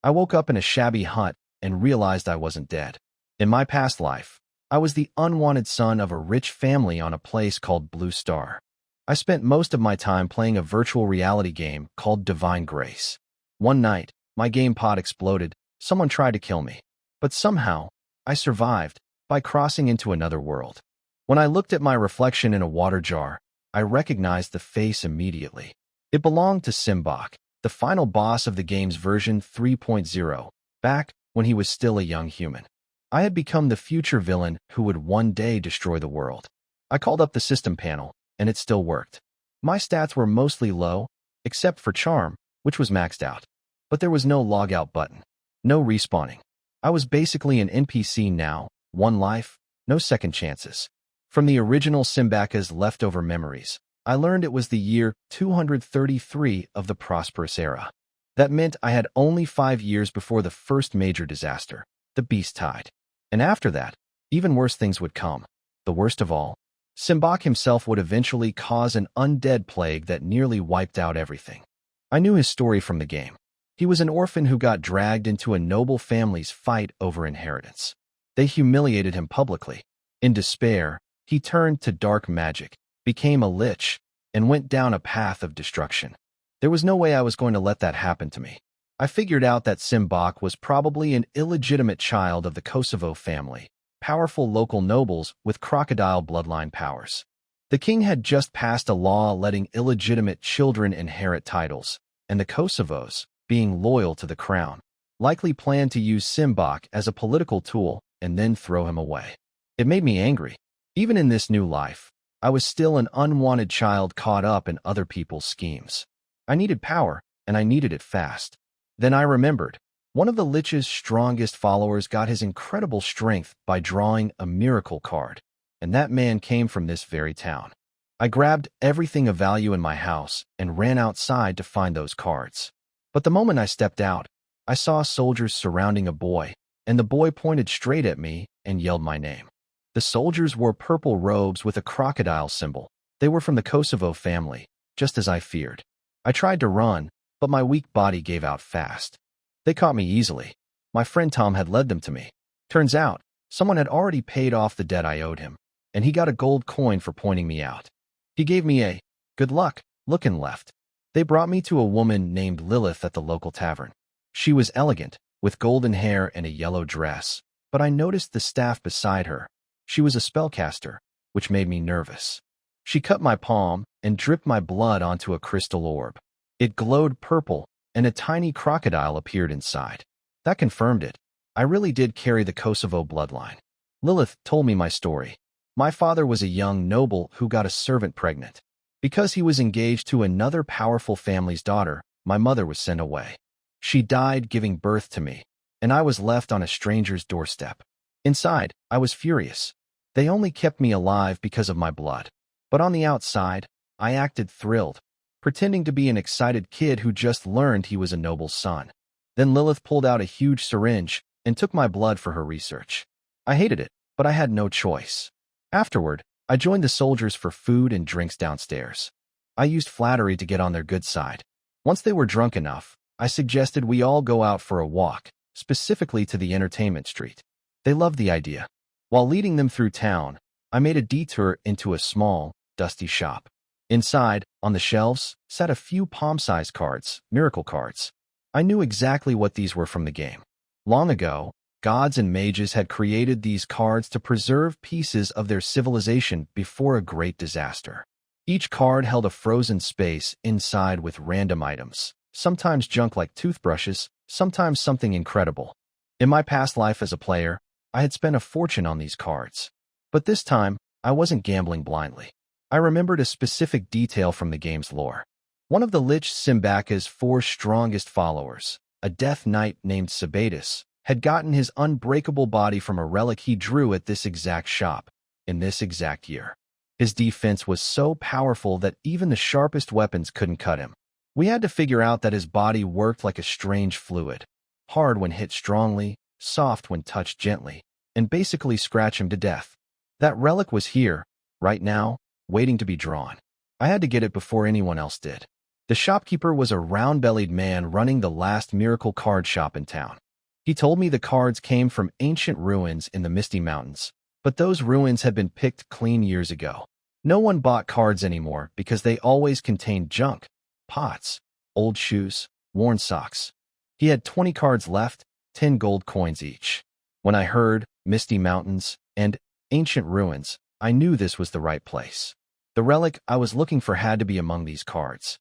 I woke up in a shabby hut and realized I wasn't dead. In my past life, I was the unwanted son of a rich family on a place called Blue Star. I spent most of my time playing a virtual reality game called Divine Grace. One night, my game pod exploded. Someone tried to kill me. But somehow, I survived by crossing into another world. When I looked at my reflection in a water jar, I recognized the face immediately. It belonged to Simbach, the final boss of the game's version 3.0, back when he was still a young human. I had become the future villain who would one day destroy the world. I called up the system panel, and it still worked. My stats were mostly low, except for charm, which was maxed out. But there was no logout button, no respawning. I was basically an NPC now, one life, no second chances. From the original Simbach's leftover memories, I learned it was the year 233 of the prosperous era. That meant I had only 5 years before the first major disaster, the Beast Tide. And after that, even worse things would come. The worst of all, Simbach himself would eventually cause an undead plague that nearly wiped out everything. I knew his story from the game. He was an orphan who got dragged into a noble family's fight over inheritance. They humiliated him publicly. In despair, he turned to dark magic, became a lich, and went down a path of destruction. There was no way I was going to let that happen to me. I figured out that Simbach was probably an illegitimate child of the Kosovo family, powerful local nobles with crocodile bloodline powers. The king had just passed a law letting illegitimate children inherit titles, and the Kosovos, being loyal to the crown, likely planned to use Simbach as a political tool and then throw him away. It made me angry. Even in this new life, I was still an unwanted child caught up in other people's schemes. I needed power, and I needed it fast. Then I remembered. One of the Lich's strongest followers got his incredible strength by drawing a miracle card, and that man came from this very town. I grabbed everything of value in my house and ran outside to find those cards. But the moment I stepped out, I saw soldiers surrounding a boy, and the boy pointed straight at me and yelled my name. The soldiers wore purple robes with a crocodile symbol. They were from the Kosovo family, just as I feared. I tried to run, but my weak body gave out fast. They caught me easily. My friend Tom had led them to me. Turns out, someone had already paid off the debt I owed him, and he got a gold coin for pointing me out. He gave me a good luck look and left. They brought me to a woman named Lilith at the local tavern. She was elegant, with golden hair and a yellow dress, but I noticed the staff beside her. She was a spellcaster, which made me nervous. She cut my palm and dripped my blood onto a crystal orb. It glowed purple, and a tiny crocodile appeared inside. That confirmed it. I really did carry the Kosovo bloodline. Lilith told me my story. My father was a young noble who got a servant pregnant. Because he was engaged to another powerful family's daughter, my mother was sent away. She died giving birth to me, and I was left on a stranger's doorstep. Inside, I was furious. They only kept me alive because of my blood. But on the outside, I acted thrilled, pretending to be an excited kid who just learned he was a noble's son. Then Lilith pulled out a huge syringe and took my blood for her research. I hated it, but I had no choice. Afterward, I joined the soldiers for food and drinks downstairs. I used flattery to get on their good side. Once they were drunk enough, I suggested we all go out for a walk, specifically to the entertainment street. They loved the idea. While leading them through town, I made a detour into a small, dusty shop. Inside, on the shelves, sat a few palm-sized cards, miracle cards. I knew exactly what these were from the game. Long ago, gods and mages had created these cards to preserve pieces of their civilization before a great disaster. Each card held a frozen space inside with random items, sometimes junk like toothbrushes, sometimes something incredible. In my past life as a player, I had spent a fortune on these cards. But this time, I wasn't gambling blindly. I remembered a specific detail from the game's lore. One of the Lich Simbach's 4 strongest followers, a death knight named Sabatis, had gotten his unbreakable body from a relic he drew at this exact shop, in this exact year. His defense was so powerful that even the sharpest weapons couldn't cut him. We had to figure out that his body worked like a strange fluid, hard when hit strongly, soft when touched gently, and basically scratch him to death. That relic was here, right now, waiting to be drawn. I had to get it before anyone else did. The shopkeeper was a round-bellied man running the last miracle card shop in town. He told me the cards came from ancient ruins in the Misty Mountains, but those ruins had been picked clean years ago. No one bought cards anymore because they always contained junk, pots, old shoes, worn socks. He had 20 cards left, 10 gold coins each. When I heard Misty Mountains and ancient ruins, I knew this was the right place. The relic I was looking for had to be among these cards.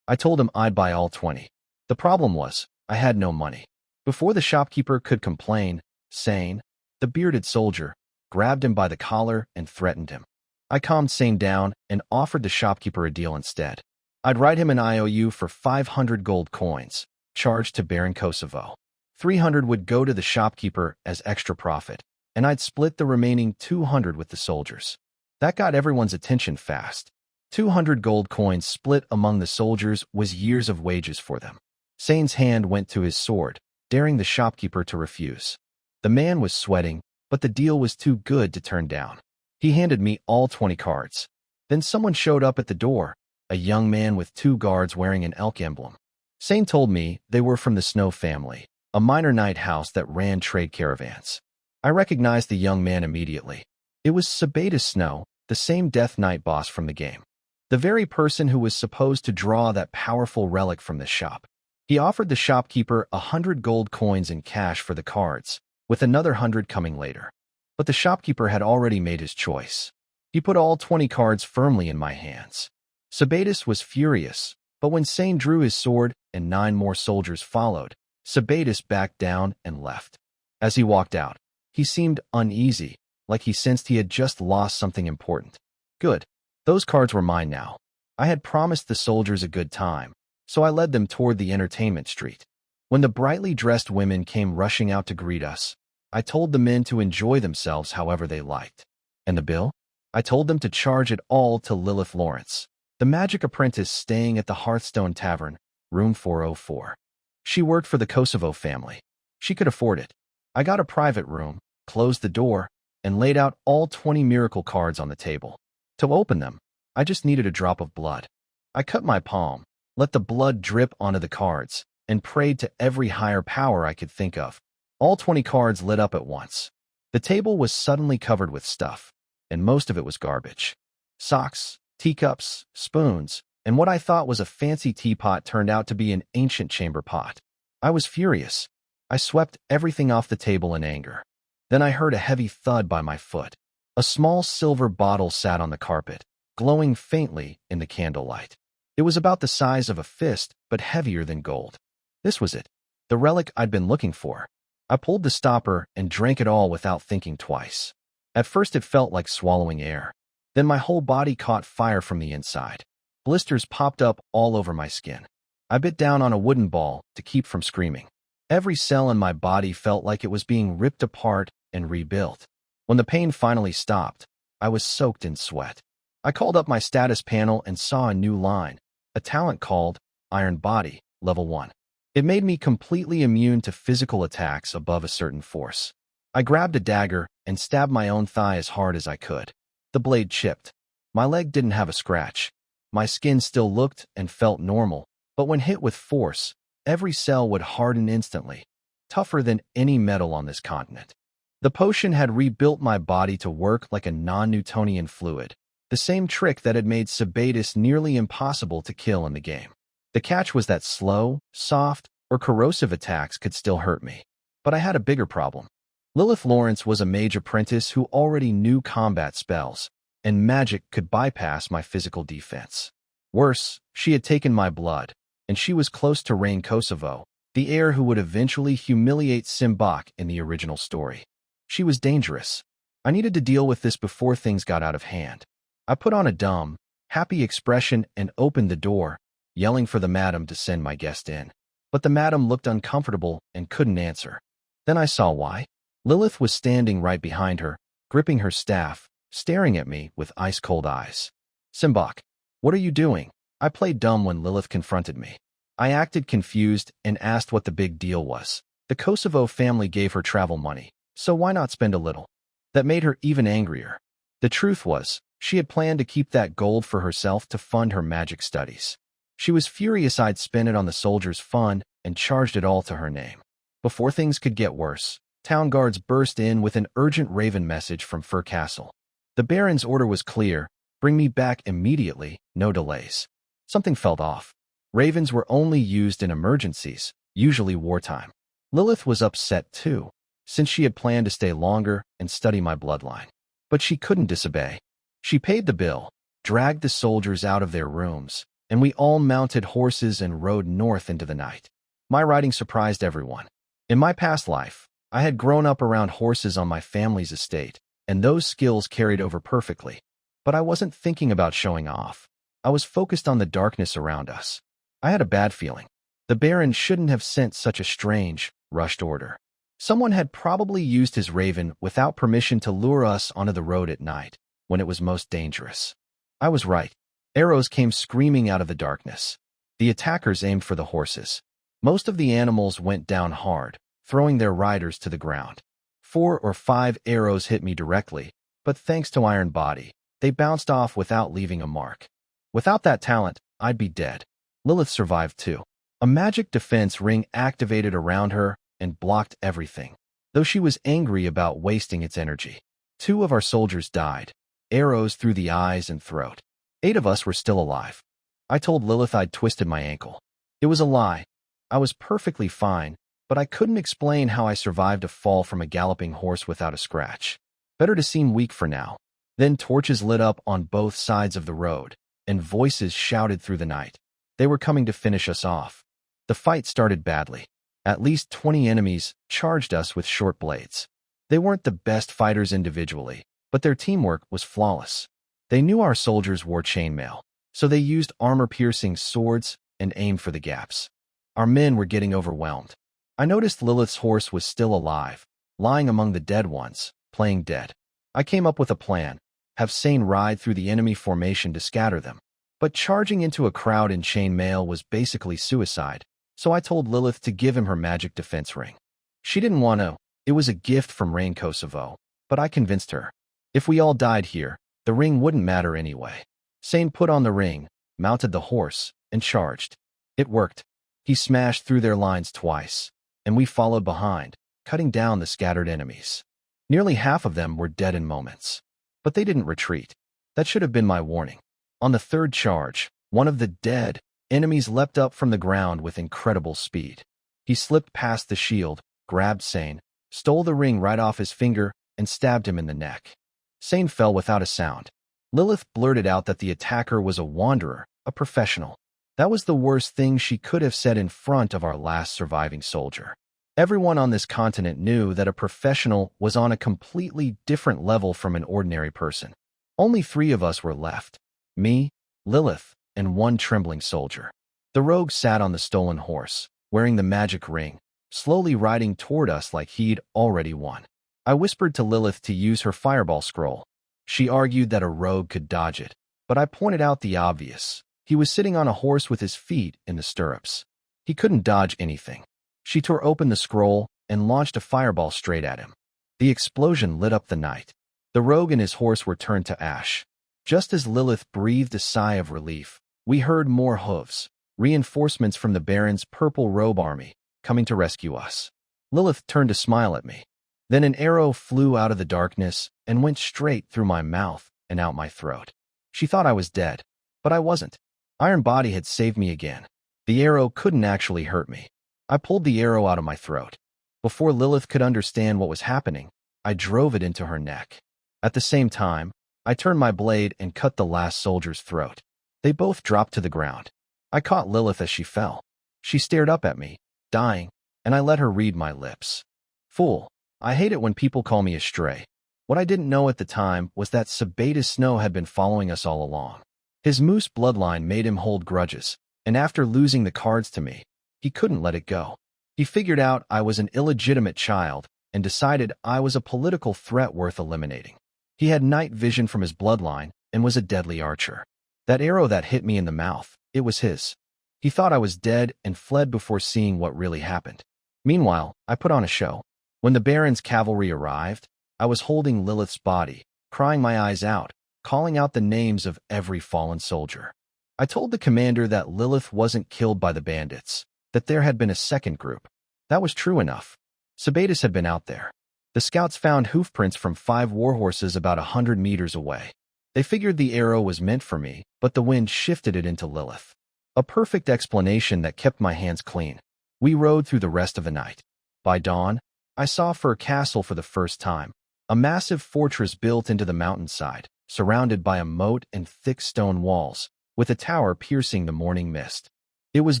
I told him I'd buy all 20. The problem was, I had no money. Before the shopkeeper could complain, Sane, the bearded soldier, grabbed him by the collar and threatened him. I calmed Sane down and offered the shopkeeper a deal instead. I'd write him an IOU for 500 gold coins, charged to Baron Kosovo. 300 would go to the shopkeeper as extra profit, and I'd split the remaining 200 with the soldiers. That got everyone's attention fast. 200 gold coins split among the soldiers was years of wages for them. Sane's hand went to his sword, daring the shopkeeper to refuse. The man was sweating, but the deal was too good to turn down. He handed me all 20 cards. Then someone showed up at the door, a young man with 2 guards wearing an elk emblem. Sane told me they were from the Snow family, a minor knight house that ran trade caravans. I recognized the young man immediately. It was Sabatus Snow, the same Death Knight boss from the game. The very person who was supposed to draw that powerful relic from the shop. He offered the shopkeeper 100 gold coins in cash for the cards, with another 100 coming later. But the shopkeeper had already made his choice. He put all 20 cards firmly in my hands. Sabatus was furious, but when Sane drew his sword and 9 more soldiers followed, Sabatus backed down and left. As he walked out, he seemed uneasy, like he sensed he had just lost something important. Good. Those cards were mine now. I had promised the soldiers a good time, so I led them toward the entertainment street. When the brightly dressed women came rushing out to greet us, I told the men to enjoy themselves however they liked. And the bill? I told them to charge it all to Lilith Lawrence, the magic apprentice staying at the Hearthstone Tavern, room 404. She worked for the Kosovo family. She could afford it. I got a private room, closed the door, and laid out all 20 miracle cards on the table. To open them, I just needed a drop of blood. I cut my palm, let the blood drip onto the cards, and prayed to every higher power I could think of. All 20 cards lit up at once. The table was suddenly covered with stuff, and most of it was garbage. Socks, teacups, spoons, and what I thought was a fancy teapot turned out to be an ancient chamber pot. I was furious. I swept everything off the table in anger. Then I heard a heavy thud by my foot. A small silver bottle sat on the carpet, glowing faintly in the candlelight. It was about the size of a fist, but heavier than gold. This was it, the relic I'd been looking for. I pulled the stopper and drank it all without thinking twice. At first it felt like swallowing air. Then my whole body caught fire from the inside. Blisters popped up all over my skin. I bit down on a wooden ball to keep from screaming. Every cell in my body felt like it was being ripped apart and rebuilt. When the pain finally stopped, I was soaked in sweat. I called up my status panel and saw a new line, a talent called Iron Body, Level 1. It made me completely immune to physical attacks above a certain force. I grabbed a dagger and stabbed my own thigh as hard as I could. The blade chipped. My leg didn't have a scratch. My skin still looked and felt normal, but when hit with force, every cell would harden instantly, tougher than any metal on this continent. The potion had rebuilt my body to work like a non-Newtonian fluid, the same trick that had made Sabatus nearly impossible to kill in the game. The catch was that slow, soft, or corrosive attacks could still hurt me. But I had a bigger problem. Lilith Lawrence was a mage apprentice who already knew combat spells, and magic could bypass my physical defense. Worse, she had taken my blood, and she was close to Rain Kosovo, the heir who would eventually humiliate Simbach in the original story. She was dangerous. I needed to deal with this before things got out of hand. I put on a dumb, happy expression and opened the door, yelling for the madam to send my guest in. But the madam looked uncomfortable and couldn't answer. Then I saw why. Lilith was standing right behind her, gripping her staff, staring at me with ice-cold eyes. Simbach, what are you doing? I played dumb when Lilith confronted me. I acted confused and asked what the big deal was. The Kosovo family gave her travel money, so why not spend a little? That made her even angrier. The truth was, she had planned to keep that gold for herself to fund her magic studies. She was furious I'd spent it on the soldiers' fund and charged it all to her name. Before things could get worse, town guards burst in with an urgent raven message from Fir Castle. The Baron's order was clear: bring me back immediately, no delays. Something felt off. Ravens were only used in emergencies, usually wartime. Lilith was upset too, since she had planned to stay longer and study my bloodline. But she couldn't disobey. She paid the bill, dragged the soldiers out of their rooms, and we all mounted horses and rode north into the night. My riding surprised everyone. In my past life, I had grown up around horses on my family's estate, and those skills carried over perfectly. But I wasn't thinking about showing off. I was focused on the darkness around us. I had a bad feeling. The Baron shouldn't have sent such a strange, rushed order. Someone had probably used his raven without permission to lure us onto the road at night, when it was most dangerous. I was right. Arrows came screaming out of the darkness. The attackers aimed for the horses. Most of the animals went down hard, throwing their riders to the ground. 4 or 5 arrows hit me directly, but thanks to Iron Body, they bounced off without leaving a mark. Without that talent, I'd be dead. Lilith survived too. A magic defense ring activated around her and blocked everything, though she was angry about wasting its energy. 2 of our soldiers died, arrows through the eyes and throat. 8 of us were still alive. I told Lilith I'd twisted my ankle. It was a lie. I was perfectly fine, but I couldn't explain how I survived a fall from a galloping horse without a scratch. Better to seem weak for now. Then torches lit up on both sides of the road, and voices shouted through the night. They were coming to finish us off. The fight started badly. At least 20 enemies charged us with short blades. They weren't the best fighters individually, but their teamwork was flawless. They knew our soldiers wore chainmail, so they used armor-piercing swords and aimed for the gaps. Our men were getting overwhelmed. I noticed Lilith's horse was still alive, lying among the dead ones, playing dead. I came up with a plan: have Sane ride through the enemy formation to scatter them. But charging into a crowd in chainmail was basically suicide, so I told Lilith to give him her magic defense ring. She didn't want to. It was a gift from Rain Kosovo, but I convinced her. If we all died here, the ring wouldn't matter anyway. Sane put on the ring, mounted the horse, and charged. It worked. He smashed through their lines twice, and we followed behind, cutting down the scattered enemies. Nearly half of them were dead in moments. But they didn't retreat. That should have been my warning. On the 3rd charge, one of the dead enemies leapt up from the ground with incredible speed. He slipped past the shield, grabbed Sane, stole the ring right off his finger, and stabbed him in the neck. Sane fell without a sound. Lilith blurted out that the attacker was a wanderer, a professional. That was the worst thing she could have said in front of our last surviving soldier. Everyone on this continent knew that a professional was on a completely different level from an ordinary person. Only 3 of us were left. Me, Lilith, and 1 trembling soldier. The rogue sat on the stolen horse, wearing the magic ring, slowly riding toward us like he'd already won. I whispered to Lilith to use her fireball scroll. She argued that a rogue could dodge it, but I pointed out the obvious. He was sitting on a horse with his feet in the stirrups. He couldn't dodge anything. She tore open the scroll and launched a fireball straight at him. The explosion lit up the night. The rogue and his horse were turned to ash. Just as Lilith breathed a sigh of relief, we heard more hooves, reinforcements from the Baron's purple robe army, coming to rescue us. Lilith turned to smile at me. Then an arrow flew out of the darkness and went straight through my mouth and out my throat. She thought I was dead, but I wasn't. Iron Body had saved me again. The arrow couldn't actually hurt me. I pulled the arrow out of my throat. Before Lilith could understand what was happening, I drove it into her neck. At the same time, I turned my blade and cut the last soldier's throat. They both dropped to the ground. I caught Lilith as she fell. She stared up at me, dying, and I let her read my lips. Fool. I hate it when people call me a stray. What I didn't know at the time was that Sabatus Snow had been following us all along. His moose bloodline made him hold grudges, and after losing the cards to me, he couldn't let it go. He figured out I was an illegitimate child and decided I was a political threat worth eliminating. He had night vision from his bloodline and was a deadly archer. That arrow that hit me in the mouth, it was his. He thought I was dead and fled before seeing what really happened. Meanwhile, I put on a show. When the Baron's cavalry arrived, I was holding Lilith's body, crying my eyes out, calling out the names of every fallen soldier. I told the commander that Lilith wasn't killed by the bandits, that there had been a second group. That was true enough. Sabatis had been out there. The scouts found hoofprints from 5 warhorses about 100 meters away. They figured the arrow was meant for me, but the wind shifted it into Lilith. A perfect explanation that kept my hands clean. We rode through the rest of the night. By dawn, I saw Fir Castle for the first time, a massive fortress built into the mountainside, surrounded by a moat and thick stone walls, with a tower piercing the morning mist. It was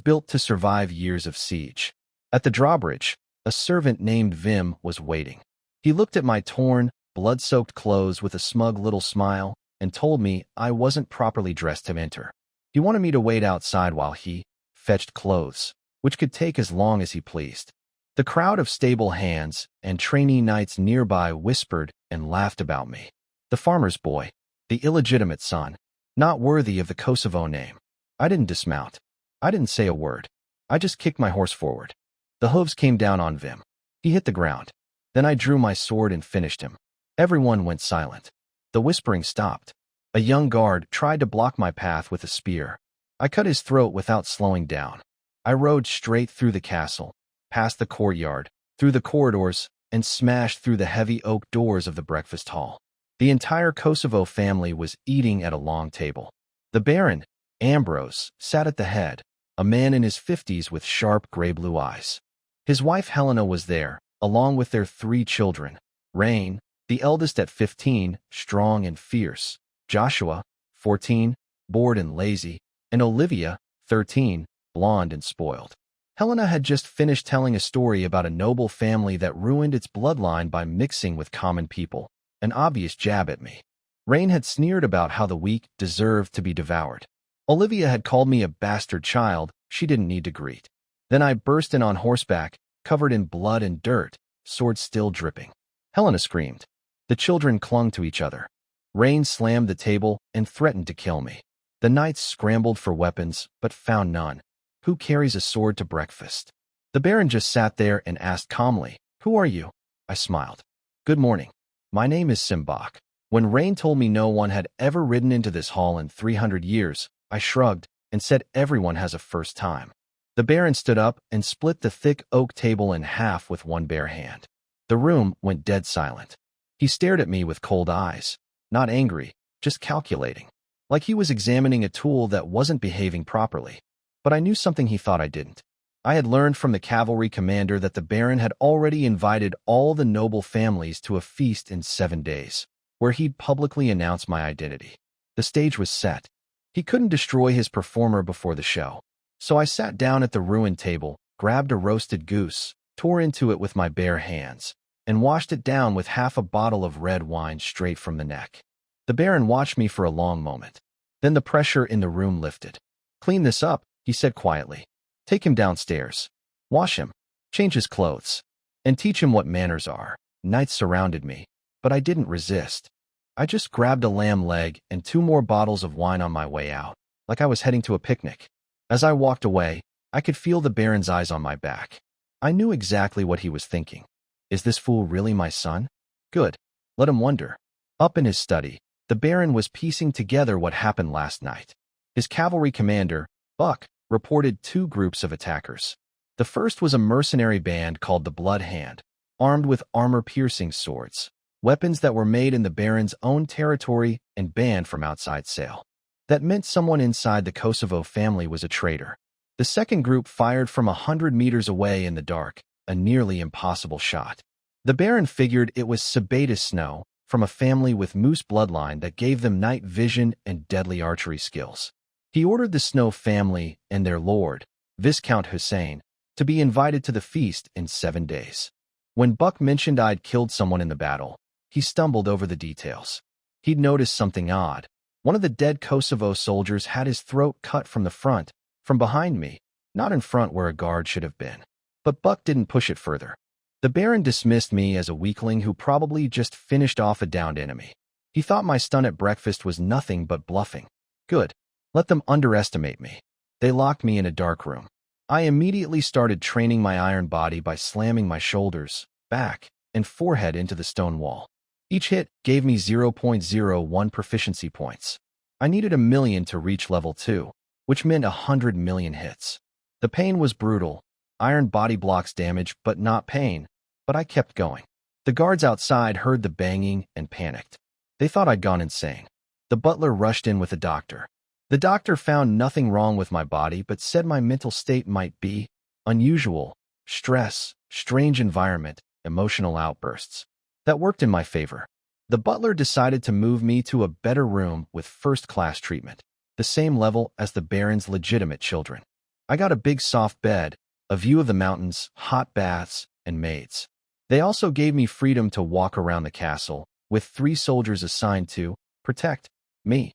built to survive years of siege. At the drawbridge, a servant named Vim was waiting. He looked at my torn, blood-soaked clothes with a smug little smile and told me I wasn't properly dressed to enter. He wanted me to wait outside while he fetched clothes, which could take as long as he pleased. The crowd of stable hands and trainee knights nearby whispered and laughed about me. The farmer's boy, the illegitimate son, not worthy of the Kosovo name. I didn't dismount. I didn't say a word. I just kicked my horse forward. The hooves came down on Vim. He hit the ground. Then I drew my sword and finished him. Everyone went silent. The whispering stopped. A young guard tried to block my path with a spear. I cut his throat without slowing down. I rode straight through the castle, past the courtyard, through the corridors, and smashed through the heavy oak doors of the breakfast hall. The entire Kosovo family was eating at a long table. The Baron, Ambrose, sat at the head, a man in his 50s with sharp gray-blue eyes. His wife Helena was there, along with their 3 children, Rain, the eldest at 15, strong and fierce, Joshua, 14, bored and lazy, and Olivia, 13, blonde and spoiled. Helena had just finished telling a story about a noble family that ruined its bloodline by mixing with common people, an obvious jab at me. Rain had sneered about how the weak deserved to be devoured. Olivia had called me a bastard child she didn't need to greet. Then I burst in on horseback, covered in blood and dirt, sword still dripping. Helena screamed. The children clung to each other. Rain slammed the table and threatened to kill me. The knights scrambled for weapons, but found none. Who carries a sword to breakfast? The Baron just sat there and asked calmly, "Who are you?" I smiled. "Good morning. My name is Simbach." When Rain told me no one had ever ridden into this hall in 300 years, I shrugged and said everyone has a first time. The Baron stood up and split the thick oak table in half with one bare hand. The room went dead silent. He stared at me with cold eyes, not angry, just calculating, like he was examining a tool that wasn't behaving properly. But I knew something he thought I didn't. I had learned from the cavalry commander that the Baron had already invited all the noble families to a feast in 7 days, where he'd publicly announce my identity. The stage was set. He couldn't destroy his performer before the show. So I sat down at the ruined table, grabbed a roasted goose, tore into it with my bare hands, and washed it down with half a bottle of red wine straight from the neck. The Baron watched me for a long moment. Then the pressure in the room lifted. "Clean this up," he said quietly. "Take him downstairs. Wash him. Change his clothes. And teach him what manners are." Knights surrounded me, but I didn't resist. I just grabbed a lamb leg and 2 more bottles of wine on my way out, like I was heading to a picnic. As I walked away, I could feel the Baron's eyes on my back. I knew exactly what he was thinking. Is this fool really my son? Good. Let him wonder. Up in his study, the Baron was piecing together what happened last night. His cavalry commander, Buck, reported 2 groups of attackers. The first was a mercenary band called the Blood Hand, armed with armor-piercing swords, weapons that were made in the Baron's own territory and banned from outside sale. That meant someone inside the Kosovo family was a traitor. The second group fired from 100 meters away in the dark, a nearly impossible shot. The Baron figured it was Sabatis Snow, from a family with moose bloodline that gave them night vision and deadly archery skills. He ordered the Snow family and their lord, Viscount Hussein, to be invited to the feast in 7 days. When Buck mentioned I'd killed someone in the battle, he stumbled over the details. He'd noticed something odd. One of the dead Kosovo soldiers had his throat cut from the front, from behind me, not in front where a guard should have been. But Buck didn't push it further. The Baron dismissed me as a weakling who probably just finished off a downed enemy. He thought my stun at breakfast was nothing but bluffing. Good. Let them underestimate me. They locked me in a dark room. I immediately started training my iron body by slamming my shoulders, back, and forehead into the stone wall. Each hit gave me 0.01 proficiency points. I needed 1,000,000 to reach level 2, which meant 100 million hits. The pain was brutal. Iron body blocks damage, but not pain. But I kept going. The guards outside heard the banging and panicked. They thought I'd gone insane. The butler rushed in with a doctor. The doctor found nothing wrong with my body, but said my mental state might be unusual, stress, strange environment, emotional outbursts. That worked in my favor. The butler decided to move me to a better room with first-class treatment, the same level as the Baron's legitimate children. I got a big soft bed, a view of the mountains, hot baths, and maids. They also gave me freedom to walk around the castle, with 3 soldiers assigned to protect me.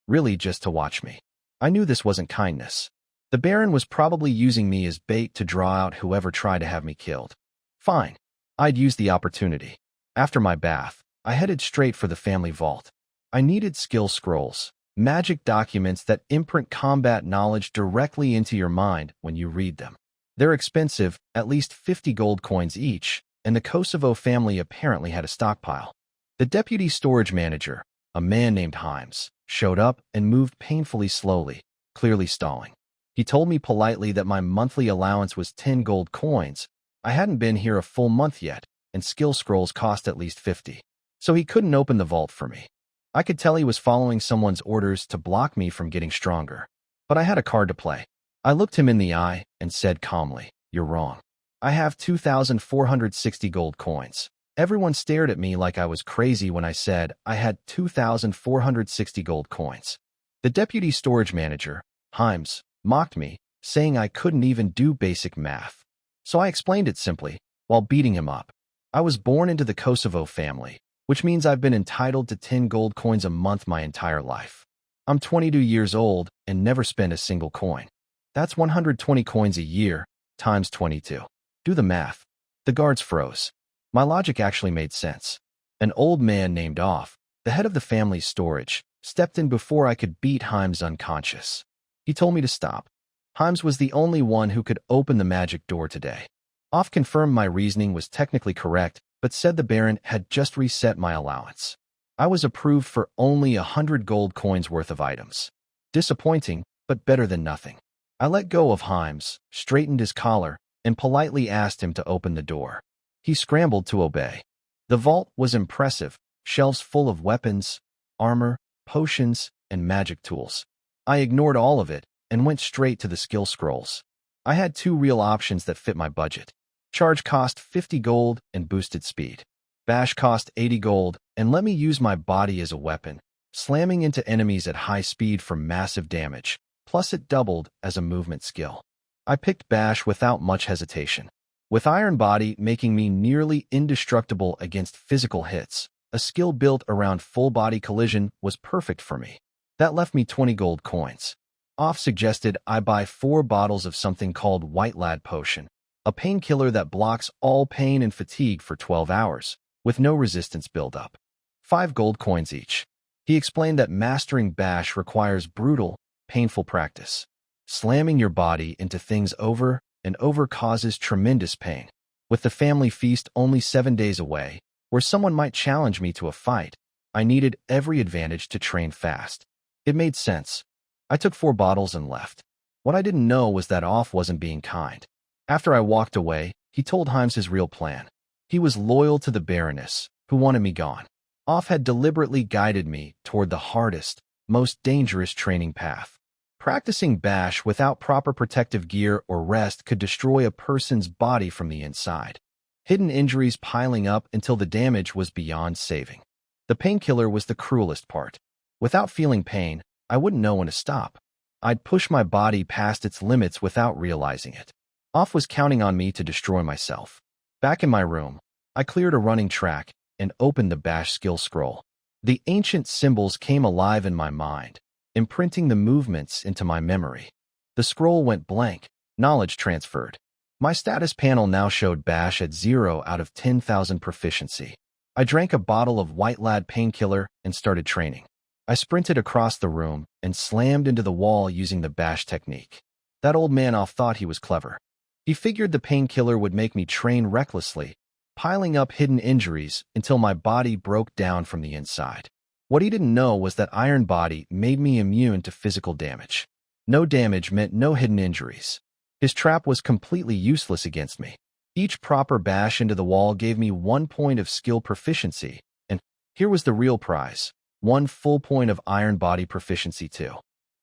Really just to watch me. I knew this wasn't kindness. The Baron was probably using me as bait to draw out whoever tried to have me killed. Fine. I'd use the opportunity. After my bath, I headed straight for the family vault. I needed skill scrolls, magic documents that imprint combat knowledge directly into your mind when you read them. They're expensive, at least 50 gold coins each, and the Kosovo family apparently had a stockpile. The deputy storage manager, a man named Himes, showed up and moved painfully slowly, clearly stalling. He told me politely that my monthly allowance was 10 gold coins. I hadn't been here a full month yet, and skill scrolls cost at least 50. So he couldn't open the vault for me. I could tell he was following someone's orders to block me from getting stronger. But I had a card to play. I looked him in the eye and said calmly, "You're wrong. I have 2,460 gold coins." Everyone stared at me like I was crazy when I said I had 2,460 gold coins. The deputy storage manager, Himes, mocked me, saying I couldn't even do basic math. So I explained it simply, while beating him up. I was born into the Kosovo family, which means I've been entitled to 10 gold coins a month my entire life. I'm 22 years old and never spent a single coin. That's 120 coins a year, times 22. Do the math. The guards froze. My logic actually made sense. An old man named Off, the head of the family's storage, stepped in before I could beat Himes unconscious. He told me to stop. Himes was the only one who could open the magic door today. Off confirmed my reasoning was technically correct, but said the Baron had just reset my allowance. I was approved for only 100 gold coins worth of items. Disappointing, but better than nothing. I let go of Himes, straightened his collar, and politely asked him to open the door. He scrambled to obey. The vault was impressive, shelves full of weapons, armor, potions, and magic tools. I ignored all of it and went straight to the skill scrolls. I had 2 real options that fit my budget. Charge cost 50 gold and boosted speed. Bash cost 80 gold and let me use my body as a weapon, slamming into enemies at high speed for massive damage, plus it doubled as a movement skill. I picked Bash without much hesitation. With Iron Body making me nearly indestructible against physical hits, a skill built around full-body collision was perfect for me. That left me 20 gold coins. Off suggested I buy 4 bottles of something called White Lad Potion, a painkiller that blocks all pain and fatigue for 12 hours, with no resistance buildup. 5 gold coins each. He explained that mastering Bash requires brutal, painful practice. Slamming your body into things over and over causes tremendous pain. With the family feast only 7 days away, where someone might challenge me to a fight, I needed every advantage to train fast. It made sense. I took 4 bottles and left. What I didn't know was that Off wasn't being kind. After I walked away, he told Himes his real plan. He was loyal to the Baroness, who wanted me gone. Off had deliberately guided me toward the hardest, most dangerous training path. Practicing Bash without proper protective gear or rest could destroy a person's body from the inside. Hidden injuries piling up until the damage was beyond saving. The painkiller was the cruelest part. Without feeling pain, I wouldn't know when to stop. I'd push my body past its limits without realizing it. Off was counting on me to destroy myself. Back in my room, I cleared a running track and opened the Bash skill scroll. The ancient symbols came alive in my mind, imprinting the movements into my memory. The scroll went blank, knowledge transferred. My status panel now showed Bash at 0 out of 10,000 proficiency. I drank a bottle of White Lad painkiller and started training. I sprinted across the room and slammed into the wall using the Bash technique. That old man Off thought he was clever. He figured the painkiller would make me train recklessly, piling up hidden injuries until my body broke down from the inside. What he didn't know was that Iron Body made me immune to physical damage. No damage meant no hidden injuries. His trap was completely useless against me. Each proper bash into the wall gave me 1 point of skill proficiency, and here was the real prize, 1 full point of iron body proficiency too.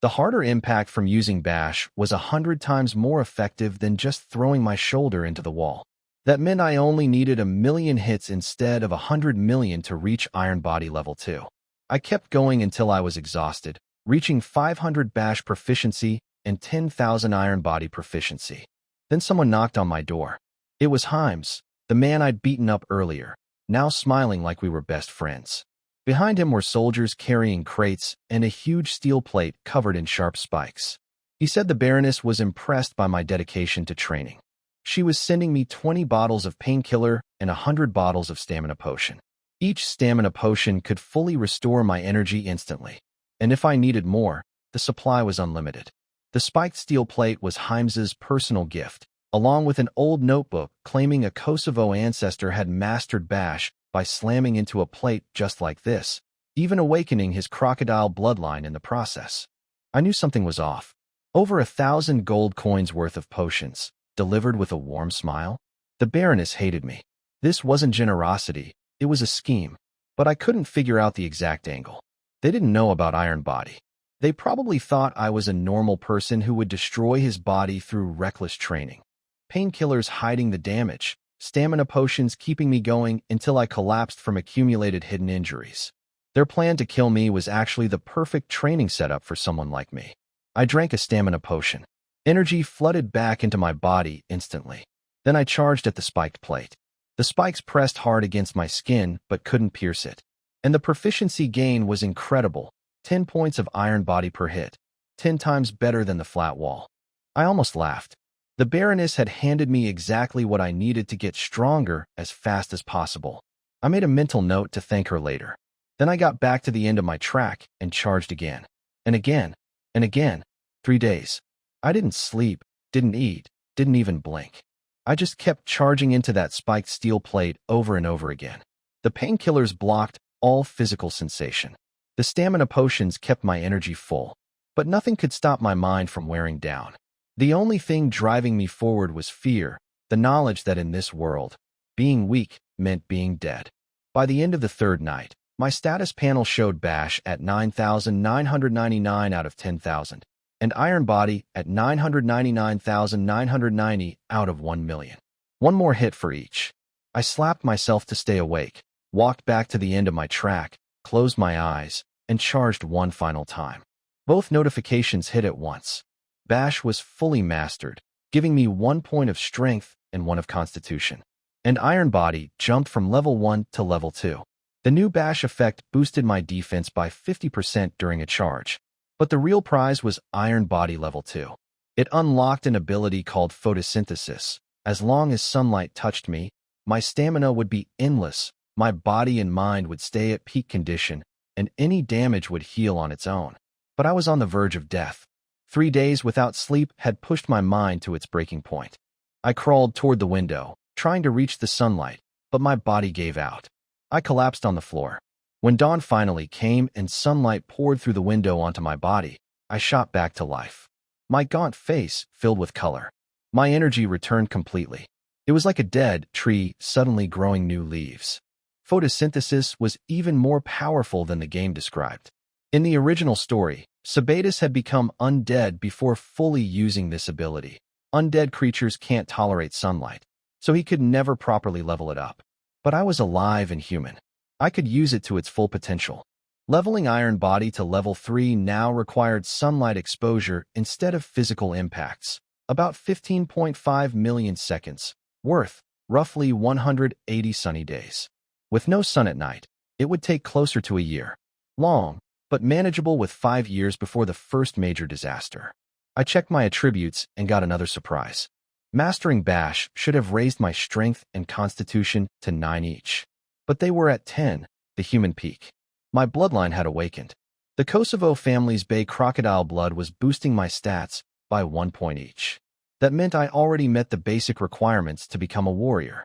The harder impact from using bash was 100 times more effective than just throwing my shoulder into the wall. That meant I only needed 1,000,000 hits instead of 100 million to reach iron body level 2. I kept going until I was exhausted, reaching 500 bash proficiency and 10,000 iron body proficiency. Then someone knocked on my door. It was Himes, the man I'd beaten up earlier, now smiling like we were best friends. Behind him were soldiers carrying crates and a huge steel plate covered in sharp spikes. He said the Baroness was impressed by my dedication to training. She was sending me 20 bottles of painkiller and 100 bottles of stamina potion. Each stamina potion could fully restore my energy instantly. And if I needed more, the supply was unlimited. The spiked steel plate was Himes's personal gift, along with an old notebook claiming a Kosovo ancestor had mastered bash by slamming into a plate just like this, even awakening his crocodile bloodline in the process. I knew something was off. Over 1,000 gold coins worth of potions, delivered with a warm smile. The Baroness hated me. This wasn't generosity, it was a scheme, but I couldn't figure out the exact angle. They didn't know about Iron Body. They probably thought I was a normal person who would destroy his body through reckless training. Painkillers hiding the damage, stamina potions keeping me going until I collapsed from accumulated hidden injuries. Their plan to kill me was actually the perfect training setup for someone like me. I drank a stamina potion. Energy flooded back into my body instantly. Then I charged at the spiked plate. The spikes pressed hard against my skin but couldn't pierce it. And the proficiency gain was incredible. 10 points of iron body per hit, 10 times better than the flat wall. I almost laughed. The Baroness had handed me exactly what I needed to get stronger as fast as possible. I made a mental note to thank her later. Then I got back to the end of my track and charged again. And again. And again. 3 days. I didn't sleep, didn't eat, didn't even blink. I just kept charging into that spiked steel plate over and over again. The painkillers blocked all physical sensation. The stamina potions kept my energy full, but nothing could stop my mind from wearing down. The only thing driving me forward was fear, the knowledge that in this world, being weak meant being dead. By the end of the 3rd night, my status panel showed Bash at 9,999 out of 10,000, and Iron Body at 999,990 out of 1,000,000. One more hit for each. I slapped myself to stay awake, walked back to the end of my track, closed my eyes, and charged one final time. Both notifications hit at once. Bash was fully mastered, giving me 1 point of strength and 1 of constitution. And Iron Body jumped from level 1 to level 2. The new Bash effect boosted my defense by 50% during a charge. But the real prize was Iron Body level 2. It unlocked an ability called photosynthesis. As long as sunlight touched me, my stamina would be endless, my body and mind would stay at peak condition, and any damage would heal on its own. But I was on the verge of death. 3 days without sleep had pushed my mind to its breaking point. I crawled toward the window, trying to reach the sunlight, but my body gave out. I collapsed on the floor. When dawn finally came and sunlight poured through the window onto my body, I shot back to life. My gaunt face filled with color. My energy returned completely. It was like a dead tree suddenly growing new leaves. Photosynthesis was even more powerful than the game described. In the original story, Sabatis had become undead before fully using this ability. Undead creatures can't tolerate sunlight, so he could never properly level it up. But I was alive and human. I could use it to its full potential. Leveling Iron Body to level 3 now required sunlight exposure instead of physical impacts. About 15.5 million seconds, worth roughly 180 sunny days. With no sun at night, it would take closer to a year. Long, but manageable with 5 years before the first major disaster. I checked my attributes and got another surprise. Mastering Bash should have raised my strength and constitution to 9 each. But they were at 10, the human peak. My bloodline had awakened. The Kosovo family's Bay crocodile blood was boosting my stats by 1 point each. That meant I already met the basic requirements to become a warrior.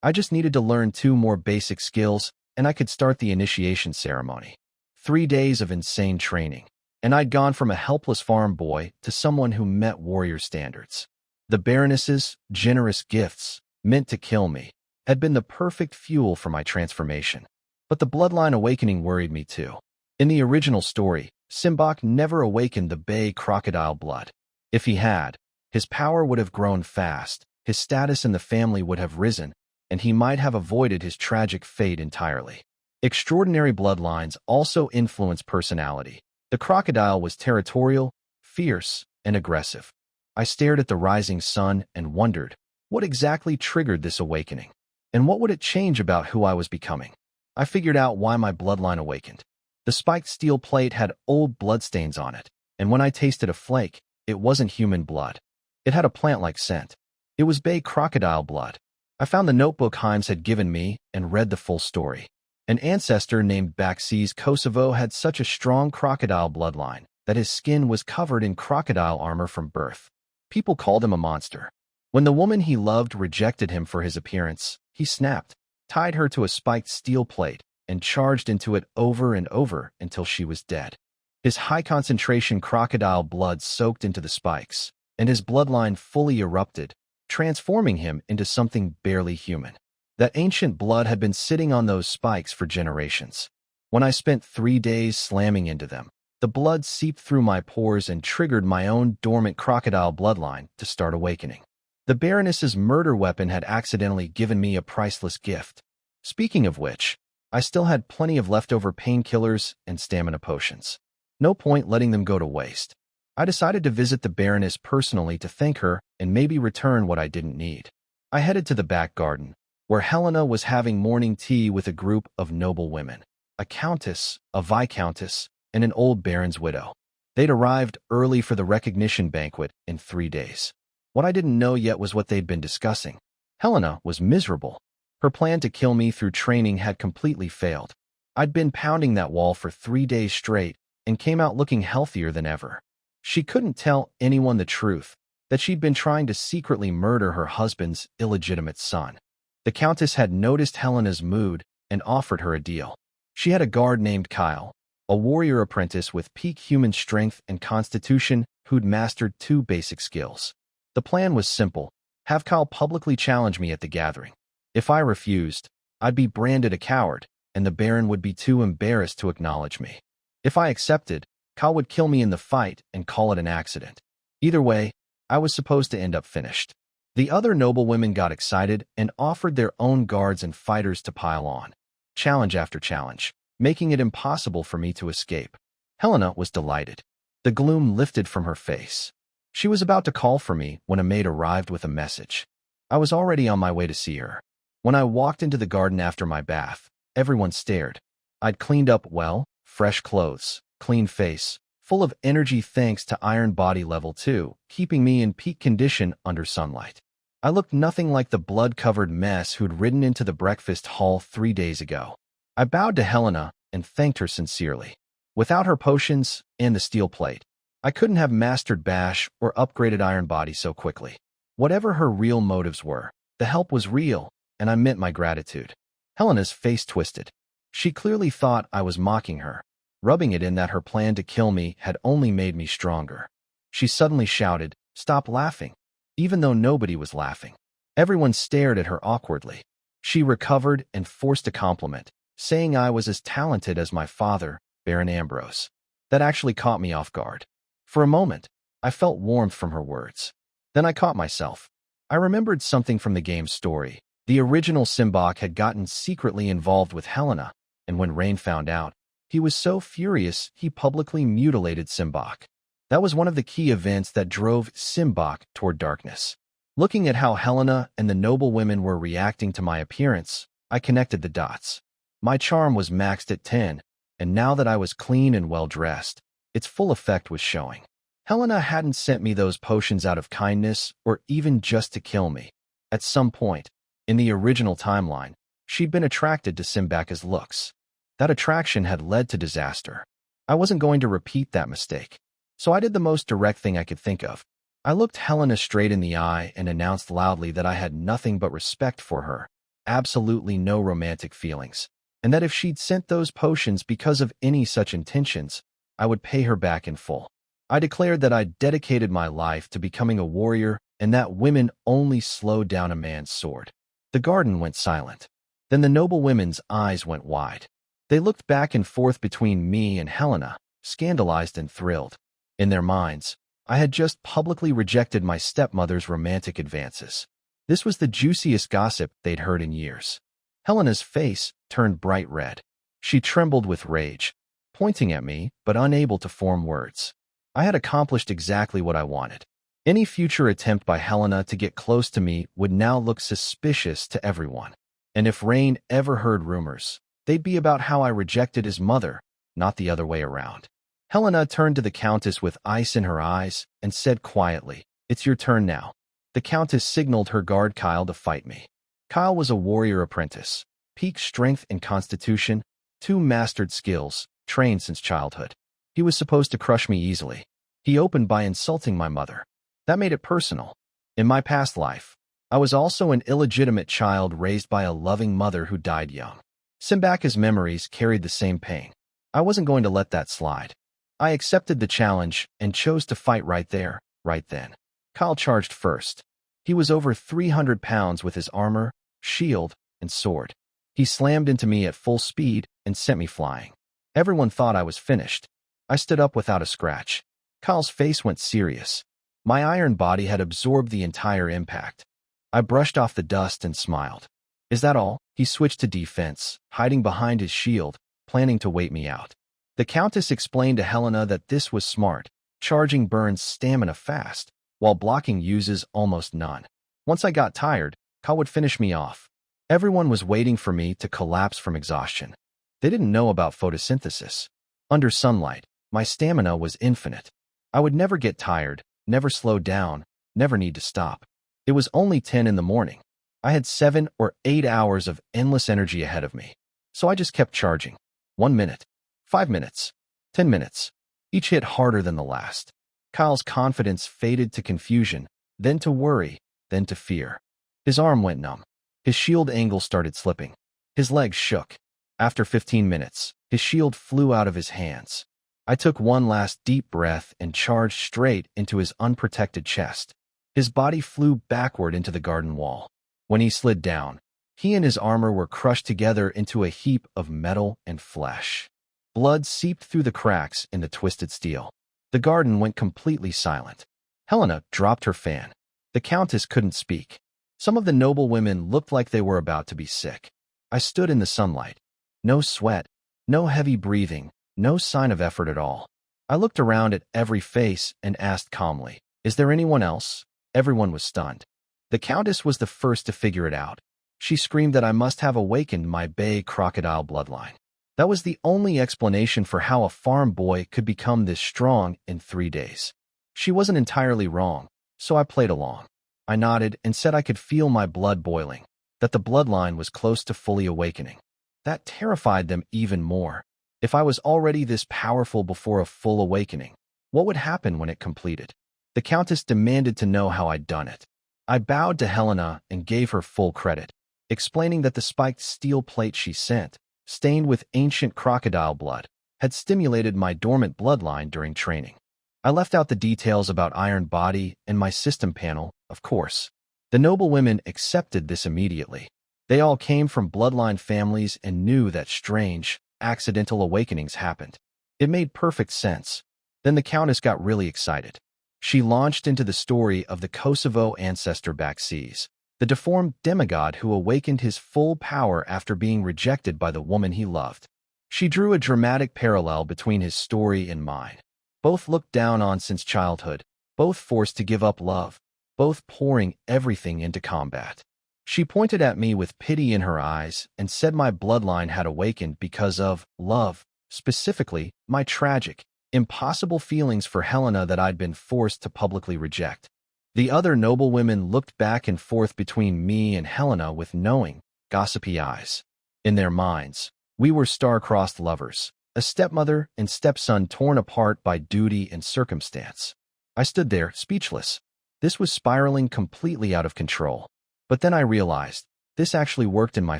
I just needed to learn 2 more basic skills, and I could start the initiation ceremony. 3 days of insane training. and I'd gone from a helpless farm boy to someone who met warrior standards. The Baroness's generous gifts, meant to kill me, had been the perfect fuel for my transformation. But the Bloodline Awakening worried me too. In the original story, Simbach never awakened the bay crocodile blood. If he had, his power would have grown fast, his status in the family would have risen, and he might have avoided his tragic fate entirely. Extraordinary bloodlines also influence personality. The crocodile was territorial, fierce, and aggressive. I stared at the rising sun and wondered, what exactly triggered this awakening? And what would it change about who I was becoming? I figured out why my bloodline awakened. The spiked steel plate had old bloodstains on it, and when I tasted a flake, it wasn't human blood. It had a plant-like scent. It was bay crocodile blood. I found the notebook Himes had given me and read the full story. An ancestor named Baksis Kosovo had such a strong crocodile bloodline that his skin was covered in crocodile armor from birth. People called him a monster. When the woman he loved rejected him for his appearance, he snapped, tied her to a spiked steel plate, and charged into it over and over until she was dead. His high-concentration crocodile blood soaked into the spikes, and his bloodline fully erupted, transforming him into something barely human. That ancient blood had been sitting on those spikes for generations. When I spent 3 days slamming into them, the blood seeped through my pores and triggered my own dormant crocodile bloodline to start awakening. The Baroness's murder weapon had accidentally given me a priceless gift. Speaking of which, I still had plenty of leftover painkillers and stamina potions. No point letting them go to waste. I decided to visit the Baroness personally to thank her and maybe return what I didn't need. I headed to the back garden, where Helena was having morning tea with a group of noble women, a countess, a viscountess, and an old baron's widow. They'd arrived early for the recognition banquet in 3 days. What I didn't know yet was what they'd been discussing. Helena was miserable. Her plan to kill me through training had completely failed. I'd been pounding that wall for 3 days straight and came out looking healthier than ever. She couldn't tell anyone the truth, that she'd been trying to secretly murder her husband's illegitimate son. The Countess had noticed Helena's mood and offered her a deal. She had a guard named Kyle, a warrior apprentice with peak human strength and constitution who'd mastered 2 basic skills. The plan was simple: have Kyle publicly challenge me at the gathering. If I refused, I'd be branded a coward, and the Baron would be too embarrassed to acknowledge me. If I accepted, Kyle would kill me in the fight and call it an accident. Either way, I was supposed to end up finished. The other noblewomen got excited and offered their own guards and fighters to pile on, challenge after challenge, making it impossible for me to escape. Helena was delighted. The gloom lifted from her face. She was about to call for me when a maid arrived with a message. I was already on my way to see her. When I walked into the garden after my bath, everyone stared. I'd cleaned up well, fresh clothes, clean face, full of energy thanks to Iron Body Level 2, keeping me in peak condition under sunlight. I looked nothing like the blood-covered mess who'd ridden into the breakfast hall 3 days ago. I bowed to Helena and thanked her sincerely. Without her potions and the steel plate, I couldn't have mastered Bash or upgraded Iron Body so quickly. Whatever her real motives were, the help was real, and I meant my gratitude. Helena's face twisted. She clearly thought I was mocking her, rubbing it in that her plan to kill me had only made me stronger. She suddenly shouted, "Stop laughing," even though nobody was laughing. Everyone stared at her awkwardly. She recovered and forced a compliment, saying I was as talented as my father, Baron Ambrose. That actually caught me off guard. For a moment, I felt warmth from her words. Then I caught myself. I remembered something from the game's story. The original Simbach had gotten secretly involved with Helena, and when Rain found out, he was so furious he publicly mutilated Simbach. That was one of the key events that drove Simbach toward darkness. Looking at how Helena and the noble women were reacting to my appearance, I connected the dots. My charm was maxed at 10, and now that I was clean and well-dressed, its full effect was showing. Helena hadn't sent me those potions out of kindness or even just to kill me. At some point, in the original timeline, she'd been attracted to Simbach's looks. That attraction had led to disaster. I wasn't going to repeat that mistake, so I did the most direct thing I could think of. I looked Helena straight in the eye and announced loudly that I had nothing but respect for her, absolutely no romantic feelings, and that if she'd sent those potions because of any such intentions, I would pay her back in full. I declared that I'd dedicated my life to becoming a warrior and that women only slowed down a man's sword. The garden went silent. Then the noble women's eyes went wide. They looked back and forth between me and Helena, scandalized and thrilled. In their minds, I had just publicly rejected my stepmother's romantic advances. This was the juiciest gossip they'd heard in years. Helena's face turned bright red. She trembled with rage, pointing at me but unable to form words. I had accomplished exactly what I wanted. Any future attempt by Helena to get close to me would now look suspicious to everyone. And if Rain ever heard rumors, they'd be about how I rejected his mother, not the other way around. Helena turned to the Countess with ice in her eyes and said quietly, "It's your turn now." The Countess signaled her guard Kyle to fight me. Kyle was a warrior apprentice, peak strength and constitution, 2 mastered skills, trained since childhood. He was supposed to crush me easily. He opened by insulting my mother. That made it personal. In my past life, I was also an illegitimate child raised by a loving mother who died young. Simbach's memories carried the same pain. I wasn't going to let that slide. I accepted the challenge and chose to fight right there, right then. Kyle charged first. He was over 300 pounds with his armor, shield, and sword. He slammed into me at full speed and sent me flying. Everyone thought I was finished. I stood up without a scratch. Kyle's face went serious. My iron body had absorbed the entire impact. I brushed off the dust and smiled. "Is that all?" He switched to defense, hiding behind his shield, planning to wait me out. The Countess explained to Helena that this was smart. Charging burns stamina fast, while blocking uses almost none. Once I got tired, Kyle would finish me off. Everyone was waiting for me to collapse from exhaustion. They didn't know about photosynthesis. Under sunlight, my stamina was infinite. I would never get tired, never slow down, never need to stop. It was only 10 in the morning. I had 7 or 8 hours of endless energy ahead of me. So I just kept charging. 1 minute, 5 minutes, 10 minutes. Each hit harder than the last. Kyle's confidence faded to confusion, then to worry, then to fear. His arm went numb. His shield angle started slipping. His legs shook. After 15 minutes, his shield flew out of his hands. I took one last deep breath and charged straight into his unprotected chest. His body flew backward into the garden wall. When he slid down, he and his armor were crushed together into a heap of metal and flesh. Blood seeped through the cracks in the twisted steel. The garden went completely silent. Helena dropped her fan. The Countess couldn't speak. Some of the noble women looked like they were about to be sick. I stood in the sunlight. No sweat, no heavy breathing, no sign of effort at all. I looked around at every face and asked calmly, "Is there anyone else?" Everyone was stunned. The Countess was the first to figure it out. She screamed that I must have awakened my bay crocodile bloodline. That was the only explanation for how a farm boy could become this strong in 3 days. She wasn't entirely wrong, so I played along. I nodded and said I could feel my blood boiling, that the bloodline was close to fully awakening. That terrified them even more. If I was already this powerful before a full awakening, what would happen when it completed? The Countess demanded to know how I'd done it. I bowed to Helena and gave her full credit, explaining that the spiked steel plate she sent, stained with ancient crocodile blood, had stimulated my dormant bloodline during training. I left out the details about Iron Body and my system panel, of course. The noble women accepted this immediately. They all came from bloodline families and knew that strange, accidental awakenings happened. It made perfect sense. Then the Countess got really excited. She launched into the story of the Kosovo ancestor backseas, the deformed demigod who awakened his full power after being rejected by the woman he loved. She drew a dramatic parallel between his story and mine. Both looked down on since childhood, both forced to give up love, both pouring everything into combat. She pointed at me with pity in her eyes and said my bloodline had awakened because of love, specifically my tragic, impossible feelings for Helena that I'd been forced to publicly reject. The other noble women looked back and forth between me and Helena with knowing, gossipy eyes. In their minds, we were star-crossed lovers, a stepmother and stepson torn apart by duty and circumstance. I stood there, speechless. This was spiraling completely out of control. But then I realized, this actually worked in my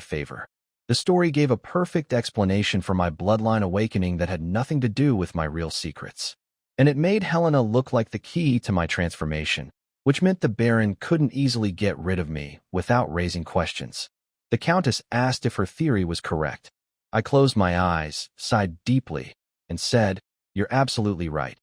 favor. The story gave a perfect explanation for my bloodline awakening that had nothing to do with my real secrets. And it made Helena look like the key to my transformation, which meant the Baron couldn't easily get rid of me without raising questions. The Countess asked if her theory was correct. I closed my eyes, sighed deeply, and said, "You're absolutely right."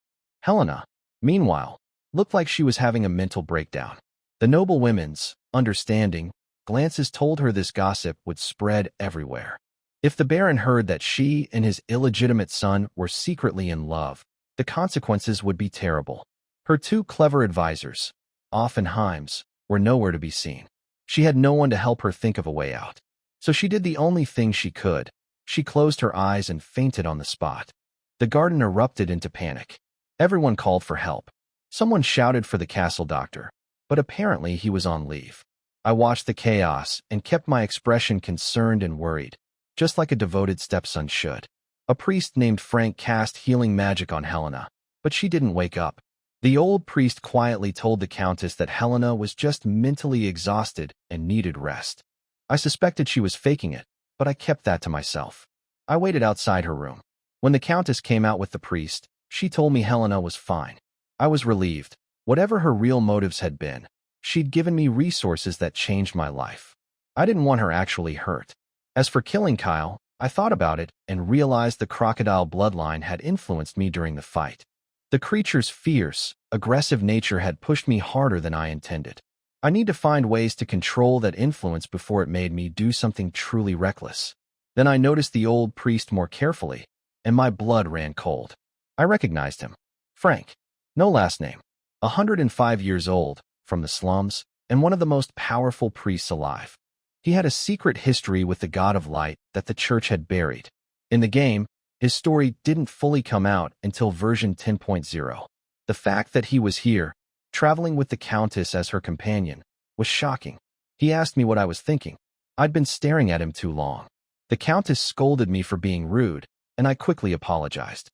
Helena, meanwhile, looked like she was having a mental breakdown. The noble women's, understanding, glances told her this gossip would spread everywhere. If the Baron heard that she and his illegitimate son were secretly in love, the consequences would be terrible. Her two clever advisors, Offenheims, were nowhere to be seen. She had no one to help her think of a way out. So she did the only thing she could. She closed her eyes and fainted on the spot. The garden erupted into panic. Everyone called for help. Someone shouted for the castle doctor, but apparently he was on leave. I watched the chaos and kept my expression concerned and worried, just like a devoted stepson should. A priest named Frank cast healing magic on Helena, but she didn't wake up. The old priest quietly told the Countess that Helena was just mentally exhausted and needed rest. I suspected she was faking it, but I kept that to myself. I waited outside her room. When the Countess came out with the priest, she told me Helena was fine. I was relieved. Whatever her real motives had been, she'd given me resources that changed my life. I didn't want her actually hurt. As for killing Kyle, I thought about it and realized the crocodile bloodline had influenced me during the fight. The creature's fierce, aggressive nature had pushed me harder than I intended. I need to find ways to control that influence before it made me do something truly reckless. Then I noticed the old priest more carefully, and my blood ran cold. I recognized him. Frank. No last name. 105 years old, from the slums, and one of the most powerful priests alive. He had a secret history with the God of Light that the church had buried. In the game, his story didn't fully come out until version 10.0. The fact that he was here, traveling with the Countess as her companion, was shocking. He asked me what I was thinking. I'd been staring at him too long. The Countess scolded me for being rude, and I quickly apologized.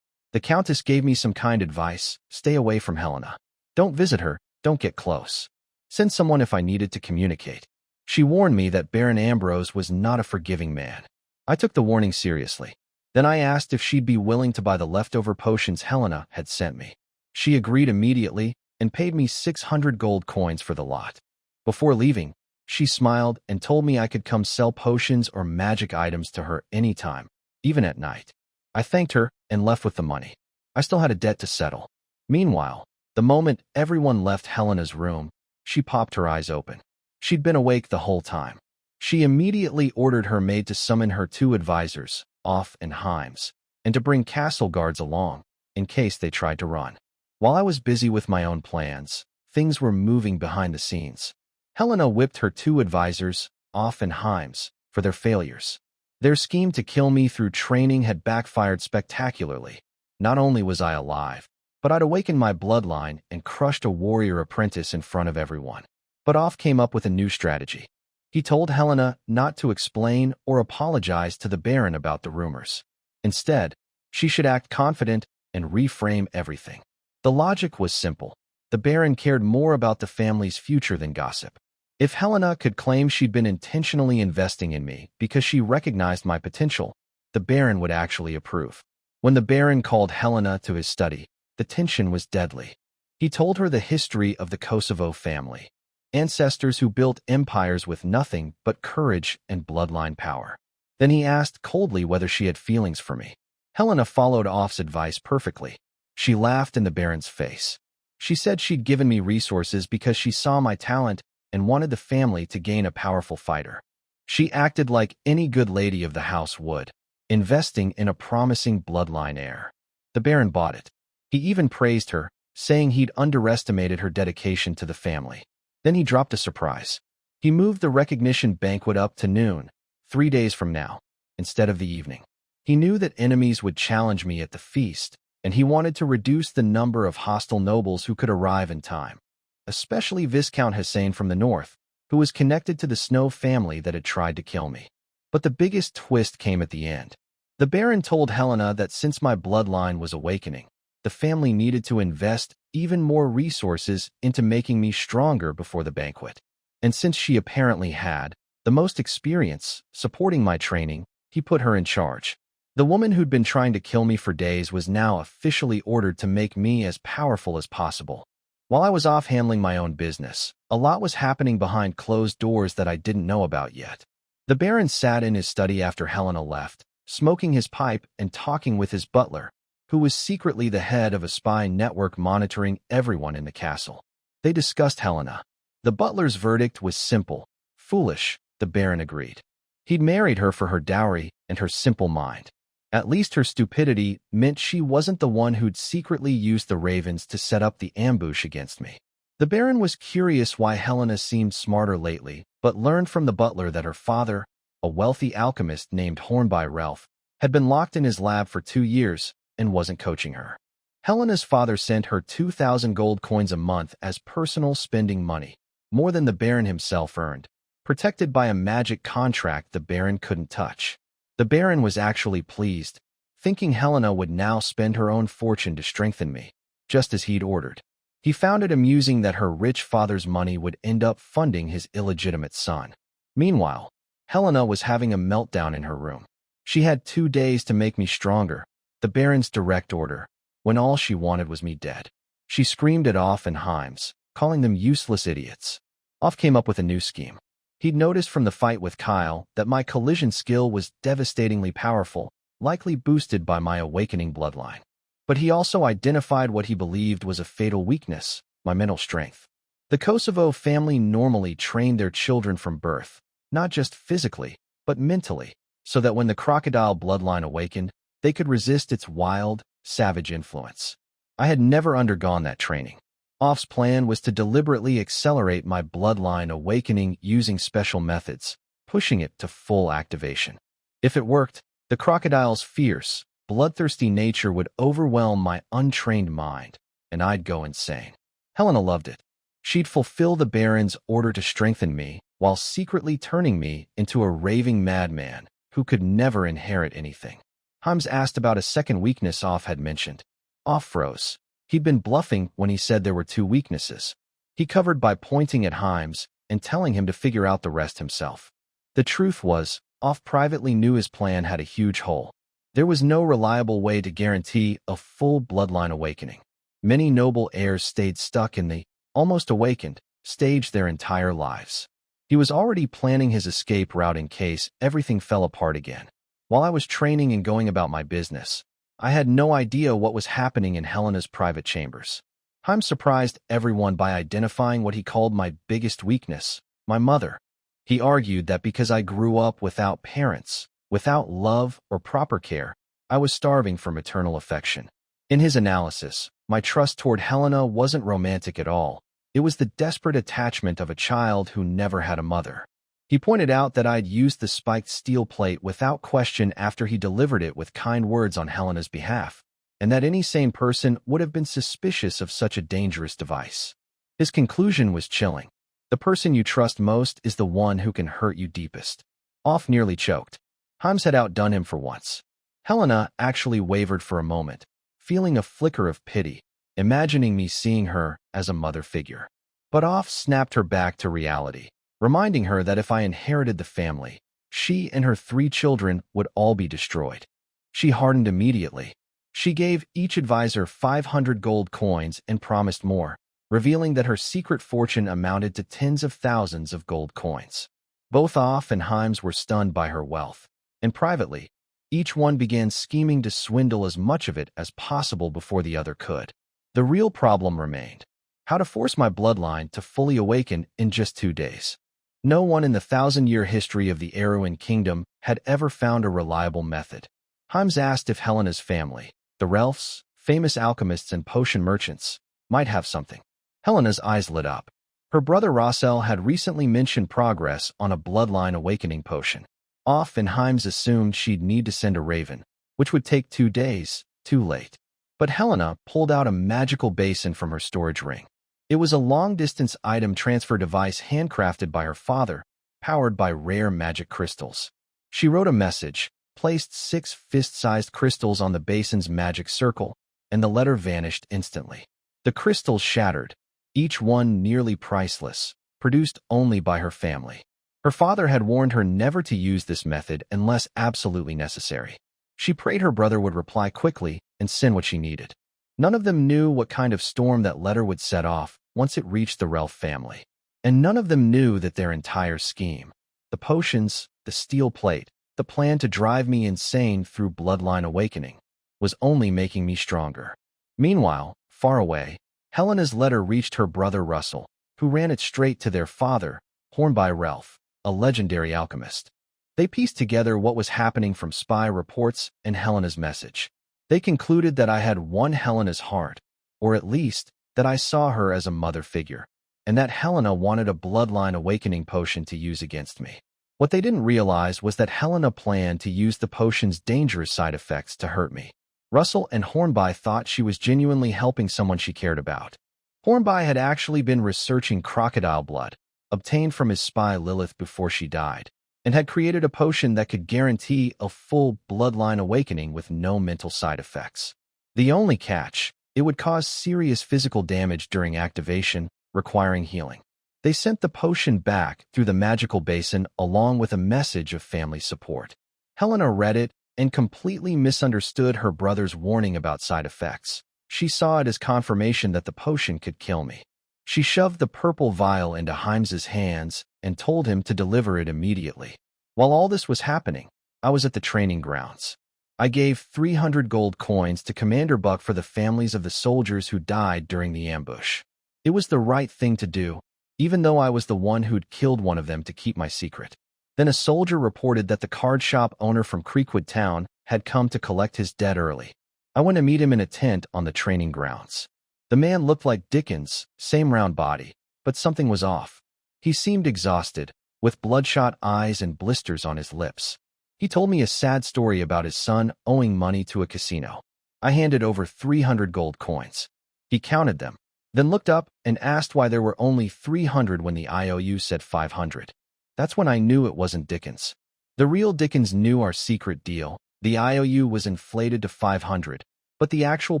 The Countess gave me some kind advice: stay away from Helena. Don't visit her, don't get close. Send someone if I needed to communicate. She warned me that Baron Ambrose was not a forgiving man. I took the warning seriously. Then I asked if she'd be willing to buy the leftover potions Helena had sent me. She agreed immediately and paid me 600 gold coins for the lot. Before leaving, she smiled and told me I could come sell potions or magic items to her anytime, even at night. I thanked her and left with the money. I still had a debt to settle. Meanwhile, the moment everyone left Helena's room, she popped her eyes open. She'd been awake the whole time. She immediately ordered her maid to summon her two advisors, Offenheims, and to bring castle guards along, in case they tried to run. While I was busy with my own plans, things were moving behind the scenes. Helena whipped her two advisors, Offenheims, for their failures. Their scheme to kill me through training had backfired spectacularly. Not only was I alive, but I'd awakened my bloodline and crushed a warrior apprentice in front of everyone. But Off came up with a new strategy. He told Helena not to explain or apologize to the Baron about the rumors. Instead, she should act confident and reframe everything. The logic was simple. The Baron cared more about the family's future than gossip. If Helena could claim she'd been intentionally investing in me because she recognized my potential, the Baron would actually approve. When the Baron called Helena to his study, the tension was deadly. He told her the history of the Kosovo family, ancestors who built empires with nothing but courage and bloodline power. Then he asked coldly whether she had feelings for me. Helena followed Off's advice perfectly. She laughed in the Baron's face. She said she'd given me resources because she saw my talent and wanted the family to gain a powerful fighter. She acted like any good lady of the house would, investing in a promising bloodline heir. The Baron bought it. He even praised her, saying he'd underestimated her dedication to the family. Then he dropped a surprise. He moved the recognition banquet up to noon, 3 days from now, instead of the evening. He knew that enemies would challenge me at the feast, and he wanted to reduce the number of hostile nobles who could arrive in time, especially Viscount Hussein from the north, who was connected to the Snow family that had tried to kill me. But the biggest twist came at the end. The Baron told Helena that since my bloodline was awakening, the family needed to invest even more resources into making me stronger before the banquet. And since she apparently had, The most experienced, supporting my training, he put her in charge. The woman who'd been trying to kill me for days was now officially ordered to make me as powerful as possible. While I was off handling my own business, a lot was happening behind closed doors that I didn't know about yet. The Baron sat in his study after Helena left, smoking his pipe and talking with his butler, who was secretly the head of a spy network monitoring everyone in the castle. They discussed Helena. The butler's verdict was simple. Foolish, the Baron agreed. He'd married her for her dowry and her simple mind. At least her stupidity meant she wasn't the one who'd secretly used the ravens to set up the ambush against me. The Baron was curious why Helena seemed smarter lately, but learned from the butler that her father, a wealthy alchemist named Hornby Ralph, had been locked in his lab for 2 years and wasn't coaching her. Helena's father sent her 2,000 gold coins a month as personal spending money, more than the Baron himself earned, protected by a magic contract the Baron couldn't touch. The Baron was actually pleased, thinking Helena would now spend her own fortune to strengthen me, just as he'd ordered. He found it amusing that her rich father's money would end up funding his illegitimate son. Meanwhile, Helena was having a meltdown in her room. She had 2 days to make me stronger, the Baron's direct order, when all she wanted was me dead. She screamed at Off and Himes, calling them useless idiots. Off came up with a new scheme. He'd noticed from the fight with Kyle that my collision skill was devastatingly powerful, likely boosted by my awakening bloodline. But he also identified what he believed was a fatal weakness, my mental strength. The Kosovo family normally trained their children from birth, not just physically, but mentally, so that when the crocodile bloodline awakened, they could resist its wild, savage influence. I had never undergone that training. Off's plan was to deliberately accelerate my bloodline awakening using special methods, pushing it to full activation. If it worked, the crocodile's fierce, bloodthirsty nature would overwhelm my untrained mind, and I'd go insane. Helena loved it. She'd fulfill the Baron's order to strengthen me, while secretly turning me into a raving madman who could never inherit anything. Himes asked about a second weakness Off had mentioned. Off froze. He'd been bluffing when he said there were 2 weaknesses. He covered by pointing at Himes and telling him to figure out the rest himself. The truth was, Off privately knew his plan had a huge hole. There was no reliable way to guarantee a full bloodline awakening. Many noble heirs stayed stuck in the almost awakened stage their entire lives. He was already planning his escape route in case everything fell apart again. While I was training and going about my business, I had no idea what was happening in Helena's private chambers. Himes surprised everyone by identifying what he called my biggest weakness, my mother. He argued that because I grew up without parents, without love or proper care, I was starving for maternal affection. In his analysis, my trust toward Helena wasn't romantic at all. It was the desperate attachment of a child who never had a mother. He pointed out that I'd used the spiked steel plate without question after he delivered it with kind words on Helena's behalf, and that any sane person would have been suspicious of such a dangerous device. His conclusion was chilling. The person you trust most is the one who can hurt you deepest. Off nearly choked. Himes had outdone him for once. Helena actually wavered for a moment, feeling a flicker of pity, imagining me seeing her as a mother figure. But Off snapped her back to reality, reminding her that if I inherited the family, she and her 3 children would all be destroyed. She hardened immediately. She gave each advisor 500 gold coins and promised more, revealing that her secret fortune amounted to tens of thousands of gold coins. Both Off and Himes were stunned by her wealth, and privately, each one began scheming to swindle as much of it as possible before the other could. The real problem remained: how to force my bloodline to fully awaken in just 2 days. No one in the 1,000-year history of the Erewhon Kingdom had ever found a reliable method. Himes asked if Helena's family, the Relfs, famous alchemists and potion merchants, might have something. Helena's eyes lit up. Her brother Rossel had recently mentioned progress on a bloodline awakening potion. Off and Himes assumed she'd need to send a raven, which would take 2 days, too late. But Helena pulled out a magical basin from her storage ring. It was a long-distance item transfer device handcrafted by her father, powered by rare magic crystals. She wrote a message, placed 6 fist-sized crystals on the basin's magic circle, and the letter vanished instantly. The crystals shattered, each one nearly priceless, produced only by her family. Her father had warned her never to use this method unless absolutely necessary. She prayed her brother would reply quickly and send what she needed. None of them knew what kind of storm that letter would set off once it reached the Relf family. And none of them knew that their entire scheme, the potions, the steel plate, the plan to drive me insane through Bloodline Awakening, was only making me stronger. Meanwhile, far away, Helena's letter reached her brother Russell, who ran it straight to their father, Hornby Relf, a legendary alchemist. They pieced together what was happening from spy reports and Helena's message. They concluded that I had won Helena's heart, or at least that I saw her as a mother figure, and that Helena wanted a Bloodline Awakening potion to use against me. What they didn't realize was that Helena planned to use the potion's dangerous side effects to hurt me. Russell and Hornby thought she was genuinely helping someone she cared about. Hornby had actually been researching crocodile blood, obtained from his spy Lilith before she died, and had created a potion that could guarantee a full Bloodline Awakening with no mental side effects. The only catch, it would cause serious physical damage during activation, requiring healing. They sent the potion back through the magical basin along with a message of family support. Helena read it and completely misunderstood her brother's warning about side effects. She saw it as confirmation that the potion could kill me. She shoved the purple vial into Heims's hands and told him to deliver it immediately. While all this was happening, I was at the training grounds. I gave 300 gold coins to Commander Buck for the families of the soldiers who died during the ambush. It was the right thing to do, even though I was the one who'd killed one of them to keep my secret. Then a soldier reported that the card shop owner from Creekwood Town had come to collect his debt early. I went to meet him in a tent on the training grounds. The man looked like Dickens, same round body, but something was off. He seemed exhausted, with bloodshot eyes and blisters on his lips. He told me a sad story about his son owing money to a casino. I handed over 300 gold coins. He counted them, then looked up and asked why there were only 300 when the IOU said 500. That's when I knew it wasn't Dickens. The real Dickens knew our secret deal. The IOU was inflated to 500, but the actual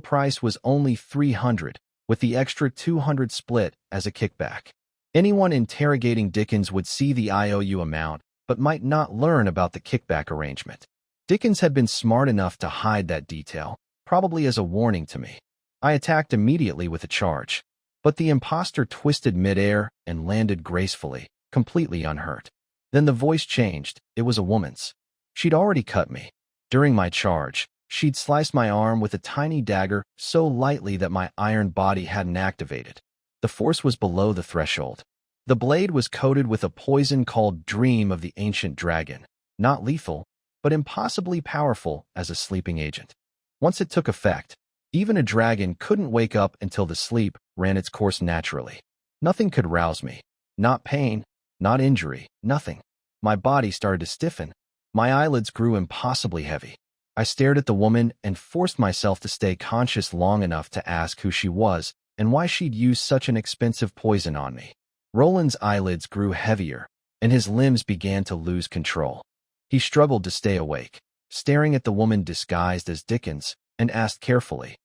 price was only 300, with the extra 200 split as a kickback. Anyone interrogating Dickens would see the IOU amount, but might not learn about the kickback arrangement. Dickens had been smart enough to hide that detail, probably as a warning to me. I attacked immediately with a charge, but the imposter twisted midair and landed gracefully, completely unhurt. Then the voice changed. It was a woman's. She'd already cut me. During my charge, she'd sliced my arm with a tiny dagger so lightly that my iron body hadn't activated. The force was below the threshold. The blade was coated with a poison called Dream of the Ancient Dragon, not lethal, but impossibly powerful as a sleeping agent. Once it took effect, even a dragon couldn't wake up until the sleep ran its course naturally. Nothing could rouse me. Not pain, not injury, nothing. My body started to stiffen. My eyelids grew impossibly heavy. I stared at the woman and forced myself to stay conscious long enough to ask who she was and why she'd used such an expensive poison on me. Roland's eyelids grew heavier, and his limbs began to lose control. He struggled to stay awake, staring at the woman disguised as Dickens, and asked carefully,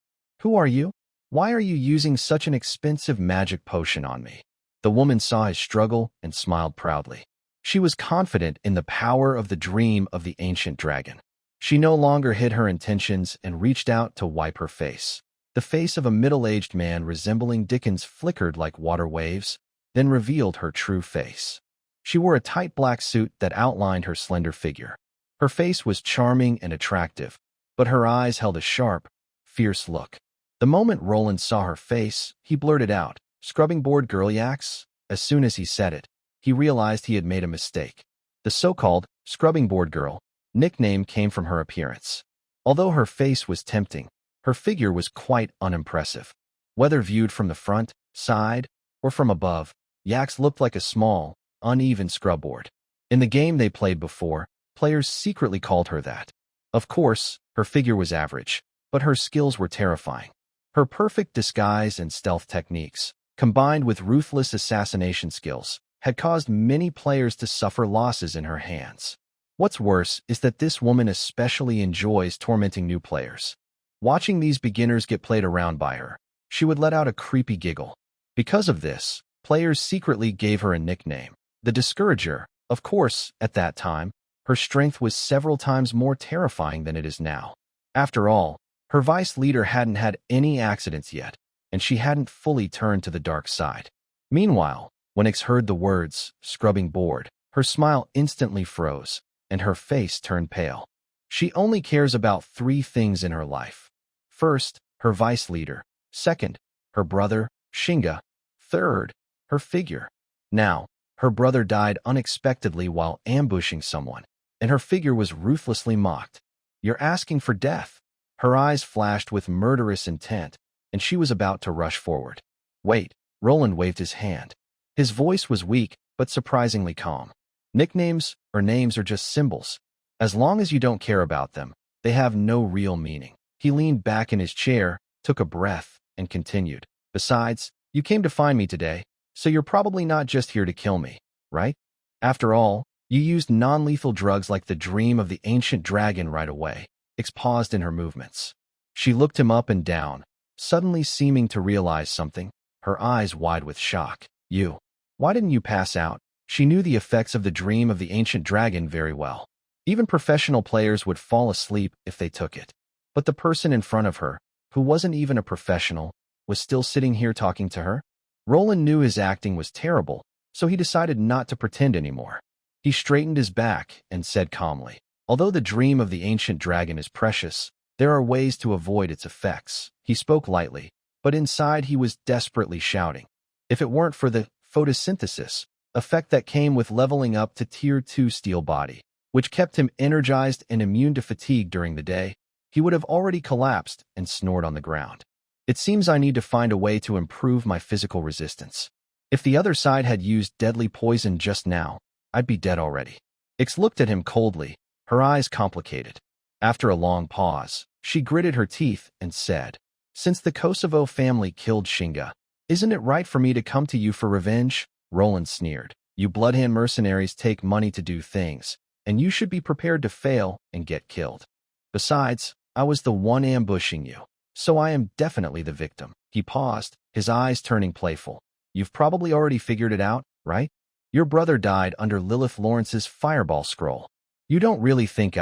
"Who are you? Why are you using such an expensive magic potion on me?" The woman saw his struggle and smiled proudly. She was confident in the power of the Dream of the Ancient Dragon. She no longer hid her intentions and reached out to wipe her face. The face of a middle-aged man resembling Dickens flickered like water waves, then revealed her true face. She wore a tight black suit that outlined her slender figure. Her face was charming and attractive, but her eyes held a sharp, fierce look. The moment Roland saw her face, he blurted out, "Scrubbing board girl yaks?" As soon as he said it, he realized he had made a mistake. The so-called scrubbing board girl nickname came from her appearance. Although her face was tempting, her figure was quite unimpressive. Whether viewed from the front, side, or from above, Yaks looked like a small, uneven scrubboard. In the game they played before, players secretly called her that. Of course, her figure was average, but her skills were terrifying. Her perfect disguise and stealth techniques, combined with ruthless assassination skills, had caused many players to suffer losses in her hands. What's worse is that this woman especially enjoys tormenting new players. Watching these beginners get played around by her, she would let out a creepy giggle. Because of this, players secretly gave her a nickname, the Discourager, Of course, at that time, her strength was several times more terrifying than it is now. After all, her vice leader hadn't had any accidents yet, and she hadn't fully turned to the dark side. Meanwhile, when Ix heard the words, scrubbing board, her smile instantly froze, and her face turned pale. She only cares about 3 things in her life. First, her vice leader. Second, her brother, Shinga. Third, her figure. Now, her brother died unexpectedly while ambushing someone, and her figure was ruthlessly mocked. You're asking for death. Her eyes flashed with murderous intent, and she was about to rush forward. Wait, Roland waved his hand. His voice was weak, but surprisingly calm. Nicknames or names are just symbols. As long as you don't care about them, they have no real meaning. He leaned back in his chair, took a breath, and continued. Besides, you came to find me today, so you're probably not just here to kill me, right? After all, you used non-lethal drugs like the dream of the ancient dragon right away. Ix paused in her movements. She looked him up and down, suddenly seeming to realize something, her eyes wide with shock. You. Why didn't you pass out? She knew the effects of the dream of the ancient dragon very well. Even professional players would fall asleep if they took it. But the person in front of her, who wasn't even a professional, was still sitting here talking to her? Roland knew his acting was terrible, so he decided not to pretend anymore. He straightened his back and said calmly, although the dream of the ancient dragon is precious, there are ways to avoid its effects. He spoke lightly, but inside he was desperately shouting. If it weren't for the photosynthesis effect that came with leveling up to Tier 2 steel body, which kept him energized and immune to fatigue during the day, he would have already collapsed and snored on the ground. It seems I need to find a way to improve my physical resistance. If the other side had used deadly poison just now, I'd be dead already. Ix looked at him coldly, her eyes complicated. After a long pause, she gritted her teeth and said, Since the Kosovo family killed Shinga, isn't it right for me to come to you for revenge? Roland sneered. You bloodhand mercenaries take money to do things, and you should be prepared to fail and get killed. Besides, I was the one ambushing you, so I am definitely the victim. He paused, his eyes turning playful. You've probably already figured it out, right? Your brother died under Lilith Lawrence's fireball scroll. You don't really think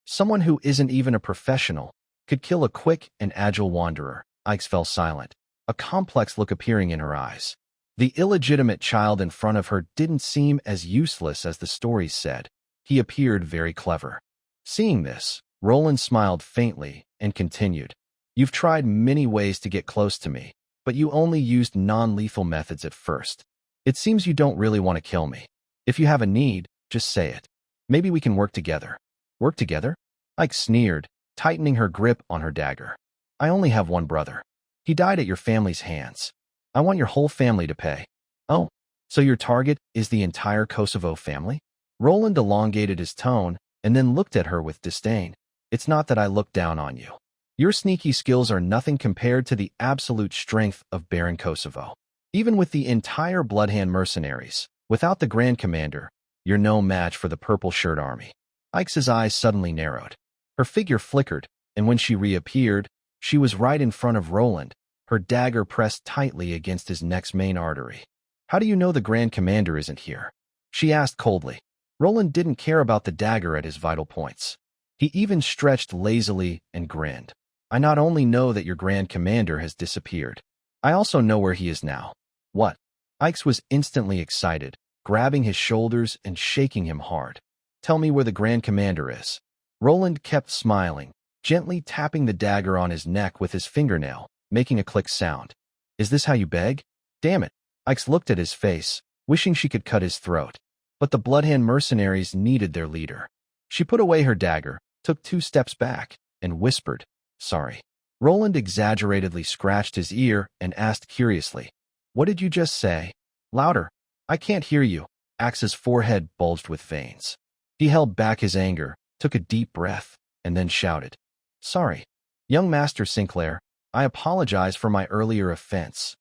someone who isn't even a professional, could kill a quick and agile wanderer. Ix fell silent, a complex look appearing in her eyes. The illegitimate child in front of her didn't seem as useless as the stories said. He appeared very clever. Seeing this, Roland smiled faintly and continued. You've tried many ways to get close to me, but you only used non-lethal methods at first. It seems you don't really want to kill me. If you have a need, just say it. Maybe we can work together. Work together? Ike sneered, tightening her grip on her dagger. I only have one brother. He died at your family's hands. I want your whole family to pay. Oh, so your target is the entire Kosovo family? Roland elongated his tone and then looked at her with disdain. It's not that I look down on you. Your sneaky skills are nothing compared to the absolute strength of Baron Kosovo. Even with the entire Bloodhand mercenaries, without the Grand Commander, you're no match for the Purple Shirt Army. Ix's eyes suddenly narrowed. Her figure flickered, and when she reappeared, she was right in front of Roland, her dagger pressed tightly against his neck's main artery. How do you know the Grand Commander isn't here? She asked coldly. Roland didn't care about the dagger at his vital points. He even stretched lazily and grinned. I not only know that your Grand Commander has disappeared, I also know where he is now. What? Ix was instantly excited, grabbing his shoulders and shaking him hard. Tell me where the Grand Commander is. Roland kept smiling, gently tapping the dagger on his neck with his fingernail, making a click sound. Is this how you beg? Damn it. Ix looked at his face, wishing she could cut his throat. But the Bloodhand mercenaries needed their leader. She put away her dagger, took 2 steps back, and whispered, Sorry. Roland exaggeratedly scratched his ear and asked curiously, What did you just say? Louder. I can't hear you. Axe's forehead bulged with veins. He held back his anger, took a deep breath, and then shouted, Sorry. Young Master Sinclair, I apologize for my earlier offense.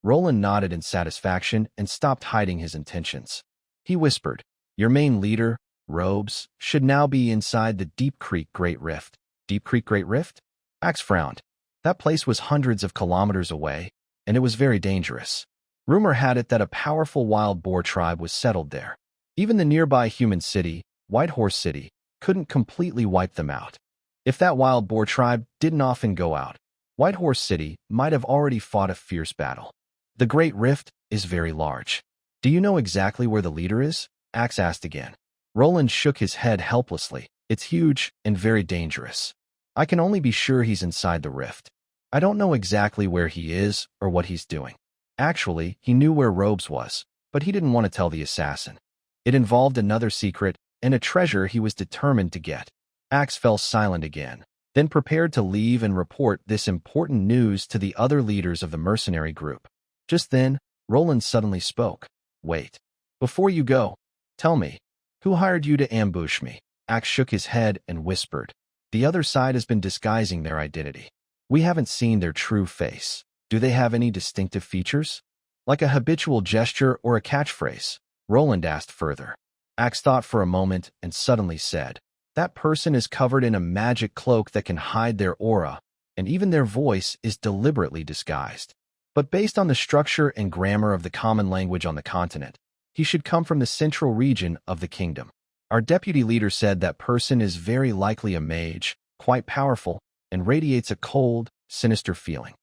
Roland nodded in satisfaction and stopped hiding his intentions. He whispered, Your main leader, Robes, should now be inside the Deep Creek Great Rift. Deep Creek Great Rift? Axe frowned. That place was hundreds of kilometers away, and it was very dangerous. Rumor had it that a powerful wild boar tribe was settled there. Even the nearby human city, Whitehorse City, couldn't completely wipe them out. If that wild boar tribe didn't often go out, Whitehorse City might have already fought a fierce battle. The Great Rift is very large. Do you know exactly where the leader is? Axe asked again. Roland shook his head helplessly. It's huge and very dangerous. I can only be sure he's inside the rift. I don't know exactly where he is or what he's doing. Actually, he knew where Robes was, but he didn't want to tell the assassin. It involved another secret and a treasure he was determined to get. Axe fell silent again, then prepared to leave and report this important news to the other leaders of the mercenary group. Just then, Roland suddenly spoke. Wait. Before you go, tell me, who hired you to ambush me? Axe shook his head and whispered. The other side has been disguising their identity. We haven't seen their true face. Do they have any distinctive features? Like a habitual gesture or a catchphrase? Roland asked further. Axe thought for a moment and suddenly said, that person is covered in a magic cloak that can hide their aura, and even their voice is deliberately disguised. But based on the structure and grammar of the common language on the continent, he should come from the central region of the kingdom. Our deputy leader said that person is very likely a mage, quite powerful, and radiates a cold, sinister feeling.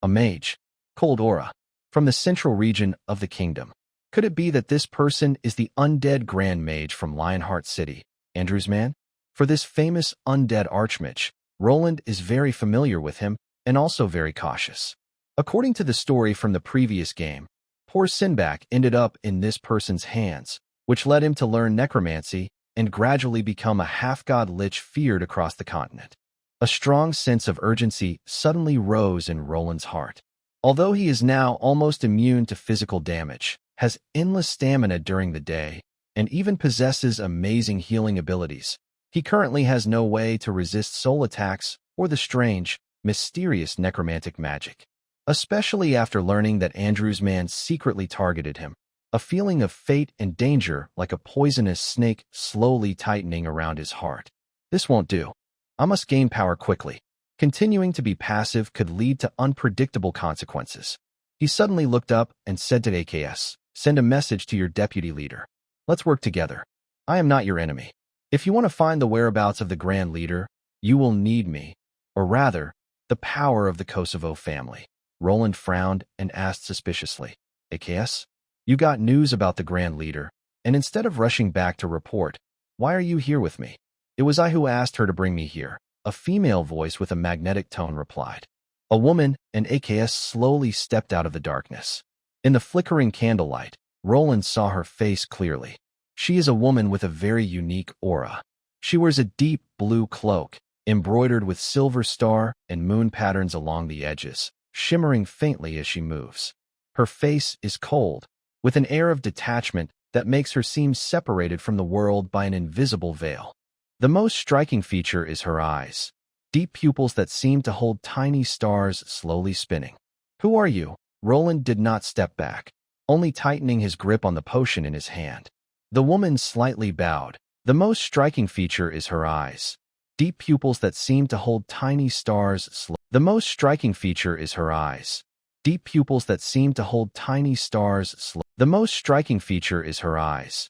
A mage. Cold aura. From the central region of the kingdom. Could it be that this person is the undead Grand Mage from Lionheart City, Andrew's man? For this famous undead archmage, Roland is very familiar with him and also very cautious. According to the story from the previous game, poor Simbach ended up in this person's hands, which led him to learn necromancy and gradually become a half-god lich feared across the continent. A strong sense of urgency suddenly rose in Roland's heart. Although he is now almost immune to physical damage, has endless stamina during the day, and even possesses amazing healing abilities, he currently has no way to resist soul attacks or the strange, mysterious necromantic magic. Especially after learning that Andrew's man secretly targeted him, a feeling of fate and danger like a poisonous snake slowly tightening around his heart. This won't do. I must gain power quickly. Continuing to be passive could lead to unpredictable consequences. He suddenly looked up and said to AKS, send a message to your deputy leader. Let's work together. I am not your enemy. If you want to find the whereabouts of the Grand Leader, you will need me, or rather, the power of the Kosovo family. Roland frowned and asked suspiciously, AKS, you got news about the Grand Leader, and instead of rushing back to report, why are you here with me? It was I who asked her to bring me here, a female voice with a magnetic tone replied. A woman, and AKS slowly stepped out of the darkness. In the flickering candlelight, Roland saw her face clearly. She is a woman with a very unique aura. She wears a deep blue cloak, embroidered with silver star and moon patterns along the edges, shimmering faintly as she moves. Her face is cold, with an air of detachment that makes her seem separated from the world by an invisible veil. The most striking feature is her eyes, deep pupils that seem to hold tiny stars slowly spinning. Who are you? Roland did not step back, only tightening his grip on the potion in his hand. The woman slightly bowed. The most striking feature is her eyes, deep pupils that seem to hold tiny stars. The most striking feature is her eyes, deep pupils that seem to hold tiny stars. The most striking feature is her eyes.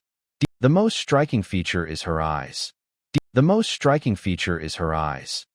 The most striking feature is her eyes. The most striking feature is her eyes.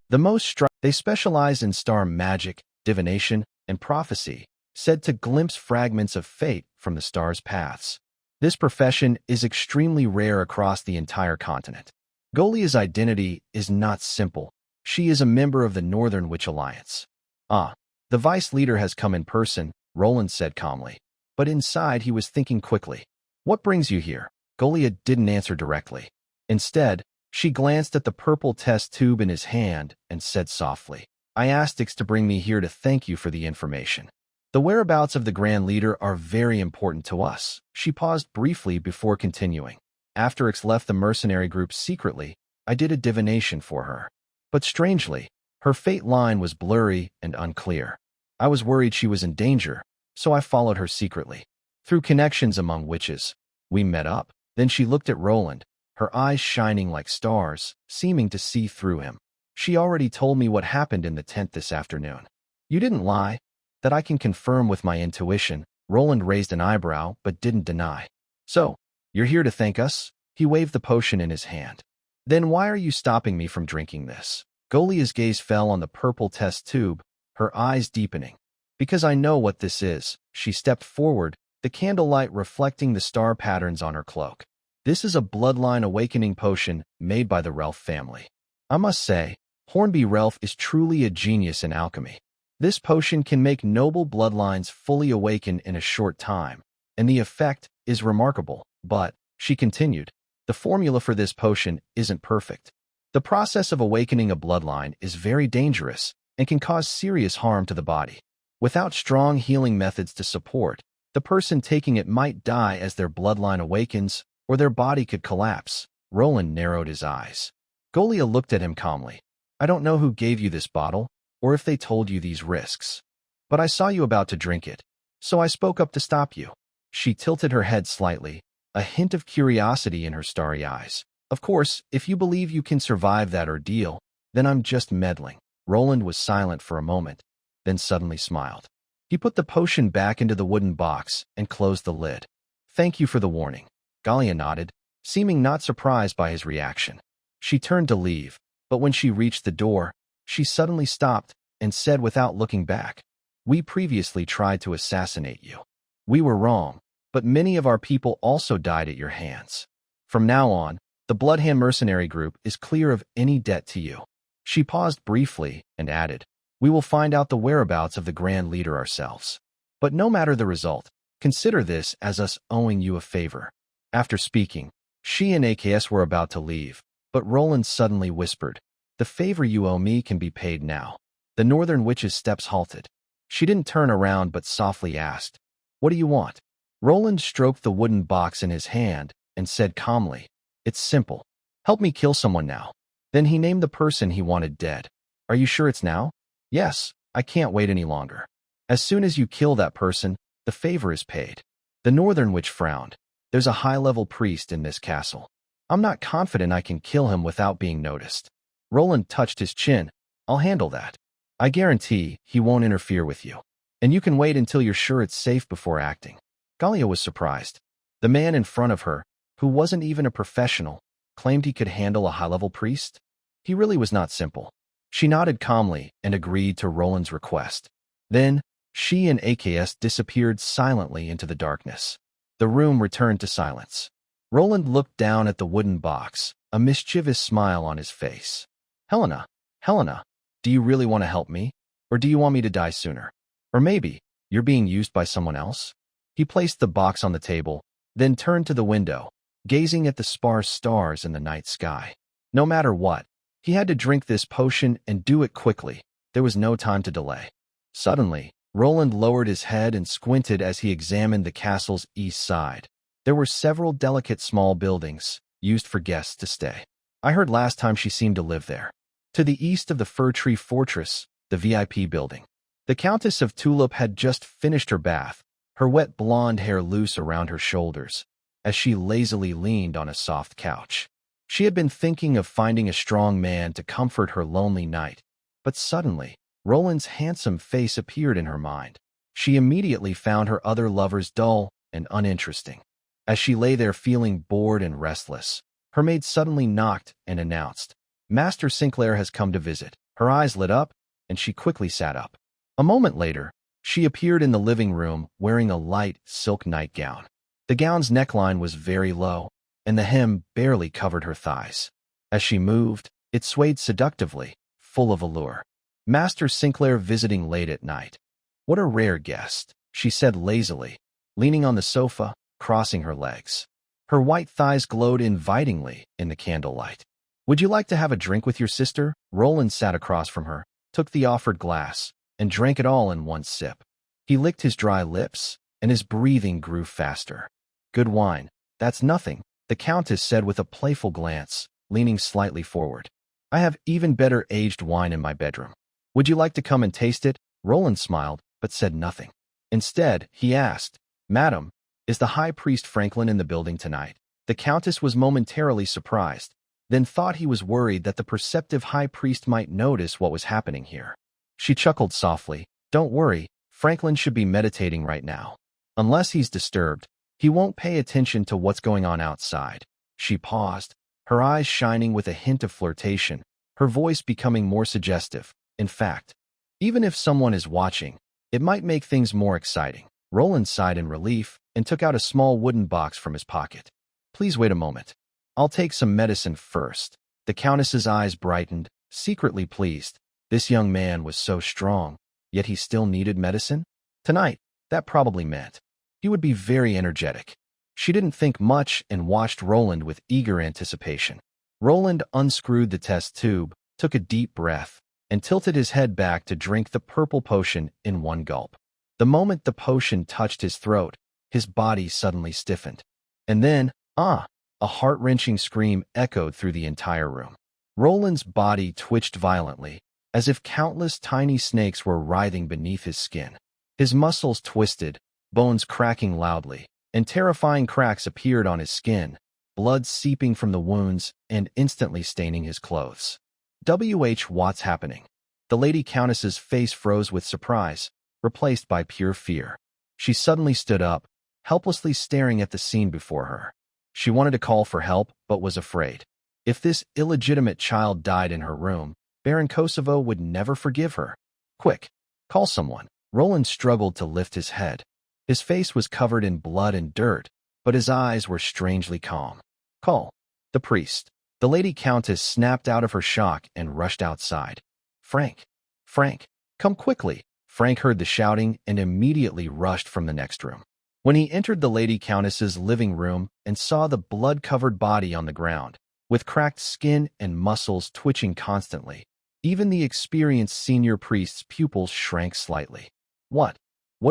They specialize in star magic, divination, and prophecy, said to glimpse fragments of fate from the stars' paths. This profession is extremely rare across the entire continent. Golia's identity is not simple. She is a member of the Northern Witch Alliance. Ah, the vice leader has come in person, Roland said calmly. But inside he was thinking quickly. What brings you here? Golia didn't answer directly. Instead, she glanced at the purple test tube in his hand and said softly, I asked Ix to bring me here to thank you for the information. The whereabouts of the Grand Leader are very important to us. She paused briefly before continuing. After Ix left the mercenary group secretly, I did a divination for her. But strangely, her fate line was blurry and unclear. I was worried she was in danger, so I followed her secretly. Through connections among witches, we met up. Then she looked at Roland, her eyes shining like stars, seeming to see through him. She already told me what happened in the tent this afternoon. You didn't lie. That I can confirm with my intuition. Roland raised an eyebrow but didn't deny. So, You're here to thank us? He waved the potion in his hand. Then why are you stopping me from drinking this? Golia's gaze fell on the purple test tube, her eyes deepening. Because I know what this is. She stepped forward, the candlelight reflecting the star patterns on her cloak. This is a Bloodline Awakening potion made by the Relf family. I must say, Hornby Relf is truly a genius in alchemy. This potion can make noble bloodlines fully awaken in a short time, and the effect is remarkable. But, she continued, the formula for this potion isn't perfect. The process of awakening a bloodline is very dangerous and can cause serious harm to the body. Without strong healing methods to support, the person taking it might die as their bloodline awakens, or their body could collapse. Roland narrowed his eyes. Golia looked at him calmly. I don't know who gave you this bottle, or if they told you these risks. But I saw you about to drink it, so I spoke up to stop you. She tilted her head slightly, a hint of curiosity in her starry eyes. Of course, if you believe you can survive that ordeal, then I'm just meddling. Roland was silent for a moment, then suddenly smiled. He put the potion back into the wooden box and closed the lid. Thank you for the warning. Galia nodded, seeming not surprised by his reaction. She turned to leave, but when she reached the door, she suddenly stopped and said without looking back, We previously tried to assassinate you. We were wrong, but many of our people also died at your hands. From now on, the Bloodhand mercenary group is clear of any debt to you. She paused briefly and added, We will find out the whereabouts of the Grand Leader ourselves. But no matter the result, consider this as us owing you a favor. After speaking, she and AKS were about to leave, but Roland suddenly whispered, The favor you owe me can be paid now. The Northern Witch's steps halted. She didn't turn around but softly asked, What do you want? Roland stroked the wooden box in his hand and said calmly, It's simple. Help me kill someone now. Then he named the person he wanted dead. Are you sure it's now? Yes, I can't wait any longer. As soon as you kill that person, the favor is paid. The Northern Witch frowned. There's a high-level priest in this castle. I'm not confident I can kill him without being noticed. Roland touched his chin. I'll handle that. I guarantee he won't interfere with you. And you can wait until you're sure it's safe before acting. Galia was surprised. The man in front of her, who wasn't even a professional, claimed he could handle a high-level priest? He really was not simple. She nodded calmly and agreed to Roland's request. Then, she and AKS disappeared silently into the darkness. The room returned to silence. Roland looked down at the wooden box, a mischievous smile on his face. Helena, do you really want to help me? Or do you want me to die sooner? Or maybe, you're being used by someone else? He placed the box on the table, then turned to the window, gazing at the sparse stars in the night sky. No matter what, he had to drink this potion and do it quickly. There was no time to delay. Suddenly, Roland lowered his head and squinted as he examined the castle's east side. There were several delicate small buildings, used for guests to stay. I heard last time she seemed to live there. To the east of the Fir Tree Fortress, the VIP building. The Countess of Tulip had just finished her bath, her wet blonde hair loose around her shoulders, as she lazily leaned on a soft couch. She had been thinking of finding a strong man to comfort her lonely night, but suddenly, Roland's handsome face appeared in her mind. She immediately found her other lovers dull and uninteresting. As she lay there feeling bored and restless, her maid suddenly knocked and announced, Master Sinclair has come to visit. Her eyes lit up, and she quickly sat up. A moment later, she appeared in the living room wearing a light silk nightgown. The gown's neckline was very low, and the hem barely covered her thighs. As she moved, it swayed seductively, full of allure. Master Sinclair visiting late at night. What a rare guest, she said lazily, leaning on the sofa, crossing her legs. Her white thighs glowed invitingly in the candlelight. Would you like to have a drink with your sister? Roland sat across from her, took the offered glass, and drank it all in one sip. He licked his dry lips, and his breathing grew faster. Good wine. That's nothing, the Countess said with a playful glance, leaning slightly forward. I have even better aged wine in my bedroom. Would you like to come and taste it? Roland smiled, but said nothing. Instead, he asked, Madam, is the High Priest Franklin in the building tonight? The Countess was momentarily surprised, then thought he was worried that the perceptive High Priest might notice what was happening here. She chuckled softly. Don't worry, Franklin should be meditating right now. Unless he's disturbed, He won't pay attention to what's going on outside. She paused, her eyes shining with a hint of flirtation, her voice becoming more suggestive. In fact, even if someone is watching, it might make things more exciting. Roland sighed in relief and took out a small wooden box from his pocket. Please wait a moment. I'll take some medicine first. The Countess's eyes brightened, secretly pleased. This young man was so strong, yet he still needed medicine? Tonight, that probably meant he would be very energetic. She didn't think much and watched Roland with eager anticipation. Roland unscrewed the test tube, took a deep breath, and tilted his head back to drink the purple potion in one gulp. The moment the potion touched his throat, his body suddenly stiffened. And then, a heart-wrenching scream echoed through the entire room. Roland's body twitched violently, as if countless tiny snakes were writhing beneath his skin. His muscles twisted, bones cracking loudly, and terrifying cracks appeared on his skin, blood seeping from the wounds and instantly staining his clothes. What's happening? The Lady Countess's face froze with surprise, replaced by pure fear. She suddenly stood up, helplessly staring at the scene before her. She wanted to call for help, but was afraid. If this illegitimate child died in her room, Baron Kosovo would never forgive her. Quick, call someone. Roland struggled to lift his head. His face was covered in blood and dirt, but his eyes were strangely calm. Call the priest. The Lady Countess snapped out of her shock and rushed outside. Frank, come quickly. Frank heard the shouting and immediately rushed from the next room. When he entered the Lady Countess's living room and saw the blood-covered body on the ground, with cracked skin and muscles twitching constantly, even the experienced senior priest's pupils shrank slightly. What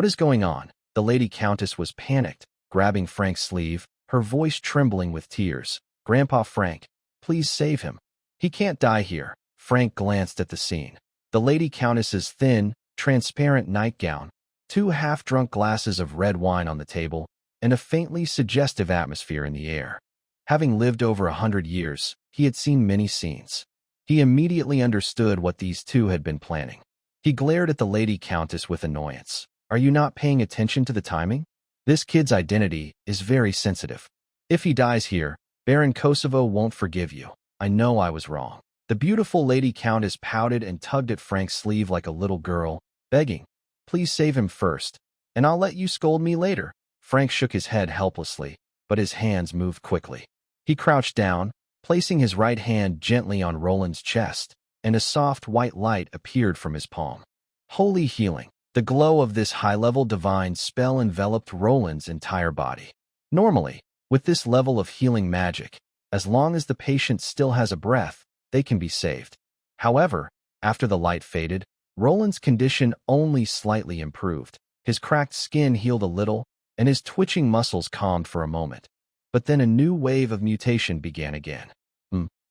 is going on? The Lady Countess was panicked, grabbing Frank's sleeve, her voice trembling with tears. Grandpa Frank, please save him. He can't die here. Frank glanced at the scene. The Lady Countess's thin, transparent nightgown, 2 half-drunk glasses of red wine on the table, and a faintly suggestive atmosphere in the air. Having lived over 100 years, he had seen many scenes. He immediately understood what these two had been planning. He glared at the Lady Countess with annoyance. Are you not paying attention to the timing? This kid's identity is very sensitive. If he dies here, Baron Kosovo won't forgive you. I know I was wrong. The beautiful Lady Countess pouted and tugged at Frank's sleeve like a little girl, begging, please save him first, and I'll let you scold me later. Frank shook his head helplessly, but his hands moved quickly. He crouched down, placing his right hand gently on Roland's chest, and a soft white light appeared from his palm. Holy healing. The glow of this high-level divine spell enveloped Roland's entire body. Normally, with this level of healing magic, as long as the patient still has a breath, they can be saved. However, after the light faded, Roland's condition only slightly improved. His cracked skin healed a little, and his twitching muscles calmed for a moment. But then a new wave of mutation began again.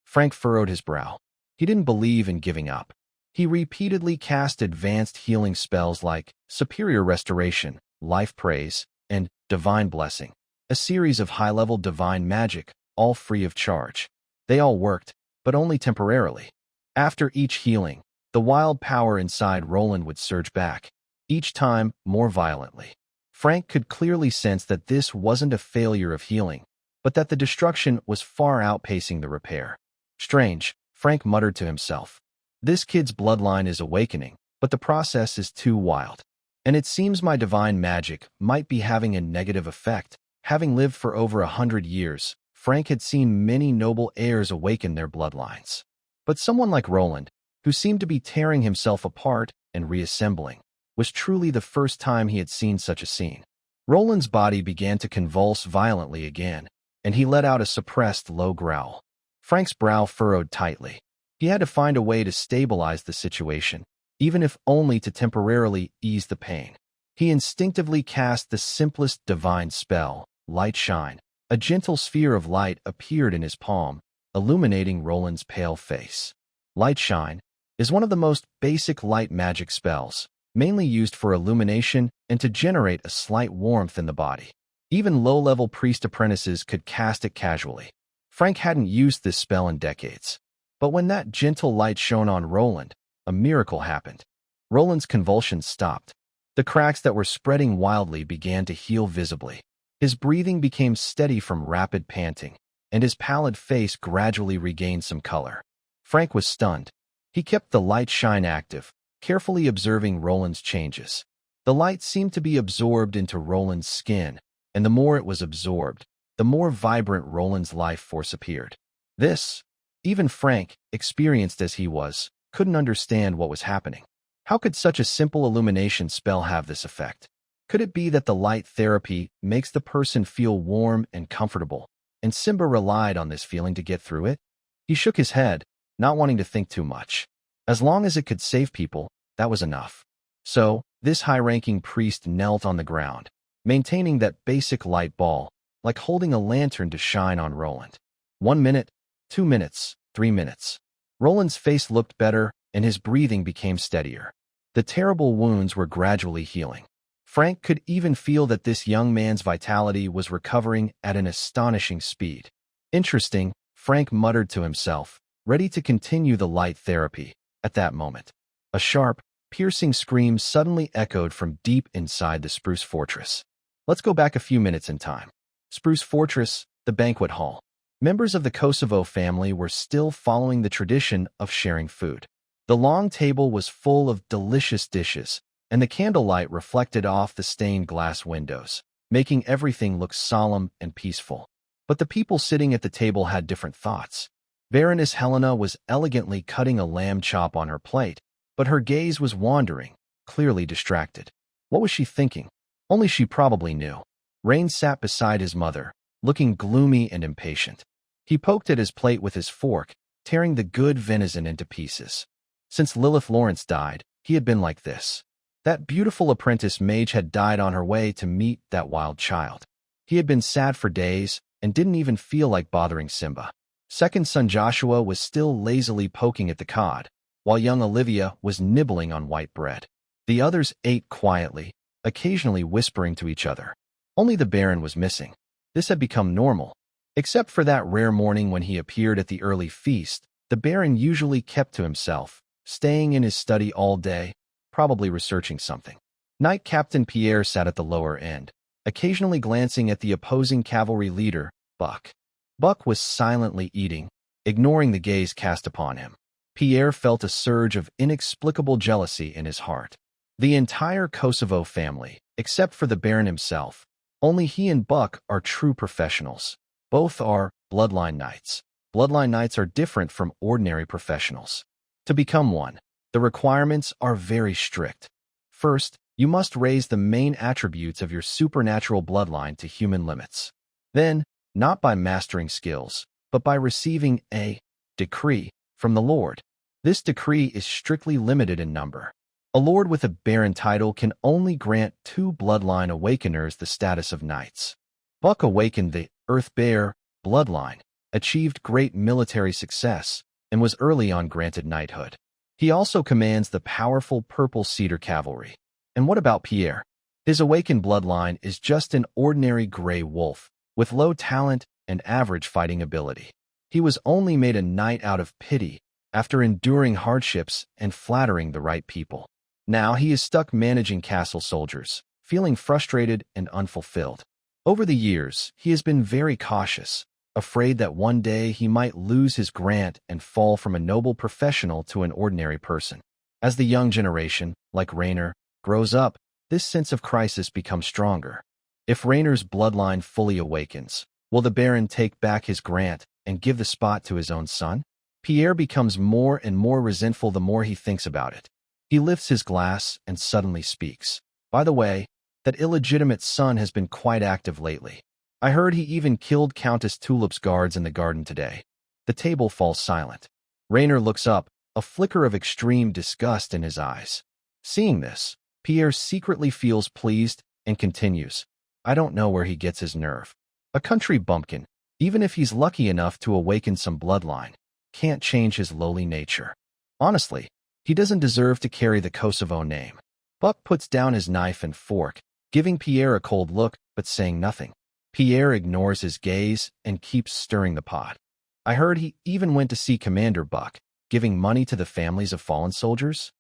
Frank furrowed his brow. He didn't believe in giving up. He repeatedly cast advanced healing spells like Superior Restoration, Life Praise, and Divine Blessing, a series of high-level divine magic, all free of charge. They all worked, but only temporarily. After each healing, the wild power inside Roland would surge back, each time more violently. Frank could clearly sense that this wasn't a failure of healing, but that the destruction was far outpacing the repair. Strange, Frank muttered to himself. This kid's bloodline is awakening, but the process is too wild. And it seems my divine magic might be having a negative effect. Having lived for over 100 years, Frank had seen many noble heirs awaken their bloodlines. But someone like Roland, who seemed to be tearing himself apart and reassembling, was truly the first time he had seen such a scene. Roland's body began to convulse violently again, and he let out a suppressed low growl. Frank's brow furrowed tightly. He had to find a way to stabilize the situation, even if only to temporarily ease the pain. He instinctively cast the simplest divine spell, Light Shine. A gentle sphere of light appeared in his palm, illuminating Roland's pale face. Light Shine is one of the most basic light magic spells, mainly used for illumination and to generate a slight warmth in the body. Even low-level priest apprentices could cast it casually. Frank hadn't used this spell in decades. But when that gentle light shone on Roland, a miracle happened. Roland's convulsions stopped. The cracks that were spreading wildly began to heal visibly. His breathing became steady from rapid panting, and his pallid face gradually regained some color. Frank was stunned. He kept the light shine active, carefully observing Roland's changes. The light seemed to be absorbed into Roland's skin, and the more it was absorbed, the more vibrant Roland's life force appeared. This, even Frank, experienced as he was, couldn't understand what was happening. How could such a simple illumination spell have this effect? Could it be that the light therapy makes the person feel warm and comfortable, and Simba relied on this feeling to get through it? He shook his head, not wanting to think too much. As long as it could save people, that was enough. So, this high-ranking priest knelt on the ground, maintaining that basic light ball, like holding a lantern to shine on Roland. 1 minute, 2 minutes, 3 minutes. Roland's face looked better, and his breathing became steadier. The terrible wounds were gradually healing. Frank could even feel that this young man's vitality was recovering at an astonishing speed. Interesting, Frank muttered to himself, ready to continue the light therapy. At that moment, a sharp, piercing scream suddenly echoed from deep inside the Spruce Fortress. Let's go back a few minutes in time. Spruce Fortress, the banquet hall. Members of the Kosovo family were still following the tradition of sharing food. The long table was full of delicious dishes, and the candlelight reflected off the stained glass windows, making everything look solemn and peaceful. But the people sitting at the table had different thoughts. Baroness Helena was elegantly cutting a lamb chop on her plate, but her gaze was wandering, clearly distracted. What was she thinking? Only she probably knew. Rain sat beside his mother, looking gloomy and impatient. He poked at his plate with his fork, tearing the good venison into pieces. Since Lilith Lawrence died, he had been like this. That beautiful apprentice mage had died on her way to meet that wild child. He had been sad for days and didn't even feel like bothering Simba. Second son Joshua was still lazily poking at the cod, while young Olivia was nibbling on white bread. The others ate quietly, occasionally whispering to each other. Only the Baron was missing. This had become normal. Except for that rare morning when he appeared at the early feast, the Baron usually kept to himself, staying in his study all day, probably researching something. Knight Captain Pierre sat at the lower end, occasionally glancing at the opposing cavalry leader, Buck. Buck was silently eating, ignoring the gaze cast upon him. Pierre felt a surge of inexplicable jealousy in his heart. The entire Kosovo family, except for the Baron himself, only he and Buck are true professionals. Both are Bloodline Knights. Bloodline Knights are different from ordinary professionals. To become one, the requirements are very strict. First, you must raise the main attributes of your supernatural bloodline to human limits. Then, not by mastering skills, but by receiving a decree from the Lord. This decree is strictly limited in number. A lord with a baron title can only grant 2 Bloodline Awakeners the status of knights. Buck awakened the Earth Bear bloodline, achieved great military success, and was early on granted knighthood. He also commands the powerful Purple Cedar Cavalry. And what about Pierre? His awakened bloodline is just an ordinary gray wolf, with low talent and average fighting ability. He was only made a knight out of pity, after enduring hardships and flattering the right people. Now he is stuck managing castle soldiers, feeling frustrated and unfulfilled. Over the years, he has been very cautious, afraid that one day he might lose his grant and fall from a noble professional to an ordinary person. As the young generation, like Rainer, grows up, this sense of crisis becomes stronger. If Rainer's bloodline fully awakens, will the Baron take back his grant and give the spot to his own son? Pierre becomes more and more resentful the more he thinks about it. He lifts his glass and suddenly speaks. By the way, that illegitimate son has been quite active lately. I heard he even killed Countess Tulip's guards in the garden today. The table falls silent. Rainer looks up, a flicker of extreme disgust in his eyes. Seeing this, Pierre secretly feels pleased and continues. I don't know where he gets his nerve. A country bumpkin, even if he's lucky enough to awaken some bloodline, can't change his lowly nature. Honestly, he doesn't deserve to carry the Kosovo name. Buck puts down his knife and fork, giving Pierre a cold look but saying nothing. Pierre ignores his gaze and keeps stirring the pot. I heard he even went to see Commander Buck, giving money to the families of fallen soldiers?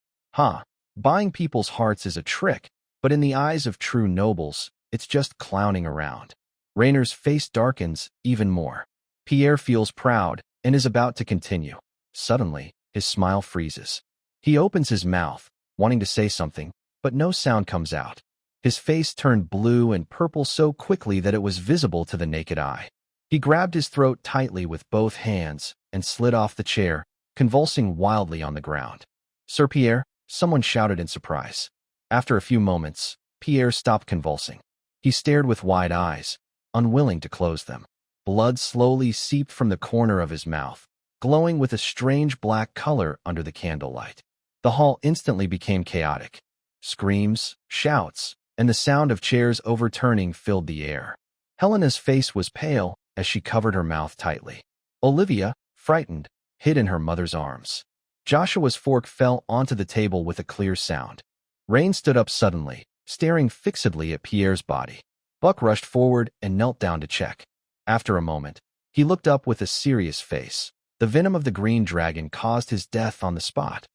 Buying people's hearts is a trick, but in the eyes of true nobles, it's just clowning around. Rainer's face darkens even more. Pierre feels proud and is about to continue. Suddenly, his smile freezes. He opens his mouth, wanting to say something, but no sound comes out. His face turned blue and purple so quickly that it was visible to the naked eye. He grabbed his throat tightly with both hands and slid off the chair, convulsing wildly on the ground. "Sir Pierre," someone shouted in surprise. After a few moments, Pierre stopped convulsing. He stared with wide eyes, unwilling to close them. Blood slowly seeped from the corner of his mouth, glowing with a strange black color under the candlelight. The hall instantly became chaotic. Screams, shouts, and the sound of chairs overturning filled the air. Helena's face was pale as she covered her mouth tightly. Olivia, frightened, hid in her mother's arms. Joshua's fork fell onto the table with a clear sound. Rain stood up suddenly, staring fixedly at Pierre's body. Buck rushed forward and knelt down to check. After a moment, he looked up with a serious face. The venom of the green dragon caused his death on the spot.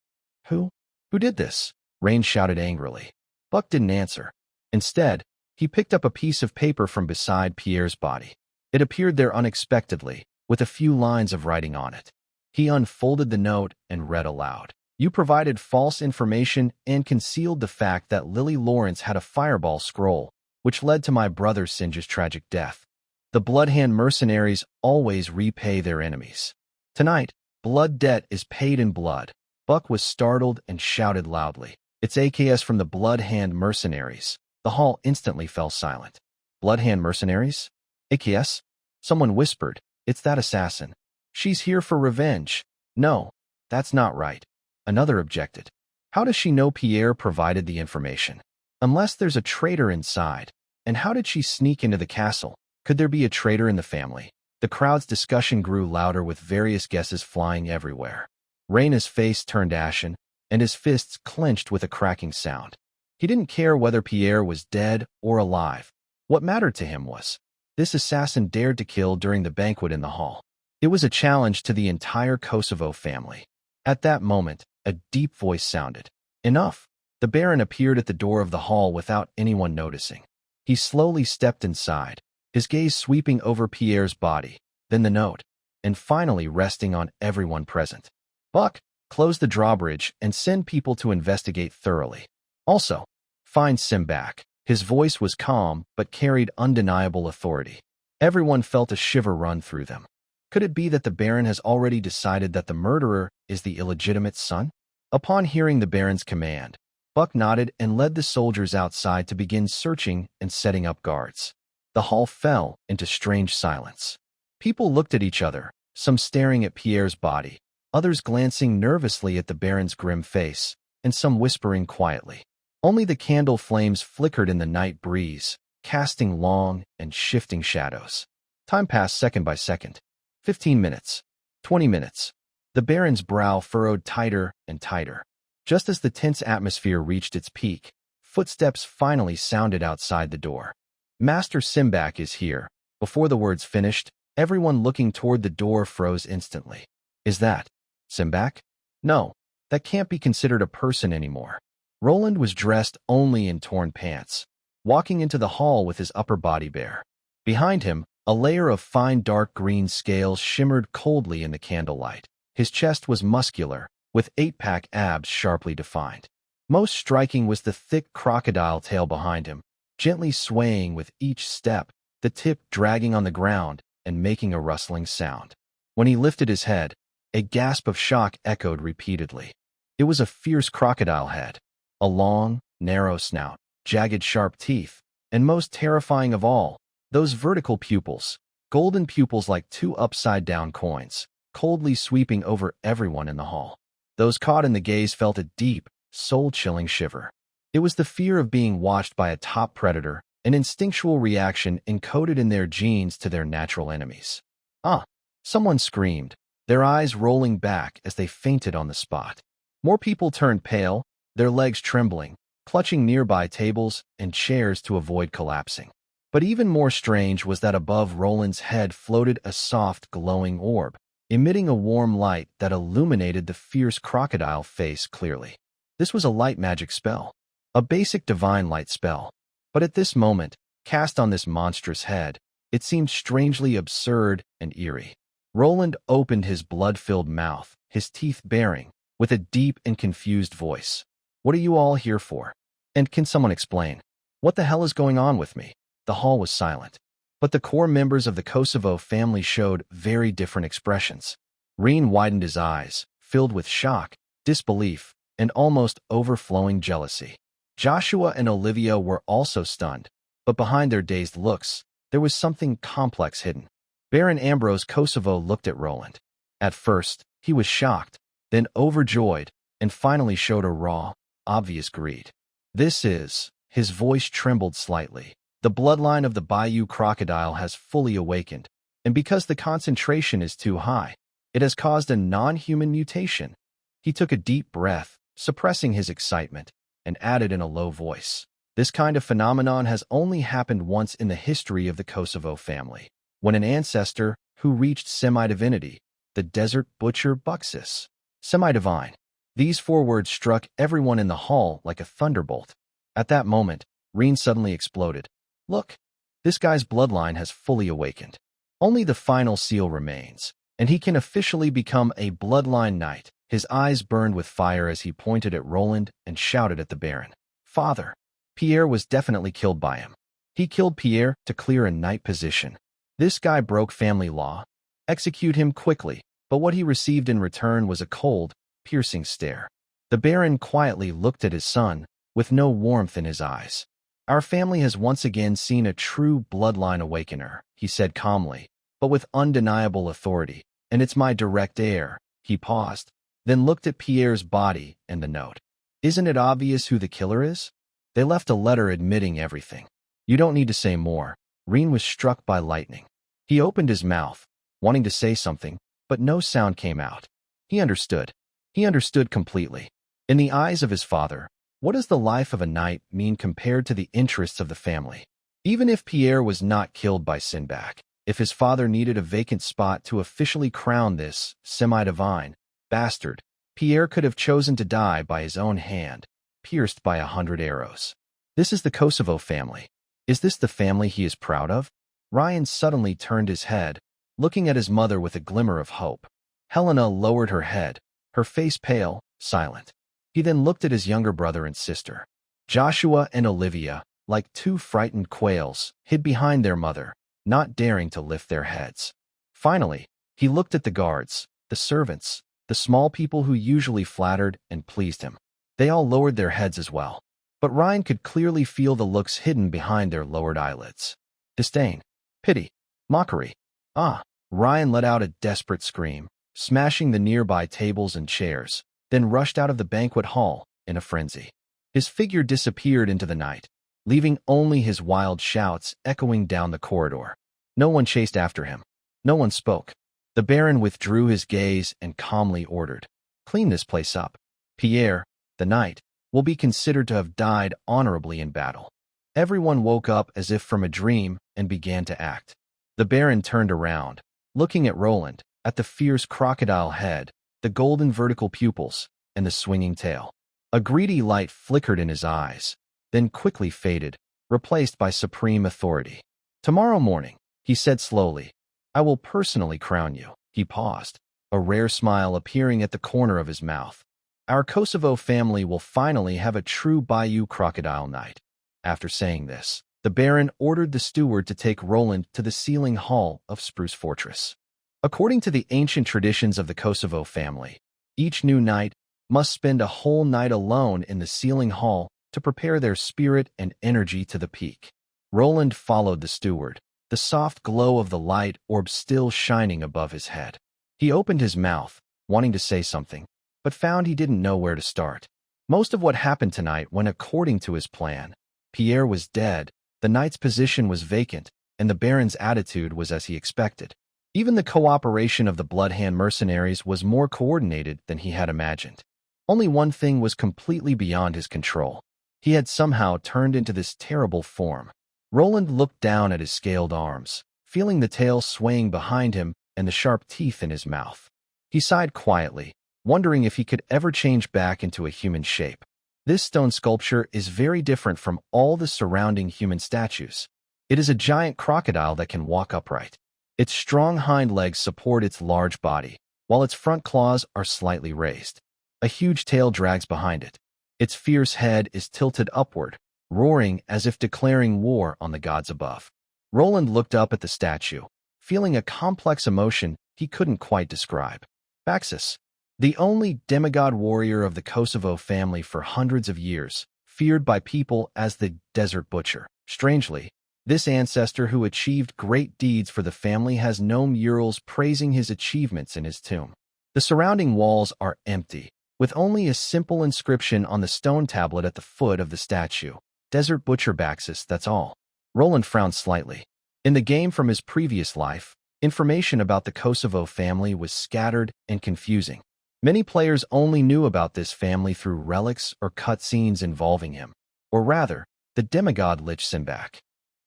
Who did this?" Rain shouted angrily. Buck didn't answer. Instead, he picked up a piece of paper from beside Pierre's body. It appeared there unexpectedly, with a few lines of writing on it. He unfolded the note and read aloud. "You provided false information and concealed the fact that Lily Lawrence had a fireball scroll, which led to my brother Singe's tragic death. The Bloodhand mercenaries always repay their enemies. Tonight, blood debt is paid in blood." Buck was startled and shouted loudly. "It's AKS from the Bloodhand mercenaries." The hall instantly fell silent. "Bloodhand mercenaries? AKS?" Someone whispered. "It's that assassin. She's here for revenge." "No, that's not right," another objected. "How does she know Pierre provided the information? Unless there's a traitor inside. And how did she sneak into the castle? Could there be a traitor in the family?" The crowd's discussion grew louder with various guesses flying everywhere. Raina's face turned ashen, and his fists clenched with a cracking sound. He didn't care whether Pierre was dead or alive. What mattered to him was, this assassin dared to kill during the banquet in the hall. It was a challenge to the entire Kosovo family. At that moment, a deep voice sounded. "Enough." The Baron appeared at the door of the hall without anyone noticing. He slowly stepped inside, his gaze sweeping over Pierre's body, then the note, and finally resting on everyone present. "Buck, close the drawbridge and send people to investigate thoroughly. Also, find Simbach." His voice was calm but carried undeniable authority. Everyone felt a shiver run through them. Could it be that the Baron has already decided that the murderer is the illegitimate son? Upon hearing the Baron's command, Buck nodded and led the soldiers outside to begin searching and setting up guards. The hall fell into strange silence. People looked at each other, some staring at Pierre's body, others glancing nervously at the Baron's grim face, and some whispering quietly. Only the candle flames flickered in the night breeze, casting long and shifting shadows. Time passed second by second. 15 minutes. 20 minutes. The Baron's brow furrowed tighter and tighter. Just as the tense atmosphere reached its peak, footsteps finally sounded outside the door. "Master Simbach is here." Before the words finished, everyone looking toward the door froze instantly. "Is that Simbach? No, that can't be considered a person anymore." Roland was dressed only in torn pants, walking into the hall with his upper body bare. Behind him, a layer of fine dark green scales shimmered coldly in the candlelight. His chest was muscular, with 8-pack abs sharply defined. Most striking was the thick crocodile tail behind him, gently swaying with each step, the tip dragging on the ground and making a rustling sound. When he lifted his head, a gasp of shock echoed repeatedly. It was a fierce crocodile head, a long, narrow snout, jagged sharp teeth, and most terrifying of all, those vertical pupils, golden pupils like two upside-down coins, coldly sweeping over everyone in the hall. Those caught in the gaze felt a deep, soul-chilling shiver. It was the fear of being watched by a top predator, an instinctual reaction encoded in their genes to their natural enemies. "Ah!" Someone screamed, their eyes rolling back as they fainted on the spot. More people turned pale, their legs trembling, clutching nearby tables and chairs to avoid collapsing. But even more strange was that above Roland's head floated a soft, glowing orb, emitting a warm light that illuminated the fierce crocodile face clearly. This was a light magic spell, a basic divine light spell. But at this moment, cast on this monstrous head, It seemed strangely absurd and eerie. Roland opened his blood-filled mouth, his teeth baring, with a deep and confused voice. "What are you all here for? And can someone explain? What the hell is going on with me?" The hall was silent. But the core members of the Kosovo family showed very different expressions. Reen widened his eyes, filled with shock, disbelief, and almost overflowing jealousy. Joshua and Olivia were also stunned, but behind their dazed looks, there was something complex hidden. Baron Ambrose Kosovo looked at Roland. At first, he was shocked, then overjoyed, and finally showed a raw, obvious greed. His voice trembled slightly. The bloodline of the Bayou crocodile has fully awakened, and because the concentration is too high, it has caused a non-human mutation. He took a deep breath, suppressing his excitement, and added in a low voice, "This kind of phenomenon has only happened once in the history of the Kosovo family, when an ancestor who reached semi-divinity, the desert butcher Buxus. Semi-divine." These 4 words struck everyone in the hall like a thunderbolt. At that moment, Reen suddenly exploded. "Look, this guy's bloodline has fully awakened. Only the final seal remains, and he can officially become a bloodline knight." His eyes burned with fire as he pointed at Roland and shouted at the Baron. "Father, Pierre was definitely killed by him. He killed Pierre to clear a knight position. This guy broke family law. Execute him quickly." But what he received in return was a cold, piercing stare. The Baron quietly looked at his son, with no warmth in his eyes. "Our family has once again seen a true bloodline awakener," he said calmly, but with undeniable authority, "and it's my direct heir." He paused, then looked at Pierre's body and the note. "Isn't it obvious who the killer is? They left a letter admitting everything. You don't need to say more." Reen was struck by lightning. He opened his mouth, wanting to say something, but no sound came out. He understood. He understood completely. In the eyes of his father, what does the life of a knight mean compared to the interests of the family? Even if Pierre was not killed by Simbach, if his father needed a vacant spot to officially crown this semi-divine bastard, Pierre could have chosen to die by his own hand, pierced by 100 arrows. This is the Kosovo family. Is this the family he is proud of? Ryan suddenly turned his head, looking at his mother with a glimmer of hope. Helena lowered her head, her face pale, silent. He then looked at his younger brother and sister. Joshua and Olivia, like 2 frightened quails, hid behind their mother, not daring to lift their heads. Finally, he looked at the guards, the servants, the small people who usually flattered and pleased him. They all lowered their heads as well. But Ryan could clearly feel the looks hidden behind their lowered eyelids. Disdain, pity, mockery. "Ah!" Ryan let out a desperate scream, smashing the nearby tables and chairs, then rushed out of the banquet hall in a frenzy. His figure disappeared into the night, leaving only his wild shouts echoing down the corridor. No one chased after him. No one spoke. The Baron withdrew his gaze and calmly ordered, "Clean this place up. Pierre, the knight, will be considered to have died honorably in battle." Everyone woke up as if from a dream and began to act. The Baron turned around, looking at Roland, at the fierce crocodile head, the golden vertical pupils, and the swinging tail. A greedy light flickered in his eyes, then quickly faded, replaced by supreme authority. "Tomorrow morning," he said slowly, "I will personally crown you." He paused, a rare smile appearing at the corner of his mouth. "Our Kosovo family will finally have a true Bayou crocodile knight." After saying this, the Baron ordered the steward to take Roland to the sealing hall of Spruce Fortress. According to the ancient traditions of the Kosovo family, each new knight must spend a whole night alone in the sealing hall to prepare their spirit and energy to the peak. Roland followed the steward, the soft glow of the light orb still shining above his head. He opened his mouth, wanting to say something, but found he didn't know where to start. Most of what happened tonight went according to his plan. Pierre was dead, the knight's position was vacant, and the Baron's attitude was as he expected. Even the cooperation of the Bloodhand mercenaries was more coordinated than he had imagined. Only one thing was completely beyond his control. He had somehow turned into this terrible form. Roland looked down at his scaled arms, feeling the tail swaying behind him and the sharp teeth in his mouth. He sighed quietly, wondering if he could ever change back into a human shape. This stone sculpture is very different from all the surrounding human statues. It is a giant crocodile that can walk upright. Its strong hind legs support its large body, while its front claws are slightly raised. A huge tail drags behind it. Its fierce head is tilted upward, roaring as if declaring war on the gods above. Roland looked up at the statue, feeling a complex emotion he couldn't quite describe. Baxis, the only demigod warrior of the Kosovo family for hundreds of years, feared by people as the Desert Butcher. Strangely, this ancestor who achieved great deeds for the family has no murals praising his achievements in his tomb. The surrounding walls are empty, with only a simple inscription on the stone tablet at the foot of the statue. Desert Butcher Baxis, that's all. Roland frowned slightly. In the game from his previous life, information about the Kosovo family was scattered and confusing. Many players only knew about this family through relics or cutscenes involving him, or rather, the demigod Lich Simbach.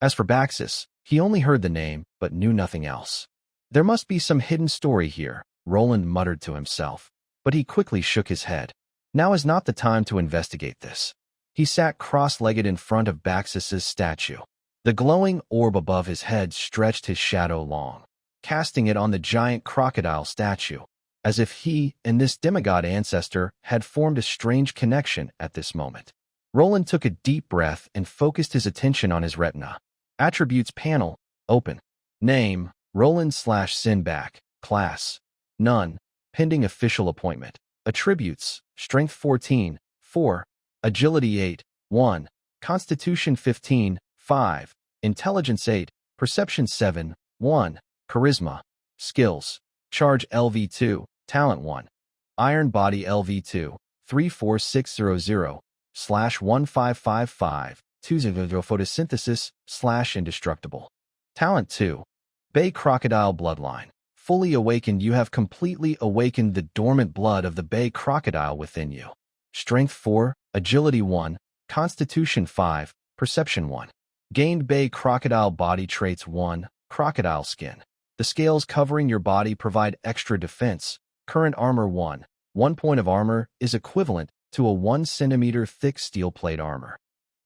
As for Baxis, he only heard the name but knew nothing else. There must be some hidden story here, Roland muttered to himself, but he quickly shook his head. Now is not the time to investigate this. He sat cross-legged in front of Baxis's statue. The glowing orb above his head stretched his shadow long, casting it on the giant crocodile statue, as if he and this demigod ancestor had formed a strange connection at this moment. Roland took a deep breath and focused his attention on his retina. Attributes panel, open. Name, Roland/Simbach. Class, none. Pending official appointment. Attributes, Strength 14, 4. Agility 8, 1. Constitution 15, 5. Intelligence 8. Perception 7, 1. Charisma. Skills. Charge LV2, Talent 1. Iron Body LV2, 34600/1555, 20 photosynthesis/indestructible. Talent 2. Bay Crocodile Bloodline. Fully awakened, you have completely awakened the dormant blood of the Bay Crocodile within you. Strength 4, Agility 1, Constitution 5, Perception 1. Gained Bay Crocodile Body Traits 1, Crocodile Skin. The scales covering your body provide extra defense. Current Armor 1. 1 point of armor is equivalent to a 1 centimeter thick steel plate armor.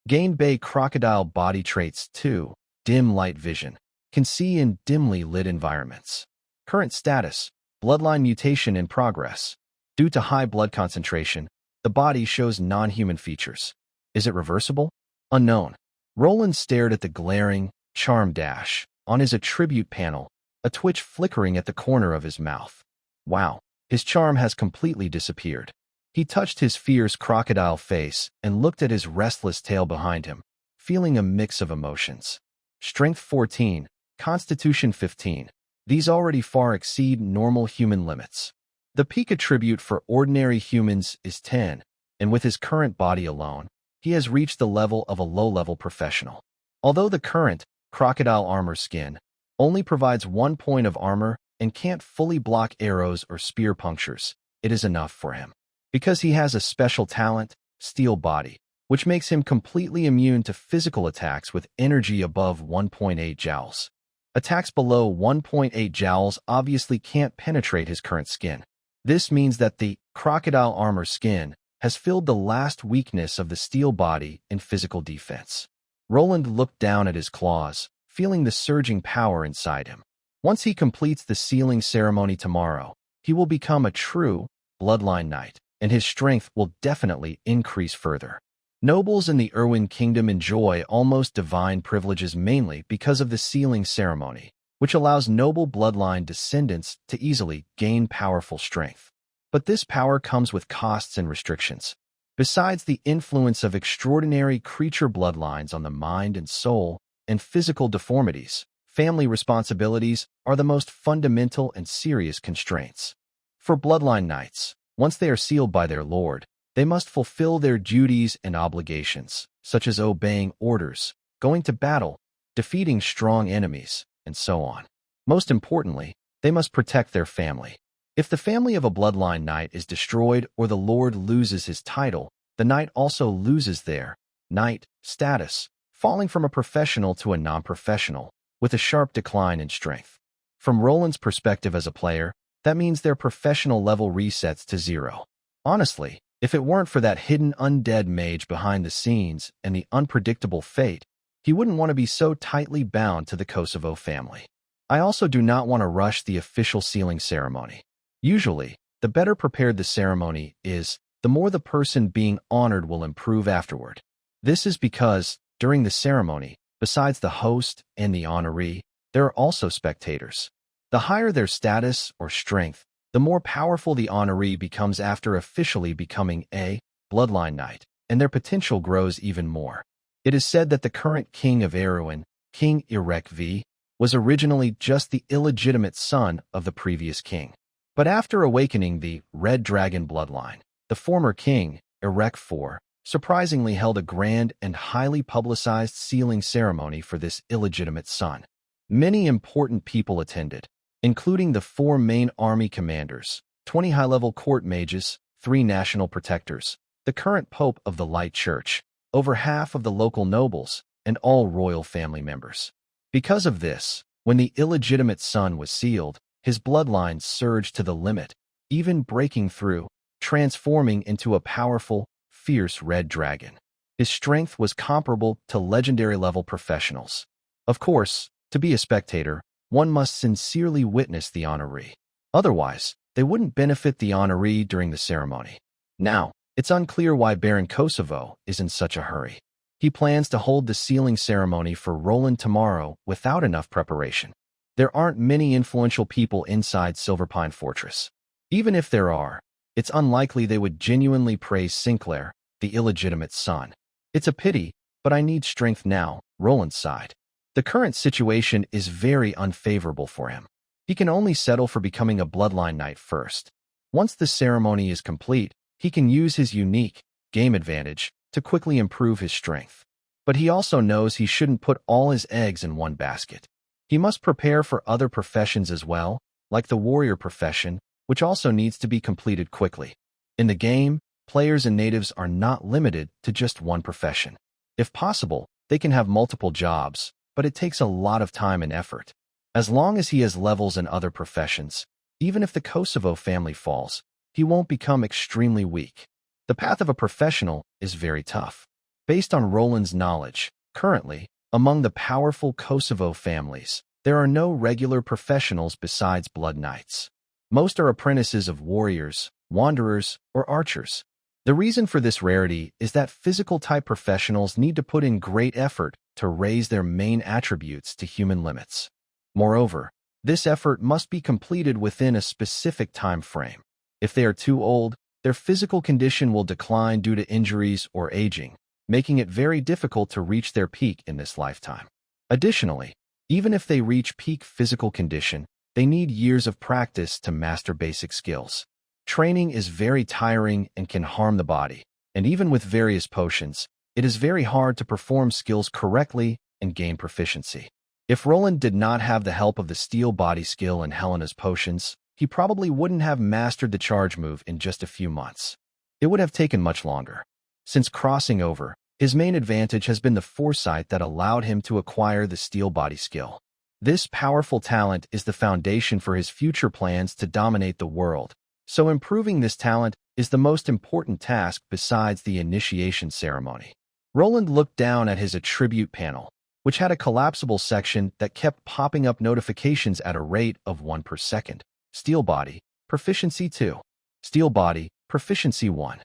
Gained Bay Crocodile Body Traits 2. Dim Light Vision. Can see in dimly lit environments. Current status, Bloodline Mutation in progress. Due to high blood concentration, the body shows non-human features. Is it reversible? Unknown. Roland stared at the glaring charm dash on his attribute panel, a twitch flickering at the corner of his mouth. Wow, his charm has completely disappeared. He touched his fierce crocodile face and looked at his restless tail behind him, feeling a mix of emotions. Strength 14, Constitution 15. These already far exceed normal human limits. The peak attribute for ordinary humans is 10, and with his current body alone, he has reached the level of a low-level professional. Although the current crocodile armor skin only provides 1 point of armor and can't fully block arrows or spear punctures, it is enough for him. Because he has a special talent, Steel Body, which makes him completely immune to physical attacks with energy above 1.8 joules. Attacks below 1.8 joules obviously can't penetrate his current skin. This means that the crocodile armor skin has filled the last weakness of the Steel Body in physical defense. Roland looked down at his claws, feeling the surging power inside him. Once he completes the sealing ceremony tomorrow, he will become a true Bloodline Knight, and his strength will definitely increase further. Nobles in the Irwin Kingdom enjoy almost divine privileges mainly because of the sealing ceremony, which allows noble bloodline descendants to easily gain powerful strength. But this power comes with costs and restrictions. Besides the influence of extraordinary creature bloodlines on the mind and soul, and physical deformities, family responsibilities are the most fundamental and serious constraints. For Bloodline Knights, once they are sealed by their lord, they must fulfill their duties and obligations, such as obeying orders, going to battle, defeating strong enemies, and so on. Most importantly, they must protect their family. If the family of a Bloodline Knight is destroyed or the lord loses his title, the knight also loses their knight status, falling from a professional to a non-professional, with a sharp decline in strength. From Roland's perspective as a player, that means their professional level resets to 0. Honestly, if it weren't for that hidden undead mage behind the scenes and the unpredictable fate, He wouldn't want to be so tightly bound to the Kosovo family. I also do not want to rush the official sealing ceremony. Usually, the better prepared the ceremony is, the more the person being honored will improve afterward. This is because, during the ceremony, besides the host and the honoree, there are also spectators. The higher their status or strength, the more powerful the honoree becomes after officially becoming a Bloodline Knight, and their potential grows even more. It is said that the current king of Erewhon, King Irek V, was originally just the illegitimate son of the previous king. But after awakening the Red Dragon bloodline, the former king, Irek IV, surprisingly held a grand and highly publicized sealing ceremony for this illegitimate son. Many important people attended, including the 4 main army commanders, 20 high-level court mages, 3 national protectors, the current pope of the Light Church, over half of the local nobles, and all royal family members. Because of this, when the illegitimate son was sealed, his bloodline surged to the limit, even breaking through, transforming into a powerful, fierce red dragon. His strength was comparable to legendary-level professionals. Of course, to be a spectator, one must sincerely witness the honoree. Otherwise, they wouldn't benefit the honoree during the ceremony. Now, it's unclear why Baron Kosovo is in such a hurry. He plans to hold the sealing ceremony for Roland tomorrow without enough preparation. There aren't many influential people inside Silverpine Fortress. Even if there are, it's unlikely they would genuinely praise Sinclair, the illegitimate son. It's a pity, but I need strength now, Roland sighed. The current situation is very unfavorable for him. He can only settle for becoming a Bloodline Knight first. Once the ceremony is complete, he can use his unique game advantage to quickly improve his strength. But he also knows he shouldn't put all his eggs in one basket. He must prepare for other professions as well, like the warrior profession, which also needs to be completed quickly. In the game, players and natives are not limited to just one profession. If possible, they can have multiple jobs, but it takes a lot of time and effort. As long as he has levels in other professions, even if the Kosovo family falls, he won't become extremely weak. The path of a professional is very tough. Based on Roland's knowledge, currently, among the powerful Kosovo families, there are no regular professionals besides Blood Knights. Most are apprentices of warriors, wanderers, or archers. The reason for this rarity is that physical-type professionals need to put in great effort to raise their main attributes to human limits. Moreover, this effort must be completed within a specific time frame. If they are too old, their physical condition will decline due to injuries or aging, making it very difficult to reach their peak in this lifetime. Additionally, even if they reach peak physical condition, they need years of practice to master basic skills. Training is very tiring and can harm the body, and even with various potions, it is very hard to perform skills correctly and gain proficiency. If Roland did not have the help of the steel body skill and Helena's potions, he probably wouldn't have mastered the charge move in just a few months. It would have taken much longer. Since crossing over, his main advantage has been the foresight that allowed him to acquire the steel body skill. This powerful talent is the foundation for his future plans to dominate the world, so improving this talent is the most important task besides the initiation ceremony. Roland looked down at his attribute panel, which had a collapsible section that kept popping up notifications at a rate of 1 per second. Steel Body, Proficiency 2. Steel Body, Proficiency 1.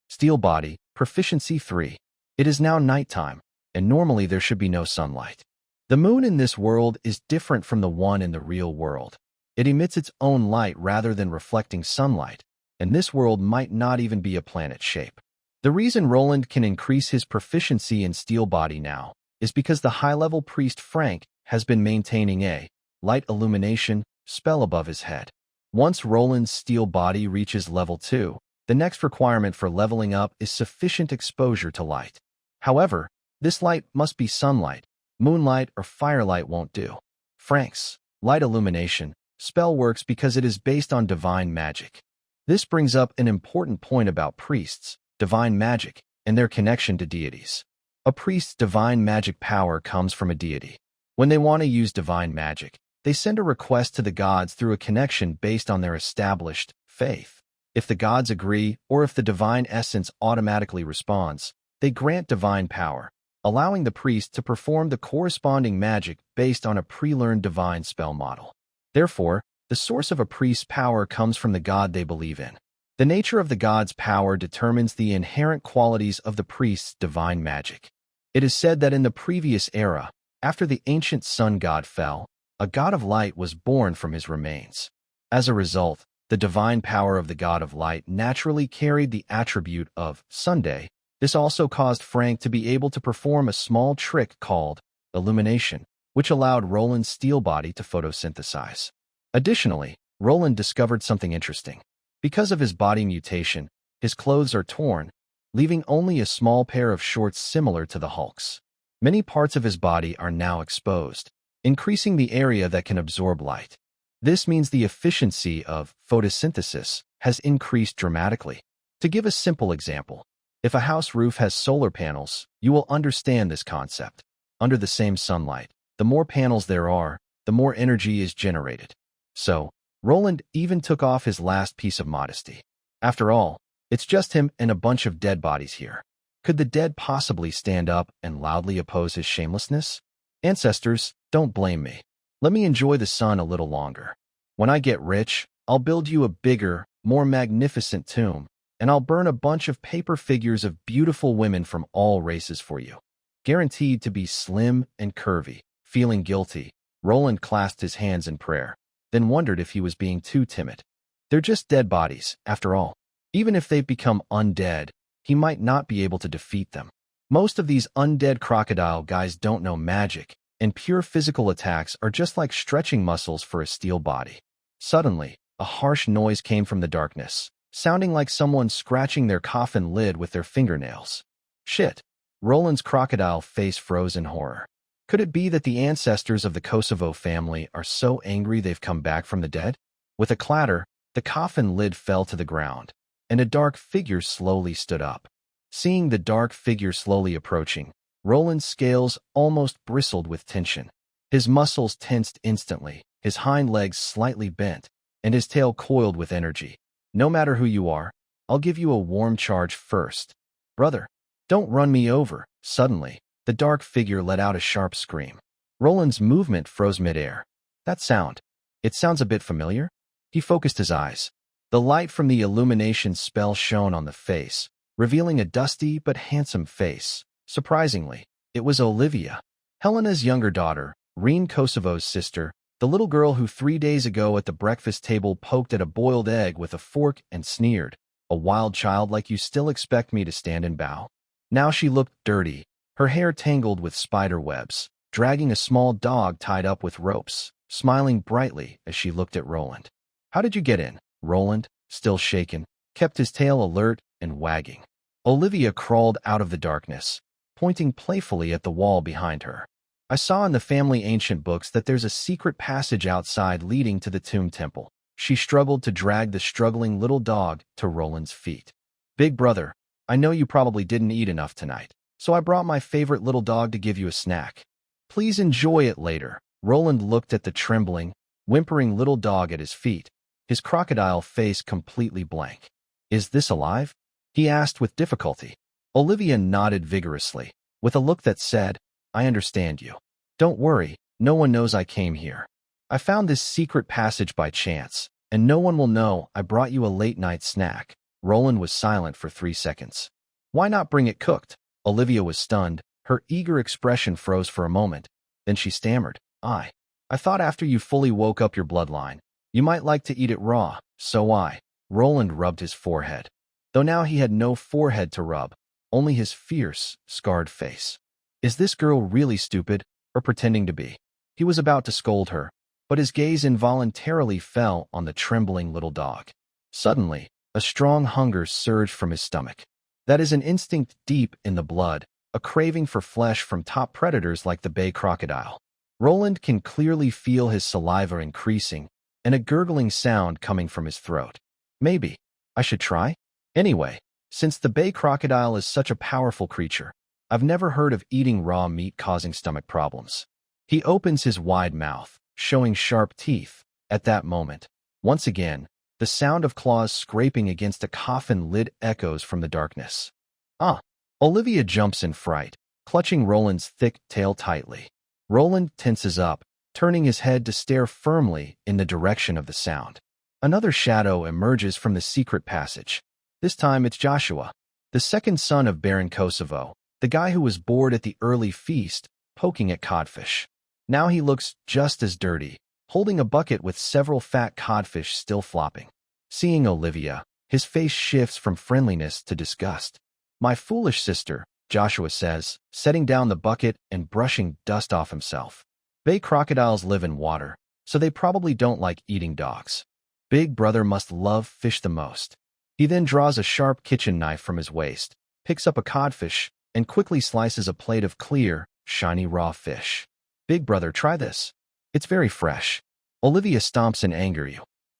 Steel Body, Proficiency 3. It is now nighttime, and normally there should be no sunlight. The moon in this world is different from the one in the real world. It emits its own light rather than reflecting sunlight, and this world might not even be a planet shape. The reason Roland can increase his proficiency in Steel Body now is because the high-level priest Frank has been maintaining a light illumination spell above his head. Once Roland's Steel Body reaches level 2, the next requirement for leveling up is sufficient exposure to light. However, this light must be sunlight. Moonlight or firelight won't do. Frank's light illumination spell works because it is based on divine magic. This brings up an important point about priests, divine magic, and their connection to deities. A priest's divine magic power comes from a deity. When they want to use divine magic, they send a request to the gods through a connection based on their established faith. If the gods agree, or if the divine essence automatically responds, they grant divine power. allowing the priest to perform the corresponding magic based on a pre-learned divine spell model. Therefore, the source of a priest's power comes from the god they believe in. The nature of the god's power determines the inherent qualities of the priest's divine magic. It is said that in the previous era, after the ancient sun god fell, a god of light was born from his remains. As a result, the divine power of the god of light naturally carried the attribute of Sunday. This also caused Frank to be able to perform a small trick called illumination, which allowed Roland's steel body to photosynthesize. Additionally, Roland discovered something interesting. Because of his body mutation, his clothes are torn, leaving only a small pair of shorts similar to the Hulk's. Many parts of his body are now exposed, increasing the area that can absorb light. This means the efficiency of photosynthesis has increased dramatically. To give a simple example, if a house roof has solar panels, you will understand this concept. Under the same sunlight, the more panels there are, the more energy is generated. So, Roland even took off his last piece of modesty. After all, it's just him and a bunch of dead bodies here. Could the dead possibly stand up and loudly oppose his shamelessness? Ancestors, don't blame me. Let me enjoy the sun a little longer. When I get rich, I'll build you a bigger, more magnificent tomb, and I'll burn a bunch of paper figures of beautiful women from all races for you. Guaranteed to be slim and curvy. Feeling guilty, Roland clasped his hands in prayer, then wondered if he was being too timid. They're just dead bodies, after all. Even if they've become undead, he might not be able to defeat them. Most of these undead crocodile guys don't know magic, and pure physical attacks are just like stretching muscles for a steel body. Suddenly, a harsh noise came from the darkness, sounding like someone scratching their coffin lid with their fingernails. Shit! Roland's crocodile face froze in horror. Could it be that the ancestors of the Kosovo family are so angry they've come back from the dead? With a clatter, the coffin lid fell to the ground, and a dark figure slowly stood up. Seeing the dark figure slowly approaching, Roland's scales almost bristled with tension. His muscles tensed instantly, his hind legs slightly bent, and his tail coiled with energy. No matter who you are, I'll give you a warm charge first. Brother, don't run me over. Suddenly, the dark figure let out a sharp scream. Roland's movement froze midair. That sound. It sounds a bit familiar? He focused his eyes. The light from the illumination spell shone on the face, revealing a dusty but handsome face. Surprisingly, it was Olivia, Helena's younger daughter, Reen Kosovo's sister, the little girl who 3 days ago at the breakfast table poked at a boiled egg with a fork and sneered, "A wild child like you still expect me to stand and bow?" Now she looked dirty, her hair tangled with spider webs, dragging a small dog tied up with ropes, smiling brightly as she looked at Roland. "How did you get in?" Roland, still shaken, kept his tail alert and wagging. Olivia crawled out of the darkness, pointing playfully at the wall behind her. "I saw in the family ancient books that there's a secret passage outside leading to the tomb temple." She struggled to drag the struggling little dog to Roland's feet. "Big brother, I know you probably didn't eat enough tonight, so I brought my favorite little dog to give you a snack. Please enjoy it later." Roland looked at the trembling, whimpering little dog at his feet, his crocodile face completely blank. "Is this alive?" he asked with difficulty. Olivia nodded vigorously, with a look that said, "I understand you. Don't worry, no one knows I came here. I found this secret passage by chance, and no one will know I brought you a late-night snack." Roland was silent for 3 seconds. "Why not bring it cooked?" Olivia was stunned, her eager expression froze for a moment. Then she stammered, I thought after you fully woke up your bloodline, you might like to eat it raw, so I." Roland rubbed his forehead. Though now he had no forehead to rub, only his fierce, scarred face. Is this girl really stupid, or pretending to be? He was about to scold her, but his gaze involuntarily fell on the trembling little dog. Suddenly, a strong hunger surged from his stomach. That is an instinct deep in the blood, a craving for flesh from top predators like the bay crocodile. Roland can clearly feel his saliva increasing, and a gurgling sound coming from his throat. Maybe I should try? Anyway, since the bay crocodile is such a powerful creature, I've never heard of eating raw meat causing stomach problems. He opens his wide mouth, showing sharp teeth. At that moment, once again, the sound of claws scraping against a coffin lid echoes from the darkness. "Ah!" Olivia jumps in fright, clutching Roland's thick tail tightly. Roland tenses up, turning his head to stare firmly in the direction of the sound. Another shadow emerges from the secret passage. This time it's Joshua, the second son of Baron Kosovo, the guy who was bored at the early feast, poking at codfish. Now he looks just as dirty, holding a bucket with several fat codfish still flopping. Seeing Olivia, his face shifts from friendliness to disgust. "My foolish sister," Joshua says, setting down the bucket and brushing dust off himself. "Bay crocodiles live in water, so they probably don't like eating dogs. Big brother must love fish the most." He then draws a sharp kitchen knife from his waist, picks up a codfish, and quickly slices a plate of clear, shiny raw fish. "Big brother, try this. It's very fresh." Olivia stomps in anger.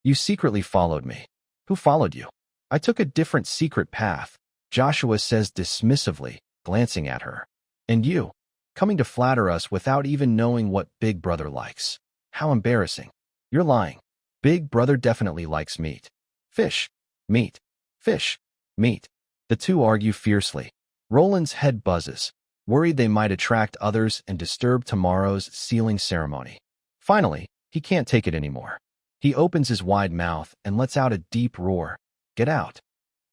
You secretly followed me." "Who followed you?" "I took a different secret path," Joshua says dismissively, glancing at her. "And you, coming to flatter us without even knowing what Big Brother likes. How embarrassing." "You're lying. Big Brother definitely likes meat." "Fish. Meat. Fish. Meat." The two argue fiercely. Roland's head buzzes, worried they might attract others and disturb tomorrow's sealing ceremony. Finally, he can't take it anymore. He opens his wide mouth and lets out a deep roar. "Get out."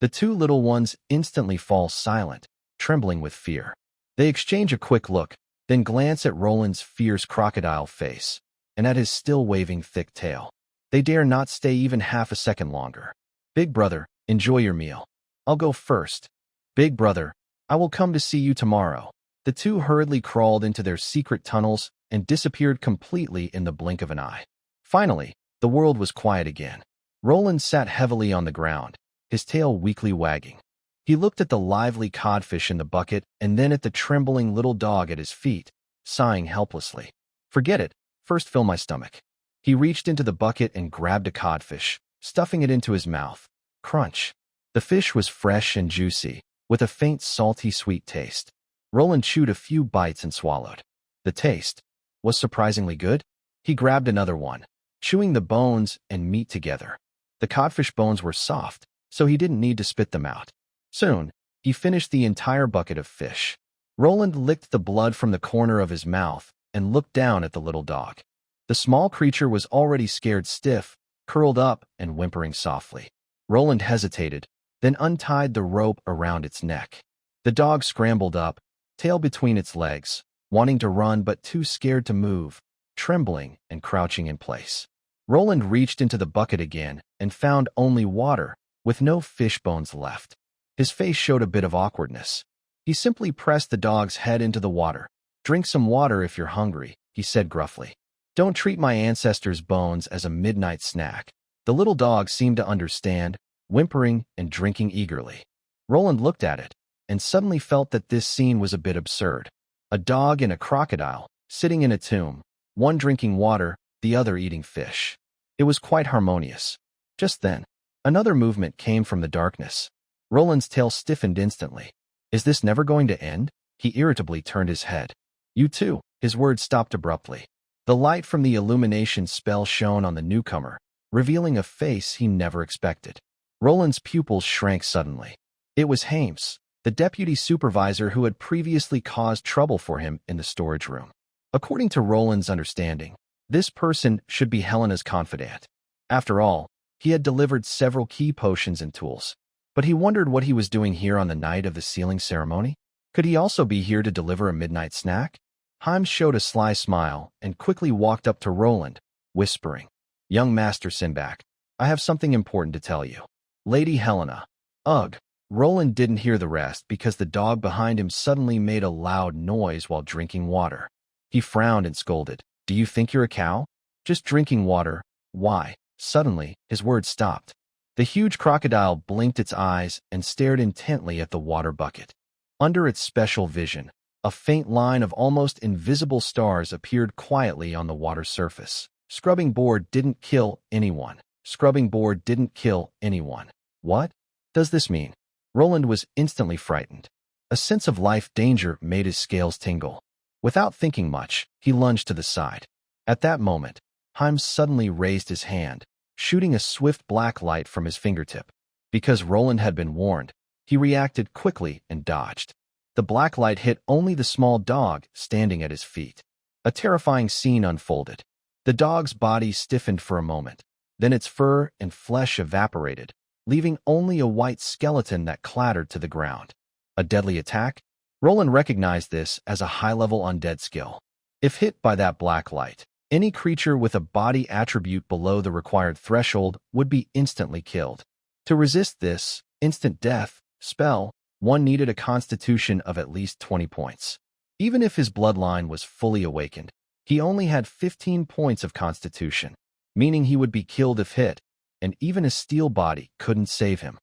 The two little ones instantly fall silent, trembling with fear. They exchange a quick look, then glance at Roland's fierce crocodile face and at his still waving thick tail. They dare not stay even half a second longer. "Big brother, enjoy your meal. I'll go first." "Big brother, I will come to see you tomorrow." The two hurriedly crawled into their secret tunnels and disappeared completely in the blink of an eye. Finally, the world was quiet again. Roland sat heavily on the ground, his tail weakly wagging. He looked at the lively codfish in the bucket and then at the trembling little dog at his feet, sighing helplessly. "Forget it. First fill my stomach." He reached into the bucket and grabbed a codfish, stuffing it into his mouth. Crunch. The fish was fresh and juicy, with a faint salty sweet taste. Roland chewed a few bites and swallowed. The taste was surprisingly good. He grabbed another one, chewing the bones and meat together. The codfish bones were soft, so he didn't need to spit them out. Soon, he finished the entire bucket of fish. Roland licked the blood from the corner of his mouth and looked down at the little dog. The small creature was already scared stiff, curled up and whimpering softly. Roland hesitated, then untied the rope around its neck. The dog scrambled up, tail between its legs, wanting to run but too scared to move, trembling and crouching in place. Roland reached into the bucket again and found only water, with no fish bones left. His face showed a bit of awkwardness. He simply pressed the dog's head into the water. "Drink some water if you're hungry," he said gruffly. "Don't treat my ancestors' bones as a midnight snack." The little dog seemed to understand, whimpering and drinking eagerly. Roland looked at it and suddenly felt that this scene was a bit absurd. A dog and a crocodile, sitting in a tomb, one drinking water, the other eating fish. It was quite harmonious. Just then, another movement came from the darkness. Roland's tail stiffened instantly. "Is this never going to end?" He irritably turned his head. "You too." His words stopped abruptly. The light from the illumination spell shone on the newcomer, revealing a face he never expected. Roland's pupils shrank suddenly. It was Hames, the deputy supervisor who had previously caused trouble for him in the storage room. According to Roland's understanding, this person should be Helena's confidant. After all, he had delivered several key potions and tools. But he wondered what he was doing here on the night of the sealing ceremony. Could he also be here to deliver a midnight snack? Himes showed a sly smile and quickly walked up to Roland, whispering, "Young Master Simbach, I have something important to tell you. Lady Helena." Ugh. Roland didn't hear the rest because the dog behind him suddenly made a loud noise while drinking water. He frowned and scolded. "Do you think you're a cow? Just drinking water. Why?" Suddenly, his words stopped. The huge crocodile blinked its eyes and stared intently at the water bucket. Under its special vision, a faint line of almost invisible stars appeared quietly on the water surface. Scrubbing board didn't kill anyone. Scrubbing board didn't kill anyone. What does this mean? Roland was instantly frightened. A sense of life danger made his scales tingle. Without thinking much, he lunged to the side. At that moment, Himes suddenly raised his hand, shooting a swift black light from his fingertip. Because Roland had been warned, he reacted quickly and dodged. The black light hit only the small dog standing at his feet. A terrifying scene unfolded. The dog's body stiffened for a moment. Then its fur and flesh evaporated, leaving only a white skeleton that clattered to the ground. A deadly attack? Roland recognized this as a high-level undead skill. If hit by that black light, any creature with a body attribute below the required threshold would be instantly killed. To resist this instant death spell, one needed a constitution of at least 20 points. Even if his bloodline was fully awakened, he only had 15 points of constitution, meaning he would be killed if hit, and even a steel body couldn't save him.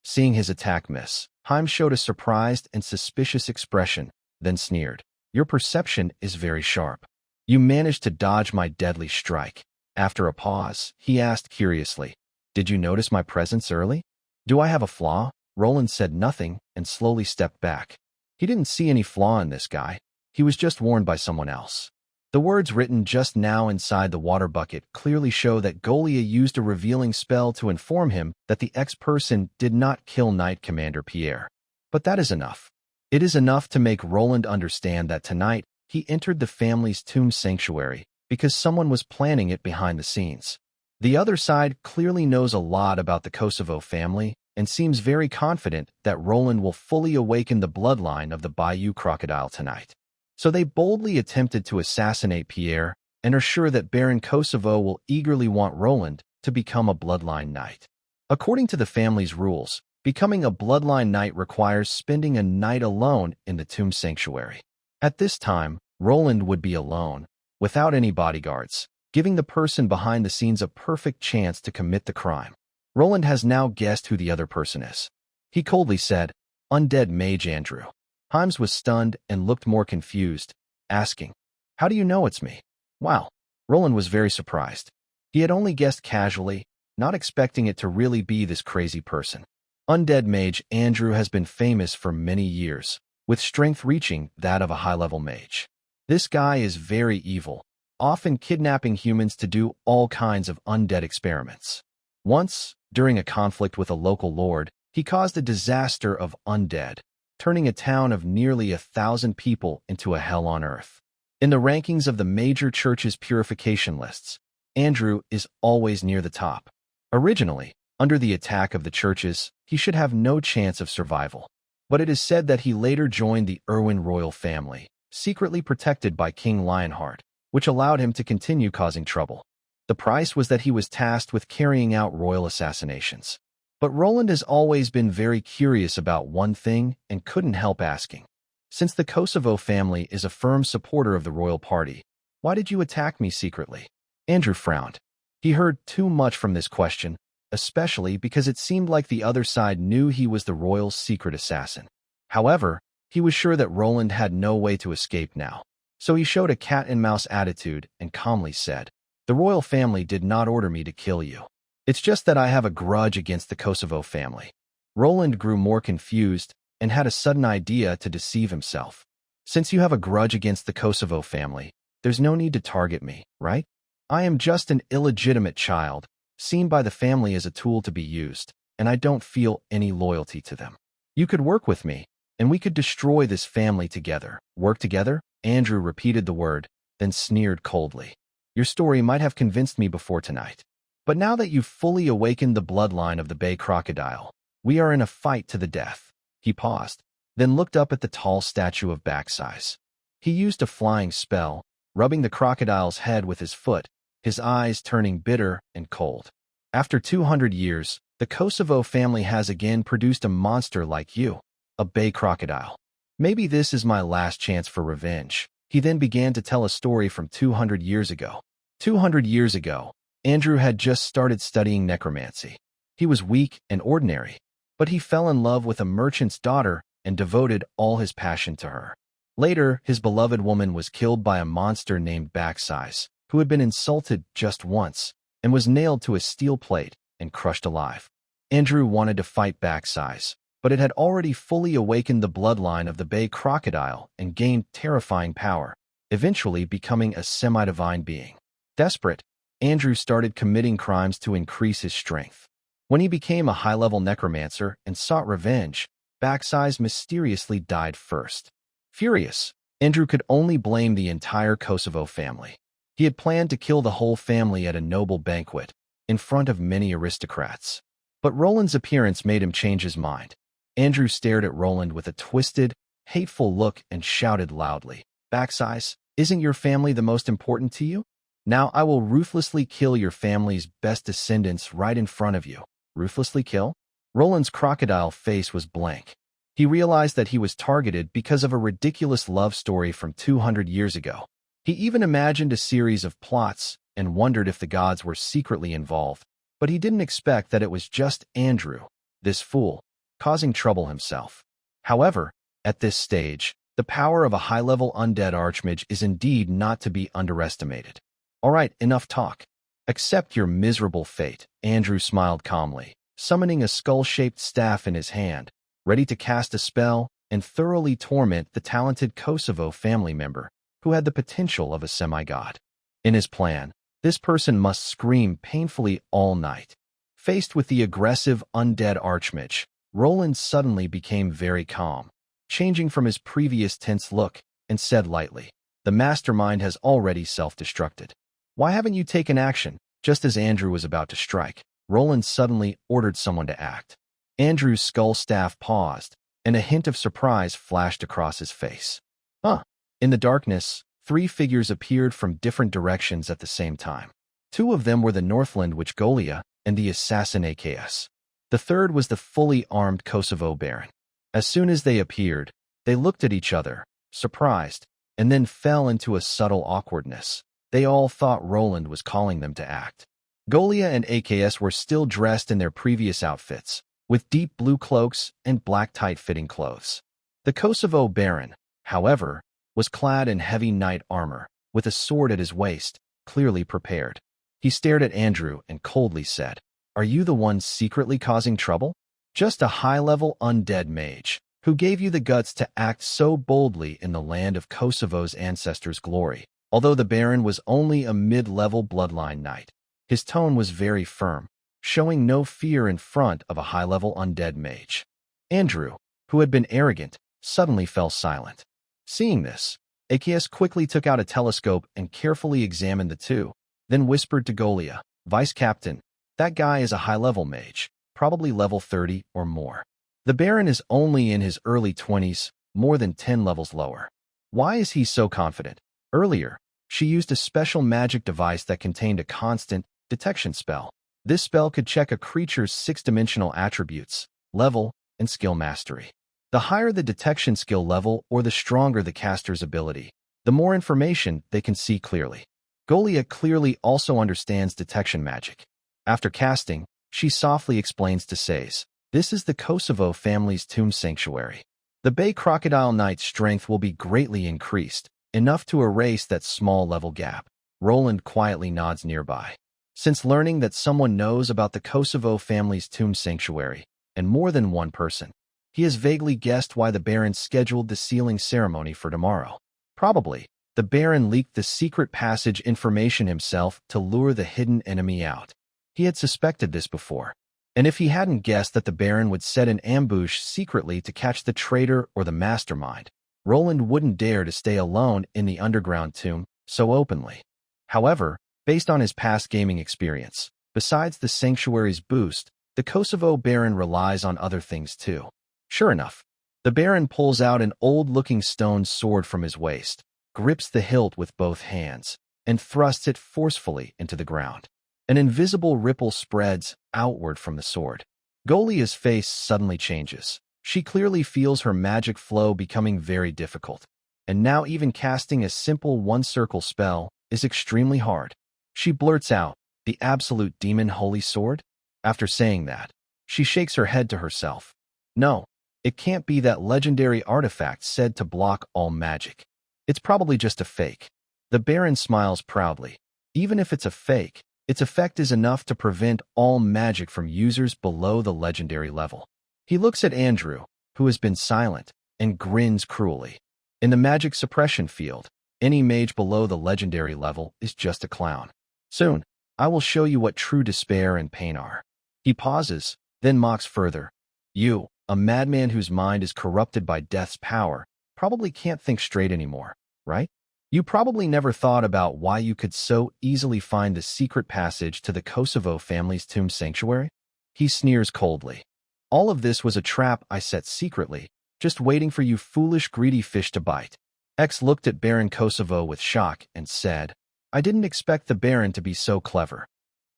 Seeing his attack miss, Heim showed a surprised and suspicious expression, then sneered. Your perception is very sharp. You managed to dodge my deadly strike. After a pause, he asked curiously, did you notice my presence early? Do I have a flaw? Roland said nothing and slowly stepped back. He didn't see any flaw in this guy. He was just warned by someone else. The words written just now inside the water bucket clearly show that Golia used a revealing spell to inform him that the ex-person did not kill Knight Commander Pierre. But that is enough. It is enough to make Roland understand that tonight he entered the family's tomb sanctuary because someone was planning it behind the scenes. The other side clearly knows a lot about the Kosovo family and seems very confident that Roland will fully awaken the bloodline of the Bayou Crocodile tonight. So they boldly attempted to assassinate Pierre and are sure that Baron Kosovo will eagerly want Roland to become a bloodline knight. According to the family's rules, becoming a bloodline knight requires spending a night alone in the tomb sanctuary. At this time, Roland would be alone, without any bodyguards, giving the person behind the scenes a perfect chance to commit the crime. Roland has now guessed who the other person is. He coldly said, Undead Mage Andrew. Himes was stunned and looked more confused, asking, how do you know it's me? Wow. Roland was very surprised. He had only guessed casually, not expecting it to really be this crazy person. Undead Mage Andrew has been famous for many years, with strength reaching that of a high-level mage. This guy is very evil, often kidnapping humans to do all kinds of undead experiments. Once, during a conflict with a local lord, he caused a disaster of undead, turning a town of nearly 1,000 people into a hell on earth. In the rankings of the major churches' purification lists, Andrew is always near the top. Originally, under the attack of the churches, he should have no chance of survival. But it is said that he later joined the Irwin royal family, secretly protected by King Lionheart, which allowed him to continue causing trouble. The price was that he was tasked with carrying out royal assassinations. But Roland has always been very curious about one thing and couldn't help asking. Since the Kosovo family is a firm supporter of the royal party, why did you attack me secretly? Andrew frowned. He heard too much from this question, especially because it seemed like the other side knew he was the royal's secret assassin. However, he was sure that Roland had no way to escape now. So he showed a cat-and-mouse attitude and calmly said, the royal family did not order me to kill you. It's just that I have a grudge against the Kosovo family. Roland grew more confused and had a sudden idea to deceive himself. Since you have a grudge against the Kosovo family, there's no need to target me, right? I am just an illegitimate child, seen by the family as a tool to be used, and I don't feel any loyalty to them. You could work with me, and we could destroy this family together. Work together? Andrew repeated the word, then sneered coldly. Your story might have convinced me before tonight. But now that you've fully awakened the bloodline of the Bay Crocodile, we are in a fight to the death. He paused, then looked up at the tall statue of Backsize. He used a flying spell, rubbing the crocodile's head with his foot, his eyes turning bitter and cold. After 200 years, the Kosovo family has again produced a monster like you, a Bay Crocodile. Maybe this is my last chance for revenge. He then began to tell a story from 200 years ago. 200 years ago, Andrew had just started studying necromancy. He was weak and ordinary, but he fell in love with a merchant's daughter and devoted all his passion to her. Later, his beloved woman was killed by a monster named Backsize, who had been insulted just once and was nailed to a steel plate and crushed alive. Andrew wanted to fight Backsize, but it had already fully awakened the bloodline of the Bay Crocodile and gained terrifying power, eventually becoming a semi-divine being. Desperate, Andrew started committing crimes to increase his strength. When he became a high-level necromancer and sought revenge, Backsize mysteriously died first. Furious, Andrew could only blame the entire Kosovo family. He had planned to kill the whole family at a noble banquet, in front of many aristocrats. But Roland's appearance made him change his mind. Andrew stared at Roland with a twisted, hateful look and shouted loudly, "Backsize, isn't your family the most important to you? Now I will ruthlessly kill your family's best descendants right in front of you." Ruthlessly kill? Roland's crocodile face was blank. He realized that he was targeted because of a ridiculous love story from 200 years ago. He even imagined a series of plots and wondered if the gods were secretly involved, but he didn't expect that it was just Andrew, this fool, causing trouble himself. However, at this stage, the power of a high-level undead archmage is indeed not to be underestimated. All right, enough talk. Accept your miserable fate, Andrew smiled calmly, summoning a skull-shaped staff in his hand, ready to cast a spell and thoroughly torment the talented Kosovo family member who had the potential of a semi-god. In his plan, this person must scream painfully all night. Faced with the aggressive undead archmage, Roland suddenly became very calm, changing from his previous tense look, and said lightly, "The mastermind has already self-destructed. Why haven't you taken action?" Just as Andrew was about to strike, Roland suddenly ordered someone to act. Andrew's skull staff paused, and a hint of surprise flashed across his face. Huh. In the darkness, 3 figures appeared from different directions at the same time. 2 of them were the Northland Witch Golia and the assassin AKS. The third was the fully armed Kosovo Baron. As soon as they appeared, they looked at each other, surprised, and then fell into a subtle awkwardness. They all thought Roland was calling them to act. Golia and AKS were still dressed in their previous outfits, with deep blue cloaks and black tight-fitting clothes. The Kosovo Baron, however, was clad in heavy knight armor, with a sword at his waist, clearly prepared. He stared at Andrew and coldly said, "Are you the one secretly causing trouble? Just a high-level undead mage, who gave you the guts to act so boldly in the land of Kosovo's ancestors' glory." Although the Baron was only a mid-level bloodline knight, his tone was very firm, showing no fear in front of a high-level undead mage. Andrew, who had been arrogant, suddenly fell silent. Seeing this, AKS quickly took out a telescope and carefully examined the two, then whispered to Golia, "Vice Captain, that guy is a high-level mage, probably level 30 or more. The Baron is only in his early 20s, more than 10 levels lower. Why is he so confident?" Earlier, she used a special magic device that contained a constant detection spell. This spell could check a creature's 6-dimensional attributes, level, and skill mastery. The higher the detection skill level or the stronger the caster's ability, the more information they can see clearly. Golia clearly also understands detection magic. After casting, she softly explains to Says, "This is the Kosovo family's tomb sanctuary. The Bay Crocodile Knight's strength will be greatly increased, enough to erase that small level gap." Roland quietly nods nearby. Since learning that someone knows about the Kosovo family's tomb sanctuary, and more than one person, he has vaguely guessed why the Baron scheduled the sealing ceremony for tomorrow. Probably, the Baron leaked the secret passage information himself to lure the hidden enemy out. He had suspected this before, and if he hadn't guessed that the Baron would set an ambush secretly to catch the traitor or the mastermind, Roland wouldn't dare to stay alone in the underground tomb so openly. However, based on his past gaming experience, besides the sanctuary's boost, the Kosovo Baron relies on other things too. Sure enough, the Baron pulls out an old-looking stone sword from his waist, grips the hilt with both hands, and thrusts it forcefully into the ground. An invisible ripple spreads outward from the sword. Golia's face suddenly changes. She clearly feels her magic flow becoming very difficult, and now even casting a simple one-circle spell is extremely hard. She blurts out, "The absolute demon holy sword?" After saying that, she shakes her head to herself. No, it can't be that legendary artifact said to block all magic. It's probably just a fake. The Baron smiles proudly. Even if it's a fake, its effect is enough to prevent all magic from users below the legendary level. He looks at Andrew, who has been silent, and grins cruelly. In the magic suppression field, any mage below the legendary level is just a clown. Soon, I will show you what true despair and pain are. He pauses, then mocks further. You, A madman whose mind is corrupted by death's power probably can't think straight anymore, right? You probably never thought about why you could so easily find the secret passage to the Kosovo family's tomb sanctuary? He sneers coldly. All of this was a trap I set secretly, just waiting for you foolish greedy fish to bite. X looked at Baron Kosovo with shock and said, I didn't expect the Baron to be so clever.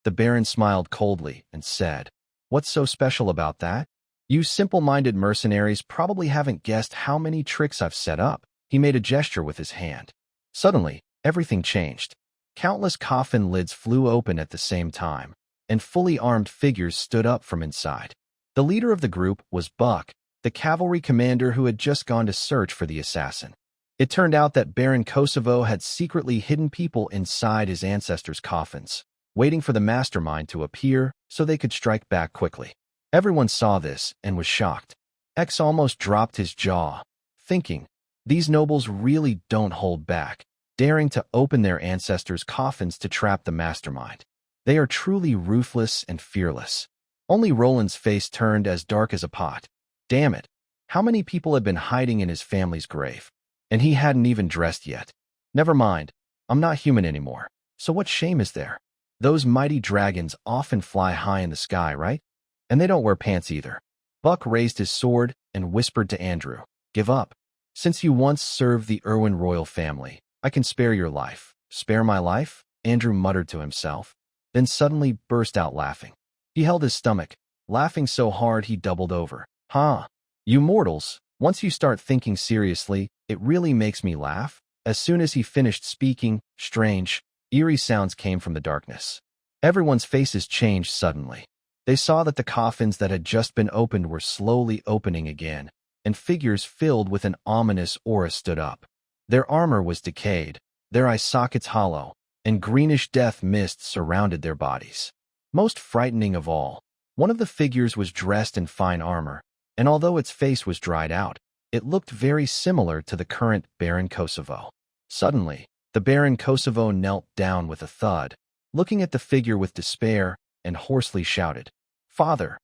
The Baron smiled coldly and said, What's so special about that? You simple-minded mercenaries probably haven't guessed how many tricks I've set up. He made a gesture with his hand. Suddenly, everything changed. Countless coffin lids flew open at the same time, and fully armed figures stood up from inside. The leader of the group was Buck, the cavalry commander who had just gone to search for the assassin. It turned out that Baron Kosovo had secretly hidden people inside his ancestors' coffins, waiting for the mastermind to appear so they could strike back quickly. Everyone saw this and was shocked. X almost dropped his jaw, thinking, these nobles really don't hold back, daring to open their ancestors' coffins to trap the mastermind. They are truly ruthless and fearless. Only Roland's face turned as dark as a pot. Damn it, how many people had been hiding in his family's grave? And he hadn't even dressed yet. Never mind, I'm not human anymore, so what shame is there? Those mighty dragons often fly high in the sky, right? And they don't wear pants either. Buck raised his sword and whispered to Andrew, Give up. Since you once served the Irwin royal family, I can spare your life. Spare my life? Andrew muttered to himself, then suddenly burst out laughing. He held his stomach, laughing so hard he doubled over. You mortals, once you start thinking seriously, it really makes me laugh. As soon as he finished speaking, strange, eerie sounds came from the darkness. Everyone's faces changed suddenly. They saw that the coffins that had just been opened were slowly opening again, and figures filled with an ominous aura stood up. Their armor was decayed, their eye sockets hollow, and greenish death mist surrounded their bodies. Most frightening of all, one of the figures was dressed in fine armor, and although its face was dried out, it looked very similar to the current Baron Kosovo. Suddenly, the Baron Kosovo knelt down with a thud, looking at the figure with despair, and hoarsely shouted, Father!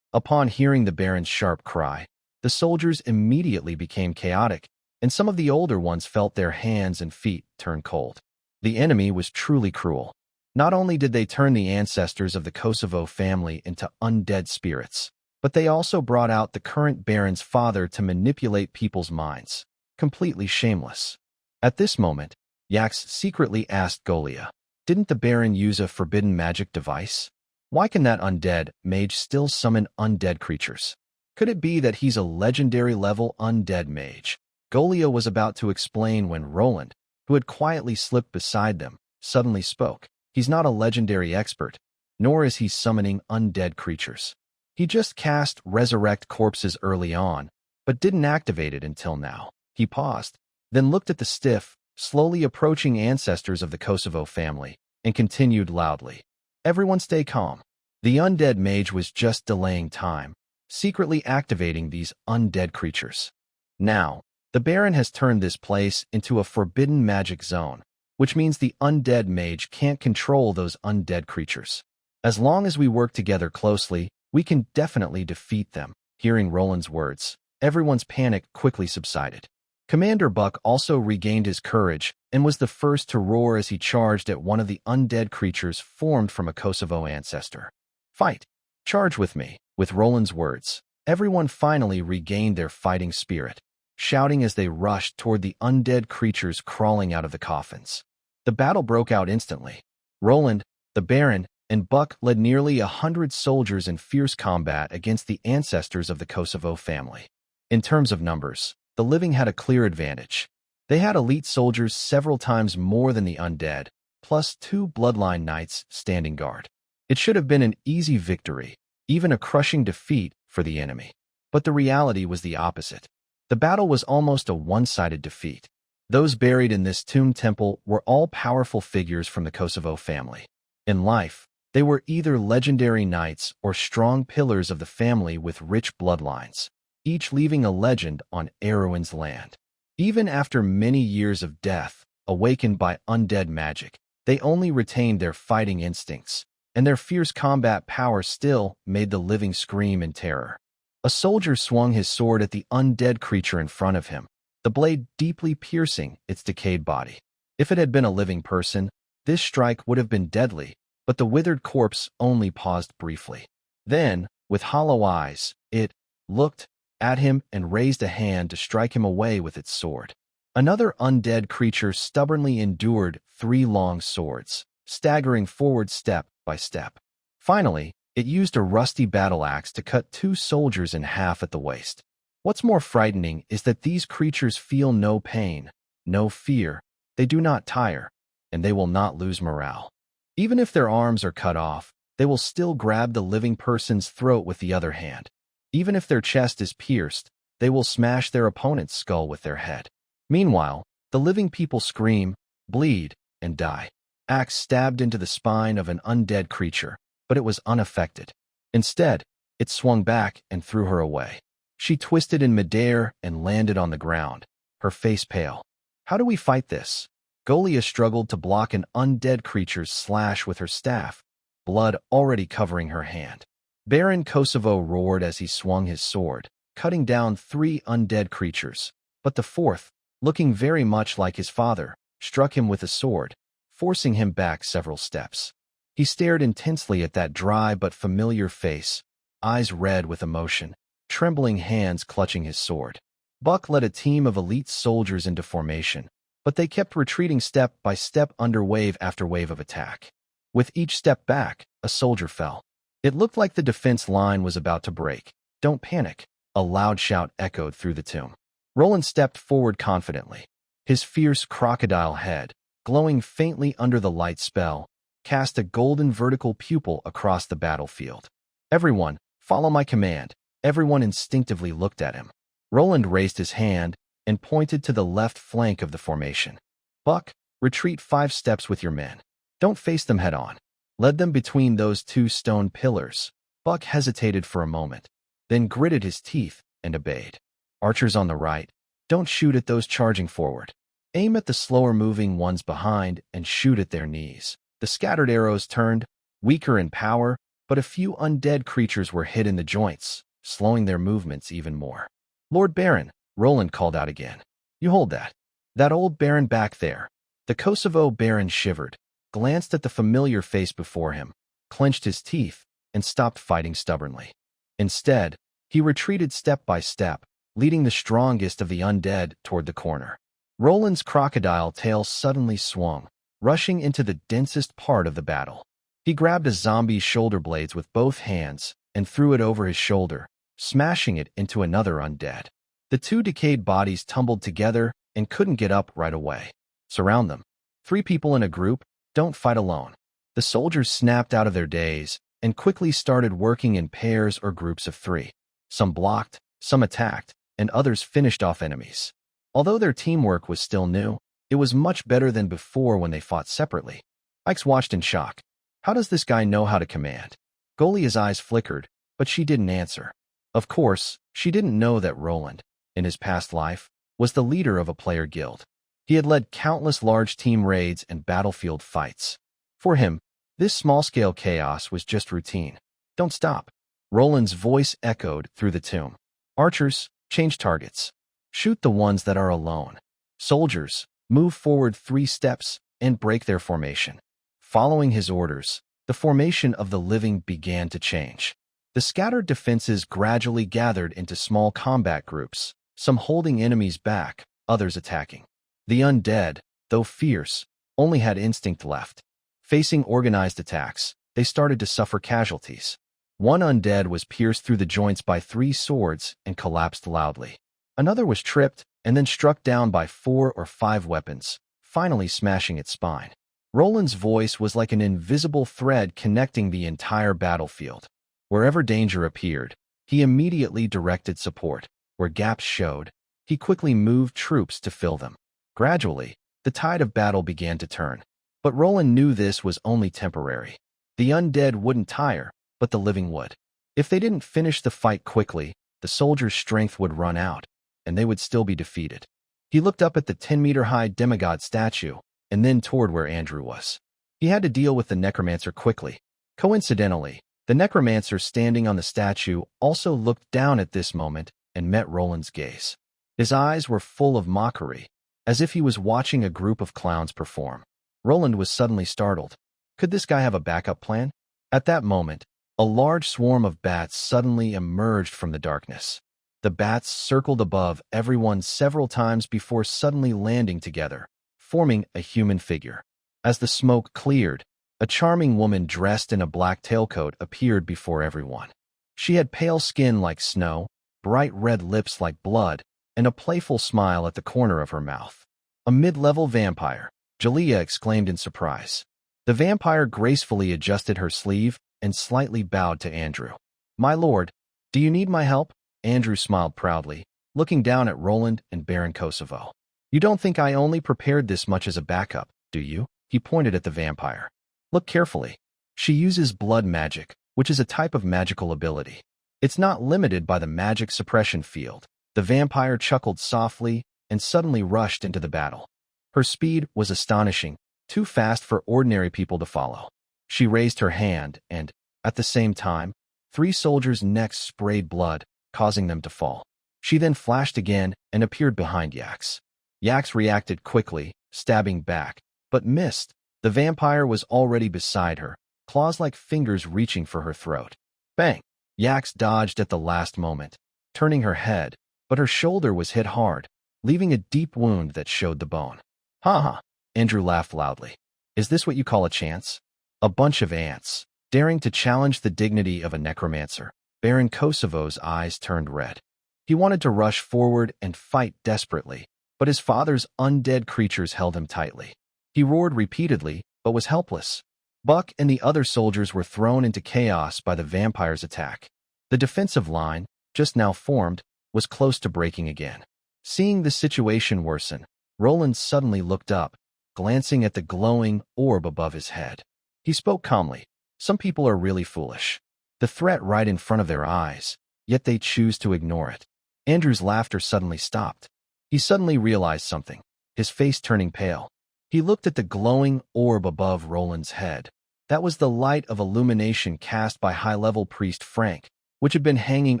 Upon hearing the Baron's sharp cry, the soldiers immediately became chaotic, and some of the older ones felt their hands and feet turn cold. The enemy was truly cruel. Not only did they turn the ancestors of the Kosovo family into undead spirits, but they also brought out the current Baron's father to manipulate people's minds. Completely shameless. At this moment, Yax secretly asked Golia, Didn't the Baron use a forbidden magic device? Why can that undead mage still summon undead creatures? Could it be that he's a legendary-level undead mage? Golia was about to explain when Roland, who had quietly slipped beside them, suddenly spoke. He's not a legendary expert, nor is he summoning undead creatures. He just cast Resurrect Corpses early on, but didn't activate it until now. He paused, then looked at the stiff, slowly approaching ancestors of the Kosovo family, and continued loudly. Everyone stay calm. The undead mage was just delaying time, secretly activating these undead creatures. Now, the Baron has turned this place into a forbidden magic zone, which means the undead mage can't control those undead creatures. As long as we work together closely, we can definitely defeat them. Hearing Roland's words, everyone's panic quickly subsided. Commander Buck also regained his courage and was the first to roar as he charged at one of the undead creatures formed from a Kosovo ancestor. Fight! Charge with me! With Roland's words, everyone finally regained their fighting spirit, shouting as they rushed toward the undead creatures crawling out of the coffins. The battle broke out instantly. Roland, the Baron, and Buck led nearly 100 soldiers in fierce combat against the ancestors of the Kosovo family. In terms of numbers, the living had a clear advantage. They had elite soldiers several times more than the undead, plus 2 bloodline knights standing guard. It should have been an easy victory, even a crushing defeat for the enemy. But the reality was the opposite. The battle was almost a one-sided defeat. Those buried in this tomb temple were all powerful figures from the Kosovo family. In life, they were either legendary knights or strong pillars of the family with rich bloodlines, each leaving a legend on Erwin's land. Even after many years of death, awakened by undead magic, they only retained their fighting instincts, and their fierce combat power still made the living scream in terror. A soldier swung his sword at the undead creature in front of him, the blade deeply piercing its decayed body. If it had been a living person, this strike would have been deadly, but the withered corpse only paused briefly. Then, with hollow eyes, it looked at him and raised a hand to strike him away with its sword. Another undead creature stubbornly endured 3 long swords, staggering forward step by step. Finally, it used a rusty battle axe to cut 2 soldiers in half at the waist. What's more frightening is that these creatures feel no pain, no fear, they do not tire, and they will not lose morale. Even if their arms are cut off, they will still grab the living person's throat with the other hand. Even if their chest is pierced, they will smash their opponent's skull with their head. Meanwhile, the living people scream, bleed, and die. Axe stabbed into the spine of an undead creature, but it was unaffected. Instead, it swung back and threw her away. She twisted in midair and landed on the ground, her face pale. How do we fight this? Golia struggled to block an undead creature's slash with her staff, blood already covering her hand. Baron Kosovo roared as he swung his sword, cutting down 3 undead creatures, but the 4th, looking very much like his father, struck him with a sword, forcing him back several steps. He stared intensely at that dry but familiar face, eyes red with emotion, trembling hands clutching his sword. Buck led a team of elite soldiers into formation, but they kept retreating step by step under wave after wave of attack. With each step back, a soldier fell. It looked like the defense line was about to break. "Don't panic," a loud shout echoed through the tomb. Roland stepped forward confidently. His fierce crocodile head, glowing faintly under the light spell, cast a golden vertical pupil across the battlefield. "Everyone, follow my command." Everyone instinctively looked at him. Roland raised his hand and pointed to the left flank of the formation. "Buck, retreat 5 steps with your men. Don't face them head-on. Lead them between those 2 stone pillars." Buck hesitated for a moment, then gritted his teeth and obeyed. "Archers on the right, don't shoot at those charging forward. Aim at the slower-moving ones behind and shoot at their knees." The scattered arrows turned, weaker in power, but a few undead creatures were hit in the joints, slowing their movements even more. "Lord Baron," Roland called out again. "You hold that. That old Baron back there." The Kosovo Baron shivered, glanced at the familiar face before him, clenched his teeth, and stopped fighting stubbornly. Instead, he retreated step by step, leading the strongest of the undead toward the corner. Roland's crocodile tail suddenly swung, rushing into the densest part of the battle. He grabbed a zombie's shoulder blades with both hands and threw it over his shoulder, smashing it into another undead. The 2 decayed bodies tumbled together and couldn't get up right away. "Surround them. 3 people in a group, don't fight alone." The soldiers snapped out of their daze and quickly started working in pairs or groups of 3. Some blocked, some attacked, and others finished off enemies. Although their teamwork was still new, it was much better than before when they fought separately. Ix watched in shock. How does this guy know how to command? Golia's eyes flickered, but she didn't answer. Of course, she didn't know that Roland, in his past life, was the leader of a player guild. He had led countless large team raids and battlefield fights. For him, this small-scale chaos was just routine. "Don't stop." Roland's voice echoed through the tomb. "Archers, change targets. Shoot the ones that are alone. Soldiers, move forward 3 steps and break their formation." Following his orders, the formation of the living began to change. The scattered defenses gradually gathered into small combat groups, some holding enemies back, others attacking. The undead, though fierce, only had instinct left. Facing organized attacks, they started to suffer casualties. One undead was pierced through the joints by 3 swords and collapsed loudly. Another was tripped and then struck down by 4 or 5 weapons, finally smashing its spine. Roland's voice was like an invisible thread connecting the entire battlefield. Wherever danger appeared, he immediately directed support. Where gaps showed, he quickly moved troops to fill them. Gradually, the tide of battle began to turn. But Roland knew this was only temporary. The undead wouldn't tire, but the living would. If they didn't finish the fight quickly, the soldiers' strength would run out, and they would still be defeated. He looked up at the 10-meter-high demigod statue, and then toward where Andrew was. He had to deal with the necromancer quickly. Coincidentally, The necromancer standing on the statue also looked down at this moment and met Roland's gaze. His eyes were full of mockery, as if he was watching a group of clowns perform. Roland was suddenly startled. Could this guy have a backup plan? At that moment, a large swarm of bats suddenly emerged from the darkness. The bats circled above everyone several times before suddenly landing together, forming a human figure. As the smoke cleared, a charming woman dressed in a black tailcoat appeared before everyone. She had pale skin like snow, bright red lips like blood, and a playful smile at the corner of her mouth. A mid-level vampire, Jalea exclaimed in surprise. The vampire gracefully adjusted her sleeve and slightly bowed to Andrew. "My lord, do you need my help?" Andrew smiled proudly, looking down at Roland and Baron Kosovo. "You don't think I only prepared this much as a backup, do you?" He pointed at the vampire. "Look carefully. She uses blood magic, which is a type of magical ability. It's not limited by the magic suppression field." The vampire chuckled softly and suddenly rushed into the battle. Her speed was astonishing, too fast for ordinary people to follow. She raised her hand and, at the same time, 3 soldiers' necks sprayed blood, causing them to fall. She then flashed again and appeared behind Yax. Yax reacted quickly, stabbing back, but missed. The vampire was already beside her, claws-like fingers reaching for her throat. Bang! Yax dodged at the last moment, turning her head, but her shoulder was hit hard, leaving a deep wound that showed the bone. "Ha ha!" Andrew laughed loudly. "Is this what you call a chance?" A bunch of ants, daring to challenge the dignity of a necromancer. Baron Kosovo's eyes turned red. He wanted to rush forward and fight desperately, but his father's undead creatures held him tightly. He roared repeatedly, but was helpless. Buck and the other soldiers were thrown into chaos by the vampire's attack. The defensive line, just now formed, was close to breaking again. Seeing the situation worsen, Roland suddenly looked up, glancing at the glowing orb above his head. He spoke calmly. "Some people are really foolish. The threat right in front of their eyes, yet they choose to ignore it." Andrew's laughter suddenly stopped. He suddenly realized something, his face turning pale. He looked at the glowing orb above Roland's head. That was the light of illumination cast by high-level priest Frank, which had been hanging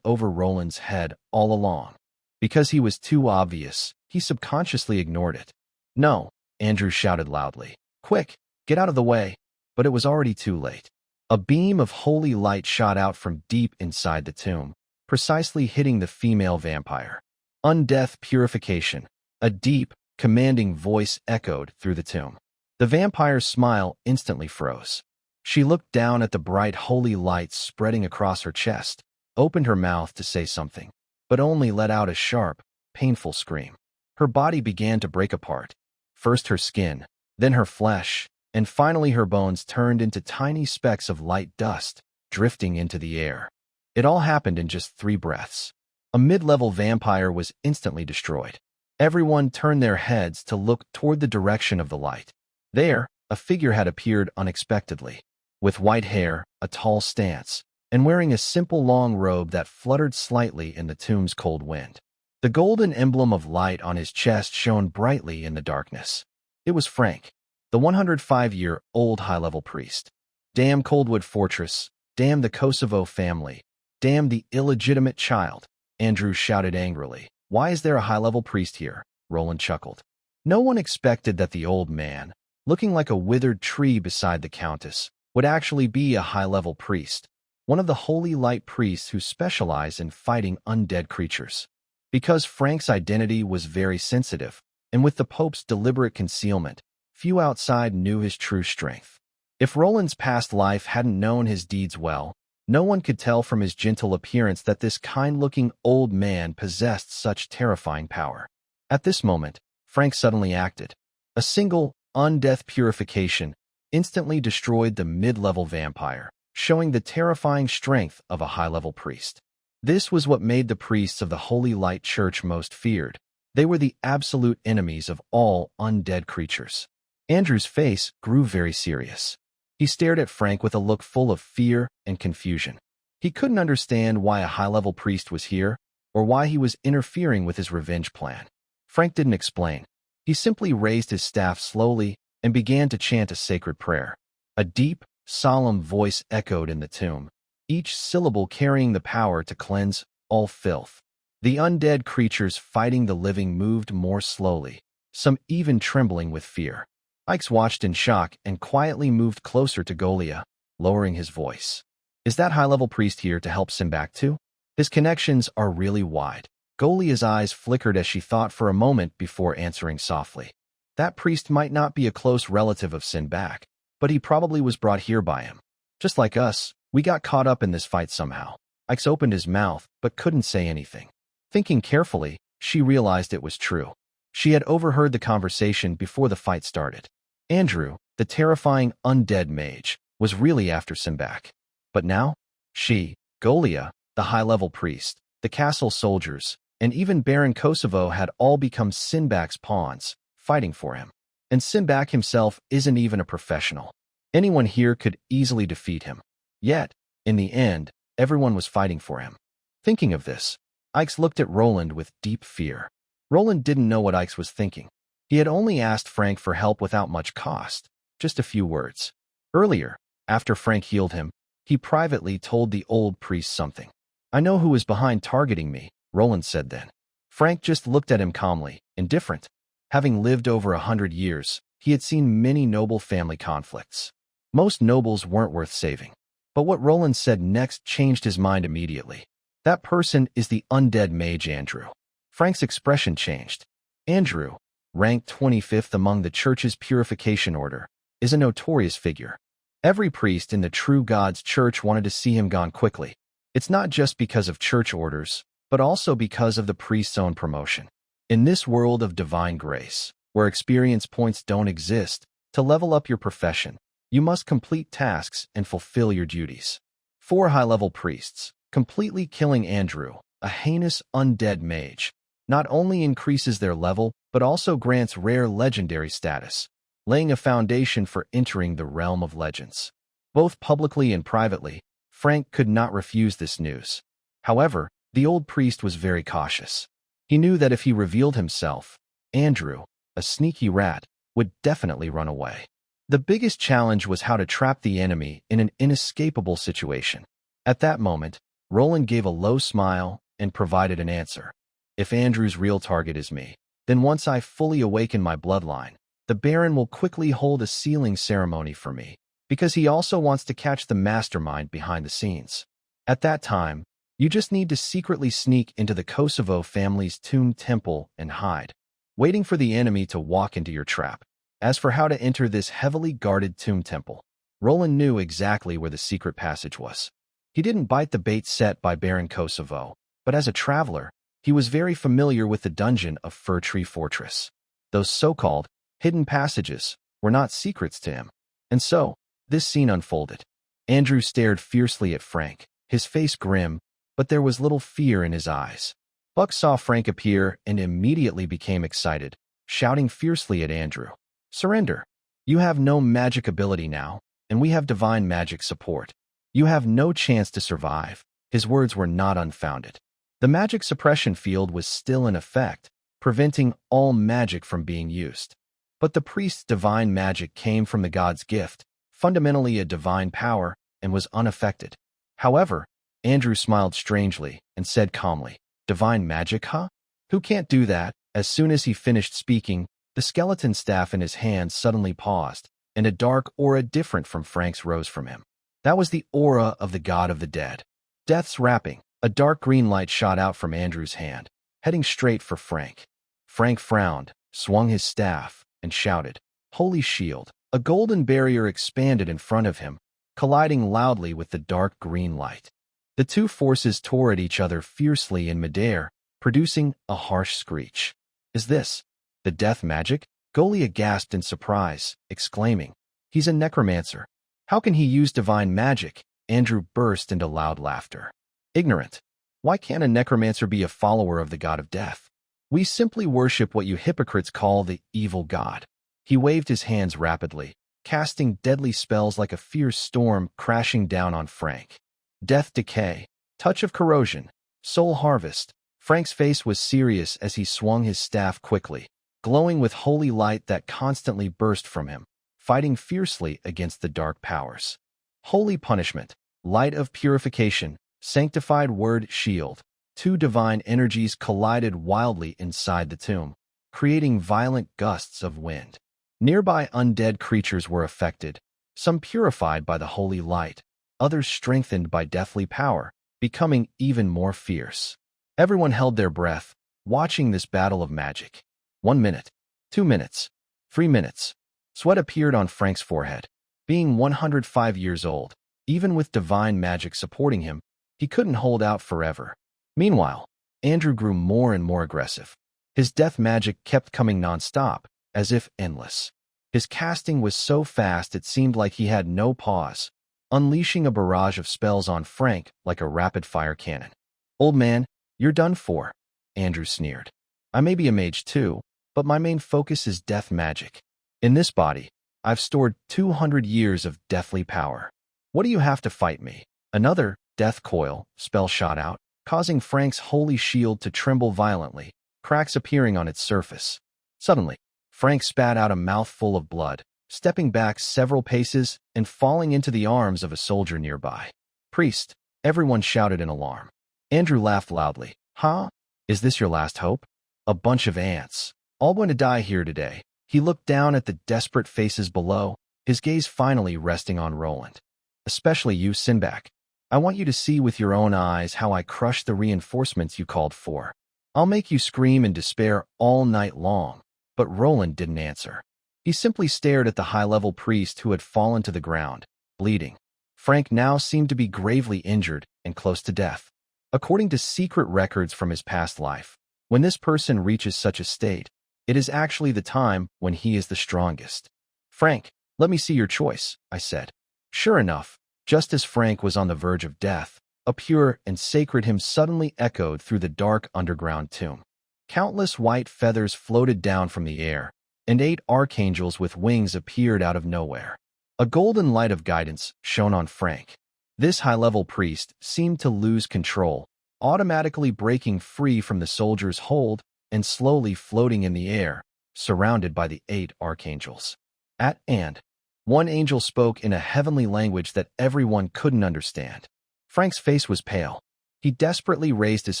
over Roland's head all along. Because he was too obvious, he subconsciously ignored it. "No!" Andrew shouted loudly. "Quick, get out of the way!" But it was already too late. A beam of holy light shot out from deep inside the tomb, precisely hitting the female vampire. "Undeath purification," a deep, commanding voice echoed through the tomb. The vampire's smile instantly froze. She looked down at the bright holy light spreading across her chest, opened her mouth to say something, but only let out a sharp, painful scream. Her body began to break apart. First her skin, then her flesh, and finally her bones turned into tiny specks of light dust, drifting into the air. It all happened in just 3 breaths. A mid-level vampire was instantly destroyed. Everyone turned their heads to look toward the direction of the light. There, a figure had appeared unexpectedly, with white hair, a tall stance, and wearing a simple long robe that fluttered slightly in the tomb's cold wind. The golden emblem of light on his chest shone brightly in the darkness. It was Frank, the 105-year-old high-level priest. "Damn Coldwood Fortress, damn the Kosovo family, damn the illegitimate child," Andrew shouted angrily. "Why is there a high-level priest here?" Roland chuckled. No one expected that the old man, looking like a withered tree beside the countess, would actually be a high-level priest, one of the holy light priests who specialize in fighting undead creatures. Because Frank's identity was very sensitive, and with the Pope's deliberate concealment, few outside knew his true strength. If Roland's past life hadn't known his deeds well, no one could tell from his gentle appearance that this kind-looking old man possessed such terrifying power. At this moment, Frank suddenly acted. A single, undeath purification instantly destroyed the mid-level vampire, showing the terrifying strength of a high-level priest. This was what made the priests of the Holy Light Church most feared. They were the absolute enemies of all undead creatures. Andrew's face grew very serious. He stared at Frank with a look full of fear and confusion. He couldn't understand why a high-level priest was here, or why he was interfering with his revenge plan. Frank didn't explain. He simply raised his staff slowly and began to chant a sacred prayer. A deep, solemn voice echoed in the tomb, each syllable carrying the power to cleanse all filth. The undead creatures fighting the living moved more slowly, some even trembling with fear. Ix watched in shock and quietly moved closer to Golia, lowering his voice. Is that high-level priest here to help Simbach too? His connections are really wide. Golia's eyes flickered as she thought for a moment before answering softly. That priest might not be a close relative of Simbach, but he probably was brought here by him. Just like us, we got caught up in this fight somehow. Ix opened his mouth, but couldn't say anything. Thinking carefully, she realized it was true. She had overheard the conversation before the fight started. Andrew, the terrifying undead mage, was really after Simbach. But now, she, Golia, the high-level priest, the castle soldiers, and even Baron Kosovo had all become Simbach's pawns, fighting for him. And Simbach himself isn't even a professional. Anyone here could easily defeat him. Yet, in the end, everyone was fighting for him. Thinking of this, Ix looked at Roland with deep fear. Roland didn't know what Ix was thinking. He had only asked Frank for help without much cost, just a few words. Earlier, after Frank healed him, he privately told the old priest something. I know who is behind targeting me, Roland said then. Frank just looked at him calmly, indifferent. Having lived over 100 years, he had seen many noble family conflicts. Most nobles weren't worth saving. But what Roland said next changed his mind immediately. That person is the undead mage Andrew. Frank's expression changed. Andrew, ranked 25th among the church's purification order, is a notorious figure. Every priest in the true God's church wanted to see him gone quickly. It's not just because of church orders, but also because of the priest's own promotion. In this world of divine grace, where experience points don't exist, to level up your profession, you must complete tasks and fulfill your duties. 4 high-level priests, completely killing Andrew, a heinous undead mage, not only increases their level, but also grants rare legendary status, laying a foundation for entering the realm of legends. Both publicly and privately, Frank could not refuse this news. However, the old priest was very cautious. He knew that if he revealed himself, Andrew, a sneaky rat, would definitely run away. The biggest challenge was how to trap the enemy in an inescapable situation. At that moment, Roland gave a low smile and provided an answer. If Andrew's real target is me, then once I fully awaken my bloodline, the Baron will quickly hold a sealing ceremony for me, because he also wants to catch the mastermind behind the scenes. At that time, you just need to secretly sneak into the Kosovo family's tomb temple and hide, waiting for the enemy to walk into your trap. As for how to enter this heavily guarded tomb temple, Roland knew exactly where the secret passage was. He didn't bite the bait set by Baron Kosovo, but as a traveler, he was very familiar with the dungeon of Fir Tree Fortress. Those so-called hidden passages were not secrets to him. And so, this scene unfolded. Andrew stared fiercely at Frank, his face grim, but there was little fear in his eyes. Buck saw Frank appear and immediately became excited, shouting fiercely at Andrew. Surrender. You have no magic ability now, and we have divine magic support. You have no chance to survive. His words were not unfounded. The magic suppression field was still in effect, preventing all magic from being used. But the priest's divine magic came from the god's gift, fundamentally a divine power, and was unaffected. However, Andrew smiled strangely and said calmly, Divine magic, huh? Who can't do that? As soon as he finished speaking, the skeleton staff in his hand suddenly paused, and a dark aura different from Frank's rose from him. That was the aura of the god of the dead. Death's wrapping. A dark green light shot out from Andrew's hand, heading straight for Frank. Frank frowned, swung his staff, and shouted, Holy shield! A golden barrier expanded in front of him, colliding loudly with the dark green light. The two forces tore at each other fiercely in midair, producing a harsh screech. Is this the death magic? Golia gasped in surprise, exclaiming, He's a necromancer. How can he use divine magic? Andrew burst into loud laughter. Ignorant. Why can't a necromancer be a follower of the god of death? We simply worship what you hypocrites call the evil god. He waved his hands rapidly, casting deadly spells like a fierce storm crashing down on Frank. Death decay, touch of corrosion, soul harvest. Frank's face was serious as he swung his staff quickly, glowing with holy light that constantly burst from him, fighting fiercely against the dark powers. Holy punishment. Light of purification, sanctified word shield. Two divine energies collided wildly inside the tomb, creating violent gusts of wind. Nearby undead creatures were affected, some purified by the holy light, others strengthened by deathly power, becoming even more fierce. Everyone held their breath, watching this battle of magic. 1 minute, 2 minutes, 3 minutes. Sweat appeared on Frank's forehead. Being 105 years old, even with divine magic supporting him, he couldn't hold out forever. Meanwhile, Andrew grew more and more aggressive. His death magic kept coming non-stop, as if endless. His casting was so fast it seemed like he had no pause, unleashing a barrage of spells on Frank like a rapid-fire cannon. "Old man, you're done for," Andrew sneered. "I may be a mage too, but my main focus is death magic. In this body, I've stored 200 years of deathly power. What do you have to fight me?" Another death coil spell shot out, causing Frank's holy shield to tremble violently, cracks appearing on its surface. Suddenly, Frank spat out a mouthful of blood, stepping back several paces and falling into the arms of a soldier nearby. "Priest!" everyone shouted in alarm. Andrew laughed loudly. "Huh? Is this your last hope? A bunch of ants. All going to die here today." He looked down at the desperate faces below, his gaze finally resting on Roland. "Especially you, Simbach. I want you to see with your own eyes how I crushed the reinforcements you called for. I'll make you scream in despair all night long." But Roland didn't answer. He simply stared at the high-level priest who had fallen to the ground, bleeding. Frank now seemed to be gravely injured and close to death. According to secret records from his past life, when this person reaches such a state, it is actually the time when he is the strongest. "Frank, let me see your choice," I said. Sure enough, just as Frank was on the verge of death, a pure and sacred hymn suddenly echoed through the dark underground tomb. Countless white feathers floated down from the air, and 8 archangels with wings appeared out of nowhere. A golden light of guidance shone on Frank. This high-level priest seemed to lose control, automatically breaking free from the soldier's hold and slowly floating in the air, surrounded by the 8 archangels. And one angel spoke in a heavenly language that everyone couldn't understand. Frank's face was pale. He desperately raised his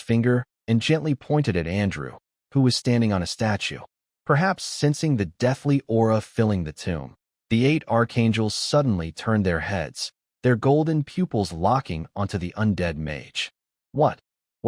finger and gently pointed at Andrew, who was standing on a statue. Perhaps sensing the deathly aura filling the tomb, the 8 archangels suddenly turned their heads, their golden pupils locking onto the undead mage. What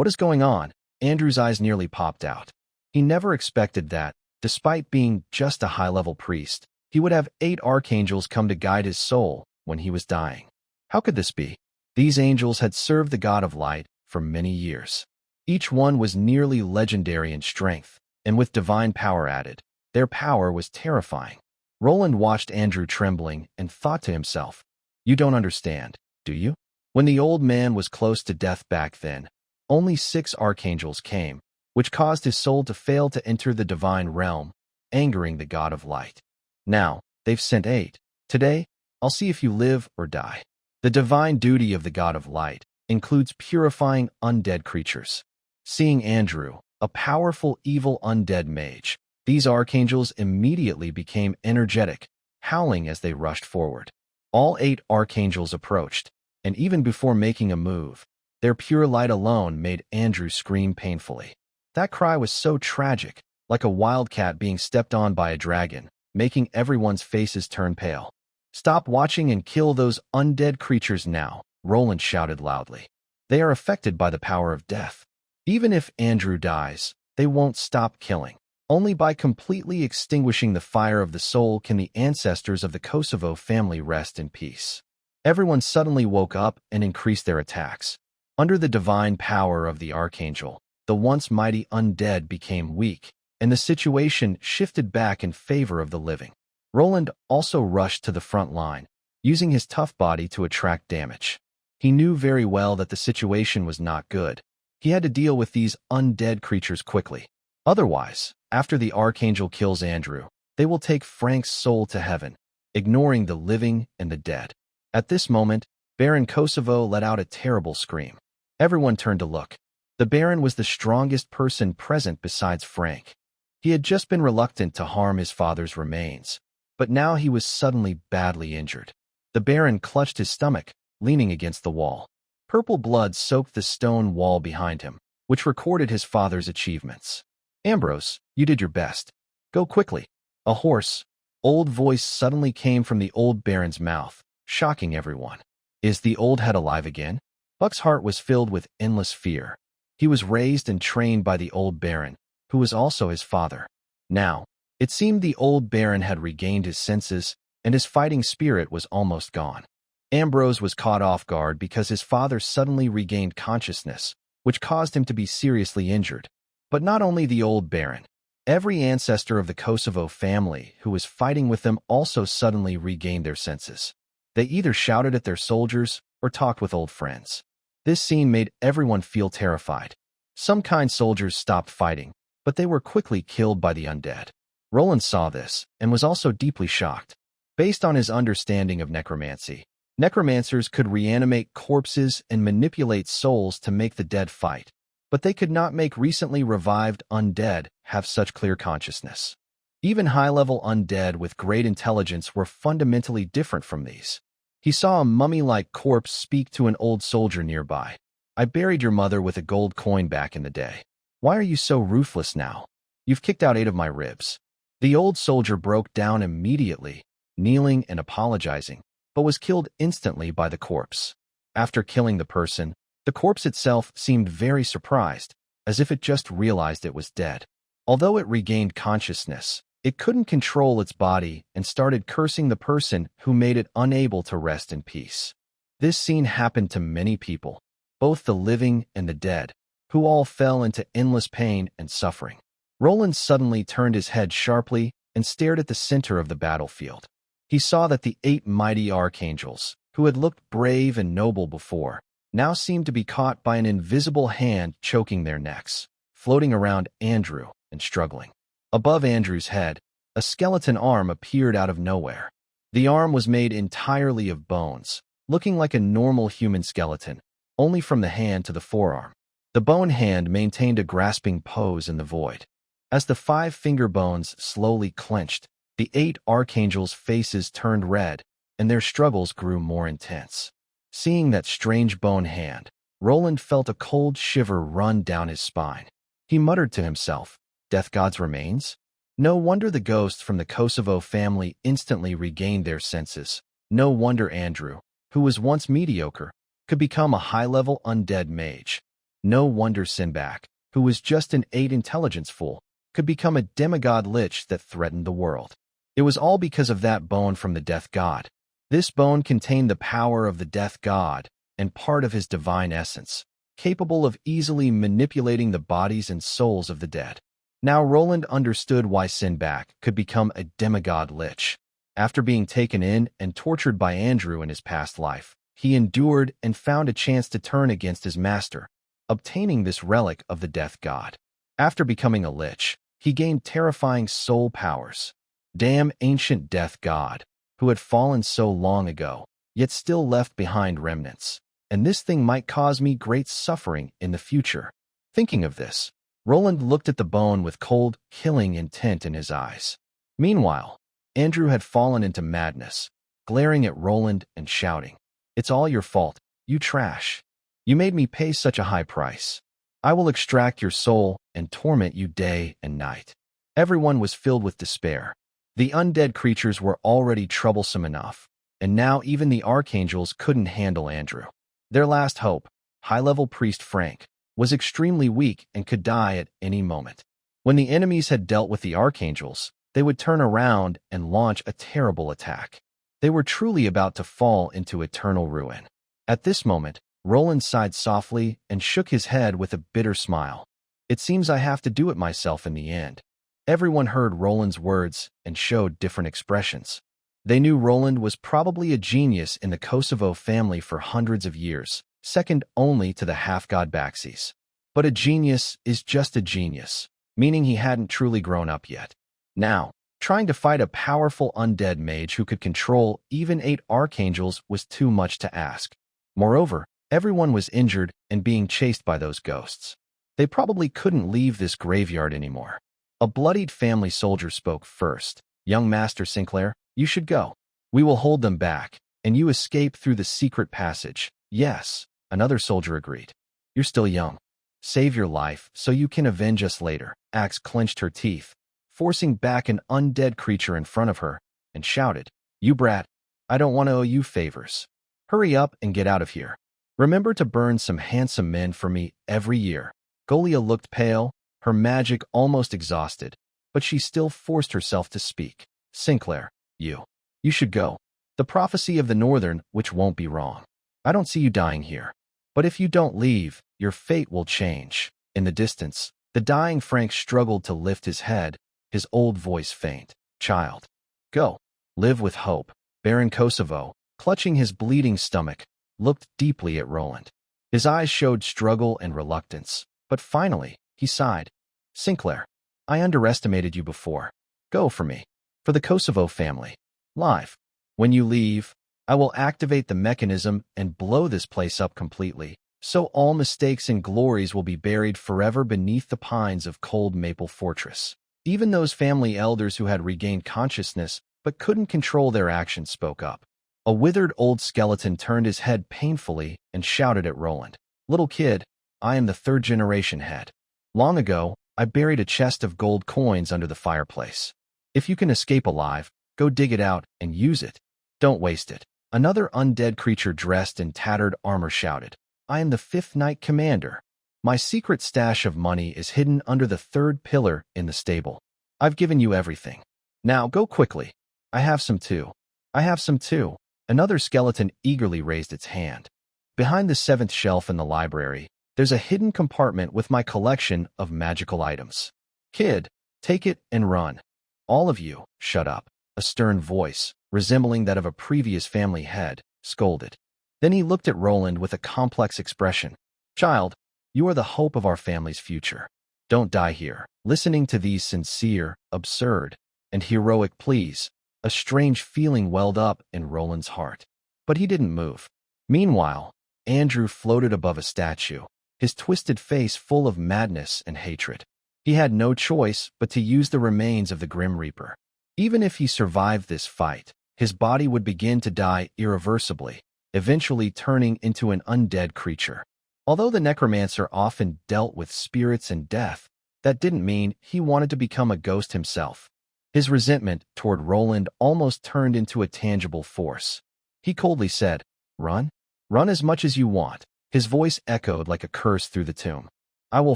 is going on?" Andrew's eyes nearly popped out. He never expected that, despite being just a high-level priest, he would have 8 archangels come to guide his soul when he was dying. How could this be? These angels had served the god of light for many years. Each one was nearly legendary in strength, and with divine power added, their power was terrifying. Roland watched Andrew trembling and thought to himself, "You don't understand, do you? When the old man was close to death back then, only 6 archangels came, which caused his soul to fail to enter the divine realm, angering the god of light. Now, they've sent 8. Today, I'll see if you live or die." The divine duty of the god of light includes purifying undead creatures. Seeing Andrew, a powerful evil undead mage, these archangels immediately became energetic, howling as they rushed forward. All 8 archangels approached, and even before making a move, their pure light alone made Andrew scream painfully. That cry was so tragic, like a wildcat being stepped on by a dragon, making everyone's faces turn pale. "Stop watching and kill those undead creatures now," Roland shouted loudly. "They are affected by the power of death. Even if Andrew dies, they won't stop killing. Only by completely extinguishing the fire of the soul can the ancestors of the Kosovo family rest in peace." Everyone suddenly woke up and increased their attacks. Under the divine power of the archangel, the once mighty undead became weak, and the situation shifted back in favor of the living. Roland also rushed to the front line, using his tough body to attract damage. He knew very well that the situation was not good. He had to deal with these undead creatures quickly. Otherwise, after the archangel kills Andrew, they will take Frank's soul to heaven, ignoring the living and the dead. At this moment, Baron Kosovo let out a terrible scream. Everyone turned to look. The Baron was the strongest person present besides Frank. He had just been reluctant to harm his father's remains, but now he was suddenly badly injured. The Baron clutched his stomach, leaning against the wall. Purple blood soaked the stone wall behind him, which recorded his father's achievements. Ambrose, you did your best. Go quickly. A hoarse, old voice suddenly came from the old baron's mouth, shocking everyone. Is the old head alive again? Buck's heart was filled with endless fear. He was raised and trained by the old baron, who was also his father. Now, it seemed the old baron had regained his senses, and his fighting spirit was almost gone. Ambrose was caught off guard because his father suddenly regained consciousness, which caused him to be seriously injured. But not only the old baron. Every ancestor of the Kosovo family who was fighting with them also suddenly regained their senses. They either shouted at their soldiers or talked with old friends. This scene made everyone feel terrified. Some kind soldiers stopped fighting, but they were quickly killed by the undead. Roland saw this and was also deeply shocked. Based on his understanding of necromancy, necromancers could reanimate corpses and manipulate souls to make the dead fight, but they could not make recently revived undead have such clear consciousness. Even high-level undead with great intelligence were fundamentally different from these. He saw a mummy-like corpse speak to an old soldier nearby. I buried your mother with a gold coin back in the day. Why are you so ruthless now? You've kicked out 8 of my ribs. The old soldier broke down immediately, kneeling and apologizing, but was killed instantly by the corpse. After killing the person, the corpse itself seemed very surprised, as if it just realized it was dead. Although it regained consciousness, it couldn't control its body and started cursing the person who made it unable to rest in peace. This scene happened to many people, both the living and the dead, who all fell into endless pain and suffering. Roland suddenly turned his head sharply and stared at the center of the battlefield. He saw that the 8 mighty archangels, who had looked brave and noble before, now seemed to be caught by an invisible hand choking their necks, floating around Andrew and struggling. Above Andrew's head, a skeleton arm appeared out of nowhere. The arm was made entirely of bones, looking like a normal human skeleton, only from the hand to the forearm. The bone hand maintained a grasping pose in the void. As the 5 finger bones slowly clenched, the 8 archangels' faces turned red, and their struggles grew more intense. Seeing that strange bone hand, Roland felt a cold shiver run down his spine. He muttered to himself, Death God's remains? No wonder the ghosts from the Kosovo family instantly regained their senses. No wonder Andrew, who was once mediocre, could become a high-level undead mage. No wonder Simbach, who was just an 8 intelligence fool, could become a demigod lich that threatened the world. It was all because of that bone from the Death God. This bone contained the power of the Death God and part of his divine essence, capable of easily manipulating the bodies and souls of the dead. Now Roland understood why Simbach could become a demigod lich. After being taken in and tortured by Andrew in his past life, he endured and found a chance to turn against his master, obtaining this relic of the Death God. After becoming a lich, he gained terrifying soul powers. Damn ancient Death God, who had fallen so long ago, yet still left behind remnants. And this thing might cause me great suffering in the future. Thinking of this, Roland looked at the bone with cold, killing intent in his eyes. Meanwhile, Andrew had fallen into madness, glaring at Roland and shouting, It's all your fault, you trash. You made me pay such a high price. I will extract your soul and torment you day and night. Everyone was filled with despair. The undead creatures were already troublesome enough, and now even the archangels couldn't handle Andrew. Their last hope, high-level priest Frank, was extremely weak and could die at any moment. When the enemies had dealt with the archangels, they would turn around and launch a terrible attack. They were truly about to fall into eternal ruin. At this moment, Roland sighed softly and shook his head with a bitter smile. It seems I have to do it myself in the end. Everyone heard Roland's words and showed different expressions. They knew Roland was probably a genius in the Kosovo family for hundreds of years, second only to the half-god Baxis. But a genius is just a genius, meaning he hadn't truly grown up yet. Now, trying to fight a powerful undead mage who could control even 8 archangels was too much to ask. Moreover, everyone was injured and being chased by those ghosts. They probably couldn't leave this graveyard anymore. A bloodied family soldier spoke first. Young Master Sinclair, you should go. We will hold them back, And you escape through the secret passage. Yes, another soldier agreed. You're still young. Save your life so you can avenge us later. Axe clenched her teeth, forcing back an undead creature in front of her, and shouted, You brat, I don't want to owe you favors. Hurry up and get out of here. Remember to burn some handsome men for me every year. Golia looked pale, her magic almost exhausted, but she still forced herself to speak. Sinclair, you should go. The prophecy of the Northern, which won't be wrong. I don't see you dying here. But if you don't leave, your fate will change. In the distance, the dying Frank struggled to lift his head, his old voice faint. Child, go. Live with hope. Baron Kosovo, clutching his bleeding stomach, looked deeply at Roland. His eyes showed struggle and reluctance, but finally, he sighed. Sinclair, I underestimated you before. Go for me. For the Kosovo family. Live. When you leave, I will activate the mechanism and blow this place up completely, so all mistakes and glories will be buried forever beneath the pines of Cold Maple Fortress. Even those family elders who had regained consciousness but couldn't control their actions spoke up. A withered old skeleton turned his head painfully and shouted at Roland. Little kid, I am the third-generation head. Long ago, I buried a chest of gold coins under the fireplace. If you can escape alive, go dig it out and use it. Don't waste it. Another undead creature dressed in tattered armor shouted, I am the 5th Knight Commander. My secret stash of money is hidden under the 3rd pillar in the stable. I've given you everything. Now go quickly. I have some too. I have some too. Another skeleton eagerly raised its hand. Behind the 7th shelf in the library, there's a hidden compartment with my collection of magical items. Kid, take it and run. All of you, shut up. A stern voice, resembling that of a previous family head, scolded. Then he looked at Roland with a complex expression. Child, you are the hope of our family's future. Don't die here. Listening to these sincere, absurd, and heroic pleas, a strange feeling welled up in Roland's heart. But he didn't move. Meanwhile, Andrew floated above a statue, his twisted face full of madness and hatred. He had no choice but to use the remains of the Grim Reaper. Even if he survived this fight, his body would begin to die irreversibly, eventually turning into an undead creature. Although the necromancer often dealt with spirits and death, that didn't mean he wanted to become a ghost himself. His resentment toward Roland almost turned into a tangible force. He coldly said, Run? Run as much as you want. His voice echoed like a curse through the tomb. I will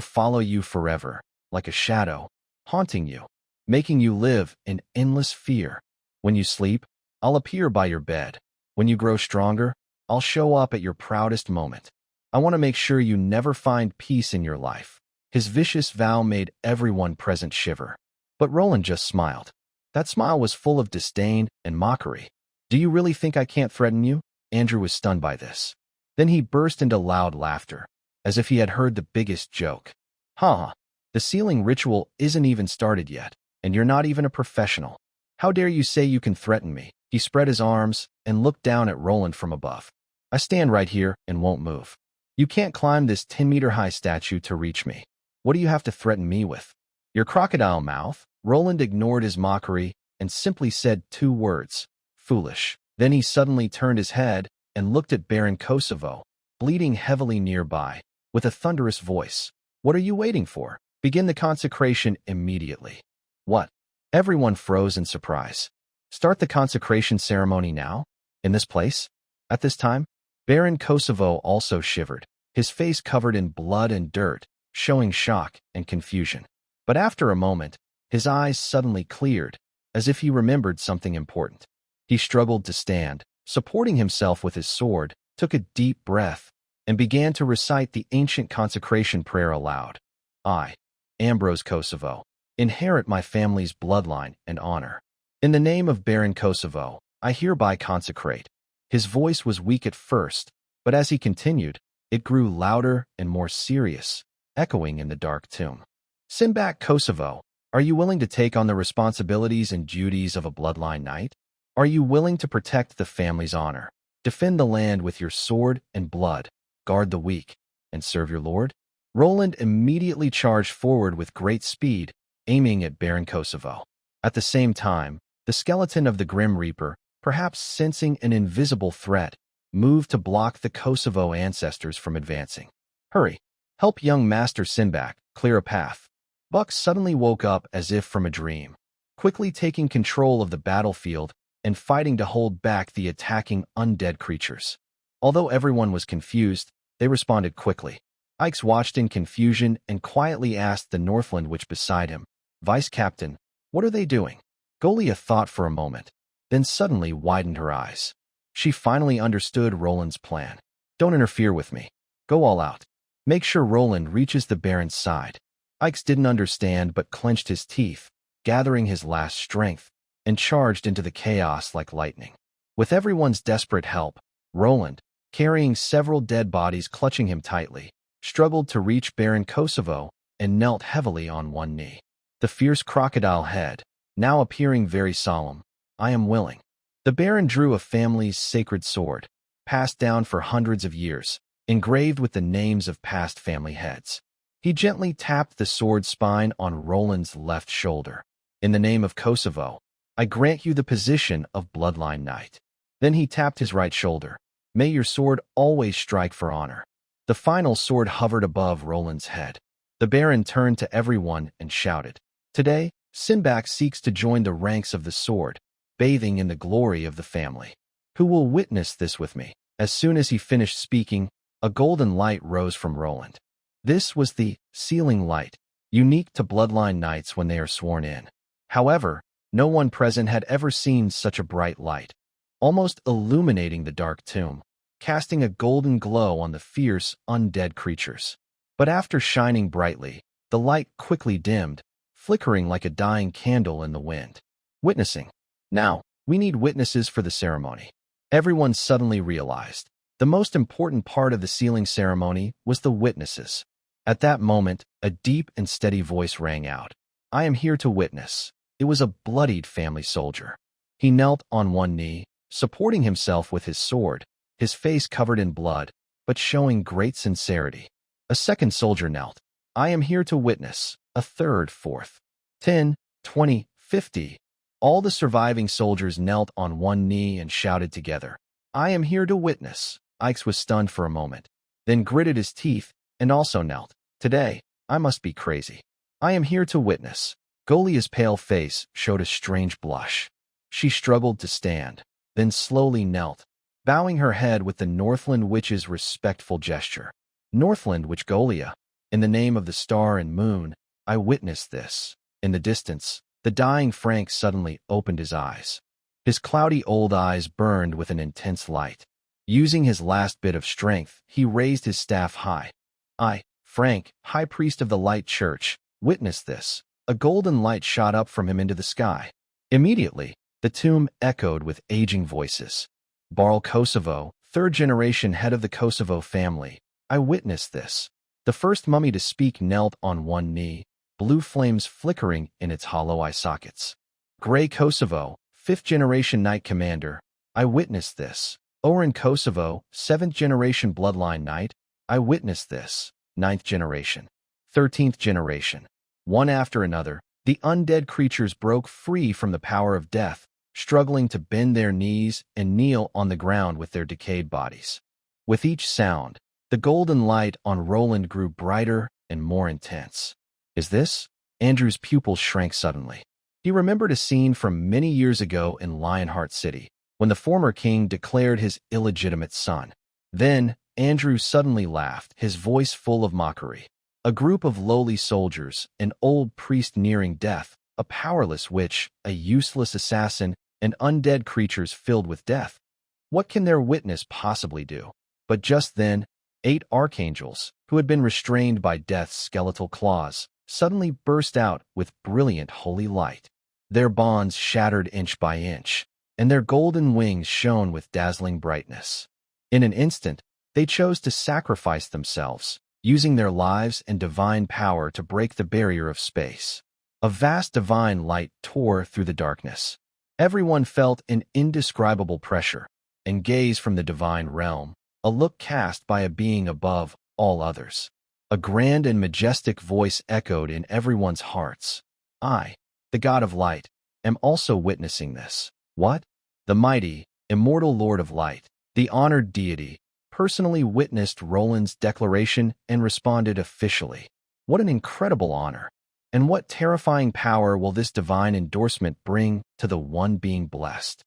follow you forever, like a shadow, haunting you, making you live in endless fear. When you sleep, I'll appear by your bed. When you grow stronger, I'll show up at your proudest moment. I want to make sure you never find peace in your life. His vicious vow made everyone present shiver. But Roland just smiled. That smile was full of disdain and mockery. Do you really think I can't threaten you? Andrew was stunned by this. Then he burst into loud laughter, as if he had heard the biggest joke. Ha! The sealing ritual isn't even started yet, and you're not even a professional. How dare you say you can threaten me? He spread his arms and looked down at Roland from above. I stand right here and won't move. You can't climb this 10-meter-high statue to reach me. What do you have to threaten me with? Your crocodile mouth? Roland ignored his mockery and simply said 2 words. Foolish. Then he suddenly turned his head and looked at Baron Kosovo, bleeding heavily nearby, with a thunderous voice. What are you waiting for? Begin the consecration immediately. What? Everyone froze in surprise. Start the consecration ceremony now? In this place? At this time? Baron Kosovo also shivered, his face covered in blood and dirt, showing shock and confusion. But after a moment, his eyes suddenly cleared, as if he remembered something important. He struggled to stand, supporting himself with his sword, took a deep breath, and began to recite the ancient consecration prayer aloud. I, Ambrose Kosovo, inherit my family's bloodline and honor. In the name of Baron Kosovo, I hereby consecrate. His voice was weak at first, but as he continued, it grew louder and more serious, echoing in the dark tomb. Simbach Kosovo, are you willing to take on the responsibilities and duties of a bloodline knight? Are you willing to protect the family's honor, defend the land with your sword and blood, guard the weak, and serve your lord? Roland immediately charged forward with great speed, aiming at Baron Kosovo. At the same time, the skeleton of the Grim Reaper, perhaps sensing an invisible threat, moved to block the Kosovo ancestors from advancing. Hurry! Help young Master Simbach clear a path. Buck suddenly woke up as if from a dream, quickly taking control of the battlefield and fighting to hold back the attacking undead creatures. Although everyone was confused, they responded quickly. Ix watched in confusion and quietly asked the Northland Witch beside him, "Vice Captain, what are they doing?" Golia thought for a moment, then suddenly widened her eyes. She finally understood Roland's plan. "Don't interfere with me. Go all out. Make sure Roland reaches the Baron's side." Ix didn't understand but clenched his teeth, gathering his last strength, and charged into the chaos like lightning. With everyone's desperate help, Roland, carrying several dead bodies clutching him tightly, struggled to reach Baron Kosovo and knelt heavily on one knee. The fierce crocodile head, now appearing very solemn, "I am willing." The Baron drew a family's sacred sword, passed down for hundreds of years, engraved with the names of past family heads. He gently tapped the sword spine on Roland's left shoulder. "In the name of Kosovo, I grant you the position of Bloodline Knight." Then he tapped his right shoulder. "May your sword always strike for honor." The final sword hovered above Roland's head. The Baron turned to everyone and shouted, "Today, Simbach seeks to join the ranks of the sword, bathing in the glory of the family. Who will witness this with me?" As soon as he finished speaking, a golden light rose from Roland. This was the sealing light, unique to Bloodline Knights when they are sworn in. However, no one present had ever seen such a bright light, almost illuminating the dark tomb, casting a golden glow on the fierce, undead creatures. But after shining brightly, the light quickly dimmed, flickering like a dying candle in the wind. Witnessing. Now, we need witnesses for the ceremony. Everyone suddenly realized the most important part of the sealing ceremony was the witnesses. At that moment, a deep and steady voice rang out. "I am here to witness." It was a bloodied family soldier. He knelt on one knee, supporting himself with his sword, his face covered in blood, but showing great sincerity. A second soldier knelt. "I am here to witness." A third, fourth. 10, 20, 50. All the surviving soldiers knelt on one knee and shouted together, "I am here to witness." Ix was stunned for a moment, then gritted his teeth and also knelt. "Today, I must be crazy. I am here to witness." Golia's pale face showed a strange blush. She struggled to stand, then slowly knelt, bowing her head with the Northland Witch's respectful gesture. "Northland Witch Golia, in the name of the star and moon, I witness this." In the distance, the dying Frank suddenly opened his eyes. His cloudy old eyes burned with an intense light. Using his last bit of strength, he raised his staff high. "I, Frank, High Priest of the Light Church, witness this." A golden light shot up from him into the sky. Immediately, the tomb echoed with aging voices. "Barl Kosovo, third-generation head of the Kosovo family, I witness this." The first mummy to speak knelt on one knee, blue flames flickering in its hollow eye sockets. "Grey Kosovo, fifth-generation Knight Commander, I witness this." "Oren Kosovo, seventh-generation Bloodline Knight, I witness this." Ninth generation. 13th generation. One after another, the undead creatures broke free from the power of death, struggling to bend their knees and kneel on the ground with their decayed bodies. With each sound, the golden light on Roland grew brighter and more intense. "Is this?" Andrew's pupils shrank suddenly. He remembered a scene from many years ago in Lionheart City, when the former king declared his illegitimate son. Then, Andrew suddenly laughed, his voice full of mockery. A group of lowly soldiers, an old priest nearing death, a powerless witch, a useless assassin, and undead creatures filled with death. What can their witness possibly do? But just then, 8 archangels, who had been restrained by death's skeletal claws, suddenly burst out with brilliant holy light. Their bonds shattered inch by inch, and their golden wings shone with dazzling brightness. In an instant, they chose to sacrifice themselves, using their lives and divine power to break the barrier of space. A vast divine light tore through the darkness. Everyone felt an indescribable pressure and gazed from the divine realm, a look cast by a being above all others. A grand and majestic voice echoed in everyone's hearts. "I, the God of Light, am also witnessing this." "What?" The mighty, immortal Lord of Light, the honored deity, personally witnessed Roland's declaration and responded officially. What an incredible honor! And what terrifying power will this divine endorsement bring to the one being blessed?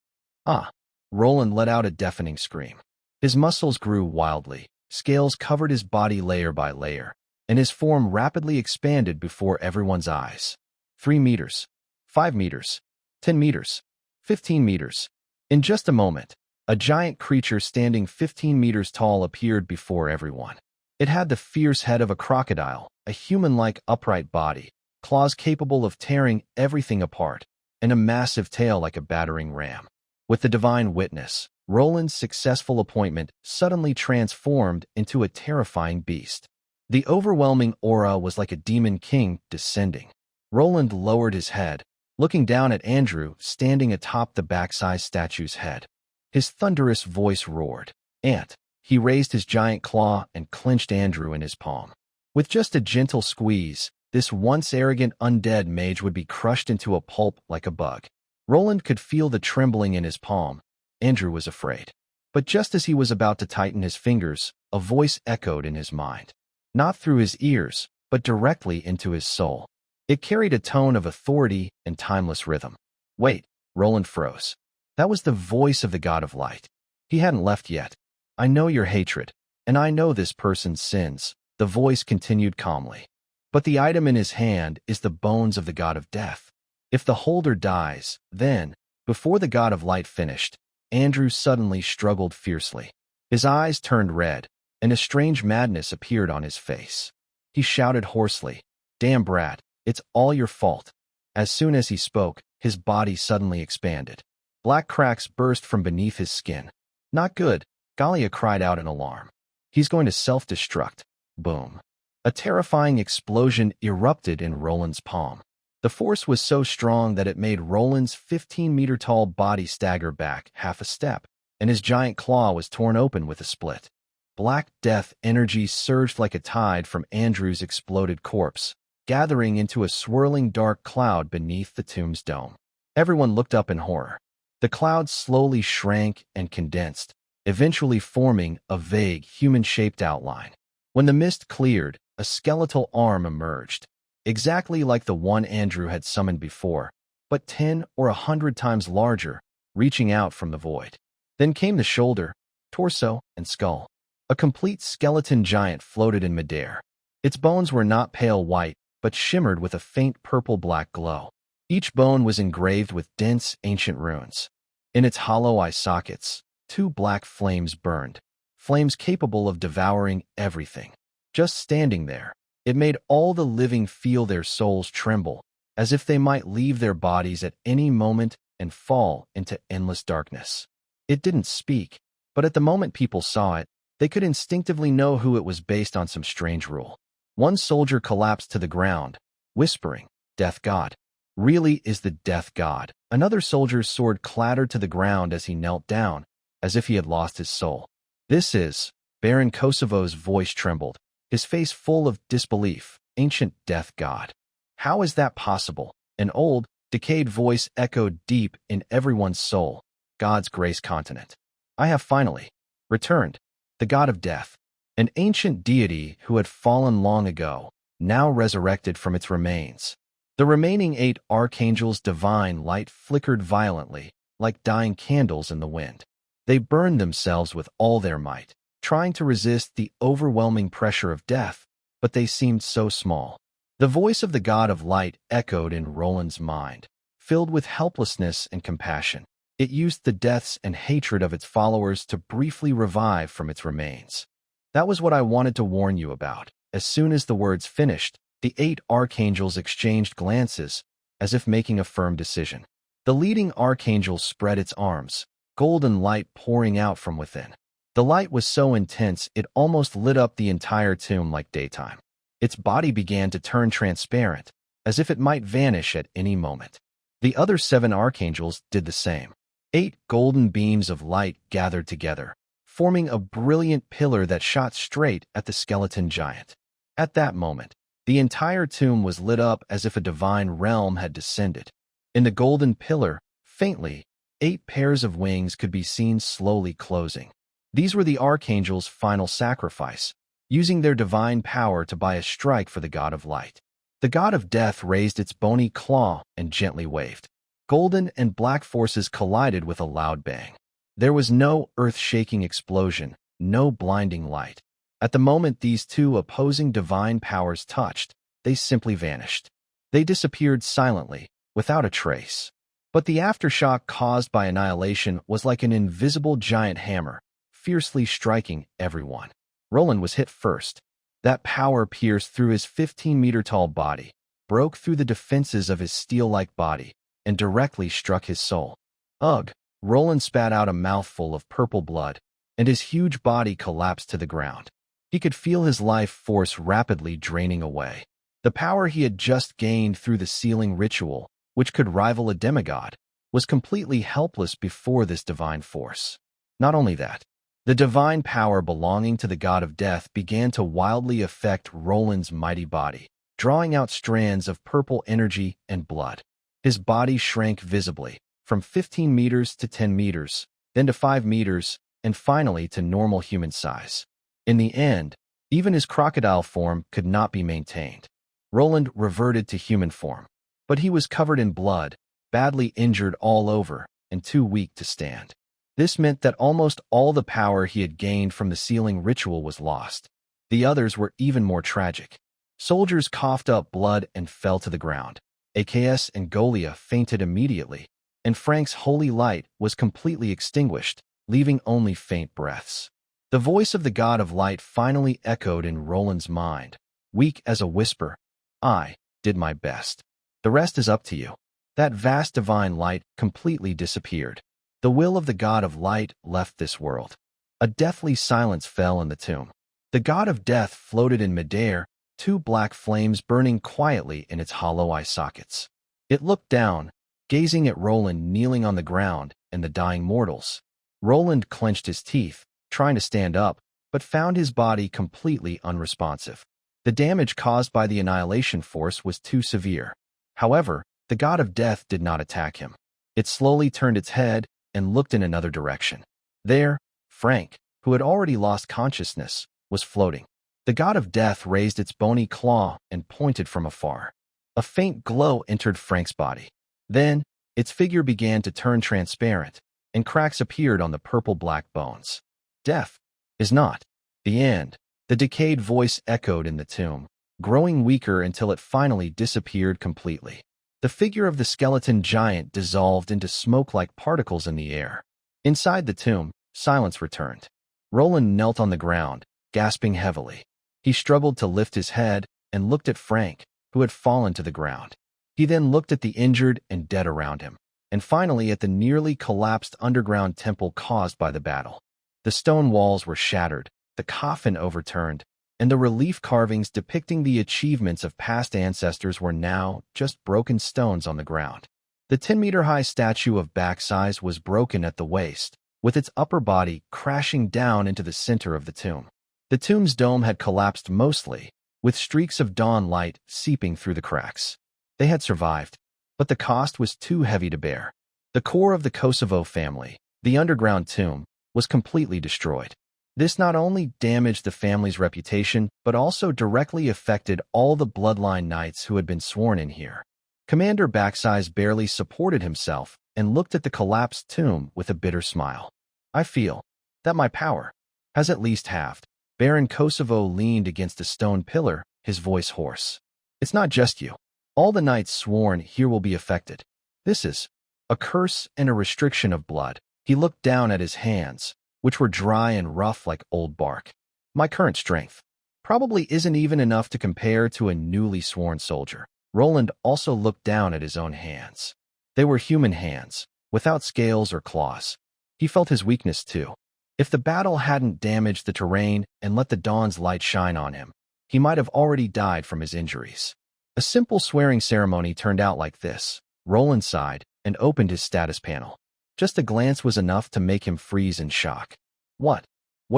Ah! Roland let out a deafening scream. His muscles grew wildly, scales covered his body layer by layer, and his form rapidly expanded before everyone's eyes. 3 meters, 5 meters, 10 meters, 15 meters. In just a moment, a giant creature standing 15 meters tall appeared before everyone. It had the fierce head of a crocodile, a human-like upright body, claws capable of tearing everything apart, and a massive tail like a battering ram. With the divine witness, Roland's successful appointment suddenly transformed into a terrifying beast. The overwhelming aura was like a demon king descending. Roland lowered his head, looking down at Andrew standing atop the back-sized statue's head. His thunderous voice roared. "Ant!" He raised his giant claw and clenched Andrew in his palm. With just a gentle squeeze, this once arrogant undead mage would be crushed into a pulp like a bug. Roland could feel the trembling in his palm. Andrew was afraid. But just as he was about to tighten his fingers, a voice echoed in his mind. Not through his ears, but directly into his soul. It carried a tone of authority and timeless rhythm. Wait, Roland froze. That was the voice of the God of Light. He hadn't left yet. "I know your hatred, and I know this person's sins," the voice continued calmly. "But the item in his hand is the bones of the God of Death. If the holder dies, then..." Before the God of Light finished, Andrew suddenly struggled fiercely. His eyes turned red, and a strange madness appeared on his face. He shouted hoarsely, "Damn brat, it's all your fault." As soon as he spoke, his body suddenly expanded. Black cracks burst from beneath his skin. "Not good," Galia cried out in alarm. "He's going to self-destruct." Boom. A terrifying explosion erupted in Roland's palm. The force was so strong that it made Roland's 15-meter-tall body stagger back half a step, and his giant claw was torn open with a split. Black death energy surged like a tide from Andrew's exploded corpse, gathering into a swirling dark cloud beneath the tomb's dome. Everyone looked up in horror. The cloud slowly shrank and condensed, eventually forming a vague, human-shaped outline. When the mist cleared, a skeletal arm emerged, exactly like the one Andrew had summoned before, but 10 or 100 times larger, reaching out from the void. Then came the shoulder, torso, and skull. A complete skeleton giant floated in midair. Its bones were not pale white, but shimmered with a faint purple-black glow. Each bone was engraved with dense, ancient runes. In its hollow eye sockets, 2 black flames burned, flames capable of devouring everything. Just standing there, it made all the living feel their souls tremble, as if they might leave their bodies at any moment and fall into endless darkness. It didn't speak, but at the moment people saw it, they could instinctively know who it was based on some strange rule. One soldier collapsed to the ground, whispering, "Death God." "Really is the Death God." Another soldier's sword clattered to the ground as he knelt down, as if he had lost his soul. "This is..." Baron Kosovo's voice trembled, his face full of disbelief. "Ancient Death God. How is that possible?" An old, decayed voice echoed deep in everyone's soul. "God's grace continent. I have finally returned. The God of Death, an ancient deity who had fallen long ago, now resurrected from its remains." The remaining 8 archangels' divine light flickered violently, like dying candles in the wind. They burned themselves with all their might, trying to resist the overwhelming pressure of death, but they seemed so small. The voice of the God of Light echoed in Roland's mind, filled with helplessness and compassion. It used the deaths and hatred of its followers to briefly revive from its remains. "That was what I wanted to warn you about." As soon as the words finished, the 8 archangels exchanged glances, as if making a firm decision. The leading archangel spread its arms, golden light pouring out from within. The light was so intense it almost lit up the entire tomb like daytime. Its body began to turn transparent, as if it might vanish at any moment. The other 7 archangels did the same. 8 golden beams of light gathered together, forming a brilliant pillar that shot straight at the skeleton giant. At that moment, the entire tomb was lit up as if a divine realm had descended. In the golden pillar, faintly, 8 pairs of wings could be seen slowly closing. These were the Archangel's final sacrifice, using their divine power to buy a strike for the God of Light. The God of Death raised its bony claw and gently waved. Golden and black forces collided with a loud bang. There was no earth-shaking explosion, no blinding light. At the moment these two opposing divine powers touched, they simply vanished. They disappeared silently, without a trace. But the aftershock caused by annihilation was like an invisible giant hammer, fiercely striking everyone. Roland was hit first. That power pierced through his 15-meter-tall body, broke through the defenses of his steel-like body, and directly struck his soul. Ugh! Roland spat out a mouthful of purple blood, and his huge body collapsed to the ground. He could feel his life force rapidly draining away. The power he had just gained through the sealing ritual, which could rival a demigod, was completely helpless before this divine force. Not only that, the divine power belonging to the God of Death began to wildly affect Roland's mighty body, drawing out strands of purple energy and blood. His body shrank visibly, from 15 meters to 10 meters, then to 5 meters, and finally to normal human size. In the end, even his crocodile form could not be maintained. Roland reverted to human form, but he was covered in blood, badly injured all over, and too weak to stand. This meant that almost all the power he had gained from the sealing ritual was lost. The others were even more tragic. Soldiers coughed up blood and fell to the ground. AKS and Golia fainted immediately, and Frank's holy light was completely extinguished, leaving only faint breaths. The voice of the God of Light finally echoed in Roland's mind, weak as a whisper. I did my best. The rest is up to you. That vast divine light completely disappeared. The will of the God of Light left this world. A deathly silence fell in the tomb. The God of Death floated in midair, 2 black flames burning quietly in its hollow eye sockets. It looked down, gazing at Roland kneeling on the ground and the dying mortals. Roland clenched his teeth, trying to stand up, but found his body completely unresponsive. The damage caused by the annihilation force was too severe. However, the God of Death did not attack him. It slowly turned its head and looked in another direction. There, Frank, who had already lost consciousness, was floating. The God of Death raised its bony claw and pointed from afar. A faint glow entered Frank's body. Then, its figure began to turn transparent, and cracks appeared on the purple-black bones. Death is not the end. The decayed voice echoed in the tomb, growing weaker until it finally disappeared completely. The figure of the skeleton giant dissolved into smoke-like particles in the air. Inside the tomb, silence returned. Roland knelt on the ground, gasping heavily. He struggled to lift his head and looked at Frank, who had fallen to the ground. He then looked at the injured and dead around him, and finally at the nearly collapsed underground temple caused by the battle. The stone walls were shattered, the coffin overturned, and the relief carvings depicting the achievements of past ancestors were now just broken stones on the ground. The 10-meter-high statue of Back-Size was broken at the waist, with its upper body crashing down into the center of the tomb. The tomb's dome had collapsed mostly, with streaks of dawn light seeping through the cracks. They had survived, but the cost was too heavy to bear. The core of the Kosovo family, the underground tomb, was completely destroyed. This not only damaged the family's reputation, but also directly affected all the Bloodline Knights who had been sworn in here. Commander Back-Size barely supported himself and looked at the collapsed tomb with a bitter smile. I feel that my power has at least halved. Baron Kosovo leaned against a stone pillar, his voice hoarse. It's not just you. All the knights sworn here will be affected. This is a curse and a restriction of blood. He looked down at his hands, which were dry and rough like old bark. My current strength probably isn't even enough to compare to a newly sworn soldier. Roland also looked down at his own hands. They were human hands, without scales or claws. He felt his weakness too. If the battle hadn't damaged the terrain and let the dawn's light shine on him, he might have already died from his injuries. A simple swearing ceremony turned out like this. Roland sighed and opened his status panel. Just a glance was enough to make him freeze in shock. What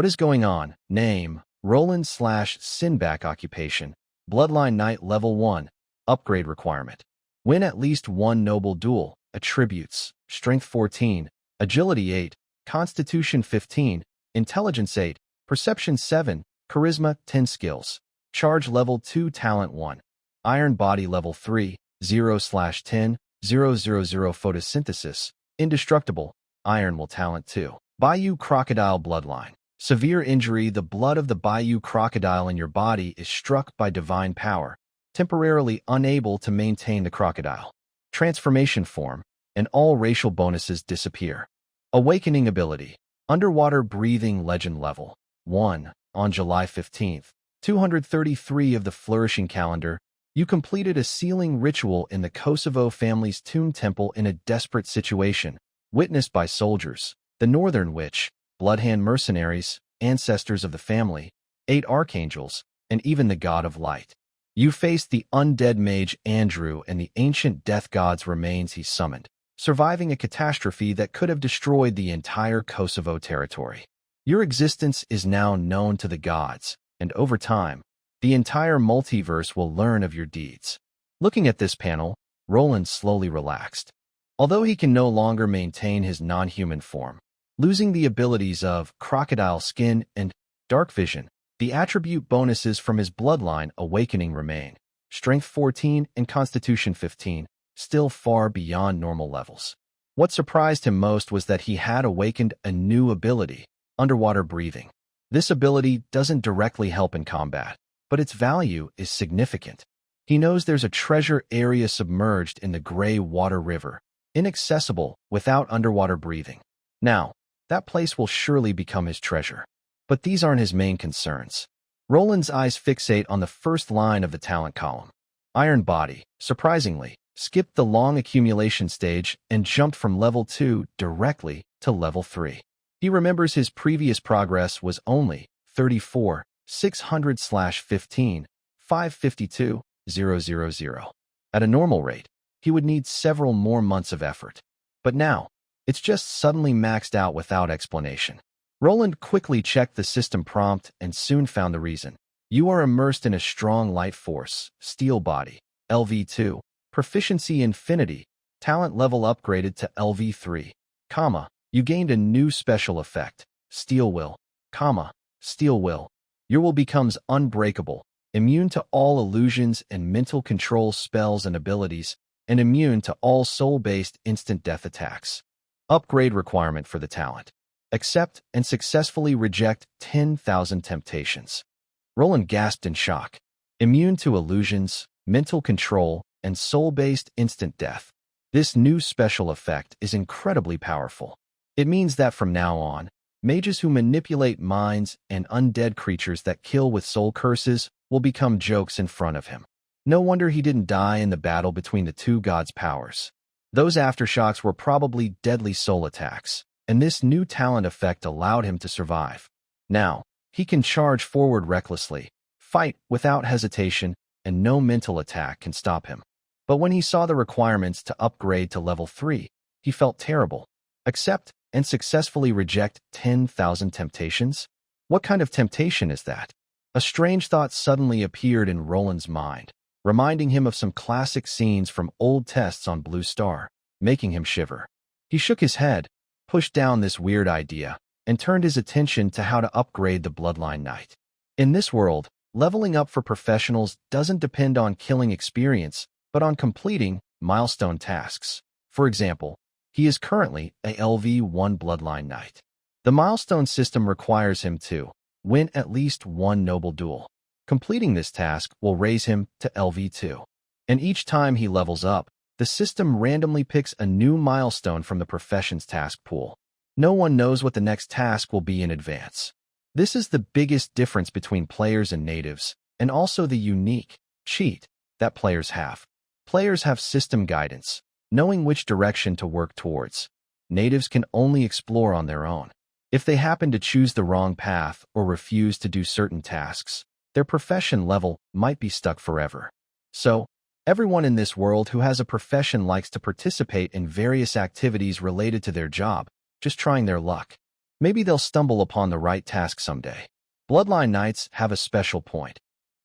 is going on? Name, Roland/Simbach. Occupation, Bloodline Knight Level 1. Upgrade requirement. Win at least one noble duel, Attributes: Strength 14, Agility 8, Constitution 15, Intelligence 8, Perception 7, Charisma 10 skills. Charge Level 2 Talent 1. Iron Body Level 3, 0/10, 000 Photosynthesis. Indestructible. Iron Will Talent 2. Bayou Crocodile Bloodline. Severe injury: the blood of the Bayou Crocodile in your body is struck by divine power, temporarily unable to maintain the crocodile. Transformation form, and all racial bonuses disappear. Awakening ability. Underwater breathing legend level 1. On July 15th, 233 of the Flourishing Calendar, you completed a sealing ritual in the Kosovo family's tomb temple in a desperate situation, witnessed by soldiers, the Northern Witch, Bloodhand mercenaries, ancestors of the family, 8 archangels, and even the God of Light. You faced the undead mage Andrew and the ancient death god's remains he summoned, surviving a catastrophe that could have destroyed the entire Kosovo territory. Your existence is now known to the gods, and over time, the entire multiverse will learn of your deeds. Looking at this panel, Roland slowly relaxed. Although he can no longer maintain his non-human form, losing the abilities of crocodile skin and dark vision, the attribute bonuses from his Bloodline Awakening remain. Strength 14 and Constitution 15, still far beyond normal levels. What surprised him most was that he had awakened a new ability, underwater breathing. This ability doesn't directly help in combat, but its value is significant. He knows there's a treasure area submerged in the gray water river, inaccessible without underwater breathing. Now, that place will surely become his treasure. But these aren't his main concerns. Roland's eyes fixate on the first line of the talent column. Iron Body, surprisingly, skipped the long accumulation stage and jumped from level 2 directly to level 3. He remembers his previous progress was only 34, 600/15, 552, 000. At a normal rate, he would need several more months of effort. But now, it's just suddenly maxed out without explanation. Roland quickly checked the system prompt and soon found the reason. You are immersed in a strong light force, steel body, LV2, proficiency infinity, talent level upgraded to LV3, you gained a new special effect, steel will, steel will. Your will becomes unbreakable, immune to all illusions and mental control spells and abilities, and immune to all soul-based instant death attacks. Upgrade requirement for the talent. Accept and successfully reject 10,000 temptations. Roland gasped in shock. Immune to illusions, mental control, and soul-based instant death. This new special effect is incredibly powerful. It means that from now on, mages who manipulate minds and undead creatures that kill with soul curses will become jokes in front of him. No wonder he didn't die in the battle between the two gods' powers. Those aftershocks were probably deadly soul attacks, and this new talent effect allowed him to survive. Now, he can charge forward recklessly, fight without hesitation, and no mental attack can stop him. But when he saw the requirements to upgrade to level 3, he felt terrible. Accept and successfully reject 10,000 temptations? What kind of temptation is that? A strange thought suddenly appeared in Roland's mind, reminding him of some classic scenes from old tests on Blue Star, making him shiver. He shook his head, pushed down this weird idea, and turned his attention to how to upgrade the Bloodline Knight. In this world, leveling up for professionals doesn't depend on killing experience, but on completing milestone tasks. For example, he is currently a LV1 Bloodline Knight. The milestone system requires him to win at least one noble duel. Completing this task will raise him to LV2. And each time he levels up, the system randomly picks a new milestone from the profession's task pool. No one knows what the next task will be in advance. This is the biggest difference between players and natives, and also the unique cheat that players have. Players have system guidance, knowing which direction to work towards. Natives can only explore on their own. If they happen to choose the wrong path or refuse to do certain tasks, their profession level might be stuck forever. So, everyone in this world who has a profession likes to participate in various activities related to their job, just trying their luck. Maybe they'll stumble upon the right task someday. Bloodline Knights have a special point.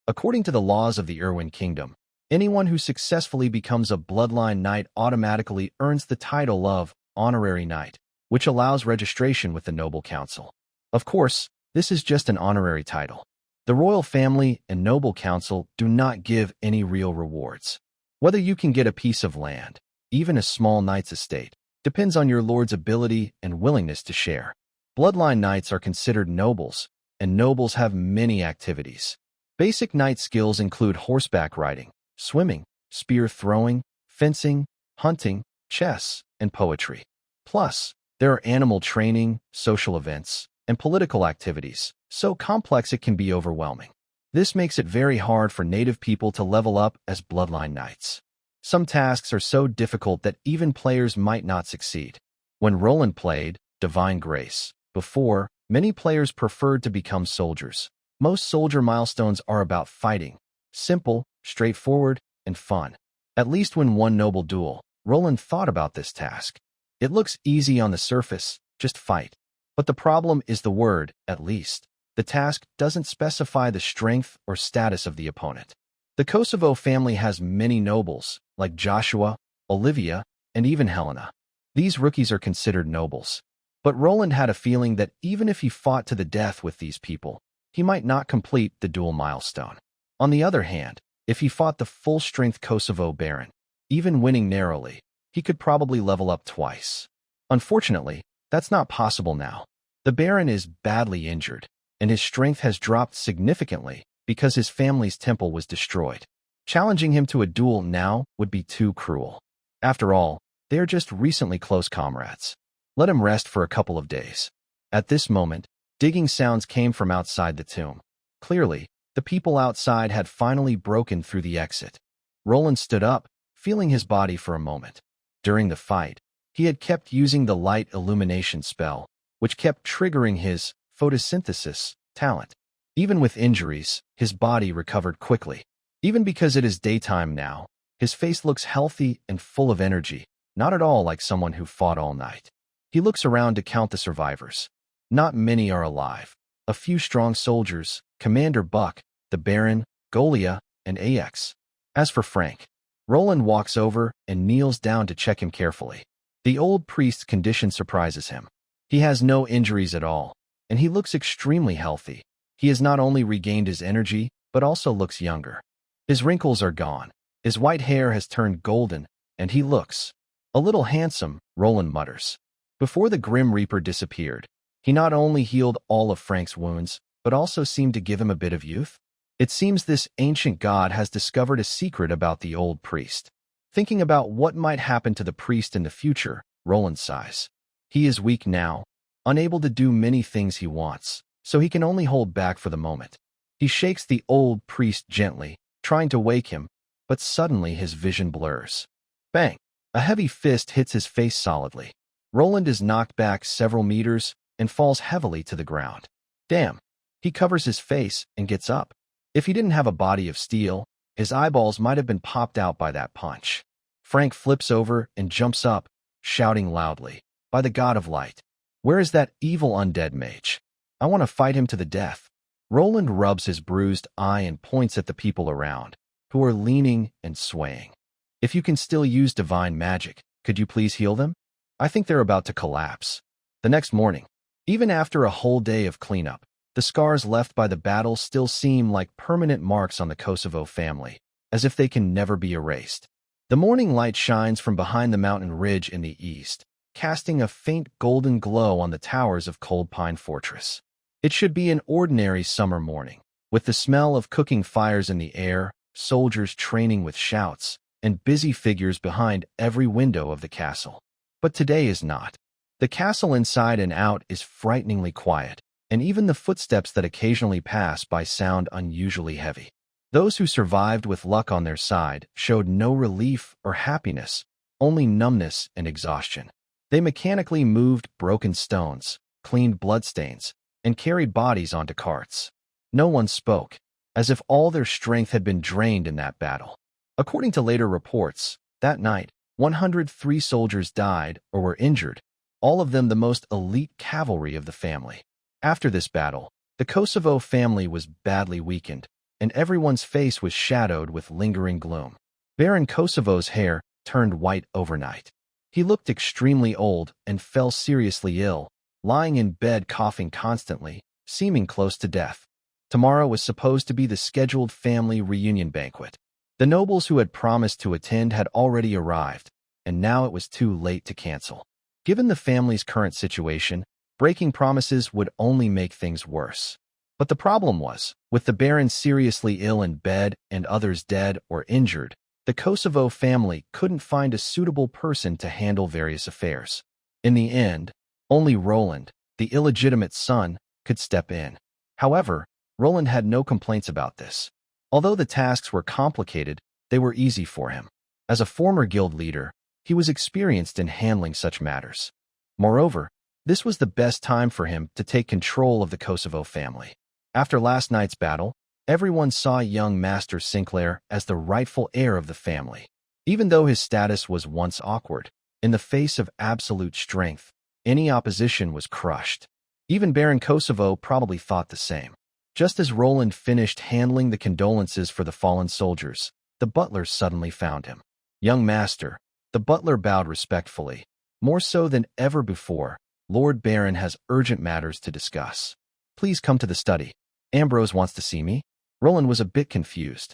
According to the laws of the Irwin Kingdom, Anyone who successfully becomes a Bloodline Knight automatically earns the title of Honorary Knight, which allows registration with the Noble Council. Of course, this is just an honorary title. The royal family and Noble Council do not give any real rewards. Whether you can get a piece of land, even a small knight's estate, depends on your lord's ability and willingness to share. Bloodline Knights are considered nobles, and nobles have many activities. Basic knight skills include horseback riding, swimming, spear throwing, fencing, hunting, chess, and poetry. Plus, there are animal training, social events, and political activities, so complex it can be overwhelming. This makes it very hard for native people to level up as Bloodline Knights. Some tasks are so difficult that even players might not succeed. When Roland played Divine Grace before, many players preferred to become soldiers. Most soldier milestones are about fighting, simple, straightforward, and fun. At least when one noble duel, Roland thought about this task. It looks easy on the surface, just fight. But the problem is the word, at least. The task doesn't specify the strength or status of the opponent. The Kosovo family has many nobles, like Joshua, Olivia, and even Helena. These rookies are considered nobles. But Roland had a feeling that even if he fought to the death with these people, he might not complete the duel milestone. On the other hand, if he fought the full-strength Kosovo Baron, even winning narrowly, he could probably level up twice. Unfortunately, that's not possible now. The Baron is badly injured, and his strength has dropped significantly because his family's temple was destroyed. Challenging him to a duel now would be too cruel. After all, they are just recently close comrades. Let him rest for a couple of days. At this moment, digging sounds came from outside the tomb. Clearly, the people outside had finally broken through the exit. Roland stood up, feeling his body for a moment. During the fight, he had kept using the light illumination spell, which kept triggering his photosynthesis talent. Even with injuries, his body recovered quickly. Even because it is daytime now, his face looks healthy and full of energy, not at all like someone who fought all night. He looks around to count the survivors. Not many are alive. A few strong soldiers, Commander Buck, the Baron, Golia, and AX. As for Frank, Roland walks over and kneels down to check him carefully. The old priest's condition surprises him. He has no injuries at all, and he looks extremely healthy. He has not only regained his energy, but also looks younger. His wrinkles are gone, his white hair has turned golden, and he looks a little handsome, Roland mutters. Before the Grim Reaper disappeared, he not only healed all of Frank's wounds, but also seemed to give him a bit of youth. It seems this ancient god has discovered a secret about the old priest. Thinking about what might happen to the priest in the future, Roland sighs. He is weak now, unable to do many things he wants, so he can only hold back for the moment. He shakes the old priest gently, trying to wake him, but suddenly his vision blurs. Bang! A heavy fist hits his face solidly. Roland is knocked back several meters and falls heavily to the ground. Damn! He covers his face and gets up. If he didn't have a body of steel, his eyeballs might have been popped out by that punch. Frank flips over and jumps up, shouting loudly, "By the god of light! Where is that evil undead mage? I want to fight him to the death." Roland rubs his bruised eye and points at the people around, who are leaning and swaying. "If you can still use divine magic, could you please heal them? I think they're about to collapse." The next morning, even after a whole day of cleanup, the scars left by the battle still seem like permanent marks on the Kosovo family, as if they can never be erased. The morning light shines from behind the mountain ridge in the east, casting a faint golden glow on the towers of Cold Pine Fortress. It should be an ordinary summer morning, with the smell of cooking fires in the air, soldiers training with shouts, and busy figures behind every window of the castle. But today is not. The castle inside and out is frighteningly quiet, and even the footsteps that occasionally pass by sound unusually heavy. Those who survived with luck on their side showed no relief or happiness, only numbness and exhaustion. They mechanically moved broken stones, cleaned bloodstains, and carried bodies onto carts. No one spoke, as if all their strength had been drained in that battle. According to later reports, that night, 103 soldiers died or were injured, all of them the most elite cavalry of the family. After this battle, the Kosovo family was badly weakened, and everyone's face was shadowed with lingering gloom. Baron Kosovo's hair turned white overnight. He looked extremely old and fell seriously ill, lying in bed coughing constantly, seeming close to death. Tomorrow was supposed to be the scheduled family reunion banquet. The nobles who had promised to attend had already arrived, and now it was too late to cancel. Given the family's current situation, breaking promises would only make things worse. But the problem was, with the Baron seriously ill in bed and others dead or injured, the Kosovo family couldn't find a suitable person to handle various affairs. In the end, only Roland, the illegitimate son, could step in. However, Roland had no complaints about this. Although the tasks were complicated, they were easy for him. As a former guild leader, he was experienced in handling such matters. Moreover, this was the best time for him to take control of the Kosovo family. After last night's battle, everyone saw young Master Sinclair as the rightful heir of the family. Even though his status was once awkward, in the face of absolute strength, any opposition was crushed. Even Baron Kosovo probably thought the same. Just as Roland finished handling the condolences for the fallen soldiers, the butler suddenly found him. "Young master," the butler bowed respectfully. "More so than ever before, Lord Baron has urgent matters to discuss. Please come to the study. Ambrose wants to see me." Roland was a bit confused.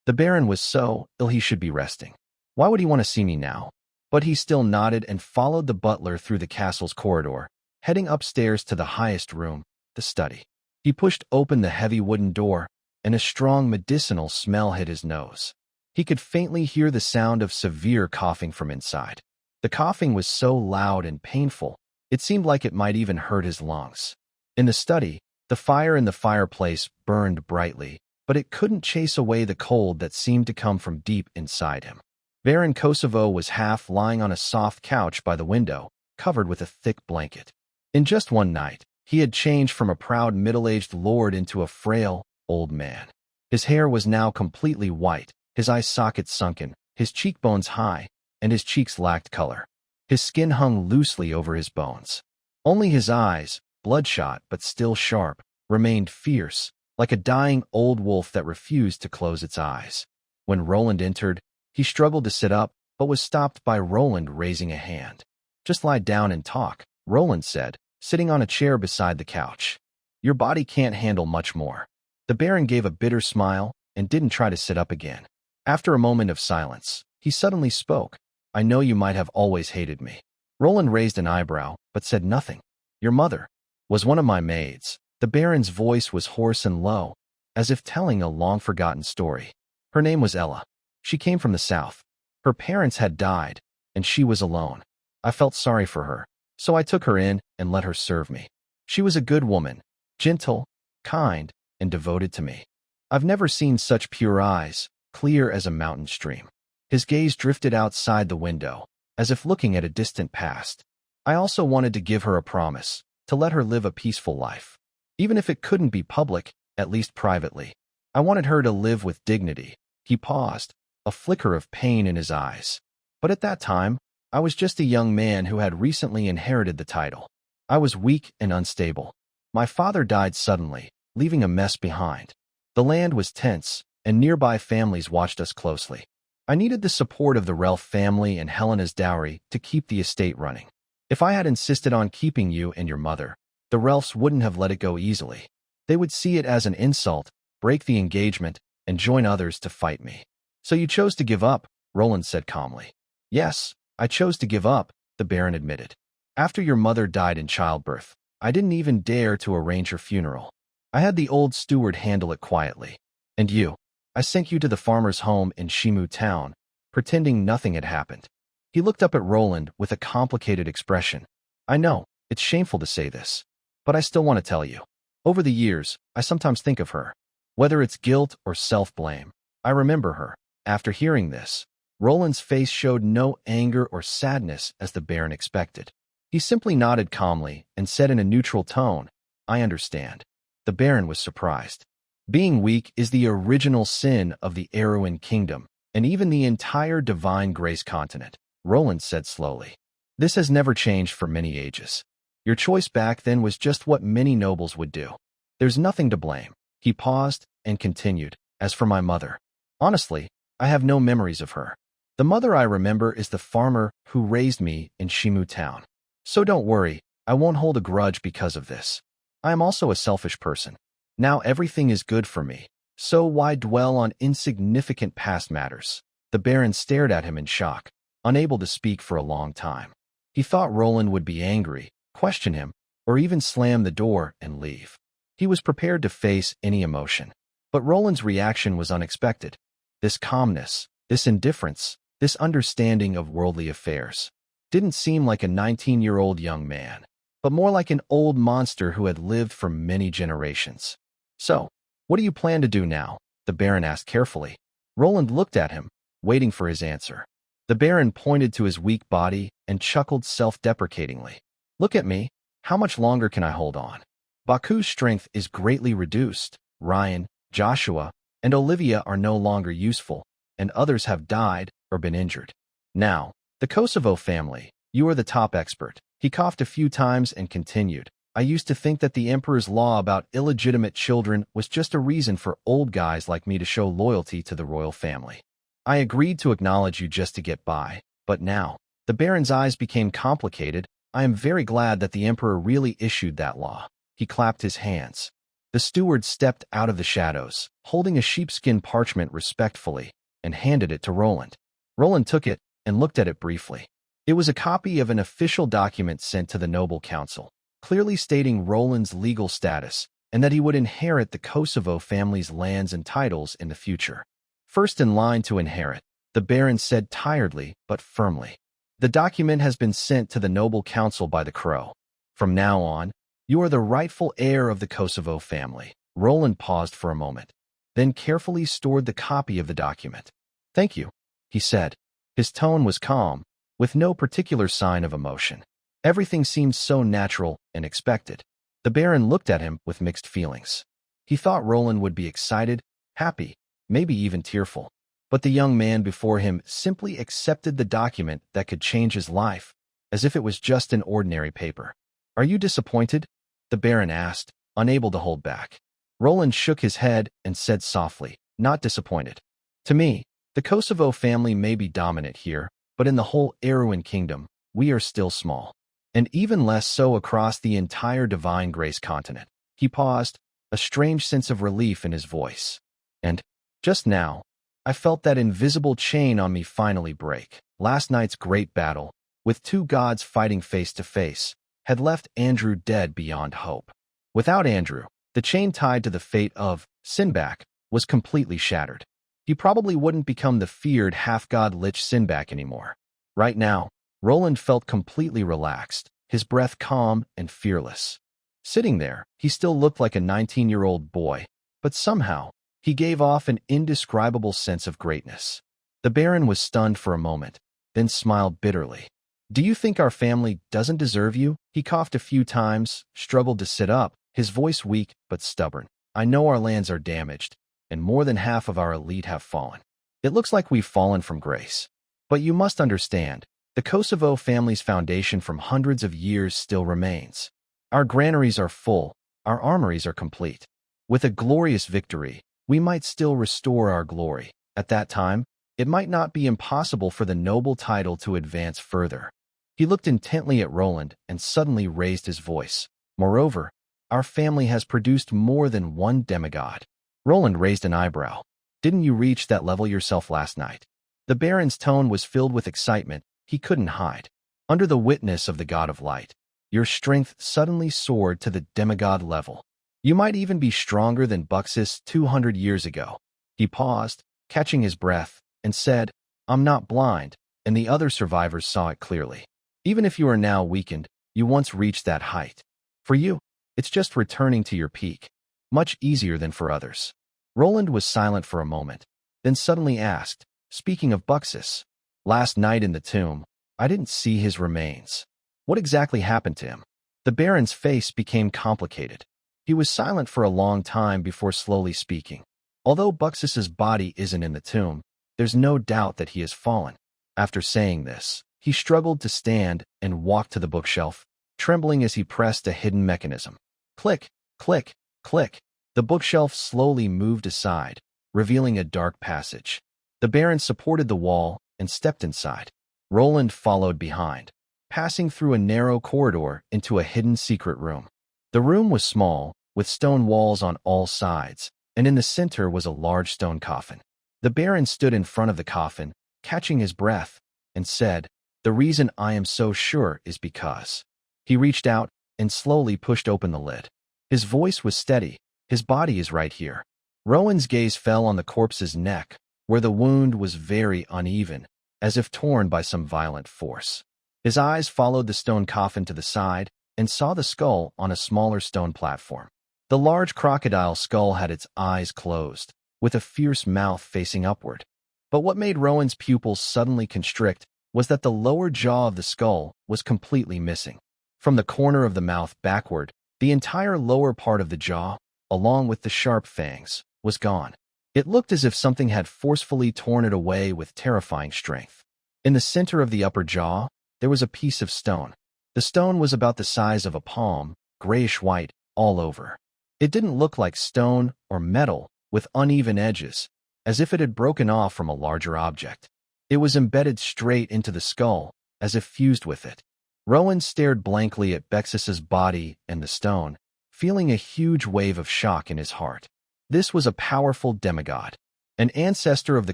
The Baron was so ill he should be resting. Why would he want to see me now? But he still nodded and followed the butler through the castle's corridor, heading upstairs to the highest room, the study. He pushed open the heavy wooden door, and a strong medicinal smell hit his nose. He could faintly hear the sound of severe coughing from inside. The coughing was so loud and painful, it seemed like it might even hurt his lungs. In the study, the fire in the fireplace burned brightly, but it couldn't chase away the cold that seemed to come from deep inside him. Baron Kosovo was half lying on a soft couch by the window, covered with a thick blanket. In just one night, he had changed from a proud middle-aged lord into a frail, old man. His hair was now completely white, his eye sockets sunken, his cheekbones high, and his cheeks lacked color. His skin hung loosely over his bones. Only his eyes, bloodshot but still sharp, remained fierce, like a dying old wolf that refused to close its eyes. When Roland entered, he struggled to sit up, but was stopped by Roland raising a hand. "Just lie down and talk," Roland said, sitting on a chair beside the couch. "Your body can't handle much more." The Baron gave a bitter smile and didn't try to sit up again. After a moment of silence, he suddenly spoke. "I know you might have always hated me." Roland raised an eyebrow, but said nothing. "Your mother was one of my maids." The Baron's voice was hoarse and low, as if telling a long-forgotten story. "Her name was Ella. She came from the south. Her parents had died, and she was alone. I felt sorry for her, so I took her in and let her serve me. She was a good woman, gentle, kind, and devoted to me. I've never seen such pure eyes, clear as a mountain stream." His gaze drifted outside the window, as if looking at a distant past. "I also wanted to give her a promise, to let her live a peaceful life. Even if it couldn't be public, at least privately. I wanted her to live with dignity." He paused, a flicker of pain in his eyes. "But at that time, I was just a young man who had recently inherited the title. I was weak and unstable. My father died suddenly, leaving a mess behind. The land was tense, and nearby families watched us closely. I needed the support of the Relf family and Helena's dowry to keep the estate running. If I had insisted on keeping you and your mother, the Relfs wouldn't have let it go easily. They would see it as an insult, break the engagement, and join others to fight me. So you chose to give up," Roland said calmly. "Yes, I chose to give up," the Baron admitted. "After your mother died in childbirth, I didn't even dare to arrange her funeral. I had the old steward handle it quietly. And you, I sent you to the farmer's home in Shimu town, pretending nothing had happened." He looked up at Roland with a complicated expression. "I know, it's shameful to say this, but I still want to tell you. Over the years, I sometimes think of her. Whether it's guilt or self-blame, I remember her." After hearing this, Roland's face showed no anger or sadness as the Baron expected. He simply nodded calmly and said in a neutral tone, "I understand." The Baron was surprised. Being weak is the original sin of the Erewhon Kingdom, and even the entire Divine Grace continent, Roland said slowly. "This has never changed for many ages. Your choice back then was just what many nobles would do. There's nothing to blame." He paused and continued, "As for my mother, honestly, I have no memories of her. The mother I remember is the farmer who raised me in Shimu town. So don't worry, I won't hold a grudge because of this. I am also a selfish person. Now everything is good for me. So why dwell on insignificant past matters? The Baron stared at him in shock, unable to speak for a long time. He thought Roland would be angry, question him, or even slam the door and leave. He was prepared to face any emotion. But Roland's reaction was unexpected. This calmness, this indifference, this understanding of worldly affairs didn't seem like a 19-year-old young man, but more like an old monster who had lived for many generations. So, what do you plan to do now? The Baron asked carefully. Roland looked at him, waiting for his answer. The Baron pointed to his weak body and chuckled self-deprecatingly. Look at me. How much longer can I hold on? Baku's strength is greatly reduced. Ryan, Joshua, and Olivia are no longer useful, and others have died or been injured. Now, the Kosovo family, you are the top expert. He coughed a few times and continued. I used to think that the Emperor's law about illegitimate children was just a reason for old guys like me to show loyalty to the royal family. I agreed to acknowledge you just to get by, but now, the Baron's eyes became complicated. I am very glad that the Emperor really issued that law. He clapped his hands. The steward stepped out of the shadows, holding a sheepskin parchment respectfully, and handed it to Roland. Roland took it and looked at it briefly. It was a copy of an official document sent to the Noble Council, clearly stating Roland's legal status and that he would inherit the Kosovo family's lands and titles in the future. First in line to inherit, the Baron said tiredly but firmly. The document has been sent to the Noble Council by the Crow. From now on, you are the rightful heir of the Kosovo family. Roland paused for a moment, then carefully stored the copy of the document. Thank you, he said. His tone was calm, with no particular sign of emotion. Everything seemed so natural and expected. The Baron looked at him with mixed feelings. He thought Roland would be excited, happy, maybe even tearful. But the young man before him simply accepted the document that could change his life, as if it was just an ordinary paper. Are you disappointed? The Baron asked, unable to hold back. Roland shook his head and said softly, not disappointed. To me, the Kosovo family may be dominant here, but in the whole Erewhon kingdom, we are still small. And even less so across the entire Divine Grace continent. He paused, a strange sense of relief in his voice. And, just now, I felt that invisible chain on me finally break. Last night's great battle, with two gods fighting face to face, had left Andrew dead beyond hope. Without Andrew, the chain tied to the fate of Simbach was completely shattered. He probably wouldn't become the feared half-god Lich Simbach anymore. Right now, Roland felt completely relaxed, his breath calm and fearless. Sitting there, he still looked like a 19-year-old boy, but somehow, he gave off an indescribable sense of greatness. The Baron was stunned for a moment, then smiled bitterly. Do you think our family doesn't deserve you? He coughed a few times, struggled to sit up, his voice weak but stubborn. I know our lands are damaged, and more than half of our elite have fallen. It looks like we've fallen from grace. But you must understand, the Kosovo family's foundation from hundreds of years still remains. Our granaries are full, our armories are complete. With a glorious victory, we might still restore our glory. At that time, it might not be impossible for the noble title to advance further. He looked intently at Roland and suddenly raised his voice. Moreover, our family has produced more than one demigod. Roland raised an eyebrow. Didn't you reach that level yourself last night? The Baron's tone was filled with excitement he couldn't hide. Under the witness of the God of Light, your strength suddenly soared to the demigod level. You might even be stronger than Buxus 200 years ago. He paused, catching his breath, and said, I'm not blind, and the other survivors saw it clearly. Even if you are now weakened, you once reached that height. For you, it's just returning to your peak. Much easier than for others. Roland was silent for a moment, then suddenly asked, speaking of Buxus, last night in the tomb, I didn't see his remains. What exactly happened to him? The Baron's face became complicated. He was silent for a long time before slowly speaking. Although Buxus's body isn't in the tomb, there's no doubt that he has fallen. After saying this, he struggled to stand and walk to the bookshelf, trembling as he pressed a hidden mechanism. Click, click, click. The bookshelf slowly moved aside, revealing a dark passage. The Baron supported the wall and stepped inside. Roland followed behind, passing through a narrow corridor into a hidden secret room. The room was small, with stone walls on all sides, and in the center was a large stone coffin. The Baron stood in front of the coffin, catching his breath, and said, "The reason I am so sure is because." He reached out and slowly pushed open the lid. His voice was steady. "His body is right here." Rowan's gaze fell on the corpse's neck, where the wound was very uneven, as if torn by some violent force. His eyes followed the stone coffin to the side and saw the skull on a smaller stone platform. The large crocodile skull had its eyes closed, with a fierce mouth facing upward. But what made Rowan's pupils suddenly constrict was that the lower jaw of the skull was completely missing. From the corner of the mouth backward, the entire lower part of the jaw, along with the sharp fangs, was gone. It looked as if something had forcefully torn it away with terrifying strength. In the center of the upper jaw, there was a piece of stone. The stone was about the size of a palm, grayish-white, all over. It didn't look like stone or metal, with uneven edges, as if it had broken off from a larger object. It was embedded straight into the skull, as if fused with it. Rowan stared blankly at Bexis's body and the stone, feeling a huge wave of shock in his heart. This was a powerful demigod, an ancestor of the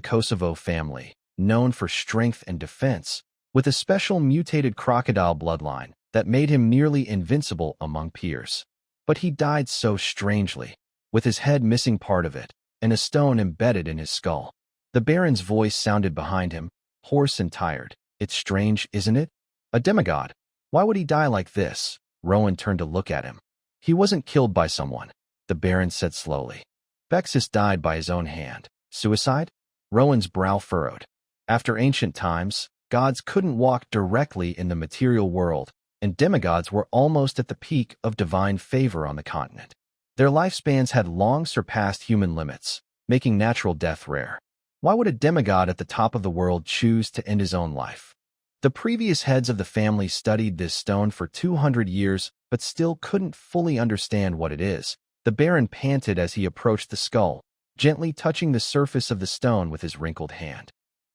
Kosovo family, known for strength and defense, with a special mutated crocodile bloodline that made him nearly invincible among peers. But he died so strangely, with his head missing part of it, and a stone embedded in his skull. The Baron's voice sounded behind him, hoarse and tired. "It's strange, isn't it? A demigod. Why would he die like this?" Rowan turned to look at him. "He wasn't killed by someone," the Baron said slowly. "Bexis died by his own hand." "Suicide?" Rowan's brow furrowed. After ancient times, gods couldn't walk directly in the material world, and demigods were almost at the peak of divine favor on the continent. Their lifespans had long surpassed human limits, making natural death rare. Why would a demigod at the top of the world choose to end his own life? The previous heads of the family studied this stone for 200 years, but still couldn't fully understand what it is. The Baron panted as he approached the skull, gently touching the surface of the stone with his wrinkled hand.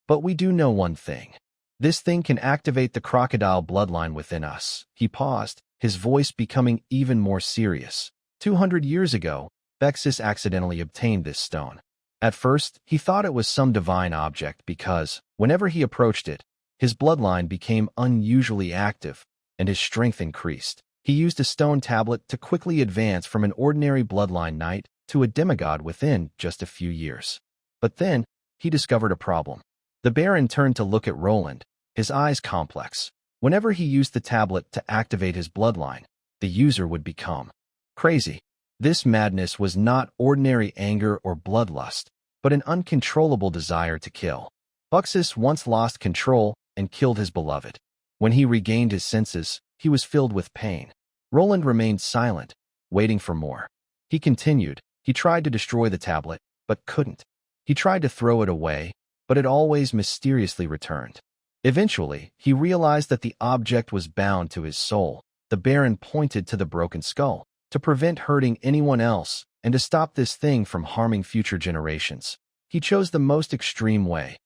"But we do know one thing. This thing can activate the crocodile bloodline within us." He paused, his voice becoming even more serious. 200 years ago, Bexis accidentally obtained this stone. At first, he thought it was some divine object because, whenever he approached it, his bloodline became unusually active, and his strength increased. He used a stone tablet to quickly advance from an ordinary bloodline knight to a demigod within just a few years. But then, he discovered a problem. The Baron turned to look at Roland, his eyes complex. Whenever he used the tablet to activate his bloodline, the user would become crazy. This madness was not ordinary anger or bloodlust, but an uncontrollable desire to kill. Bexis once lost control and killed his beloved. When he regained his senses, he was filled with pain. Roland remained silent, waiting for more. He continued. He tried to destroy the tablet, but couldn't. He tried to throw it away, but it always mysteriously returned. Eventually, he realized that the object was bound to his soul. The Baron pointed to the broken skull. To prevent hurting anyone else and to stop this thing from harming future generations, he chose the most extreme way,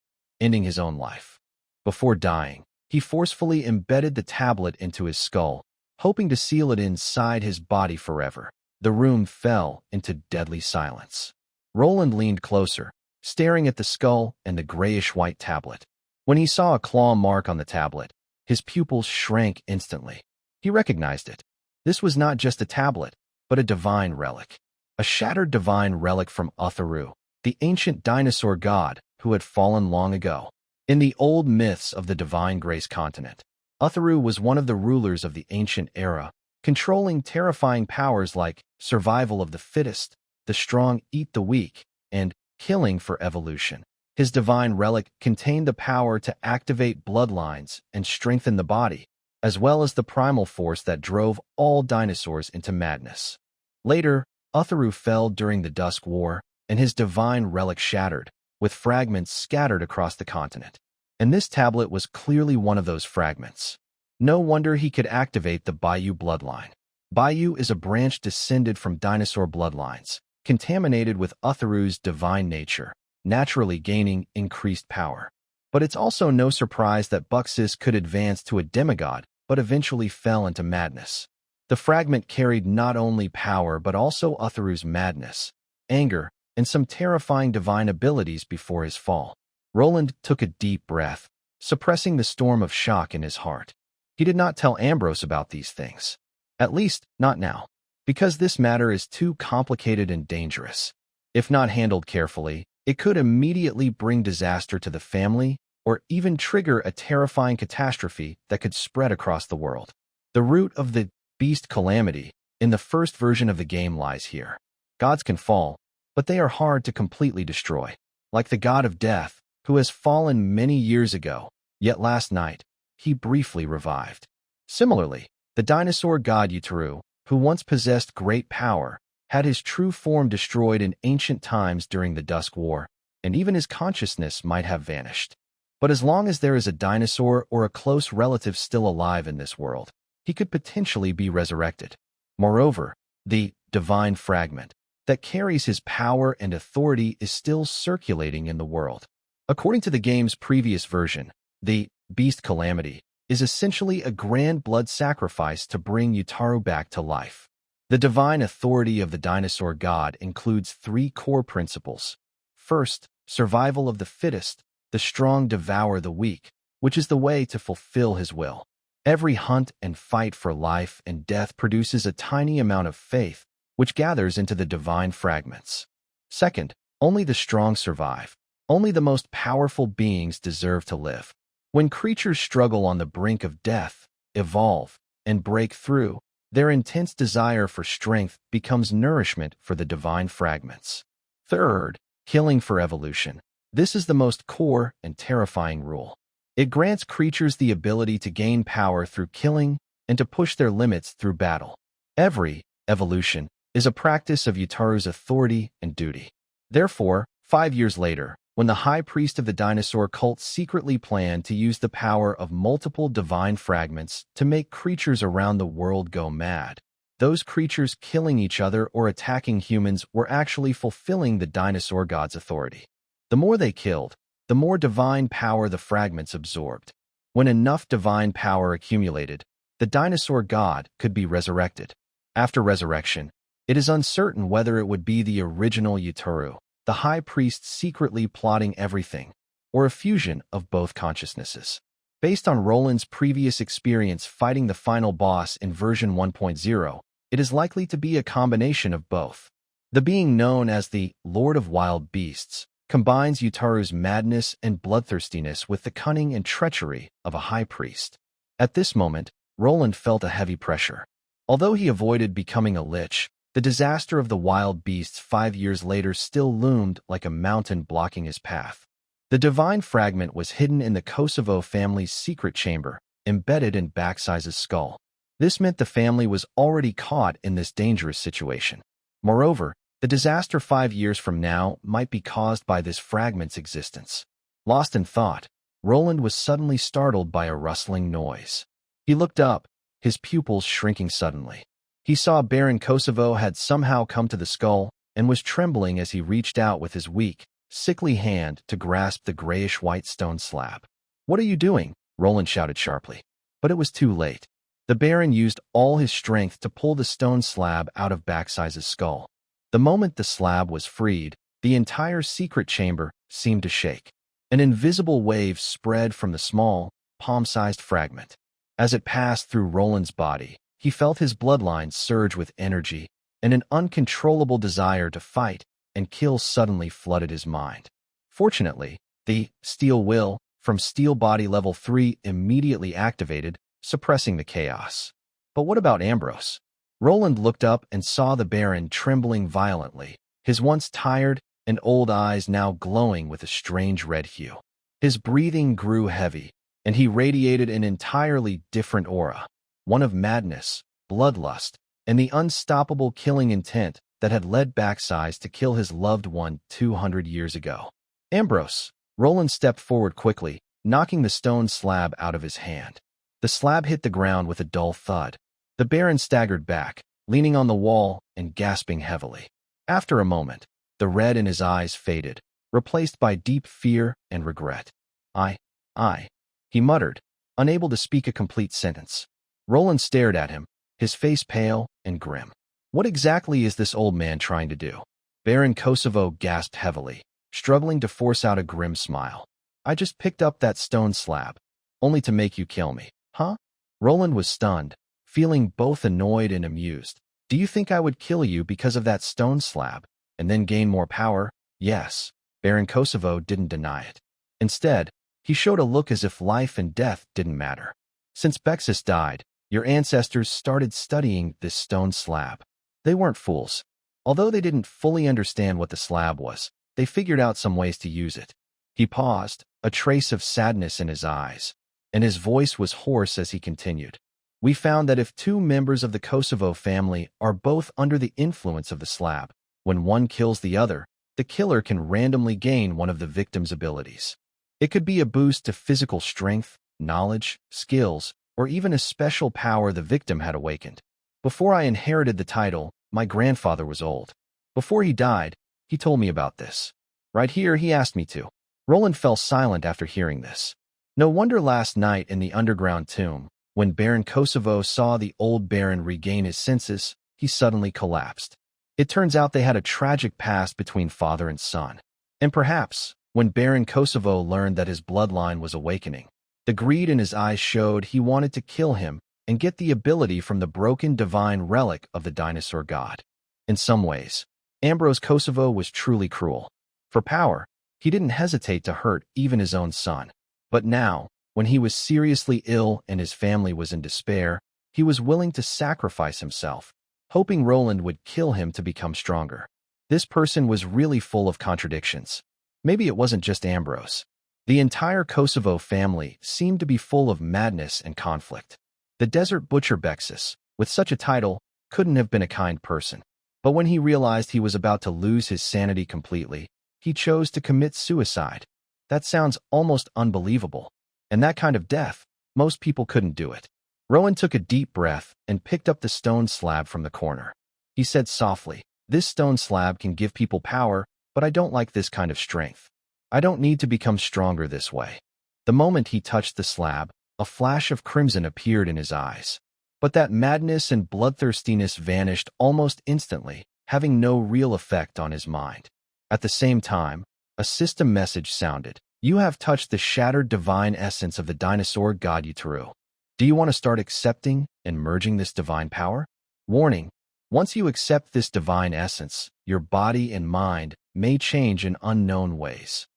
ending his own life. Before dying, he forcefully embedded the tablet into his skull, hoping to seal it inside his body forever. The room fell into deadly silence. Roland leaned closer, staring at the skull and the grayish-white tablet. When he saw a claw mark on the tablet, his pupils shrank instantly. He recognized it. This was not just a tablet, but a divine relic. A shattered divine relic from Utharu, the ancient dinosaur god who had fallen long ago. In the old myths of the Divine Grace continent, Utharu was one of the rulers of the ancient era, controlling terrifying powers like survival of the fittest, the strong eat the weak, and killing for evolution. His divine relic contained the power to activate bloodlines and strengthen the body, as well as the primal force that drove all dinosaurs into madness. Later, Utharu fell during the Dusk War, and his divine relic shattered, with fragments scattered across the continent. And this tablet was clearly one of those fragments. No wonder he could activate the Bayou bloodline. Bayou is a branch descended from dinosaur bloodlines, contaminated with Utharu's divine nature. naturally gaining increased power. But it's also no surprise that Buxus could advance to a demigod, but eventually fell into madness. The fragment carried not only power but also Utharu's madness, anger, and some terrifying divine abilities before his fall. Roland took a deep breath, suppressing the storm of shock in his heart. He did not tell Ambrose about these things. At least, not now. Because this matter is too complicated and dangerous. If not handled carefully, it could immediately bring disaster to the family or even trigger a terrifying catastrophe that could spread across the world. The root of the beast calamity in the first version of the game lies here. Gods can fall, but they are hard to completely destroy. Like the god of death, who has fallen many years ago, yet last night, he briefly revived. Similarly, the dinosaur god Utaru, who once possessed great power, had his true form destroyed in ancient times during the Dusk War, and even his consciousness might have vanished. But as long as there is a dinosaur or a close relative still alive in this world, he could potentially be resurrected. Moreover, the divine fragment that carries his power and authority is still circulating in the world. According to the game's previous version, the Beast Calamity is essentially a grand blood sacrifice to bring Utaru back to life. The divine authority of the dinosaur god includes three core principles. First, survival of the fittest, the strong devour the weak, which is the way to fulfill his will. Every hunt and fight for life and death produces a tiny amount of faith, which gathers into the divine fragments. Second, only the strong survive. Only the most powerful beings deserve to live. When creatures struggle on the brink of death, evolve, and break through, their intense desire for strength becomes nourishment for the divine fragments. Third, killing for evolution. This is the most core and terrifying rule. It grants creatures the ability to gain power through killing and to push their limits through battle. Every evolution is a practice of Utaru's authority and duty. Therefore, 5 years later, when the high priest of the dinosaur cult secretly planned to use the power of multiple divine fragments to make creatures around the world go mad, those creatures killing each other or attacking humans were actually fulfilling the dinosaur god's authority. The more they killed, the more divine power the fragments absorbed. When enough divine power accumulated, the dinosaur god could be resurrected. After resurrection, it is uncertain whether it would be the original Utaru, the high priest secretly plotting everything, or a fusion of both consciousnesses. Based on Roland's previous experience fighting the final boss in version 1.0, it is likely to be a combination of both. The being known as the Lord of Wild Beasts combines Utaru's madness and bloodthirstiness with the cunning and treachery of a high priest. At this moment, Roland felt a heavy pressure. Although he avoided becoming a lich, the disaster of the wild beasts 5 years later still loomed like a mountain blocking his path. The divine fragment was hidden in the Kosovo family's secret chamber, embedded in Baxize's skull. This meant the family was already caught in this dangerous situation. Moreover, the disaster 5 years from now might be caused by this fragment's existence. Lost in thought, Roland was suddenly startled by a rustling noise. He looked up, his pupils shrinking suddenly. He saw Baron Kosovo had somehow come to the skull and was trembling as he reached out with his weak, sickly hand to grasp the grayish-white stone slab. "What are you doing?" Roland shouted sharply. But it was too late. The Baron used all his strength to pull the stone slab out of Baxize's skull. The moment the slab was freed, the entire secret chamber seemed to shake. An invisible wave spread from the small, palm-sized fragment. As it passed through Roland's body, he felt his bloodlines surge with energy, and an uncontrollable desire to fight and kill suddenly flooded his mind. Fortunately, the Steel Will from Steel Body Level 3 immediately activated, suppressing the chaos. But what about Ambrose? Roland looked up and saw the Baron trembling violently, his once tired and old eyes now glowing with a strange red hue. His breathing grew heavy, and he radiated an entirely different aura. One of madness, bloodlust, and the unstoppable killing intent that had led Baxize to kill his loved one 200 years ago. "Ambrose!" Roland stepped forward quickly, knocking the stone slab out of his hand. The slab hit the ground with a dull thud. The Baron staggered back, leaning on the wall and gasping heavily. After a moment, the red in his eyes faded, replaced by deep fear and regret. I, he muttered, unable to speak a complete sentence. Roland stared at him, his face pale and grim. What exactly is this old man trying to do? Baron Kosovo gasped heavily, struggling to force out a grim smile. I just picked up that stone slab, only to make you kill me, huh? Roland was stunned, feeling both annoyed and amused. Do you think I would kill you because of that stone slab, and then gain more power? Yes. Baron Kosovo didn't deny it. Instead, he showed a look as if life and death didn't matter. Since Bexis died, your ancestors started studying this stone slab. They weren't fools. Although they didn't fully understand what the slab was, they figured out some ways to use it. He paused, a trace of sadness in his eyes, and his voice was hoarse as he continued. We found that if two members of the Kosovo family are both under the influence of the slab, when one kills the other, the killer can randomly gain one of the victim's abilities. It could be a boost to physical strength, knowledge, skills, or even a special power the victim had awakened. Before I inherited the title, my grandfather was old. Before he died, he told me about this. Right here, he asked me to. Roland fell silent after hearing this. No wonder last night in the underground tomb, when Baron Kosovo saw the old Baron regain his senses, he suddenly collapsed. It turns out they had a tragic past between father and son. And perhaps, when Baron Kosovo learned that his bloodline was awakening, the greed in his eyes showed he wanted to kill him and get the ability from the broken divine relic of the dinosaur god. In some ways, Ambrose Kosovo was truly cruel. For power, he didn't hesitate to hurt even his own son. But now, when he was seriously ill and his family was in despair, he was willing to sacrifice himself, hoping Roland would kill him to become stronger. This person was really full of contradictions. Maybe it wasn't just Ambrose. The entire Kosovo family seemed to be full of madness and conflict. The desert butcher Bexis, with such a title, couldn't have been a kind person. But when he realized he was about to lose his sanity completely, he chose to commit suicide. That sounds almost unbelievable. And that kind of death, most people couldn't do it. Rowan took a deep breath and picked up the stone slab from the corner. He said softly, "This stone slab can give people power, but I don't like this kind of strength. I don't need to become stronger this way." The moment he touched the slab, a flash of crimson appeared in his eyes. But that madness and bloodthirstiness vanished almost instantly, having no real effect on his mind. At the same time, a system message sounded. "You have touched the shattered divine essence of the dinosaur god Yutaru. Do you want to start accepting and merging this divine power? Warning, once you accept this divine essence, your body and mind may change in unknown ways."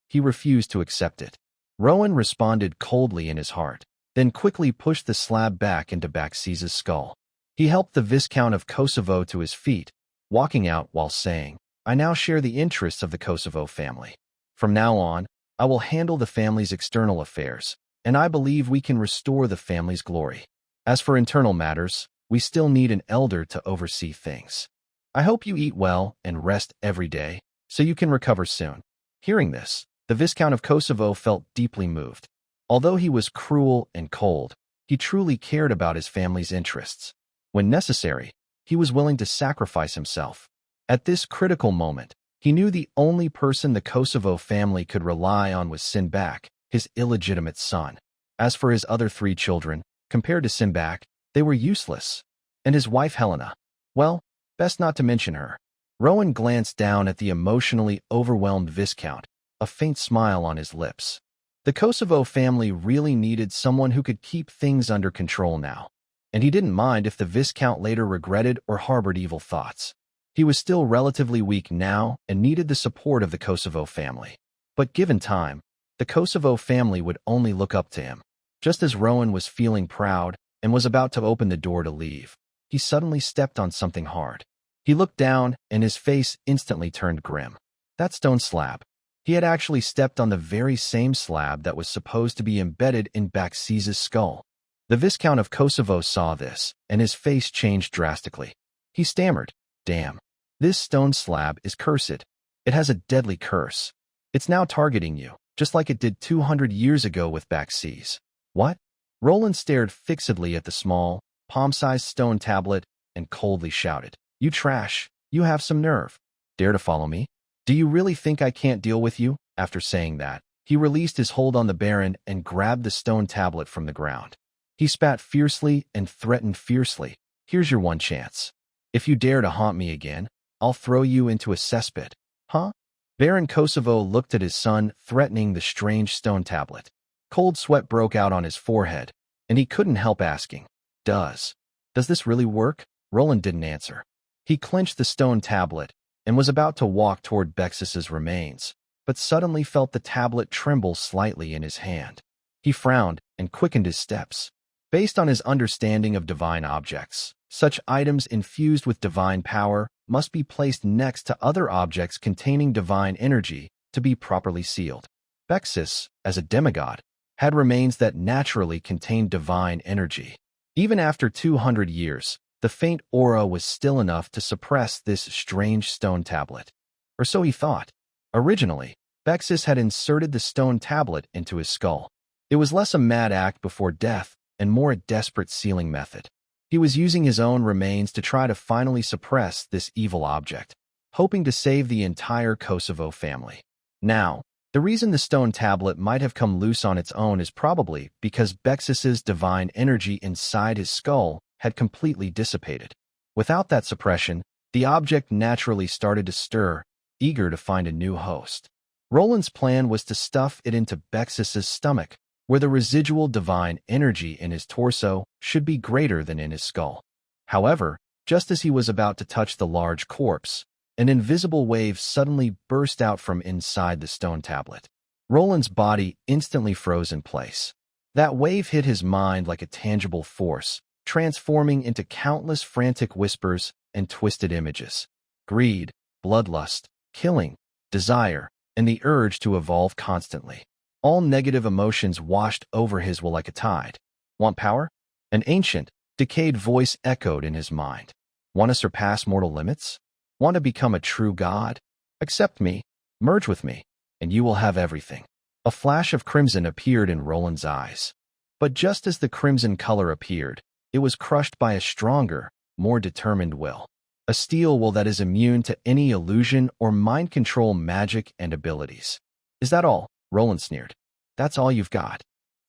He refused to accept it. Rowan responded coldly in his heart, then quickly pushed the slab back into Baxis's skull. He helped the Viscount of Kosovo to his feet, walking out while saying, "I now share the interests of the Kosovo family. From now on, I will handle the family's external affairs, and I believe we can restore the family's glory. As for internal matters, we still need an elder to oversee things. I hope you eat well and rest every day, so you can recover soon." Hearing this, the Viscount of Kosovo felt deeply moved. Although he was cruel and cold, he truly cared about his family's interests. When necessary, he was willing to sacrifice himself. At this critical moment, he knew the only person the Kosovo family could rely on was Simbach, his illegitimate son. As for his other 3 children, compared to Simbach, they were useless. And his wife Helena, well, best not to mention her. Rowan glanced down at the emotionally overwhelmed Viscount, a faint smile on his lips. The Kosovo family really needed someone who could keep things under control now, and he didn't mind if the Viscount later regretted or harbored evil thoughts. He was still relatively weak now and needed the support of the Kosovo family. But given time, the Kosovo family would only look up to him. Just as Rowan was feeling proud and was about to open the door to leave, he suddenly stepped on something hard. He looked down, and his face instantly turned grim. That stone slab. He had actually stepped on the very same slab that was supposed to be embedded in Baxis's skull. The Viscount of Kosovo saw this, and his face changed drastically. He stammered, "Damn. This stone slab is cursed. It has a deadly curse. It's now targeting you, just like it did 200 years ago with Baxis." "What?" Roland stared fixedly at the small, palm-sized stone tablet and coldly shouted, "You trash. You have some nerve. Dare to follow me?" Do you really think I can't deal with you? After saying that, he released his hold on the Baron and grabbed the stone tablet from the ground. He spat fiercely and threatened fiercely. Here's your one chance. If you dare to haunt me again, I'll throw you into a cesspit. Huh? Baron Kosovo looked at his son, threatening the strange stone tablet. Cold sweat broke out on his forehead, and he couldn't help asking, Does this really work? Roland didn't answer. He clenched the stone tablet and was about to walk toward Bexis's remains, but suddenly felt the tablet tremble slightly in his hand. He frowned and quickened his steps. Based on his understanding of divine objects, such items infused with divine power must be placed next to other objects containing divine energy to be properly sealed. Bexis, as a demigod, had remains that naturally contained divine energy. Even after 200 years, the faint aura was still enough to suppress this strange stone tablet. Or so he thought. Originally, Bexis had inserted the stone tablet into his skull. It was less a mad act before death and more a desperate sealing method. He was using his own remains to try to finally suppress this evil object, hoping to save the entire Kosovo family. Now, the reason the stone tablet might have come loose on its own is probably because Bexis's divine energy inside his skull had completely dissipated. Without that suppression, the object naturally started to stir, eager to find a new host. Roland's plan was to stuff it into Bexis's stomach, where the residual divine energy in his torso should be greater than in his skull. However, just as he was about to touch the large corpse, an invisible wave suddenly burst out from inside the stone tablet. Roland's body instantly froze in place. That wave hit his mind like a tangible force, transforming into countless frantic whispers and twisted images. Greed, bloodlust, killing, desire, and the urge to evolve constantly. All negative emotions washed over his will like a tide. Want power? An ancient, decayed voice echoed in his mind. Want to surpass mortal limits? Want to become a true god? Accept me, merge with me, and you will have everything. A flash of crimson appeared in Roland's eyes. But just as the crimson color appeared, it was crushed by a stronger, more determined will. A steel will that is immune to any illusion or mind control magic and abilities. Is that all? Roland sneered. That's all you've got.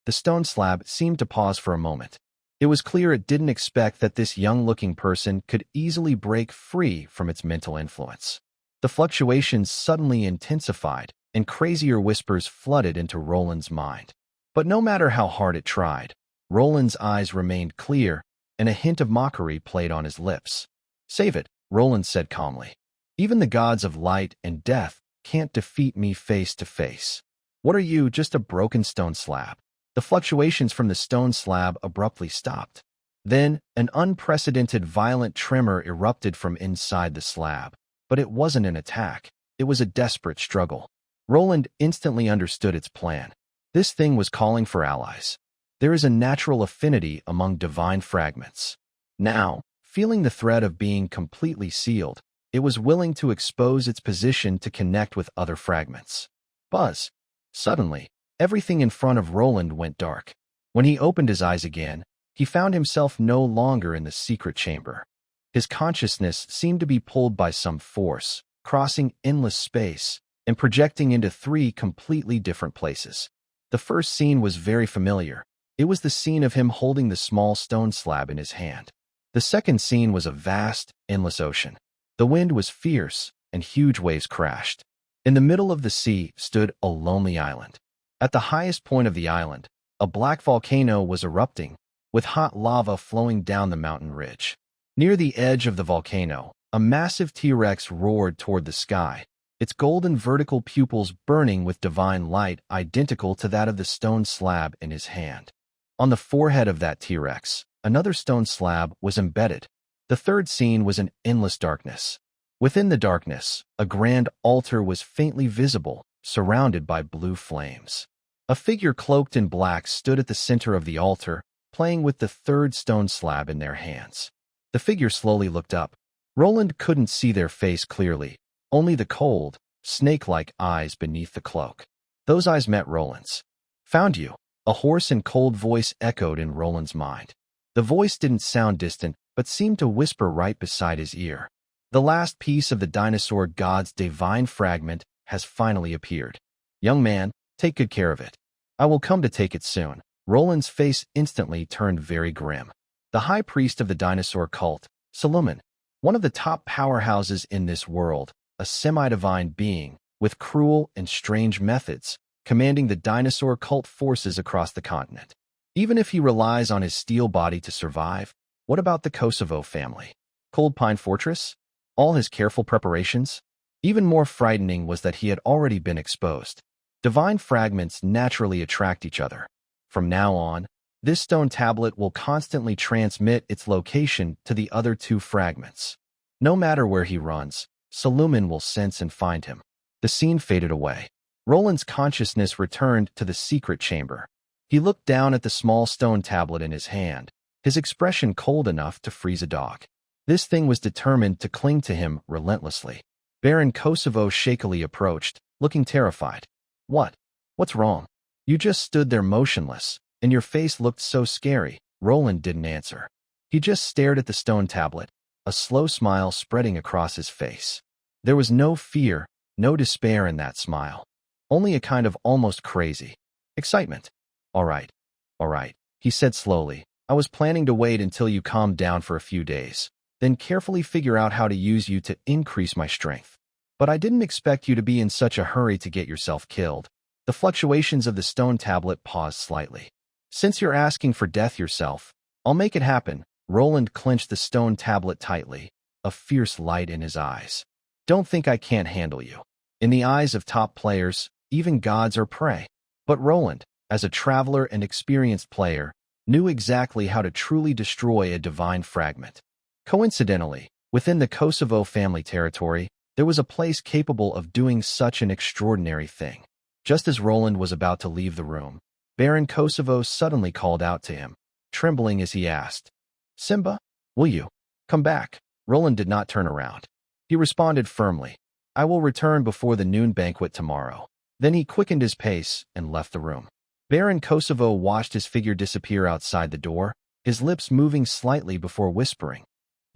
The stone slab seemed to pause for a moment. It was clear it didn't expect that this young-looking person could easily break free from its mental influence. The fluctuations suddenly intensified, and crazier whispers flooded into Roland's mind. But no matter how hard it tried, Roland's eyes remained clear, and a hint of mockery played on his lips. Save it, Roland said calmly. Even the gods of light and death can't defeat me face to face. What are you, just a broken stone slab? The fluctuations from the stone slab abruptly stopped. Then, an unprecedented violent tremor erupted from inside the slab. But it wasn't an attack. It was a desperate struggle. Roland instantly understood its plan. This thing was calling for allies. There is a natural affinity among divine fragments. Now, feeling the threat of being completely sealed, it was willing to expose its position to connect with other fragments. Buzz. Suddenly, everything in front of Roland went dark. When he opened his eyes again, he found himself no longer in the secret chamber. His consciousness seemed to be pulled by some force, crossing endless space and projecting into three completely different places. The first scene was very familiar. It was the scene of him holding the small stone slab in his hand. The second scene was a vast, endless ocean. The wind was fierce, and huge waves crashed. In the middle of the sea stood a lonely island. At the highest point of the island, a black volcano was erupting, with hot lava flowing down the mountain ridge. Near the edge of the volcano, a massive T-Rex roared toward the sky, its golden vertical pupils burning with divine light identical to that of the stone slab in his hand. On the forehead of that T-Rex, another stone slab was embedded. The third scene was in endless darkness. Within the darkness, a grand altar was faintly visible, surrounded by blue flames. A figure cloaked in black stood at the center of the altar, playing with the third stone slab in their hands. The figure slowly looked up. Roland couldn't see their face clearly, only the cold, snake-like eyes beneath the cloak. Those eyes met Roland's. Found you. A hoarse and cold voice echoed in Roland's mind. The voice didn't sound distant, but seemed to whisper right beside his ear. The last piece of the dinosaur god's divine fragment has finally appeared. Young man, take good care of it. I will come to take it soon. Roland's face instantly turned very grim. The high priest of the dinosaur cult, Solomon, one of the top powerhouses in this world, a semi-divine being, with cruel and strange methods, commanding the dinosaur cult forces across the continent. Even if he relies on his steel body to survive, what about the Kosovo family? Cold Pine Fortress? All his careful preparations? Even more frightening was that he had already been exposed. Divine fragments naturally attract each other. From now on, this stone tablet will constantly transmit its location to the other two fragments. No matter where he runs, Solomon will sense and find him. The scene faded away. Roland's consciousness returned to the secret chamber. He looked down at the small stone tablet in his hand, his expression cold enough to freeze a dog. This thing was determined to cling to him relentlessly. Baron Kosovo shakily approached, looking terrified. What's wrong? You just stood there motionless, and your face looked so scary. Roland didn't answer. He just stared at the stone tablet, a slow smile spreading across his face. There was no fear, no despair in that smile. Only a kind of almost crazy excitement. All right, he said slowly. I was planning to wait until you calmed down for a few days, then carefully figure out how to use you to increase my strength. But I didn't expect you to be in such a hurry to get yourself killed. The fluctuations of the stone tablet paused slightly. Since you're asking for death yourself, I'll make it happen. Roland clenched the stone tablet tightly, a fierce light in his eyes. Don't think I can't handle you. In the eyes of top players, even gods are prey. But Roland, as a traveler and experienced player, knew exactly how to truly destroy a divine fragment. Coincidentally, within the Kosovo family territory, there was a place capable of doing such an extraordinary thing. Just as Roland was about to leave the room, Baron Kosovo suddenly called out to him, trembling as he asked, Simba, will you come back? Roland did not turn around. He responded firmly, I will return before the noon banquet tomorrow. Then he quickened his pace and left the room. Baron Kosovo watched his figure disappear outside the door, his lips moving slightly before whispering,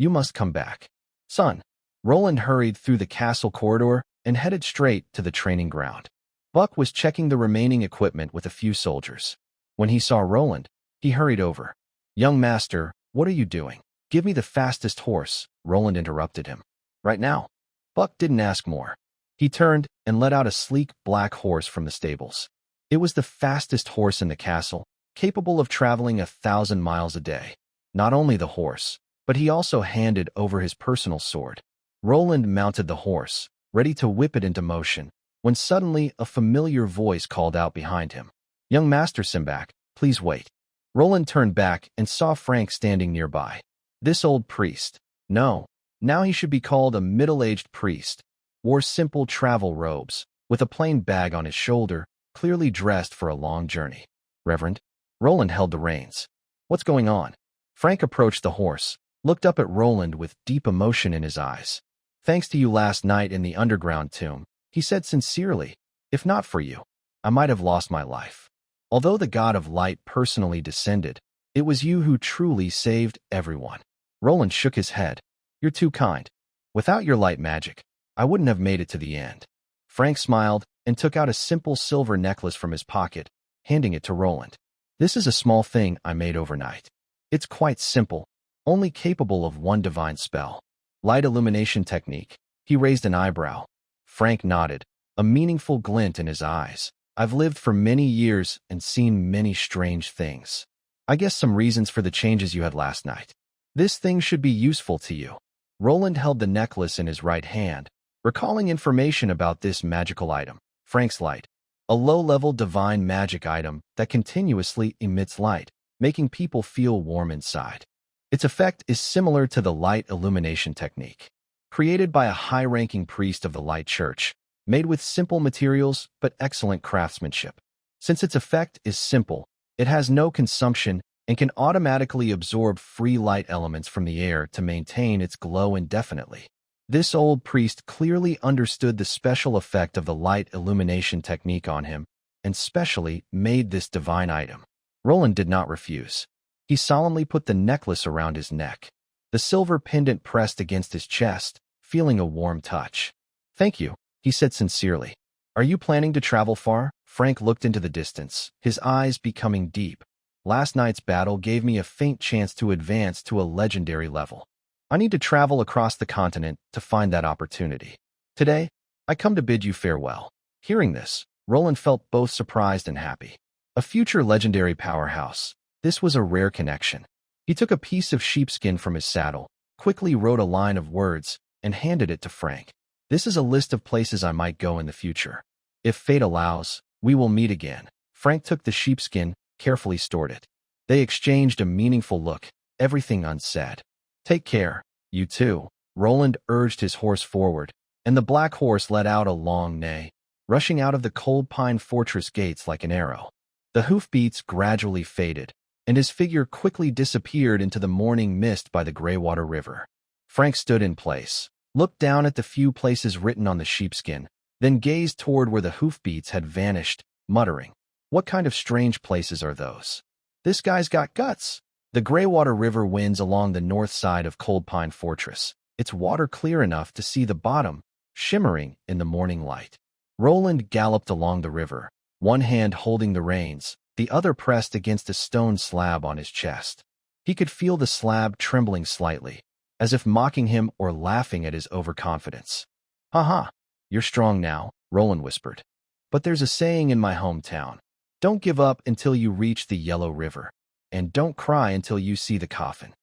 You must come back. Son. Roland hurried through the castle corridor and headed straight to the training ground. Buck was checking the remaining equipment with a few soldiers. When he saw Roland, he hurried over. Young master, what are you doing? Give me the fastest horse, Roland interrupted him. Right now. Buck didn't ask more. He turned and let out a sleek black horse from the stables. It was the fastest horse in the castle, capable of traveling 1,000 miles a day. Not only the horse, but he also handed over his personal sword. Roland mounted the horse, ready to whip it into motion, when suddenly a familiar voice called out behind him. Young Master Simbach, please wait. Roland turned back and saw Frank standing nearby. This old priest, no, now he should be called a middle-aged priest, wore simple travel robes, with a plain bag on his shoulder, clearly dressed for a long journey. Reverend? Roland held the reins. What's going on? Frank approached the horse, looked up at Roland with deep emotion in his eyes. Thanks to you last night in the underground tomb, he said sincerely, if not for you, I might have lost my life. Although the god of light personally descended, it was you who truly saved everyone. Roland shook his head. You're too kind. Without your light magic, I wouldn't have made it to the end. Frank smiled and took out a simple silver necklace from his pocket, handing it to Roland. This is a small thing I made overnight. It's quite simple, only capable of one divine spell. Light illumination technique. He raised an eyebrow. Frank nodded, a meaningful glint in his eyes. I've lived for many years and seen many strange things. I guess some reasons for the changes you had last night. This thing should be useful to you. Roland held the necklace in his right hand, recalling information about this magical item. Frank's light. A low-level divine magic item that continuously emits light, making people feel warm inside. Its effect is similar to the light illumination technique, created by a high-ranking priest of the Light Church, made with simple materials but excellent craftsmanship. Since its effect is simple, it has no consumption and can automatically absorb free light elements from the air to maintain its glow indefinitely. This old priest clearly understood the special effect of the light illumination technique on him, and specially made this divine item. Roland did not refuse. He solemnly put the necklace around his neck. The silver pendant pressed against his chest, feeling a warm touch. "Thank you," he said sincerely. "Are you planning to travel far?" Frank looked into the distance, his eyes becoming deep. "Last night's battle gave me a faint chance to advance to a legendary level. I need to travel across the continent to find that opportunity. Today, I come to bid you farewell." Hearing this, Roland felt both surprised and happy. A future legendary powerhouse. This was a rare connection. He took a piece of sheepskin from his saddle, quickly wrote a line of words, and handed it to Frank. "This is a list of places I might go in the future. If fate allows, we will meet again." Frank took the sheepskin, carefully stored it. They exchanged a meaningful look, everything unsaid. "Take care, you too." Roland urged his horse forward, and the black horse let out a long neigh, rushing out of the cold pine fortress gates like an arrow. The hoofbeats gradually faded, and his figure quickly disappeared into the morning mist by the Greywater River. Frank stood in place, looked down at the few places written on the sheepskin, then gazed toward where the hoofbeats had vanished, muttering, "What kind of strange places are those? This guy's got guts." The Greywater River winds along the north side of Cold Pine Fortress, its water clear enough to see the bottom, shimmering in the morning light. Roland galloped along the river, one hand holding the reins, the other pressed against a stone slab on his chest. He could feel the slab trembling slightly, as if mocking him or laughing at his overconfidence. "Ha ha, you're strong now," Roland whispered. "But there's a saying in my hometown. Don't give up until you reach the Yellow River. And don't cry until you see the coffin.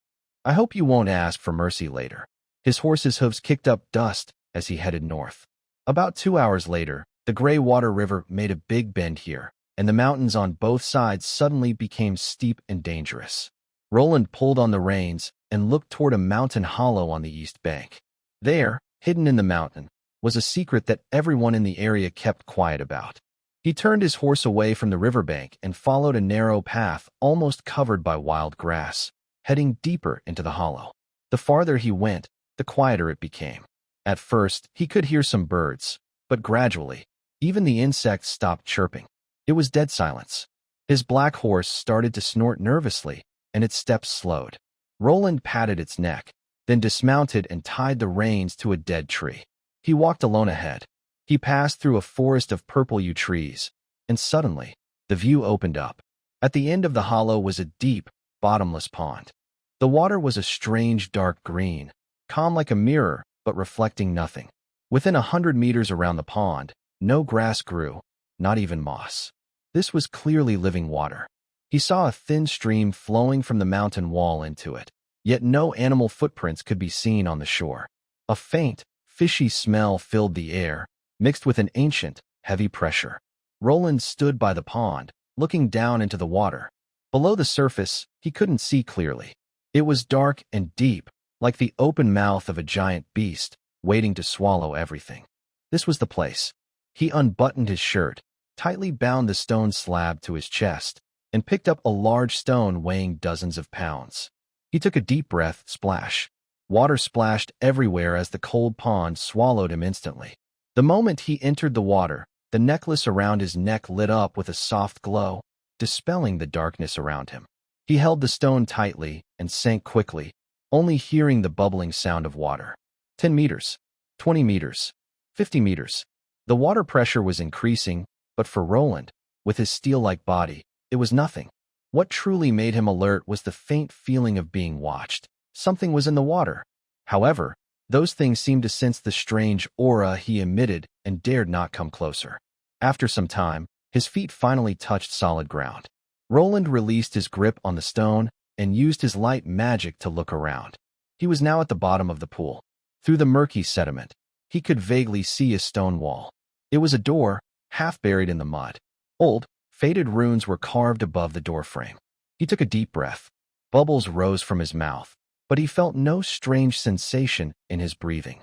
I hope you won't ask for mercy later." His horse's hooves kicked up dust as he headed north. About 2 hours later, the Greywater River made a big bend here, and the mountains on both sides suddenly became steep and dangerous. Roland pulled on the reins and looked toward a mountain hollow on the east bank. There, hidden in the mountain, was a secret that everyone in the area kept quiet about. He turned his horse away from the riverbank and followed a narrow path almost covered by wild grass, heading deeper into the hollow. The farther he went, the quieter it became. At first, he could hear some birds, but gradually, even the insects stopped chirping. It was dead silence. His black horse started to snort nervously, and its steps slowed. Roland patted its neck, then dismounted and tied the reins to a dead tree. He walked alone ahead. He passed through a forest of purple yew trees, and suddenly, the view opened up. At the end of the hollow was a deep, bottomless pond. The water was a strange dark green, calm like a mirror, but reflecting nothing. Within 100 meters around the pond, no grass grew, not even moss. This was clearly living water. He saw a thin stream flowing from the mountain wall into it, yet no animal footprints could be seen on the shore. A faint, fishy smell filled the air, mixed with an ancient, heavy pressure. Roland stood by the pond, looking down into the water. Below the surface, he couldn't see clearly. It was dark and deep, like the open mouth of a giant beast, waiting to swallow everything. This was the place. He unbuttoned his shirt, tightly bound the stone slab to his chest, and picked up a large stone weighing dozens of pounds. He took a deep breath, splash. Water splashed everywhere as the cold pond swallowed him instantly. The moment he entered the water, the necklace around his neck lit up with a soft glow, dispelling the darkness around him. He held the stone tightly and sank quickly, only hearing the bubbling sound of water. 10 meters, 20 meters, 50 meters. The water pressure was increasing, but for Roland, with his steel-like body, it was nothing. What truly made him alert was the faint feeling of being watched. Something was in the water. However, those things seemed to sense the strange aura he emitted and dared not come closer. After some time, his feet finally touched solid ground. Roland released his grip on the stone and used his light magic to look around. He was now at the bottom of the pool. Through the murky sediment, he could vaguely see a stone wall. It was a door, half buried in the mud. Old, faded runes were carved above the doorframe. He took a deep breath. Bubbles rose from his mouth, but he felt no strange sensation in his breathing.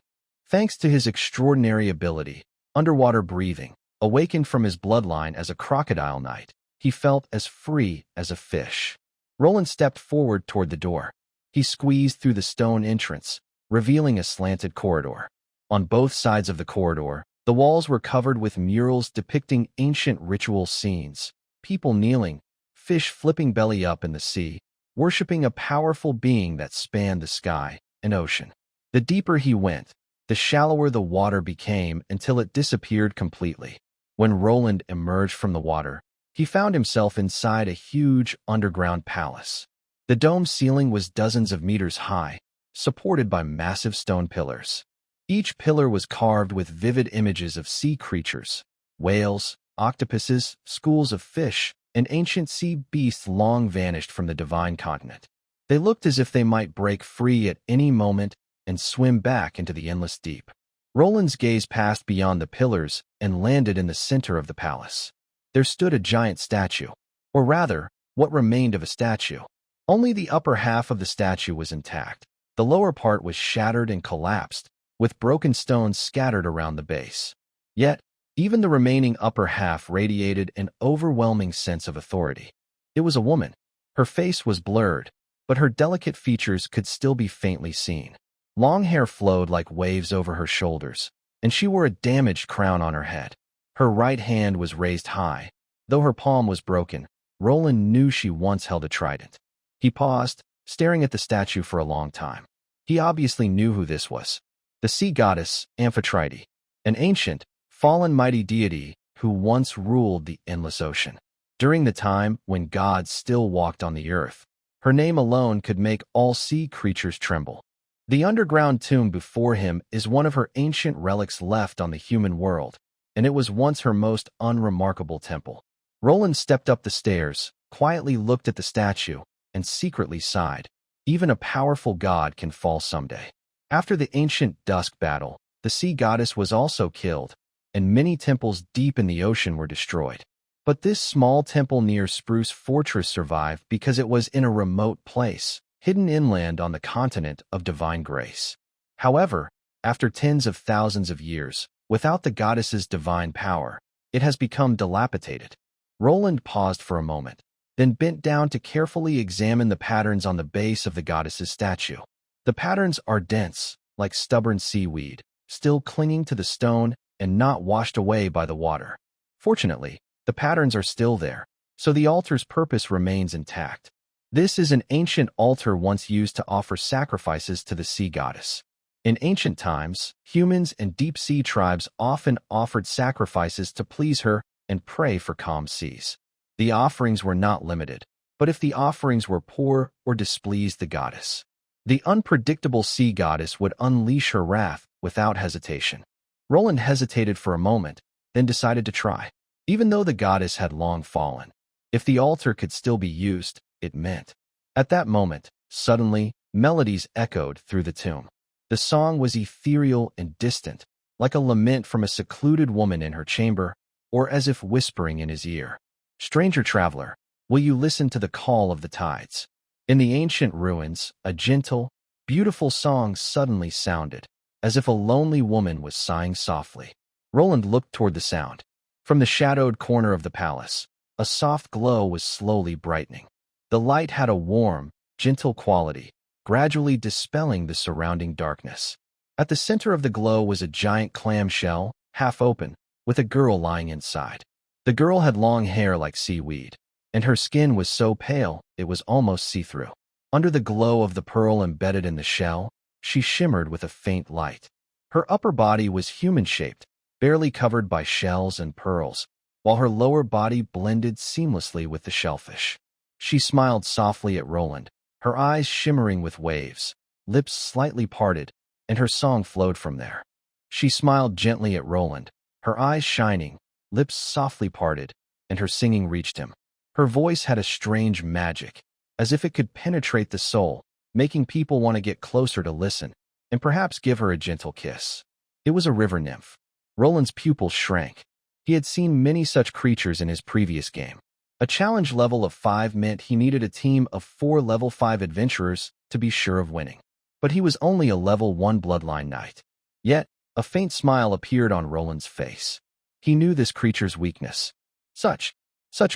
Thanks to his extraordinary ability, underwater breathing, awakened from his bloodline as a crocodile knight, he felt as free as a fish. Roland stepped forward toward the door. He squeezed through the stone entrance, revealing a slanted corridor. On both sides of the corridor, the walls were covered with murals depicting ancient ritual scenes, people kneeling, fish flipping belly up in the sea, worshipping a powerful being that spanned the sky and ocean. The deeper he went, the shallower the water became until it disappeared completely. When Roland emerged from the water, he found himself inside a huge underground palace. The dome's ceiling was dozens of meters high, supported by massive stone pillars. Each pillar was carved with vivid images of sea creatures, whales, octopuses, schools of fish, and ancient sea beasts long vanished from the divine continent. They looked as if they might break free at any moment and swim back into the endless deep. Roland's gaze passed beyond the pillars and landed in the center of the palace. There stood a giant statue, or rather, what remained of a statue. Only the upper half of the statue was intact. The lower part was shattered and collapsed, with broken stones scattered around the base. Yet, even the remaining upper half radiated an overwhelming sense of authority. It was a woman. Her face was blurred, but her delicate features could still be faintly seen. Long hair flowed like waves over her shoulders, and she wore a damaged crown on her head. Her right hand was raised high. Though her palm was broken, Roland knew she once held a trident. He paused, staring at the statue for a long time. He obviously knew who this was. The sea goddess, Amphetrite, an ancient, fallen mighty deity who once ruled the endless ocean. During the time when gods still walked on the earth, her name alone could make all sea creatures tremble. The underground tomb before him is one of her ancient relics left on the human world, and it was once her most unremarkable temple. Roland stepped up the stairs, quietly looked at the statue, and secretly sighed. Even a powerful god can fall someday. After the ancient Dusk battle, the sea goddess was also killed, and many temples deep in the ocean were destroyed. But this small temple near Spruce Fortress survived because it was in a remote place, hidden inland on the continent of divine grace. However, after tens of thousands of years, without the goddess's divine power, it has become dilapidated. Roland paused for a moment, then bent down to carefully examine the patterns on the base of the goddess's statue. The patterns are dense, like stubborn seaweed, still clinging to the stone and not washed away by the water. Fortunately, the patterns are still there, so the altar's purpose remains intact. This is an ancient altar once used to offer sacrifices to the sea goddess. In ancient times, humans and deep-sea tribes often offered sacrifices to please her and pray for calm seas. The offerings were not limited, but if the offerings were poor or displeased the goddess, the unpredictable sea goddess would unleash her wrath without hesitation. Roland hesitated for a moment, then decided to try. Even though the goddess had long fallen, if the altar could still be used, it meant. At that moment, suddenly, melodies echoed through the tomb. The song was ethereal and distant, like a lament from a secluded woman in her chamber, or as if whispering in his ear. "Stranger traveler, will you listen to the call of the tides?" In the ancient ruins, a gentle, beautiful song suddenly sounded, as if a lonely woman was sighing softly. Roland looked toward the sound. From the shadowed corner of the palace, a soft glow was slowly brightening. The light had a warm, gentle quality, gradually dispelling the surrounding darkness. At the center of the glow was a giant clamshell, half open, with a girl lying inside. The girl had long hair like seaweed, and her skin was so pale it was almost see-through. Under the glow of the pearl embedded in the shell, she shimmered with a faint light. Her upper body was human-shaped, barely covered by shells and pearls, while her lower body blended seamlessly with the shellfish. She smiled softly at Roland, her eyes shimmering with waves, lips slightly parted, and her song flowed from there. She smiled gently at Roland, her eyes shining, lips softly parted, and her singing reached him. Her voice had a strange magic, as if it could penetrate the soul, making people want to get closer to listen, and perhaps give her a gentle kiss. It was a river nymph. Roland's pupils shrank. He had seen many such creatures in his previous game. A challenge level of 5 meant he needed a team of 4 level 5 adventurers to be sure of winning. But he was only a level 1 bloodline knight. Yet, a faint smile appeared on Roland's face. He knew this creature's weakness. Such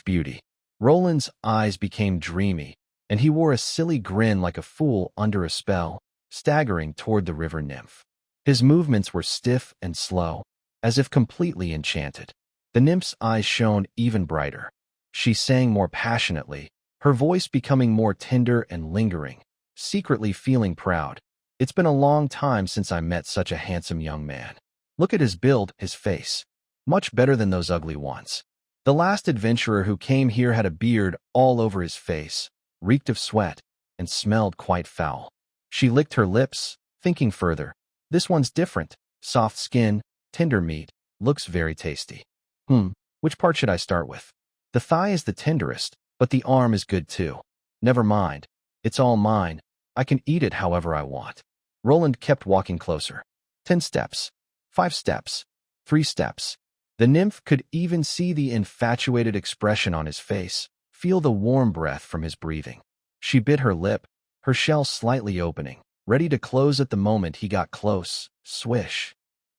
beauty. Roland's eyes became dreamy, and he wore a silly grin like a fool under a spell, staggering toward the river nymph. His movements were stiff and slow, as if completely enchanted. The nymph's eyes shone even brighter. She sang more passionately, her voice becoming more tender and lingering, secretly feeling proud. It's been a long time since I met such a handsome young man. Look at his build, his face. Much better than those ugly ones. The last adventurer who came here had a beard all over his face, reeked of sweat, and smelled quite foul. She licked her lips, thinking further. This one's different. Soft skin, tender meat, looks very tasty. Which part should I start with? The thigh is the tenderest, but the arm is good too. Never mind. It's all mine. I can eat it however I want. Roland kept walking closer. 10 steps. 5 steps. 3 steps. The nymph could even see the infatuated expression on his face, feel the warm breath from his breathing. She bit her lip, her shell slightly opening, ready to close at the moment he got close. Swish.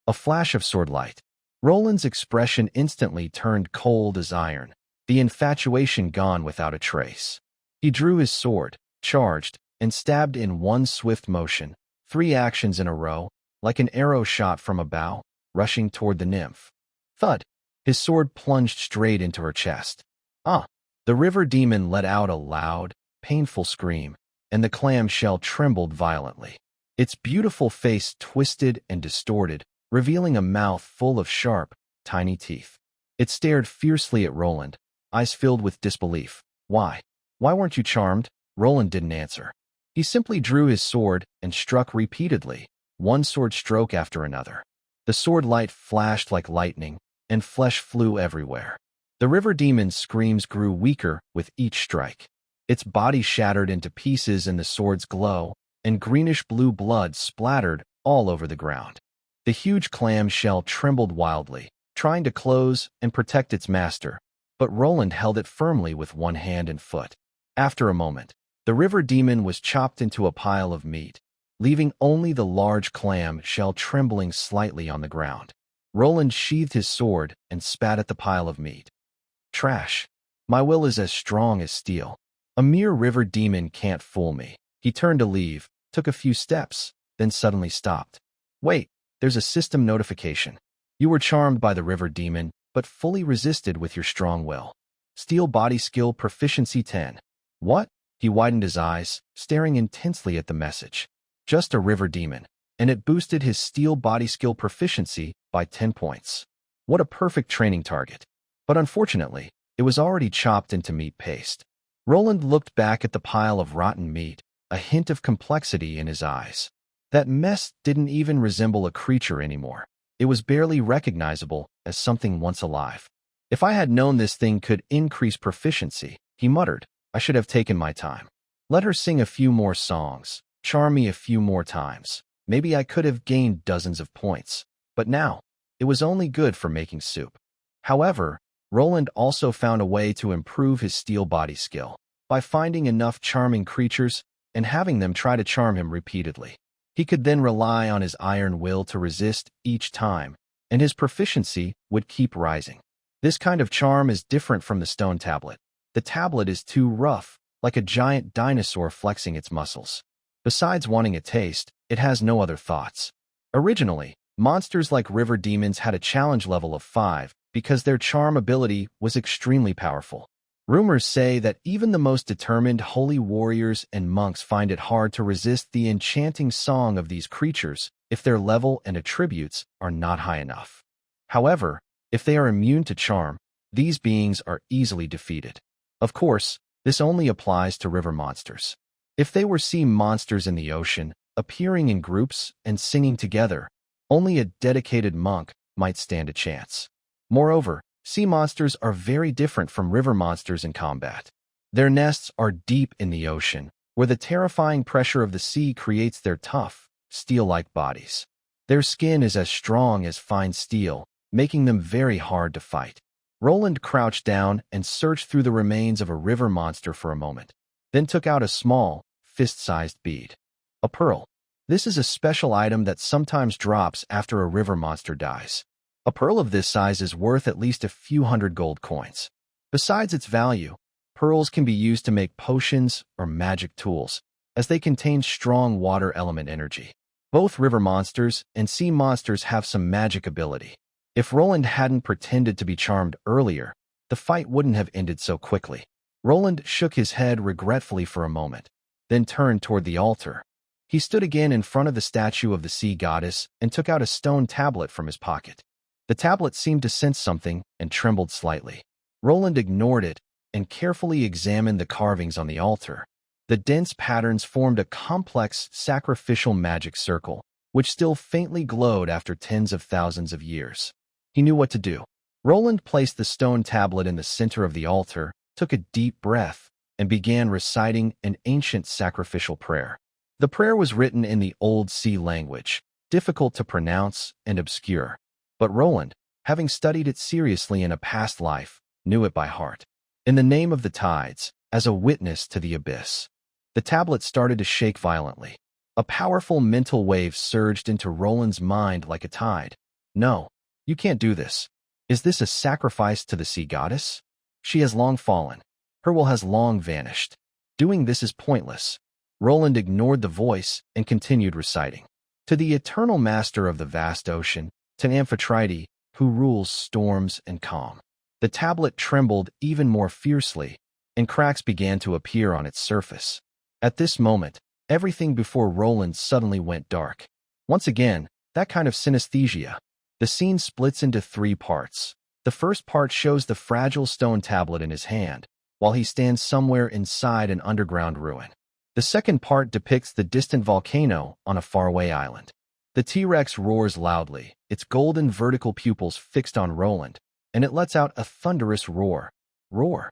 A flash of sword light. Roland's expression instantly turned cold as iron, the infatuation gone without a trace. He drew his sword, charged, and stabbed in one swift motion, 3 actions in a row, like an arrow shot from a bow, rushing toward the nymph. Thud! His sword plunged straight into her chest. Ah! The river demon let out a loud, painful scream, and the clamshell trembled violently. Its beautiful face twisted and distorted, revealing a mouth full of sharp, tiny teeth. It stared fiercely at Roland, eyes filled with disbelief. Why? Why weren't you charmed? Roland didn't answer. He simply drew his sword and struck repeatedly, one sword stroke after another. The sword light flashed like lightning, and flesh flew everywhere. The river demon's screams grew weaker with each strike. Its body shattered into pieces in the sword's glow, and greenish-blue blood splattered all over the ground. The huge clamshell trembled wildly, trying to close and protect its master, but Roland held it firmly with one hand and foot. After a moment, the river demon was chopped into a pile of meat, leaving only the large clam shell trembling slightly on the ground. Roland sheathed his sword and spat at the pile of meat. Trash. My will is as strong as steel. A mere river demon can't fool me. He turned to leave, took a few steps, then suddenly stopped. Wait, there's a system notification. You were charmed by the river demon, but fully resisted with your strong will. Steel body skill proficiency 10. What? He widened his eyes, staring intensely at the message. Just a river demon, and it boosted his steel body skill proficiency by 10 points. What a perfect training target. But unfortunately, it was already chopped into meat paste. Roland looked back at the pile of rotten meat, a hint of complexity in his eyes. That mess didn't even resemble a creature anymore. It was barely recognizable as something once alive. If I had known this thing could increase proficiency, he muttered, I should have taken my time. Let her sing a few more songs, charm me a few more times. Maybe I could have gained dozens of points. But now, it was only good for making soup. However, Roland also found a way to improve his steel body skill by finding enough charming creatures and having them try to charm him repeatedly. He could then rely on his iron will to resist each time, and his proficiency would keep rising. This kind of charm is different from the stone tablet. The tablet is too rough, like a giant dinosaur flexing its muscles. Besides wanting a taste, it has no other thoughts. Originally, monsters like river demons had a challenge level of 5 because their charm ability was extremely powerful. Rumors say that even the most determined holy warriors and monks find it hard to resist the enchanting song of these creatures if their level and attributes are not high enough. However, if they are immune to charm, these beings are easily defeated. Of course, this only applies to river monsters. If they were sea monsters in the ocean, appearing in groups and singing together, only a dedicated monk might stand a chance. Moreover, sea monsters are very different from river monsters in combat. Their nests are deep in the ocean, where the terrifying pressure of the sea creates their tough, steel-like bodies. Their skin is as strong as fine steel, making them very hard to fight. Roland crouched down and searched through the remains of a river monster for a moment, then took out a small, fist-sized bead. A pearl. This is a special item that sometimes drops after a river monster dies. A pearl of this size is worth at least a few hundred gold coins. Besides its value, pearls can be used to make potions or magic tools, as they contain strong water element energy. Both river monsters and sea monsters have some magic ability. If Roland hadn't pretended to be charmed earlier, the fight wouldn't have ended so quickly. Roland shook his head regretfully for a moment, then turned toward the altar. He stood again in front of the statue of the sea goddess and took out a stone tablet from his pocket. The tablet seemed to sense something and trembled slightly. Roland ignored it and carefully examined the carvings on the altar. The dense patterns formed a complex sacrificial magic circle, which still faintly glowed after tens of thousands of years. He knew what to do. Roland placed the stone tablet in the center of the altar, took a deep breath, and began reciting an ancient sacrificial prayer. The prayer was written in the Old Sea language, difficult to pronounce and obscure. But Roland, having studied it seriously in a past life, knew it by heart. In the name of the tides, as a witness to the abyss. The tablet started to shake violently. A powerful mental wave surged into Roland's mind like a tide. No, you can't do this. Is this a sacrifice to the sea goddess? She has long fallen. Her will has long vanished. Doing this is pointless. Roland ignored the voice and continued reciting. To the eternal master of the vast ocean, to Amphetrite, who rules storms and calm. The tablet trembled even more fiercely, and cracks began to appear on its surface. At this moment, everything before Roland suddenly went dark. Once again, that kind of synesthesia. The scene splits into 3 parts. The first part shows the fragile stone tablet in his hand, while he stands somewhere inside an underground ruin. The second part depicts the distant volcano on a faraway island. The T-Rex roars loudly, its golden vertical pupils fixed on Roland, and it lets out a thunderous roar. Roar.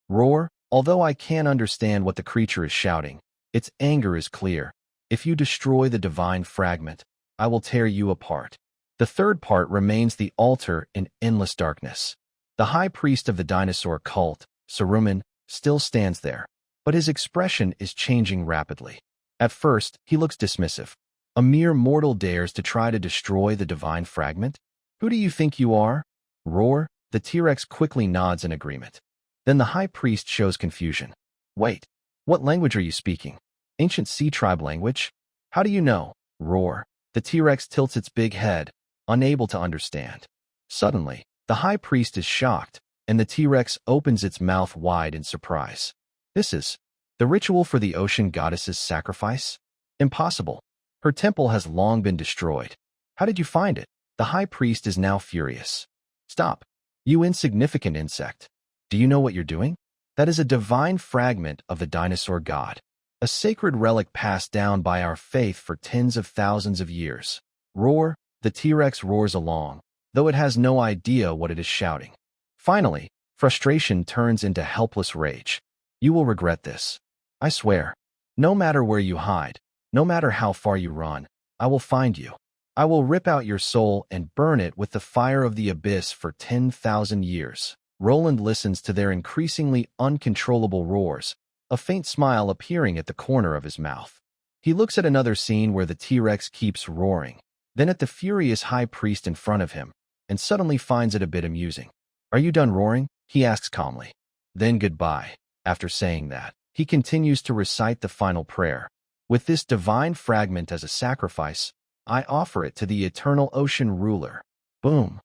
Roar. Although I can't understand what the creature is shouting, its anger is clear. If you destroy the divine fragment, I will tear you apart. The third part remains the altar in endless darkness. The high priest of the dinosaur cult, Saruman, still stands there, but his expression is changing rapidly. At first, he looks dismissive. A mere mortal dares to try to destroy the divine fragment? Who do you think you are? Roar. The T-Rex quickly nods in agreement. Then the high priest shows confusion. Wait, what language are you speaking? Ancient sea tribe language? How do you know? Roar. The T-Rex tilts its big head, unable to understand. Suddenly, the high priest is shocked, and the T-Rex opens its mouth wide in surprise. This is the ritual for the ocean goddess's sacrifice? Impossible. Her temple has long been destroyed. How did you find it? The high priest is now furious. Stop. You insignificant insect. Do you know what you're doing? That is a divine fragment of the dinosaur god. A sacred relic passed down by our faith for tens of thousands of years. Roar. The T-Rex roars along, though it has no idea what it is shouting. Finally, frustration turns into helpless rage. You will regret this. I swear. No matter where you hide, no matter how far you run, I will find you. I will rip out your soul and burn it with the fire of the abyss for 10,000 years. Roland listens to their increasingly uncontrollable roars, a faint smile appearing at the corner of his mouth. He looks at another scene where the T-Rex keeps roaring, then at the furious high priest in front of him, and suddenly finds it a bit amusing. Are you done roaring? He asks calmly. Then goodbye. After saying that, he continues to recite the final prayer. With this divine fragment as a sacrifice, I offer it to the eternal ocean ruler. Boom.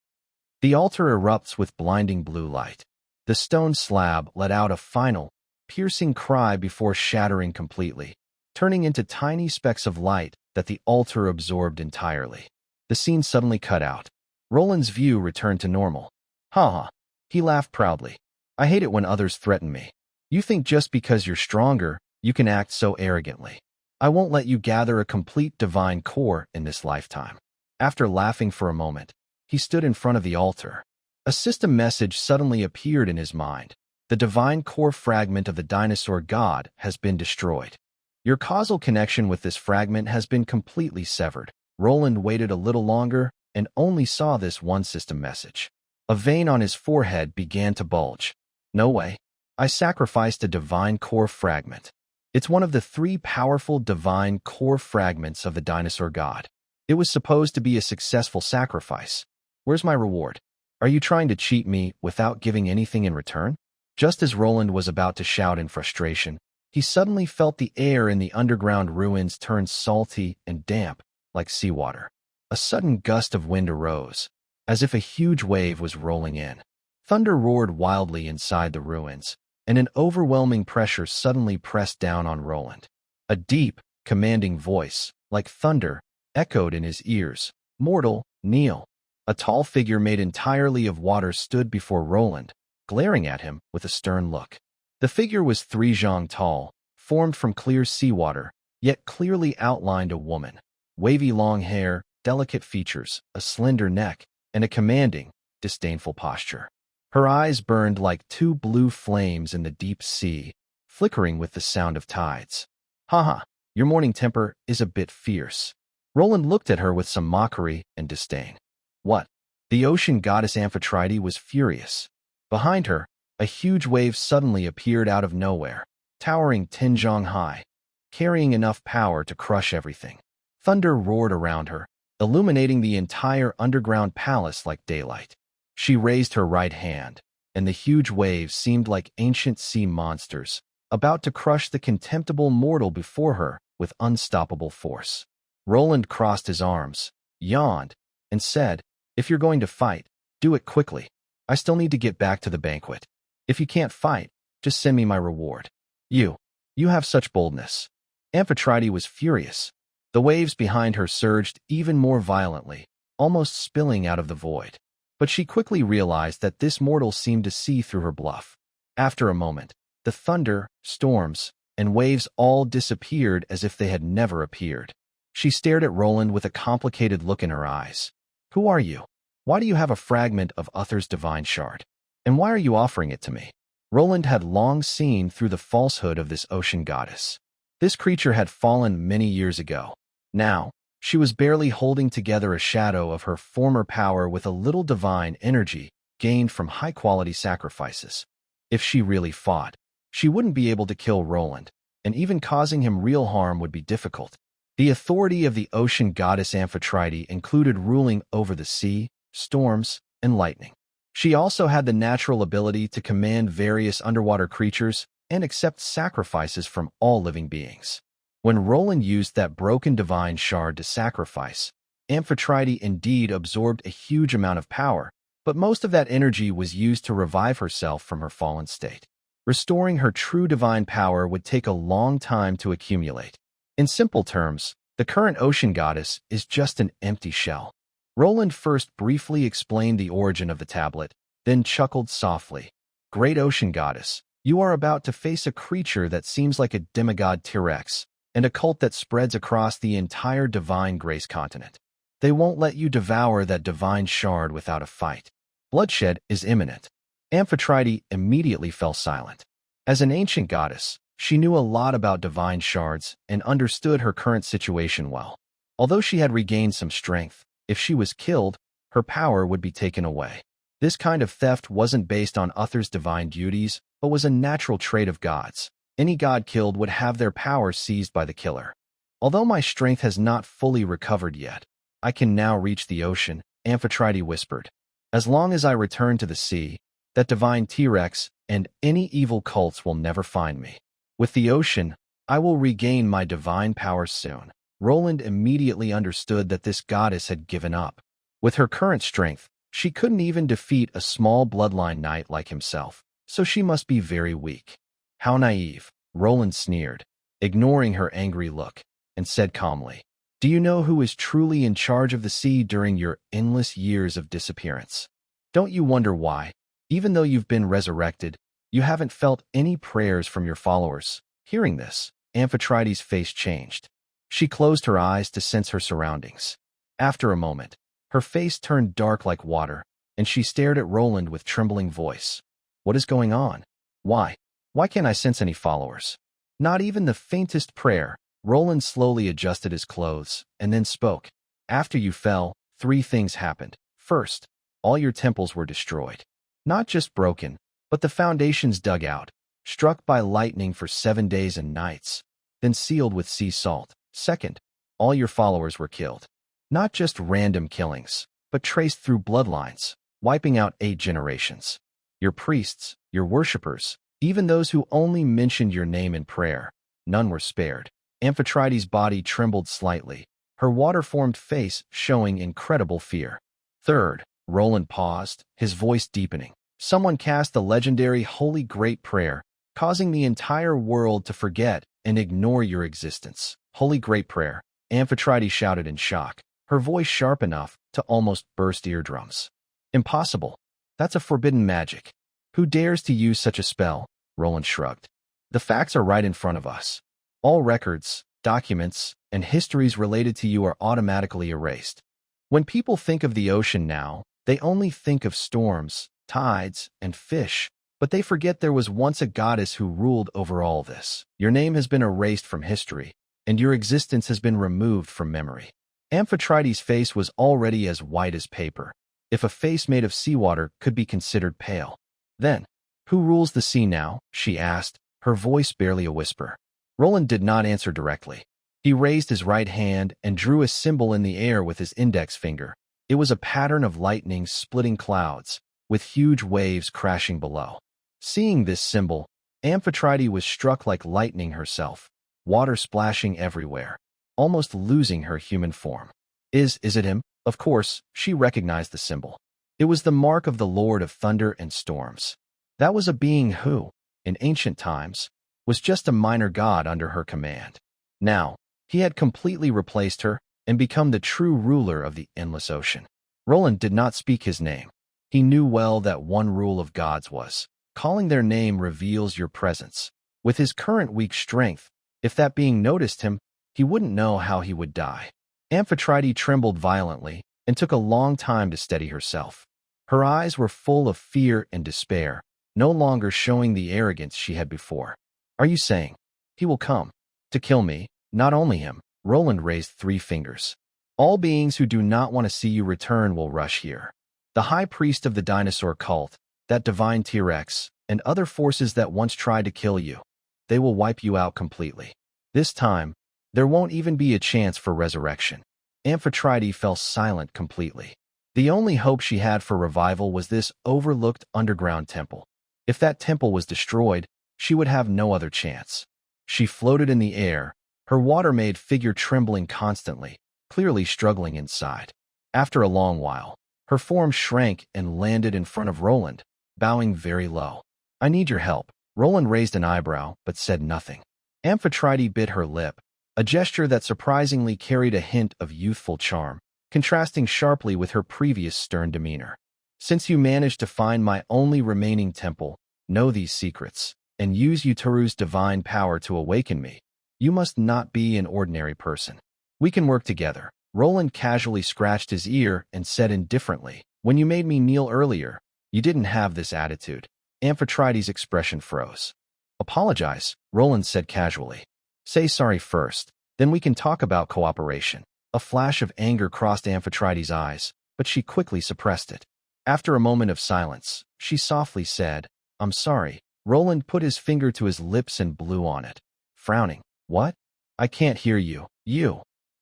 The altar erupts with blinding blue light. The stone slab let out a final, piercing cry before shattering completely, turning into tiny specks of light that the altar absorbed entirely. The scene suddenly cut out. Roland's view returned to normal. Ha. He laughed proudly. I hate it when others threaten me. You think just because you're stronger, you can act so arrogantly. I won't let you gather a complete divine core in this lifetime. After laughing for a moment, he stood in front of the altar. A system message suddenly appeared in his mind. The divine core fragment of the dinosaur god has been destroyed. Your causal connection with this fragment has been completely severed. Roland waited a little longer and only saw this one system message. A vein on his forehead began to bulge. No way. I sacrificed a divine core fragment. It's one of the 3 powerful divine core fragments of the dinosaur god. It was supposed to be a successful sacrifice. Where's my reward? Are you trying to cheat me without giving anything in return? Just as Roland was about to shout in frustration, he suddenly felt the air in the underground ruins turn salty and damp, like seawater. A sudden gust of wind arose, as if a huge wave was rolling in. Thunder roared wildly inside the ruins, and an overwhelming pressure suddenly pressed down on Roland. A deep, commanding voice, like thunder, echoed in his ears. "Mortal, kneel." A tall figure made entirely of water stood before Roland, glaring at him with a stern look. The figure was 3 zhang tall, formed from clear seawater, yet clearly outlined a woman. Wavy long hair, delicate features, a slender neck, and a commanding, disdainful posture. Her eyes burned like 2 blue flames in the deep sea, flickering with the sound of tides. "Haha, your morning temper is a bit fierce." Roland looked at her with some mockery and disdain. "What?" The ocean goddess Amphetrite was furious. Behind her, a huge wave suddenly appeared out of nowhere, towering 10 zhang high, carrying enough power to crush everything. Thunder roared around her, illuminating the entire underground palace like daylight. She raised her right hand, and the huge waves seemed like ancient sea monsters, about to crush the contemptible mortal before her with unstoppable force. Roland crossed his arms, yawned, and said, "If you're going to fight, do it quickly. I still need to get back to the banquet. If you can't fight, just send me my reward." You have such boldness." Amphetrite was furious. The waves behind her surged even more violently, almost spilling out of the void. But she quickly realized that this mortal seemed to see through her bluff. After a moment, the thunder, storms, and waves all disappeared as if they had never appeared. She stared at Roland with a complicated look in her eyes. "Who are you? Why do you have a fragment of Uther's divine shard? And why are you offering it to me?" Roland had long seen through the falsehood of this ocean goddess. This creature had fallen many years ago. Now, she was barely holding together a shadow of her former power with a little divine energy gained from high-quality sacrifices. If she really fought, she wouldn't be able to kill Roland, and even causing him real harm would be difficult. The authority of the ocean goddess Amphetrite included ruling over the sea, storms, and lightning. She also had the natural ability to command various underwater creatures and accept sacrifices from all living beings. When Roland used that broken divine shard to sacrifice, Amphetrite indeed absorbed a huge amount of power, but most of that energy was used to revive herself from her fallen state. Restoring her true divine power would take a long time to accumulate. In simple terms, the current ocean goddess is just an empty shell. Roland first briefly explained the origin of the tablet, then chuckled softly. "Great ocean goddess, you are about to face a creature that seems like a demigod T-Rex, and a cult that spreads across the entire divine grace continent. They won't let you devour that divine shard without a fight. Bloodshed is imminent." Amphetrite immediately fell silent. As an ancient goddess, she knew a lot about divine shards and understood her current situation well. Although she had regained some strength, if she was killed, her power would be taken away. This kind of theft wasn't based on Uther's divine duties, but was a natural trait of gods. Any god killed would have their power seized by the killer. "Although my strength has not fully recovered yet, I can now reach the ocean," Amphetrite whispered. "As long as I return to the sea, that divine T-Rex and any evil cults will never find me. With the ocean, I will regain my divine power soon." Roland immediately understood that this goddess had given up. With her current strength, she couldn't even defeat a small bloodline knight like himself, so she must be very weak. "How naive," Roland sneered, ignoring her angry look, and said calmly, "Do you know who is truly in charge of the sea during your endless years of disappearance? Don't you wonder why, even though you've been resurrected, you haven't felt any prayers from your followers?" Hearing this, Amphetrite's face changed. She closed her eyes to sense her surroundings. After a moment, her face turned dark like water, and she stared at Roland with trembling voice. "What is going on? Why? Why can't I sense any followers?" Not even the faintest prayer. Roland slowly adjusted his clothes, and then spoke. "After you fell, 3 things happened. First, all your temples were destroyed. Not just broken, but the foundations dug out, struck by lightning for 7 days and nights, then sealed with sea salt. Second, all your followers were killed. Not just random killings, but traced through bloodlines, wiping out 8 generations. Your priests, your worshippers, even those who only mentioned your name in prayer, none were spared." Amphetrite's body trembled slightly, her water-formed face showing incredible fear. Third, Roland paused, his voice deepening. "Someone cast the legendary Holy Great Prayer, causing the entire world to forget and ignore your existence. Holy great prayer, Amphetrite shouted in shock, her voice sharp enough to almost burst eardrums. Impossible. That's a forbidden magic. Who dares to use such a spell? Roland shrugged. The facts are right in front of us. All records, documents, and histories related to you are automatically erased. When people think of the ocean now, they only think of storms, tides, and fish, but they forget there was once a goddess who ruled over all this. Your name has been erased from history, and your existence has been removed from memory. Amphitrite's face was already as white as paper, if a face made of seawater could be considered pale. Then, who rules the sea now? She asked, her voice barely a whisper. Roland did not answer directly. He raised his right hand and drew a symbol in the air with his index finger. It was a pattern of lightning splitting clouds, with huge waves crashing below. Seeing this symbol, Amphitrite was struck like lightning herself, water splashing everywhere, almost losing her human form. Is it him? Of course, she recognized the symbol. It was the mark of the Lord of Thunder and Storms. That was a being who, in ancient times, was just a minor god under her command. Now, he had completely replaced her and become the true ruler of the endless ocean. Roland did not speak his name. He knew well that one rule of gods was, calling their name reveals your presence. With his current weak strength, if that being noticed him, he wouldn't know how he would die. Amphitrite trembled violently and took a long time to steady herself. Her eyes were full of fear and despair, no longer showing the arrogance she had before. Are you saying he will come to kill me? Not only him. Roland raised 3 fingers. All beings who do not want to see you return will rush here. The high priest of the dinosaur cult, that divine T-Rex, and other forces that once tried to kill you. They will wipe you out completely. This time, there won't even be a chance for resurrection. Amphitrite fell silent completely. The only hope she had for revival was this overlooked underground temple. If that temple was destroyed, she would have no other chance. She floated in the air, her water-made figure trembling constantly, clearly struggling inside. After a long while, her form shrank and landed in front of Roland, bowing very low. I need your help. Roland raised an eyebrow, but said nothing. Amphitrite bit her lip, a gesture that surprisingly carried a hint of youthful charm, contrasting sharply with her previous stern demeanor. Since you managed to find my only remaining temple, know these secrets, and use Utaru's divine power to awaken me, you must not be an ordinary person. We can work together. Roland casually scratched his ear and said indifferently, when you made me kneel earlier, you didn't have this attitude. Amphitrite's expression froze. Apologize, Roland said casually. Say sorry first, then we can talk about cooperation. A flash of anger crossed Amphitrite's eyes, but she quickly suppressed it. After a moment of silence, she softly said, I'm sorry. Roland put his finger to his lips and blew on it, frowning. What? I can't hear you. You.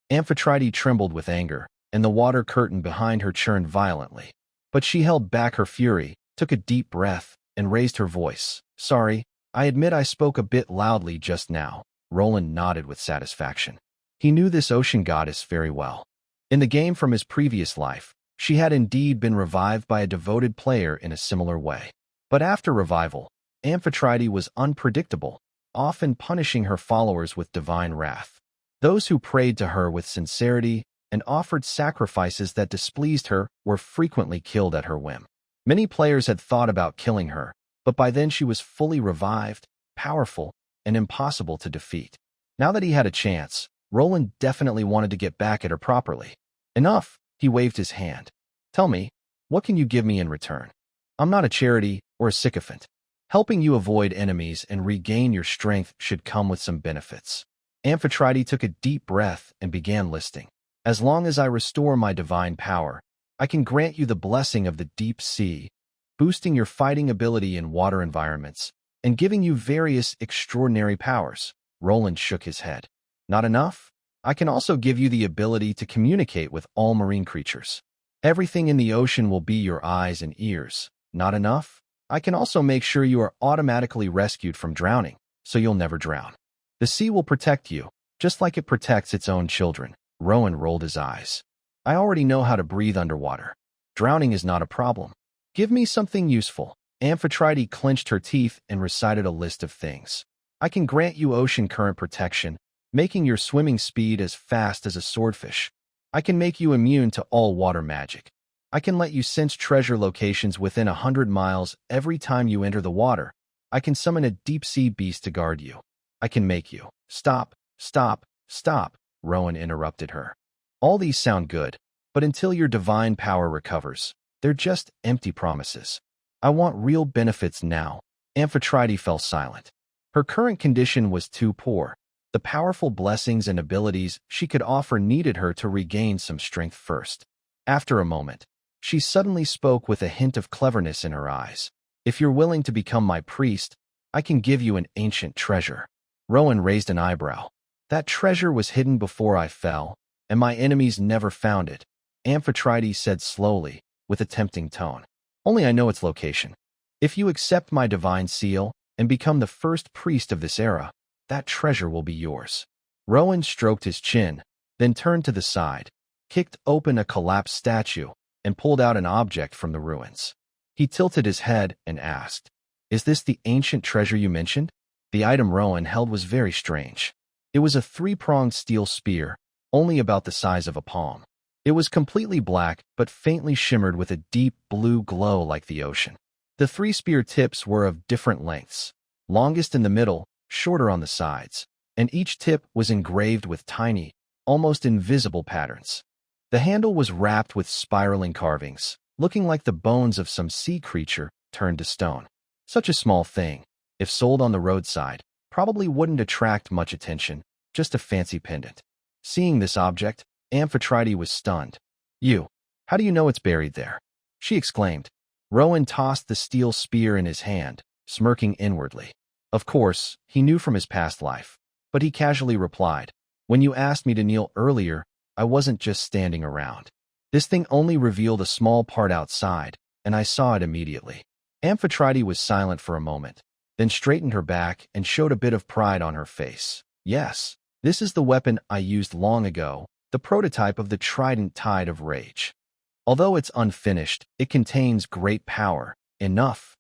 Amphitrite trembled with anger, and the water curtain behind her churned violently. But she held back her fury, took a deep breath, and raised her voice. Sorry, I admit I spoke a bit loudly just now. Roland nodded with satisfaction. He knew this ocean goddess very well. In the game from his previous life, she had indeed been revived by a devoted player in a similar way. But after revival, Amphitrite was unpredictable, often punishing her followers with divine wrath. Those who prayed to her with sincerity and offered sacrifices that displeased her were frequently killed at her whim. Many players had thought about killing her, but by then she was fully revived, powerful, and impossible to defeat. Now that he had a chance, Roland definitely wanted to get back at her properly. Enough, he waved his hand. Tell me, what can you give me in return? I'm not a charity or a sycophant. Helping you avoid enemies and regain your strength should come with some benefits. Amphitrite took a deep breath and began listing. As long as I restore my divine power, I can grant you the blessing of the deep sea, boosting your fighting ability in water environments, and giving you various extraordinary powers. Roland shook his head. Not enough? I can also give you the ability to communicate with all marine creatures. Everything in the ocean will be your eyes and ears. Not enough? I can also make sure you are automatically rescued from drowning, so you'll never drown. The sea will protect you, just like it protects its own children. Rowan rolled his eyes. I already know how to breathe underwater. Drowning is not a problem. Give me something useful. Amphetrite clenched her teeth and recited a list of things. I can grant you ocean current protection, making your swimming speed as fast as a swordfish. I can make you immune to all water magic. I can let you sense treasure locations within 100 miles every time you enter the water. I can summon a deep-sea beast to guard you. I can make you. Stop, stop, stop, Rowan interrupted her. All these sound good, but until your divine power recovers, they're just empty promises. I want real benefits now. Amphetrite fell silent. Her current condition was too poor. The powerful blessings and abilities she could offer needed her to regain some strength first. After a moment, she suddenly spoke with a hint of cleverness in her eyes. If you're willing to become my priest, I can give you an ancient treasure. Rowan raised an eyebrow. That treasure was hidden before I fell, and my enemies never found it, Amphetrite said slowly, with a tempting tone. Only I know its location. If you accept my divine seal and become the first priest of this era, that treasure will be yours. Rowan stroked his chin, then turned to the side, kicked open a collapsed statue, and pulled out an object from the ruins. He tilted his head and asked, "Is this the ancient treasure you mentioned?" The item Rowan held was very strange. It was a three-pronged steel spear, only about the size of a palm. It was completely black, but faintly shimmered with a deep blue glow like the ocean. The three spear tips were of different lengths, longest in the middle, shorter on the sides, and each tip was engraved with tiny, almost invisible patterns. The handle was wrapped with spiraling carvings, looking like the bones of some sea creature turned to stone. Such a small thing, if sold on the roadside, probably wouldn't attract much attention, just a fancy pendant. Seeing this object, Amphetrite was stunned. How do you know it's buried there?" she exclaimed. Rowan tossed the steel spear in his hand, smirking inwardly. Of course, he knew from his past life, but he casually replied, "When you asked me to kneel earlier, I wasn't just standing around. This thing only revealed a small part outside, and I saw it immediately." Amphetrite was silent for a moment, then straightened her back and showed a bit of pride on her face. "Yes, this is the weapon I used long ago, the prototype of the Trident Tide of Rage. Although it's unfinished, it contains great power." Enough.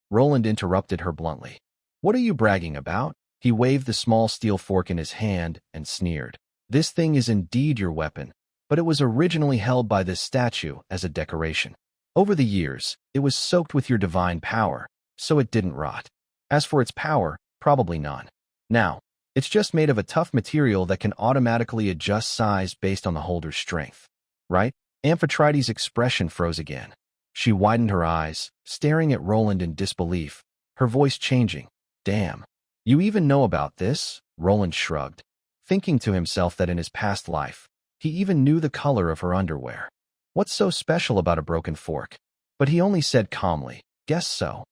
Roland interrupted her bluntly. "What are you bragging about?" He waved the small steel fork in his hand and sneered. "This thing is indeed your weapon, but it was originally held by this statue as a decoration. Over the years, it was soaked with your divine power, so it didn't rot. As for its power, probably none. Now, it's just made of a tough material that can automatically adjust size based on the holder's strength. Right?" Amphetrite's expression froze again. She widened her eyes, staring at Roland in disbelief, her voice changing. "Damn. You even know about this?" Roland shrugged, thinking to himself that in his past life, he even knew the color of her underwear. What's so special about a broken fork? But he only said calmly, "Guess so."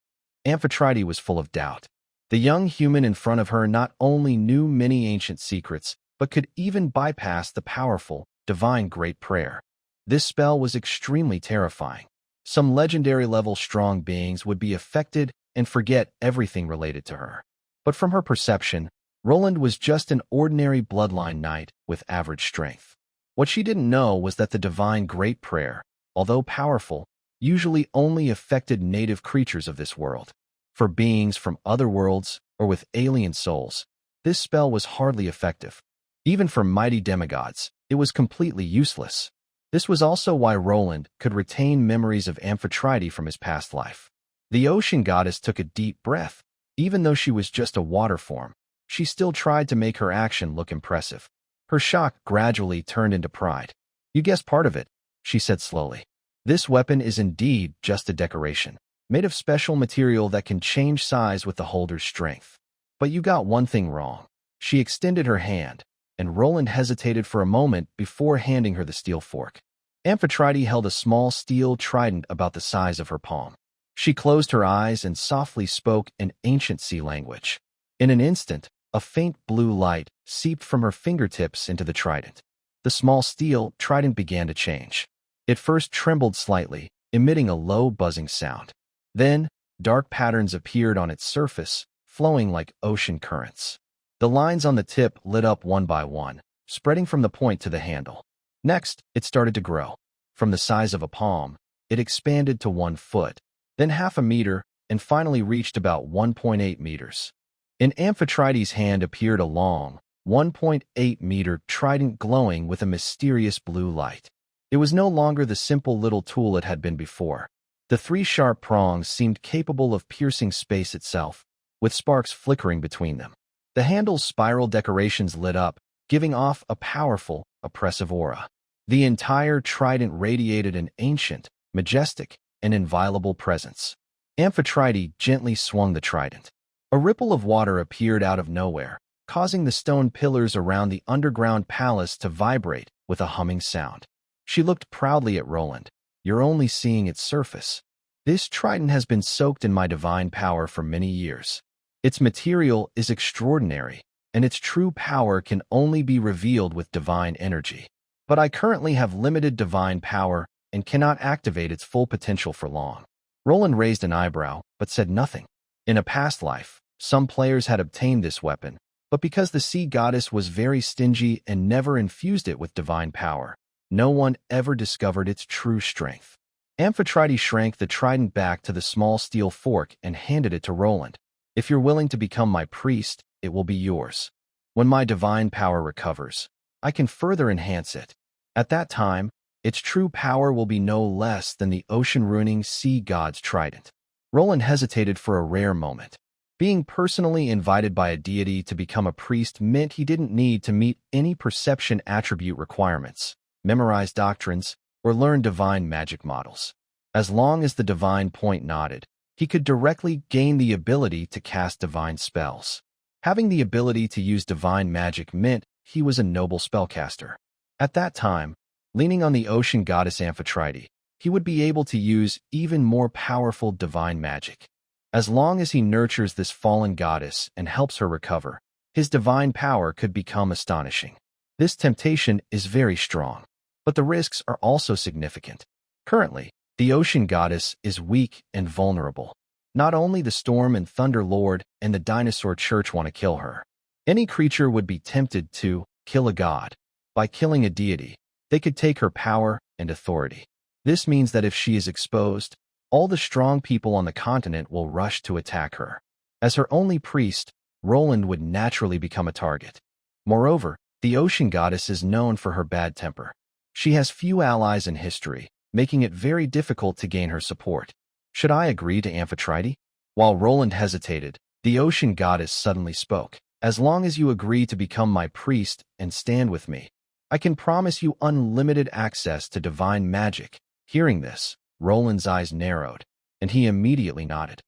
Amphetrite was full of doubt. The young human in front of her not only knew many ancient secrets, but could even bypass the powerful, divine Great Prayer. This spell was extremely terrifying. Some legendary-level strong beings would be affected and forget everything related to her. But from her perception, Roland was just an ordinary bloodline knight with average strength. What she didn't know was that the divine Great Prayer, although powerful, usually only affected native creatures of this world. For beings from other worlds or with alien souls, this spell was hardly effective. Even for mighty demigods, it was completely useless. This was also why Roland could retain memories of Amphetrite from his past life. The ocean goddess took a deep breath. Even though she was just a water form, she still tried to make her action look impressive. Her shock gradually turned into pride. "You guessed part of it," she said slowly. "This weapon is indeed just a decoration, made of special material that can change size with the holder's strength. But you got one thing wrong." She extended her hand, and Roland hesitated for a moment before handing her the steel fork. Amphetrite held a small steel trident about the size of her palm. She closed her eyes and softly spoke in ancient sea language. In an instant, a faint blue light seeped from her fingertips into the trident. The small steel trident began to change. It first trembled slightly, emitting a low buzzing sound. Then, dark patterns appeared on its surface, flowing like ocean currents. The lines on the tip lit up one by one, spreading from the point to the handle. Next, it started to grow. From the size of a palm, it expanded to 1 foot, then half a meter, and finally reached about 1.8 meters. In Amphetrite's hand appeared a long, 1.8-meter trident glowing with a mysterious blue light. It was no longer the simple little tool it had been before. The three sharp prongs seemed capable of piercing space itself, with sparks flickering between them. The handle's spiral decorations lit up, giving off a powerful, oppressive aura. The entire trident radiated an ancient, majestic, and inviolable presence. Amphetrite gently swung the trident. A ripple of water appeared out of nowhere, causing the stone pillars around the underground palace to vibrate with a humming sound. She looked proudly at Roland. "You're only seeing its surface. This trident has been soaked in my divine power for many years. Its material is extraordinary, and its true power can only be revealed with divine energy. But I currently have limited divine power and cannot activate its full potential for long." Roland raised an eyebrow, but said nothing. In a past life, some players had obtained this weapon, but because the sea goddess was very stingy and never infused it with divine power, no one ever discovered its true strength. Amphetrite shrank the trident back to the small steel fork and handed it to Roland. "If you're willing to become my priest, it will be yours. When my divine power recovers, I can further enhance it. At that time, its true power will be no less than the ocean-ruining sea god's trident." Roland hesitated for a rare moment. Being personally invited by a deity to become a priest meant he didn't need to meet any perception attribute requirements, memorize doctrines, or learn divine magic models. As long as the divine point nodded, he could directly gain the ability to cast divine spells. Having the ability to use divine magic meant he was a noble spellcaster. At that time, leaning on the ocean goddess Amphetrite, he would be able to use even more powerful divine magic. As long as he nurtures this fallen goddess and helps her recover, his divine power could become astonishing. This temptation is very strong, but the risks are also significant. Currently, the ocean goddess is weak and vulnerable. Not only the Storm and Thunder Lord and the Dinosaur Church want to kill her. Any creature would be tempted to kill a god. By killing a deity, they could take her power and authority. This means that if she is exposed, all the strong people on the continent will rush to attack her. As her only priest, Roland would naturally become a target. Moreover, the ocean goddess is known for her bad temper. She has few allies in history, making it very difficult to gain her support. Should I agree to Amphetrite? While Roland hesitated, the ocean goddess suddenly spoke. "As long as you agree to become my priest and stand with me, I can promise you unlimited access to divine magic." Hearing this, Roland's eyes narrowed, and he immediately nodded.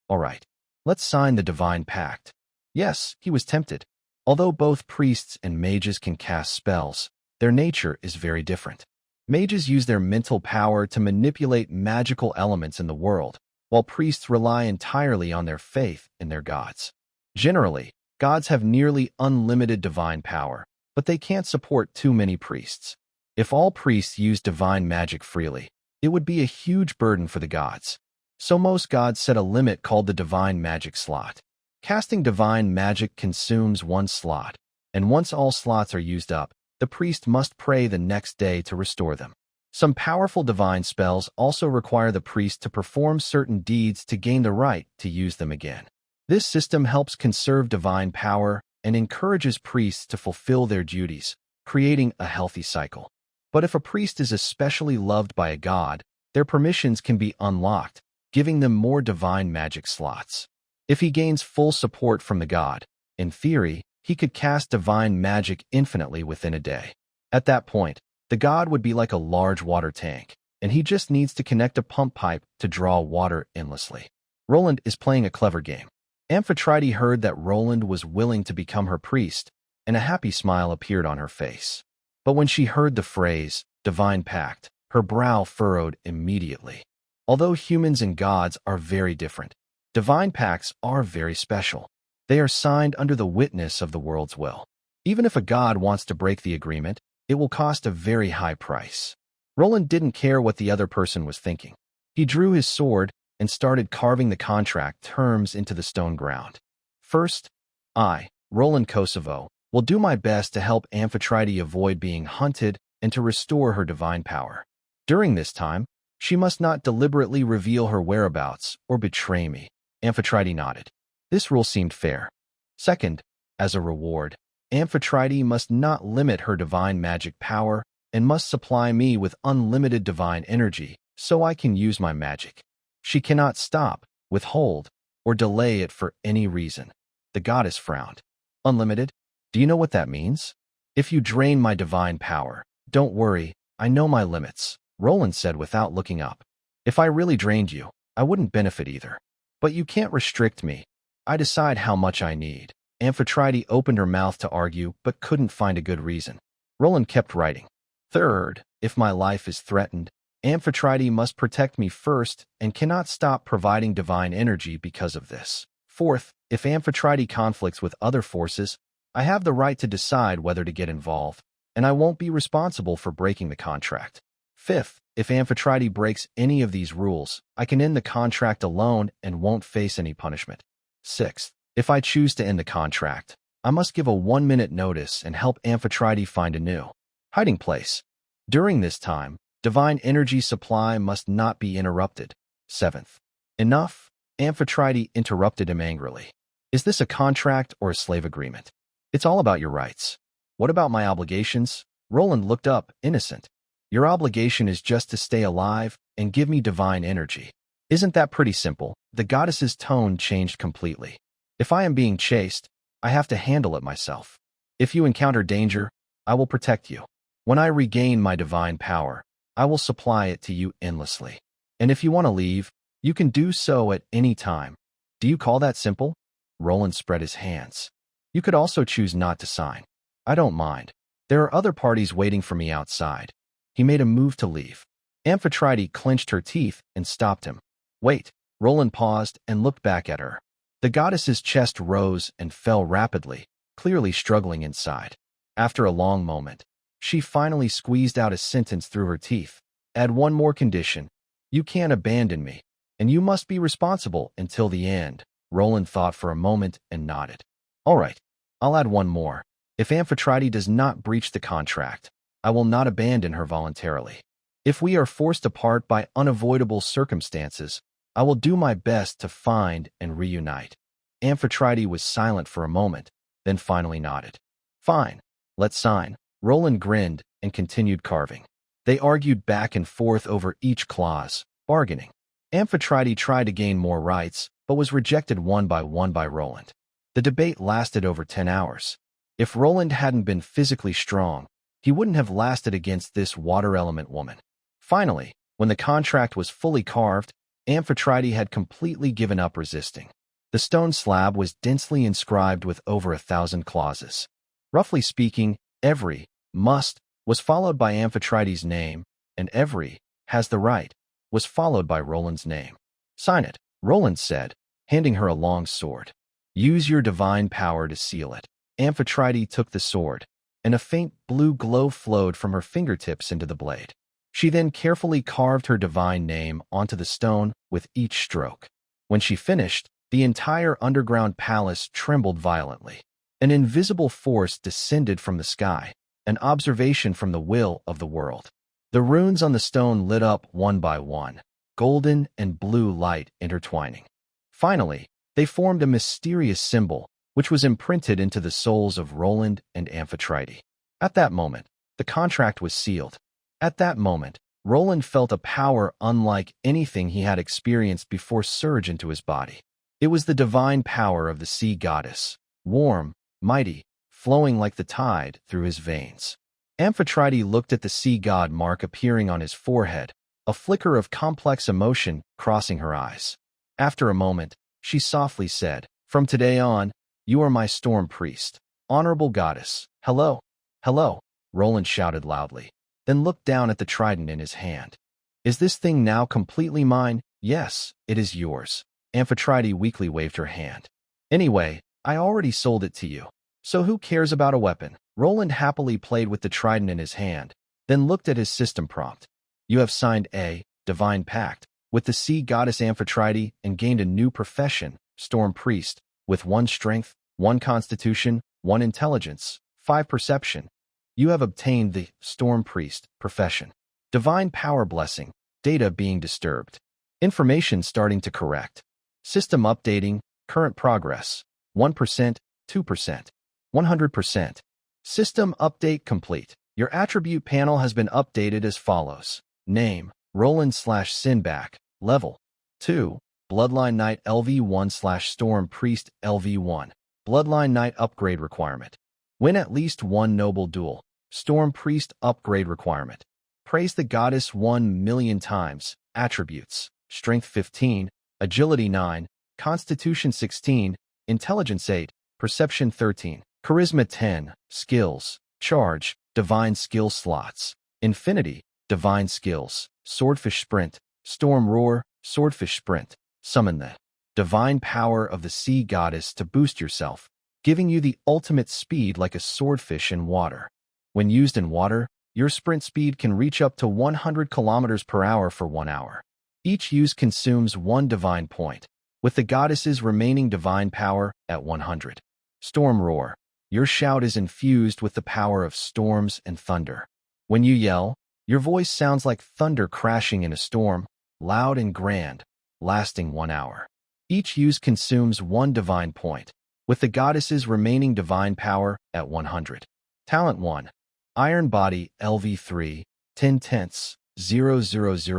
"All right, let's sign the divine pact." Yes, he was tempted. Although both priests and mages can cast spells, their nature is very different. Mages use their mental power to manipulate magical elements in the world, while priests rely entirely on their faith in their gods. Generally, gods have nearly unlimited divine power, but they can't support too many priests. If all priests use divine magic freely, it would be a huge burden for the gods. So most gods set a limit called the divine magic slot. Casting divine magic consumes one slot, and once all slots are used up, the priest must pray the next day to restore them. Some powerful divine spells also require the priest to perform certain deeds to gain the right to use them again. This system helps conserve divine power and encourages priests to fulfill their duties, creating a healthy cycle. But if a priest is especially loved by a god, their permissions can be unlocked, giving them more divine magic slots. If he gains full support from the god, in theory, he could cast divine magic infinitely within a day. At that point, the god would be like a large water tank, and he just needs to connect a pump pipe to draw water endlessly. Roland is playing a clever game. Amphetrite heard that Roland was willing to become her priest, and a happy smile appeared on her face. But when she heard the phrase, divine pact, her brow furrowed immediately. Although humans and gods are very different, divine pacts are very special. They are signed under the witness of the world's will. Even if a god wants to break the agreement, it will cost a very high price. Roland didn't care what the other person was thinking. He drew his sword and started carving the contract terms into the stone ground. First, I, Roland Kosovo, will do my best to help Amphetrite avoid being hunted and to restore her divine power. During this time, She must not deliberately reveal her whereabouts or betray me. Amphetrite nodded. This rule seemed fair. Second, as a reward, Amphetrite must not limit her divine magic power and must supply me with unlimited divine energy so I can use my magic. She cannot stop, withhold, or delay it for any reason. The goddess frowned. Unlimited? Do you know what that means? If you drain my divine power, don't worry, I know my limits, Roland said without looking up. If I really drained you, I wouldn't benefit either. But you can't restrict me. I decide how much I need. Amphetrite opened her mouth to argue, but couldn't find a good reason. Roland kept writing. Third, if my life is threatened, Amphetrite must protect me first and cannot stop providing divine energy because of this. Fourth, if Amphetrite conflicts with other forces, I have the right to decide whether to get involved, and I won't be responsible for breaking the contract. Fifth, if Amphetrite breaks any of these rules, I can end the contract alone and won't face any punishment. Sixth, if I choose to end the contract, I must give a 1-minute notice and help Amphetrite find a new hiding place. During this time, divine energy supply must not be interrupted. Seventh. Enough? Amphetrite interrupted him angrily. Is this a contract or a slave agreement? It's all about your rights. What about my obligations? Roland looked up, innocent. Your obligation is just to stay alive and give me divine energy. Isn't that pretty simple? The goddess's tone changed completely. If I am being chased, I have to handle it myself. If you encounter danger, I will protect you. When I regain my divine power, I will supply it to you endlessly. And if you want to leave, you can do so at any time. Do you call that simple? Roland spread his hands. You could also choose not to sign. I don't mind. There are other parties waiting for me outside. He made a move to leave. Amphetrite clenched her teeth and stopped him. Wait. Roland paused and looked back at her. The goddess's chest rose and fell rapidly, clearly struggling inside. After a long moment, she finally squeezed out a sentence through her teeth. Add one more condition. You can't abandon me, and you must be responsible until the end. Roland thought for a moment and nodded. All right, I'll add one more. If Amphetrite does not breach the contract, I will not abandon her voluntarily. If we are forced apart by unavoidable circumstances, I will do my best to find and reunite. Amphetrite was silent for a moment, then finally nodded. Fine, let's sign. Roland grinned and continued carving. They argued back and forth over each clause, bargaining. Amphetrite tried to gain more rights, but was rejected one by Roland. The debate lasted over 10 hours. If Roland hadn't been physically strong, he wouldn't have lasted against this water element woman. Finally, when the contract was fully carved, Amphetrite had completely given up resisting. The stone slab was densely inscribed with over 1,000 clauses. Roughly speaking, every must was followed by Amphetrite's name, and every has the right was followed by Roland's name. Sign it, Roland said, handing her a long sword. Use your divine power to seal it. Amphetrite took the sword, and a faint blue glow flowed from her fingertips into the blade. She then carefully carved her divine name onto the stone with each stroke. When she finished, the entire underground palace trembled violently. An invisible force descended from the sky, an observation from the will of the world. The runes on the stone lit up one by one, golden and blue light intertwining. Finally, they formed a mysterious symbol, which was imprinted into the souls of Roland and Amphetrite. At that moment, the contract was sealed. At that moment, Roland felt a power unlike anything he had experienced before surge into his body. It was the divine power of the sea goddess, warm, mighty, flowing like the tide through his veins. Amphetrite looked at the sea god mark appearing on his forehead, a flicker of complex emotion crossing her eyes. After a moment, she softly said, "From today on, you are my storm priest. Honorable goddess." "Hello, hello," Roland shouted loudly, then looked down at the trident in his hand. "Is this thing now completely mine?" "Yes, it is yours." Amphetrite weakly waved her hand. "Anyway, I already sold it to you. So who cares about a weapon?" Roland happily played with the trident in his hand, then looked at his system prompt. "You have signed a divine pact with the sea goddess Amphetrite and gained a new profession, storm priest, with 1 strength, 1 constitution, 1 intelligence, 5 perception. You have obtained the storm priest profession. Divine power blessing. data being disturbed. Information starting to correct. System updating, current progress, 1%, 2%, 100%. System update complete. Your attribute panel has been updated as follows. Name, Roland/Simbach, level 2, Bloodline Knight LV1/Storm Priest LV1. Bloodline Knight upgrade requirement. Win at least one noble duel. Storm Priest upgrade requirement. Praise the goddess 1,000,000 times. Attributes. Strength 15, Agility 9, Constitution 16, Intelligence 8, Perception 13, Charisma 10, Skills. Charge, Divine Skill slots. Infinity, Divine Skills. Swordfish Sprint, Storm Roar, Swordfish Sprint. Summon the Divine Power of the Sea Goddess to boost yourself, giving you the ultimate speed like a swordfish in water. When used in water, your sprint speed can reach up to 100 kilometers per hour for 1 hour. Each use consumes 1 divine point, with the goddess's remaining divine power at 100. Storm Roar. Your shout is infused with the power of storms and thunder. When you yell, your voice sounds like thunder crashing in a storm, loud and grand, lasting 1 hour. Each use consumes 1 divine point, with the goddess's remaining divine power at 100. Talent 1. Iron Body LV3, 10 tenths, 000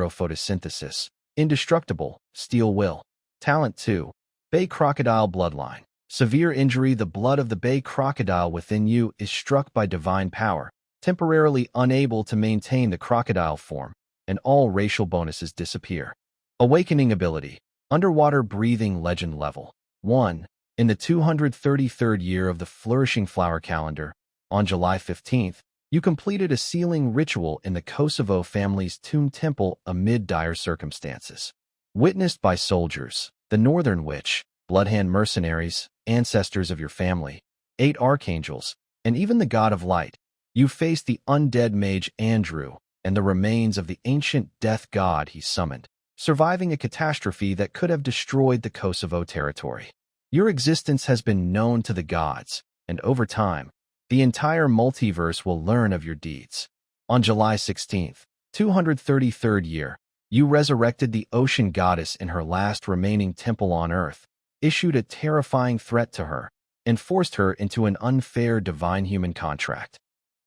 Photosynthesis. Indestructible, Steel Will. Talent 2. Bay Crocodile Bloodline. Severe injury. The blood of the bay crocodile within you is struck by divine power, temporarily unable to maintain the crocodile form, and all racial bonuses disappear. Awakening ability. Underwater breathing legend level 1. In the 233rd year of the Flourishing Flower calendar, on July 15th, you completed a sealing ritual in the Kosovo family's tomb temple amid dire circumstances. Witnessed by soldiers, the Northern Witch, Bloodhand mercenaries, ancestors of your family, 8 archangels, and even the God of Light, you faced the undead mage Andrew and the remains of the ancient death god he summoned, surviving a catastrophe that could have destroyed the Kosovo territory. Your existence has been known to the gods, and over time, the entire multiverse will learn of your deeds. On July 16th, 233rd year, you resurrected the ocean goddess in her last remaining temple on Earth, issued a terrifying threat to her, and forced her into an unfair divine-human contract.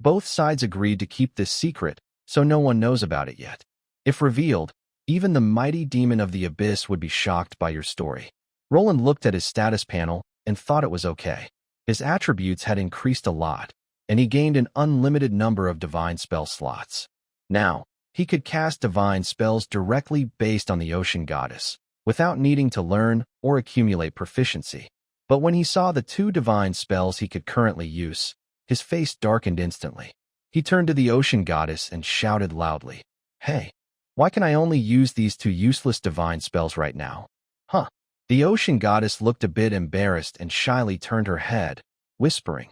Both sides agreed to keep this secret, so no one knows about it yet. If revealed, even the mighty demon of the abyss would be shocked by your story. Roland looked at his status panel and thought it was okay. His attributes had increased a lot, and he gained an unlimited number of divine spell slots. Now, he could cast divine spells directly based on the ocean goddess, without needing to learn or accumulate proficiency. But when he saw the 2 divine spells he could currently use, his face darkened instantly. He turned to the ocean goddess and shouted loudly, "Hey, why can I only use these 2 useless divine spells right now?" Huh. The ocean goddess looked a bit embarrassed and shyly turned her head, whispering,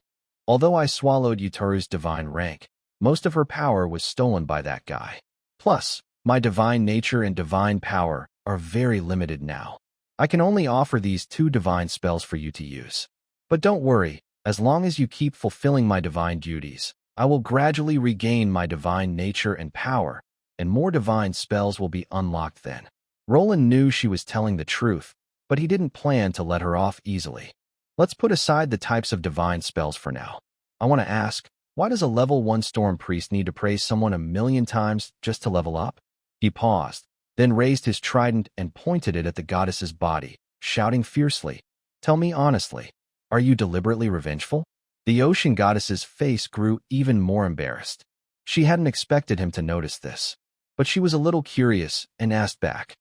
"Although I swallowed Utaru's divine rank, most of her power was stolen by that guy. Plus, my divine nature and divine power are very limited now. I can only offer these 2 divine spells for you to use. But don't worry, as long as you keep fulfilling my divine duties, I will gradually regain my divine nature and power, and more divine spells will be unlocked then." Roland knew she was telling the truth, but he didn't plan to let her off easily. Let's put aside the types of divine spells for now. I want to ask, why does a level 1 storm priest need to praise someone 1,000,000 times just to level up? He paused, then raised his trident and pointed it at the goddess's body, shouting fiercely, "Tell me honestly, are you deliberately revengeful?" The ocean goddess's face grew even more embarrassed. She hadn't expected him to notice this, but she was a little curious and asked back,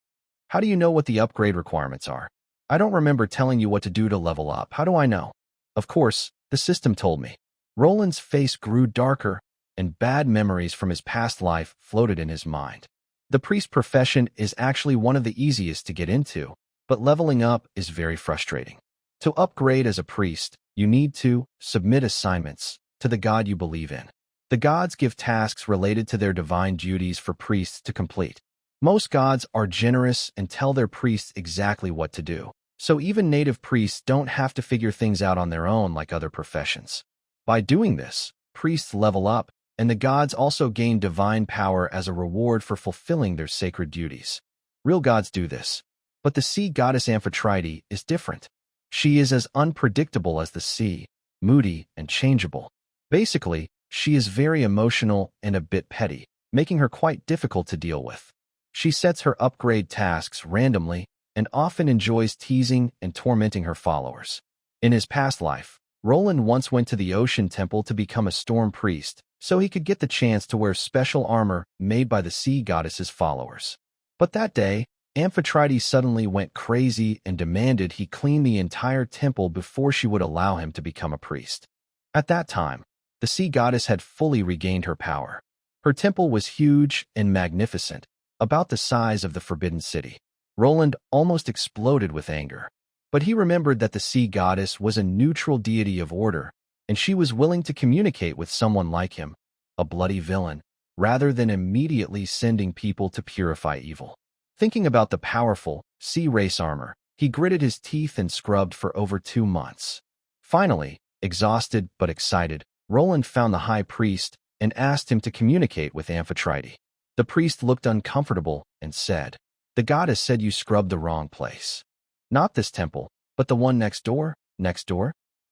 "How do you know what the upgrade requirements are? I don't remember telling you what to do to level up. How do I know?" "Of course, the system told me." Roland's face grew darker, and bad memories from his past life floated in his mind. The priest profession is actually one of the easiest to get into, but leveling up is very frustrating. To upgrade as a priest, you need to submit assignments to the god you believe in. The gods give tasks related to their divine duties for priests to complete. Most gods are generous and tell their priests exactly what to do, so even native priests don't have to figure things out on their own like other professions. By doing this, priests level up and the gods also gain divine power as a reward for fulfilling their sacred duties. Real gods do this, but the sea goddess Amphetrite is different. She is as unpredictable as the sea, moody and changeable. Basically, she is very emotional and a bit petty, making her quite difficult to deal with. She sets her upgrade tasks randomly and often enjoys teasing and tormenting her followers. In his past life, Roland once went to the Ocean Temple to become a storm priest, so he could get the chance to wear special armor made by the sea goddess's followers. But that day, Amphetrite suddenly went crazy and demanded he clean the entire temple before she would allow him to become a priest. At that time, the sea goddess had fully regained her power. Her temple was huge and magnificent, about the size of the Forbidden City. Roland almost exploded with anger. But he remembered that the sea goddess was a neutral deity of order, and she was willing to communicate with someone like him, a bloody villain, rather than immediately sending people to purify evil. Thinking about the powerful sea race armor, he gritted his teeth and scrubbed for over 2 months. Finally, exhausted but excited, Roland found the high priest and asked him to communicate with Amphetrite. The priest looked uncomfortable and said, "The goddess said you scrubbed the wrong place. Not this temple, but the one next door."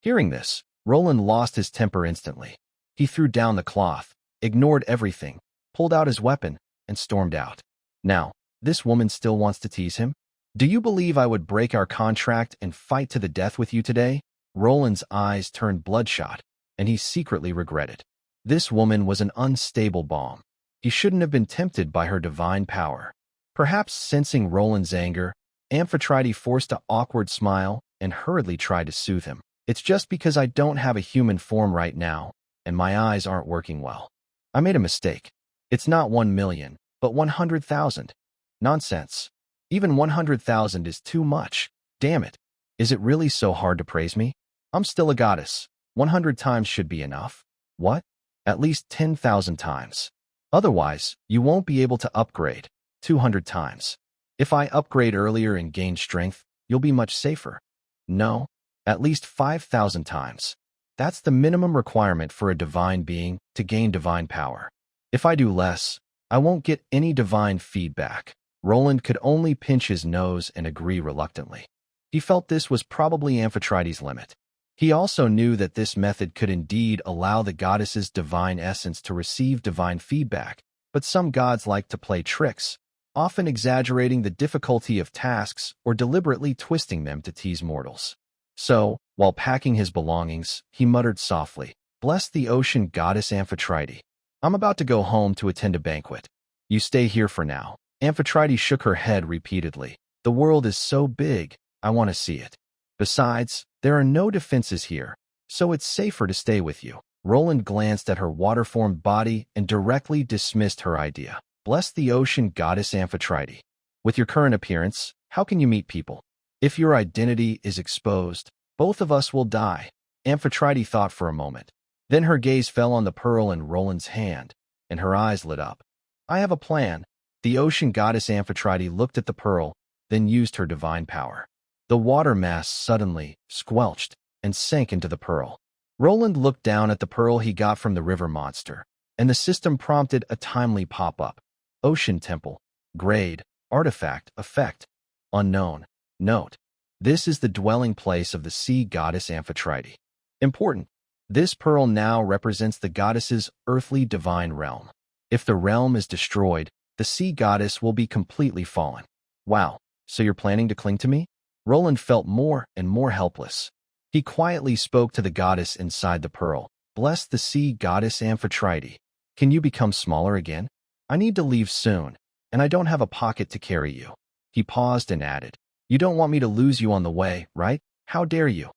Hearing this, Roland lost his temper instantly. He threw down the cloth, ignored everything, pulled out his weapon, and stormed out. Now, this woman still wants to tease him? "Do you believe I would break our contract and fight to the death with you today?" Roland's eyes turned bloodshot, and he secretly regretted. This woman was an unstable bomb. He shouldn't have been tempted by her divine power. Perhaps sensing Roland's anger, Amphetrite forced an awkward smile and hurriedly tried to soothe him. "It's just because I don't have a human form right now, and my eyes aren't working well. I made a mistake. It's not 1 million, but 100,000. Nonsense. Even 100,000 is too much. Damn it. Is it really so hard to praise me? I'm still a goddess. 100 times should be enough. What? At least 10,000 times. Otherwise, you won't be able to upgrade. 200 times. If I upgrade earlier and gain strength, you'll be much safer. No, at least 5,000 times. That's the minimum requirement for a divine being to gain divine power. If I do less, I won't get any divine feedback." Roland could only pinch his nose and agree reluctantly. He felt this was probably Amphetrite's limit. He also knew that this method could indeed allow the goddess's divine essence to receive divine feedback, but some gods like to play tricks, often exaggerating the difficulty of tasks or deliberately twisting them to tease mortals. So, while packing his belongings, he muttered softly, "Bless the ocean goddess Amphetrite. I'm about to go home to attend a banquet. You stay here for now." Amphetrite shook her head repeatedly. "The world is so big, I want to see it. Besides, there are no defenses here, so it's safer to stay with you." Roland glanced at her water-formed body and directly dismissed her idea. "Bless the ocean goddess Amphetrite. With your current appearance, how can you meet people? If your identity is exposed, both of us will die." Amphetrite thought for a moment. Then her gaze fell on the pearl in Roland's hand, and her eyes lit up. "I have a plan." The ocean goddess Amphetrite looked at the pearl, then used her divine power. The water mass suddenly squelched and sank into the pearl. Roland looked down at the pearl he got from the river monster, and the system prompted a timely pop-up. Ocean Temple. Grade. Artifact. Effect. Unknown. Note. This is the dwelling place of the sea goddess Amphetrite. Important. This pearl now represents the goddess's earthly divine realm. If the realm is destroyed, the sea goddess will be completely fallen. Wow, so you're planning to cling to me? Roland felt more and more helpless. He quietly spoke to the goddess inside the pearl. "Bless the sea goddess Amphetrite. Can you become smaller again? I need to leave soon, and I don't have a pocket to carry you." He paused and added, "You don't want me to lose you on the way, right? How dare you?"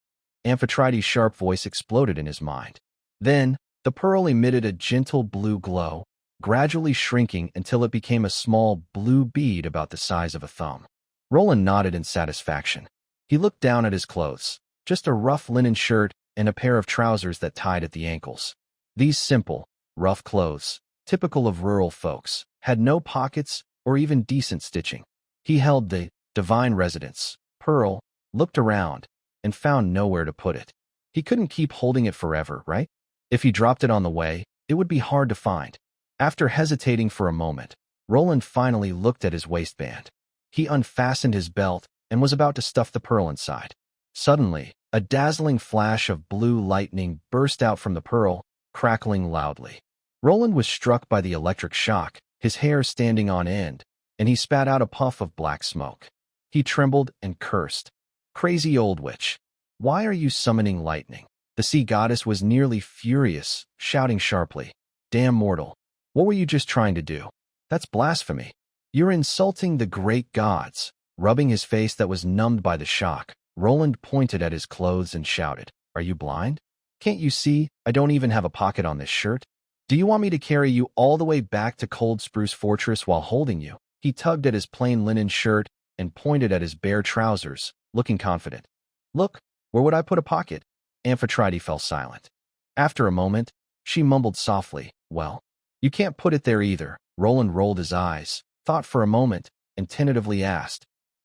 Amphetrite's sharp voice exploded in his mind. Then, the pearl emitted a gentle blue glow, gradually shrinking until it became a small blue bead about the size of a thumb. Roland nodded in satisfaction. He looked down at his clothes, just a rough linen shirt and a pair of trousers that tied at the ankles. These simple, rough clothes, typical of rural folks, had no pockets or even decent stitching. He held the divine residence pearl, looked around, and found nowhere to put it. He couldn't keep holding it forever, right? If he dropped it on the way, it would be hard to find. After hesitating for a moment, Roland finally looked at his waistband. He unfastened his belt and was about to stuff the pearl inside. Suddenly, a dazzling flash of blue lightning burst out from the pearl, crackling loudly. Roland was struck by the electric shock, his hair standing on end, and he spat out a puff of black smoke. He trembled and cursed. "Crazy old witch. Why are you summoning lightning?" The sea goddess was nearly furious, shouting sharply, "Damn mortal. What were you just trying to do? That's blasphemy. You're insulting the great gods." Rubbing his face that was numbed by the shock, Roland pointed at his clothes and shouted, "Are you blind? Can't you see I don't even have a pocket on this shirt? Do you want me to carry you all the way back to Cold Spruce Fortress while holding you?" He tugged at his plain linen shirt and pointed at his bare trousers, looking confident. "Look, where would I put a pocket?" Amphetrite fell silent. After a moment, she mumbled softly, "Well, you can't put it there either." Roland rolled his eyes, thought for a moment, and tentatively asked,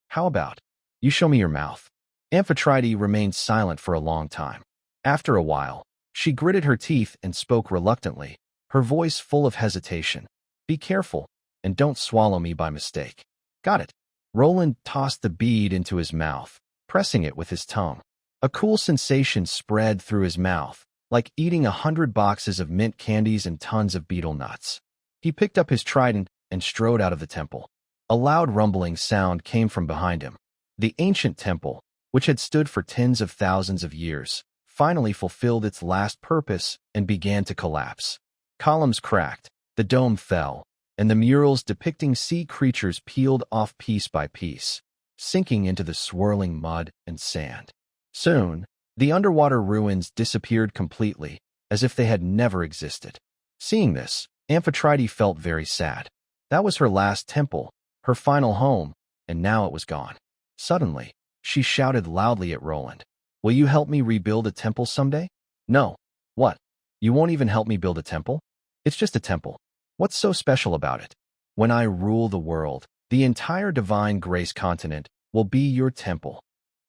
"How about you show me your mouth?" Amphetrite remained silent for a long time. After a while, she gritted her teeth and spoke reluctantly, her voice full of hesitation. "Be careful, and don't swallow me by mistake." "Got it." Roland tossed the bead into his mouth, pressing it with his tongue. A cool sensation spread through his mouth, like eating 100 boxes of mint candies and tons of betel nuts. He picked up his trident and strode out of the temple. A loud rumbling sound came from behind him. The ancient temple, which had stood for tens of thousands of years, finally fulfilled its last purpose and began to collapse. Columns cracked, the dome fell, and the murals depicting sea creatures peeled off piece by piece, sinking into the swirling mud and sand. Soon, the underwater ruins disappeared completely, as if they had never existed. Seeing this, Amphetrite felt very sad. That was her last temple, her final home, and now it was gone. Suddenly, she shouted loudly at Roland, "Will you help me rebuild a temple someday?" "No." "What? You won't even help me build a temple?" "It's just a temple. What's so special about it?" "When I rule the world, the entire Divine Grace continent will be your temple."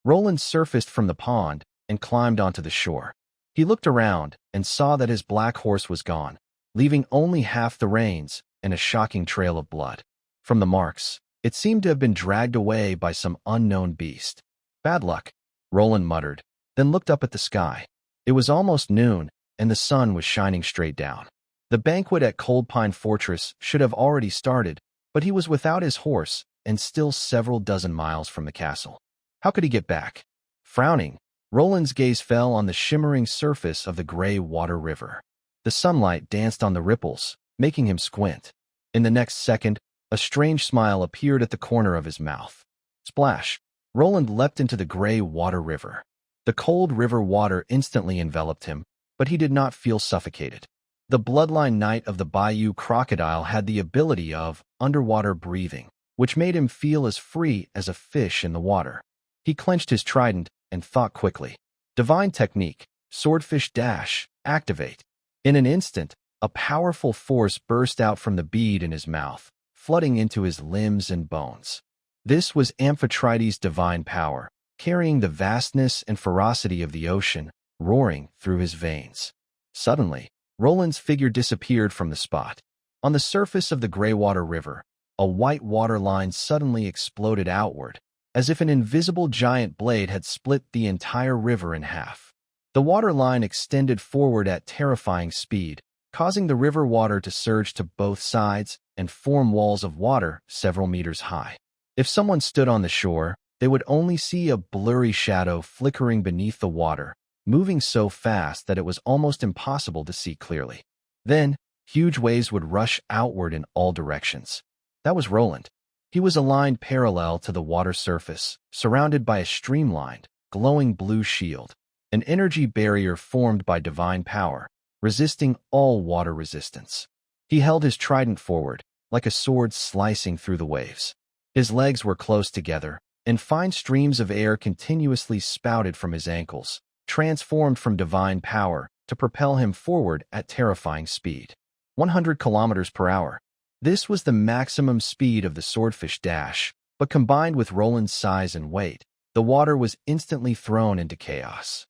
Roland surfaced from the pond and climbed onto the shore. He looked around and saw that his black horse was gone, leaving only half the reins and a shocking trail of blood. From the marks, it seemed to have been dragged away by some unknown beast. "Bad luck," Roland muttered, then looked up at the sky. It was almost noon, and the sun was shining straight down. The banquet at Cold Pine Fortress should have already started, but he was without his horse and still several dozen miles from the castle. How could he get back? Frowning, Roland's gaze fell on the shimmering surface of the gray water river. The sunlight danced on the ripples, making him squint. In the next second, a strange smile appeared at the corner of his mouth. Splash! Roland leapt into the gray water river. The cold river water instantly enveloped him, but he did not feel suffocated. The bloodline knight of the Bayou crocodile had the ability of underwater breathing, which made him feel as free as a fish in the water. He clenched his trident and thought quickly. Divine technique, swordfish dash, activate. In an instant, a powerful force burst out from the bead in his mouth, flooding into his limbs and bones. This was Amphetrite's divine power, carrying the vastness and ferocity of the ocean, roaring through his veins. Suddenly, Roland's figure disappeared from the spot. On the surface of the Greywater River, a white water line suddenly exploded outward, as if an invisible giant blade had split the entire river in half. The water line extended forward at terrifying speed, causing the river water to surge to both sides and form walls of water several meters high. If someone stood on the shore, they would only see a blurry shadow flickering beneath the water, moving so fast that it was almost impossible to see clearly. Then, huge waves would rush outward in all directions. That was Roland. He was aligned parallel to the water surface, surrounded by a streamlined, glowing blue shield, an energy barrier formed by divine power, resisting all water resistance. He held his trident forward, like a sword slicing through the waves. His legs were close together, and fine streams of air continuously spouted from his ankles, transformed from divine power to propel him forward at terrifying speed. 100 kilometers per hour. This was the maximum speed of the swordfish dash, but combined with Roland's size and weight, the water was instantly thrown into chaos.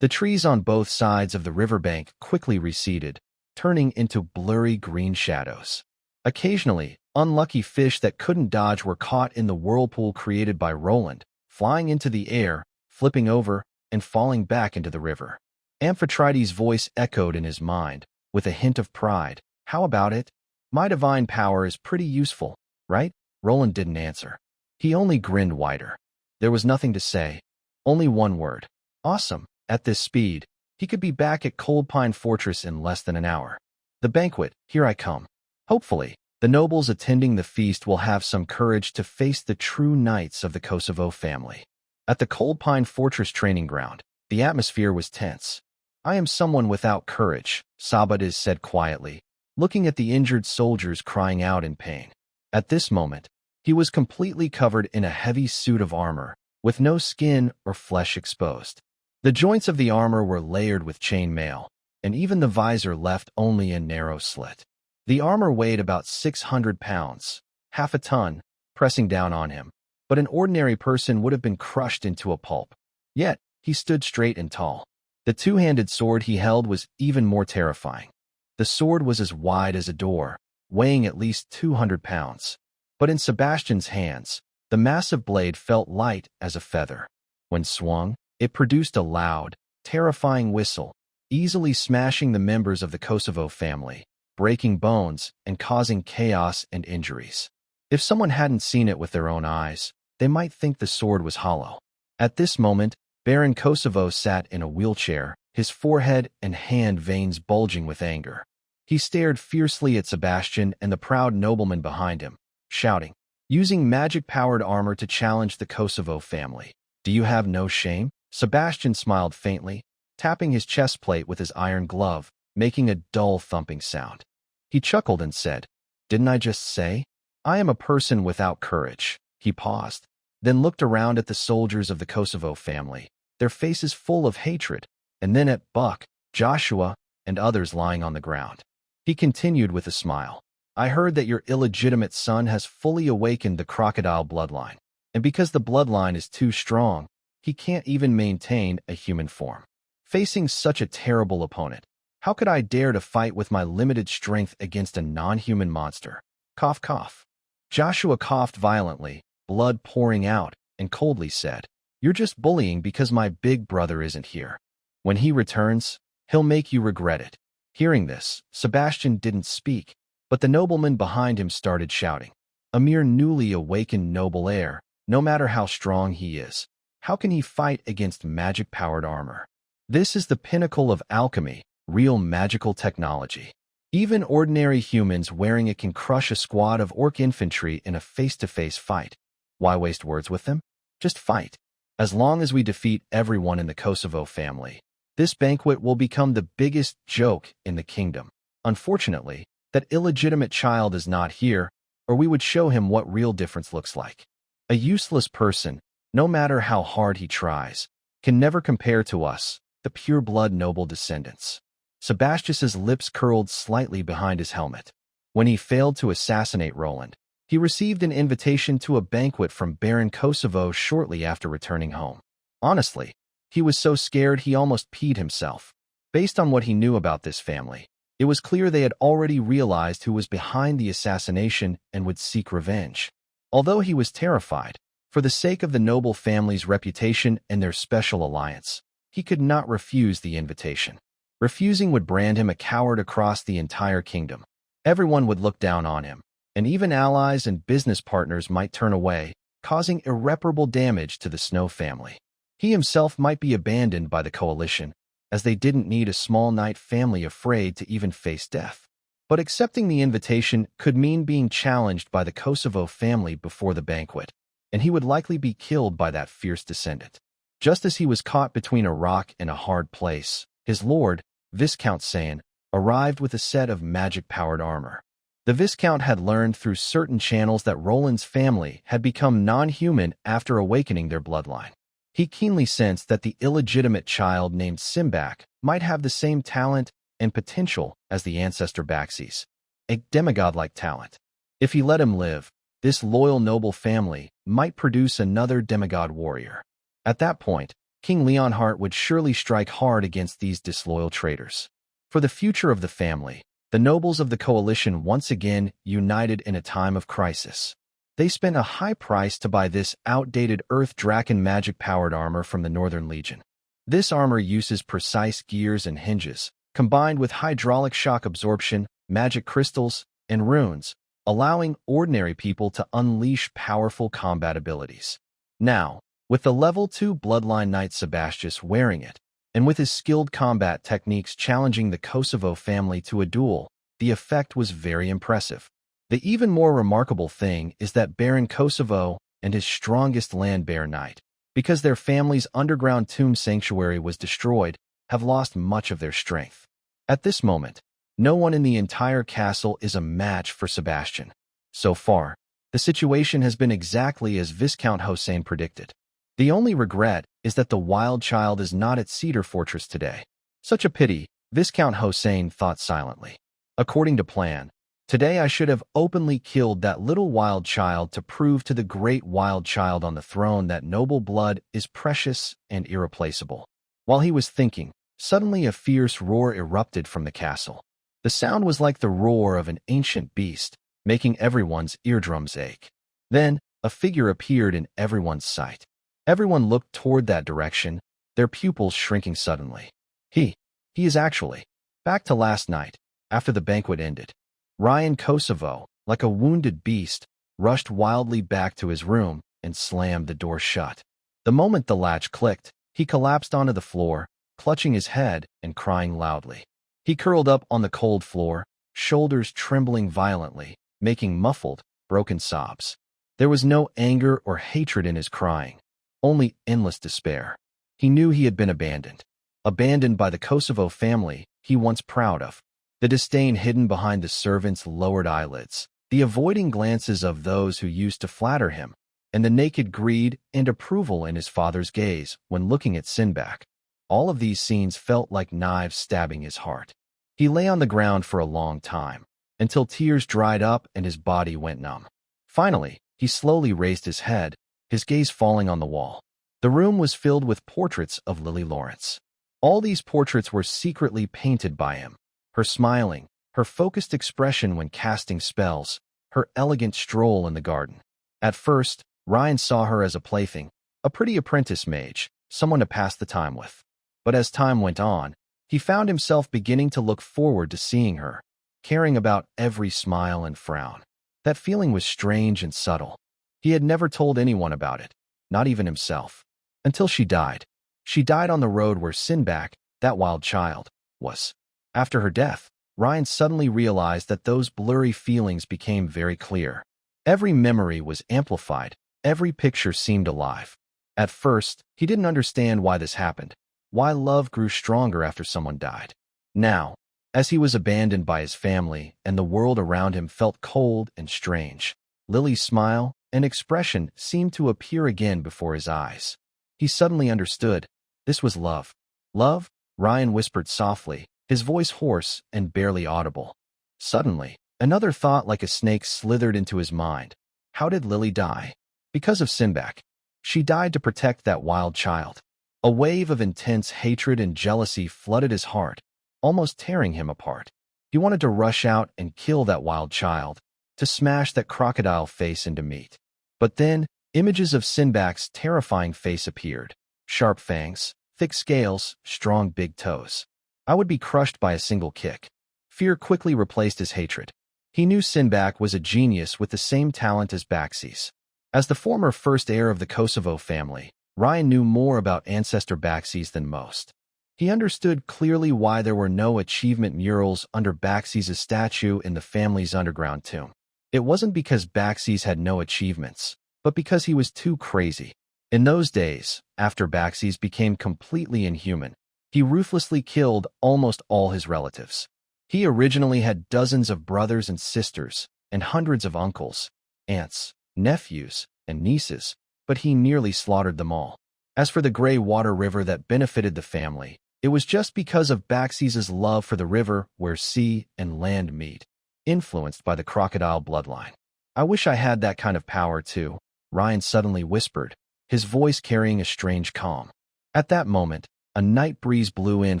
The trees on both sides of the riverbank quickly receded, turning into blurry green shadows. Occasionally, unlucky fish that couldn't dodge were caught in the whirlpool created by Roland, flying into the air, flipping over, and falling back into the river. Amphetrite's voice echoed in his mind, with a hint of pride. How about it? My divine power is pretty useful, right? Roland didn't answer. He only grinned wider. There was nothing to say. Only one word. Awesome. At this speed, he could be back at Cold Pine Fortress in less than an hour. The banquet, here I come. Hopefully, the nobles attending the feast will have some courage to face the true knights of the Kosovo family. At the Cold Pine Fortress training ground, the atmosphere was tense. I am someone without courage, Sabadas said quietly, looking at the injured soldiers crying out in pain. At this moment, he was completely covered in a heavy suit of armor, with no skin or flesh exposed. The joints of the armor were layered with chain mail, and even the visor left only a narrow slit. The armor weighed about 600 pounds, half a ton, pressing down on him, but an ordinary person would have been crushed into a pulp. Yet, he stood straight and tall. The two-handed sword he held was even more terrifying. The sword was as wide as a door, weighing at least 200 pounds. But in Sebastian's hands, the massive blade felt light as a feather. When swung, it produced a loud, terrifying whistle, easily smashing the members of the Kosovo family, breaking bones and causing chaos and injuries. If someone hadn't seen it with their own eyes, they might think the sword was hollow. At this moment, Baron Kosovo sat in a wheelchair, his forehead and hand veins bulging with anger. He stared fiercely at Sebastian and the proud nobleman behind him, shouting, using magic-powered armor to challenge the Kosovo family. Do you have no shame? Sebastian smiled faintly, tapping his chest plate with his iron glove, making a dull thumping sound. He chuckled and said, Didn't I just say? I am a person without courage. He paused, then looked around at the soldiers of the Kosovo family, their faces full of hatred, and then at Buck, Joshua, and others lying on the ground. He continued with a smile. I heard that your illegitimate son has fully awakened the crocodile bloodline, and because the bloodline is too strong, he can't even maintain a human form. Facing such a terrible opponent, how could I dare to fight with my limited strength against a non-human monster? Cough, cough. Joshua coughed violently, blood pouring out, and coldly said, You're just bullying because my big brother isn't here. When he returns, he'll make you regret it. Hearing this, Sebastian didn't speak, but the nobleman behind him started shouting. A mere newly awakened noble heir, no matter how strong he is, how can he fight against magic-powered armor? This is the pinnacle of alchemy, real magical technology. Even ordinary humans wearing it can crush a squad of orc infantry in a face-to-face fight. Why waste words with them? Just fight. As long as we defeat everyone in the Kosovo family, this banquet will become the biggest joke in the kingdom. Unfortunately, that illegitimate child is not here, or we would show him what real difference looks like. A useless person, no matter how hard he tries, can never compare to us, the pure-blood noble descendants. Sebastian's lips curled slightly behind his helmet. When he failed to assassinate Roland, he received an invitation to a banquet from Baron Kosovo shortly after returning home. Honestly, he was so scared he almost peed himself. Based on what he knew about this family, it was clear they had already realized who was behind the assassination and would seek revenge. Although he was terrified, for the sake of the noble family's reputation and their special alliance, he could not refuse the invitation. Refusing would brand him a coward across the entire kingdom. Everyone would look down on him, and even allies and business partners might turn away, causing irreparable damage to the Snow family. He himself might be abandoned by the coalition, as they didn't need a small knight family afraid to even face death. But accepting the invitation could mean being challenged by the Kosovo family before the banquet, and he would likely be killed by that fierce descendant. Just as he was caught between a rock and a hard place, his lord, Viscount Saiyan, arrived with a set of magic-powered armor. The Viscount had learned through certain channels that Roland's family had become non-human after awakening their bloodline. He keenly sensed that the illegitimate child named Simbach might have the same talent and potential as the ancestor Baxis, a demigod-like talent. If he let him live, this loyal noble family might produce another demigod warrior. At that point, King Leonhardt would surely strike hard against these disloyal traitors. For the future of the family, the nobles of the coalition once again united in a time of crisis. They spent a high price to buy this outdated Earth Draken magic-powered armor from the Northern Legion. This armor uses precise gears and hinges, combined with hydraulic shock absorption, magic crystals, and runes, allowing ordinary people to unleash powerful combat abilities. Now, with the level 2 Bloodline Knight Sebastius wearing it, and with his skilled combat techniques challenging the Kosovo family to a duel, the effect was very impressive. The even more remarkable thing is that Baron Kosovo and his strongest land bear knight, because their family's underground tomb sanctuary was destroyed, have lost much of their strength. At this moment, no one in the entire castle is a match for Sebastian. So far, the situation has been exactly as Viscount Hossein predicted. The only regret is that the wild child is not at Cedar Fortress today. Such a pity, Viscount Hossein thought silently. According to plan, today I should have openly killed that little wild child to prove to the great wild child on the throne that noble blood is precious and irreplaceable. While he was thinking, suddenly a fierce roar erupted from the castle. The sound was like the roar of an ancient beast, making everyone's eardrums ache. Then, a figure appeared in everyone's sight. Everyone looked toward that direction, their pupils shrinking suddenly. He is actually back to last night, after the banquet ended. Ryan Kosovo, like a wounded beast, rushed wildly back to his room and slammed the door shut. The moment the latch clicked, he collapsed onto the floor, clutching his head and crying loudly. He curled up on the cold floor, shoulders trembling violently, making muffled, broken sobs. There was no anger or hatred in his crying, only endless despair. He knew he had been abandoned by the Kosovo family he once proud of. The disdain hidden behind the servants' lowered eyelids, the avoiding glances of those who used to flatter him, and the naked greed and approval in his father's gaze when looking at Simbach. All of these scenes felt like knives stabbing his heart. He lay on the ground for a long time, until tears dried up and his body went numb. Finally, he slowly raised his head, his gaze falling on the wall. The room was filled with portraits of Lily Lawrence. All these portraits were secretly painted by him. Her smiling, her focused expression when casting spells, her elegant stroll in the garden. At first, Ryan saw her as a plaything, a pretty apprentice mage, someone to pass the time with. But as time went on, he found himself beginning to look forward to seeing her, caring about every smile and frown. That feeling was strange and subtle. He had never told anyone about it, not even himself. Until she died. She died on the road where Simbach, that wild child, was. After her death, Ryan suddenly realized that those blurry feelings became very clear. Every memory was amplified, every picture seemed alive. At first, he didn't understand why this happened, why love grew stronger after someone died. Now, as he was abandoned by his family and the world around him felt cold and strange, Lily's smile and expression seemed to appear again before his eyes. He suddenly understood. This was love. Love? Ryan whispered softly, his voice hoarse and barely audible. Suddenly, another thought like a snake slithered into his mind. How did Lily die? Because of Simbach. She died to protect that wild child. A wave of intense hatred and jealousy flooded his heart, almost tearing him apart. He wanted to rush out and kill that wild child, to smash that crocodile face into meat. But then, images of Simbach's terrifying face appeared. Sharp fangs, thick scales, strong big toes. I would be crushed by a single kick. Fear quickly replaced his hatred. He knew Simbach was a genius with the same talent as Baxis. As the former first heir of the Kosovo family, Ryan knew more about ancestor Baxis than most. He understood clearly why there were no achievement murals under Baxis' statue in the family's underground tomb. It wasn't because Baxis had no achievements, but because he was too crazy. In those days, after Baxis became completely inhuman, he ruthlessly killed almost all his relatives. He originally had dozens of brothers and sisters, and hundreds of uncles, aunts, nephews, and nieces, but he nearly slaughtered them all. As for the gray water river that benefited the family, it was just because of Baxis' love for the river where sea and land meet, influenced by the crocodile bloodline. I wish I had that kind of power too, Ryan suddenly whispered, his voice carrying a strange calm. At that moment, a night breeze blew in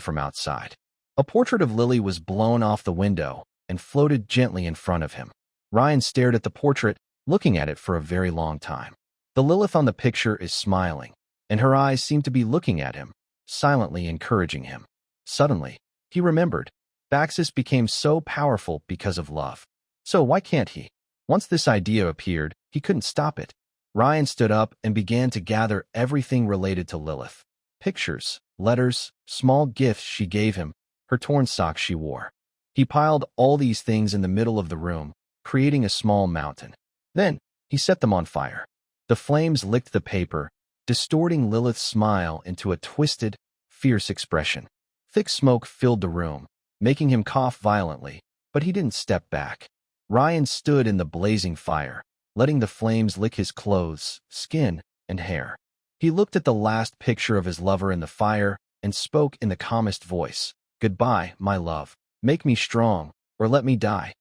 from outside. A portrait of Lily was blown off the window and floated gently in front of him. Ryan stared at the portrait, looking at it for a very long time. The Lilith on the picture is smiling, and her eyes seem to be looking at him, silently encouraging him. Suddenly, he remembered. Baxis became so powerful because of love. So why can't he? Once this idea appeared, he couldn't stop it. Ryan stood up and began to gather everything related to Lilith. Pictures, letters, small gifts she gave him, her torn socks she wore. He piled all these things in the middle of the room, creating a small mountain. Then, he set them on fire. The flames licked the paper, distorting Lilith's smile into a twisted, fierce expression. Thick smoke filled the room, making him cough violently, but he didn't step back. Ryan stood in the blazing fire, letting the flames lick his clothes, skin, and hair. He looked at the last picture of his lover in the fire and spoke in the calmest voice. "Goodbye, my love. Make me strong, or let me die."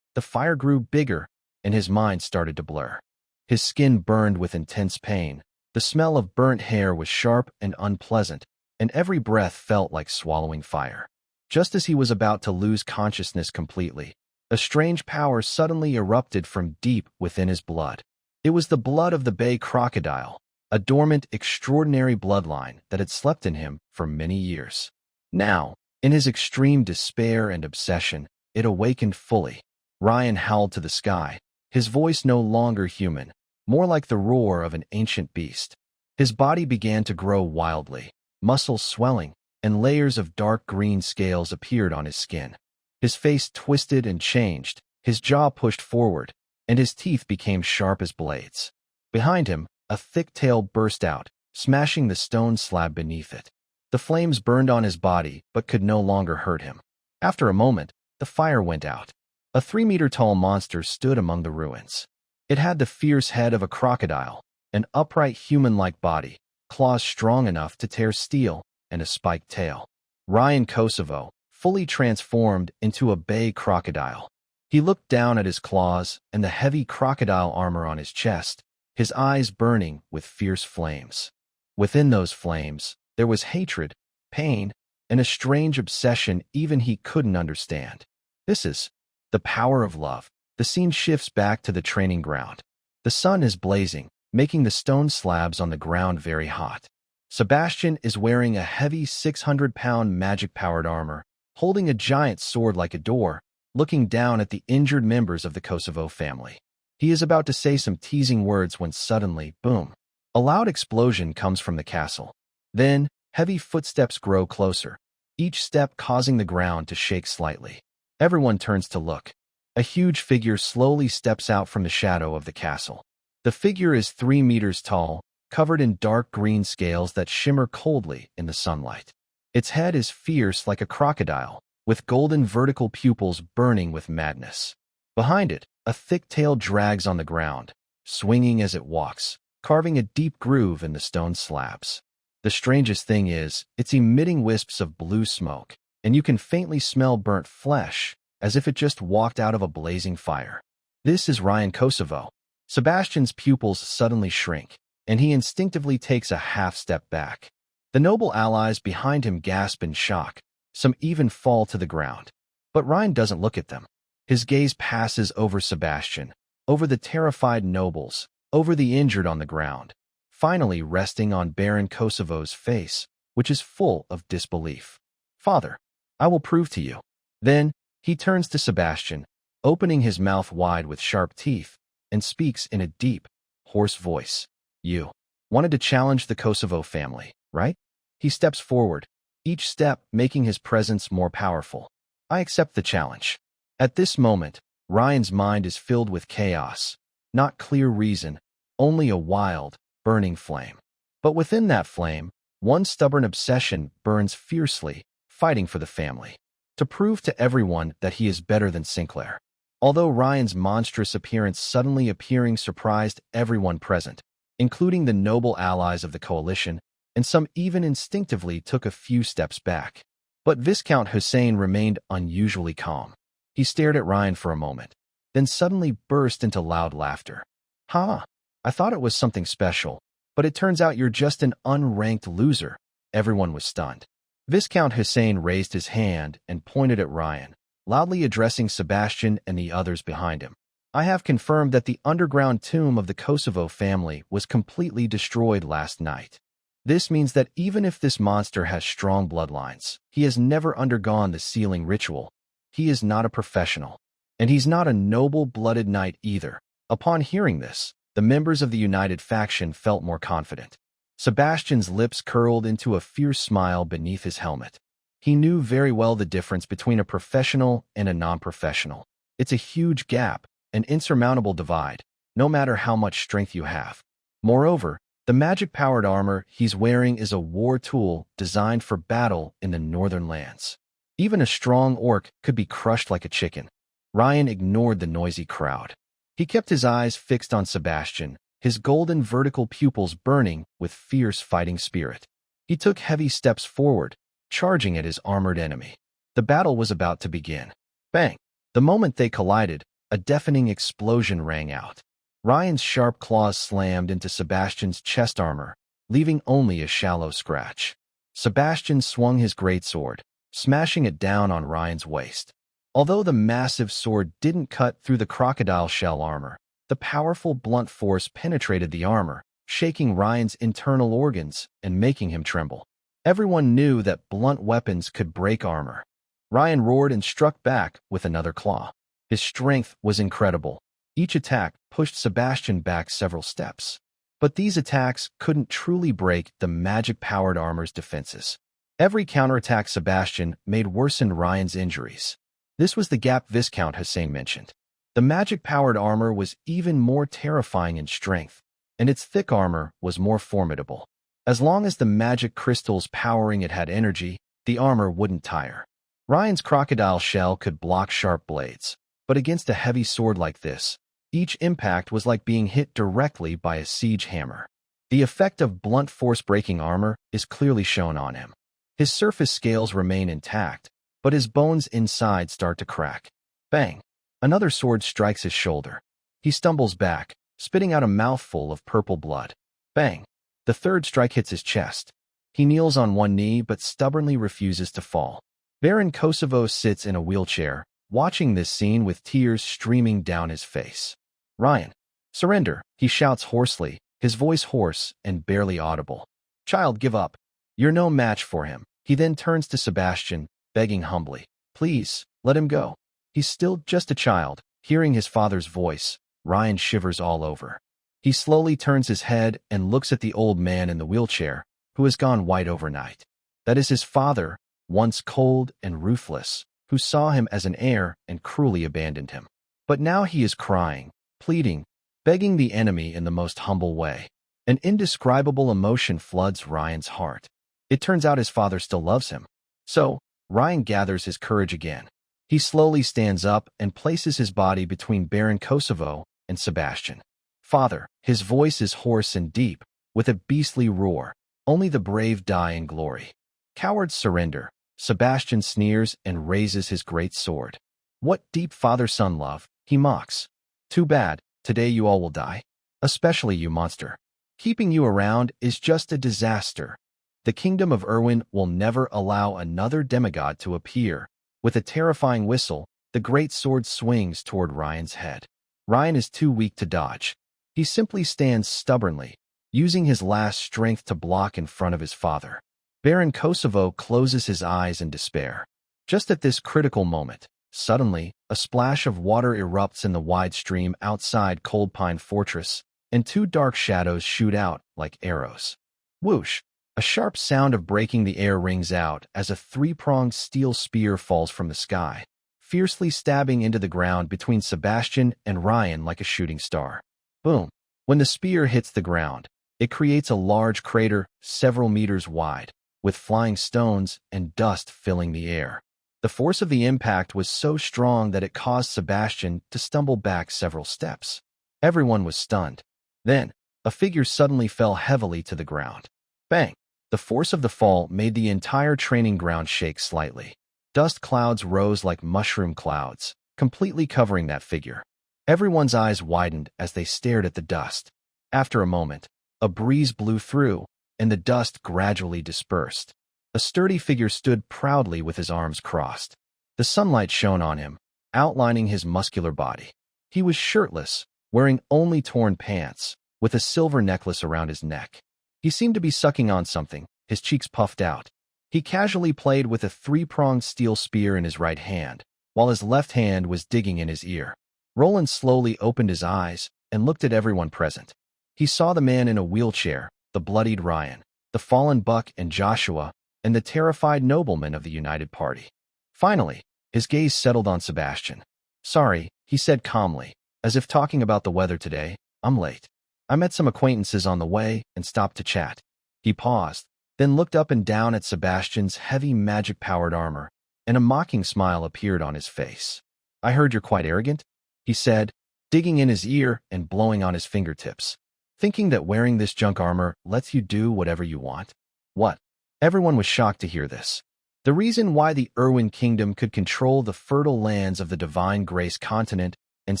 The fire grew bigger, and his mind started to blur. His skin burned with intense pain. The smell of burnt hair was sharp and unpleasant, and every breath felt like swallowing fire. Just as he was about to lose consciousness completely, a strange power suddenly erupted from deep within his blood. It was the blood of the bay crocodile, a dormant, extraordinary bloodline that had slept in him for many years. Now, in his extreme despair and obsession, it awakened fully. Ryan howled to the sky, his voice no longer human, more like the roar of an ancient beast. His body began to grow wildly, muscles swelling, and layers of dark green scales appeared on his skin. His face twisted and changed, his jaw pushed forward, and his teeth became sharp as blades. Behind him, a thick tail burst out, smashing the stone slab beneath it. The flames burned on his body but could no longer hurt him. After a moment, the fire went out. A 3-meter-tall monster stood among the ruins. It had the fierce head of a crocodile, an upright human-like body, claws strong enough to tear steel, and a spiked tail. Ryan Kosovo, fully transformed into a bay crocodile. He looked down at his claws and the heavy crocodile armor on his chest, his eyes burning with fierce flames. Within those flames, there was hatred, pain, and a strange obsession even he couldn't understand. This is the power of love. The scene shifts back to the training ground. The sun is blazing, making the stone slabs on the ground very hot. Sebastian is wearing a heavy 600-pound magic-powered armor, holding a giant sword like a door, looking down at the injured members of the Kosovo family. He is about to say some teasing words when suddenly, boom, a loud explosion comes from the castle. Then, heavy footsteps grow closer, each step causing the ground to shake slightly. Everyone turns to look. A huge figure slowly steps out from the shadow of the castle. The figure is 3 meters tall, covered in dark green scales that shimmer coldly in the sunlight. Its head is fierce like a crocodile, with golden vertical pupils burning with madness. Behind it, a thick tail drags on the ground, swinging as it walks, carving a deep groove in the stone slabs. The strangest thing is, it's emitting wisps of blue smoke, and you can faintly smell burnt flesh, as if it just walked out of a blazing fire. This is Ryan Kosovo. Sebastian's pupils suddenly shrink, and he instinctively takes a half-step back. The noble allies behind him gasp in shock. Some even fall to the ground. But Ryan doesn't look at them. His gaze passes over Sebastian, over the terrified nobles, over the injured on the ground, finally resting on Baron Kosovo's face, which is full of disbelief. "Father, I will prove to you." Then, he turns to Sebastian, opening his mouth wide with sharp teeth, and speaks in a deep, hoarse voice. "You wanted to challenge the Kosovo family, right?" He steps forward, each step making his presence more powerful. "I accept the challenge." At this moment, Ryan's mind is filled with chaos, not clear reason, only a wild, burning flame. But within that flame, one stubborn obsession burns fiercely, fighting for the family, to prove to everyone that he is better than Sinclair. Although Ryan's monstrous appearance suddenly appearing surprised everyone present, including the noble allies of the coalition, and some even instinctively took a few steps back. But Viscount Hussein remained unusually calm. He stared at Ryan for a moment, then suddenly burst into loud laughter. "Ha! I thought it was something special, but it turns out you're just an unranked loser." Everyone was stunned. Viscount Hussein raised his hand and pointed at Ryan, loudly addressing Sebastian and the others behind him. I have confirmed that the underground tomb of the Kosovo family was completely destroyed last night. This means that even if this monster has strong bloodlines, he has never undergone the sealing ritual. He is not a professional. And he's not a noble-blooded knight either. Upon hearing this, the members of the united faction felt more confident. Sebastian's lips curled into a fierce smile beneath his helmet. He knew very well the difference between a professional and a non-professional. It's a huge gap, an insurmountable divide, no matter how much strength you have. Moreover, the magic-powered armor he's wearing is a war tool designed for battle in the northern lands. Even a strong orc could be crushed like a chicken. Ryan ignored the noisy crowd. He kept his eyes fixed on Sebastian, his golden vertical pupils burning with fierce fighting spirit. He took heavy steps forward, charging at his armored enemy. The battle was about to begin. Bang! The moment they collided, a deafening explosion rang out. Ryan's sharp claws slammed into Sebastian's chest armor, leaving only a shallow scratch. Sebastian swung his greatsword, smashing it down on Ryan's waist. Although the massive sword didn't cut through the crocodile shell armor, the powerful blunt force penetrated the armor, shaking Ryan's internal organs and making him tremble. Everyone knew that blunt weapons could break armor. Ryan roared and struck back with another claw. His strength was incredible. Each attack pushed Sebastian back several steps. But these attacks couldn't truly break the magic-powered armor's defenses. Every counterattack Sebastian made worsened Ryan's injuries. This was the gap Viscount Hussein mentioned. The magic-powered armor was even more terrifying in strength, and its thick armor was more formidable. As long as the magic crystals powering it had energy, the armor wouldn't tire. Ryan's crocodile shell could block sharp blades, but against a heavy sword like this, each impact was like being hit directly by a siege hammer. The effect of blunt force-breaking armor is clearly shown on him. His surface scales remain intact, but his bones inside start to crack. Bang! Another sword strikes his shoulder. He stumbles back, spitting out a mouthful of purple blood. Bang! The third strike hits his chest. He kneels on one knee but stubbornly refuses to fall. Baron Kosovo sits in a wheelchair, watching this scene with tears streaming down his face. Ryan, surrender, he shouts hoarsely, his voice hoarse and barely audible. Child, give up. You're no match for him. He then turns to Sebastian, begging humbly. Please, let him go. He's still just a child. Hearing his father's voice, Ryan shivers all over. He slowly turns his head and looks at the old man in the wheelchair, who has gone white overnight. That is his father, once cold and ruthless, who saw him as an heir and cruelly abandoned him. But now he is crying, pleading, begging the enemy in the most humble way. An indescribable emotion floods Ryan's heart. It turns out his father still loves him. So, Ryan gathers his courage again. He slowly stands up and places his body between Baron Kosovo and Sebastian. Father, his voice is hoarse and deep, with a beastly roar. Only the brave die in glory. Cowards surrender. Sebastian sneers and raises his great sword. What deep father-son love, he mocks. Too bad, today you all will die. Especially you, monster. Keeping you around is just a disaster. The kingdom of Irwin will never allow another demigod to appear. With a terrifying whistle, the great sword swings toward Ryan's head. Ryan is too weak to dodge. He simply stands stubbornly, using his last strength to block in front of his father. Baron Kosovo closes his eyes in despair. Just at this critical moment, suddenly, a splash of water erupts in the wide stream outside Cold Pine Fortress, and two dark shadows shoot out like arrows. Whoosh! A sharp sound of breaking the air rings out as a three-pronged steel spear falls from the sky, fiercely stabbing into the ground between Sebastian and Ryan like a shooting star. Boom! When the spear hits the ground, it creates a large crater several meters wide, with flying stones and dust filling the air. The force of the impact was so strong that it caused Sebastian to stumble back several steps. Everyone was stunned. Then, a figure suddenly fell heavily to the ground. Bang! The force of the fall made the entire training ground shake slightly. Dust clouds rose like mushroom clouds, completely covering that figure. Everyone's eyes widened as they stared at the dust. After a moment, a breeze blew through, and the dust gradually dispersed. A sturdy figure stood proudly with his arms crossed. The sunlight shone on him, outlining his muscular body. He was shirtless, wearing only torn pants, with a silver necklace around his neck. He seemed to be sucking on something, his cheeks puffed out. He casually played with a three-pronged steel spear in his right hand, while his left hand was digging in his ear. Roland slowly opened his eyes and looked at everyone present. He saw the man in a wheelchair, the bloodied Ryan, the fallen Buck and Joshua, and the terrified nobleman of the United Party. Finally, his gaze settled on Sebastian. "Sorry," he said calmly, as if talking about the weather today, "I'm late. I met some acquaintances on the way and stopped to chat." He paused, then looked up and down at Sebastian's heavy magic-powered armor, and a mocking smile appeared on his face. "I heard you're quite arrogant," he said, digging in his ear and blowing on his fingertips. "Thinking that wearing this junk armor lets you do whatever you want?" "What?" Everyone was shocked to hear this. The reason why the Irwin Kingdom could control the fertile lands of the Divine Grace continent and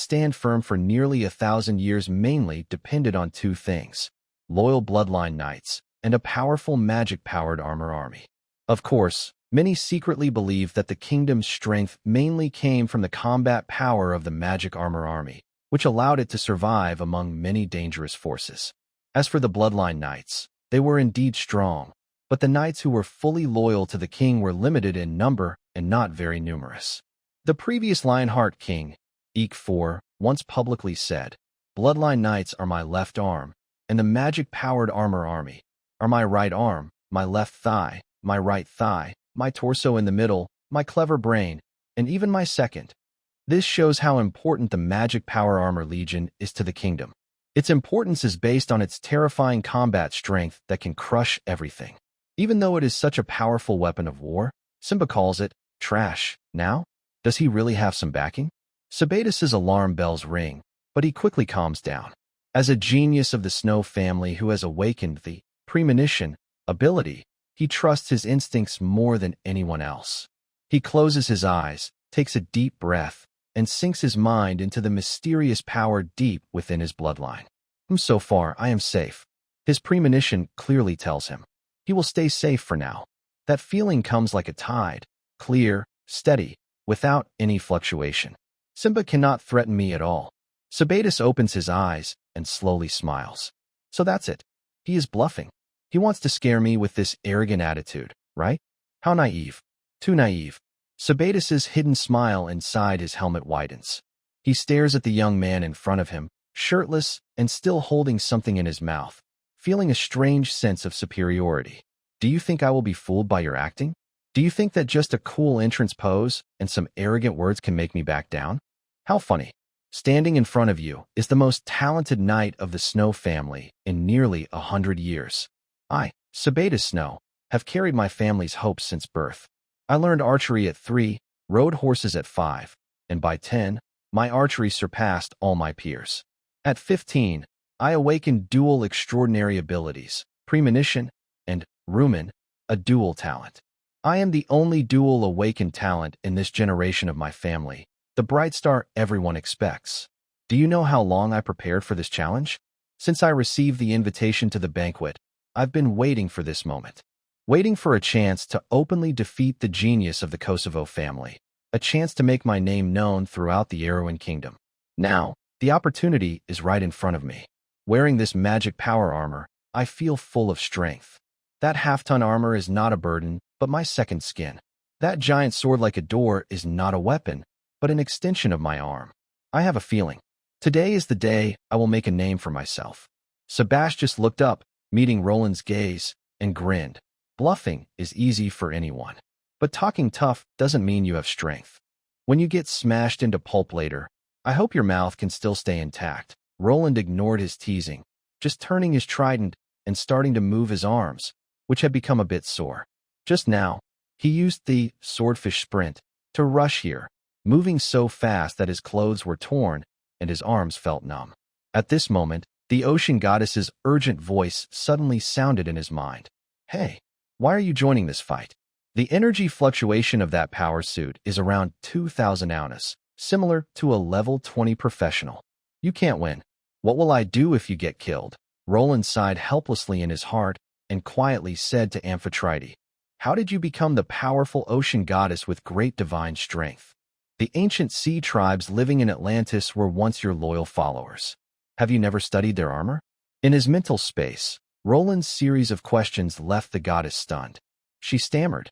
stand firm for nearly 1,000 years mainly depended on two things: loyal bloodline knights and a powerful magic-powered armor army. Of course, many secretly believed that the kingdom's strength mainly came from the combat power of the magic armor army, which allowed it to survive among many dangerous forces. As for the bloodline knights, they were indeed strong, but the knights who were fully loyal to the king were limited in number and not very numerous. The previous Lionheart king, Eek IV, once publicly said, "Bloodline knights are my left arm, and the magic-powered armor army are my right arm, my left thigh, my right thigh, my torso in the middle, my clever brain, and even my second." This shows how important the Magic Power Armor Legion is to the kingdom. Its importance is based on its terrifying combat strength that can crush everything. Even though it is such a powerful weapon of war, Simbach calls it trash. Now, does he really have some backing? Sebatus's alarm bells ring, but he quickly calms down. As a genius of the Snow family who has awakened the premonition ability, he trusts his instincts more than anyone else. He closes his eyes, takes a deep breath, and sinks his mind into the mysterious power deep within his bloodline. So far, I am safe. His premonition clearly tells him. He will stay safe for now. That feeling comes like a tide, clear, steady, without any fluctuation. Simbach cannot threaten me at all. Sebatus opens his eyes and slowly smiles. So that's it. He is bluffing. He wants to scare me with this arrogant attitude, right? How naive. Too naive. Sebatus's hidden smile inside his helmet widens. He stares at the young man in front of him, shirtless and still holding something in his mouth, feeling a strange sense of superiority. "Do you think I will be fooled by your acting? Do you think that just a cool entrance pose and some arrogant words can make me back down? How funny. Standing in front of you is the most talented knight of the Snow family in nearly 100 years. I, Sebatus Snow, have carried my family's hopes since birth. I learned archery at 3, rode horses at 5, and by 10, my archery surpassed all my peers. At 15, I awakened dual extraordinary abilities, premonition, and rumen, a dual talent. I am the only dual awakened talent in this generation of my family, the bright star everyone expects. Do you know how long I prepared for this challenge? Since I received the invitation to the banquet, I've been waiting for this moment. Waiting for a chance to openly defeat the genius of the Kosovo family, a chance to make my name known throughout the Irwin Kingdom. Now, the opportunity is right in front of me. Wearing this magic power armor, I feel full of strength. That half-ton armor is not a burden, but my second skin. That giant sword like a door is not a weapon, but an extension of my arm. I have a feeling. Today is the day I will make a name for myself. Sebastian looked up, meeting Roland's gaze, and grinned. Bluffing is easy for anyone, but talking tough doesn't mean you have strength. When you get smashed into pulp later, I hope your mouth can still stay intact. Roland ignored his teasing, just turning his trident and starting to move his arms, which had become a bit sore. Just now, he used the swordfish sprint to rush here, moving so fast that his clothes were torn and his arms felt numb. At this moment, the ocean goddess's urgent voice suddenly sounded in his mind. "Hey, why are you joining this fight?" The energy fluctuation of that power suit is around 2,000 aunas, similar to a level 20 professional. You can't win. What will I do if you get killed? Roland sighed helplessly in his heart and quietly said to Amphetrite, How did you become the powerful ocean goddess with great divine strength? The ancient sea tribes living in Atlantis were once your loyal followers. Have you never studied their armor? In his mental space, Roland's series of questions left the goddess stunned. She stammered,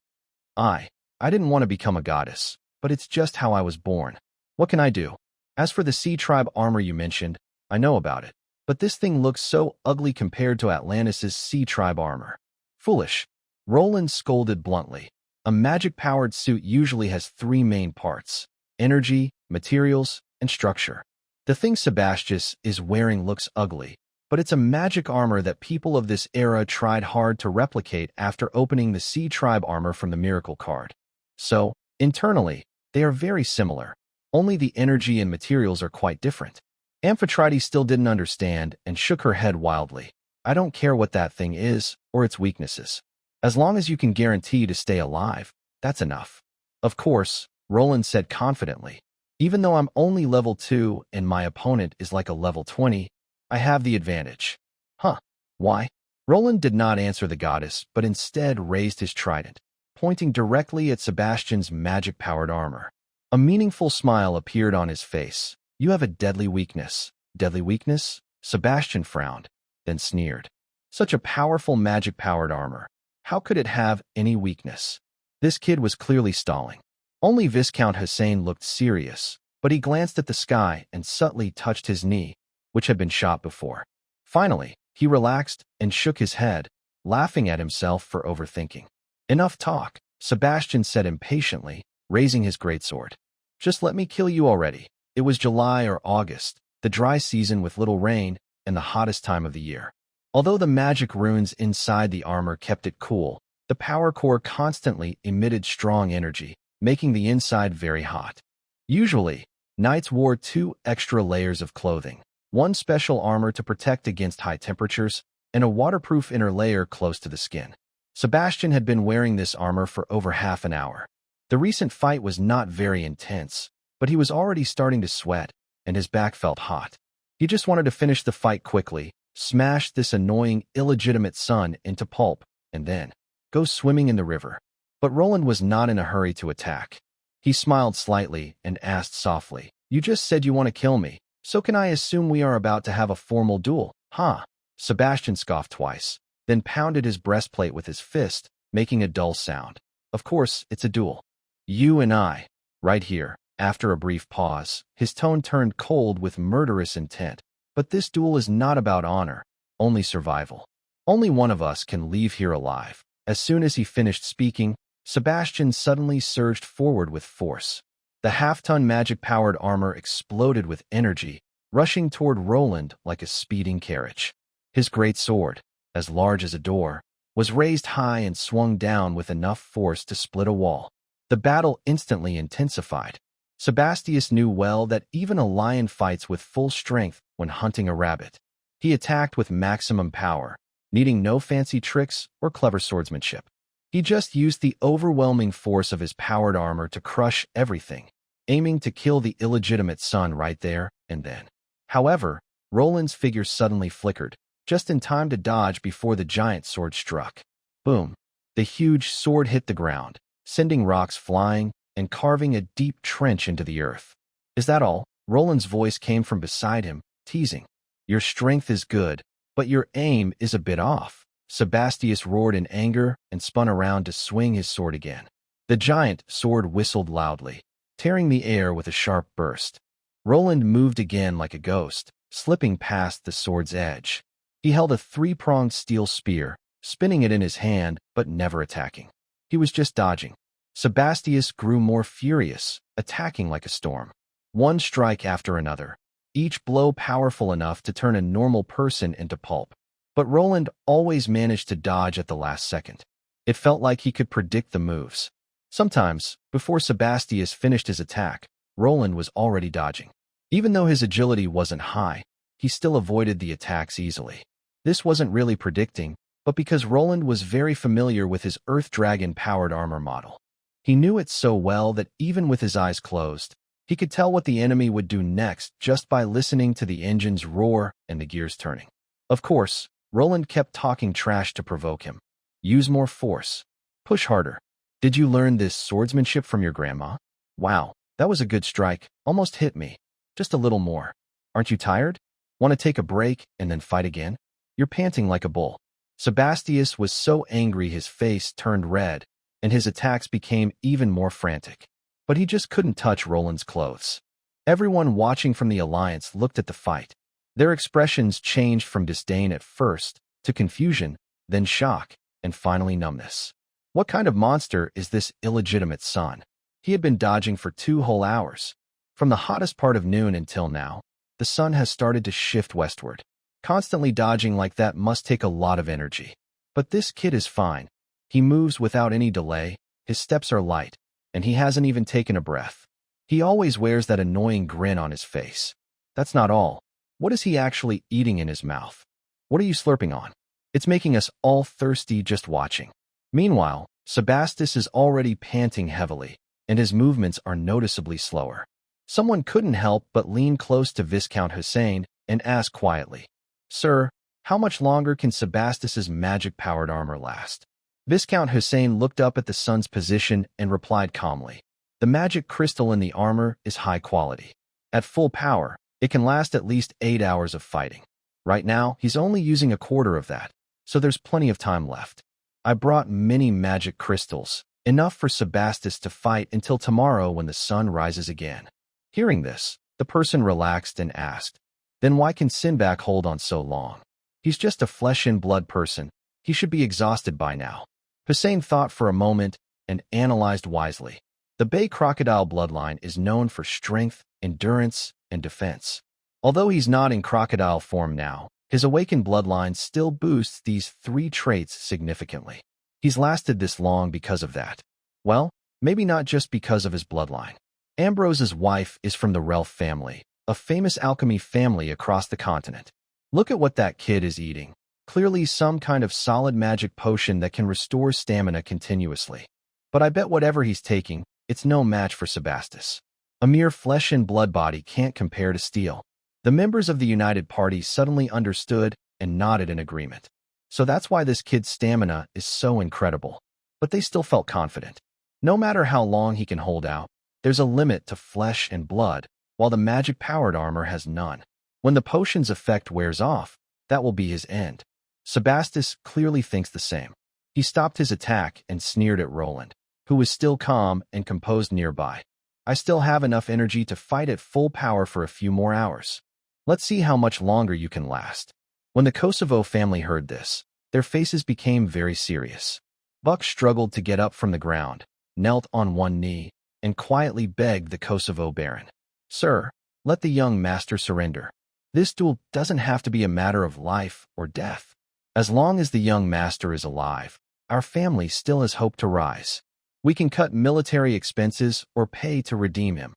I didn't want to become a goddess, but it's just how I was born. What can I do? As for the sea tribe armor you mentioned, I know about it, but this thing looks so ugly compared to Atlantis' sea tribe armor. Foolish. Roland scolded bluntly. A magic-powered suit usually has three main parts: energy, materials, and structure. The thing Sebastius is wearing looks ugly, but it's a magic armor that people of this era tried hard to replicate after opening the Sea Tribe armor from the Miracle card. So, internally, they are very similar, only the energy and materials are quite different. Amphetrite still didn't understand and shook her head wildly. I don't care what that thing is or its weaknesses. As long as you can guarantee to stay alive, that's enough. Of course, Roland said confidently. Even though I'm only level 2 and my opponent is like a level 20, I have the advantage. Huh? Why? Roland did not answer the goddess, but instead raised his trident, pointing directly at Sebastian's magic-powered armor. A meaningful smile appeared on his face. You have a deadly weakness. Deadly weakness? Sebastian frowned, then sneered. Such a powerful magic-powered armor. How could it have any weakness? This kid was clearly stalling. Only Viscount Hussein looked serious, but he glanced at the sky and subtly touched his knee, which had been shot before. Finally, he relaxed and shook his head, laughing at himself for overthinking. Enough talk, Sebastian said impatiently, raising his greatsword. Just let me kill you already. It was July or August, the dry season with little rain and the hottest time of the year. Although the magic runes inside the armor kept it cool, the power core constantly emitted strong energy, making the inside very hot. Usually, knights wore 2 extra layers of clothing, one special armor to protect against high temperatures, and a waterproof inner layer close to the skin. Sebastian had been wearing this armor for over half an hour. The recent fight was not very intense, but he was already starting to sweat, and his back felt hot. He just wanted to finish the fight quickly, smash this annoying, illegitimate son into pulp, and then go swimming in the river. But Roland was not in a hurry to attack. He smiled slightly and asked softly, You just said you want to kill me, so can I assume we are about to have a formal duel, huh? Sebastian scoffed twice, then pounded his breastplate with his fist, making a dull sound. Of course, it's a duel. You and I, right here. After a brief pause, his tone turned cold with murderous intent. But this duel is not about honor, only survival. Only one of us can leave here alive. As soon as he finished speaking, Sebastian suddenly surged forward with force. The half-ton magic-powered armor exploded with energy, rushing toward Roland like a speeding carriage. His great sword, as large as a door, was raised high and swung down with enough force to split a wall. The battle instantly intensified. Sebastius knew well that even a lion fights with full strength when hunting a rabbit. He attacked with maximum power, needing no fancy tricks or clever swordsmanship. He just used the overwhelming force of his powered armor to crush everything, aiming to kill the illegitimate son right there and then. However, Roland's figure suddenly flickered, just in time to dodge before the giant sword struck. Boom! The huge sword hit the ground, sending rocks flying and carving a deep trench into the earth. Is that all? Roland's voice came from beside him, teasing. Your strength is good, but your aim is a bit off. Sebastius roared in anger and spun around to swing his sword again. The giant sword whistled loudly, tearing the air with a sharp burst. Roland moved again like a ghost, slipping past the sword's edge. He held a 3-pronged steel spear, spinning it in his hand but never attacking. He was just dodging. Sebastius grew more furious, attacking like a storm. One strike after another, each blow powerful enough to turn a normal person into pulp. But Roland always managed to dodge at the last second. It felt like he could predict the moves. Sometimes, before Sebastius finished his attack, Roland was already dodging. Even though his agility wasn't high, he still avoided the attacks easily. This wasn't really predicting, but because Roland was very familiar with his Earth Dragon-powered armor model. He knew it so well that even with his eyes closed, he could tell what the enemy would do next just by listening to the engine's roar and the gears turning. Of course, Roland kept talking trash to provoke him. Use more force. Push harder. Did you learn this swordsmanship from your grandma? Wow, that was a good strike. Almost hit me. Just a little more. Aren't you tired? Want to take a break and then fight again? You're panting like a bull. Sebastius was so angry his face turned red, and his attacks became even more frantic. But he just couldn't touch Roland's clothes. Everyone watching from the Alliance looked at the fight. Their expressions changed from disdain at first, to confusion, then shock, and finally numbness. What kind of monster is this illegitimate son? He had been dodging for 2 whole hours. From the hottest part of noon until now, the sun has started to shift westward. Constantly dodging like that must take a lot of energy. But this kid is fine. He moves without any delay, his steps are light, and he hasn't even taken a breath. He always wears that annoying grin on his face. That's not all. What is he actually eating in his mouth? What are you slurping on? It's making us all thirsty just watching. Meanwhile, Sebastius is already panting heavily, and his movements are noticeably slower. Someone couldn't help but lean close to Viscount Hussein and ask quietly, "Sir, how much longer can Sebastius's magic-powered armor last?" Viscount Hussein looked up at the sun's position and replied calmly, "The magic crystal in the armor is high quality. At full power, it can last at least 8 hours of fighting. Right now, he's only using a quarter of that, so there's plenty of time left. I brought many magic crystals, enough for Sebastius to fight until tomorrow when the sun rises again." Hearing this, the person relaxed and asked, "Then why can Simbach hold on so long? He's just a flesh-and-blood person. He should be exhausted by now." Hussein thought for a moment and analyzed wisely. The Bay Crocodile bloodline is known for strength, endurance, and defense. Although he's not in crocodile form now, his awakened bloodline still boosts these 3 traits significantly. He's lasted this long because of that. Well, maybe not just because of his bloodline. Ambrose's wife is from the Relf family, a famous alchemy family across the continent. Look at what that kid is eating. Clearly some kind of solid magic potion that can restore stamina continuously. But I bet whatever he's taking, it's no match for Sebastius. A mere flesh and blood body can't compare to steel. The members of the United Party suddenly understood and nodded in agreement. So that's why this kid's stamina is so incredible. But they still felt confident. No matter how long he can hold out, there's a limit to flesh and blood, while the magic-powered armor has none. When the potion's effect wears off, that will be his end. Sebastius clearly thinks the same. He stopped his attack and sneered at Roland, who was still calm and composed nearby. "I still have enough energy to fight at full power for a few more hours. Let's see how much longer you can last." When the Kosovo family heard this, their faces became very serious. Buck struggled to get up from the ground, knelt on one knee, and quietly begged the Kosovo Baron, "Sir, let the young master surrender. This duel doesn't have to be a matter of life or death. As long as the young master is alive, our family still has hope to rise. We can cut military expenses or pay to redeem him."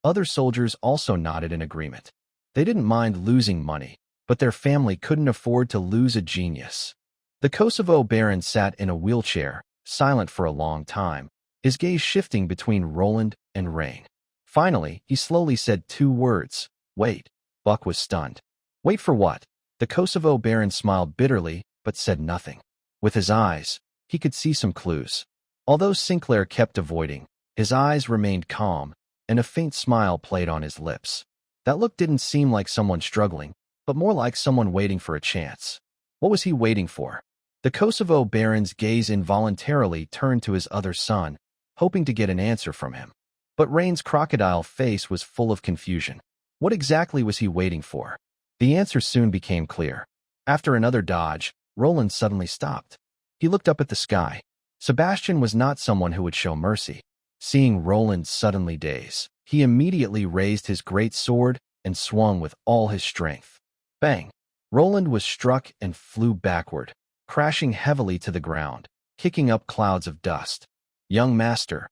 Other soldiers also nodded in agreement. They didn't mind losing money, but their family couldn't afford to lose a genius. The Kosovo Baron sat in a wheelchair, silent for a long time, his gaze shifting between Roland and Rain. Finally, he slowly said 2 words, "Wait." Buck was stunned. "Wait for what?" The Kosovo Baron smiled bitterly, but said nothing. With his eyes, he could see some clues. Although Sinclair kept avoiding, his eyes remained calm, and a faint smile played on his lips. That look didn't seem like someone struggling, but more like someone waiting for a chance. What was he waiting for? The Kosovo Baron's gaze involuntarily turned to his other son, hoping to get an answer from him. But Rain's crocodile face was full of confusion. What exactly was he waiting for? The answer soon became clear. After another dodge, Roland suddenly stopped. He looked up at the sky. Sebastian was not someone who would show mercy. Seeing Roland suddenly daze, he immediately raised his great sword and swung with all his strength. Bang! Roland was struck and flew backward, crashing heavily to the ground, kicking up clouds of dust. "Young master!"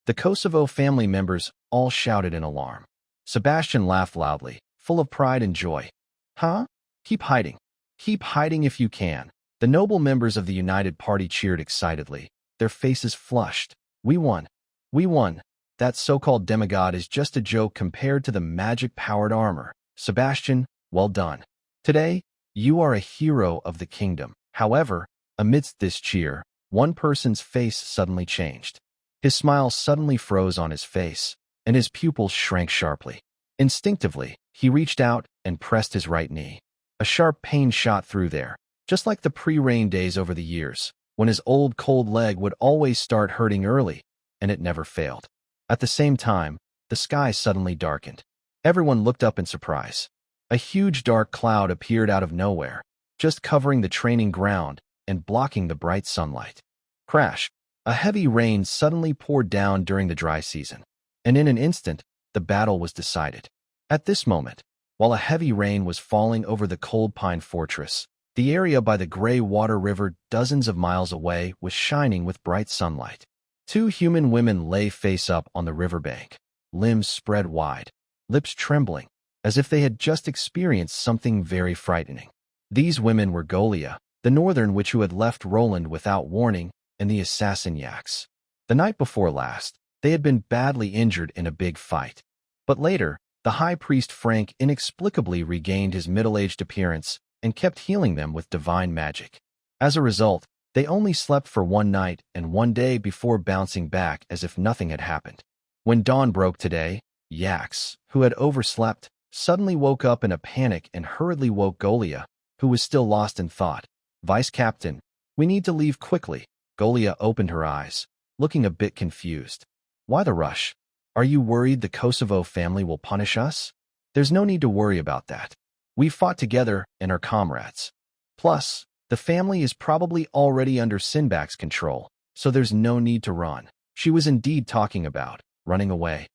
The Kosovo family members all shouted in alarm. Sebastian laughed loudly, full of pride and joy. "Huh? Keep hiding. Keep hiding if you can." The noble members of the United Party cheered excitedly, their faces flushed. "We won. We won. That so-called demigod is just a joke compared to the magic-powered armor. Sebastian, well done. Today, you are a hero of the kingdom." However, amidst this cheer, one person's face suddenly changed. His smile suddenly froze on his face, and his pupils shrank sharply. Instinctively, he reached out and pressed his right knee. A sharp pain shot through there, just like the pre-rain days over the years, when his old cold leg would always start hurting early, and it never failed. At the same time, the sky suddenly darkened. Everyone looked up in surprise. A huge dark cloud appeared out of nowhere, just covering the training ground and blocking the bright sunlight. Crash! A heavy rain suddenly poured down during the dry season, and in an instant, the battle was decided. At this moment, while a heavy rain was falling over the cold pine fortress, the area by the gray water river dozens of miles away was shining with bright sunlight. Two human women lay face up on the riverbank, limbs spread wide, lips trembling, as if they had just experienced something very frightening. These women were Golia, the northern witch who had left Roland without warning, and the assassin Yax. The night before last, they had been badly injured in a big fight. But later, the high priest Frank inexplicably regained his middle-aged appearance and kept healing them with divine magic. As a result, they only slept for one night and one day before bouncing back as if nothing had happened. When dawn broke today, Yax, who had overslept, suddenly woke up in a panic and hurriedly woke Golia, who was still lost in thought. "Vice Captain, we need to leave quickly." Golia opened her eyes, looking a bit confused. "Why the rush? Are you worried the Kosovo family will punish us?" "There's no need to worry about that. We fought together and are comrades. Plus, the family is probably already under Simbach's control, so there's no need to run." She was indeed talking about running away.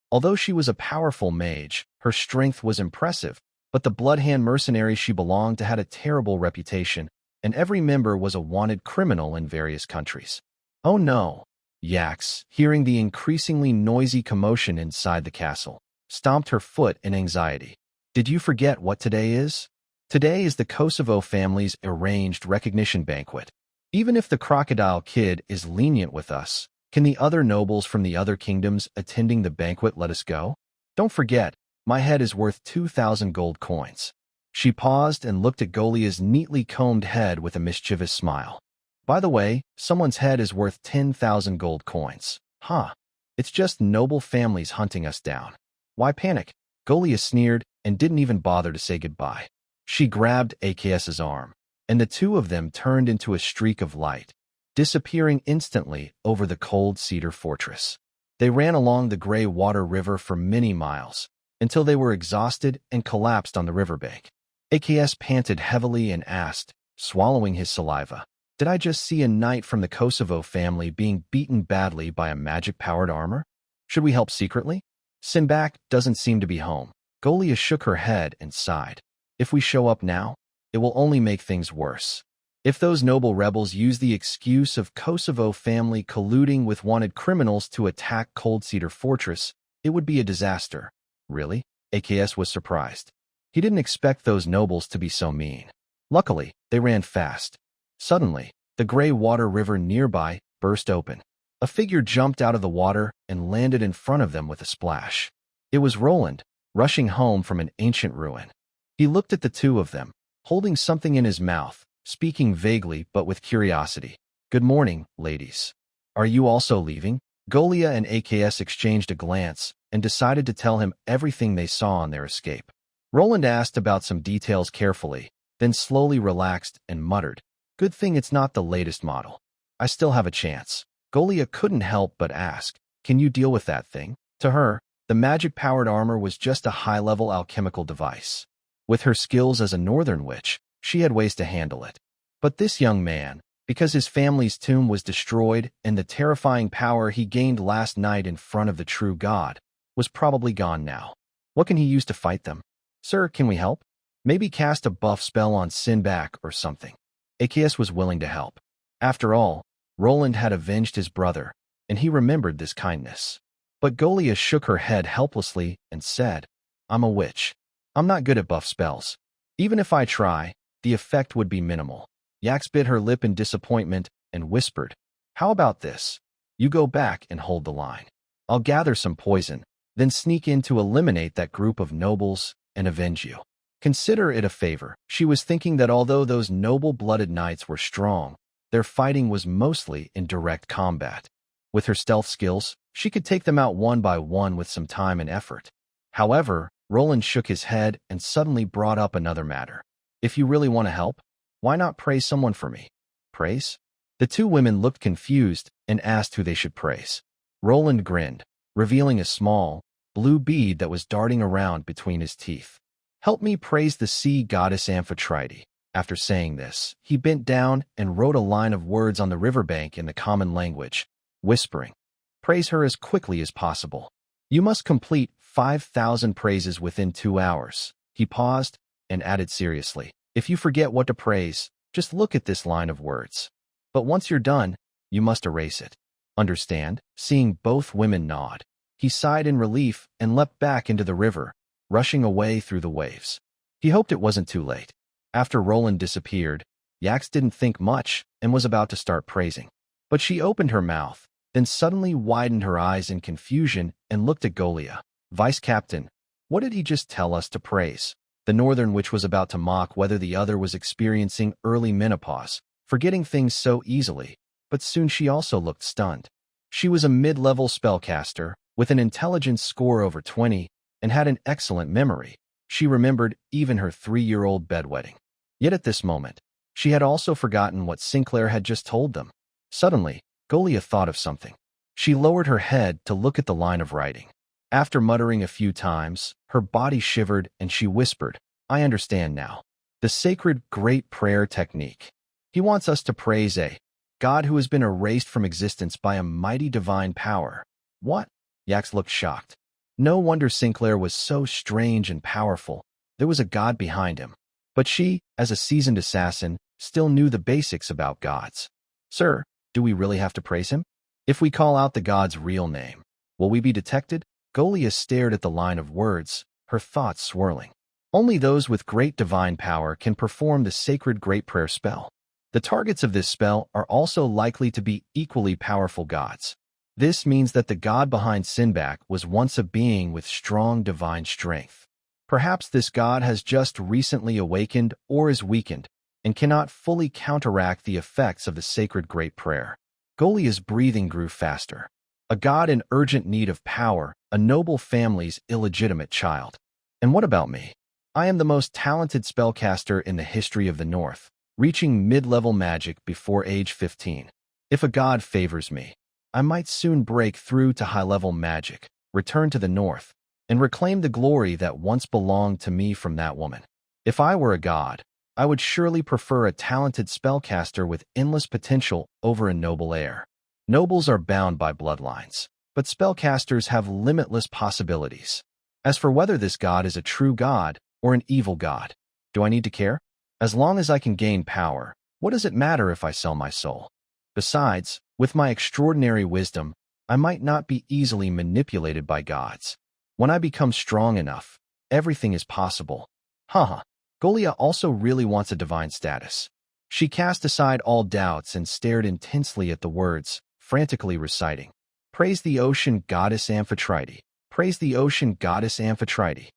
Although she was a powerful mage, her strength was impressive, but the Bloodhand mercenary she belonged to had a terrible reputation, and every member was a wanted criminal in various countries. "Oh no!" Yax, hearing the increasingly noisy commotion inside the castle, stomped her foot in anxiety. "Did you forget what today is? Today is the Kosovo family's arranged recognition banquet. Even if the Crocodile Kid is lenient with us, can the other nobles from the other kingdoms attending the banquet let us go? Don't forget, my head is worth 2,000 gold coins." She paused and looked at Golia's neatly combed head with a mischievous smile. "By the way, someone's head is worth 10,000 gold coins. Huh. It's just noble families hunting us down. Why panic?" Golia sneered and didn't even bother to say goodbye. She grabbed AKS's arm, and the two of them turned into a streak of light, disappearing instantly over the cold cedar fortress. They ran along the gray water river for many miles, until they were exhausted and collapsed on the riverbank. AKS panted heavily and asked, swallowing his saliva, "Did I just see a knight from the Kosovo family being beaten badly by a magic-powered armor? Should we help secretly? Simbach doesn't seem to be home." Golia shook her head and sighed. "If we show up now, it will only make things worse. If those noble rebels use the excuse of Kosovo family colluding with wanted criminals to attack Cold Cedar Fortress, it would be a disaster." "Really?" AKS was surprised. He didn't expect those nobles to be so mean. Luckily, they ran fast. Suddenly, the gray water river nearby burst open. A figure jumped out of the water and landed in front of them with a splash. It was Roland, rushing home from an ancient ruin. He looked at the two of them, holding something in his mouth, speaking vaguely but with curiosity. "Good morning, ladies. Are you also leaving?" Golia and AKS exchanged a glance and decided to tell him everything they saw on their escape. Roland asked about some details carefully, then slowly relaxed and muttered, "Good thing it's not the latest model. I still have a chance." Golia couldn't help but ask, "Can you deal with that thing?" To her, the magic-powered armor was just a high-level alchemical device. With her skills as a northern witch, she had ways to handle it. But this young man, because his family's tomb was destroyed and the terrifying power he gained last night in front of the true god, was probably gone now. What can he use to fight them? "Sir, can we help? Maybe cast a buff spell on Simbach or something." AKS was willing to help. After all, Roland had avenged his brother, and he remembered this kindness. But Golia shook her head helplessly and said, "I'm a witch. I'm not good at buff spells. Even if I try, the effect would be minimal." Yax bit her lip in disappointment and whispered, "How about this? You go back and hold the line. I'll gather some poison, then sneak in to eliminate that group of nobles and avenge you." Consider it a favor. She was thinking that although those noble-blooded knights were strong, their fighting was mostly in direct combat. With her stealth skills, she could take them out one by one with some time and effort. However, Roland shook his head and suddenly brought up another matter. If you really want to help, why not praise someone for me? Praise? The two women looked confused and asked who they should praise. Roland grinned, revealing a small, blue bead that was darting around between his teeth. Help me praise the sea goddess Amphetrite. After saying this, he bent down and wrote a line of words on the riverbank in the common language, whispering, praise her as quickly as possible. You must complete 5,000 praises within 2 hours. He paused and added seriously, if you forget what to praise, just look at this line of words. But once you're done, you must erase it. Understand? Seeing both women nod, he sighed in relief and leapt back into the river, rushing away through the waves. He hoped it wasn't too late. After Roland disappeared, Yax didn't think much and was about to start praising. But she opened her mouth, then suddenly widened her eyes in confusion and looked at Golia. Vice Captain, what did he just tell us to praise? The Northern Witch was about to mock whether the other was experiencing early menopause, forgetting things so easily, but soon she also looked stunned. She was a mid-level spellcaster, with an intelligence score over 20, and had an excellent memory. She remembered even her 3-year-old bedwetting. Yet at this moment, she had also forgotten what Sinclair had just told them. Suddenly, Golia thought of something. She lowered her head to look at the line of writing. After muttering a few times, her body shivered and she whispered, I understand now. The sacred Great Prayer technique. He wants us to praise a God who has been erased from existence by a mighty divine power. What? Yax looked shocked. No wonder Sinclair was so strange and powerful. There was a god behind him. But she, as a seasoned assassin, still knew the basics about gods. Sir, do we really have to praise him? If we call out the god's real name, will we be detected? Golia stared at the line of words, her thoughts swirling. Only those with great divine power can perform the sacred Great Prayer spell. The targets of this spell are also likely to be equally powerful gods. This means that the god behind Simbach was once a being with strong divine strength. Perhaps this god has just recently awakened or is weakened, and cannot fully counteract the effects of the sacred Great Prayer. Golia's breathing grew faster. A god in urgent need of power, a noble family's illegitimate child. And what about me? I am the most talented spellcaster in the history of the North, reaching mid-level magic before age 15. If a god favors me, I might soon break through to high-level magic, return to the North, and reclaim the glory that once belonged to me from that woman. If I were a god, I would surely prefer a talented spellcaster with endless potential over a noble heir. Nobles are bound by bloodlines, but spellcasters have limitless possibilities. As for whether this god is a true god or an evil god, do I need to care? As long as I can gain power, what does it matter if I sell my soul? Besides, with my extraordinary wisdom, I might not be easily manipulated by gods. When I become strong enough, everything is possible. Haha. Golia also really wants a divine status. She cast aside all doubts and stared intensely at the words, frantically reciting, Praise the ocean goddess Amphetrite. Praise the ocean goddess Amphetrite.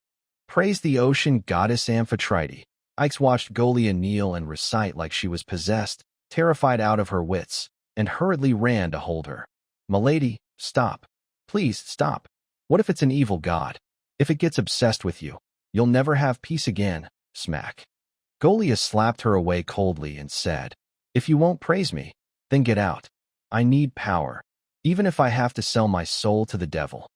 Praise the ocean goddess Amphetrite. Ix watched Golia kneel and recite like she was possessed, terrified out of her wits, and hurriedly ran to hold her. Milady, stop. Please stop. What if it's an evil god? If it gets obsessed with you, you'll never have peace again. Smack. Golia slapped her away coldly and said, If you won't praise me, then get out. I need power, even if I have to sell my soul to the devil.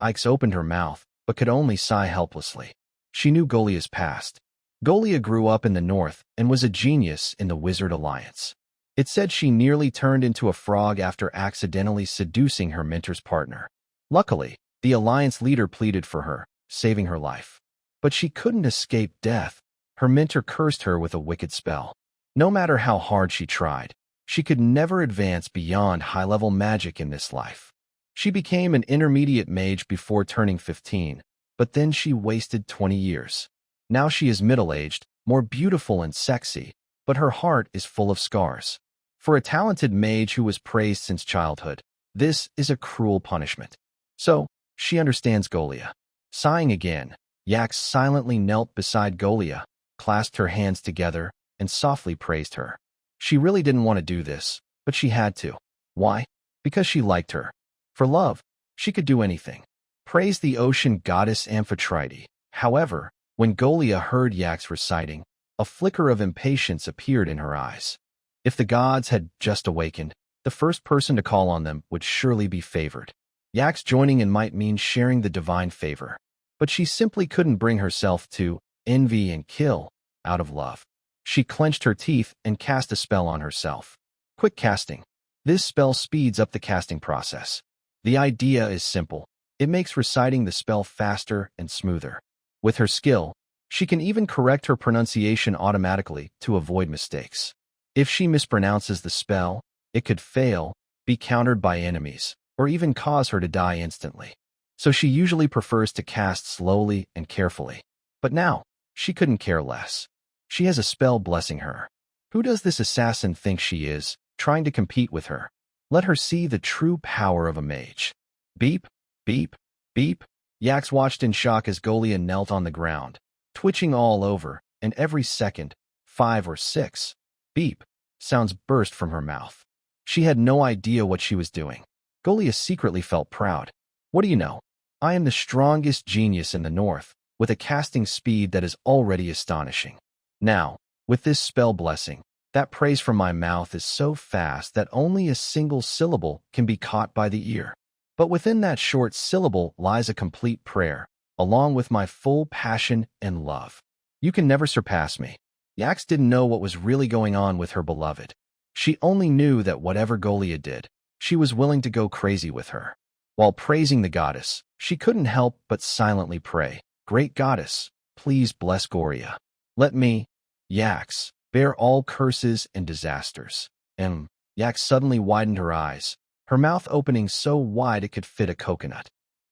Ix opened her mouth, but could only sigh helplessly. She knew Golia's past. Golia grew up in the North and was a genius in the Wizard Alliance. It said she nearly turned into a frog after accidentally seducing her mentor's partner. Luckily, the Alliance leader pleaded for her, saving her life. But she couldn't escape death. Her mentor cursed her with a wicked spell. No matter how hard she tried, she could never advance beyond high-level magic in this life. She became an intermediate mage before turning 15, but then she wasted 20 years. Now she is middle-aged, more beautiful and sexy, but her heart is full of scars. For a talented mage who was praised since childhood, this is a cruel punishment. So, she understands Golia. Sighing again, Yax silently knelt beside Golia, clasped her hands together, and softly praised her. She really didn't want to do this, but she had to. Why? Because she liked her. For love, she could do anything. Praise the ocean goddess Amphetrite. However, when Golia heard Yak's reciting, a flicker of impatience appeared in her eyes. If the gods had just awakened, the first person to call on them would surely be favored. Yak's joining in might mean sharing the divine favor, but she simply couldn't bring herself to envy and kill out of love. She clenched her teeth and cast a spell on herself. Quick casting. This spell speeds up the casting process. The idea is simple. It makes reciting the spell faster and smoother. With her skill, she can even correct her pronunciation automatically to avoid mistakes. If she mispronounces the spell, it could fail, be countered by enemies, or even cause her to die instantly. So she usually prefers to cast slowly and carefully. But now, she couldn't care less. She has a spell blessing her. Who does this assassin think she is, trying to compete with her? Let her see the true power of a mage. Beep, beep, beep. Yax watched in shock as Golia knelt on the ground, twitching all over, and every second, 5 or 6, beep, sounds burst from her mouth. She had no idea what she was doing. Golia secretly felt proud. What do you know? I am the strongest genius in the north, with a casting speed that is already astonishing. Now, with this spell blessing, that praise from my mouth is so fast that only a single syllable can be caught by the ear. But within that short syllable lies a complete prayer, along with my full passion and love. You can never surpass me. Yax didn't know what was really going on with her beloved. She only knew that whatever Golia did, she was willing to go crazy with her. While praising the goddess, she couldn't help but silently pray, "Great goddess, please bless Goria. Let me, Yax, bear all curses and disasters." Yax suddenly widened her eyes, her mouth opening so wide it could fit a coconut.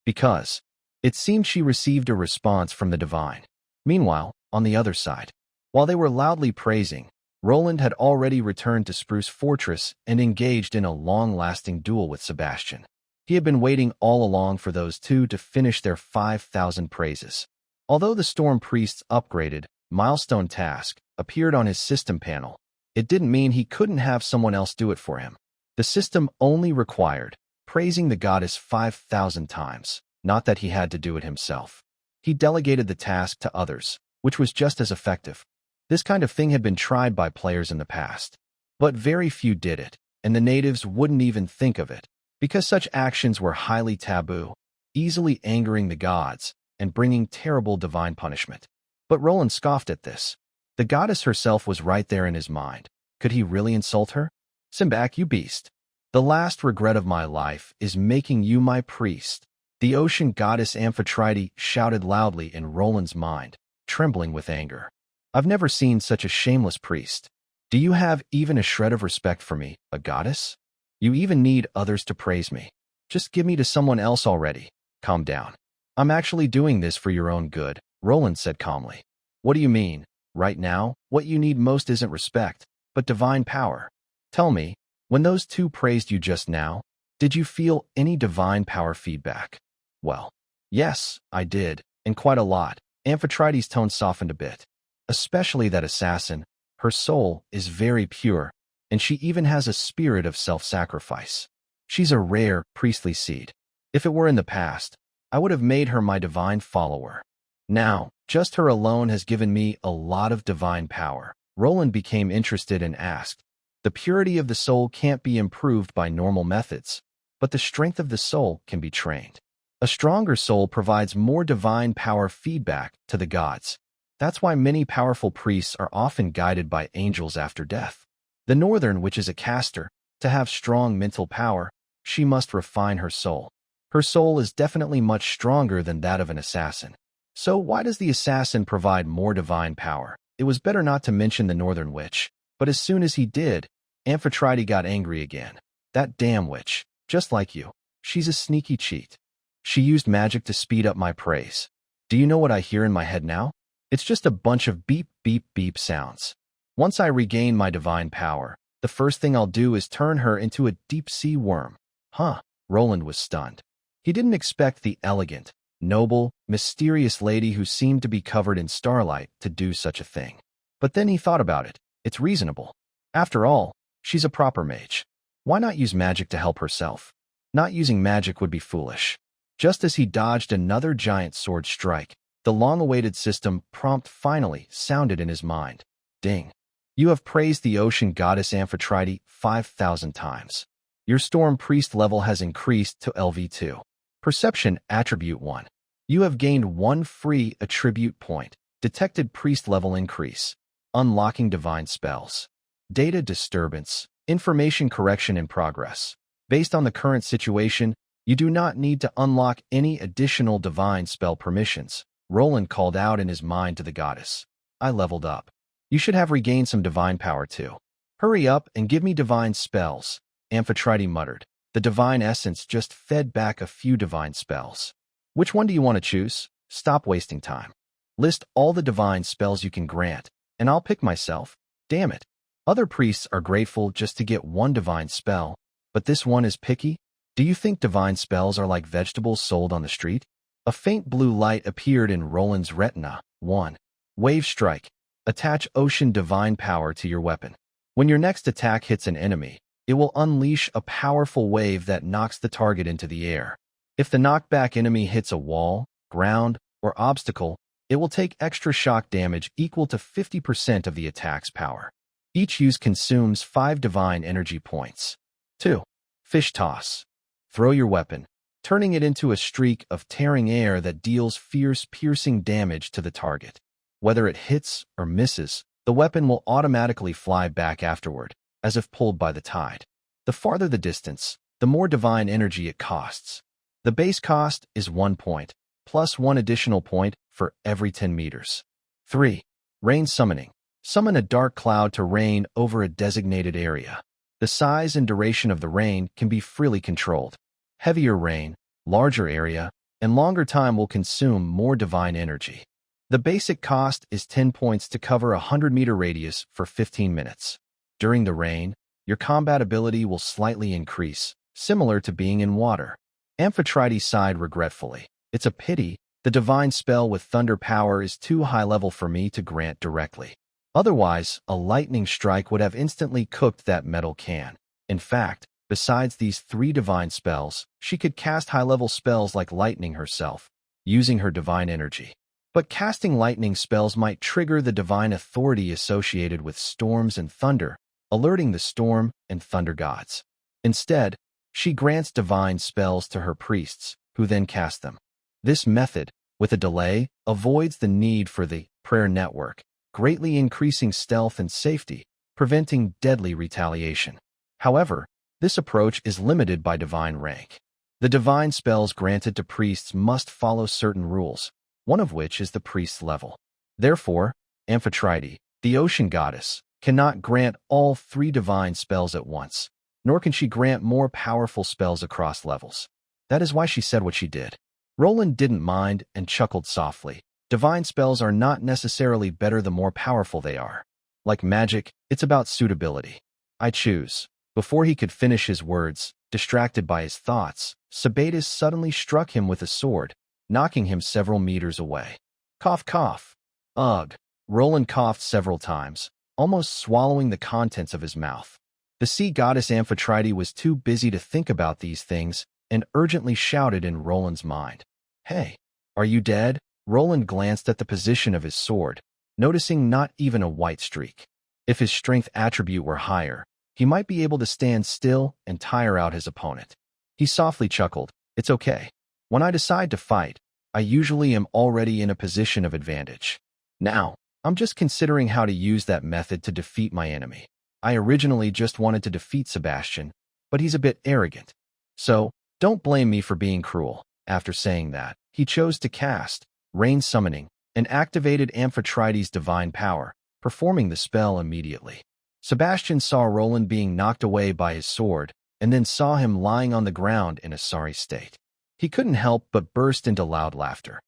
Because it seemed she received a response from the divine. Meanwhile, on the other side, while they were loudly praising, Roland had already returned to Spruce Fortress and engaged in a long-lasting duel with Sebastian. He had been waiting all along for those two to finish their 5,000 praises. Although the Storm Priest's upgraded, milestone task appeared on his system panel, it didn't mean he couldn't have someone else do it for him. The system only required praising the goddess 5,000 times, not that he had to do it himself. He delegated the task to others, which was just as effective. This kind of thing had been tried by players in the past, but very few did it, and the natives wouldn't even think of it, because such actions were highly taboo, easily angering the gods and bringing terrible divine punishment. But Roland scoffed at this. The goddess herself was right there in his mind. Could he really insult her? "Simbach, you beast. The last regret of my life is making you my priest." The ocean goddess Amphetrite shouted loudly in Roland's mind, trembling with anger. "I've never seen such a shameless priest. Do you have even a shred of respect for me, a goddess? You even need others to praise me. Just give me to someone else already." "Calm down. I'm actually doing this for your own good," Roland said calmly. "What do you mean? Right now, what you need most isn't respect, but divine power. Tell me, when those two praised you just now, did you feel any divine power feedback?" "Well, yes, I did, and quite a lot." Amphitrite's tone softened a bit. "Especially that assassin. Her soul is very pure, and she even has a spirit of self-sacrifice. She's a rare, priestly seed. If it were in the past, I would have made her my divine follower. Now, just her alone has given me a lot of divine power." Roland became interested and asked, "The purity of the soul can't be improved by normal methods, but the strength of the soul can be trained. A stronger soul provides more divine power feedback to the gods. That's why many powerful priests are often guided by angels after death. The Northern, which is a caster, to have strong mental power, she must refine her soul. Her soul is definitely much stronger than that of an assassin. So why does the assassin provide more divine power?" It was better not to mention the Northern Witch, but as soon as he did, Amphitrite got angry again. "That damn witch, just like you. She's a sneaky cheat. She used magic to speed up my praise. Do you know what I hear in my head now? It's just a bunch of beep, beep, beep sounds. Once I regain my divine power, the first thing I'll do is turn her into a deep-sea worm." "Huh?" Roland was stunned. He didn't expect the elegant, noble, mysterious lady who seemed to be covered in starlight to do such a thing. But then he thought about it. It's reasonable. After all, she's a proper mage. Why not use magic to help herself? Not using magic would be foolish. Just as he dodged another giant sword strike, the long-awaited system prompt finally sounded in his mind. Ding. You have praised the ocean goddess Amphetrite 5,000 times. Your Storm Priest level has increased to LV2. Perception Attribute 1. You have gained 1 free attribute point. Detected Priest level increase. Unlocking divine spells. Data disturbance. Information correction in progress. Based on the current situation, you do not need to unlock any additional divine spell permissions. Roland called out in his mind to the goddess. I leveled up. You should have regained some divine power too. Hurry up and give me divine spells, Amphetrite muttered. The divine essence just fed back a few divine spells. Which one do you want to choose? Stop wasting time. List all the divine spells you can grant, and I'll pick myself. Damn it. Other priests are grateful just to get 1 divine spell, but this one is picky? Do you think divine spells are like vegetables sold on the street? A faint blue light appeared in Roland's retina. 1. Wave Strike. Attach ocean divine power to your weapon. When your next attack hits an enemy, it will unleash a powerful wave that knocks the target into the air. If the knockback enemy hits a wall, ground, or obstacle, it will take extra shock damage equal to 50% of the attack's power. Each use consumes 5 divine energy points. 2. Fish Toss. Throw your weapon, turning it into a streak of tearing air that deals fierce, piercing damage to the target. Whether it hits or misses, the weapon will automatically fly back afterward, as if pulled by the tide. The farther the distance, the more divine energy it costs. The base cost is 1 point, plus 1 additional point for every 10 meters. 3. Rain Summoning. Summon a dark cloud to rain over a designated area. The size and duration of the rain can be freely controlled. Heavier rain, larger area, and longer time will consume more divine energy. The basic cost is 10 points to cover a 100-meter radius for 15 minutes. During the rain, your combat ability will slightly increase, similar to being in water. Amphetrite sighed regretfully. It's a pity, the divine spell with thunder power is too high level for me to grant directly. Otherwise, a lightning strike would have instantly cooked that metal can. In fact, besides these 3 divine spells, she could cast high-level spells like lightning herself, using her divine energy. But casting lightning spells might trigger the divine authority associated with storms and thunder, alerting the storm and thunder gods. Instead, she grants divine spells to her priests, who then cast them. This method, with a delay, avoids the need for the prayer network, greatly increasing stealth and safety, preventing deadly retaliation. However, this approach is limited by divine rank. The divine spells granted to priests must follow certain rules, one of which is the priest's level. Therefore, Amphetrite, the ocean goddess, cannot grant all 3 divine spells at once, nor can she grant more powerful spells across levels. That is why she said what she did. Roland didn't mind and chuckled softly. Divine spells are not necessarily better the more powerful they are. Like magic, it's about suitability. I choose. Before he could finish his words, distracted by his thoughts, Sabatis suddenly struck him with a sword, knocking him several meters away. Cough, cough. Ugh. Roland coughed several times, almost swallowing the contents of his mouth. The sea goddess Amphetrite was too busy to think about these things and urgently shouted in Roland's mind. Hey, are you dead? Roland glanced at the position of his sword, noticing not even a white streak. If his strength attribute were higher, he might be able to stand still and tire out his opponent. He softly chuckled. It's okay. When I decide to fight, I usually am already in a position of advantage. Now, I'm just considering how to use that method to defeat my enemy. I originally just wanted to defeat Sebastian, but he's a bit arrogant. So, don't blame me for being cruel. After saying that, he chose to cast Rain Summoning and activated Amphetrite's divine power, performing the spell immediately. Sebastian saw Roland being knocked away by his sword, and then saw him lying on the ground in a sorry state. He couldn't help but burst into loud laughter.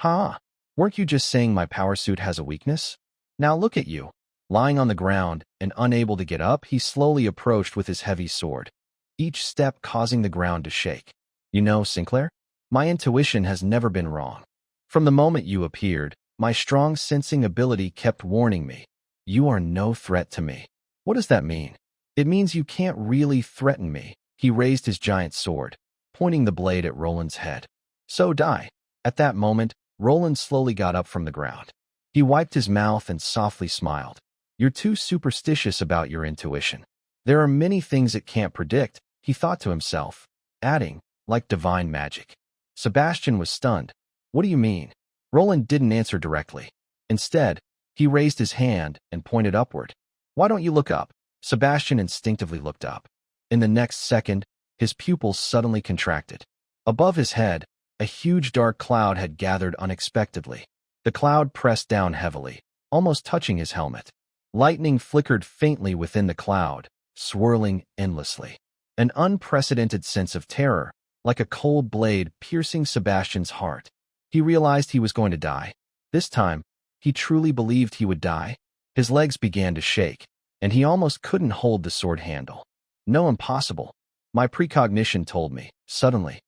Ha! Weren't you just saying my power suit has a weakness? Now look at you. Lying on the ground and unable to get up, he slowly approached with his heavy sword, each step causing the ground to shake. You know, Sinclair, my intuition has never been wrong. From the moment you appeared, my strong sensing ability kept warning me. You are no threat to me. What does that mean? It means you can't really threaten me. He raised his giant sword, pointing the blade at Roland's head. So die. At that moment, Roland slowly got up from the ground. He wiped his mouth and softly smiled. You're too superstitious about your intuition. There are many things it can't predict, he thought to himself, adding, like divine magic. Sebastian was stunned. What do you mean? Roland didn't answer directly. Instead, he raised his hand and pointed upward. Why don't you look up? Sebastian instinctively looked up. In the next second, his pupils suddenly contracted. Above his head, a huge dark cloud had gathered unexpectedly. The cloud pressed down heavily, almost touching his helmet. Lightning flickered faintly within the cloud, swirling endlessly. An unprecedented sense of terror, like a cold blade piercing Sebastian's heart. He realized he was going to die. This time, he truly believed he would die. His legs began to shake, and he almost couldn't hold the sword handle. No, impossible. My precognition told me. Suddenly,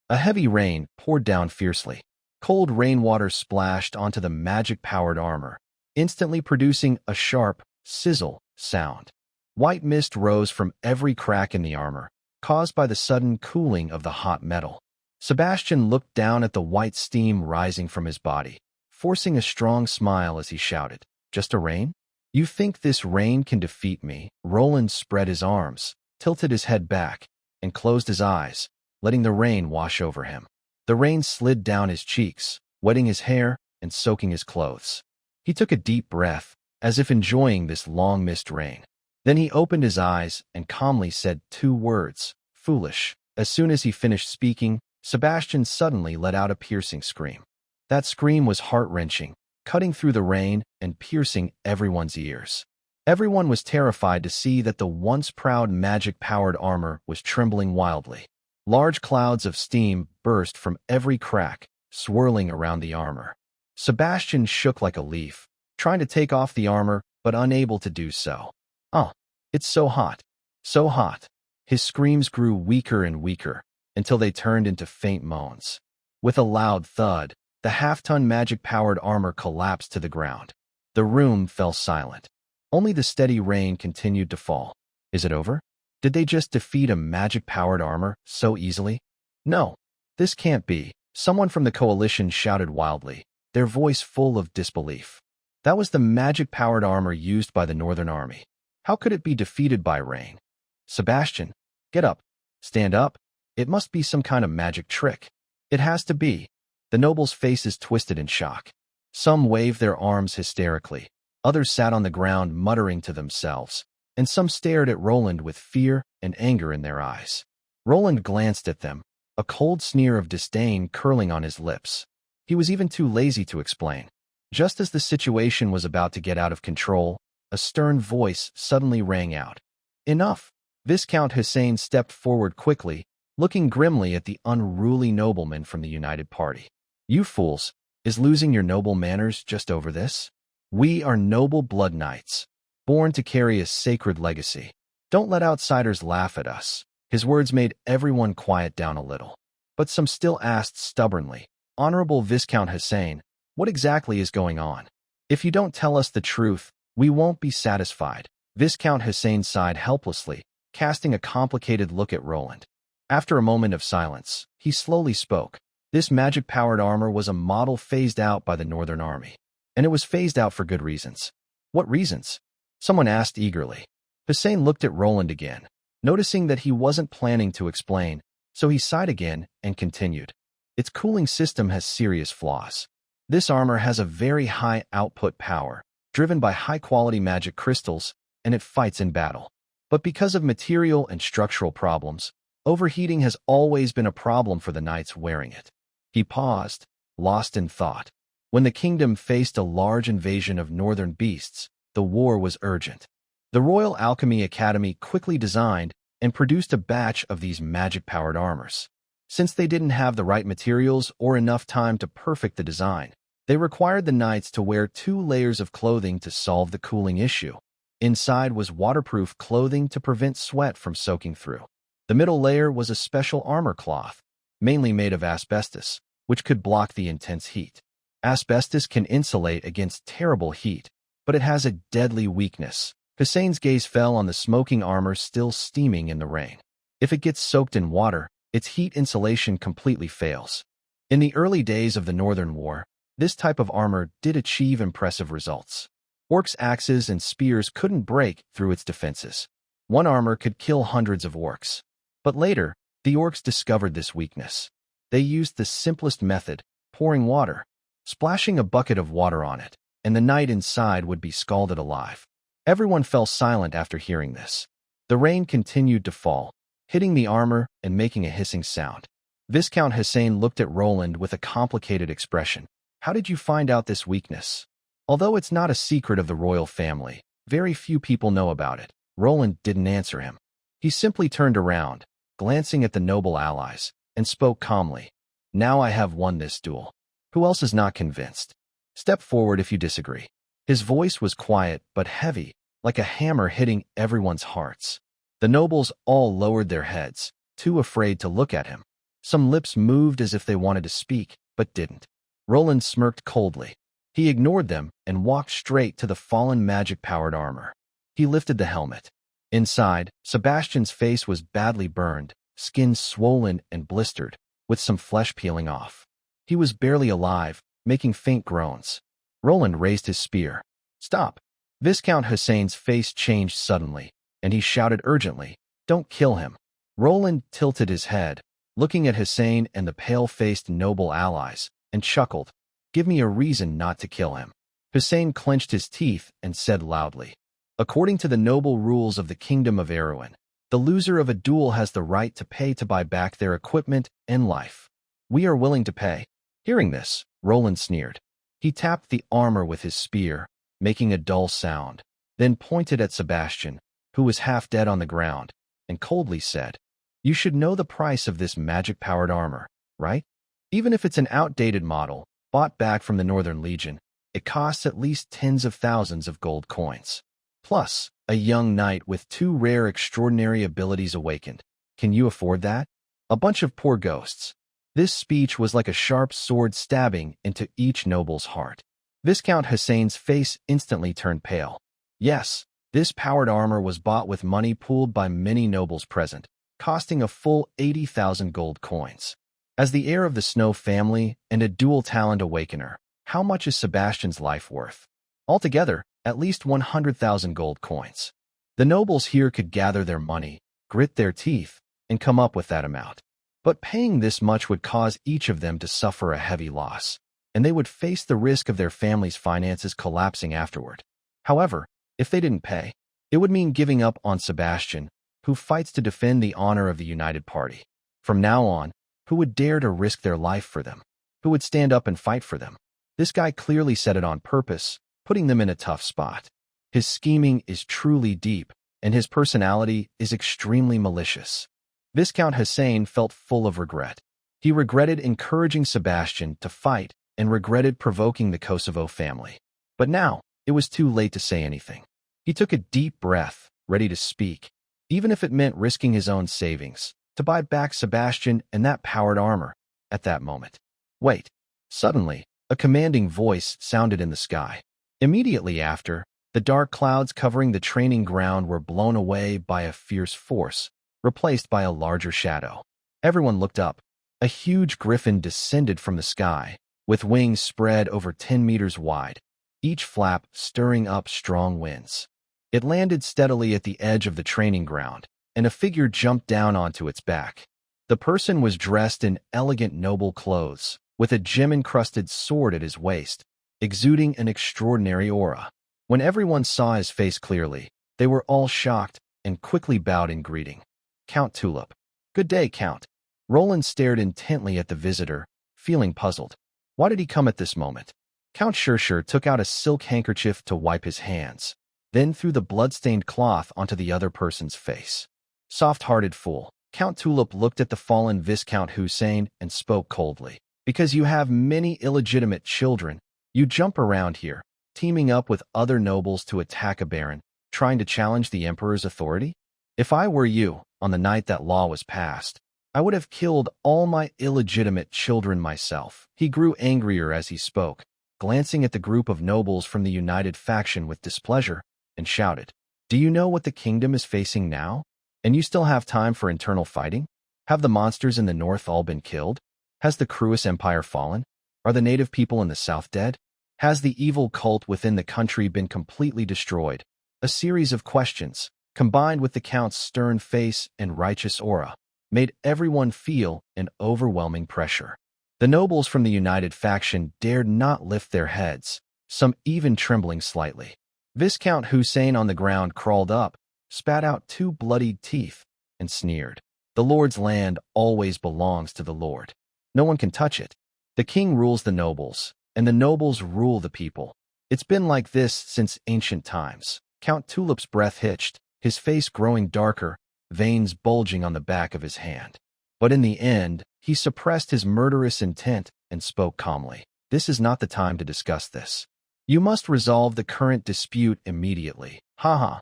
a heavy rain poured down fiercely. Cold rainwater splashed onto the magic-powered armor, instantly producing a sharp sizzle sound. White mist rose from every crack in the armor, caused by the sudden cooling of the hot metal. Sebastian looked down at the white steam rising from his body, forcing a strong smile as he shouted, "Just a rain? You think this rain can defeat me?" Roland spread his arms, tilted his head back, and closed his eyes, letting the rain wash over him. The rain slid down his cheeks, wetting his hair and soaking his clothes. He took a deep breath, as if enjoying this long-missed rain. Then he opened his eyes and calmly said 2 words, "Foolish." As soon as he finished speaking, Sebastian suddenly let out a piercing scream. That scream was heart-wrenching, cutting through the rain and piercing everyone's ears. Everyone was terrified to see that the once proud magic-powered armor was trembling wildly. Large clouds of steam burst from every crack, swirling around the armor. Sebastian shook like a leaf, trying to take off the armor, but unable to do so. "Oh, it's so hot, so hot." His screams grew weaker and weaker, until they turned into faint moans. With a loud thud, the half-ton magic-powered armor collapsed to the ground. The room fell silent. Only the steady rain continued to fall. Is it over? Did they just defeat a magic-powered armor so easily? No, this can't be. Someone from the coalition shouted wildly, their voice full of disbelief. That was the magic-powered armor used by the Northern Army. How could it be defeated by rain? Sebastian, get up. Stand up. It must be some kind of magic trick. It has to be. The nobles' faces twisted in shock. Some waved their arms hysterically. Others sat on the ground muttering to themselves, and some stared at Roland with fear and anger in their eyes. Roland glanced at them, a cold sneer of disdain curling on his lips. He was even too lazy to explain. Just as the situation was about to get out of control, a stern voice suddenly rang out. Enough! Viscount Hussein stepped forward quickly, looking grimly at the unruly nobleman from the United Party. You fools, is losing your noble manners just over this? We are noble blood knights, born to carry a sacred legacy. Don't let outsiders laugh at us. His words made everyone quiet down a little. But some still asked stubbornly, Honorable Viscount Hussein, what exactly is going on? If you don't tell us the truth, we won't be satisfied. Viscount Hussein sighed helplessly, casting a complicated look at Roland. After a moment of silence, he slowly spoke. This magic-powered armor was a model phased out by the Northern Army. And it was phased out for good reasons. What reasons? Someone asked eagerly. Hussein looked at Roland again, noticing that he wasn't planning to explain, so he sighed again and continued. Its cooling system has serious flaws. This armor has a very high output power, driven by high-quality magic crystals, and it fights in battle. But because of material and structural problems, overheating has always been a problem for the knights wearing it. He paused, lost in thought. When the kingdom faced a large invasion of northern beasts, the war was urgent. The Royal Alchemy Academy quickly designed and produced a batch of these magic-powered armors. Since they didn't have the right materials or enough time to perfect the design, they required the knights to wear 2 layers of clothing to solve the cooling issue. Inside was waterproof clothing to prevent sweat from soaking through. The middle layer was a special armor cloth, mainly made of asbestos, which could block the intense heat. Asbestos can insulate against terrible heat, but it has a deadly weakness. Hussein's gaze fell on the smoking armor still steaming in the rain. If it gets soaked in water, its heat insulation completely fails. In the early days of the Northern War, this type of armor did achieve impressive results. Orcs' axes and spears couldn't break through its defenses. One armor could kill hundreds of orcs. But later, the orcs discovered this weakness. They used the simplest method, pouring water, splashing a bucket of water on it, and the knight inside would be scalded alive. Everyone fell silent after hearing this. The rain continued to fall, hitting the armor and making a hissing sound. Viscount Hussein looked at Roland with a complicated expression. How did you find out this weakness? Although it's not a secret of the royal family, very few people know about it. Roland didn't answer him. He simply turned around, glancing at the noble allies, and spoke calmly. Now I have won this duel. Who else is not convinced? Step forward if you disagree. His voice was quiet but heavy, like a hammer hitting everyone's hearts. The nobles all lowered their heads, too afraid to look at him. Some lips moved as if they wanted to speak, but didn't. Roland smirked coldly. He ignored them and walked straight to the fallen magic-powered armor. He lifted the helmet. Inside, Sebastian's face was badly burned, skin swollen and blistered, with some flesh peeling off. He was barely alive, making faint groans. Roland raised his spear. Stop! Viscount Hussein's face changed suddenly, and he shouted urgently, Don't kill him. Roland tilted his head, looking at Hussein and the pale-faced noble allies, and chuckled. Give me a reason not to kill him. Hussein clenched his teeth and said loudly, According to the noble rules of the Kingdom of Erewhon, the loser of a duel has the right to pay to buy back their equipment and life. We are willing to pay. Hearing this, Roland sneered. He tapped the armor with his spear, making a dull sound, then pointed at Sebastian, who was half dead on the ground, and coldly said, You should know the price of this magic-powered armor, right? Even if it's an outdated model, bought back from the Northern Legion, it costs at least tens of thousands of gold coins. Plus, a young knight with 2 rare extraordinary abilities awakened. Can you afford that? A bunch of poor ghosts. This speech was like a sharp sword stabbing into each noble's heart. Viscount Hussein's face instantly turned pale. Yes, this powered armor was bought with money pooled by many nobles present, costing a full 80,000 gold coins. As the heir of the Snow family and a dual talent awakener, how much is Sebastian's life worth? Altogether, at least 100,000 gold coins. The nobles here could gather their money, grit their teeth, and come up with that amount. But paying this much would cause each of them to suffer a heavy loss, and they would face the risk of their family's finances collapsing afterward. However, if they didn't pay, it would mean giving up on Sebastian, who fights to defend the honor of the United Party. From now on, who would dare to risk their life for them? Who would stand up and fight for them? This guy clearly said it on purpose, putting them in a tough spot. His scheming is truly deep, and his personality is extremely malicious. Viscount Hussein felt full of regret. He regretted encouraging Sebastian to fight and regretted provoking the Kosovo family. But now, it was too late to say anything. He took a deep breath, ready to speak, even if it meant risking his own savings, to buy back Sebastian and that powered armor. At that moment. Wait. Suddenly, a commanding voice sounded in the sky. Immediately after, the dark clouds covering the training ground were blown away by a fierce force, replaced by a larger shadow. Everyone looked up. A huge griffin descended from the sky, with wings spread over 10 meters wide, each flap stirring up strong winds. It landed steadily at the edge of the training ground, and a figure jumped down onto its back. The person was dressed in elegant noble clothes, with a gem-encrusted sword at his waist, exuding an extraordinary aura. When everyone saw his face clearly, they were all shocked and quickly bowed in greeting. Count Tulip. Good day, Count. Roland stared intently at the visitor, feeling puzzled. Why did he come at this moment? Count Shershur took out a silk handkerchief to wipe his hands, then threw the blood-stained cloth onto the other person's face. Soft-hearted fool. Count Tulip looked at the fallen Viscount Hussein and spoke coldly. Because you have many illegitimate children, you jump around here, teaming up with other nobles to attack a baron, trying to challenge the emperor's authority? If I were you, on the night that law was passed, I would have killed all my illegitimate children myself. He grew angrier as he spoke, glancing at the group of nobles from the united faction with displeasure, and shouted, Do you know what the kingdom is facing now? And you still have time for internal fighting? Have the monsters in the north all been killed? Has the Cruis Empire fallen? Are the native people in the south dead? Has the evil cult within the country been completely destroyed? A series of questions, combined with the Count's stern face and righteous aura, made everyone feel an overwhelming pressure. The nobles from the united faction dared not lift their heads, some even trembling slightly. Viscount Hussein on the ground crawled up, spat out 2 bloodied teeth, and sneered. The Lord's land always belongs to the Lord. No one can touch it. The king rules the nobles, and the nobles rule the people. It's been like this since ancient times. Count Tulip's breath hitched, his face growing darker, veins bulging on the back of his hand. But in the end, he suppressed his murderous intent and spoke calmly. This is not the time to discuss this. You must resolve the current dispute immediately. Haha.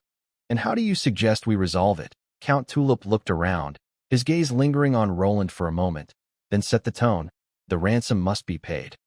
And how do you suggest we resolve it? Count Tulip looked around, his gaze lingering on Roland for a moment, then set the tone. The ransom must be paid.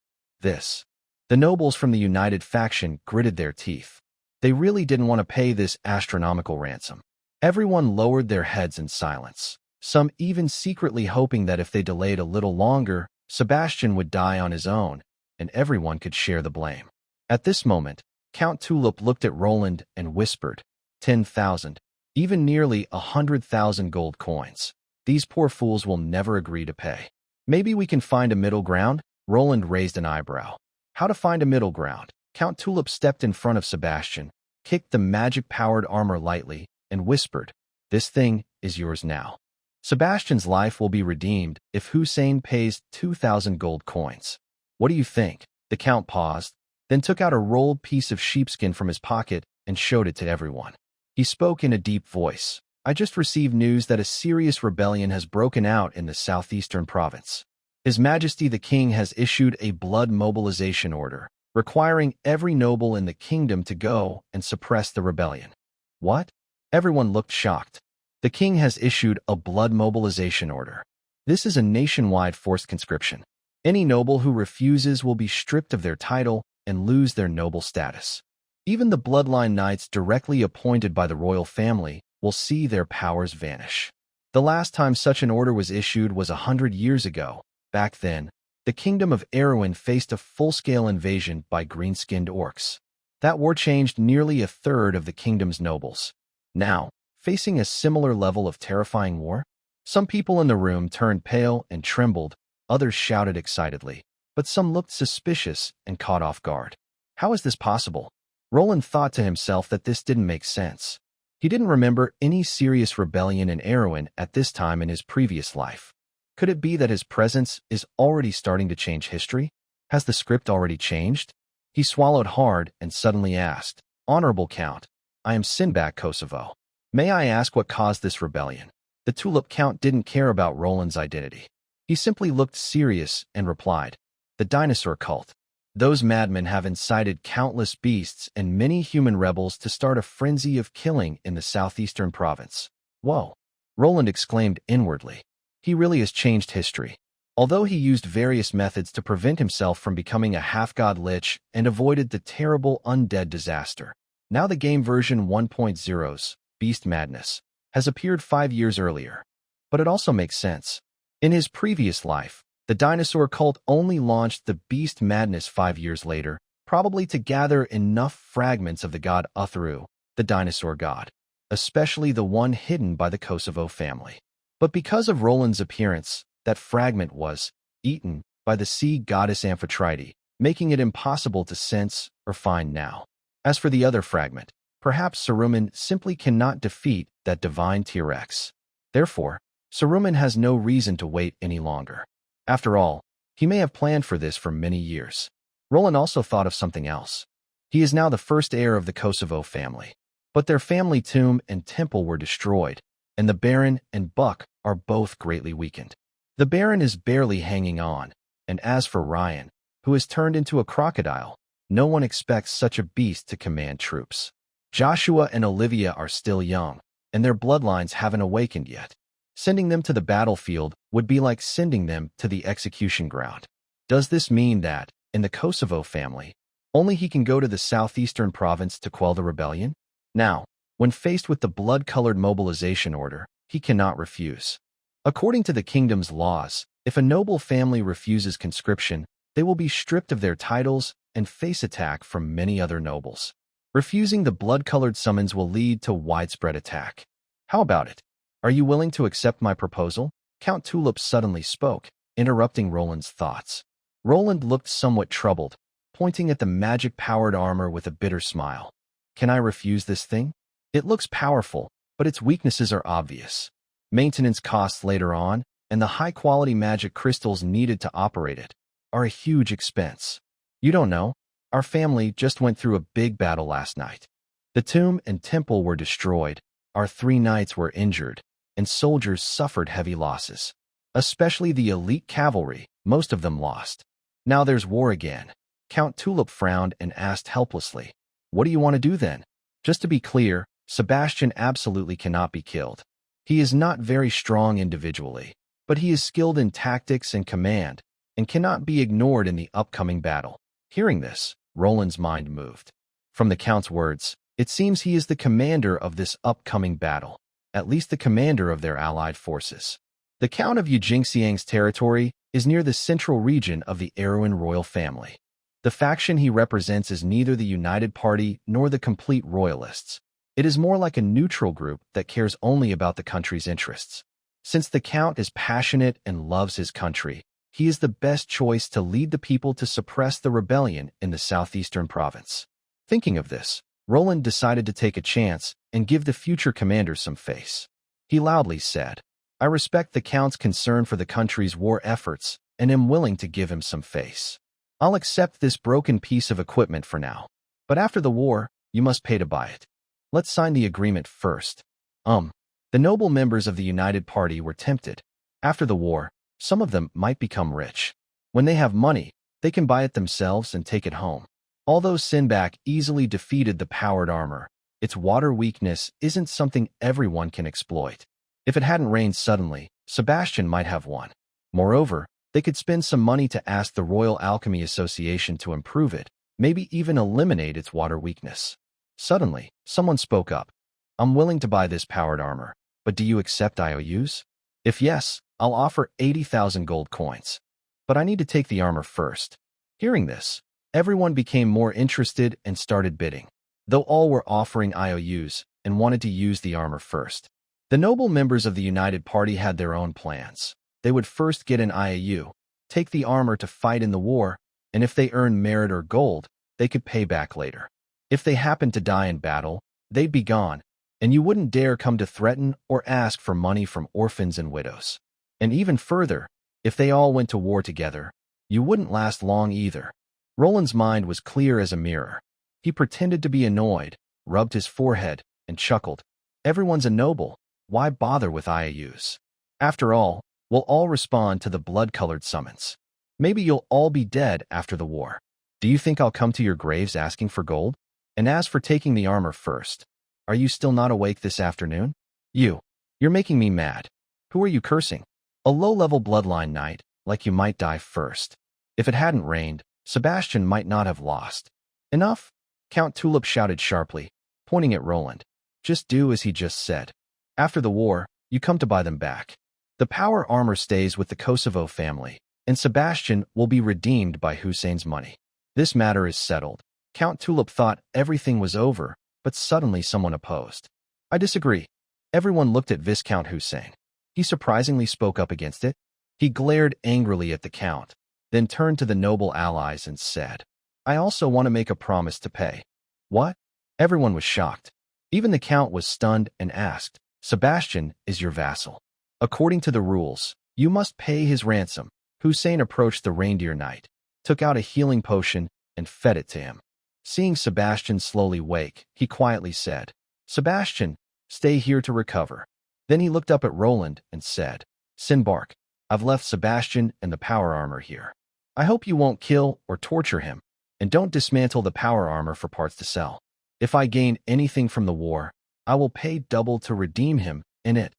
This. The nobles from the united faction gritted their teeth. They really didn't want to pay this astronomical ransom. Everyone lowered their heads in silence, some even secretly hoping that if they delayed a little longer, Sebastian would die on his own, and everyone could share the blame. At this moment, Count Tulip looked at Roland and whispered, 10,000, even nearly 100,000 gold coins. These poor fools will never agree to pay. Maybe we can find a middle ground? Roland raised an eyebrow. How to find a middle ground? Count Tulip stepped in front of Sebastian, kicked the magic-powered armor lightly, and whispered, this thing is yours now. Sebastian's life will be redeemed if Hussein pays 2,000 gold coins. What do you think? The Count paused, then took out a rolled piece of sheepskin from his pocket and showed it to everyone. He spoke in a deep voice. I just received news that a serious rebellion has broken out in the southeastern province. His Majesty the King has issued a blood mobilization order, requiring every noble in the kingdom to go and suppress the rebellion. What? Everyone looked shocked. The king has issued a blood mobilization order. This is a nationwide forced conscription. Any noble who refuses will be stripped of their title and lose their noble status. Even the bloodline knights directly appointed by the royal family will see their powers vanish. The last time such an order was issued was 100 years ago. Back then, the kingdom of Erewhon faced a full-scale invasion by green-skinned orcs. That war changed nearly a third of the kingdom's nobles. Now, facing a similar level of terrifying war, some people in the room turned pale and trembled, others shouted excitedly, but some looked suspicious and caught off guard. How is this possible? Roland thought to himself that this didn't make sense. He didn't remember any serious rebellion in Erewhon at this time in his previous life. Could it be that his presence is already starting to change history? Has the script already changed? He swallowed hard and suddenly asked, Honorable Count, I am Simbach, Kosovo. May I ask what caused this rebellion? The Tulip Count didn't care about Roland's identity. He simply looked serious and replied, The dinosaur cult. Those madmen have incited countless beasts and many human rebels to start a frenzy of killing in the southeastern province. Whoa! Roland exclaimed inwardly. He really has changed history. Although he used various methods to prevent himself from becoming a half-god lich and avoided the terrible undead disaster, now the game version 1.0's Beast Madness has appeared 5 years earlier. But it also makes sense. In his previous life, the dinosaur cult only launched the Beast Madness 5 years later, probably to gather enough fragments of the god Uthru, the dinosaur god, especially the one hidden by the Kosovo family. But because of Roland's appearance, that fragment was eaten by the sea goddess Amphetrite, making it impossible to sense or find now. As for the other fragment, perhaps Saruman simply cannot defeat that divine T-Rex. Therefore, Saruman has no reason to wait any longer. After all, he may have planned for this for many years. Roland also thought of something else. He is now the first heir of the Kosovo family. But their family tomb and temple were destroyed, and the Baron and Buck are both greatly weakened. The Baron is barely hanging on, and as for Ryan, who has turned into a crocodile, no one expects such a beast to command troops. Joshua and Olivia are still young, and their bloodlines haven't awakened yet. Sending them to the battlefield would be like sending them to the execution ground. Does this mean that, in the Kosovo family, only he can go to the southeastern province to quell the rebellion? Now, When faced with the blood-colored mobilization order, he cannot refuse. According to the kingdom's laws, if a noble family refuses conscription, they will be stripped of their titles and face attack from many other nobles. Refusing the blood-colored summons will lead to widespread attack. How about it? Are you willing to accept my proposal? Count Tulip suddenly spoke, interrupting Roland's thoughts. Roland looked somewhat troubled, pointing at the magic-powered armor with a bitter smile. Can I refuse this thing? It looks powerful, but its weaknesses are obvious. Maintenance costs later on, and the high-quality magic crystals needed to operate it, are a huge expense. You don't know, our family just went through a big battle last night. The tomb and temple were destroyed, our 3 knights were injured, and soldiers suffered heavy losses. Especially the elite cavalry, most of them lost. Now there's war again. Count Tulip frowned and asked helplessly, "What do you want to do then?" Just to be clear, Sebastian absolutely cannot be killed. He is not very strong individually, but he is skilled in tactics and command, and cannot be ignored in the upcoming battle. Hearing this, Roland's mind moved. From the Count's words, it seems he is the commander of this upcoming battle, at least the commander of their allied forces. The Count of Yijingxiang's territory is near the central region of the Erewhon royal family. The faction he represents is neither the United Party nor the complete royalists. It is more like a neutral group that cares only about the country's interests. Since the Count is passionate and loves his country, he is the best choice to lead the people to suppress the rebellion in the southeastern province. Thinking of this, Roland decided to take a chance and give the future commander some face. He loudly said, "I respect the Count's concern for the country's war efforts and am willing to give him some face. I'll accept this broken piece of equipment for now, but after the war, you must pay to buy it. Let's sign the agreement first." The noble members of the United Party were tempted. After the war, some of them might become rich. When they have money, they can buy it themselves and take it home. Although Simbach easily defeated the powered armor, its water weakness isn't something everyone can exploit. If it hadn't rained suddenly, Sebastian might have won. Moreover, they could spend some money to ask the Royal Alchemy Association to improve it, maybe even eliminate its water weakness. Suddenly, someone spoke up. "I'm willing to buy this powered armor, but do you accept IOUs? If yes, I'll offer 80,000 gold coins. But I need to take the armor first." Hearing this, everyone became more interested and started bidding, though all were offering IOUs and wanted to use the armor first. The noble members of the United Party had their own plans. They would first get an IOU, take the armor to fight in the war, and if they earned merit or gold, they could pay back later. If they happened to die in battle, they'd be gone, and you wouldn't dare come to threaten or ask for money from orphans and widows. And even further, if they all went to war together, you wouldn't last long either. Roland's mind was clear as a mirror. He pretended to be annoyed, rubbed his forehead, and chuckled. Everyone's a noble. Why bother with IOUs? After all, we'll all respond to the blood-colored summons. Maybe you'll all be dead after the war. Do you think I'll come to your graves asking for gold? And as for taking the armor first, are you still not awake this afternoon? You're making me mad. Who are you cursing? A low-level bloodline knight, like you might die first. If it hadn't rained, Sebastian might not have lost. Enough? Count Tulip shouted sharply, pointing at Roland. Just do as he just said. After the war, you come to buy them back. The power armor stays with the Kosovo family, and Sebastian will be redeemed by Hussein's money. This matter is settled. Count Tulip thought everything was over, but suddenly someone opposed. I disagree. Everyone looked at Viscount Hussein. He surprisingly spoke up against it. He glared angrily at the Count, then turned to the noble allies and said, "I also want to make a promise to pay." What? Everyone was shocked. Even the Count was stunned and asked, "Sebastian is your vassal. According to the rules, you must pay his ransom." Hussein approached the reindeer knight, took out a healing potion, and fed it to him. Seeing Sebastian slowly wake, he quietly said, "Sebastian, stay here to recover." Then he looked up at Roland and said, "Simbach, I've left Sebastian and the power armor here. I hope you won't kill or torture him, and don't dismantle the power armor for parts to sell. If I gain anything from the war, I will pay double to redeem him in it."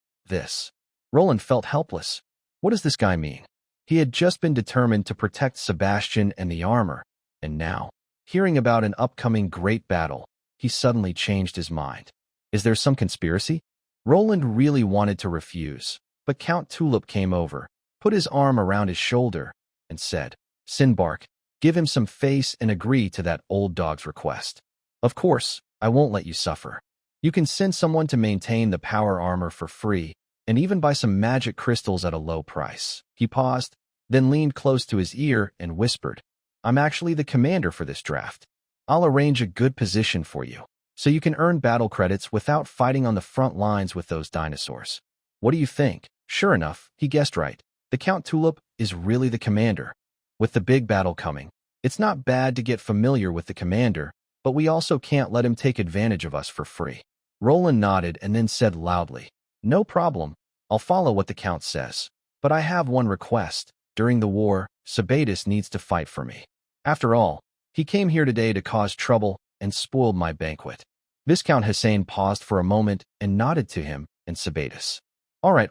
Roland felt helpless. What does this guy mean? He had just been determined to protect Sebastian and the armor, and now, hearing about an upcoming great battle, he suddenly changed his mind. Is there some conspiracy? Roland really wanted to refuse, but Count Tulip came over, put his arm around his shoulder, and said, Simbach, give him some face and agree to that old dog's request. Of course, I won't let you suffer. You can send someone to maintain the power armor for free, and even buy some magic crystals at a low price. He paused, then leaned close to his ear and whispered, I'm actually the commander for this draft. I'll arrange a good position for you, so you can earn battle credits without fighting on the front lines with those dinosaurs. What do you think? Sure enough, he guessed right. The Count Tulip is really the commander. With the big battle coming, it's not bad to get familiar with the commander, but we also can't let him take advantage of us for free. Roland nodded and then said loudly, No problem, I'll follow what the Count says. But I have one request. During the war, Sabatis needs to fight for me. After all, he came here today to cause trouble and spoiled my banquet. Viscount Hussein paused for a moment and nodded to him and Sabatis. All right.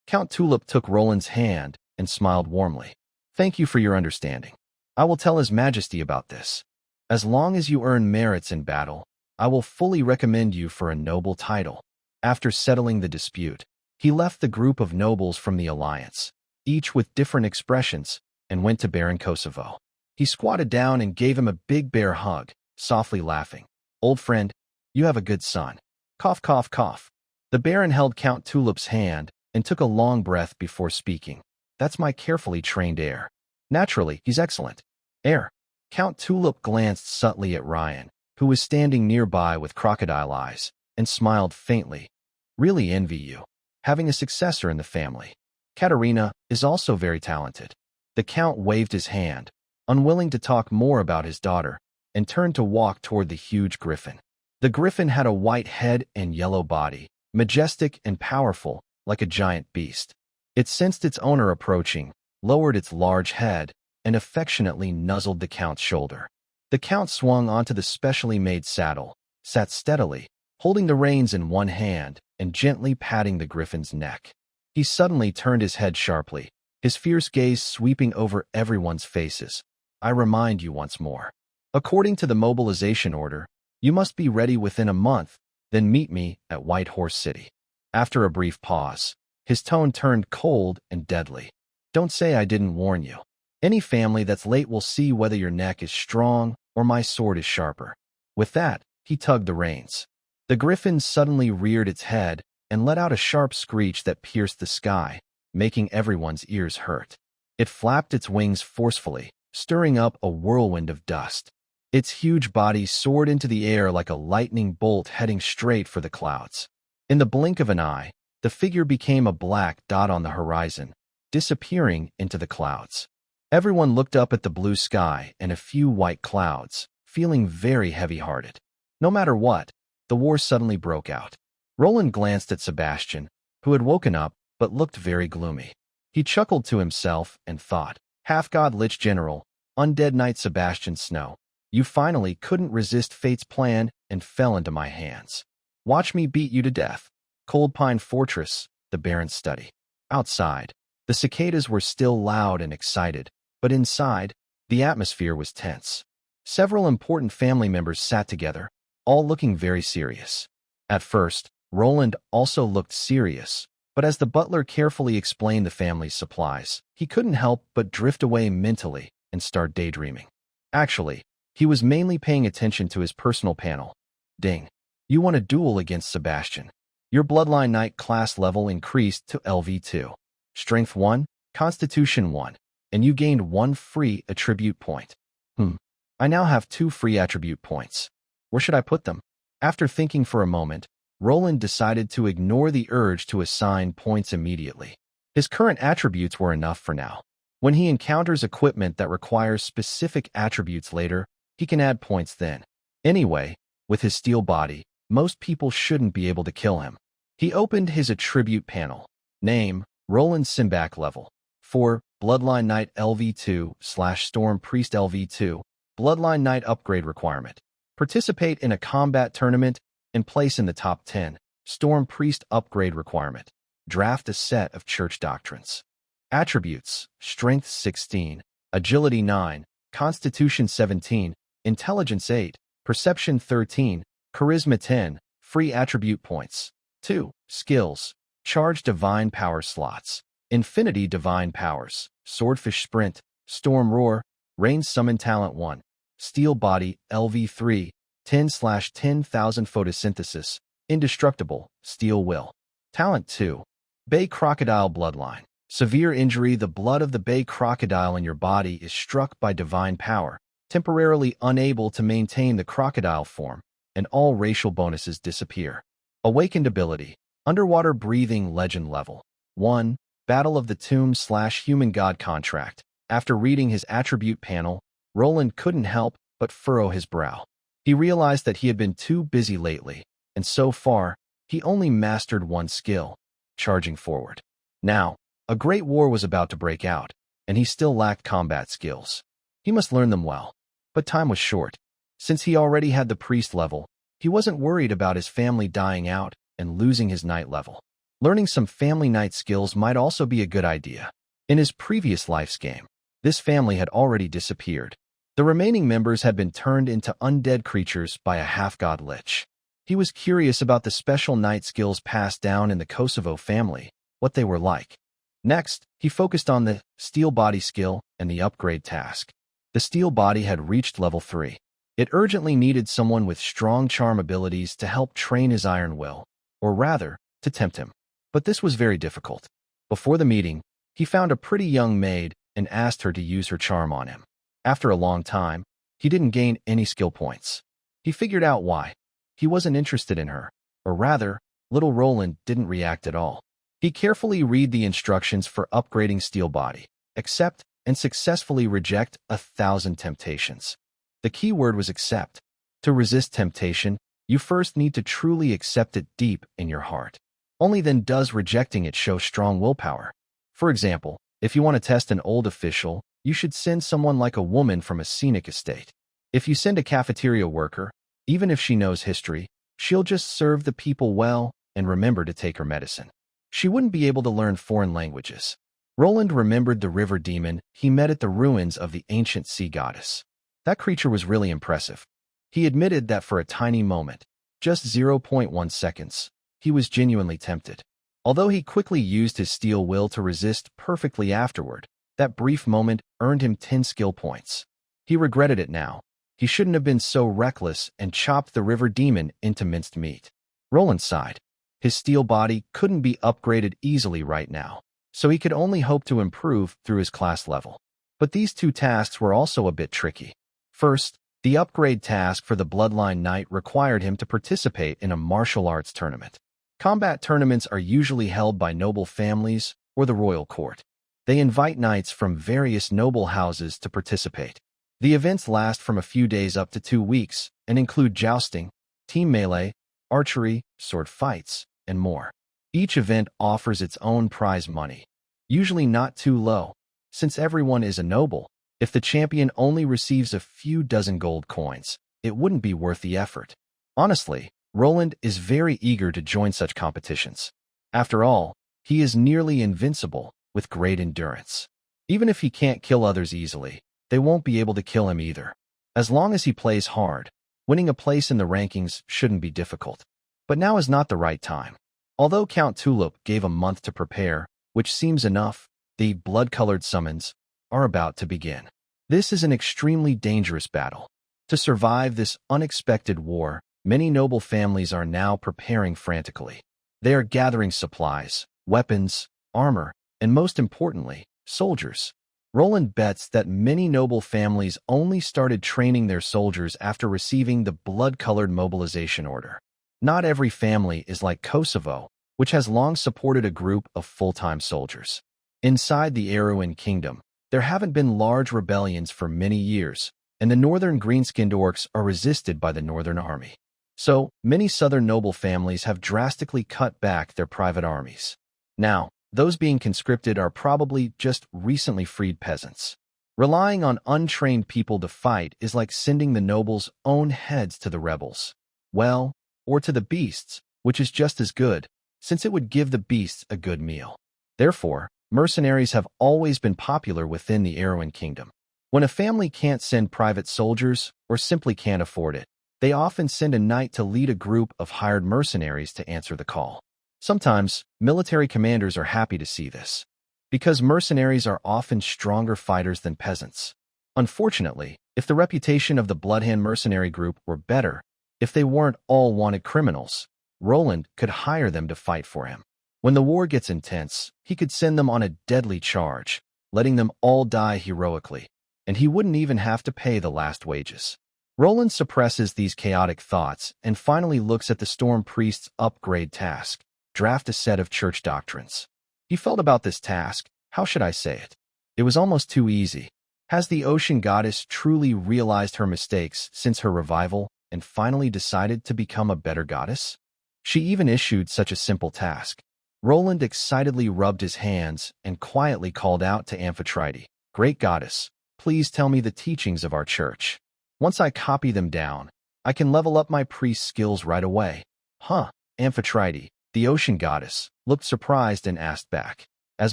Count Tulip took Roland's hand and smiled warmly. Thank you for your understanding. I will tell His Majesty about this. As long as you earn merits in battle, I will fully recommend you for a noble title. After settling the dispute, he left the group of nobles from the alliance, each with different expressions, and went to Baron Kosovo. He squatted down and gave him a big bear hug, softly laughing. Old friend, you have a good son. Cough, cough, cough. The Baron held Count Tulip's hand and took a long breath before speaking. That's my carefully trained heir. Naturally, he's excellent. Heir. Count Tulip glanced subtly at Ryan, who was standing nearby with crocodile eyes, and smiled faintly. Really envy you, having a successor in the family. Katerina is also very talented. The Count waved his hand, unwilling to talk more about his daughter, and turned to walk toward the huge griffin. The griffin had a white head and yellow body, majestic and powerful, like a giant beast. It sensed its owner approaching, lowered its large head, and affectionately nuzzled the Count's shoulder. The Count swung onto the specially made saddle, sat steadily, holding the reins in one hand and gently patting the griffin's neck. He suddenly turned his head sharply, his fierce gaze sweeping over everyone's faces. I remind you once more. According to the Mobilization Order, you must be ready within a month, then meet me at White Horse City. After a brief pause, his tone turned cold and deadly. Don't say I didn't warn you. Any family that's late will see whether your neck is strong or my sword is sharper. With that, he tugged the reins. The griffin suddenly reared its head and let out a sharp screech that pierced the sky, making everyone's ears hurt. It flapped its wings forcefully, stirring up a whirlwind of dust. Its huge body soared into the air like a lightning bolt heading straight for the clouds. In the blink of an eye, the figure became a black dot on the horizon, disappearing into the clouds. Everyone looked up at the blue sky and a few white clouds, feeling very heavy-hearted. No matter what, the war suddenly broke out. Roland glanced at Sebastian, who had woken up but looked very gloomy. He chuckled to himself and thought, Half-God Lich General, Undead Knight Sebastian Snow, you finally couldn't resist fate's plan and fell into my hands. Watch me beat you to death. Cold Pine Fortress, the Baron's study. Outside, the cicadas were still loud and excited, but inside, the atmosphere was tense. Several important family members sat together, all looking very serious. At first, Roland also looked serious, but as the butler carefully explained the family's supplies, he couldn't help but drift away mentally and start daydreaming. Actually, he was mainly paying attention to his personal panel. Ding. You won a duel against Sebastian. Your Bloodline Knight class level increased to LV2. Strength 1, Constitution 1, and you gained 1 free attribute point. I now have 2 free attribute points. Where should I put them? After thinking for a moment, Roland decided to ignore the urge to assign points immediately. His current attributes were enough for now. When he encounters equipment that requires specific attributes later, he can add points then. Anyway, with his steel body, most people shouldn't be able to kill him. He opened his attribute panel. Name, Roland Simbach level 4, Bloodline Knight LV2/Storm Priest LV2, Bloodline Knight upgrade requirement. Participate in a combat tournament and place in the top 10, Storm Priest upgrade requirement. Draft a set of church doctrines. Attributes, Strength 16, Agility 9, Constitution 17, Intelligence 8, Perception 13, Charisma 10, Free attribute points. 2. Skills. Charge divine power slots. Infinity divine powers. Swordfish sprint. Storm roar. Range summon talent 1. Steel body LV3. 10/10,000 photosynthesis. Indestructible. Steel will. Talent 2. Bay crocodile bloodline. Severe injury. The blood of the bay crocodile in your body is struck by divine power, temporarily unable to maintain the crocodile form, and all racial bonuses disappear. Awakened ability. Underwater breathing legend level 1. Battle of the Tomb/Human God contract. After reading his attribute panel, Roland couldn't help but furrow his brow. He realized that he had been too busy lately, and so far, he only mastered one skill, charging forward. Now, a great war was about to break out, and he still lacked combat skills. He must learn them well, but time was short. Since he already had the priest level, he wasn't worried about his family dying out and losing his knight level. Learning some family knight skills might also be a good idea. In his previous life's game, this family had already disappeared. The remaining members had been turned into undead creatures by a half-god lich. He was curious about the special knight skills passed down in the Kosovo family, what they were like. Next, he focused on the steel body skill and the upgrade task. The steel body had reached level 3. It urgently needed someone with strong charm abilities to help train his iron will, or rather, to tempt him. But this was very difficult. Before the meeting, he found a pretty young maid and asked her to use her charm on him. After a long time, he didn't gain any skill points. He figured out why. He wasn't interested in her, or rather, little Roland didn't react at all. He carefully read the instructions for upgrading steel body, accept and successfully reject 1,000 temptations. The key word was accept. To resist temptation, you first need to truly accept it deep in your heart. Only then does rejecting it show strong willpower. For example, if you want to test an old official, you should send someone like a woman from a scenic estate. If you send a cafeteria worker, even if she knows history, she'll just serve the people well and remember to take her medicine. She wouldn't be able to learn foreign languages. Roland remembered the river demon he met at the ruins of the ancient sea goddess. That creature was really impressive. He admitted that for a tiny moment, just 0.1 seconds, he was genuinely tempted. Although he quickly used his steel will to resist perfectly afterward, that brief moment earned him 10 skill points. He regretted it now. He shouldn't have been so reckless and chopped the river demon into minced meat. Roland sighed. His steel body couldn't be upgraded easily right now, so he could only hope to improve through his class level. But these two tasks were also a bit tricky. First, the upgrade task for the Bloodline Knight required him to participate in a martial arts tournament. Combat tournaments are usually held by noble families or the royal court. They invite knights from various noble houses to participate. The events last from a few days up to 2 weeks and include jousting, team melee, archery, sword fights, and more. Each event offers its own prize money, usually not too low. Since everyone is a noble, if the champion only receives a few dozen gold coins, it wouldn't be worth the effort. Honestly, Roland is very eager to join such competitions. After all, he is nearly invincible with great endurance. Even if he can't kill others easily, they won't be able to kill him either. As long as he plays hard, winning a place in the rankings shouldn't be difficult. But now is not the right time. Although Count Tulip gave a month to prepare, which seems enough, the blood-colored summons are about to begin. This is an extremely dangerous battle. To survive this unexpected war, many noble families are now preparing frantically. They are gathering supplies, weapons, armor, and most importantly, soldiers. Roland bets that many noble families only started training their soldiers after receiving the blood-colored Mobilization Order. Not every family is like Kosovo, which has long supported a group of full-time soldiers. Inside the Erewhon Kingdom, there haven't been large rebellions for many years, and the northern green-skinned orcs are resisted by the northern army. So, many southern noble families have drastically cut back their private armies. Now, those being conscripted are probably just recently freed peasants. Relying on untrained people to fight is like sending the nobles' own heads to the rebels. Well, or to the beasts, which is just as good, since it would give the beasts a good meal. Therefore, mercenaries have always been popular within the Erewhon Kingdom. When a family can't send private soldiers or simply can't afford it, They often send a knight to lead a group of hired mercenaries to answer the call. Sometimes, military commanders are happy to see this, because mercenaries are often stronger fighters than peasants. Unfortunately, if the reputation of the Bloodhand mercenary group were better, if they weren't all wanted criminals, Roland could hire them to fight for him. When the war gets intense, he could send them on a deadly charge, letting them all die heroically, and he wouldn't even have to pay the last wages. Roland suppresses these chaotic thoughts and finally looks at the Storm Priest's upgrade task: draft a set of church doctrines. He felt about this task, how should I say it? It was almost too easy. Has the ocean goddess truly realized her mistakes since her revival and finally decided to become a better goddess? She even issued such a simple task. Roland excitedly rubbed his hands and quietly called out to Amphetrite, "Great goddess, please tell me the teachings of our church. Once I copy them down, I can level up my priest skills right away." Huh, Amphetrite, the ocean goddess, looked surprised and asked back, "As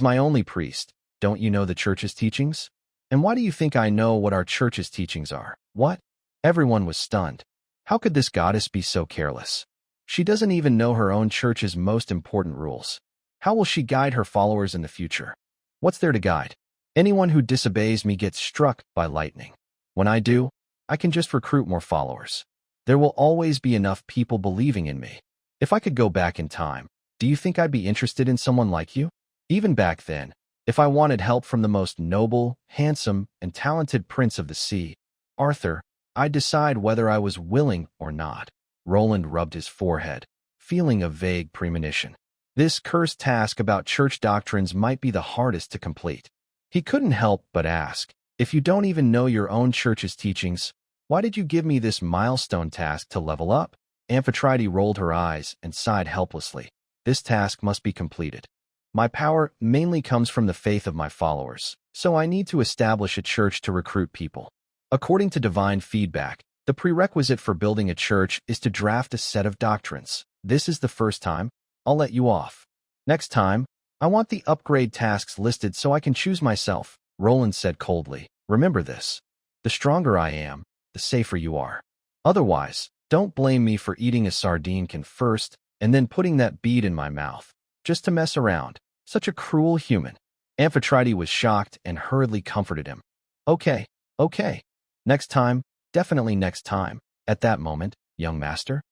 my only priest, don't you know the church's teachings? And why do you think I know what our church's teachings are?" What? Everyone was stunned. How could this goddess be so careless? She doesn't even know her own church's most important rules. How will she guide her followers in the future? What's there to guide? Anyone who disobeys me gets struck by lightning. When I do, I can just recruit more followers. There will always be enough people believing in me. If I could go back in time, do you think I'd be interested in someone like you? Even back then, if I wanted help from the most noble, handsome, and talented prince of the sea, Arthur, I'd decide whether I was willing or not. Roland rubbed his forehead, feeling a vague premonition. This cursed task about church doctrines might be the hardest to complete. He couldn't help but ask, "If you don't even know your own church's teachings, why did you give me this milestone task to level up?" Amphetrite rolled her eyes and sighed helplessly. "This task must be completed. My power mainly comes from the faith of my followers, so I need to establish a church to recruit people. According to divine feedback, the prerequisite for building a church is to draft a set of doctrines. This is the first time. I'll let you off. Next time, I want the upgrade tasks listed so I can choose myself," Roland said coldly. "Remember this. The stronger I am, the safer you are. Otherwise, don't blame me for eating a sardine can first and then putting that bead in my mouth, just to mess around. Such a cruel human." Amphetrite was shocked and hurriedly comforted him. Okay. Next time, definitely next time." At that moment, Young Master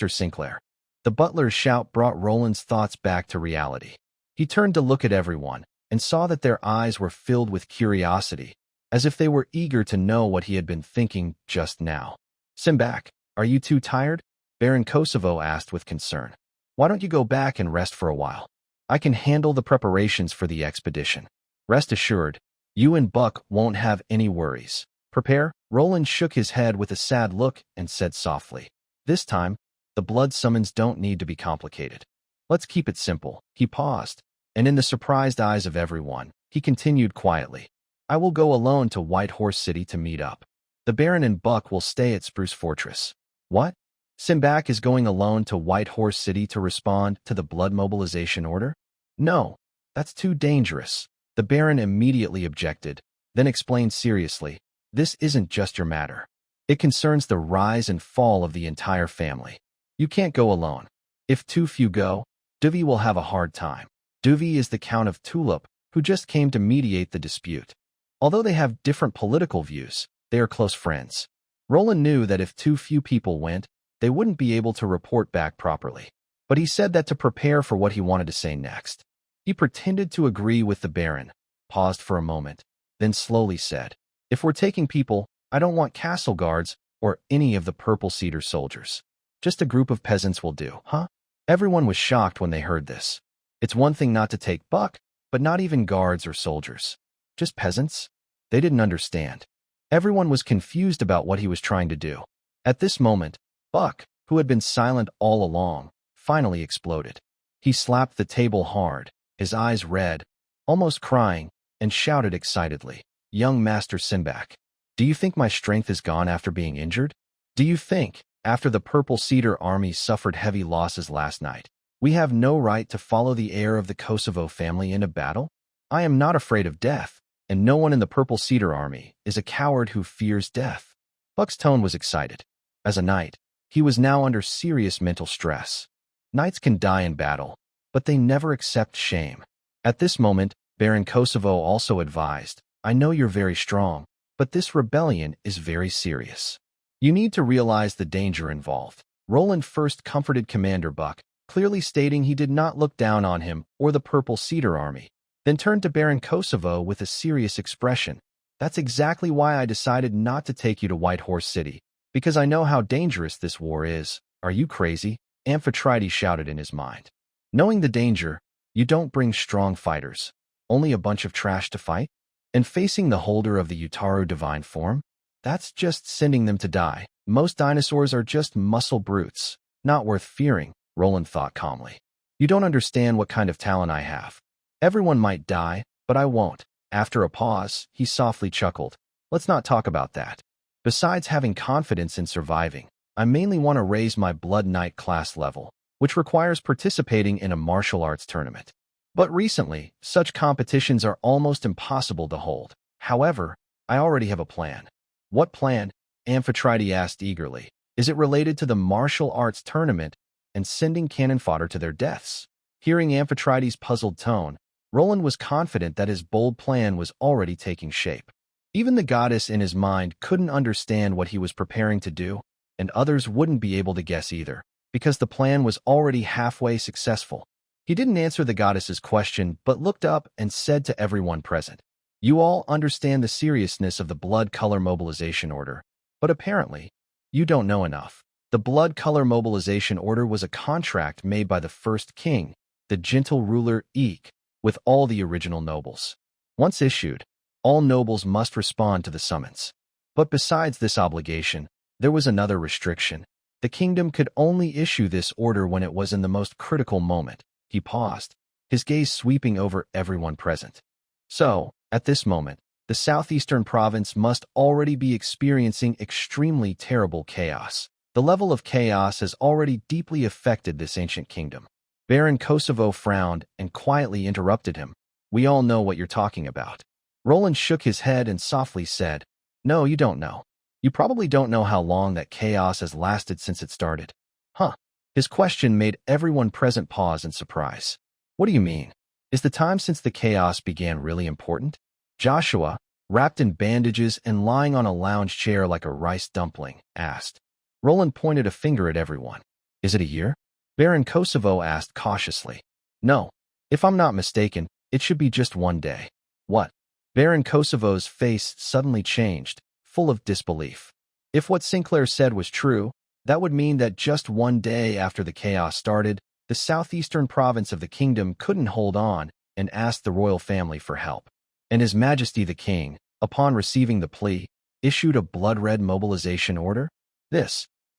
Sinclair. The butler's shout brought Roland's thoughts back to reality. He turned to look at everyone and saw that their eyes were filled with curiosity, as if they were eager to know what he had been thinking just now. "Simbach, are you too tired?" Baron Kosovo asked with concern. "Why don't you go back and rest for a while? I can handle the preparations for the expedition. Rest assured, you and Buck won't have any worries. Prepare." Roland shook his head with a sad look and said softly, "This time, the blood summons don't need to be complicated. Let's keep it simple." He paused, and in the surprised eyes of everyone, he continued quietly, "I will go alone to White Horse City to meet up. The Baron and Buck will stay at Spruce Fortress." "What? Simbach is going alone to White Horse City to respond to the blood mobilization order?" "No, that's too dangerous." The Baron immediately objected, then explained seriously, "This isn't just your matter. It concerns the rise and fall of the entire family. You can't go alone. If too few go, Duvi will have a hard time." Duvi is the Count of Tulip, who just came to mediate the dispute. Although they have different political views, they are close friends. Roland knew that if too few people went, they wouldn't be able to report back properly. But he said that to prepare for what he wanted to say next. He pretended to agree with the Baron, paused for a moment, then slowly said, "If we're taking people, I don't want castle guards or any of the Purple Cedar soldiers. Just a group of peasants will do." "Huh?" Everyone was shocked when they heard this. It's one thing not to take Buck, but not even guards or soldiers. Just peasants? They didn't understand. Everyone was confused about what he was trying to do. At this moment, Buck, who had been silent all along, finally exploded. He slapped the table hard, his eyes red, almost crying, and shouted excitedly, "Young Master Simbach, do you think my strength is gone after being injured? Do you think, after the Purple Cedar army suffered heavy losses last night, we have no right to follow the heir of the Kosovo family into battle? I am not afraid of death, and no one in the Purple Cedar army is a coward who fears death." Buck's tone was excited. As a knight, he was now under serious mental stress. Knights can die in battle, but they never accept shame. At this moment, Baron Kosovo also advised, I know you're very strong, but this rebellion is very serious. You need to realize the danger involved. Roland first comforted Commander Buck, clearly stating he did not look down on him or the Purple Cedar Army, then turned to Baron Kosovo with a serious expression. That's exactly why I decided not to take you to White Horse City, because I know how dangerous this war is. Are you crazy? Amphetrite shouted in his mind. Knowing the danger, you don't bring strong fighters, only a bunch of trash to fight? And facing the holder of the Utaru divine form? That's just sending them to die. Most dinosaurs are just muscle brutes, not worth fearing, Roland thought calmly. You don't understand what kind of talent I have. Everyone might die, but I won't. After a pause, he softly chuckled. Let's not talk about that. Besides having confidence in surviving, I mainly want to raise my Blood Knight class level, which requires participating in a martial arts tournament. But recently, such competitions are almost impossible to hold. However, I already have a plan. What plan? Amphetrite asked eagerly. Is it related to the martial arts tournament and sending cannon fodder to their deaths? Hearing Amphetrite's puzzled tone, Roland was confident that his bold plan was already taking shape. Even the goddess in his mind couldn't understand what he was preparing to do, and others wouldn't be able to guess either, because the plan was already halfway successful. He didn't answer the goddess's question, but looked up and said to everyone present, You all understand the seriousness of the blood color mobilization order, but apparently, you don't know enough. The blood color mobilization order was a contract made by the first king, the gentle ruler Eek, with all the original nobles. Once issued, all nobles must respond to the summons. But besides this obligation, there was another restriction. The kingdom could only issue this order when it was in the most critical moment. He paused, his gaze sweeping over everyone present. So, at this moment, the southeastern province must already be experiencing extremely terrible chaos. The level of chaos has already deeply affected this ancient kingdom. Baron Kosovo frowned and quietly interrupted him. We all know what you're talking about. Roland shook his head and softly said, No, you don't know. You probably don't know how long that chaos has lasted since it started. Huh. His question made everyone present pause in surprise. What do you mean? Is the time since the chaos began really important? Joshua, wrapped in bandages and lying on a lounge chair like a rice dumpling, asked. Roland pointed a finger at everyone. Is it a year? Baron Kosovo asked cautiously. No. If I'm not mistaken, it should be just one day. What? Baron Kosovo's face suddenly changed, full of disbelief. If what Sinclair said was true, that would mean that just one day after the chaos started, the southeastern province of the kingdom couldn't hold on and asked the royal family for help. And His Majesty the King, upon receiving the plea, issued a blood-red mobilization order?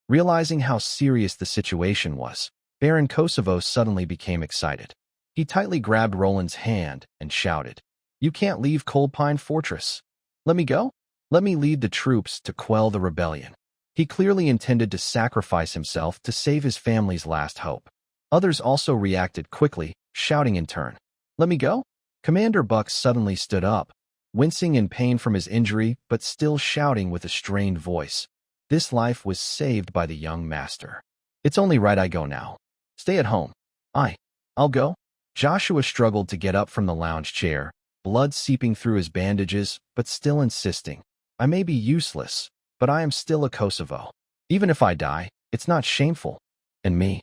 Realizing how serious the situation was, Baron Kosovo suddenly became excited. He tightly grabbed Roland's hand and shouted, You can't leave Cold Pine Fortress. Let me go? Let me lead the troops to quell the rebellion. He clearly intended to sacrifice himself to save his family's last hope. Others also reacted quickly, shouting in turn. Let me go? Commander Buck suddenly stood up, wincing in pain from his injury, but still shouting with a strained voice. This life was saved by the young master. It's only right I go now. Stay at home. I'll go. Joshua struggled to get up from the lounge chair, blood seeping through his bandages, but still insisting. I may be useless, but I am still a Kosovo. Even if I die, it's not shameful. And me.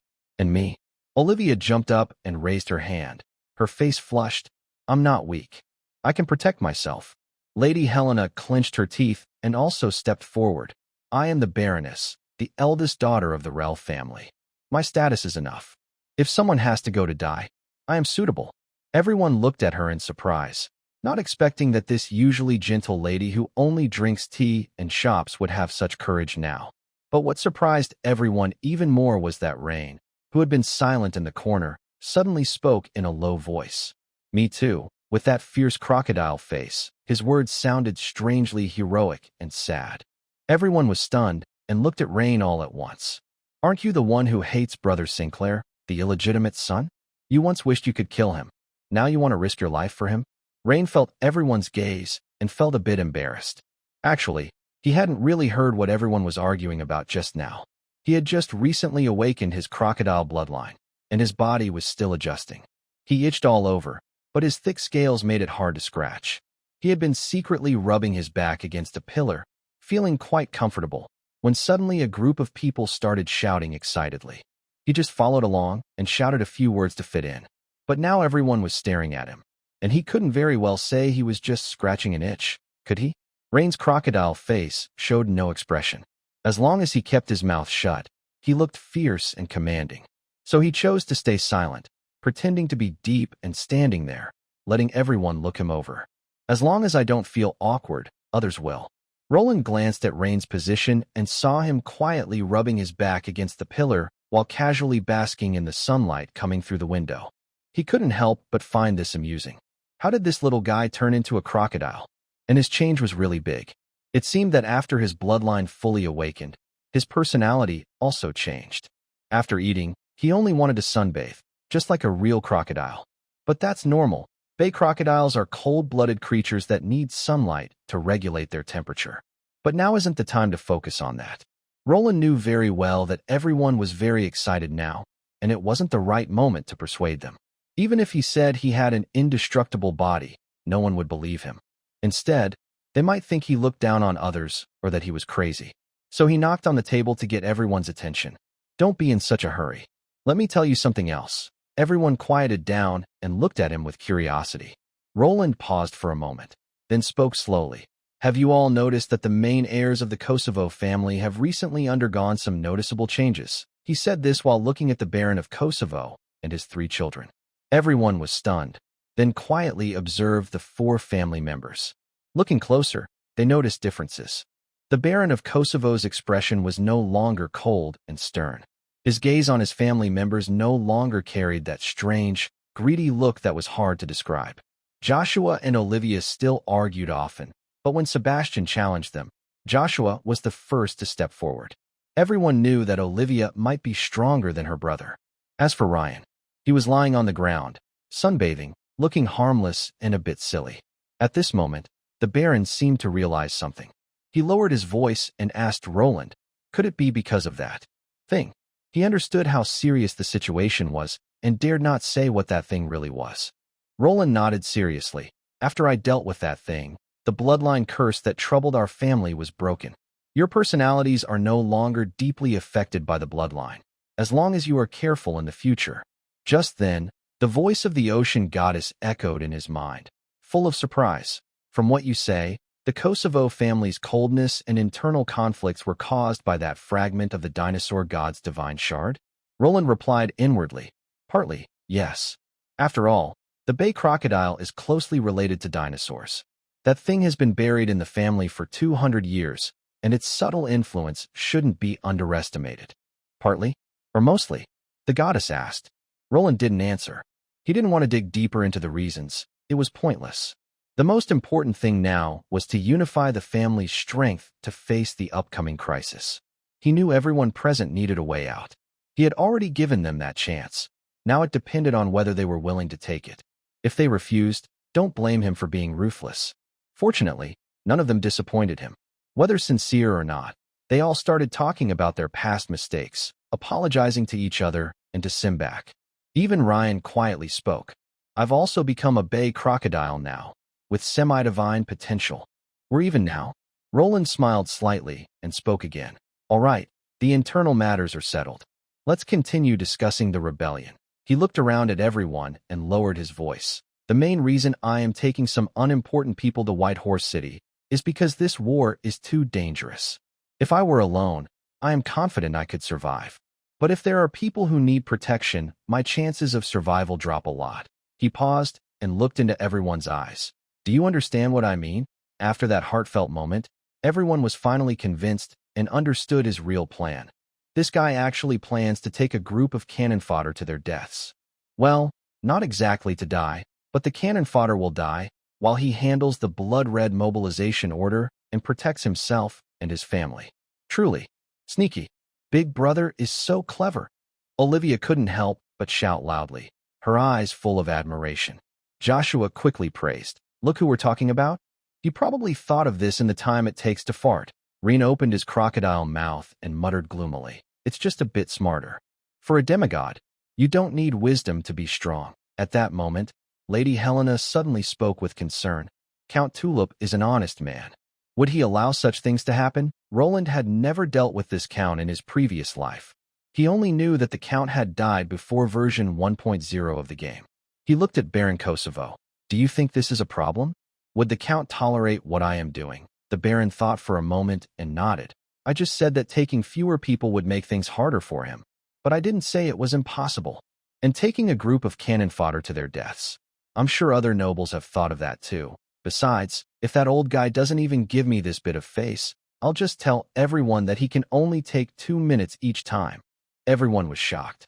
Olivia jumped up and raised her hand. Her face flushed. I'm not weak. I can protect myself. Lady Helena clenched her teeth and also stepped forward. I am the Baroness, the eldest daughter of the Rel family. My status is enough. If someone has to go to die, I am suitable. Everyone looked at her in surprise, not expecting that this usually gentle lady who only drinks tea and shops would have such courage now. But what surprised everyone even more was that Rain, who had been silent in the corner, suddenly spoke in a low voice. Me too, with that fierce crocodile face. His words sounded strangely heroic and sad. Everyone was stunned and looked at Rain all at once. Aren't you the one who hates Brother Sinclair, the illegitimate son? You once wished you could kill him. Now you want to risk your life for him? Rain felt everyone's gaze and felt a bit embarrassed. Actually, He hadn't really heard what everyone was arguing about just now. He had just recently awakened his crocodile bloodline, and his body was still adjusting. He itched all over, but his thick scales made it hard to scratch. He had been secretly rubbing his back against a pillar, feeling quite comfortable, when suddenly a group of people started shouting excitedly. He just followed along and shouted a few words to fit in. But now everyone was staring at him, and he couldn't very well say he was just scratching an itch, could he? Rain's crocodile face showed no expression. As long as he kept his mouth shut, he looked fierce and commanding. So he chose to stay silent, pretending to be deep and standing there, letting everyone look him over. As long as I don't feel awkward, others will. Roland glanced at Rain's position and saw him quietly rubbing his back against the pillar while casually basking in the sunlight coming through the window. He couldn't help but find this amusing. How did this little guy turn into a crocodile? And his change was really big. It seemed that after his bloodline fully awakened, his personality also changed. After eating, he only wanted to sunbathe, just like a real crocodile. But that's normal. Bay crocodiles are cold-blooded creatures that need sunlight to regulate their temperature. But now isn't the time to focus on that. Roland knew very well that everyone was very excited now, and it wasn't the right moment to persuade them. Even if he said he had an indestructible body, no one would believe him. Instead, they might think he looked down on others or that he was crazy. So he knocked on the table to get everyone's attention. Don't be in such a hurry. Let me tell you something else. Everyone quieted down and looked at him with curiosity. Roland paused for a moment, then spoke slowly. Have you all noticed that the main heirs of the Kosovo family have recently undergone some noticeable changes? He said this while looking at the Baron of Kosovo and his 3 children. Everyone was stunned, then quietly observed the 4 family members. Looking closer, they noticed differences. The Baron of Kosovo's expression was no longer cold and stern. His gaze on his family members no longer carried that strange, greedy look that was hard to describe. Joshua and Olivia still argued often, but when Sebastian challenged them, Joshua was the first to step forward. Everyone knew that Olivia might be stronger than her brother. As for Ryan, he was lying on the ground, sunbathing, looking harmless and a bit silly. At this moment, the Baron seemed to realize something. He lowered his voice and asked Roland, could it be because of that thing? He understood how serious the situation was and dared not say what that thing really was. Roland nodded seriously. After I dealt with that thing, the bloodline curse that troubled our family was broken. Your personalities are no longer deeply affected by the bloodline, as long as you are careful in the future. Just then, the voice of the ocean goddess echoed in his mind, full of surprise. From what you say, the Kosovo family's coldness and internal conflicts were caused by that fragment of the dinosaur god's divine shard? Roland replied inwardly, partly, yes. After all, the bay crocodile is closely related to dinosaurs. That thing has been buried in the family for 200 years, and its subtle influence shouldn't be underestimated. Partly, or mostly? The goddess asked. Roland didn't answer. He didn't want to dig deeper into the reasons. It was pointless. The most important thing now was to unify the family's strength to face the upcoming crisis. He knew everyone present needed a way out. He had already given them that chance. Now it depended on whether they were willing to take it. If they refused, don't blame him for being ruthless. Fortunately, none of them disappointed him. Whether sincere or not, they all started talking about their past mistakes, apologizing to each other and to Simbach. Even Ryan quietly spoke. I've also become a bay crocodile now, with semi-divine potential. We're even now? Roland smiled slightly and spoke again. All right, the internal matters are settled. Let's continue discussing the rebellion. He looked around at everyone and lowered his voice. The main reason I am taking some unimportant people to White Horse City is because this war is too dangerous. If I were alone, I am confident I could survive. But if there are people who need protection, my chances of survival drop a lot. He paused and looked into everyone's eyes. Do you understand what I mean? After that heartfelt moment, everyone was finally convinced and understood his real plan. This guy actually plans to take a group of cannon fodder to their deaths. Well, not exactly to die, but the cannon fodder will die while he handles the blood-red mobilization order and protects himself and his family. Truly, sneaky. Big Brother is so clever. Olivia couldn't help but shout loudly, her eyes full of admiration. Joshua quickly praised. Look who we're talking about. He probably thought of this in the time it takes to fart. Reen opened his crocodile mouth and muttered gloomily, "It's just a bit smarter. For a demigod, you don't need wisdom to be strong." At that moment, Lady Helena suddenly spoke with concern. "Count Tulip is an honest man. Would he allow such things to happen?" Roland had never dealt with this count in his previous life. He only knew that the count had died before version 1.0 of the game. He looked at Baron Kosovo. "Do you think this is a problem? Would the count tolerate what I am doing?" The Baron thought for a moment and nodded. "I just said that taking fewer people would make things harder for him. But I didn't say it was impossible. And taking a group of cannon fodder to their deaths. I'm sure other nobles have thought of that too. Besides, if that old guy doesn't even give me this bit of face, I'll just tell everyone that he can only take 2 minutes each time." Everyone was shocked.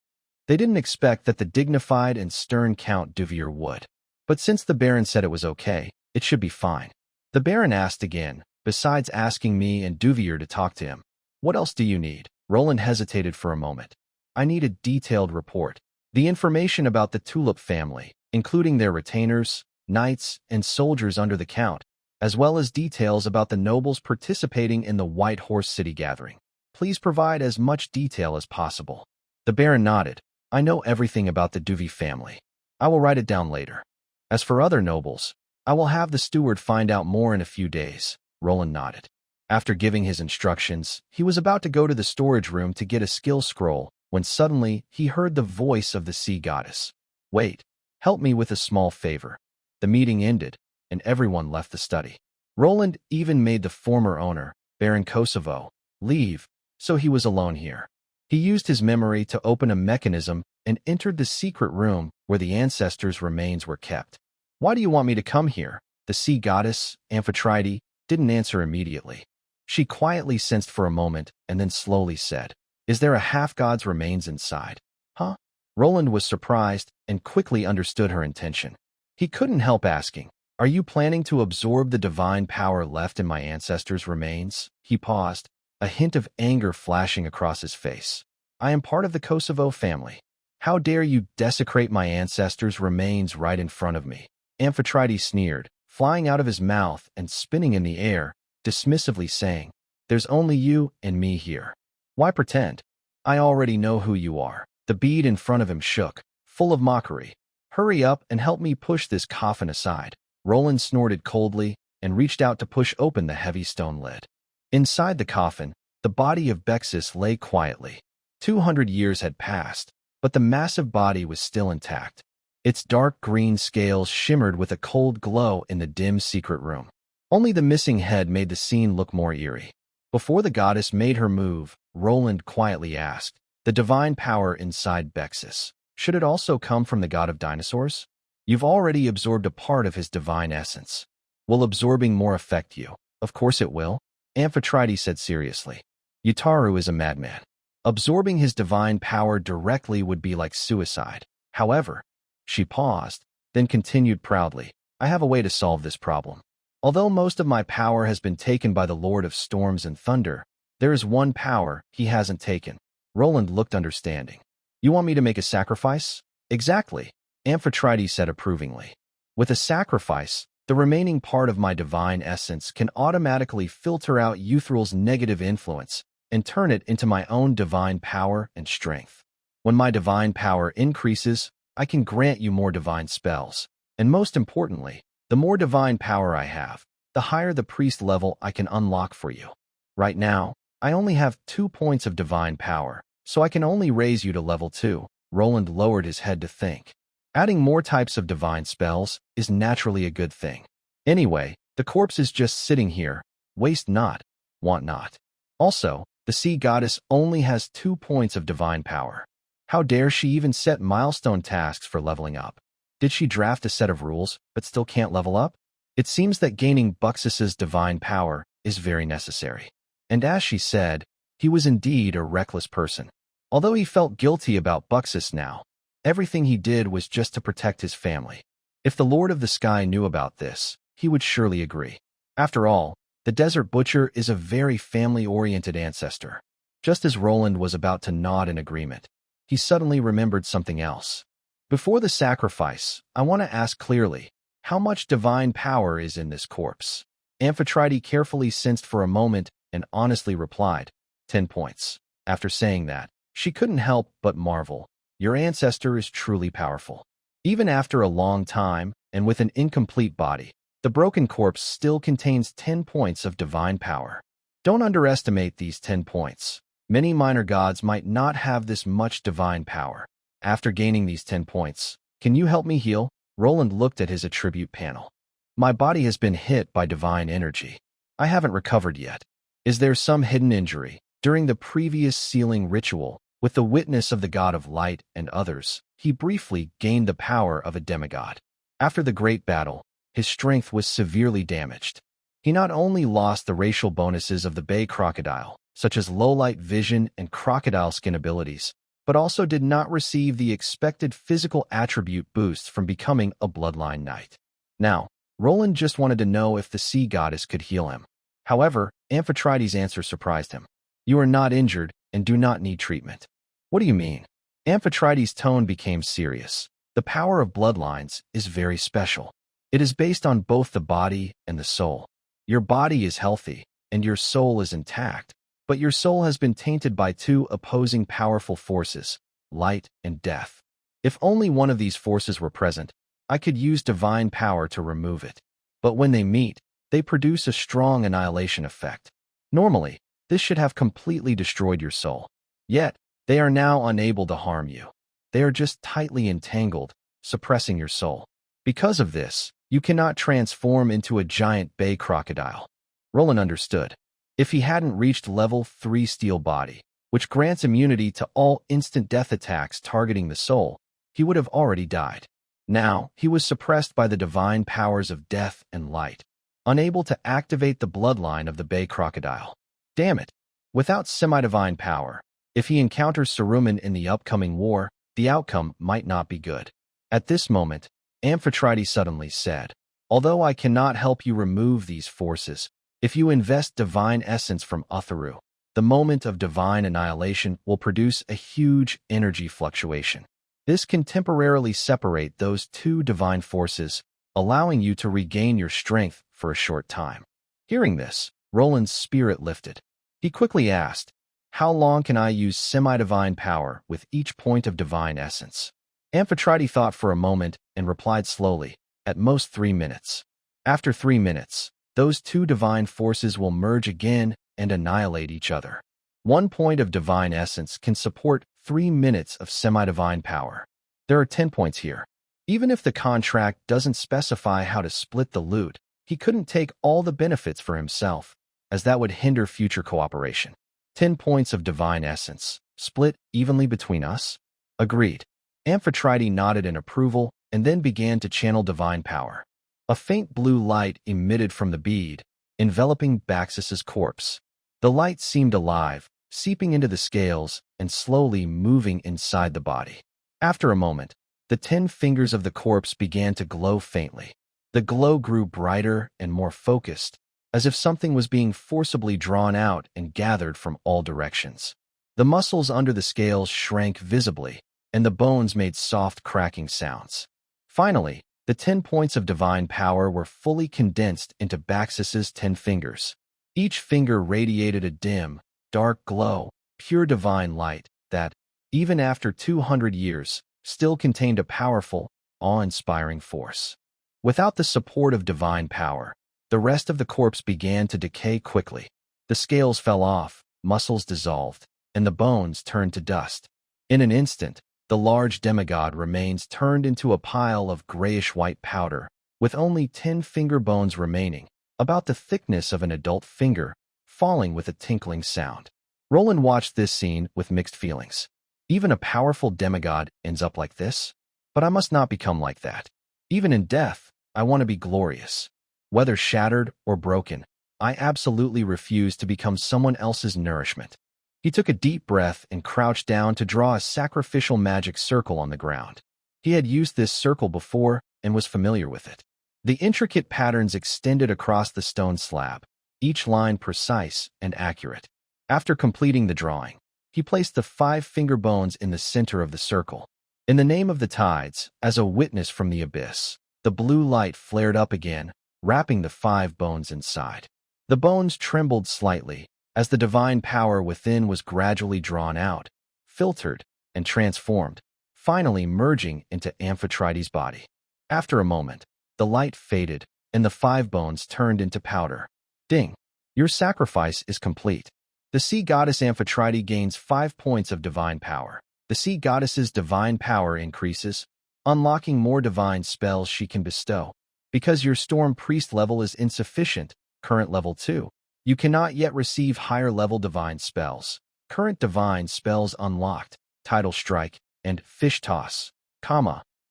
They didn't expect that the dignified and stern Count Duvier would. But since the Baron said it was okay, it should be fine. The Baron asked again, "Besides asking me and Duvier to talk to him, what else do you need?" Roland hesitated for a moment. "I need a detailed report. The information about the Tulip family, including their retainers, knights, and soldiers under the Count, as well as details about the nobles participating in the White Horse City gathering. Please provide as much detail as possible." The Baron nodded. "I know everything about the Duvier family. I will write it down later. As for other nobles, I will have the steward find out more in a few days." Roland nodded. After giving his instructions, he was about to go to the storage room to get a skill scroll when suddenly he heard the voice of the sea goddess. "Wait, help me with a small favor." The meeting ended, and everyone left the study. Roland even made the former owner, Baron Kosovo, leave, so he was alone here. He used his memory to open a mechanism and entered the secret room where the ancestors' remains were kept. "Why do you want me to come here?" The sea goddess, Amphetrite, didn't answer immediately. She quietly sensed for a moment and then slowly said, "Is there a half-god's remains inside?" "Huh?" Roland was surprised and quickly understood her intention. He couldn't help asking, "Are you planning to absorb the divine power left in my ancestors' remains?" He paused, a hint of anger flashing across his face. "I am part of the Kosovo family. How dare you desecrate my ancestors' remains right in front of me?" Amphitrite sneered, flying out of his mouth and spinning in the air, dismissively saying, "There's only you and me here. Why pretend? I already know who you are." The bead in front of him shook, full of mockery. "Hurry up and help me push this coffin aside." Roland snorted coldly and reached out to push open the heavy stone lid. Inside the coffin, the body of Bexis lay quietly. 200 years had passed, but the massive body was still intact. Its dark green scales shimmered with a cold glow in the dim secret room. Only the missing head made the scene look more eerie. Before the goddess made her move, Roland quietly asked, "The divine power inside Bexis, should it also come from the god of dinosaurs? You've already absorbed a part of his divine essence. Will absorbing more affect you?" "Of course it will," Amphitrite said seriously. "Yutaru is a madman. Absorbing his divine power directly would be like suicide. However," she paused, then continued proudly, "I have a way to solve this problem. Although most of my power has been taken by the Lord of Storms and Thunder, there is one power he hasn't taken." Roland looked understanding. "You want me to make a sacrifice?" "Exactly," Amphitrite said approvingly. "With a sacrifice, the remaining part of my divine essence can automatically filter out Euthral's negative influence and turn it into my own divine power and strength. When my divine power increases, I can grant you more divine spells. And most importantly, the more divine power I have, the higher the priest level I can unlock for you. Right now, I only have 2 points of divine power, so I can only raise you to level 2. Roland lowered his head to think. Adding more types of divine spells is naturally a good thing. Anyway, the corpse is just sitting here. Waste not, want not. Also, the sea goddess only has 2 points of divine power. How dare she even set milestone tasks for leveling up? Did she draft a set of rules, but still can't level up? It seems that gaining Buxus's divine power is very necessary. And as she said, he was indeed a reckless person. Although he felt guilty about Buxus now, everything he did was just to protect his family. If the Lord of the Sky knew about this, he would surely agree. After all, the Desert Butcher is a very family-oriented ancestor. Just as Roland was about to nod in agreement, he suddenly remembered something else. "Before the sacrifice, I want to ask clearly, how much divine power is in this corpse?" Amphitrite carefully sensed for a moment and honestly replied, 10 points. After saying that, she couldn't help but marvel. Your ancestor is truly powerful. Even after a long time, and with an incomplete body, the broken corpse still contains 10 points of divine power. Don't underestimate these 10 points. Many minor gods might not have this much divine power. After gaining these 10 points, can you help me heal? Roland looked at his attribute panel. My body has been hit by divine energy. I haven't recovered yet. Is there some hidden injury? During the previous sealing ritual, with the witness of the god of light and others, he briefly gained the power of a demigod. After the great battle, his strength was severely damaged. He not only lost the racial bonuses of the bay crocodile, such as low-light vision and crocodile skin abilities, but also did not receive the expected physical attribute boosts from becoming a bloodline knight. Now, Roland just wanted to know if the sea goddess could heal him. However, Amphetrite's answer surprised him. You are not injured and do not need treatment. What do you mean? Amphetrite's tone became serious. The power of bloodlines is very special. It is based on both the body and the soul. Your body is healthy, and your soul is intact, but your soul has been tainted by two opposing powerful forces, light and death. If only one of these forces were present, I could use divine power to remove it. But when they meet, they produce a strong annihilation effect. Normally, this should have completely destroyed your soul. Yet, they are now unable to harm you. They are just tightly entangled, suppressing your soul. Because of this, you cannot transform into a giant bay crocodile. Roland understood. If he hadn't reached level 3 steel body, which grants immunity to all instant death attacks targeting the soul, he would have already died. Now, he was suppressed by the divine powers of death and light, unable to activate the bloodline of the bay crocodile. Damn it! Without semi-divine power, if he encounters Saruman in the upcoming war, the outcome might not be good. At this moment, Amphetrite suddenly said, although I cannot help you remove these forces, if you invest divine essence from Utharu, the moment of divine annihilation will produce a huge energy fluctuation. This can temporarily separate those two divine forces, allowing you to regain your strength for a short time. Hearing this, Roland's spirit lifted. He quickly asked, how long can I use semi-divine power with each point of divine essence? Amphetrite thought for a moment and replied slowly, at most 3 minutes. After 3 minutes, those two divine forces will merge again and annihilate each other. 1 point of divine essence can support 3 minutes of semi-divine power. There are 10 points here. Even if the contract doesn't specify how to split the loot, he couldn't take all the benefits for himself, as that would hinder future cooperation. 10 points of divine essence, split evenly between us? Agreed. Amphetrite nodded in approval and then began to channel divine power. A faint blue light emitted from the bead, enveloping Baxis's corpse. The light seemed alive, seeping into the scales and slowly moving inside the body. After a moment, the 10 fingers of the corpse began to glow faintly. The glow grew brighter and more focused, as if something was being forcibly drawn out and gathered from all directions. The muscles under the scales shrank visibly, and the bones made soft cracking sounds. Finally, the 10 points of divine power were fully condensed into Baxis's 10 fingers. Each finger radiated a dim, dark glow, pure divine light that, even after 200 years, still contained a powerful, awe-inspiring force. Without the support of divine power, the rest of the corpse began to decay quickly. The scales fell off, muscles dissolved, and the bones turned to dust. In an instant, the large demigod remains turned into a pile of grayish-white powder, with only 10 finger bones remaining, about the thickness of an adult finger, falling with a tinkling sound. Roland watched this scene with mixed feelings. Even a powerful demigod ends up like this? But I must not become like that. Even in death, I want to be glorious. Whether shattered or broken, I absolutely refuse to become someone else's nourishment. He took a deep breath and crouched down to draw a sacrificial magic circle on the ground. He had used this circle before and was familiar with it. The intricate patterns extended across the stone slab, each line precise and accurate. After completing the drawing, he placed the 5 finger bones in the center of the circle. In the name of the tides, as a witness from the abyss, the blue light flared up again, wrapping the 5 bones inside. The bones trembled slightly, as the divine power within was gradually drawn out, filtered, and transformed, finally merging into Amphetrite's body. After a moment, the light faded, and the 5 bones turned into powder. Ding! Your sacrifice is complete. The sea goddess Amphetrite gains 5 points of divine power. The sea goddess's divine power increases, unlocking more divine spells she can bestow. Because your Storm Priest level is insufficient, current level 2, you cannot yet receive higher level divine spells. Current divine spells unlocked, Tidal Strike, and Fish Toss,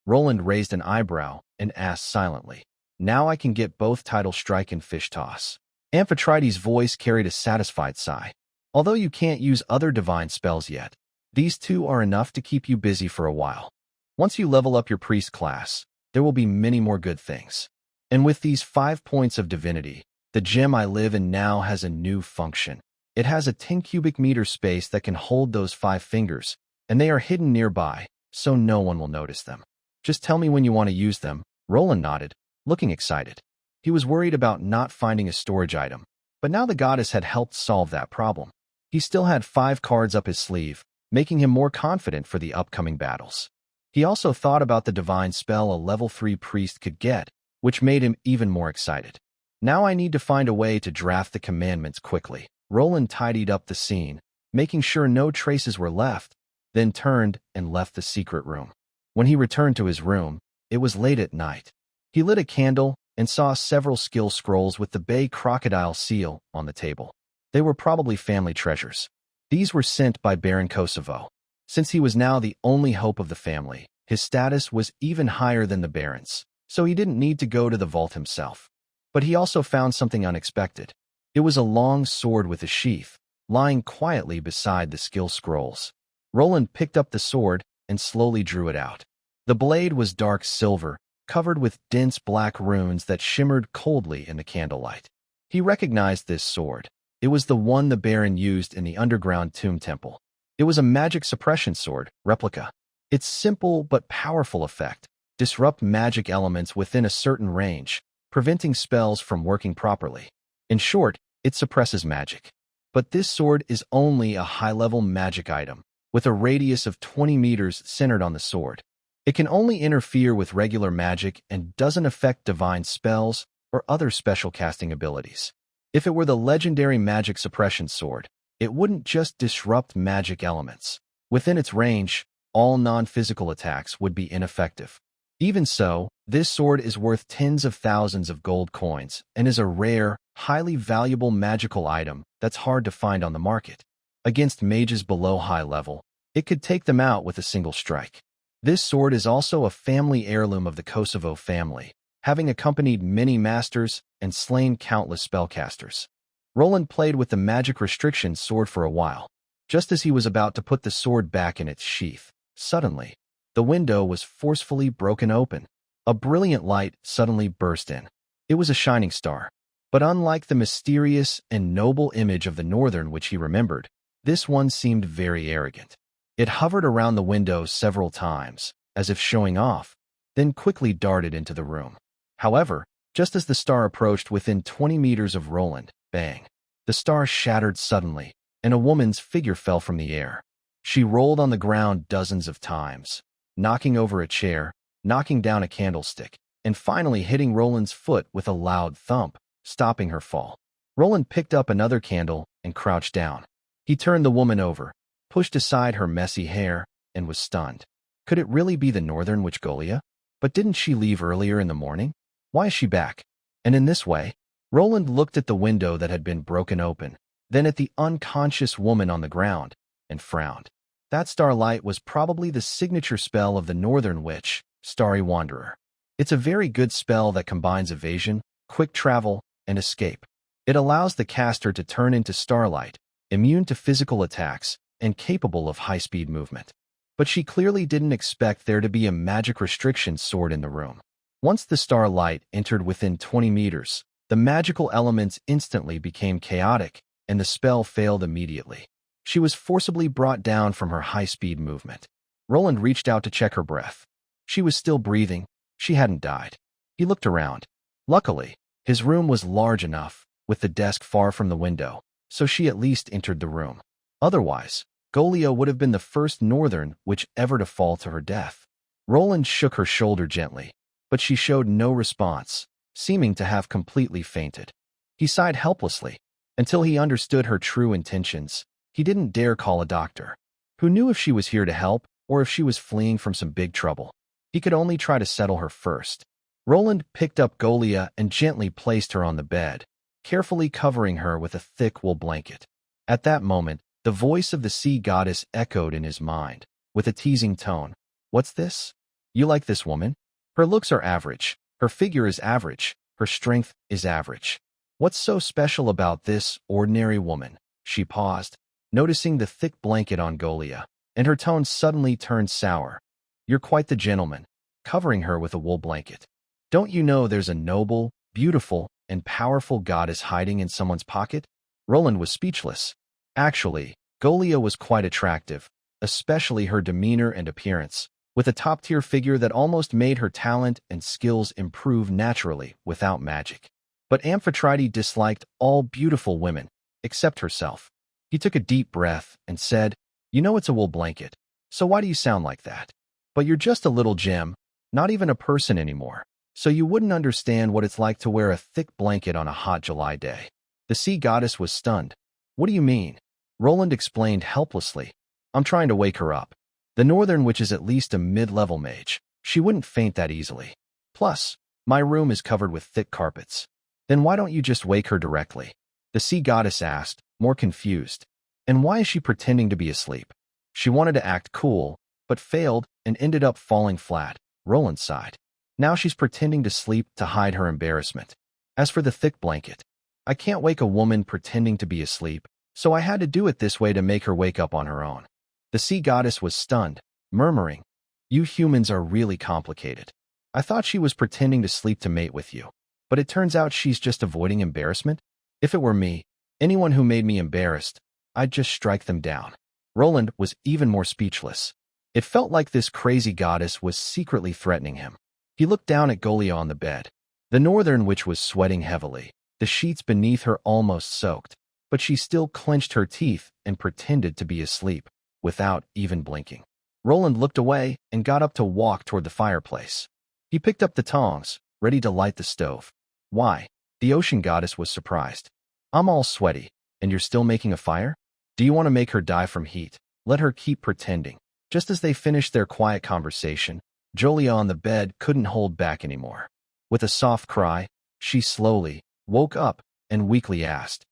Roland raised an eyebrow and asked silently. Now I can get both Tidal Strike and Fish Toss. Amphetrite's voice carried a satisfied sigh. Although you can't use other divine spells yet, these 2 are enough to keep you busy for a while. Once you level up your priest class, there will be many more good things. And with these 5 points of divinity, the gem I live in now has a new function. It has a 10 cubic meter space that can hold those 5 fingers, and they are hidden nearby, so no one will notice them. Just tell me when you want to use them. Roland nodded, looking excited. He was worried about not finding a storage item, but now the goddess had helped solve that problem. He still had 5 cards up his sleeve, making him more confident for the upcoming battles. He also thought about the divine spell a level 3 priest could get, which made him even more excited. Now I need to find a way to draft the commandments quickly. Roland tidied up the scene, making sure no traces were left, then turned and left the secret room. When he returned to his room, it was late at night. He lit a candle and saw several skill scrolls with the Bay Crocodile seal on the table. They were probably family treasures. These were sent by Baron Kosovo. Since he was now the only hope of the family, his status was even higher than the Baron's, so he didn't need to go to the vault himself. But he also found something unexpected. It was a long sword with a sheath, lying quietly beside the skill scrolls. Roland picked up the sword and slowly drew it out. The blade was dark silver, covered with dense black runes that shimmered coldly in the candlelight. He recognized this sword. It was the one the Baron used in the underground tomb temple. It was a magic suppression sword, replica. Its simple but powerful effect: disrupt magic elements within a certain range, preventing spells from working properly. In short, it suppresses magic. But this sword is only a high-level magic item, with a radius of 20 meters centered on the sword. It can only interfere with regular magic and doesn't affect divine spells or other special casting abilities. If it were the legendary magic suppression sword, it wouldn't just disrupt magic elements. Within its range, all non-physical attacks would be ineffective. Even so, this sword is worth tens of thousands of gold coins and is a rare, highly valuable magical item that's hard to find on the market. Against mages below high level, it could take them out with a single strike. This sword is also a family heirloom of the Kosovo family, having accompanied many masters and slain countless spellcasters. Roland played with the magic restriction sword for a while. Just as he was about to put the sword back in its sheath, suddenly, the window was forcefully broken open. A brilliant light suddenly burst in. It was a shining star. But unlike the mysterious and noble image of the Northern which he remembered, this one seemed very arrogant. It hovered around the window several times, as if showing off, then quickly darted into the room. However, just as the star approached within 20 meters of Roland, bang! The star shattered suddenly, and a woman's figure fell from the air. She rolled on the ground dozens of times, knocking over a chair, knocking down a candlestick, and finally hitting Roland's foot with a loud thump, stopping her fall. Roland picked up another candle and crouched down. He turned the woman over, pushed aside her messy hair, and was stunned. Could it really be the Northern Witch Golia? But didn't she leave earlier in the morning? Why is she back? And in this way? Roland looked at the window that had been broken open, then at the unconscious woman on the ground, and frowned. That starlight was probably the signature spell of the Northern Witch, Starry Wanderer. It's a very good spell that combines evasion, quick travel, and escape. It allows the caster to turn into starlight, immune to physical attacks, and capable of high-speed movement. But she clearly didn't expect there to be a magic restriction sword in the room. Once the starlight entered within 20 meters, the magical elements instantly became chaotic, and the spell failed immediately. She was forcibly brought down from her high-speed movement. Roland reached out to check her breath. She was still breathing. She hadn't died. He looked around. Luckily, his room was large enough, with the desk far from the window, so she at least entered the room. Otherwise, Golia would have been the first Northern witch ever to fall to her death. Roland shook her shoulder gently, but she showed no response, seeming to have completely fainted. He sighed helplessly. Until he understood her true intentions, he didn't dare call a doctor. Who knew if she was here to help or if she was fleeing from some big trouble? He could only try to settle her first. Roland picked up Golia and gently placed her on the bed, carefully covering her with a thick wool blanket. At that moment, the voice of the sea goddess echoed in his mind, with a teasing tone. "What's this? You like this woman? Her looks are average, her figure is average, her strength is average. What's so special about this ordinary woman?" She paused, noticing the thick blanket on Golia, and her tone suddenly turned sour. "You're quite the gentleman," covering her with a wool blanket. "Don't you know there's a noble, beautiful, and powerful goddess hiding in someone's pocket?" Roland was speechless. Actually, Golia was quite attractive, especially her demeanor and appearance, with a top-tier figure that almost made her talent and skills improve naturally without magic. But Amphetrite disliked all beautiful women, except herself. He took a deep breath and said, "You know it's a wool blanket, so why do you sound like that? But you're just a little gem, not even a person anymore, so you wouldn't understand what it's like to wear a thick blanket on a hot July day." The sea goddess was stunned. "What do you mean?" Roland explained helplessly. "I'm trying to wake her up. The Northern Witch is at least a mid-level mage. She wouldn't faint that easily. Plus, my room is covered with thick carpets." "Then why don't you just wake her directly?" the sea goddess asked, more confused. "And why is she pretending to be asleep?" "She wanted to act cool, but failed and ended up falling flat," Roland sighed. "Now she's pretending to sleep to hide her embarrassment. As for the thick blanket, I can't wake a woman pretending to be asleep, so I had to do it this way to make her wake up on her own." The sea goddess was stunned, murmuring, "You humans are really complicated. I thought she was pretending to sleep to mate with you, but it turns out she's just avoiding embarrassment? If it were me, anyone who made me embarrassed, I'd just strike them down." Roland was even more speechless. It felt like this crazy goddess was secretly threatening him. He looked down at Golia on the bed. The Northern Witch was sweating heavily, the sheets beneath her almost soaked, but she still clenched her teeth and pretended to be asleep, without even blinking. Roland looked away and got up to walk toward the fireplace. He picked up the tongs, ready to light the stove. "Why?" The ocean goddess was surprised. "I'm all sweaty, and you're still making a fire? Do you want to make her die from heat? Let her keep pretending." Just as they finished their quiet conversation, Jolia on the bed couldn't hold back anymore. With a soft cry, she slowly woke up and weakly asked,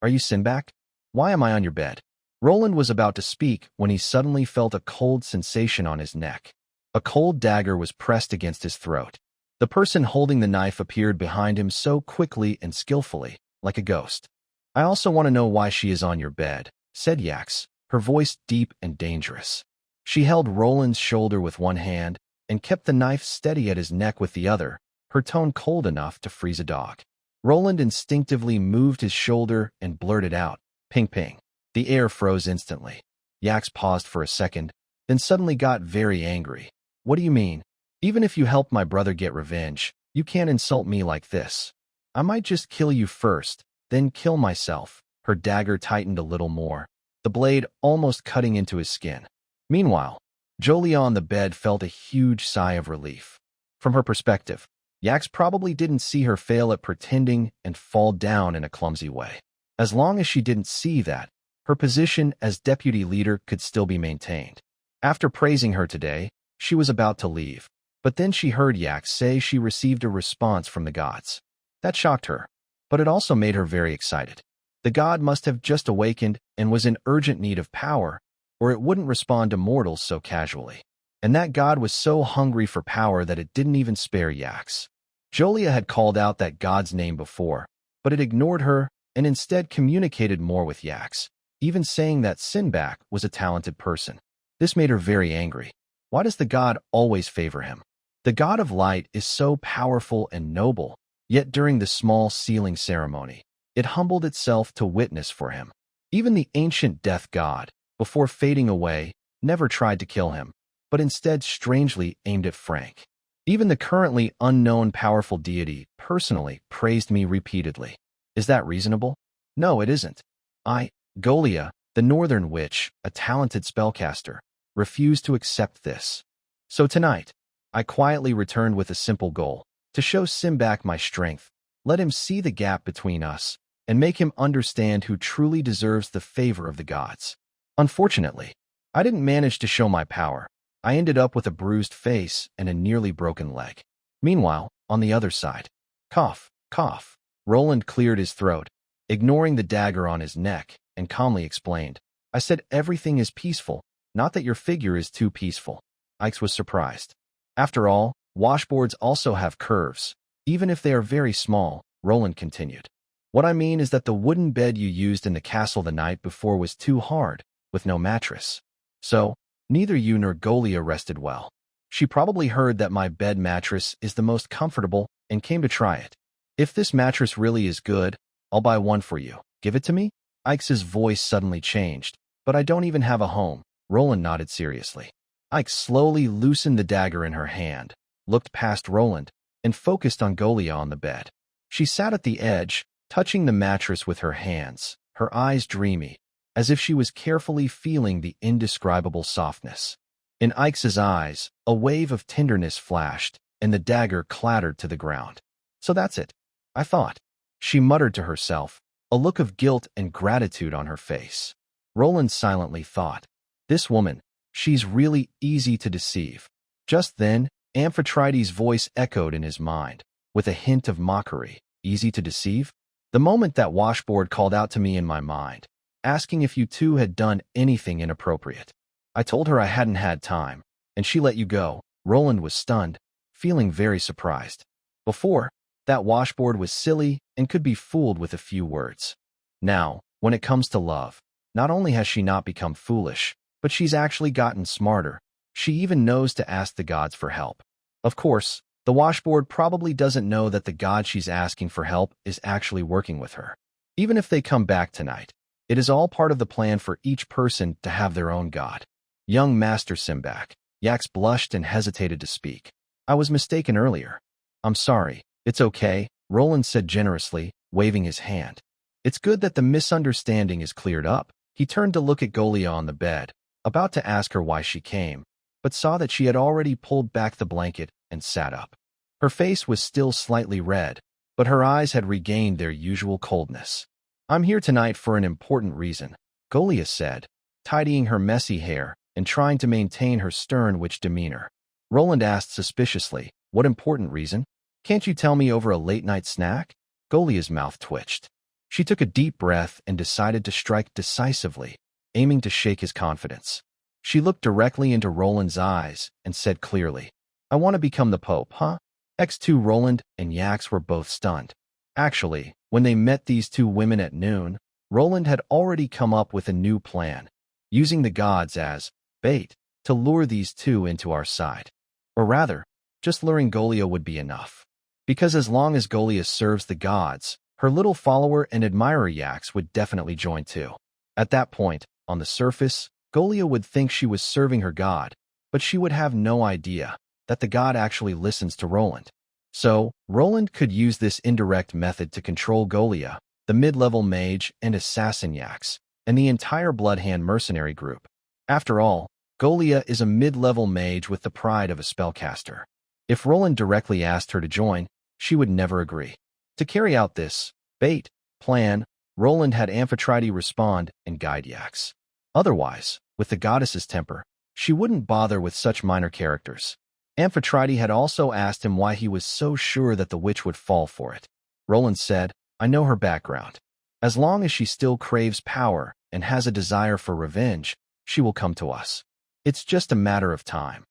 Are you Simbach? Why am I on your bed?" Roland was about to speak when he suddenly felt a cold sensation on his neck. A cold dagger was pressed against his throat. The person holding the knife appeared behind him so quickly and skillfully, like a ghost. "I also want to know why she is on your bed," said Yax, her voice deep and dangerous. She held Roland's shoulder with one hand and kept the knife steady at his neck with the other, her tone cold enough to freeze a dog. Roland instinctively moved his shoulder and blurted out, "Ping ping." The air froze instantly. Yax paused for a second, then suddenly got very angry. "What do you mean? Even if you help my brother get revenge, you can't insult me like this. I might just kill you first, then kill myself." Her dagger tightened a little more, the blade almost cutting into his skin. Meanwhile, Jolia on the bed felt a huge sigh of relief. From her perspective, Yax probably didn't see her fail at pretending and fall down in a clumsy way. As long as she didn't see that, her position as deputy leader could still be maintained. After praising her today, she was about to leave, but then she heard Yax say she received a response from the gods. That shocked her, but it also made her very excited. The god must have just awakened and was in urgent need of power, or it wouldn't respond to mortals so casually. And that god was so hungry for power that it didn't even spare Yax. Jolia had called out that god's name before, but it ignored her and instead communicated more with Yax, even saying that Simbach was a talented person. This made her very angry. Why does the god always favor him? The god of light is so powerful and noble, yet during the small sealing ceremony, it humbled itself to witness for him. Even the ancient death god, before fading away, never tried to kill him, but instead strangely aimed at Frank. Even the currently unknown powerful deity personally praised me repeatedly. Is that reasonable? No, it isn't. Golia, the Northern Witch, a talented spellcaster, refused to accept this. So tonight, I quietly returned with a simple goal, to show Simbach my strength, let him see the gap between us, and make him understand who truly deserves the favor of the gods. Unfortunately, I didn't manage to show my power. I ended up with a bruised face and a nearly broken leg. Meanwhile, on the other side, cough, cough, Roland cleared his throat, ignoring the dagger on his neck, and calmly explained, I said everything is peaceful, not that your figure is too peaceful. Ix was surprised. After all, washboards also have curves, even if they are very small, Roland continued. What I mean is that the wooden bed you used in the castle the night before was too hard, with no mattress. So, neither you nor Golia rested well. She probably heard that my bed mattress is the most comfortable and came to try it. If this mattress really is good, I'll buy one for you. Give it to me? Ix's voice suddenly changed. But I don't even have a home. Roland nodded seriously. Ix slowly loosened the dagger in her hand, looked past Roland, and focused on Golia on the bed. She sat at the edge, touching the mattress with her hands, her eyes dreamy, as if she was carefully feeling the indescribable softness. In Ix's eyes, a wave of tenderness flashed, and the dagger clattered to the ground. So that's it, I thought. She muttered to herself, a look of guilt and gratitude on her face. Roland silently thought, this woman, she's really easy to deceive. Just then, Amphetrite's voice echoed in his mind, with a hint of mockery. Easy to deceive? The moment that washboard called out to me in my mind, asking if you two had done anything inappropriate. I told her I hadn't had time, and she let you go. Roland was stunned, feeling very surprised. Before, that washboard was silly and could be fooled with a few words. Now, when it comes to love, not only has she not become foolish, but she's actually gotten smarter. She even knows to ask the gods for help. Of course, the washboard probably doesn't know that the god she's asking for help is actually working with her. Even if they come back tonight, it is all part of the plan for each person to have their own god. Young Master Simbach. Yax blushed and hesitated to speak. I was mistaken earlier. I'm sorry. It's okay, Roland said generously, waving his hand. It's good that the misunderstanding is cleared up. He turned to look at Golia on the bed, about to ask her why she came, but saw that she had already pulled back the blanket and sat up. Her face was still slightly red, but her eyes had regained their usual coldness. I'm here tonight for an important reason, Golia said, tidying her messy hair and trying to maintain her stern witch demeanor. Roland asked suspiciously, what important reason? Can't you tell me over a late-night snack? Golia's mouth twitched. She took a deep breath and decided to strike decisively, aiming to shake his confidence. She looked directly into Roland's eyes and said clearly, I want to become the Pope, huh? X2 Roland and Yax were both stunned. Actually, when they met these two women at noon, Roland had already come up with a new plan, using the gods as bait to lure these two into our side. Or rather, just luring Golia would be enough. Because as long as Golia serves the gods, her little follower and admirer Yax would definitely join too. At that point, on the surface, Golia would think she was serving her god, but she would have no idea that the god actually listens to Roland. So, Roland could use this indirect method to control Golia, the mid-level mage and assassin Yax, and the entire Bloodhand mercenary group. After all, Golia is a mid-level mage with the pride of a spellcaster. If Roland directly asked her to join, she would never agree. To carry out this bait plan, Roland had Amphetrite respond and guide Yax. Otherwise, with the goddess's temper, she wouldn't bother with such minor characters. Amphetrite had also asked him why he was so sure that the witch would fall for it. Roland said, I know her background. As long as she still craves power and has a desire for revenge, she will come to us. It's just a matter of time.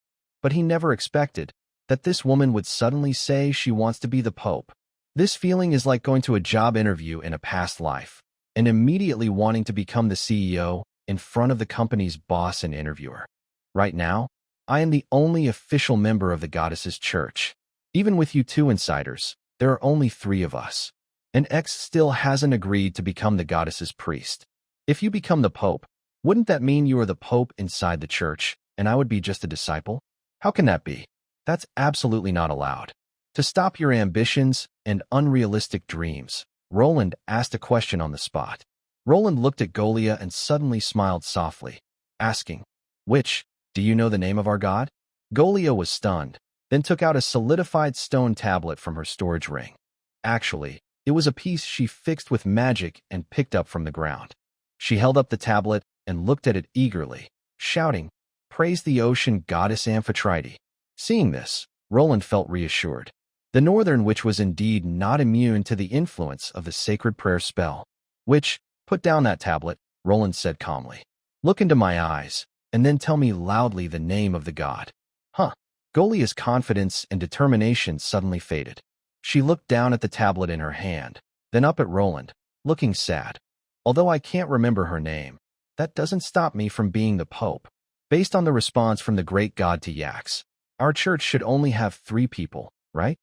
But he never expected that this woman would suddenly say she wants to be the Pope. This feeling is like going to a job interview in a past life and immediately wanting to become the CEO in front of the company's boss and interviewer. Right now, I am the only official member of the goddess's church. Even with you two insiders, there are only 3 of us. And X still hasn't agreed to become the goddess's priest. If you become the Pope, wouldn't that mean you are the Pope inside the church, and I would be just a disciple? How can that be? That's absolutely not allowed. To stop your ambitions and unrealistic dreams, Roland asked a question on the spot. Roland looked at Golia and suddenly smiled softly, asking, "Which, do you know the name of our god?" Golia was stunned, then took out a solidified stone tablet from her storage ring. Actually, it was a piece she fixed with magic and picked up from the ground. She held up the tablet and looked at it eagerly, shouting, "Praise the ocean goddess Amphetrite." Seeing this, Roland felt reassured. The Northern Witch was indeed not immune to the influence of the sacred prayer spell. "Witch, put down that tablet," Roland said calmly. "Look into my eyes, and then tell me loudly the name of the god." Huh. Golia's confidence and determination suddenly faded. She looked down at the tablet in her hand, then up at Roland, looking sad. "Although I can't remember her name, that doesn't stop me from being the Pope. Based on the response from the great god to Yax, our church should only have 3 people, right?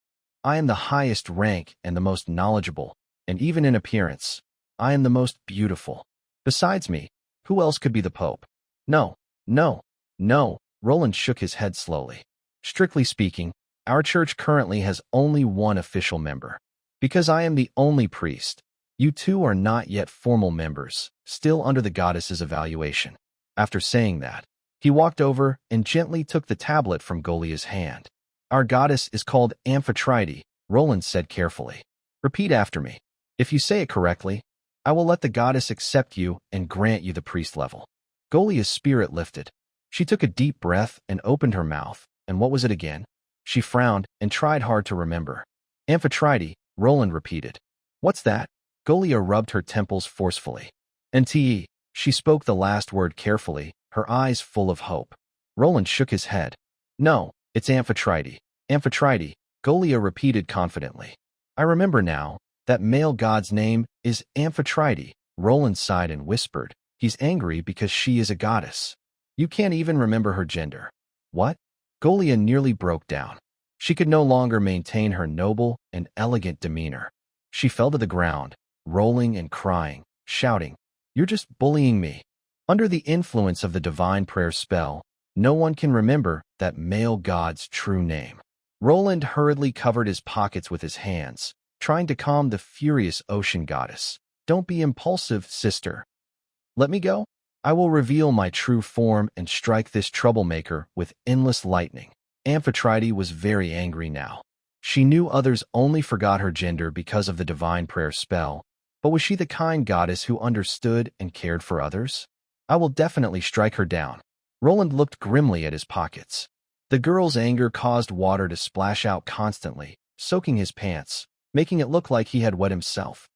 I am the highest rank and the most knowledgeable, and even in appearance, I am the most beautiful. Besides me, who else could be the Pope?" No, no, no, Roland shook his head slowly. "Strictly speaking, our church currently has only 1 official member. Because I am the only priest, you 2 are not yet formal members, still under the goddess's evaluation." After saying that, he walked over and gently took the tablet from Golia's hand. "Our goddess is called Amphetrite," Roland said carefully. "Repeat after me. If you say it correctly, I will let the goddess accept you and grant you the priest level." Golia's spirit lifted. She took a deep breath and opened her mouth, and what was it again? She frowned and tried hard to remember. "Amphetrite," Roland repeated. "What's that?" Golia rubbed her temples forcefully. "Nte," she spoke the last word carefully, her eyes full of hope. Roland shook his head. "No, it's Amphetrite. Amphetrite," Golia repeated confidently. "I remember now. That male god's name is Amphetrite." Roland sighed and whispered, "He's angry because she is a goddess. You can't even remember her gender." "What?" Golia nearly broke down. She could no longer maintain her noble and elegant demeanor. She fell to the ground, rolling and crying, shouting, "You're just bullying me." Under the influence of the divine prayer spell, no one can remember that male god's true name. Roland hurriedly covered his pockets with his hands, trying to calm the furious ocean goddess. "Don't be impulsive, sister. Let me go. I will reveal my true form and strike this troublemaker with endless lightning." Amphetrite was very angry now. She knew others only forgot her gender because of the divine prayer spell, but was she the kind goddess who understood and cared for others? "I will definitely strike her down." Roland looked grimly at his pockets. The girl's anger caused water to splash out constantly, soaking his pants, making it look like he had wet himself.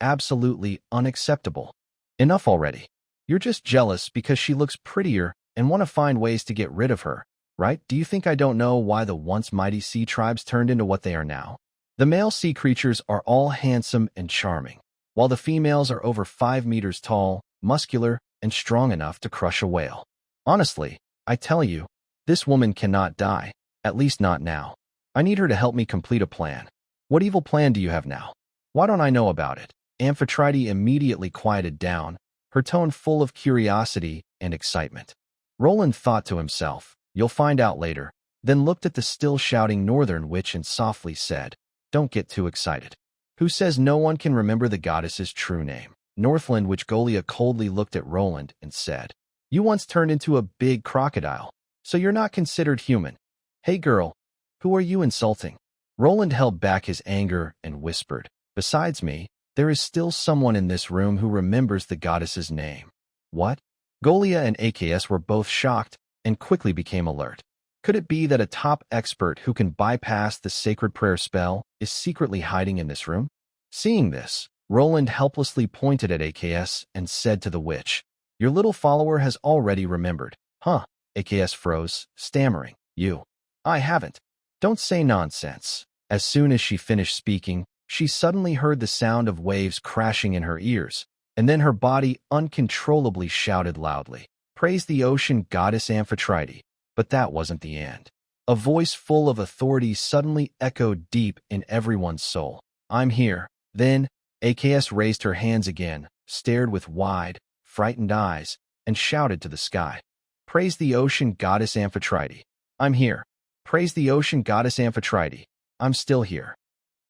Absolutely unacceptable. "Enough already. You're just jealous because she looks prettier and want to find ways to get rid of her, right? Do you think I don't know why the once mighty sea tribes turned into what they are now? The male sea creatures are all handsome and charming, while the females are over 5 meters tall, muscular, and strong enough to crush a whale. Honestly, I tell you, this woman cannot die, at least not now. I need her to help me complete a plan." "What evil plan do you have now? Why don't I know about it?" Amphetrite immediately quieted down, her tone full of curiosity and excitement. Roland thought to himself, "You'll find out later," then looked at the still shouting Northern Witch and softly said, "Don't get too excited. Who says no one can remember the goddess's true name?" Northland Witch Golia coldly looked at Roland and said, "You once turned into a big crocodile, so you're not considered human. Hey girl, who are you insulting?" Roland held back his anger and whispered, "Besides me, there is still someone in this room who remembers the goddess's name." "What?" Golia and AKS were both shocked and quickly became alert. Could it be that a top expert who can bypass the sacred prayer spell is secretly hiding in this room? Seeing this, Roland helplessly pointed at AKS and said to the witch, "Your little follower has already remembered." "Huh?" AKS froze, stammering, "You." "I haven't." "Don't say nonsense." As soon as she finished speaking, she suddenly heard the sound of waves crashing in her ears, and then her body uncontrollably shouted loudly, "Praise the ocean goddess Amphetrite." But that wasn't the end. A voice full of authority suddenly echoed deep in everyone's soul. "I'm here." Then, AKS raised her hands again, stared with wide, frightened eyes, and shouted to the sky, "Praise the ocean goddess Amphetrite. I'm here. Praise the ocean goddess Amphetrite. I'm still here."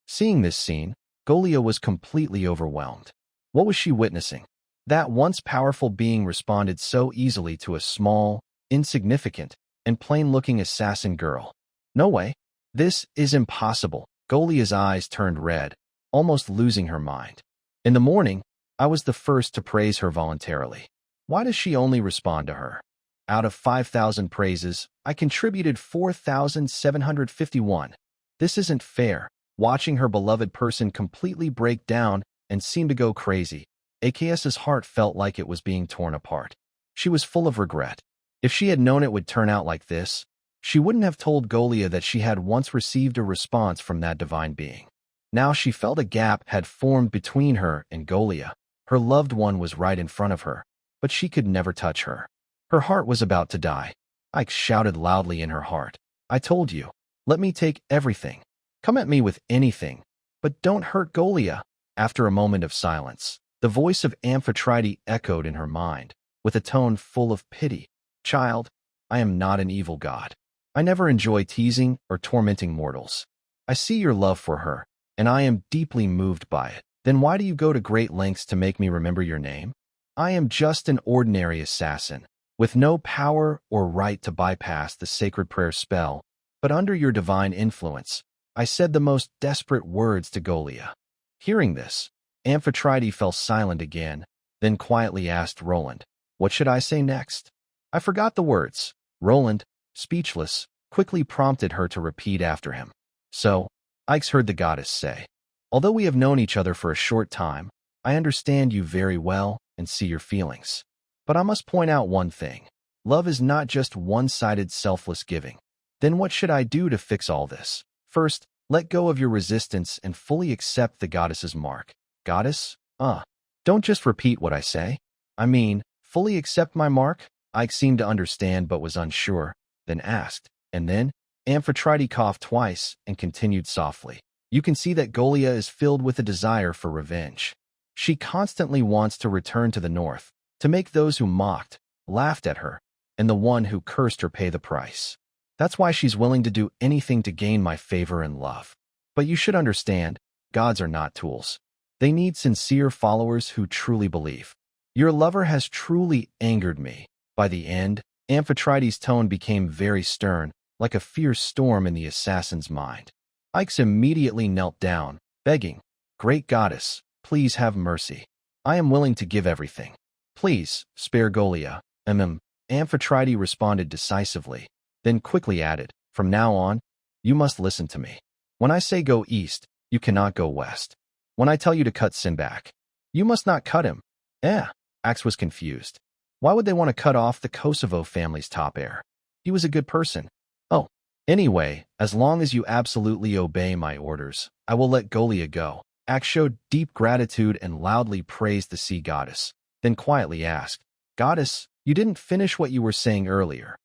Seeing this scene, Golia was completely overwhelmed. What was she witnessing? That once powerful being responded so easily to a small, insignificant, and plain-looking assassin girl. No way. This is impossible. Golia's eyes turned red, almost losing her mind. In the morning, I was the first to praise her voluntarily. Why does she only respond to her? Out of 5,000 praises, I contributed 4,751. This isn't fair. Watching her beloved person completely break down and seem to go crazy, AKS's heart felt like it was being torn apart. She was full of regret. If she had known it would turn out like this, she wouldn't have told Golia that she had once received a response from that divine being. Now she felt a gap had formed between her and Golia. Her loved one was right in front of her, but she could never touch her. Her heart was about to die. Ike shouted loudly in her heart. I told you. Let me take everything. Come at me with anything, but don't hurt Golia. After a moment of silence, the voice of Amphetrite echoed in her mind, with a tone full of pity. Child, I am not an evil god. I never enjoy teasing or tormenting mortals. I see your love for her, and I am deeply moved by it. Then why do you go to great lengths to make me remember your name? I am just an ordinary assassin, with no power or right to bypass the sacred prayer spell, but under your divine influence, I said the most desperate words to Golia. Hearing this, Amphetrite fell silent again, then quietly asked Roland, what should I say next? I forgot the words. Roland, speechless, quickly prompted her to repeat after him. So, Ike's heard the goddess say, although we have known each other for a short time, I understand you very well and see your feelings. But I must point out one thing. Love is not just one-sided selfless giving. Then what should I do to fix all this? First, let go of your resistance and fully accept the goddess's mark. Goddess? Don't just repeat what I say. I mean, fully accept my mark? Ike seemed to understand but was unsure, then asked. And then, Amphetrite coughed twice and continued softly. You can see that Golia is filled with a desire for revenge. She constantly wants to return to the north, to make those who mocked, laughed at her, and the one who cursed her pay the price. That's why she's willing to do anything to gain my favor and love. But you should understand, gods are not tools. They need sincere followers who truly believe. Your lover has truly angered me. By the end, Amphetrite's tone became very stern, like a fierce storm in the assassin's mind. Ike's immediately knelt down, begging, Great goddess, please have mercy. I am willing to give everything. Please, spare Golia. Amphetrite responded decisively, then quickly added, From now on, you must listen to me. When I say go east, you cannot go west. When I tell you to cut Simbach, you must not cut him. Axe was confused. Why would they want to cut off the Kosovo family's top heir? He was a good person. Oh, anyway, as long as you absolutely obey my orders, I will let Golia go. Axe showed deep gratitude and loudly praised the sea goddess, then quietly asked, Goddess, you didn't finish what you were saying earlier.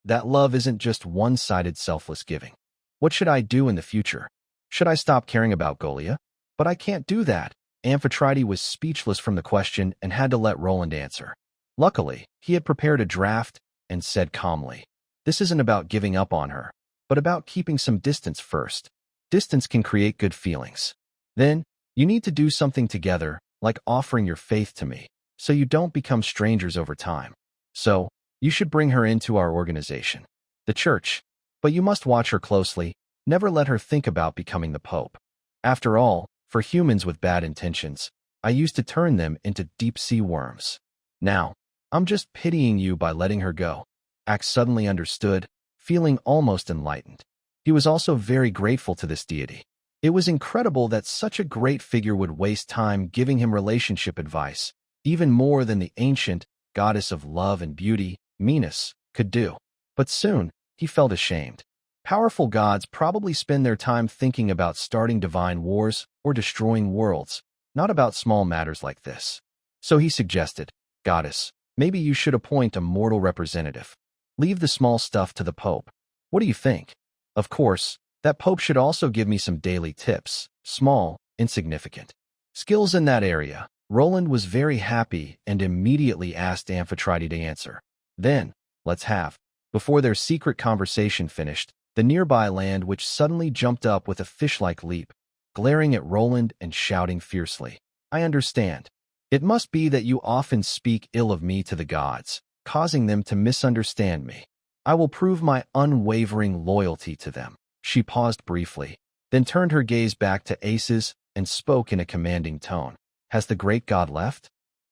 That love isn't just one-sided selfless giving. What should I do in the future? Should I stop caring about Golia? But I can't do that. Amphetrite was speechless from the question and had to let Roland answer. Luckily, he had prepared a draft and said calmly, This isn't about giving up on her, but about keeping some distance first. Distance can create good feelings. Then, you need to do something together, like offering your faith to me, so you don't become strangers over time. So, you should bring her into our organization, the church. But you must watch her closely, never let her think about becoming the Pope. After all, for humans with bad intentions, I used to turn them into deep-sea worms. Now, I'm just pitying you by letting her go. Axe suddenly understood, feeling almost enlightened. He was also very grateful to this deity. It was incredible that such a great figure would waste time giving him relationship advice, even more than the ancient goddess of love and beauty, Venus, could do. But soon, he felt ashamed. Powerful gods probably spend their time thinking about starting divine wars or destroying worlds, not about small matters like this. So he suggested, Goddess, maybe you should appoint a mortal representative. Leave the small stuff to the Pope. What do you think? Of course, that Pope should also give me some daily tips, small, insignificant skills in that area. Roland was very happy and immediately asked Amphetrite to answer. Then, let's have. Before their secret conversation finished, the nearby land which suddenly jumped up with a fish-like leap, glaring at Roland and shouting fiercely. I understand. It must be that you often speak ill of me to the gods, causing them to misunderstand me. I will prove my unwavering loyalty to them. She paused briefly, then turned her gaze back to Aces and spoke in a commanding tone. Has the great god left?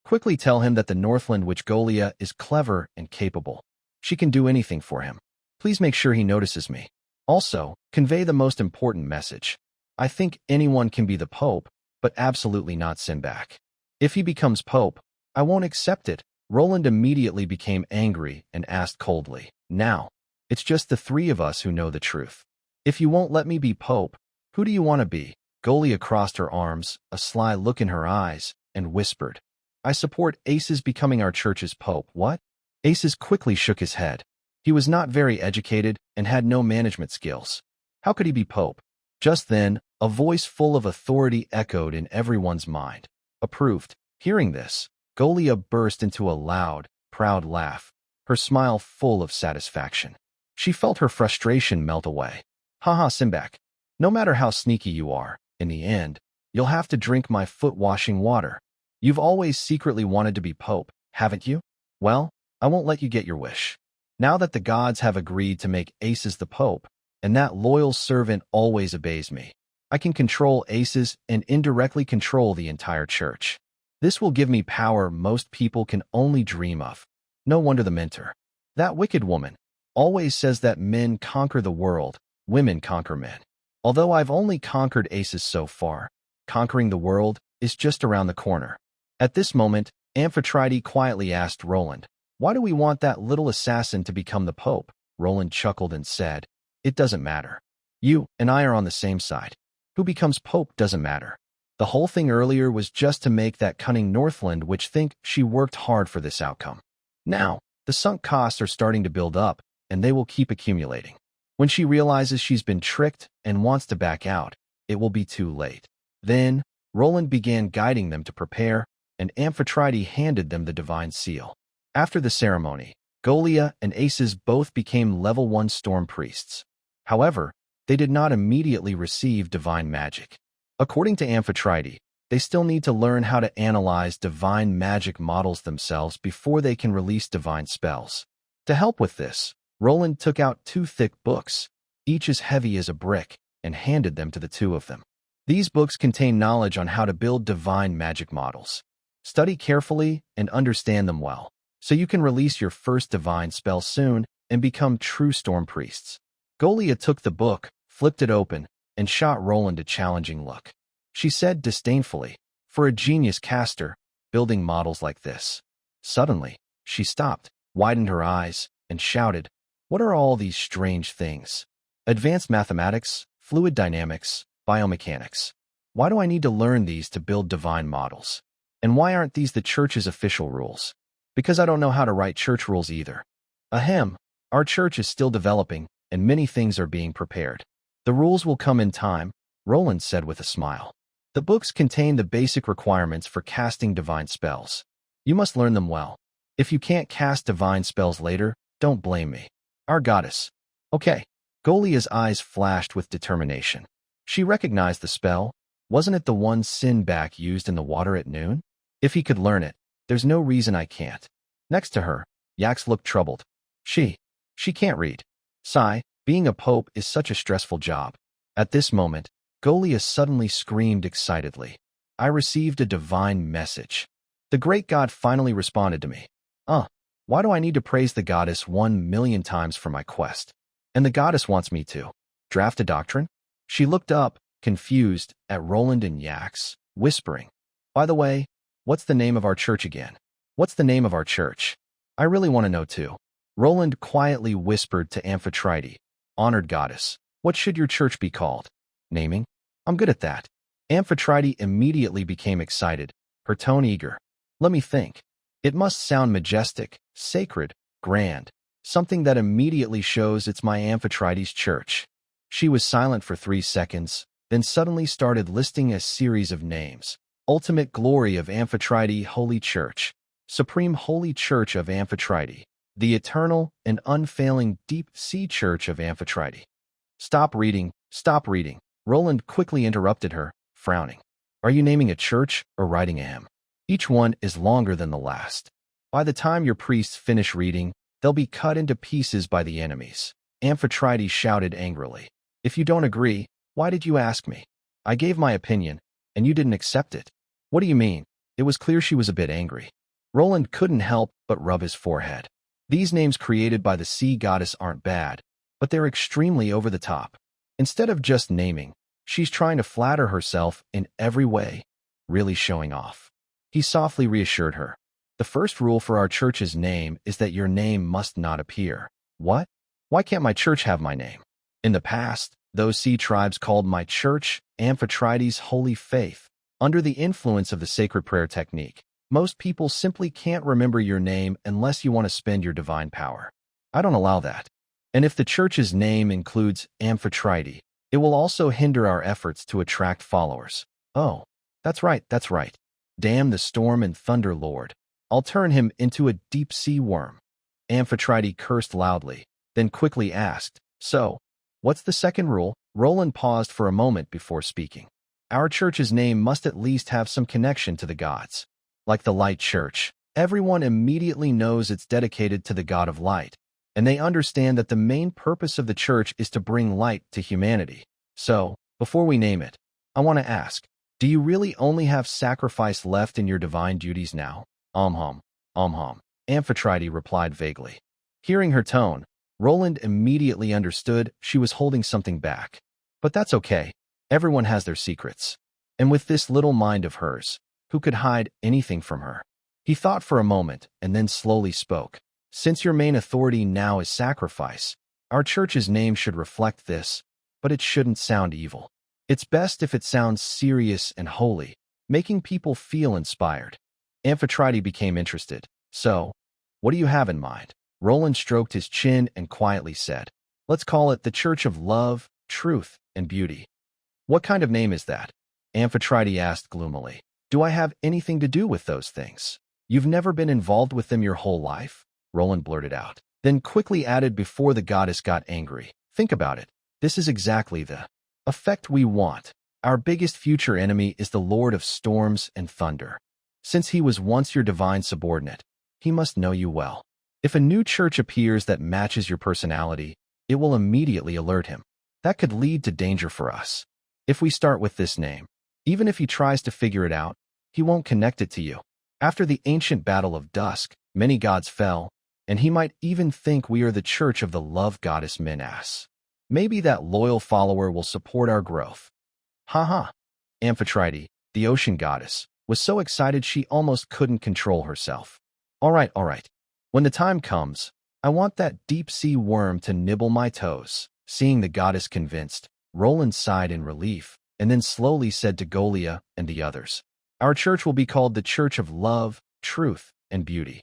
Quickly tell him that the Northland Witch Golia is clever and capable. She can do anything for him. Please make sure he notices me. Also, convey the most important message. I think anyone can be the Pope, but absolutely not Simbach. If he becomes Pope, I won't accept it. Roland immediately became angry and asked coldly. Now, it's just the three of us who know the truth. If you won't let me be Pope, who do you want to be? Golia crossed her arms, a sly look in her eyes, and whispered, I support Aces becoming our church's Pope. What? Aces quickly shook his head. He was not very educated and had no management skills. How could he be Pope? Just then, a voice full of authority echoed in everyone's mind. Approved. Hearing this, Golia burst into a loud, proud laugh, her smile full of satisfaction. She felt her frustration melt away. Haha, Simbach. No matter how sneaky you are, in the end, you'll have to drink my foot-washing water. You've always secretly wanted to be Pope, haven't you? Well, I won't let you get your wish. Now that the gods have agreed to make Aces the Pope, and that loyal servant always obeys me, I can control Aces and indirectly control the entire church. This will give me power most people can only dream of. No wonder the mentor, that wicked woman, always says that men conquer the world, women conquer men. Although I've only conquered Aces so far, conquering the world is just around the corner. At this moment, Amphetrite quietly asked Roland, why do we want that little assassin to become the Pope? Roland chuckled and said, it doesn't matter. You and I are on the same side. Who becomes Pope doesn't matter. The whole thing earlier was just to make that cunning Northland witch think she worked hard for this outcome. Now, the sunk costs are starting to build up, and they will keep accumulating. When she realizes she's been tricked and wants to back out, it will be too late. Then, Roland began guiding them to prepare, and Amphetrite handed them the divine seal. After the ceremony, Golia and Aces both became level 1 storm priests. However, they did not immediately receive divine magic. According to Amphetrite, they still need to learn how to analyze divine magic models themselves before they can release divine spells. To help with this, Roland took out 2 thick books, each as heavy as a brick, and handed them to the two of them. These books contain knowledge on how to build divine magic models. Study carefully and understand them well, so you can release your first divine spell soon and become true storm priests. Golia took the book, flipped it open, and shot Roland a challenging look. She said disdainfully, for a genius caster, building models like this. Suddenly, she stopped, widened her eyes, and shouted, what are all these strange things? Advanced mathematics, fluid dynamics, biomechanics. Why do I need to learn these to build divine models? And why aren't these the church's official rules? Because I don't know how to write church rules either. Ahem, our church is still developing, and many things are being prepared. The rules will come in time, Roland said with a smile. The books contain the basic requirements for casting divine spells. You must learn them well. If you can't cast divine spells later, don't blame me. Our goddess. Okay. Golia's eyes flashed with determination. She recognized the spell. Wasn't it the one Simbach used in the water at noon? If he could learn it, there's no reason I can't. Next to her, Yax looked troubled. She can't read. Sigh, being a pope is such a stressful job. At this moment, Golia suddenly screamed excitedly. I received a divine message. The great god finally responded to me. Why do I need to praise the goddess 1,000,000 times for my quest? And the goddess wants me to draft a doctrine? She looked up, confused, at Roland and Yax, whispering, by the way, what's the name of our church again? What's the name of our church? I really want to know too. Roland quietly whispered to Amphetrite, honored goddess, what should your church be called? Naming? I'm good at that. Amphetrite immediately became excited, her tone eager. Let me think. It must sound majestic, sacred, grand, something that immediately shows it's my Amphetrite's church. She was silent for 3 seconds, then suddenly started listing a series of names. Ultimate Glory of Amphetrite Holy Church, Supreme Holy Church of Amphetrite, the Eternal and Unfailing Deep Sea Church of Amphetrite. Stop reading, Roland quickly interrupted her, frowning. Are you naming a church or writing a hymn? Each one is longer than the last. By the time your priests finish reading, they'll be cut into pieces by the enemies. Amphetrite shouted angrily. If you don't agree, why did you ask me? I gave my opinion, and you didn't accept it. What do you mean? It was clear she was a bit angry. Roland couldn't help but rub his forehead. These names created by the sea goddess aren't bad, but they're extremely over the top. Instead of just naming, she's trying to flatter herself in every way, really showing off. He softly reassured her. The first rule for our church's name is that your name must not appear. What? Why can't my church have my name? In the past, those sea tribes called my church Amphetrite's Holy Faith. Under the influence of the sacred prayer technique, most people simply can't remember your name unless you want to spend your divine power. I don't allow that. And if the church's name includes Amphetrite, it will also hinder our efforts to attract followers. Oh, that's right. Damn the storm and thunder lord. I'll turn him into a deep-sea worm. Amphetrite cursed loudly, then quickly asked, So, what's the second rule? Roland paused for a moment before speaking. Our church's name must at least have some connection to the gods. Like the Light Church, everyone immediately knows it's dedicated to the God of Light, and they understand that the main purpose of the church is to bring light to humanity. So, before we name it, I want to ask, do you really only have sacrifice left in your divine duties now? Amphetrite replied vaguely. Hearing her tone, Roland immediately understood she was holding something back. But that's okay. Everyone has their secrets. And with this little mind of hers, who could hide anything from her? He thought for a moment and then slowly spoke. Since your main authority now is sacrifice, our church's name should reflect this, but it shouldn't sound evil. It's best if it sounds serious and holy, making people feel inspired. Amphetrite became interested. So, what do you have in mind? Roland stroked his chin and quietly said, Let's call it the Church of Love, Truth, and Beauty. What kind of name is that? Amphetrite asked gloomily. Do I have anything to do with those things? You've never been involved with them your whole life? Roland blurted out, then quickly added before the goddess got angry. Think about it. This is exactly the effect we want. Our biggest future enemy is the Lord of Storms and Thunder. Since he was once your divine subordinate, he must know you well. If a new church appears that matches your personality, it will immediately alert him. That could lead to danger for us. If we start with this name, even if he tries to figure it out, he won't connect it to you. After the ancient battle of Dusk, many gods fell, and he might even think we are the church of the love goddess Minas. Maybe that loyal follower will support our growth. Amphetrite, the ocean goddess, was so excited she almost couldn't control herself. All right. When the time comes, I want that deep-sea worm to nibble my toes. Seeing the goddess convinced, Roland sighed in relief, and then slowly said to Golia and the others, Our church will be called the Church of Love, Truth, and Beauty.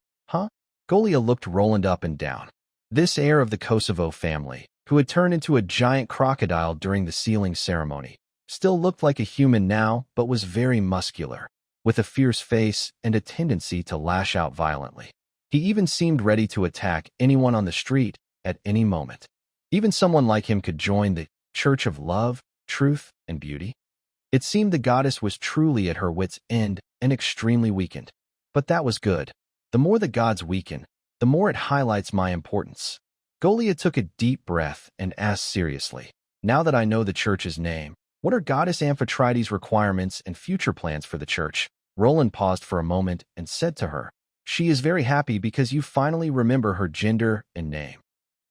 Golia looked Roland up and down. This heir of the Kosovo family, who had turned into a giant crocodile during the sealing ceremony, still looked like a human now but was very muscular, with a fierce face and a tendency to lash out violently. He even seemed ready to attack anyone on the street at any moment. Even someone like him could join the Church of Love, Truth, and Beauty. It seemed the goddess was truly at her wit's end and extremely weakened. But that was good. The more the gods weaken, the more it highlights my importance. Golia took a deep breath and asked seriously, Now that I know the church's name, what are Goddess Amphetrite's requirements and future plans for the church? Roland paused for a moment and said to her, She is very happy because you finally remember her gender and name.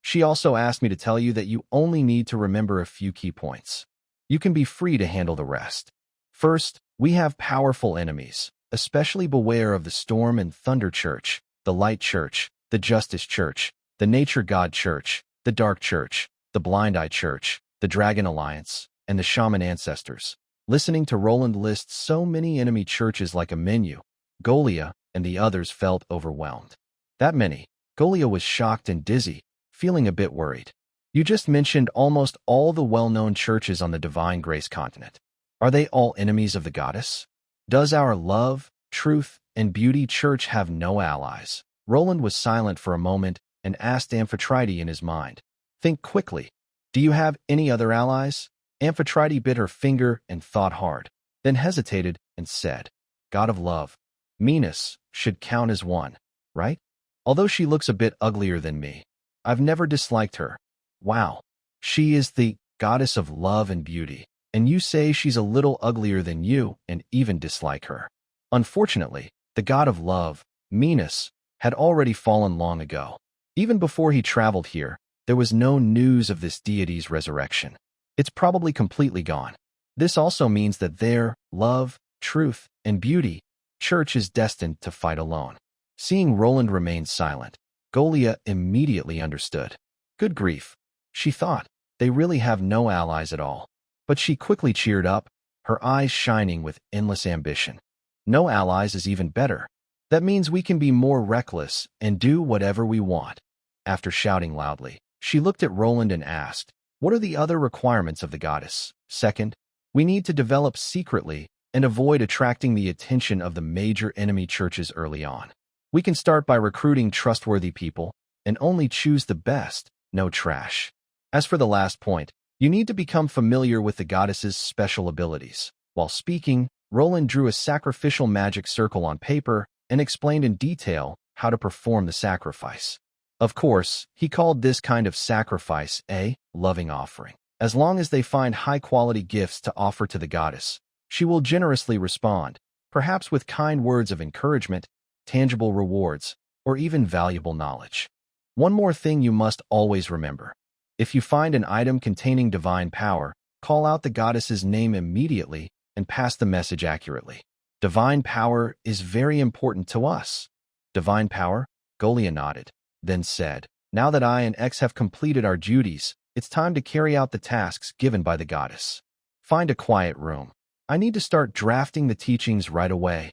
She also asked me to tell you that you only need to remember a few key points. You can be free to handle the rest. First, we have powerful enemies, especially beware of the Storm and Thunder Church, the Light Church, the Justice Church, the Nature God Church, the Dark Church, the Blind Eye Church, the Dragon Alliance, and the Shaman Ancestors. Listening to Roland list so many enemy churches like a menu, Golia and the others felt overwhelmed. That many? Golia was shocked and dizzy, feeling a bit worried. You just mentioned almost all the well-known churches on the Divine Grace continent. Are they all enemies of the goddess? Does our Love, Truth, and Beauty church have no allies? Roland was silent for a moment and asked Amphetrite in his mind. Think quickly. Do you have any other allies? Amphetrite bit her finger and thought hard. then hesitated and said, God of love. Meanness should count as one, right? Although she looks a bit uglier than me, I've never disliked her. Wow. She is the goddess of love and beauty, and you say she's a little uglier than you and even dislike her. Unfortunately, the god of love, Minos, had already fallen long ago. Even before he traveled here, there was no news of this deity's resurrection. It's probably completely gone. This also means that their love, truth, and beauty church is destined to fight alone. Seeing Roland remain silent, Golia immediately understood. Good grief, she thought, they really have no allies at all. But she quickly cheered up, her eyes shining with endless ambition. No allies is even better. That means we can be more reckless and do whatever we want. After shouting loudly, she looked at Roland and asked, what are the other requirements of the goddess? Second, we need to develop secretly and avoid attracting the attention of the major enemy churches early on. We can start by recruiting trustworthy people and only choose the best, no trash. As for the last point, you need to become familiar with the goddess's special abilities. While speaking, Roland drew a sacrificial magic circle on paper and explained in detail how to perform the sacrifice. Of course, he called this kind of sacrifice a loving offering. As long as they find high-quality gifts to offer to the goddess, she will generously respond, perhaps with kind words of encouragement, tangible rewards, or even valuable knowledge. One more thing you must always remember. If you find an item containing divine power, call out the goddess's name immediately and pass the message accurately. Divine power is very important to us. Divine power? Golia nodded, then said, now that I and X have completed our duties, it's time to carry out the tasks given by the goddess. Find a quiet room. I need to start drafting the teachings right away.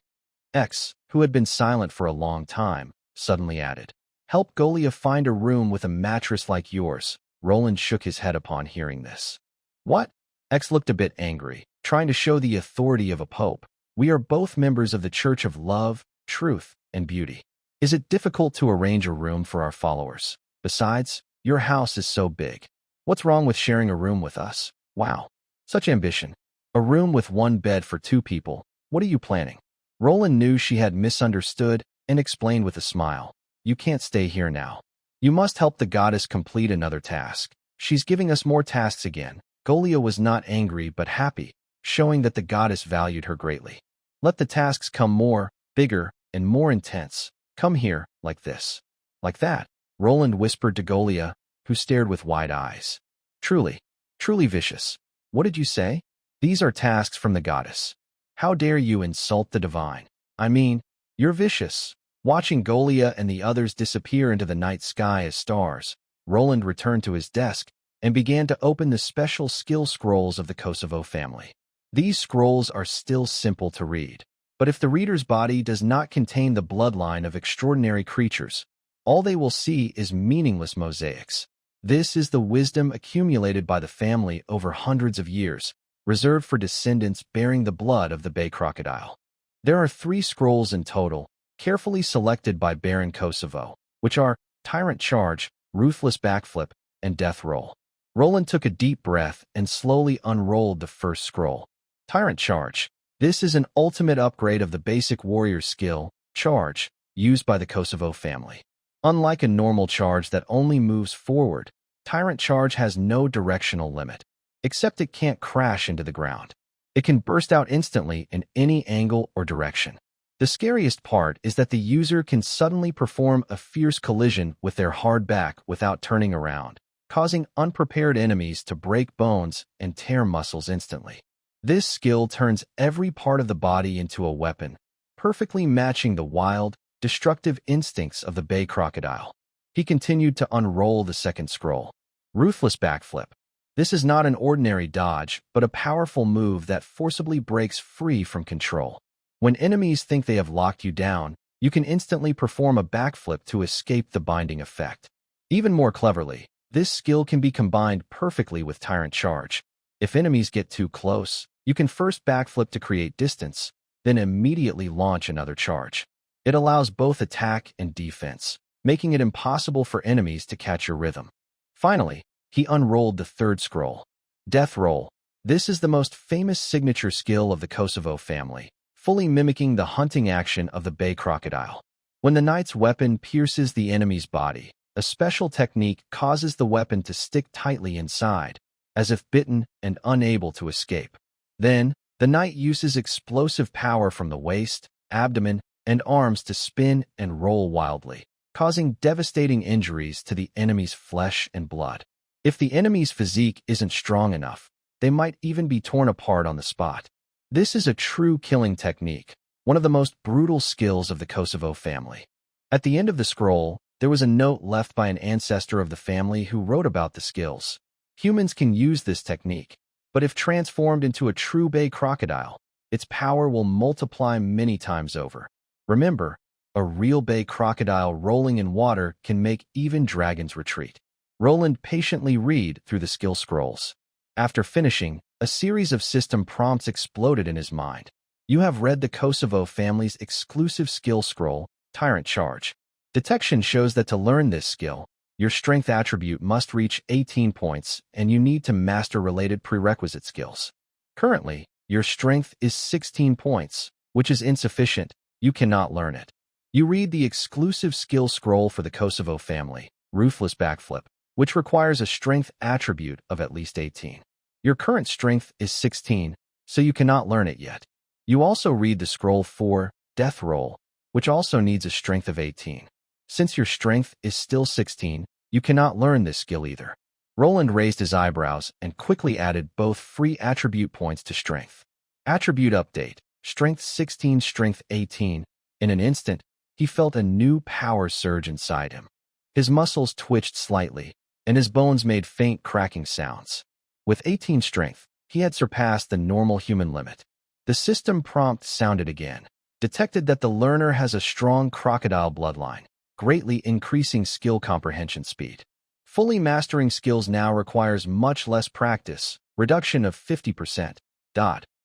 X, who had been silent for a long time, suddenly added, help Golia find a room with a mattress like yours. Roland shook his head upon hearing this. What? X looked a bit angry, trying to show the authority of a pope. We are both members of the Church of Love, Truth, and Beauty. Is it difficult to arrange a room for our followers? Besides, your house is so big. What's wrong with sharing a room with us? Wow. Such ambition. A room with one bed for 2 people. What are you planning? Roland knew she had misunderstood and explained with a smile. You can't stay here now. You must help the goddess complete another task. She's giving us more tasks again. Golia was not angry but happy, showing that the goddess valued her greatly. Let the tasks come more, bigger, and more intense. Come here, like this. Like that, Roland whispered to Golia, who stared with wide eyes. Truly vicious. What did you say? These are tasks from the goddess. How dare you insult the divine? I mean, you're vicious. Watching Golia and the others disappear into the night sky as stars, Roland returned to his desk and began to open the special skill scrolls of the Kosovo family. These scrolls are still simple to read, but if the reader's body does not contain the bloodline of extraordinary creatures, all they will see is meaningless mosaics. This is the wisdom accumulated by the family over hundreds of years, reserved for descendants bearing the blood of the bay crocodile. There are 3 scrolls in total, carefully selected by Baron Kosovo, which are Tyrant Charge, Ruthless Backflip, and Death Roll. Roland took a deep breath and slowly unrolled the first scroll. Tyrant Charge. This is an ultimate upgrade of the basic warrior skill, Charge, used by the Kosovo family. Unlike a normal charge that only moves forward, Tyrant Charge has no directional limit, except it can't crash into the ground. It can burst out instantly in any angle or direction. The scariest part is that the user can suddenly perform a fierce collision with their hard back without turning around, causing unprepared enemies to break bones and tear muscles instantly. This skill turns every part of the body into a weapon, perfectly matching the wild, destructive instincts of the bay crocodile. He continued to unroll the second scroll. Ruthless Backflip. This is not an ordinary dodge, but a powerful move that forcibly breaks free from control. When enemies think they have locked you down, you can instantly perform a backflip to escape the binding effect. Even more cleverly, this skill can be combined perfectly with Tyrant Charge. If enemies get too close, you can first backflip to create distance, then immediately launch another charge. It allows both attack and defense, making it impossible for enemies to catch your rhythm. Finally, he unrolled the third scroll. Death Roll. This is the most famous signature skill of the Kosovo family, fully mimicking the hunting action of the bay crocodile. When the knight's weapon pierces the enemy's body, a special technique causes the weapon to stick tightly inside, as if bitten and unable to escape. Then, the knight uses explosive power from the waist, abdomen, and arms to spin and roll wildly, causing devastating injuries to the enemy's flesh and blood. If the enemy's physique isn't strong enough, they might even be torn apart on the spot. This is a true killing technique, one of the most brutal skills of the Kosovo family. At the end of the scroll, there was a note left by an ancestor of the family who wrote about the skills. Humans can use this technique, but if transformed into a true bay crocodile, its power will multiply many times over. Remember, a real bay crocodile rolling in water can make even dragons retreat. Roland patiently read through the skill scrolls. After finishing, a series of system prompts exploded in his mind. You have read the Kosovo family's exclusive skill scroll, Tyrant Charge. Detection shows that to learn this skill, your strength attribute must reach 18 points, and you need to master related prerequisite skills. Currently, your strength is 16 points, which is insufficient. You cannot learn it. You read the exclusive skill scroll for the Kosovo family, Ruthless Backflip, which requires a strength attribute of at least 18. Your current strength is 16, so you cannot learn it yet. You also read the scroll for Death Roll, which also needs a strength of 18. Since your strength is still 16, you cannot learn this skill either. Roland raised his eyebrows and quickly added both free attribute points to strength. Attribute update, strength 16, strength 18. In an instant, he felt a new power surge inside him. His muscles twitched slightly, and his bones made faint cracking sounds. With 18 strength, he had surpassed the normal human limit. The system prompt sounded again, detected that the learner has a strong crocodile bloodline, greatly increasing skill comprehension speed. Fully mastering skills now requires much less practice, reduction of 50%.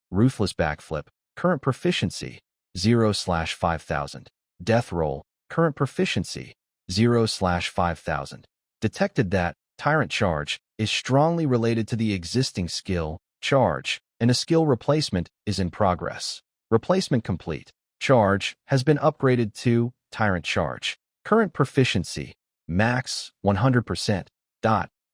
Ruthless Backflip, current proficiency, 0/5000. Death Roll, current proficiency, 0/5000. Detected that Tyrant Charge is strongly related to the existing skill, Charge, and a skill replacement is in progress. Replacement complete. Charge has been upgraded to Tyrant Charge. Current proficiency, max 100%.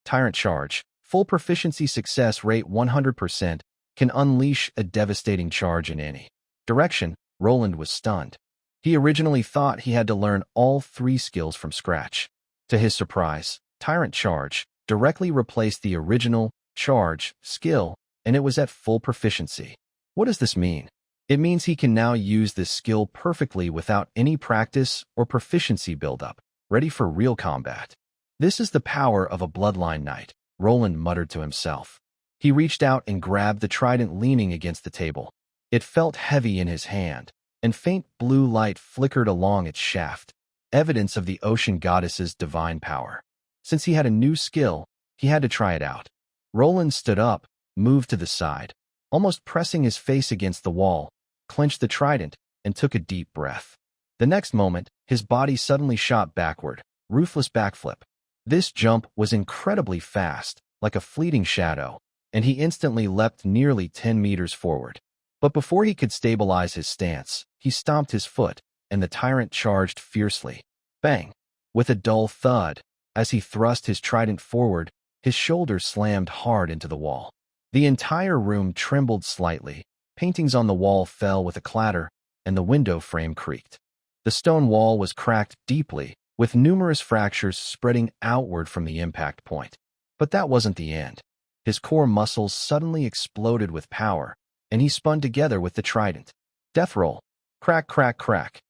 Tyrant Charge, full proficiency success rate 100%, can unleash a devastating charge in any direction. Roland was stunned. He originally thought he had to learn all 3 skills from scratch. To his surprise, Tyrant Charge directly replaced the original Charge skill, and it was at full proficiency. What does this mean? It means he can now use this skill perfectly without any practice or proficiency buildup, ready for real combat. This is the power of a bloodline knight, Roland muttered to himself. He reached out and grabbed the trident leaning against the table. It felt heavy in his hand, and faint blue light flickered along its shaft, evidence of the ocean goddess's divine power. Since he had a new skill, he had to try it out. Roland stood up, moved to the side, almost pressing his face against the wall, clenched the trident, and took a deep breath. The next moment, his body suddenly shot backward, Ruthless Backflip. This jump was incredibly fast, like a fleeting shadow, and he instantly leapt nearly 10 meters forward. But before he could stabilize his stance, he stomped his foot, and the tyrant charged fiercely. Bang! With a dull thud, as he thrust his trident forward, his shoulder slammed hard into the wall. The entire room trembled slightly, paintings on the wall fell with a clatter, and the window frame creaked. The stone wall was cracked deeply, with numerous fractures spreading outward from the impact point. But that wasn't the end. His core muscles suddenly exploded with power, and he spun together with the trident. Death roll. Crack, crack, crack.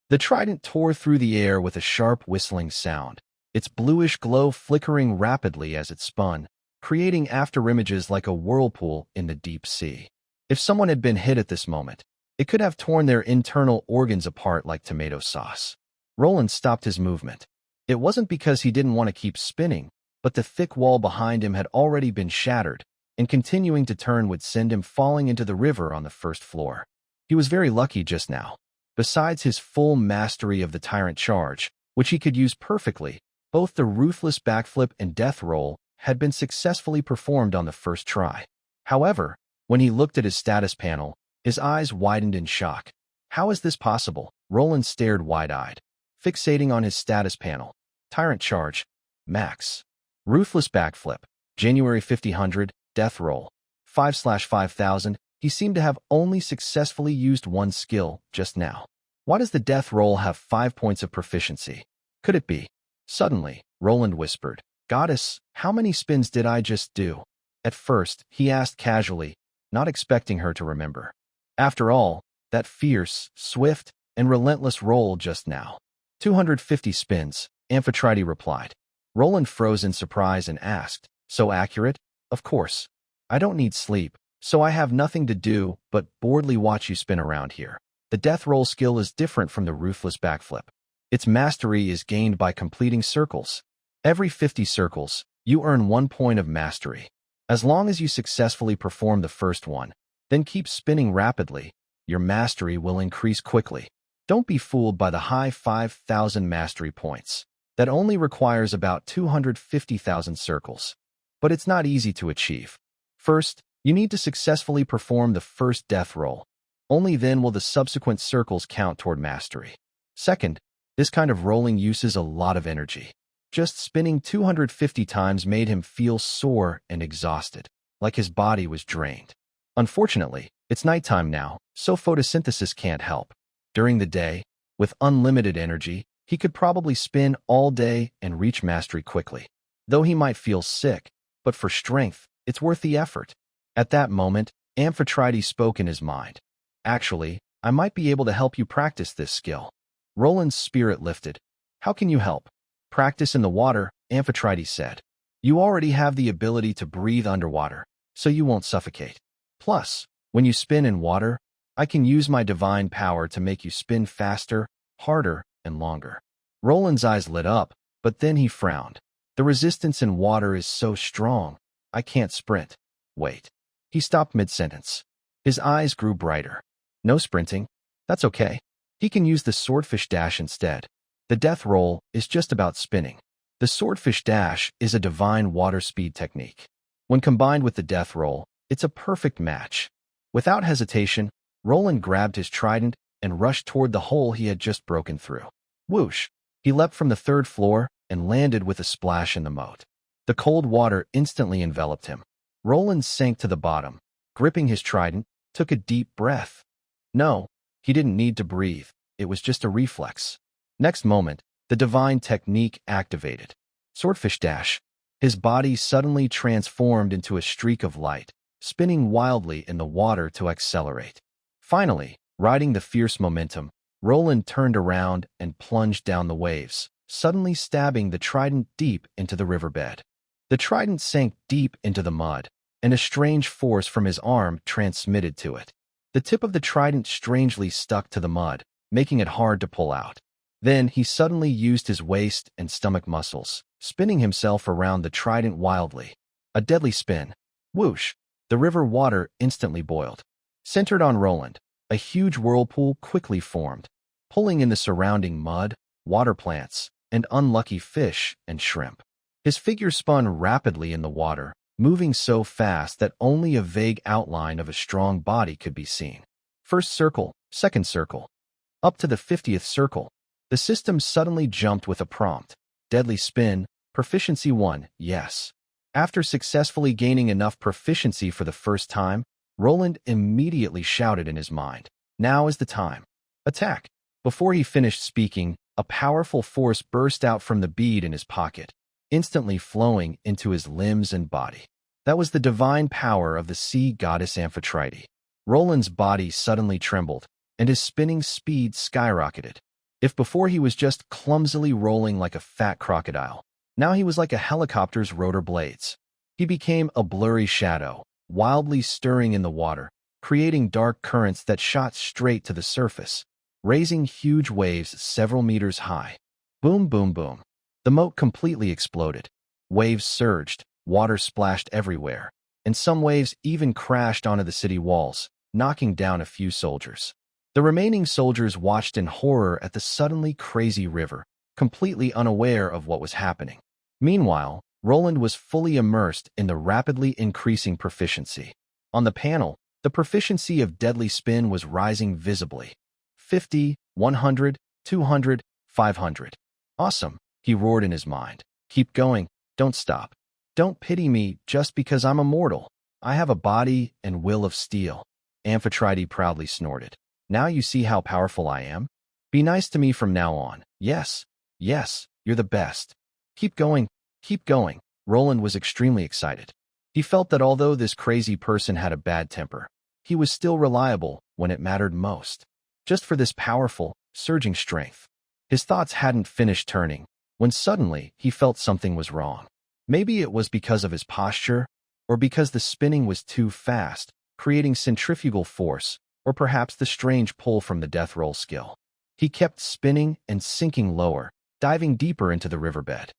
The trident tore through the air with a sharp whistling sound, its bluish glow flickering rapidly as it spun, creating afterimages like a whirlpool in the deep sea. If someone had been hit at this moment, it could have torn their internal organs apart like tomato sauce. Roland stopped his movement. It wasn't because he didn't want to keep spinning, but the thick wall behind him had already been shattered, and continuing to turn would send him falling into the river on the first floor. He was very lucky just now. Besides his full mastery of the tyrant charge, which he could use perfectly, both the ruthless backflip and death roll had been successfully performed on the first try. However, when he looked at his status panel, his eyes widened in shock. How is this possible? Roland stared wide-eyed, fixating on his status panel. Tyrant Charge, Max. Ruthless Backflip, January 5000, Death Roll, 5/5000. He seemed to have only successfully used one skill just now. Why does the Death Roll have 5 points of proficiency? Could it be? Suddenly, Roland whispered, "Goddess, how many spins did I just do?" At first, he asked casually, not expecting her to remember. After all, that fierce, swift, and relentless roll just now. 250 spins, Amphetrite replied. Roland froze in surprise and asked, "So accurate?" "Of course. I don't need sleep, so I have nothing to do but boredly watch you spin around here." The death roll skill is different from the ruthless backflip. Its mastery is gained by completing circles. Every 50 circles, you earn 1 point of mastery. As long as you successfully perform the first one, then keep spinning rapidly, your mastery will increase quickly. Don't be fooled by the high 5,000 mastery points. That only requires about 250,000 circles. But it's not easy to achieve. First, you need to successfully perform the first death roll. Only then will the subsequent circles count toward mastery. Second, this kind of rolling uses a lot of energy. Just spinning 250 times made him feel sore and exhausted, like his body was drained. Unfortunately, it's nighttime now, so photosynthesis can't help. During the day, with unlimited energy, he could probably spin all day and reach mastery quickly. Though he might feel sick, but for strength, it's worth the effort. At that moment, Amphetrite spoke in his mind. "Actually, I might be able to help you practice this skill." Roland's spirit lifted. "How can you help?" "Practice in the water," Amphetrite said. "You already have the ability to breathe underwater, so you won't suffocate. Plus, when you spin in water, I can use my divine power to make you spin faster, harder, and longer." Roland's eyes lit up, but then he frowned. "The resistance in water is so strong, I can't sprint." "Wait." He stopped mid-sentence. His eyes grew brighter. "No sprinting? That's okay. He can use the swordfish dash instead. The death roll is just about spinning. The swordfish dash is a divine water speed technique. When combined with the death roll, it's a perfect match." Without hesitation, Roland grabbed his trident and rushed toward the hole he had just broken through. Whoosh! He leapt from the 3rd floor and landed with a splash in the moat. The cold water instantly enveloped him. Roland sank to the bottom, gripping his trident, took a deep breath. No, he didn't need to breathe. It was just a reflex. Next moment, the divine technique activated. Swordfish dash. His body suddenly transformed into a streak of light, spinning wildly in the water to accelerate. Finally, riding the fierce momentum, Roland turned around and plunged down the waves, suddenly stabbing the trident deep into the riverbed. The trident sank deep into the mud, and a strange force from his arm transmitted to it. The tip of the trident strangely stuck to the mud, making it hard to pull out. Then he suddenly used his waist and stomach muscles, spinning himself around the trident wildly. A deadly spin. Whoosh! The river water instantly boiled. Centered on Roland, a huge whirlpool quickly formed, pulling in the surrounding mud, water plants, and unlucky fish and shrimp. His figure spun rapidly in the water, moving so fast that only a vague outline of a strong body could be seen. First circle, second circle. Up to the 50th circle, the system suddenly jumped with a prompt. Deadly spin, proficiency 1, yes. After successfully gaining enough proficiency for the first time, Roland immediately shouted in his mind, "Now is the time. Attack!" Before he finished speaking, a powerful force burst out from the bead in his pocket, instantly flowing into his limbs and body. That was the divine power of the sea goddess Amphetrite. Roland's body suddenly trembled, and his spinning speed skyrocketed. If before he was just clumsily rolling like a fat crocodile, now he was like a helicopter's rotor blades. He became a blurry shadow, wildly stirring in the water, creating dark currents that shot straight to the surface, raising huge waves several meters high. Boom, boom, boom. The moat completely exploded. Waves surged, water splashed everywhere, and some waves even crashed onto the city walls, knocking down a few soldiers. The remaining soldiers watched in horror at the suddenly crazy river, completely unaware of what was happening. Meanwhile, Roland was fully immersed in the rapidly increasing proficiency. On the panel, the proficiency of deadly spin was rising visibly. 50, 100, 200, 500. Awesome, he roared in his mind. Keep going, don't stop. Don't pity me just because I'm a mortal. I have a body and will of steel. Amphetrite proudly snorted. Now you see how powerful I am? Be nice to me from now on. Yes, yes, you're the best. Keep going, keep going. Roland was extremely excited. He felt that although this crazy person had a bad temper, he was still reliable when it mattered most. Just for this powerful, surging strength. His thoughts hadn't finished turning when suddenly he felt something was wrong. Maybe it was because of his posture, or because the spinning was too fast, creating centrifugal force, or perhaps the strange pull from the death roll skill. He kept spinning and sinking lower, diving deeper into the riverbed.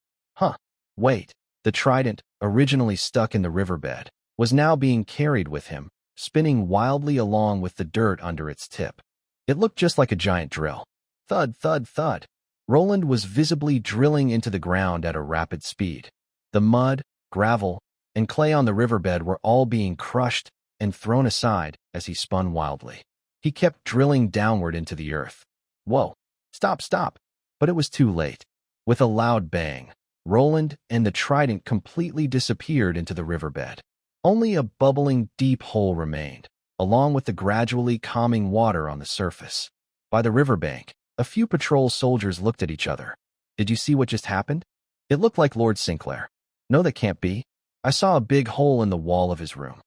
Wait. The trident, originally stuck in the riverbed, was now being carried with him, spinning wildly along with the dirt under its tip. It looked just like a giant drill. Thud, thud, thud. Roland was visibly drilling into the ground at a rapid speed. The mud, gravel, and clay on the riverbed were all being crushed and thrown aside as he spun wildly. He kept drilling downward into the earth. Whoa! Stop, stop! But it was too late. With a loud bang, Roland and the trident completely disappeared into the riverbed. Only a bubbling deep hole remained, along with the gradually calming water on the surface. By the riverbank, a few patrol soldiers looked at each other. Did you see what just happened? It looked like Lord Sinclair. No, that can't be. I saw a big hole in the wall of his room.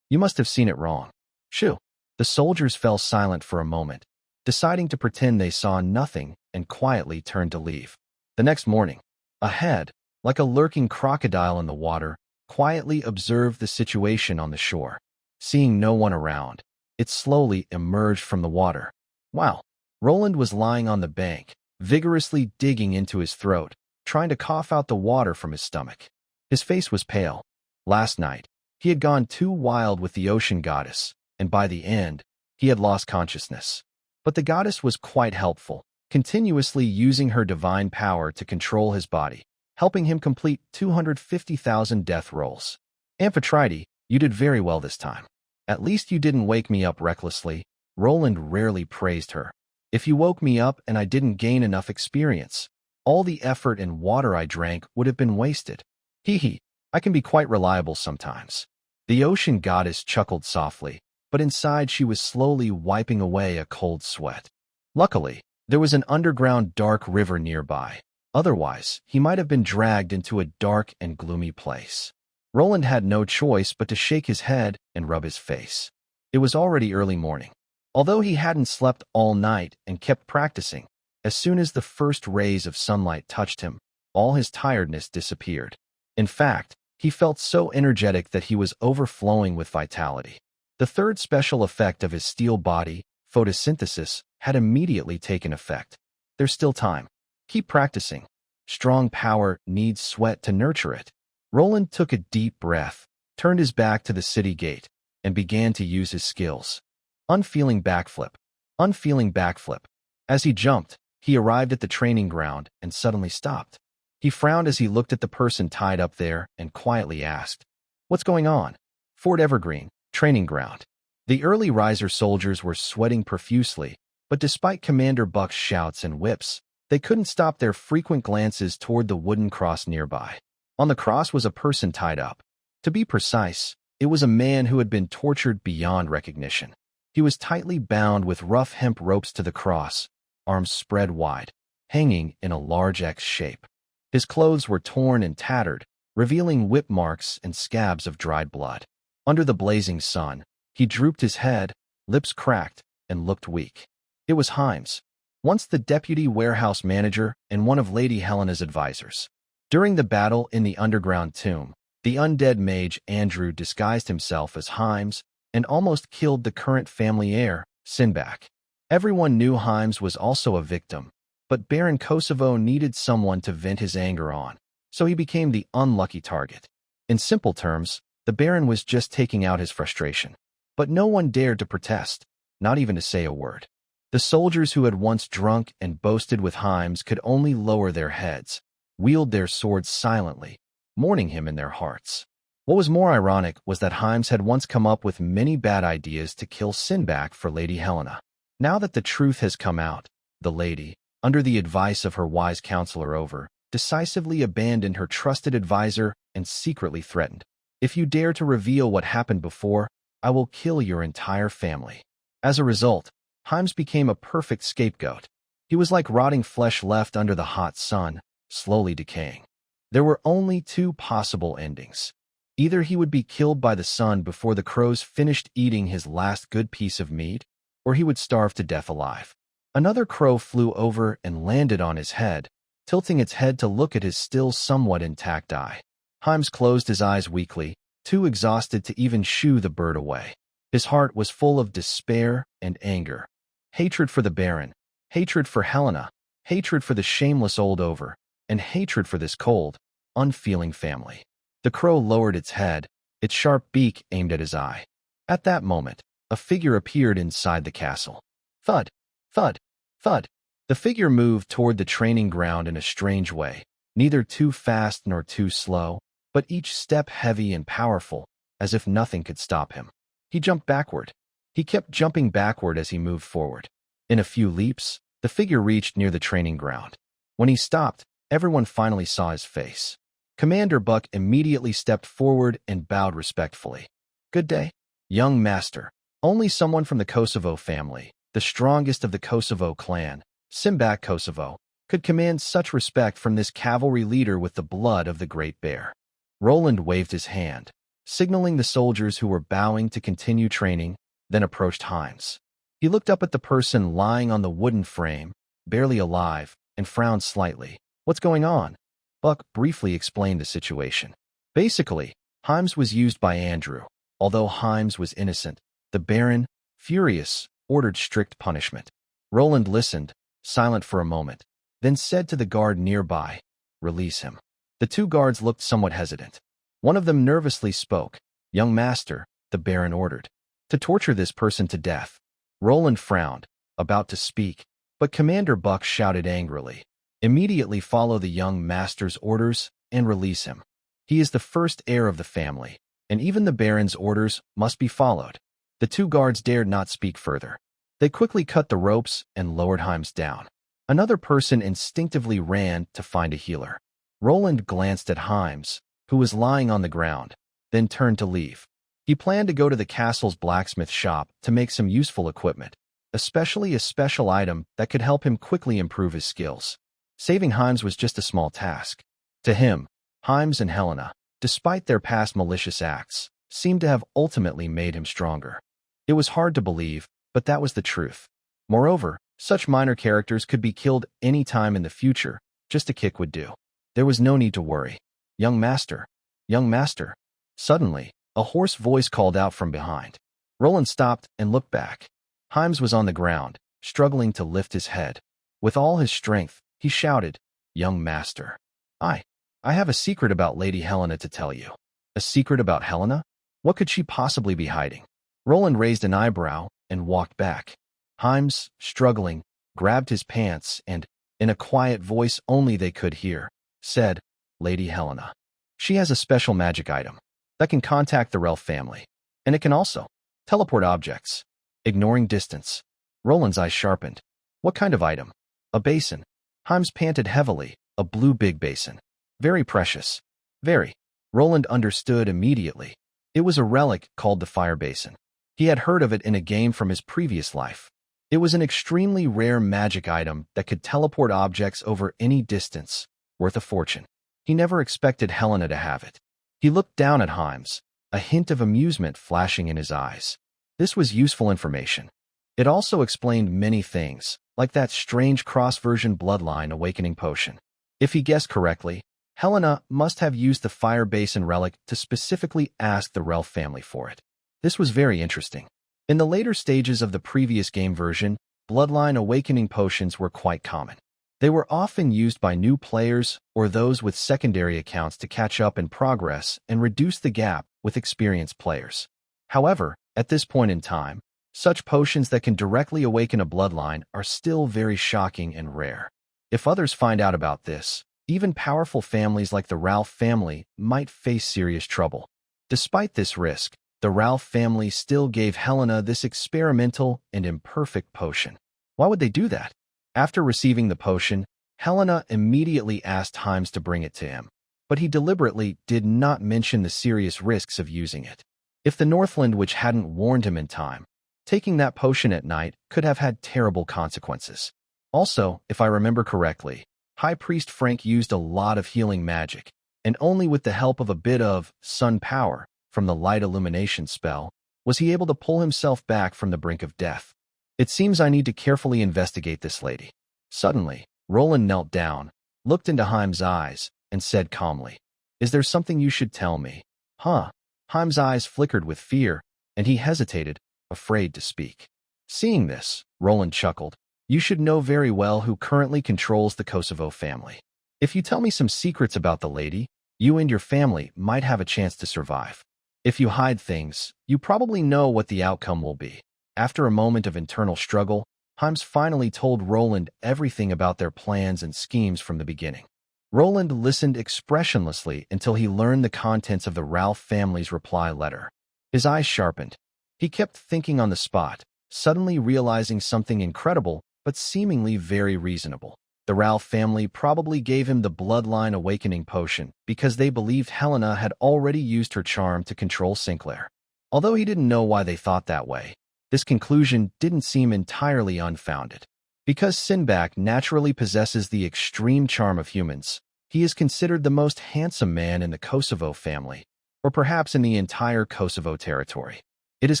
You must have seen it wrong. Shoo. The soldiers fell silent for a moment, deciding to pretend they saw nothing and quietly turned to leave. The next morning, a head, like a lurking crocodile in the water, quietly observed the situation on the shore. Seeing no one around, it slowly emerged from the water. Wow! Roland was lying on the bank, vigorously digging into his throat, trying to cough out the water from his stomach. His face was pale. Last night, he had gone too wild with the ocean goddess, and by the end, he had lost consciousness. But the goddess was quite helpful, continuously using her divine power to control his body, helping him complete 250,000 death rolls. Amphetrite, you did very well this time. At least you didn't wake me up recklessly. Roland rarely praised her. If you woke me up and I didn't gain enough experience, all the effort and water I drank would have been wasted. Hee, I can be quite reliable sometimes. The ocean goddess chuckled softly, but inside she was slowly wiping away a cold sweat. Luckily, there was an underground dark river nearby. Otherwise, he might have been dragged into a dark and gloomy place. Roland had no choice but to shake his head and rub his face. It was already early morning. Although he hadn't slept all night and kept practicing, as soon as the first rays of sunlight touched him, all his tiredness disappeared. In fact, he felt so energetic that he was overflowing with vitality. The third special effect of his steel body, photosynthesis, had immediately taken effect. There's still time. Keep practicing. Strong power needs sweat to nurture it. Roland took a deep breath, turned his back to the city gate, and began to use his skills. Unfeeling backflip. Unfeeling backflip. As he jumped, he arrived at the training ground and suddenly stopped. He frowned as he looked at the person tied up there and quietly asked, "What's going on?" Fort Evergreen, training ground. The early riser soldiers were sweating profusely, but despite Commander Buck's shouts and whips, they couldn't stop their frequent glances toward the wooden cross nearby. On the cross was a person tied up. To be precise, it was a man who had been tortured beyond recognition. He was tightly bound with rough hemp ropes to the cross, arms spread wide, hanging in a large X shape. His clothes were torn and tattered, revealing whip marks and scabs of dried blood. Under the blazing sun, he drooped his head, lips cracked, and looked weak. It was Himes, once the deputy warehouse manager and one of Lady Helena's advisors. During the battle in the underground tomb, the undead mage Andrew disguised himself as Himes and almost killed the current family heir, Simbach. Everyone knew Himes was also a victim, but Baron Kosovo needed someone to vent his anger on, so he became the unlucky target. In simple terms, the Baron was just taking out his frustration. But no one dared to protest, not even to say a word. The soldiers who had once drunk and boasted with Himes could only lower their heads, wield their swords silently, mourning him in their hearts. What was more ironic was that Himes had once come up with many bad ideas to kill Simbach for Lady Helena. Now that the truth has come out, the lady, under the advice of her wise counselor over, decisively abandoned her trusted advisor and secretly threatened, "If you dare to reveal what happened before, I will kill your entire family." As a result, Himes became a perfect scapegoat. He was like rotting flesh left under the hot sun, slowly decaying. There were only two possible endings. Either he would be killed by the sun before the crows finished eating his last good piece of meat, or he would starve to death alive. Another crow flew over and landed on his head, tilting its head to look at his still somewhat intact eye. Himes closed his eyes weakly, too exhausted to even shoo the bird away. His heart was full of despair and anger. Hatred for the Baron, hatred for Helena, hatred for the shameless old over, and hatred for this cold, unfeeling family. The crow lowered its head, its sharp beak aimed at his eye. At that moment, a figure appeared inside the castle. Thud, thud, thud. The figure moved toward the training ground in a strange way, neither too fast nor too slow, but each step heavy and powerful, as if nothing could stop him. He jumped backward. He kept jumping backward as he moved forward. In a few leaps, the figure reached near the training ground. When he stopped, everyone finally saw his face. Commander Buck immediately stepped forward and bowed respectfully. "Good day, young master. Only someone from the Kosovo family, the strongest of the Kosovo clan, Simbach Kosovo, could command such respect from this cavalry leader with the blood of the Great Bear." Roland waved his hand, signaling the soldiers who were bowing to continue training, then approached Himes. He looked up at the person lying on the wooden frame, barely alive, and frowned slightly. "What's going on?" Buck briefly explained the situation. Basically, Himes was used by Andrew. Although Himes was innocent, the Baron, furious, ordered strict punishment. Roland listened, silent for a moment, then said to the guard nearby, "Release him." The two guards looked somewhat hesitant. One of them nervously spoke. "Young master," the Baron ordered, "to torture this person to death." Roland frowned, about to speak, but Commander Buck shouted angrily, "Immediately follow the young master's orders and release him. He is the first heir of the family, and even the Baron's orders must be followed." The two guards dared not speak further. They quickly cut the ropes and lowered Himes down. Another person instinctively ran to find a healer. Roland glanced at Himes, who was lying on the ground, then turned to leave. He planned to go to the castle's blacksmith shop to make some useful equipment, especially a special item that could help him quickly improve his skills. Saving Himes was just a small task. To him, Himes and Helena, despite their past malicious acts, seemed to have ultimately made him stronger. It was hard to believe, but that was the truth. Moreover, such minor characters could be killed any time in the future, just a kick would do. There was no need to worry. "Young master, young master." Suddenly, a hoarse voice called out from behind. Roland stopped and looked back. Himes was on the ground, struggling to lift his head. With all his strength, he shouted, "Young master, I have a secret about Lady Helena to tell you." "A secret about Helena? What could she possibly be hiding?" Roland raised an eyebrow and walked back. Himes, struggling, grabbed his pants and, in a quiet voice only they could hear, said, "Lady Helena. She has a special magic item that can contact the Relf family, and it can also teleport objects, ignoring distance." Roland's eyes sharpened. "What kind of item?" "A basin." Himes panted heavily. "A blue big basin. Very precious. Very." Roland understood immediately. It was a relic called the Fire Basin. He had heard of it in a game from his previous life. It was an extremely rare magic item that could teleport objects over any distance, worth a fortune. He never expected Helena to have it. He looked down at Himes, a hint of amusement flashing in his eyes. This was useful information. It also explained many things, like that strange cross-version Bloodline Awakening potion. If he guessed correctly, Helena must have used the Fire Basin relic to specifically ask the Relf family for it. This was very interesting. In the later stages of the previous game version, Bloodline Awakening potions were quite common. They were often used by new players or those with secondary accounts to catch up in progress and reduce the gap with experienced players. However, at this point in time, such potions that can directly awaken a bloodline are still very shocking and rare. If others find out about this, even powerful families like the Ralph family might face serious trouble. Despite this risk, the Ralph family still gave Helena this experimental and imperfect potion. Why would they do that? After receiving the potion, Helena immediately asked Himes to bring it to him, but he deliberately did not mention the serious risks of using it. If the Northland Witch hadn't warned him in time, taking that potion at night could have had terrible consequences. Also, if I remember correctly, High Priest Frank used a lot of healing magic, and only with the help of a bit of sun power from the light illumination spell was he able to pull himself back from the brink of death. It seems I need to carefully investigate this lady. Suddenly, Roland knelt down, looked into Himes' eyes, and said calmly, "Is there something you should tell me?" Huh? Himes' eyes flickered with fear, and he hesitated, afraid to speak. Seeing this, Roland chuckled. "You should know very well who currently controls the Kosovo family. If you tell me some secrets about the lady, you and your family might have a chance to survive. If you hide things, you probably know what the outcome will be." After a moment of internal struggle, Himes finally told Roland everything about their plans and schemes from the beginning. Roland listened expressionlessly until he learned the contents of the Ralph family's reply letter. His eyes sharpened. He kept thinking on the spot, suddenly realizing something incredible but seemingly very reasonable. The Ralph family probably gave him the Bloodline Awakening potion because they believed Helena had already used her charm to control Sinclair. Although he didn't know why they thought that way, this conclusion didn't seem entirely unfounded. Because Simbach naturally possesses the extreme charm of humans, he is considered the most handsome man in the Kosovo family, or perhaps in the entire Kosovo territory. It is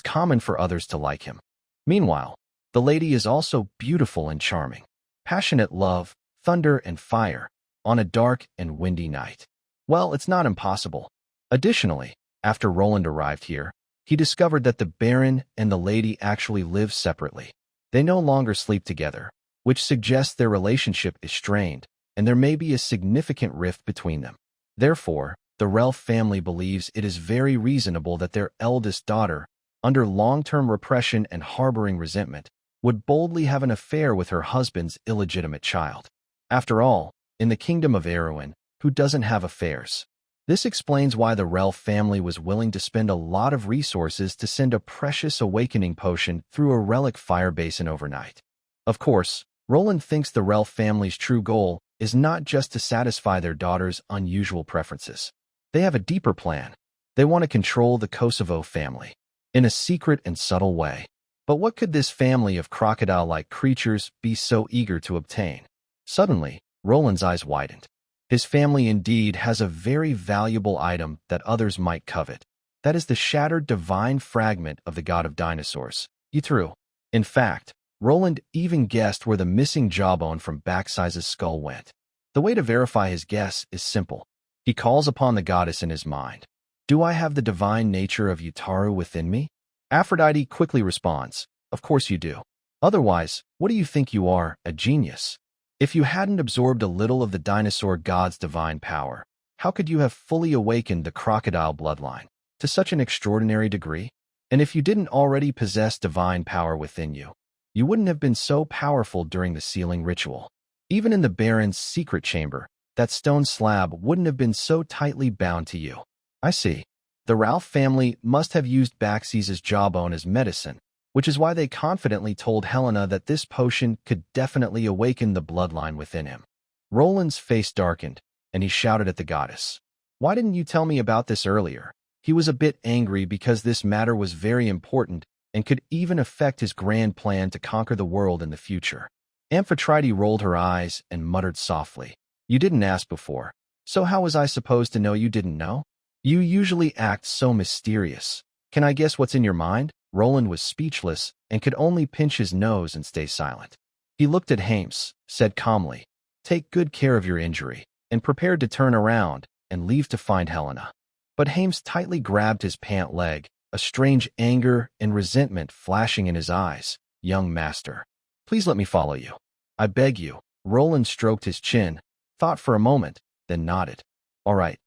common for others to like him. Meanwhile, the lady is also beautiful and charming. Passionate love, thunder and fire, on a dark and windy night. Well, it's not impossible. Additionally, after Roland arrived here, he discovered that the Baron and the lady actually live separately. They no longer sleep together, which suggests their relationship is strained, and there may be a significant rift between them. Therefore, the Ralph family believes it is very reasonable that their eldest daughter, under long-term repression and harboring resentment, would boldly have an affair with her husband's illegitimate child. After all, in the kingdom of Erwin, who doesn't have affairs? This explains why the Ralph family was willing to spend a lot of resources to send a precious awakening potion through a relic fire basin overnight. Of course, Roland thinks the Ralph family's true goal is not just to satisfy their daughter's unusual preferences. They have a deeper plan. They want to control the Kosovo family, in a secret and subtle way. But what could this family of crocodile-like creatures be so eager to obtain? Suddenly, Roland's eyes widened. His family indeed has a very valuable item that others might covet. That is the shattered divine fragment of the god of dinosaurs, Ytru. In fact, Roland even guessed where the missing jawbone from Backsize's skull went. The way to verify his guess is simple. He calls upon the goddess in his mind. "Do I have the divine nature of Yutaru within me?" Aphrodite quickly responds, "Of course you do. Otherwise, what do you think you are, a genius? If you hadn't absorbed a little of the dinosaur god's divine power, how could you have fully awakened the crocodile bloodline to such an extraordinary degree? And if you didn't already possess divine power within you, you wouldn't have been so powerful during the sealing ritual. Even in the Baron's secret chamber, that stone slab wouldn't have been so tightly bound to you." I see. The Ralph family must have used Backsize's jawbone as medicine, which is why they confidently told Helena that this potion could definitely awaken the bloodline within him. Roland's face darkened, and he shouted at the goddess, "Why didn't you tell me about this earlier?" He was a bit angry because this matter was very important and could even affect his grand plan to conquer the world in the future. Amphetrite rolled her eyes and muttered softly, "You didn't ask before, so how was I supposed to know you didn't know? You usually act so mysterious. Can I guess what's in your mind?" Roland was speechless and could only pinch his nose and stay silent. He looked at Himes, said calmly, "Take good care of your injury," and prepared to turn around and leave to find Helena. But Himes tightly grabbed his pant leg, a strange anger and resentment flashing in his eyes. "Young master, please let me follow you. I beg you." Roland stroked his chin, thought for a moment, then nodded. "All right."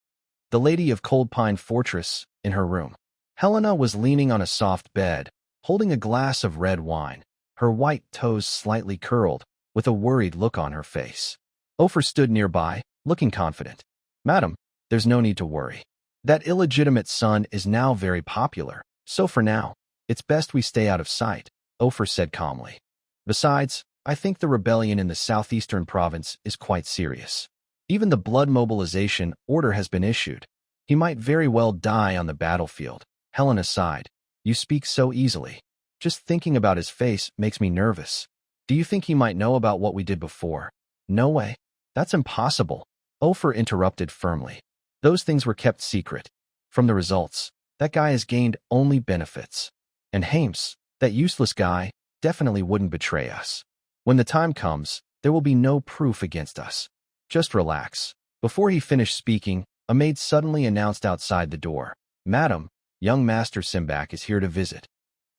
The lady of Cold Pine Fortress, in her room. Helena was leaning on a soft bed, holding a glass of red wine, her white toes slightly curled, with a worried look on her face. Ofer stood nearby, looking confident. "Madam, there's no need to worry. That illegitimate son is now very popular, so for now, it's best we stay out of sight, Ofer said calmly. Besides, I think the rebellion in the southeastern province is quite serious. Even the blood mobilization order has been issued. He might very well die on the battlefield. Helena sighed. You speak so easily. Just thinking about his face makes me nervous. Do you think he might know about what we did before? No way. That's impossible. Ofer interrupted firmly. Those things were kept secret. From the results, that guy has gained only benefits. And Hames, that useless guy, definitely wouldn't betray us. When the time comes, there will be no proof against us. Just relax. Before he finished speaking, a maid suddenly announced outside the door. Madam, young Master Simbach is here to visit.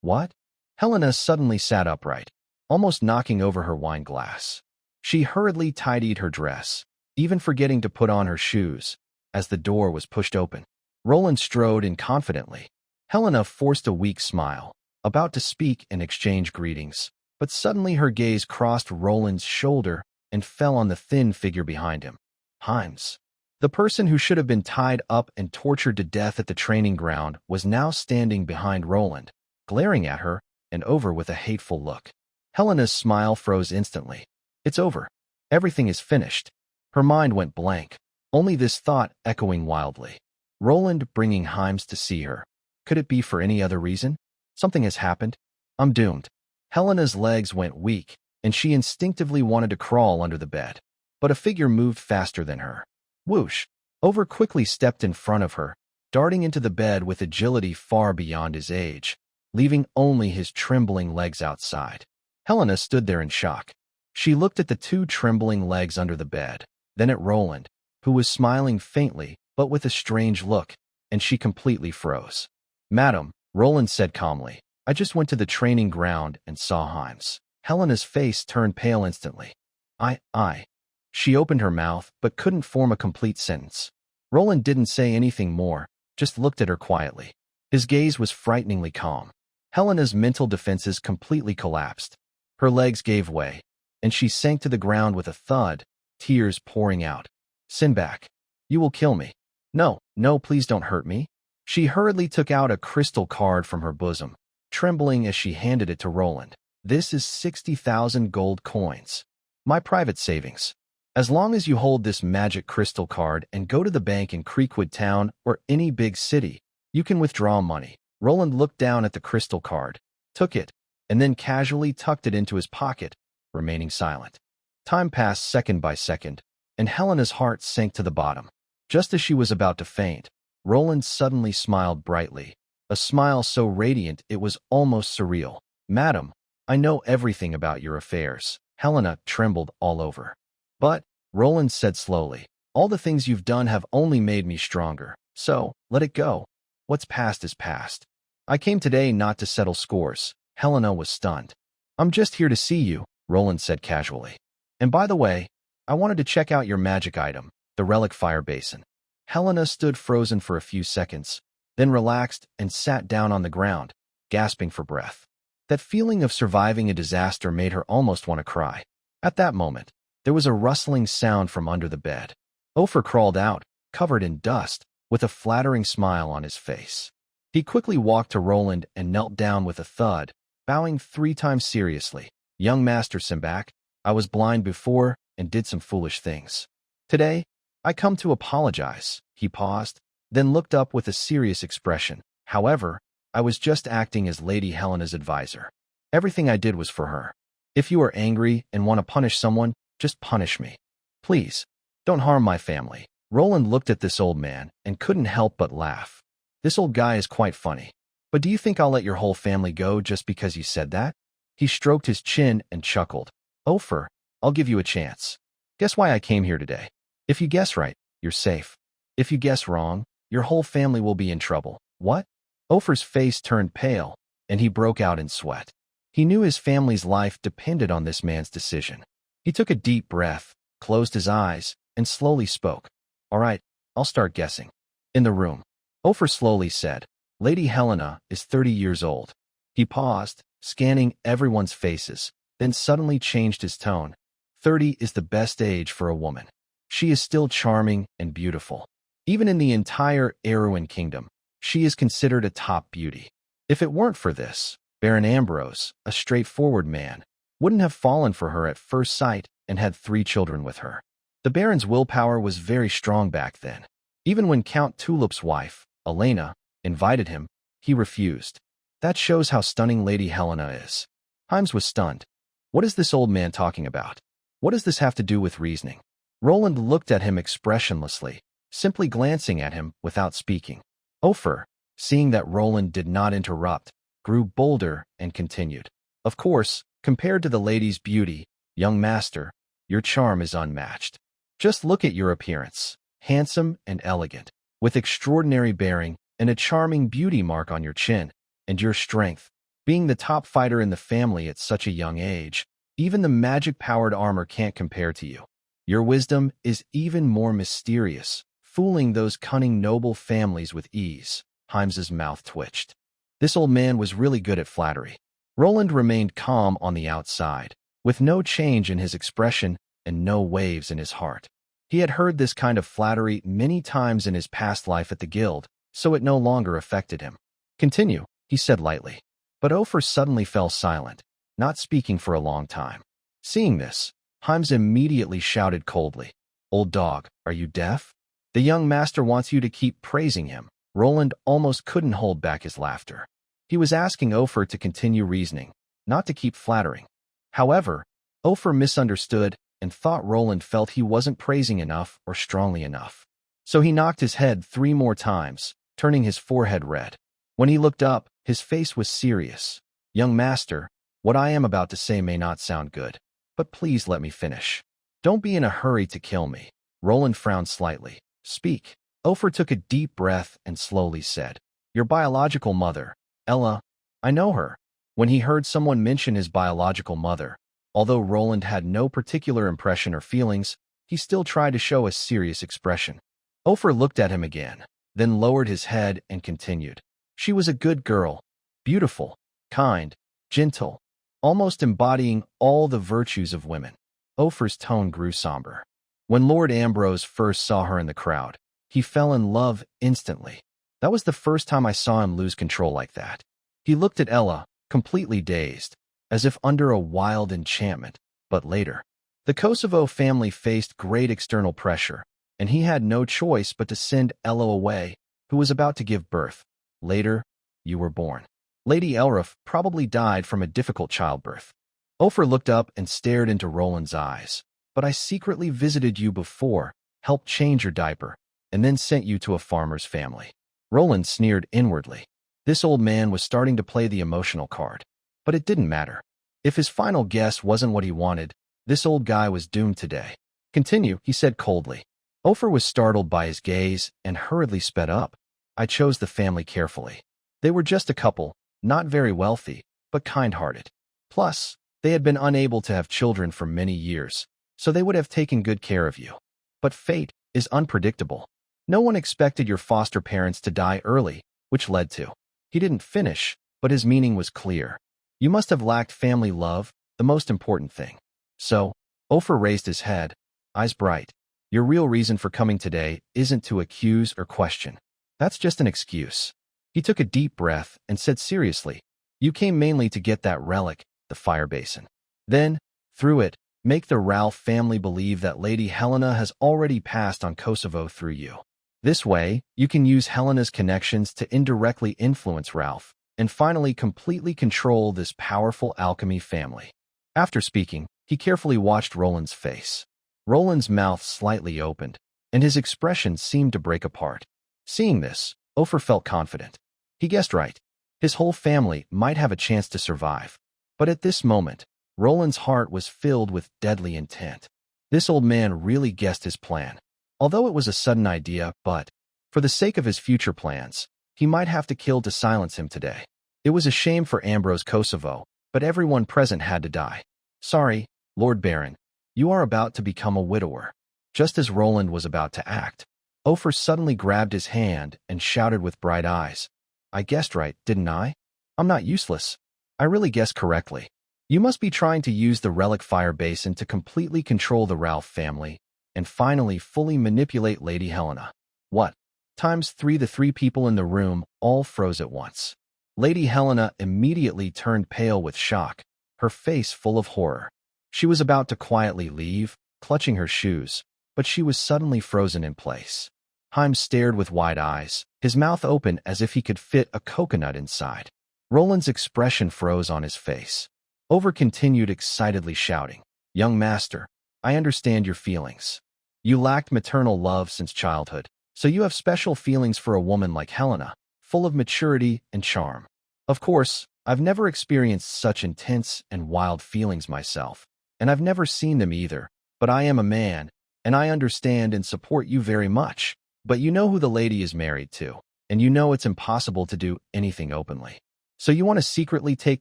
What? Helena suddenly sat upright, almost knocking over her wine glass. She hurriedly tidied her dress, even forgetting to put on her shoes, as the door was pushed open. Roland strode in confidently. Helena forced a weak smile, about to speak and exchange greetings, but suddenly her gaze crossed Roland's shoulder and fell on the thin figure behind him. Hames. The person who should have been tied up and tortured to death at the training ground was now standing behind Roland, glaring at her and over with a hateful look. Helena's smile froze instantly. It's over. Everything is finished. Her mind went blank, only this thought echoing wildly. Roland bringing Hames to see her. Could it be for any other reason? Something has happened. I'm doomed. Helena's legs went weak, and she instinctively wanted to crawl under the bed. But a figure moved faster than her. Whoosh! Over quickly stepped in front of her, darting into the bed with agility far beyond his age, leaving only his trembling legs outside. Helena stood there in shock. She looked at the two trembling legs under the bed, then at Roland, who was smiling faintly but with a strange look, and she completely froze. Madam, Roland said calmly, I just went to the training ground and saw Hames. Helena's face turned pale instantly. I. She opened her mouth but couldn't form a complete sentence. Roland didn't say anything more, just looked at her quietly. His gaze was frighteningly calm. Helena's mental defenses completely collapsed. Her legs gave way, and she sank to the ground with a thud, tears pouring out. Simbach, you will kill me. No, please don't hurt me. She hurriedly took out a crystal card from her bosom, trembling as she handed it to Roland. This is 60,000 gold coins. My private savings. As long as you hold this magic crystal card and go to the bank in Creekwood Town or any big city, you can withdraw money. Roland looked down at the crystal card, took it, and then casually tucked it into his pocket, remaining silent. Time passed second by second, and Helena's heart sank to the bottom. Just as she was about to faint, Roland suddenly smiled brightly, a smile so radiant it was almost surreal. Madam, I know everything about your affairs. Helena trembled all over. But, Roland said slowly, all the things you've done have only made me stronger, so let it go. What's past is past. I came today not to settle scores. Helena was stunned. I'm just here to see you, Roland said casually. And by the way, I wanted to check out your magic item, the relic fire basin. Helena stood frozen for a few seconds, then relaxed and sat down on the ground, gasping for breath. That feeling of surviving a disaster made her almost want to cry. At that moment, there was a rustling sound from under the bed. Ofer crawled out, covered in dust, with a flattering smile on his face. He quickly walked to Roland and knelt down with a thud, bowing 3 times seriously. Young Master Simbach, I was blind before and did some foolish things. Today, I come to apologize. He paused, then looked up with a serious expression. However, I was just acting as Lady Helena's advisor. Everything I did was for her. If you are angry and want to punish someone, just punish me. Please, don't harm my family. Roland looked at this old man and couldn't help but laugh. This old guy is quite funny. But do you think I'll let your whole family go just because you said that? He stroked his chin and chuckled. Ofer, I'll give you a chance. Guess why I came here today. If you guess right, you're safe. If you guess wrong, your whole family will be in trouble. What? Ofer's face turned pale, and he broke out in sweat. He knew his family's life depended on this man's decision. He took a deep breath, closed his eyes, and slowly spoke. All right, I'll start guessing. In the room, Ofer slowly said, Lady Helena is 30 years old. He paused, scanning everyone's faces, then suddenly changed his tone. 30 is the best age for a woman. She is still charming and beautiful. Even in the entire Erewhon Kingdom, she is considered a top beauty. If it weren't for this, Baron Ambrose, a straightforward man, wouldn't have fallen for her at first sight and had 3 children with her. The Baron's willpower was very strong back then. Even when Count Tulip's wife, Elena, invited him, he refused. That shows how stunning Lady Helena is. Himes was stunned. What is this old man talking about? What does this have to do with reasoning? Roland looked at him expressionlessly, simply glancing at him without speaking. Ofer, seeing that Roland did not interrupt, grew bolder and continued. Of course, compared to the lady's beauty, young master, your charm is unmatched. Just look at your appearance, handsome and elegant, with extraordinary bearing and a charming beauty mark on your chin, and your strength. Being the top fighter in the family at such a young age, even the magic-powered armor can't compare to you. Your wisdom is even more mysterious, fooling those cunning noble families with ease. Himes's mouth twitched. This old man was really good at flattery. Roland remained calm on the outside, with no change in his expression and no waves in his heart. He had heard this kind of flattery many times in his past life at the guild, so it no longer affected him. Continue, he said lightly. But Ofer suddenly fell silent, not speaking for a long time. Seeing this, Himes immediately shouted coldly, "Old dog, are you deaf? The young master wants you to keep praising him." Roland almost couldn't hold back his laughter. He was asking Ofer to continue reasoning, not to keep flattering. However, Ofer misunderstood and thought Roland felt he wasn't praising enough or strongly enough. So he knocked his head 3 more times, turning his forehead red. When he looked up, his face was serious. "Young master, what I am about to say may not sound good, but please let me finish. Don't be in a hurry to kill me." Roland frowned slightly. "Speak." Ofer took a deep breath and slowly said, "Your biological mother, Ella, I know her." When he heard someone mention his biological mother, although Roland had no particular impression or feelings, he still tried to show a serious expression. Ofer looked at him again, then lowered his head and continued. "She was a good girl, beautiful, kind, gentle, almost embodying all the virtues of women." Ofer's tone grew somber. When Lord Ambrose first saw her in the crowd, he fell in love instantly. That was the first time I saw him lose control like that. He looked at Ella, completely dazed, as if under a wild enchantment. But later, the Kosovo family faced great external pressure, and he had no choice but to send Ella away, who was about to give birth. Later, you were born. Lady Elruf probably died from a difficult childbirth. Ofer looked up and stared into Roland's eyes. "But I secretly visited you before, helped change your diaper, and then sent you to a farmer's family." Roland sneered inwardly. This old man was starting to play the emotional card. But it didn't matter. If his final guess wasn't what he wanted, this old guy was doomed today. "Continue," he said coldly. Ofer was startled by his gaze and hurriedly sped up. "I chose the family carefully. They were just a couple, not very wealthy, but kind-hearted. Plus, they had been unable to have children for many years, so they would have taken good care of you. But fate is unpredictable. No one expected your foster parents to die early, which led to." He didn't finish, but his meaning was clear. "You must have lacked family love, the most important thing." So, Ofer raised his head, eyes bright. "Your real reason for coming today isn't to accuse or question. That's just an excuse." He took a deep breath and said seriously, "You came mainly to get that relic, the fire basin. Then, through it, make the Ralph family believe that Lady Helena has already passed on Kosovo through you. This way, you can use Helena's connections to indirectly influence Ralph, and finally completely control this powerful alchemy family." After speaking, he carefully watched Roland's face. Roland's mouth slightly opened, and his expression seemed to break apart. Seeing this, Ofer felt confident. He guessed right. His whole family might have a chance to survive. But at this moment, Roland's heart was filled with deadly intent. This old man really guessed his plan. Although it was a sudden idea, but, for the sake of his future plans, he might have to kill to silence him today. It was a shame for Ambrose Kosovo, but everyone present had to die. "Sorry, Lord Baron, you are about to become a widower." Just as Roland was about to act, Ofer suddenly grabbed his hand and shouted with bright eyes, "I guessed right, didn't I? I'm not useless. I really guessed correctly. You must be trying to use the relic fire basin to completely control the Ralph family, and finally fully manipulate Lady Helena." "What?" ×3. The three people in the room all froze at once. Lady Helena immediately turned pale with shock, her face full of horror. She was about to quietly leave, clutching her shoes, but she was suddenly frozen in place. Himes stared with wide eyes, his mouth open as if he could fit a coconut inside. Roland's expression froze on his face. Over continued excitedly shouting, "Young master, I understand your feelings. You lacked maternal love since childhood, so you have special feelings for a woman like Helena, full of maturity and charm. Of course, I've never experienced such intense and wild feelings myself, and I've never seen them either, but I am a man, and I understand and support you very much. But you know who the lady is married to, and you know it's impossible to do anything openly. So you want to secretly take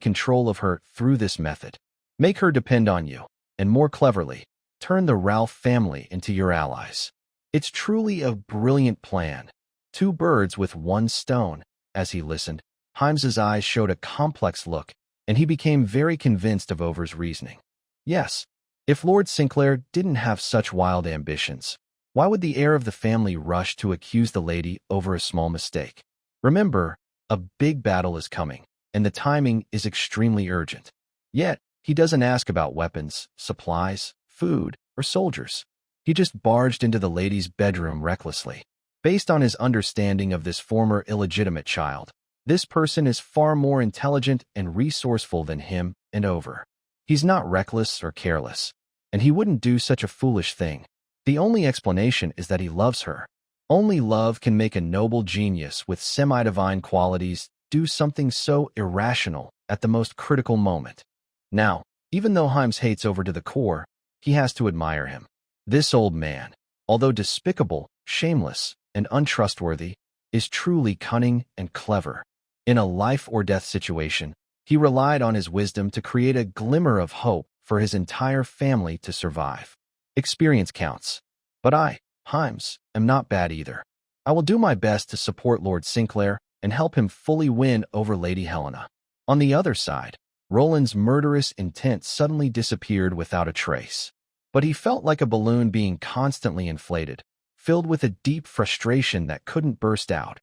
control of her through this method. Make her depend on you, and more cleverly, turn the Ralph family into your allies. It's truly a brilliant plan. Two birds with one stone." As he listened, Himes's eyes showed a complex look, and he became very convinced of Over's reasoning. Yes, if Lord Sinclair didn't have such wild ambitions, why would the heir of the family rush to accuse the lady over a small mistake? Remember, a big battle is coming, and the timing is extremely urgent. Yet, he doesn't ask about weapons, supplies, food, or soldiers. He just barged into the lady's bedroom recklessly. Based on his understanding of this former illegitimate child, this person is far more intelligent and resourceful than him and Over. He's not reckless or careless, and he wouldn't do such a foolish thing. The only explanation is that he loves her. Only love can make a noble genius with semi-divine qualities do something so irrational at the most critical moment. Now, even though Himes hates Over to the core, he has to admire him. This old man, although despicable, shameless, and untrustworthy, is truly cunning and clever. In a life-or-death situation, he relied on his wisdom to create a glimmer of hope for his entire family to survive. Experience counts. But I, Himes, am not bad either. I will do my best to support Lord Sinclair and help him fully win over Lady Helena. On the other side, Roland's murderous intent suddenly disappeared without a trace. But he felt like a balloon being constantly inflated, filled with a deep frustration that couldn't burst out,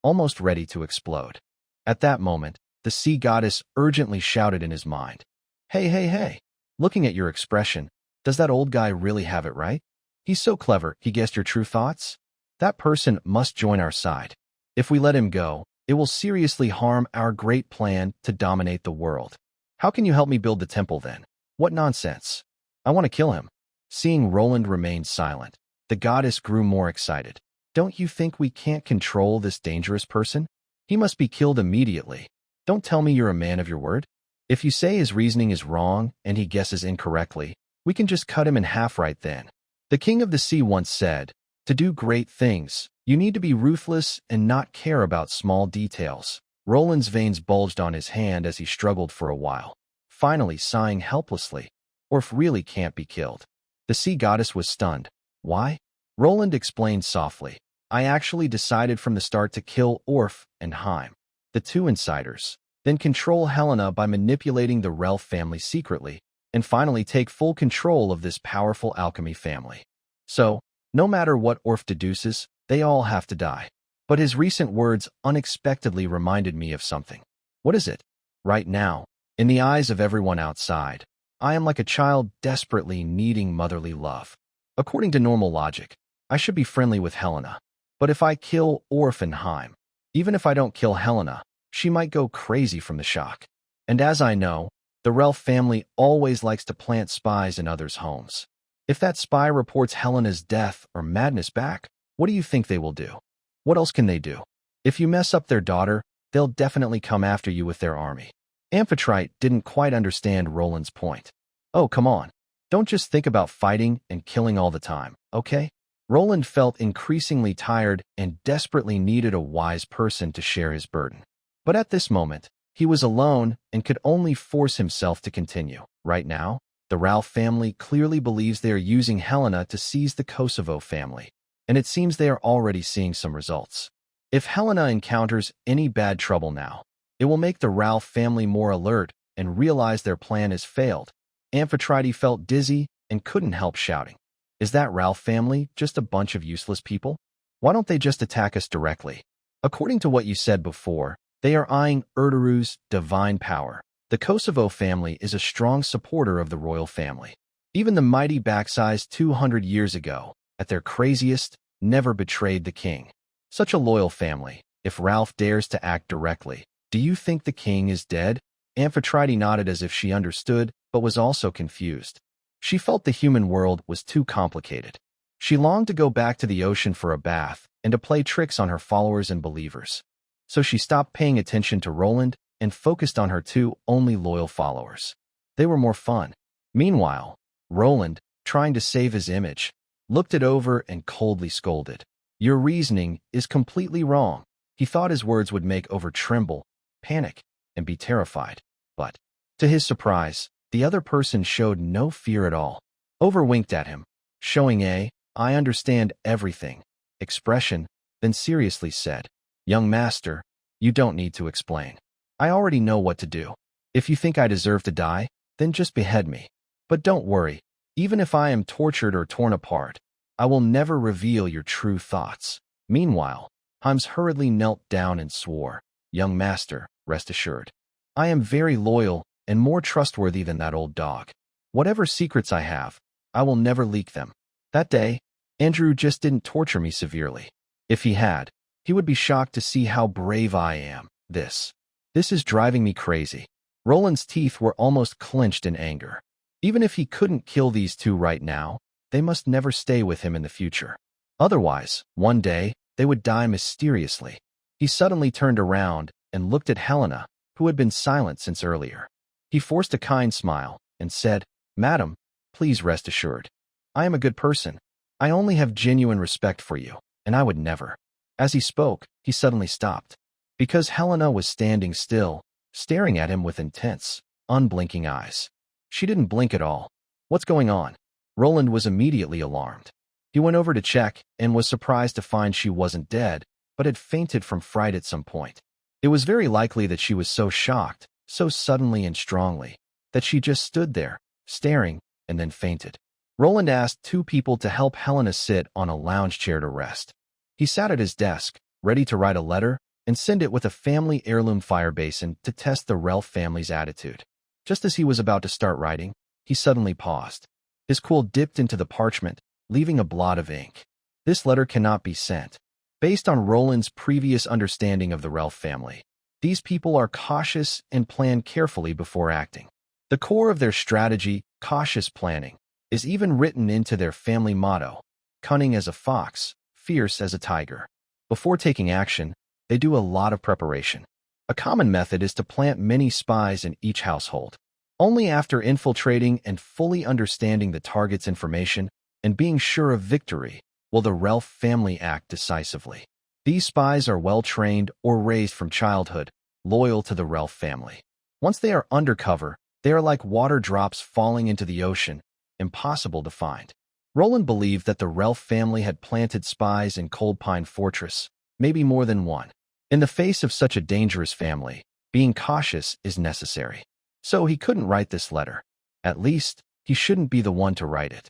almost ready to explode. At that moment, the sea goddess urgently shouted in his mind, "Hey, hey, hey! Looking at your expression, does that old guy really have it right? He's so clever, he guessed your true thoughts? That person must join our side. If we let him go, it will seriously harm our great plan to dominate the world. How can you help me build the temple then? What nonsense! I want to kill him." Seeing Roland remain silent, the goddess grew more excited. "Don't you think we can't control this dangerous person? He must be killed immediately. Don't tell me you're a man of your word. If you say his reasoning is wrong and he guesses incorrectly, we can just cut him in half right then. The King of the Sea once said, to do great things, you need to be ruthless and not care about small details." Roland's veins bulged on his hand as he struggled for a while, finally sighing helplessly. Orf really can't be killed. The sea goddess was stunned. Why? Roland explained softly. I actually decided from the start to kill Orf and Heim, the two insiders, then control Helena by manipulating the Relf family secretly, and finally take full control of this powerful alchemy family. So, no matter what Orf deduces, they all have to die. But his recent words unexpectedly reminded me of something. What is it? Right now, in the eyes of everyone outside, I am like a child desperately needing motherly love. According to normal logic, I should be friendly with Helena. But if I kill Orf and Heim, even if I don't kill Helena, she might go crazy from the shock. And as I know, the Relf family always likes to plant spies in others' homes. If that spy reports Helena's death or madness back, what do you think they will do? What else can they do? If you mess up their daughter, they'll definitely come after you with their army. Amphetrite didn't quite understand Roland's point. Oh, come on. Don't just think about fighting and killing all the time, okay? Roland felt increasingly tired and desperately needed a wise person to share his burden. But at this moment, he was alone and could only force himself to continue. Right now, the Ralph family clearly believes they are using Helena to seize the Kosovo family, and it seems they are already seeing some results. If Helena encounters any bad trouble now, it will make the Ralph family more alert and realize their plan has failed. Amphetrite felt dizzy and couldn't help shouting. Is that Ralph family just a bunch of useless people? Why don't they just attack us directly? According to what you said before, they are eyeing Erturu's divine power. The Kosovo family is a strong supporter of the royal family. Even the mighty Baksize 200 years ago, at their craziest, never betrayed the king. Such a loyal family. If Ralph dares to act directly, do you think the king is dead? Amphetrite nodded as if she understood, but was also confused. She felt the human world was too complicated. She longed to go back to the ocean for a bath and to play tricks on her followers and believers. So she stopped paying attention to Roland and focused on her two only loyal followers. They were more fun. Meanwhile, Roland, trying to save his image, looked it over and coldly scolded. Your reasoning is completely wrong. He thought his words would make Over tremble, panic, and be terrified. But, to his surprise, the other person showed no fear at all. Over winked at him, showing a "I understand everything" expression, then seriously said, Young master, you don't need to explain. I already know what to do. If you think I deserve to die, then just behead me. But don't worry, even if I am tortured or torn apart, I will never reveal your true thoughts. Meanwhile, Himes hurriedly knelt down and swore, Young master, rest assured. I am very loyal and more trustworthy than that old dog. Whatever secrets I have, I will never leak them. That day, Andrew just didn't torture me severely. If he had, he would be shocked to see how brave I am. This is driving me crazy. Roland's teeth were almost clenched in anger. Even if he couldn't kill these two right now, they must never stay with him in the future. Otherwise, one day, they would die mysteriously. He suddenly turned around and looked at Helena, who had been silent since earlier. He forced a kind smile and said, Madam, please rest assured. I am a good person. I only have genuine respect for you, and I would never. As he spoke, he suddenly stopped, because Helena was standing still, staring at him with intense, unblinking eyes. She didn't blink at all. What's going on? Roland was immediately alarmed. He went over to check and was surprised to find she wasn't dead, but had fainted from fright at some point. It was very likely that she was so shocked, so suddenly and strongly, that she just stood there, staring, and then fainted. Roland asked two people to help Helena sit on a lounge chair to rest. He sat at his desk, ready to write a letter and send it with a family heirloom fire basin to test the Relf family's attitude. Just as he was about to start writing, he suddenly paused. His quill dipped into the parchment, leaving a blot of ink. This letter cannot be sent. Based on Roland's previous understanding of the Relf family, these people are cautious and plan carefully before acting. The core of their strategy, cautious planning, is even written into their family motto, cunning as a fox, fierce as a tiger. Before taking action, they do a lot of preparation. A common method is to plant many spies in each household. Only after infiltrating and fully understanding the target's information and being sure of victory will the Relf family act decisively. These spies are well-trained or raised from childhood, loyal to the Relf family. Once they are undercover, they are like water drops falling into the ocean, impossible to find. Roland believed that the Relf family had planted spies in Cold Pine Fortress, maybe more than one. In the face of such a dangerous family, being cautious is necessary. So he couldn't write this letter. At least, he shouldn't be the one to write it.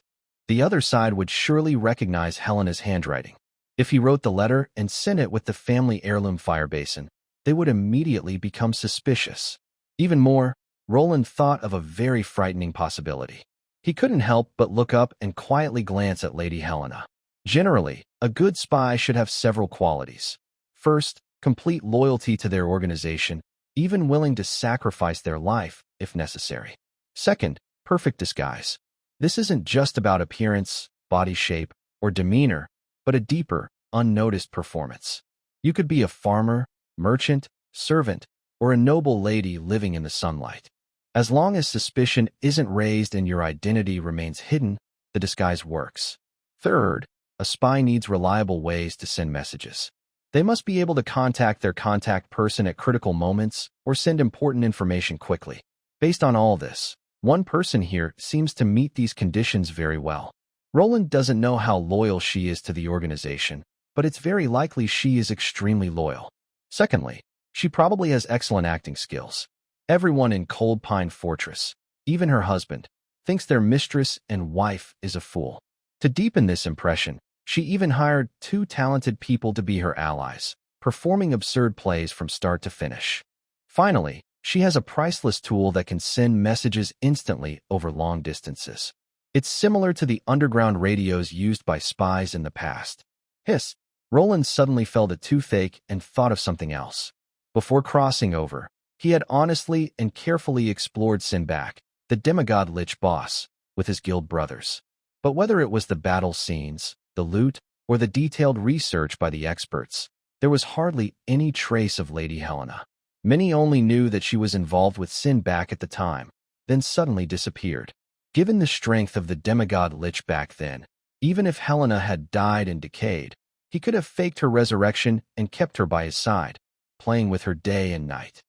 The other side would surely recognize Helena's handwriting. If he wrote the letter and sent it with the family heirloom fire basin, they would immediately become suspicious. Even more, Roland thought of a very frightening possibility. He couldn't help but look up and quietly glance at Lady Helena. Generally, a good spy should have several qualities. First, complete loyalty to their organization, even willing to sacrifice their life if necessary. Second, perfect disguise. This isn't just about appearance, body shape, or demeanor, but a deeper, unnoticed performance. You could be a farmer, merchant, servant, or a noble lady living in the sunlight. As long as suspicion isn't raised and your identity remains hidden, the disguise works. Third, a spy needs reliable ways to send messages. They must be able to contact their contact person at critical moments or send important information quickly. Based on all this, one person here seems to meet these conditions very well. Roland doesn't know how loyal she is to the organization, but it's very likely she is extremely loyal. Secondly, she probably has excellent acting skills. Everyone in Cold Pine Fortress, even her husband, thinks their mistress and wife is a fool. To deepen this impression, She even hired 2 talented people to be her allies, performing absurd plays from start to finish. Finally, she has a priceless tool that can send messages instantly over long distances. It's similar to the underground radios used by spies in the past. Hiss! Roland suddenly felt a toothache and thought of something else. Before crossing over, he had honestly and carefully explored Simbach, the demigod lich boss, with his guild brothers. But whether it was the battle scenes, the loot, or the detailed research by the experts, there was hardly any trace of Lady Helena. Many only knew that she was involved with Simbach at the time, then suddenly disappeared. Given the strength of the demigod lich back then, even if Helena had died and decayed, he could have faked her resurrection and kept her by his side, playing with her day and night.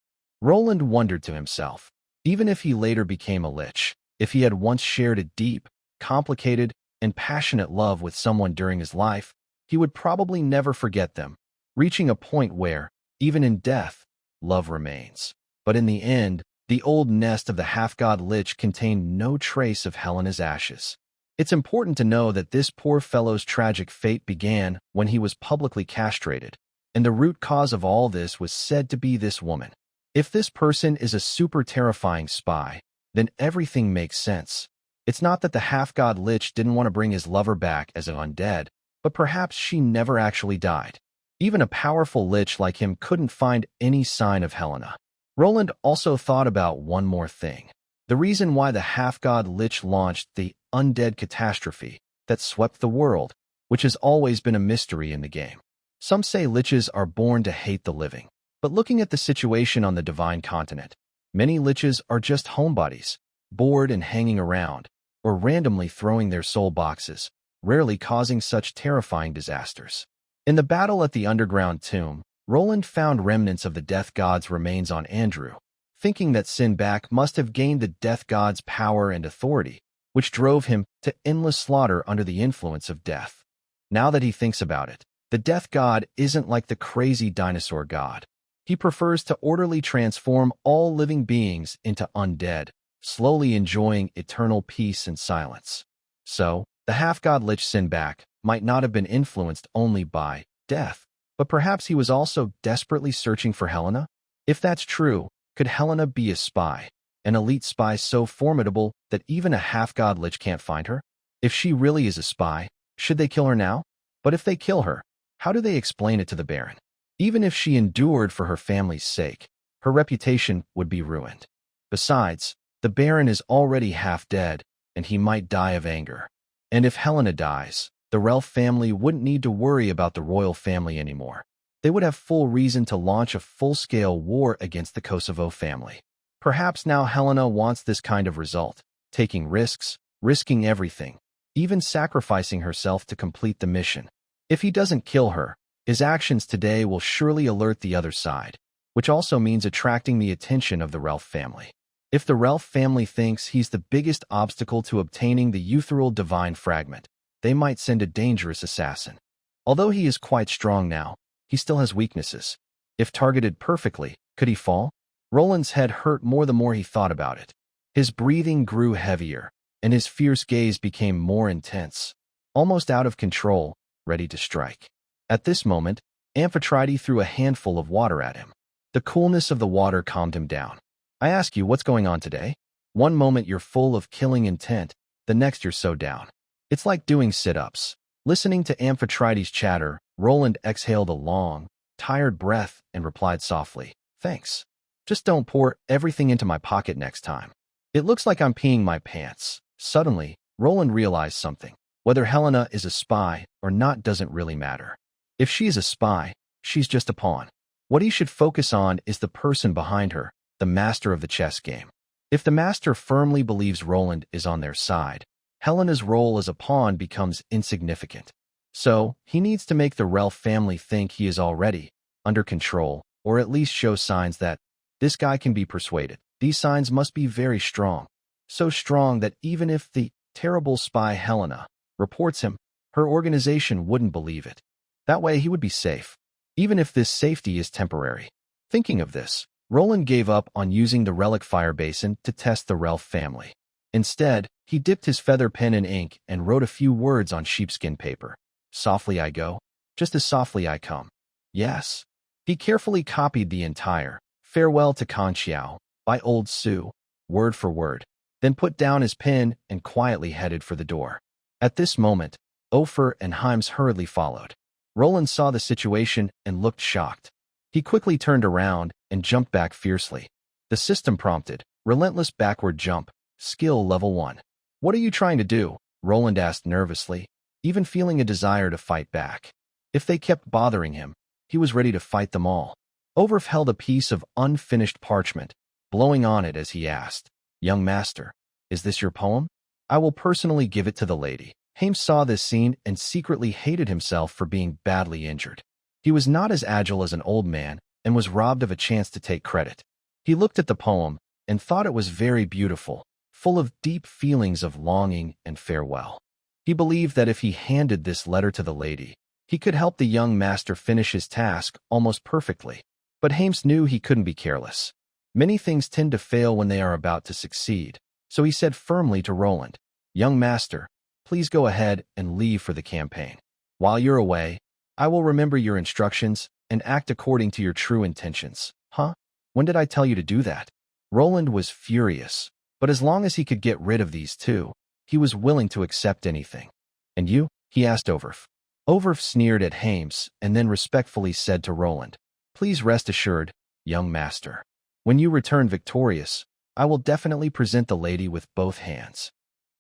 Roland wondered to himself, even if he later became a lich, if he had once shared a deep, complicated, and passionate love with someone during his life, he would probably never forget them, reaching a point where, even in death, love remains. But in the end, the old nest of the half-god lich contained no trace of Helena's ashes. It's important to know that this poor fellow's tragic fate began when he was publicly castrated, and the root cause of all this was said to be this woman. If this person is a super terrifying spy, then everything makes sense. It's not that the half-god lich didn't want to bring his lover back as an undead, but perhaps she never actually died. Even a powerful lich like him couldn't find any sign of Helena. Roland also thought about one more thing. The reason why the half-god lich launched the undead catastrophe that swept the world, which has always been a mystery in the game. Some say liches are born to hate the living. But looking at the situation on the Divine Continent, many liches are just homebodies, bored and hanging around, or randomly throwing their soul boxes, rarely causing such terrifying disasters. In the battle at the underground tomb, Roland found remnants of the death god's remains on Andrew, thinking that Simbach must have gained the death god's power and authority, which drove him to endless slaughter under the influence of death. Now that he thinks about it, the death god isn't like the crazy dinosaur god. He prefers to orderly transform all living beings into undead, slowly enjoying eternal peace and silence. So, the half-god lich Simbach might not have been influenced only by death, but perhaps he was also desperately searching for Helena? If that's true, could Helena be a spy, an elite spy so formidable that even a half-god lich can't find her? If she really is a spy, should they kill her now? But if they kill her, how do they explain it to the Baron? Even if she endured for her family's sake, her reputation would be ruined. Besides, the Baron is already half dead, and he might die of anger. And if Helena dies, the Relf family wouldn't need to worry about the royal family anymore. They would have full reason to launch a full-scale war against the Kosovo family. Perhaps now Helena wants this kind of result, taking risks, risking everything, even sacrificing herself to complete the mission. If he doesn't kill her, his actions today will surely alert the other side, which also means attracting the attention of the Relf family. If the Relf family thinks he's the biggest obstacle to obtaining the Ethereal Divine Fragment, they might send a dangerous assassin. Although he is quite strong now, he still has weaknesses. If targeted perfectly, could he fall? Roland's head hurt more the more he thought about it. His breathing grew heavier, and his fierce gaze became more intense, almost out of control, ready to strike. At this moment, Amphetrite threw a handful of water at him. The coolness of the water calmed him down. I ask you, what's going on today? One moment you're full of killing intent, the next you're so down. It's like doing sit-ups. Listening to Amphetrite's chatter, Roland exhaled a long, tired breath and replied softly, "Thanks. Just don't pour everything into my pocket next time. It looks like I'm peeing my pants." Suddenly, Roland realized something. Whether Helena is a spy or not doesn't really matter. If she's a spy, she's just a pawn. What he should focus on is the person behind her, the master of the chess game. If the master firmly believes Roland is on their side, Helena's role as a pawn becomes insignificant. So, he needs to make the Relf family think he is already under control, or at least show signs that this guy can be persuaded. These signs must be very strong. So strong that even if the terrible spy Helena reports him, her organization wouldn't believe it. That way he would be safe, even if this safety is temporary. Thinking of this, Roland gave up on using the relic fire basin to test the Relf family. Instead, he dipped his feather pen in ink and wrote a few words on sheepskin paper. Softly I go, just as softly I come. Yes. He carefully copied the entire Farewell to Conchiao by Old Sue, word for word, then put down his pen and quietly headed for the door. At this moment, Ofer and Himes hurriedly followed. Roland saw the situation and looked shocked. He quickly turned around and jumped back fiercely. The system prompted, relentless backward jump, skill level 1. What are you trying to do? Roland asked nervously, even feeling a desire to fight back. If they kept bothering him, he was ready to fight them all. Overf held a piece of unfinished parchment, blowing on it as he asked, Young master, is this your poem? I will personally give it to the lady. Hames saw this scene and secretly hated himself for being badly injured. He was not as agile as an old man and was robbed of a chance to take credit. He looked at the poem and thought it was very beautiful, full of deep feelings of longing and farewell. He believed that if he handed this letter to the lady, he could help the young master finish his task almost perfectly. But Hames knew he couldn't be careless. Many things tend to fail when they are about to succeed, so he said firmly to Roland, Young master, please go ahead and leave for the campaign. While you're away, I will remember your instructions and act according to your true intentions. Huh? When did I tell you to do that? Roland was furious, but as long as he could get rid of these two, he was willing to accept anything. And you? He asked Overf. Overf sneered at Hames and then respectfully said to Roland, Please rest assured, young master. When you return victorious, I will definitely present the lady with both hands.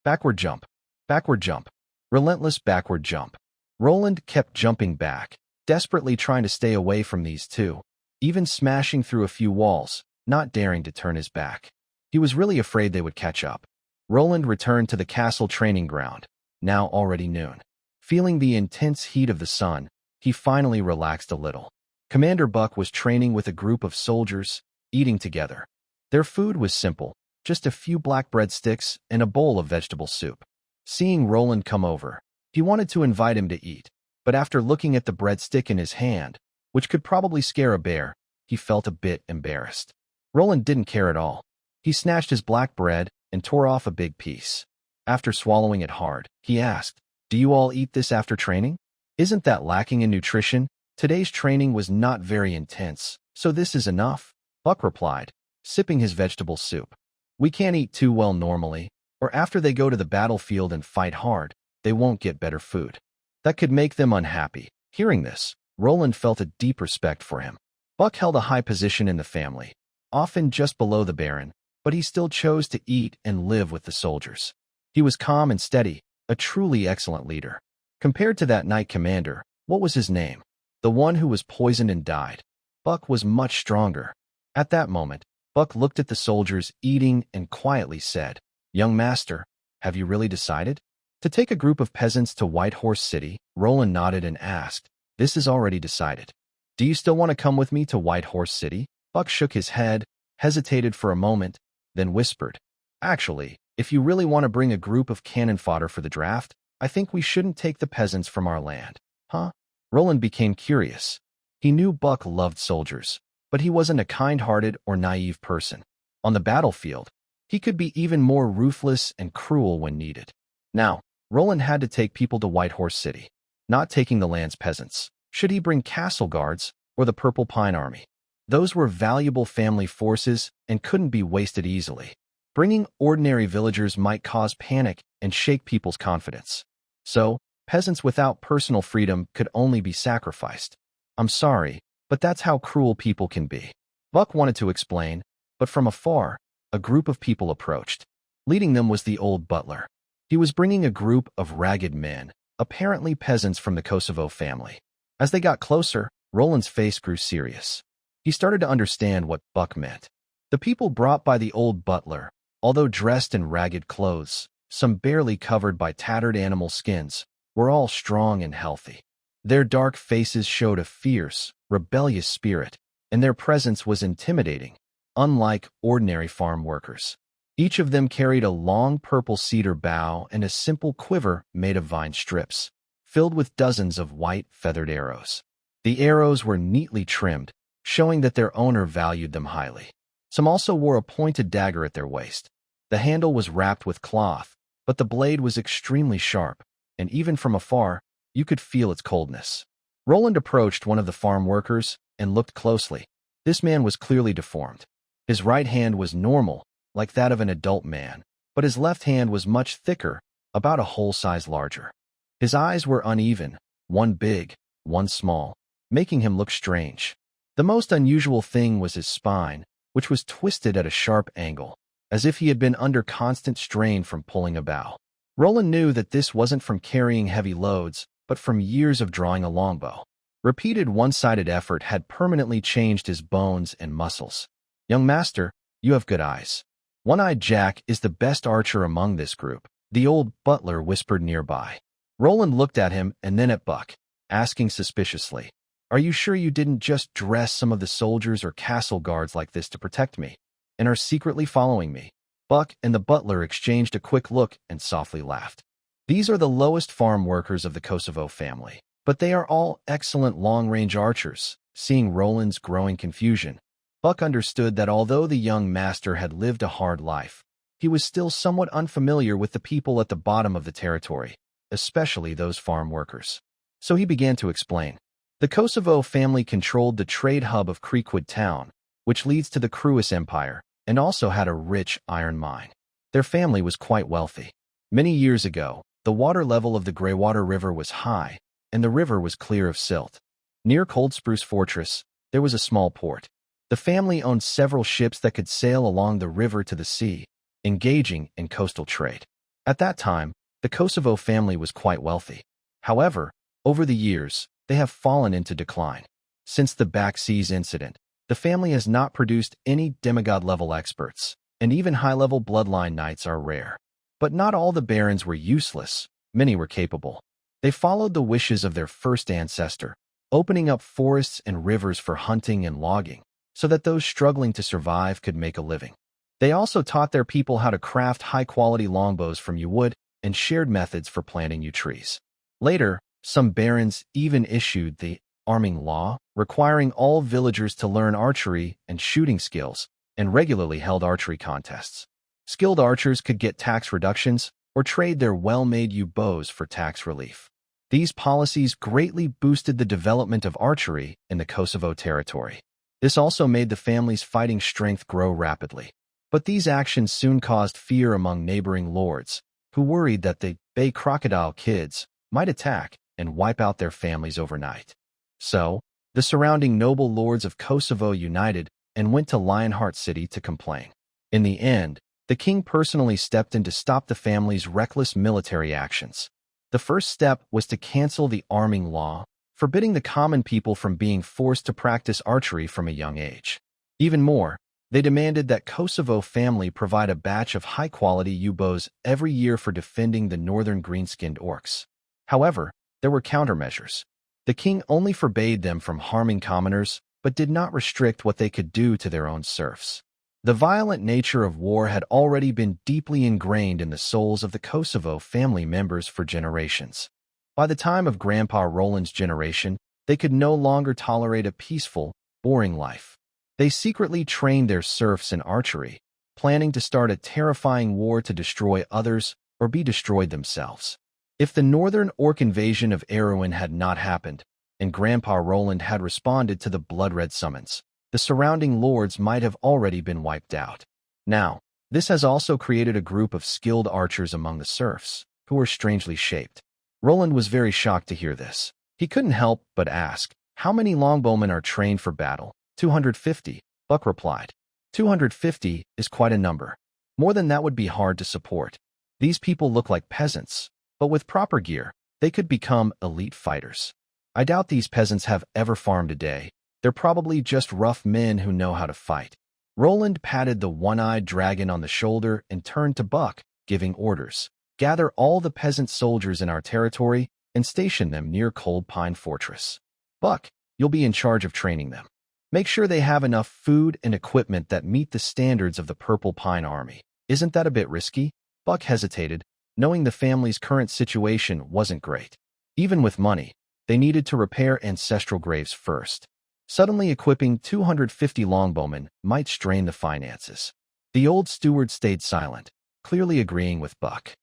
Backward jump. Backward jump. Relentless backward jump. Roland kept jumping back, desperately trying to stay away from these two, even smashing through a few walls, not daring to turn his back. He was really afraid they would catch up. Roland returned to the castle training ground, now already noon. Feeling the intense heat of the sun, he finally relaxed a little. Commander Buck was training with a group of soldiers, eating together. Their food was simple, just a few black breadsticks and a bowl of vegetable soup. Seeing Roland come over, he wanted to invite him to eat, but after looking at the breadstick in his hand, which could probably scare a bear, he felt a bit embarrassed. Roland didn't care at all. He snatched his black bread and tore off a big piece. After swallowing it hard, he asked, Do you all eat this after training? Isn't that lacking in nutrition? Today's training was not very intense, so this is enough, Buck replied, sipping his vegetable soup. We can't eat too well normally, or after they go to the battlefield and fight hard, they won't get better food. That could make them unhappy. Hearing this, Roland felt a deep respect for him. Buck held a high position in the family, often just below the Baron, but he still chose to eat and live with the soldiers. He was calm and steady, a truly excellent leader. Compared to that knight commander, what was his name? The one who was poisoned and died. Buck was much stronger. At that moment, Buck looked at the soldiers eating and quietly said, Young master, have you really decided? To take a group of peasants to White Horse City? Roland nodded and asked, This is already decided. Do you still want to come with me to White Horse City? Buck shook his head, hesitated for a moment, then whispered, Actually, if you really want to bring a group of cannon fodder for the draft, I think we shouldn't take the peasants from our land. Huh? Roland became curious. He knew Buck loved soldiers, but he wasn't a kind-hearted or naive person. On the battlefield, he could be even more ruthless and cruel when needed. Now, Roland had to take people to White Horse City, not taking the land's peasants. Should he bring castle guards or the Purple Pine Army? Those were valuable family forces and couldn't be wasted easily. Bringing ordinary villagers might cause panic and shake people's confidence. So, peasants without personal freedom could only be sacrificed. I'm sorry, but that's how cruel people can be. Buck wanted to explain, but from afar, a group of people approached. Leading them was the old butler. He was bringing a group of ragged men, apparently peasants from the Kosovo family. As they got closer, Roland's face grew serious. He started to understand what Buck meant. The people brought by the old butler, although dressed in ragged clothes, some barely covered by tattered animal skins, were all strong and healthy. Their dark faces showed a fierce, rebellious spirit, and their presence was intimidating, unlike ordinary farm workers. Each of them carried a long purple cedar bough and a simple quiver made of vine strips, filled with dozens of white feathered arrows. The arrows were neatly trimmed, showing that their owner valued them highly. Some also wore a pointed dagger at their waist. The handle was wrapped with cloth, but the blade was extremely sharp, and even from afar, you could feel its coldness. Roland approached one of the farm workers and looked closely. This man was clearly deformed. His right hand was normal, like that of an adult man, but his left hand was much thicker, about a whole size larger. His eyes were uneven, one big, one small, making him look strange. The most unusual thing was his spine, which was twisted at a sharp angle, as if he had been under constant strain from pulling a bow. Roland knew that this wasn't from carrying heavy loads, but from years of drawing a longbow. Repeated one-sided effort had permanently changed his bones and muscles. "Young master, you have good eyes. One-eyed Jack is the best archer among this group," the old butler whispered nearby. Roland looked at him and then at Buck, asking suspiciously, "Are you sure you didn't just dress some of the soldiers or castle guards like this to protect me, and are secretly following me?" Buck and the butler exchanged a quick look and softly laughed. These are the lowest farm workers of the Kosovo family, but they are all excellent long-range archers. Seeing Roland's growing confusion, Buck understood that although the young master had lived a hard life, he was still somewhat unfamiliar with the people at the bottom of the territory, especially those farm workers. So he began to explain. The Kosovo family controlled the trade hub of Creekwood town, which leads to the Kruis Empire, and also had a rich iron mine. Their family was quite wealthy. Many years ago, the water level of the Greywater River was high, and the river was clear of silt. Near Cold Spruce Fortress, there was a small port. The family owned several ships that could sail along the river to the sea, engaging in coastal trade. At that time, the Kosovo family was quite wealthy. However, over the years, they have fallen into decline. Since the Back Seas incident, the family has not produced any demigod-level experts, and even high-level bloodline knights are rare. But not all the barons were useless, many were capable. They followed the wishes of their first ancestor, opening up forests and rivers for hunting and logging, so that those struggling to survive could make a living. They also taught their people how to craft high-quality longbows from yew wood and shared methods for planting yew trees. Later, some barons even issued the arming law, requiring all villagers to learn archery and shooting skills, and regularly held archery contests. Skilled archers could get tax reductions or trade their well-made yew bows for tax relief. These policies greatly boosted the development of archery in the Kosovo territory. This also made the family's fighting strength grow rapidly. But these actions soon caused fear among neighboring lords, who worried that the Bay Crocodile kids might attack and wipe out their families overnight. So, the surrounding noble lords of Kosovo united and went to Lionheart City to complain. In the end, the king personally stepped in to stop the family's reckless military actions. The first step was to cancel the arming law, forbidding the common people from being forced to practice archery from a young age. Even more, they demanded that Kosovo family provide a batch of high-quality yew bows every year for defending the northern green-skinned orcs. However, there were countermeasures. The king only forbade them from harming commoners, but did not restrict what they could do to their own serfs. The violent nature of war had already been deeply ingrained in the souls of the Kosovo family members for generations. By the time of Grandpa Roland's generation, they could no longer tolerate a peaceful, boring life. They secretly trained their serfs in archery, planning to start a terrifying war to destroy others or be destroyed themselves. If the northern orc invasion of Erowin had not happened, and Grandpa Roland had responded to the blood-red summons, the surrounding lords might have already been wiped out. Now, this has also created a group of skilled archers among the serfs, who were strangely shaped. Roland was very shocked to hear this. He couldn't help but ask, "How many longbowmen are trained for battle?" 250, Buck replied. 250 is quite a number. More than that would be hard to support. These people look like peasants, but with proper gear, they could become elite fighters. I doubt these peasants have ever farmed a day. They're probably just rough men who know how to fight. Roland patted the one-eyed dragon on the shoulder and turned to Buck, giving orders. "Gather all the peasant soldiers in our territory and station them near Cold Pine Fortress. Buck, you'll be in charge of training them. Make sure they have enough food and equipment that meet the standards of the Purple Pine Army. Isn't that a bit risky?" Buck hesitated, knowing the family's current situation wasn't great. Even with money, they needed to repair ancestral graves first. Suddenly equipping 250 longbowmen might strain the finances. The old steward stayed silent, clearly agreeing with Buck.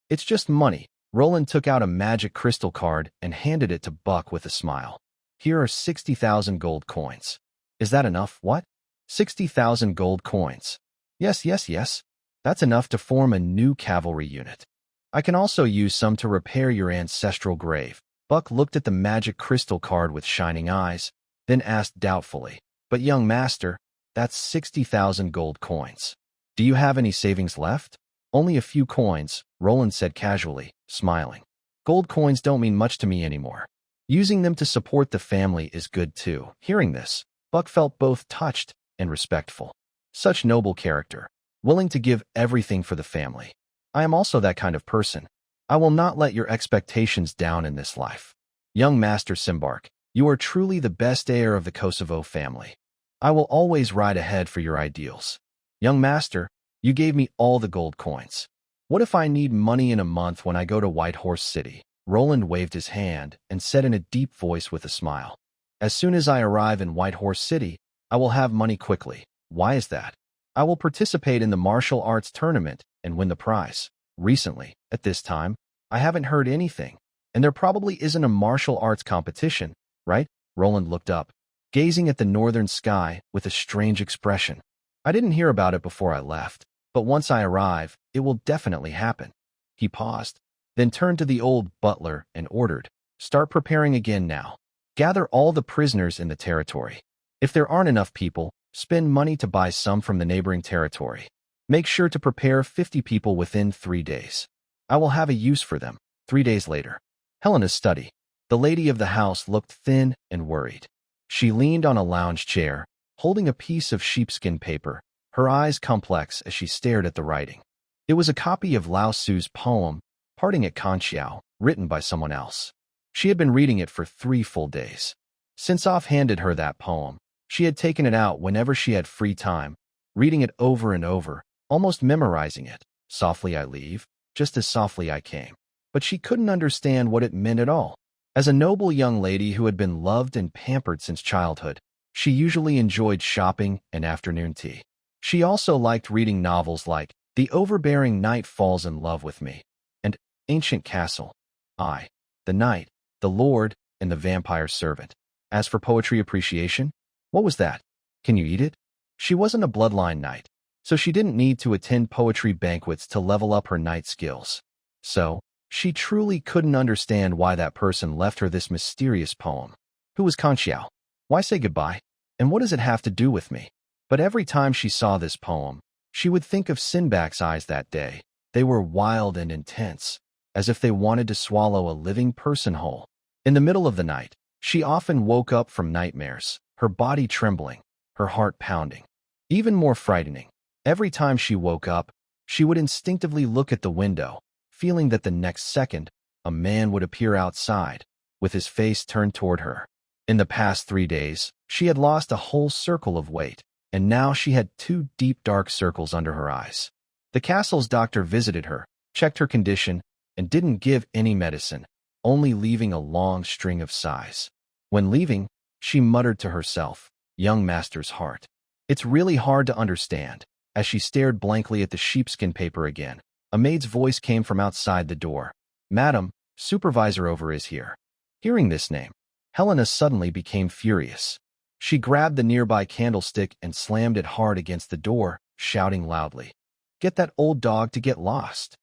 It's just money. Roland took out a magic crystal card and handed it to Buck with a smile. Here are 60,000 gold coins. Is that enough? What? 60,000 gold coins. Yes, yes, yes. That's enough to form a new cavalry unit. I can also use some to repair your ancestral grave. Buck looked at the magic crystal card with shining eyes, then asked doubtfully, But young master, that's 60,000 gold coins. Do you have any savings left? Only a few coins, Roland said casually, smiling. Gold coins don't mean much to me anymore. Using them to support the family is good too. Hearing this, Buck felt both touched and respectful. Such noble character, willing to give everything for the family. I am also that kind of person. I will not let your expectations down in this life. Young Master Simbach, you are truly the best heir of the Kosovo family. I will always ride ahead for your ideals. Young Master, you gave me all the gold coins. What if I need money in a month when I go to White Horse City? Roland waved his hand and said in a deep voice with a smile. As soon as I arrive in White Horse City, I will have money quickly. Why is that? I will participate in the martial arts tournament and win the prize. Recently, at this time, I haven't heard anything, and there probably isn't a martial arts competition, right? Roland looked up, gazing at the northern sky with a strange expression. I didn't hear about it before I left, but once I arrive, it will definitely happen. He paused, then turned to the old butler and ordered, Start preparing again now. Gather all the prisoners in the territory. If there aren't enough people, spend money to buy some from the neighboring territory. Make sure to prepare 50 people within 3 days. I will have a use for them. 3 days later. Helena's study. The lady of the house looked thin and worried. She leaned on a lounge chair, holding a piece of sheepskin paper, her eyes complex as she stared at the writing. It was a copy of Lao Tzu's poem, Parting at Conchiao, written by someone else. She had been reading it for 3 full days. Since Off handed her that poem, she had taken it out whenever she had free time, reading it over and over, almost memorizing it. Softly I leave, just as softly I came. But she couldn't understand what it meant at all. As a noble young lady who had been loved and pampered since childhood, she usually enjoyed shopping and afternoon tea. She also liked reading novels like The Overbearing Knight Falls in Love with Me and Ancient Castle, the Knight, the Lord, and the Vampire Servant. As for poetry appreciation, what was that? Can you eat it? She wasn't a bloodline knight, so she didn't need to attend poetry banquets to level up her knight skills. So, she truly couldn't understand why that person left her this mysterious poem. Who was Conchiao? Why say goodbye? And what does it have to do with me? But every time she saw this poem, she would think of Simbach's eyes that day. They were wild and intense, as if they wanted to swallow a living person whole. In the middle of the night, she often woke up from nightmares, her body trembling, her heart pounding. Even more frightening, every time she woke up, she would instinctively look at the window, feeling that the next second, a man would appear outside, with his face turned toward her. In the past 3 days, she had lost a whole circle of weight, and now she had 2 deep dark circles under her eyes. The castle's doctor visited her, checked her condition, and didn't give any medicine, only leaving a long string of sighs. When leaving, she muttered to herself, Young Master's heart. It's really hard to understand. As she stared blankly at the sheepskin paper again, a maid's voice came from outside the door. Madam, supervisor over is here. Hearing this name, Helena suddenly became furious. She grabbed the nearby candlestick and slammed it hard against the door, shouting loudly, Get that old dog to get lost.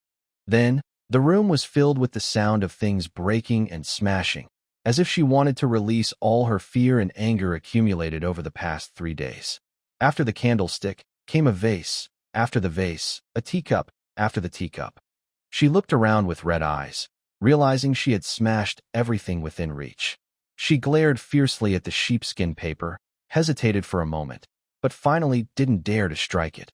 Then, the room was filled with the sound of things breaking and smashing, as if she wanted to release all her fear and anger accumulated over the past 3 days. After the candlestick came a vase, after the vase, a teacup, after the teacup. She looked around with red eyes, realizing she had smashed everything within reach. She glared fiercely at the sheepskin paper, hesitated for a moment, but finally didn't dare to strike it.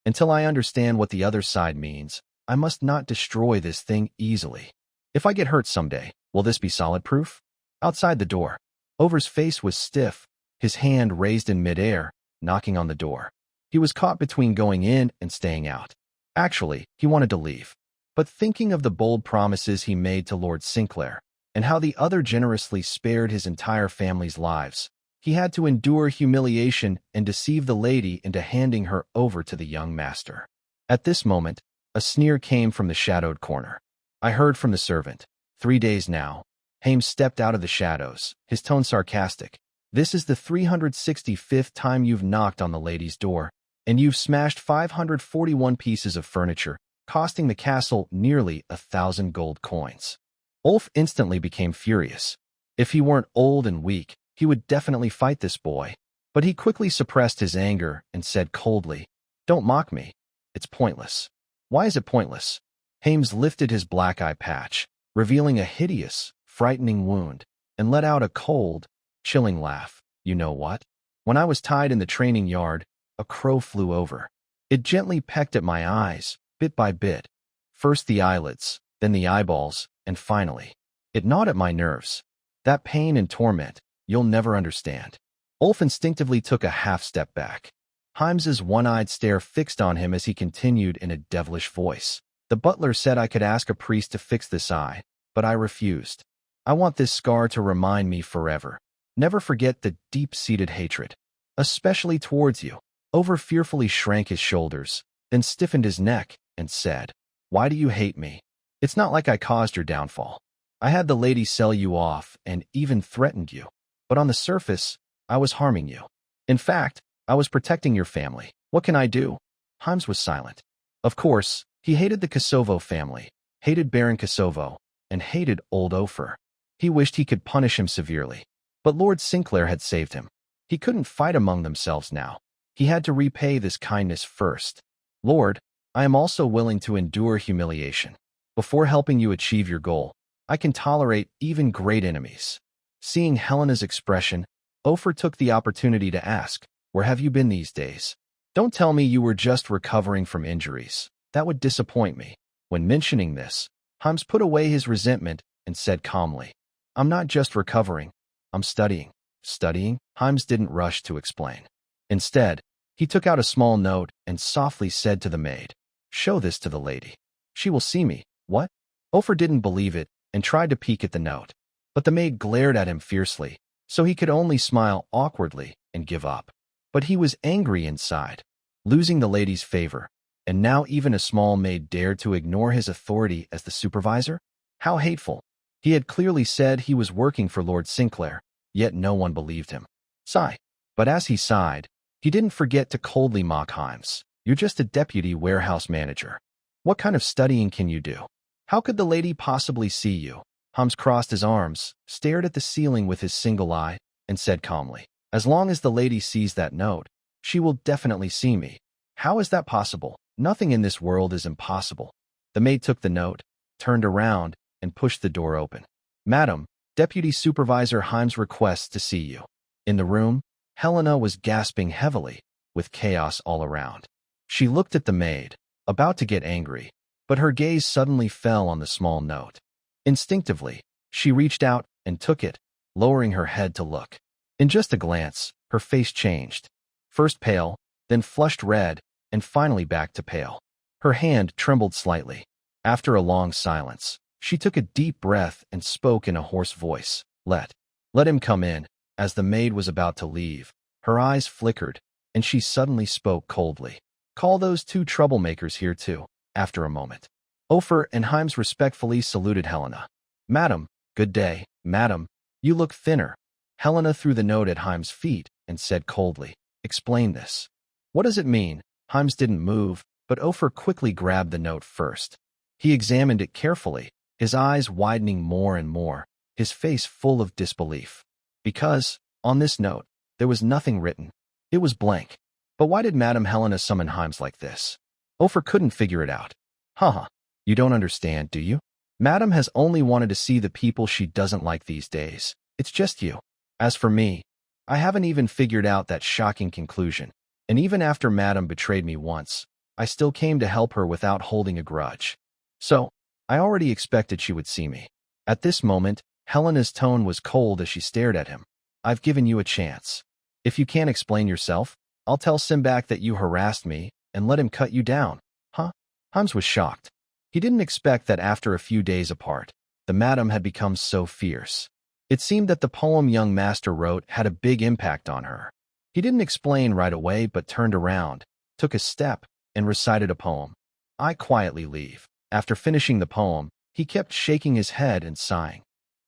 Until I understand what the other side means, I must not destroy this thing easily. If I get hurt someday, will this be solid proof? Outside the door, Over's face was stiff, his hand raised in midair, knocking on the door. He was caught between going in and staying out. Actually, he wanted to leave. But thinking of the bold promises he made to Lord Sinclair, and how the other generously spared his entire family's lives, he had to endure humiliation and deceive the lady into handing her over to the young master. At this moment, a sneer came from the shadowed corner. I heard from the servant. 3 days now. Hames stepped out of the shadows, his tone sarcastic. This is the 365th time you've knocked on the lady's door, and you've smashed 541 pieces of furniture, costing the castle nearly 1,000 gold coins. Ulf instantly became furious. If he weren't old and weak, he would definitely fight this boy. But he quickly suppressed his anger and said coldly, "Don't mock me. It's pointless." "Why is it pointless?" Hames lifted his black eye patch, revealing a hideous, frightening wound, and let out a cold, chilling laugh. "You know what? When I was tied in the training yard, a crow flew over. It gently pecked at my eyes, bit by bit. First the eyelids, then the eyeballs, and finally, it gnawed at my nerves. That pain and torment, you'll never understand." Ulf instinctively took a half-step back. Haimes's one-eyed stare fixed on him as he continued in a devilish voice. "The butler said I could ask a priest to fix this eye, but I refused. I want this scar to remind me forever. Never forget the deep-seated hatred, especially towards you." Over fearfully shrank his shoulders, then stiffened his neck and said, "Why do you hate me? It's not like I caused your downfall. I had the lady sell you off and even threatened you. But on the surface, I was harming you. In fact, I was protecting your family. What can I do?" Hames was silent. Of course, he hated the Kosovo family, hated Baron Kosovo, and hated old Ofer. He wished he could punish him severely. But Lord Sinclair had saved him. He couldn't fight among themselves now. He had to repay this kindness first. "Lord, I am also willing to endure humiliation. Before helping you achieve your goal, I can tolerate even great enemies." Seeing Helena's expression, Ofer took the opportunity to ask, "Where have you been these days? Don't tell me you were just recovering from injuries. That would disappoint me." When mentioning this, Hames put away his resentment and said calmly, "I'm not just recovering. I'm studying." "Studying?" Hames didn't rush to explain. Instead, he took out a small note and softly said to the maid, "Show this to the lady. She will see me." "What?" Ofer didn't believe it and tried to peek at the note. But the maid glared at him fiercely, so he could only smile awkwardly and give up. But he was angry inside, losing the lady's favor, and now even a small maid dared to ignore his authority as the supervisor? How hateful. He had clearly said he was working for Lord Sinclair, yet no one believed him. Sigh. But as he sighed, he didn't forget to coldly mock Hames. "You're just a deputy warehouse manager. What kind of studying can you do? How could the lady possibly see you?" Hames crossed his arms, stared at the ceiling with his single eye, and said calmly, "As long as the lady sees that note, she will definitely see me." "How is that possible?" "Nothing in this world is impossible." The maid took the note, turned around, and pushed the door open. "Madam, Deputy Supervisor Hames requests to see you." In the room, Helena was gasping heavily, with chaos all around. She looked at the maid, about to get angry, but her gaze suddenly fell on the small note. Instinctively, she reached out and took it, lowering her head to look. In just a glance, her face changed. First pale, then flushed red, and finally back to pale. Her hand trembled slightly. After a long silence, she took a deep breath and spoke in a hoarse voice. Let him come in." As the maid was about to leave, her eyes flickered, and she suddenly spoke coldly. "Call those two troublemakers here too." After a moment, Ofer and Hames respectfully saluted Helena. "Madam, good day." "Madam, you look thinner." Helena threw the note at Hames' feet and said coldly, "Explain this." "What does it mean?" Hames didn't move, but Ofer quickly grabbed the note first. He examined it carefully, his eyes widening more and more, his face full of disbelief. Because, on this note, there was nothing written. It was blank. But why did Madame Helena summon Hames like this? Ofer couldn't figure it out. Haha, you don't understand, do you? Madame has only wanted to see the people she doesn't like these days. It's just you. As for me, I haven't even figured out that shocking conclusion. And even after Madame betrayed me once, I still came to help her without holding a grudge. So, I already expected she would see me. At this moment, Helena's tone was cold as she stared at him. I've given you a chance. If you can't explain yourself, I'll tell Simbach that you harassed me and let him cut you down. Huh? Hames was shocked. He didn't expect that after a few days apart, the madam had become so fierce. It seemed that the poem young master wrote had a big impact on her. He didn't explain right away but turned around, took a step, and recited a poem. I quietly leave. After finishing the poem, He kept shaking his head and sighing.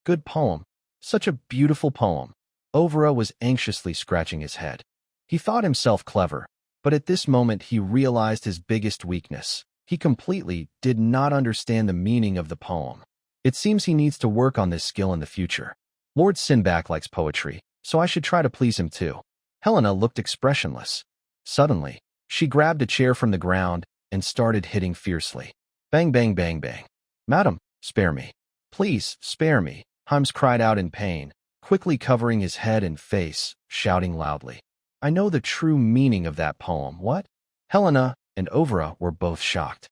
Good poem. Such a beautiful poem. Ovra was anxiously scratching his head. He thought himself clever, but at this moment he realized his biggest weakness. He completely did not understand the meaning of the poem. It seems he needs to work on this skill in the future. Lord Simbach likes poetry, so I should try to please him too. Helena looked expressionless. Suddenly, she grabbed a chair from the ground and started hitting fiercely. Bang, bang, bang, bang. Madam, spare me. Please, spare me, Himes cried out in pain, quickly covering his head and face, shouting loudly. I know the true meaning of that poem. What? Helena and Ovra were both shocked.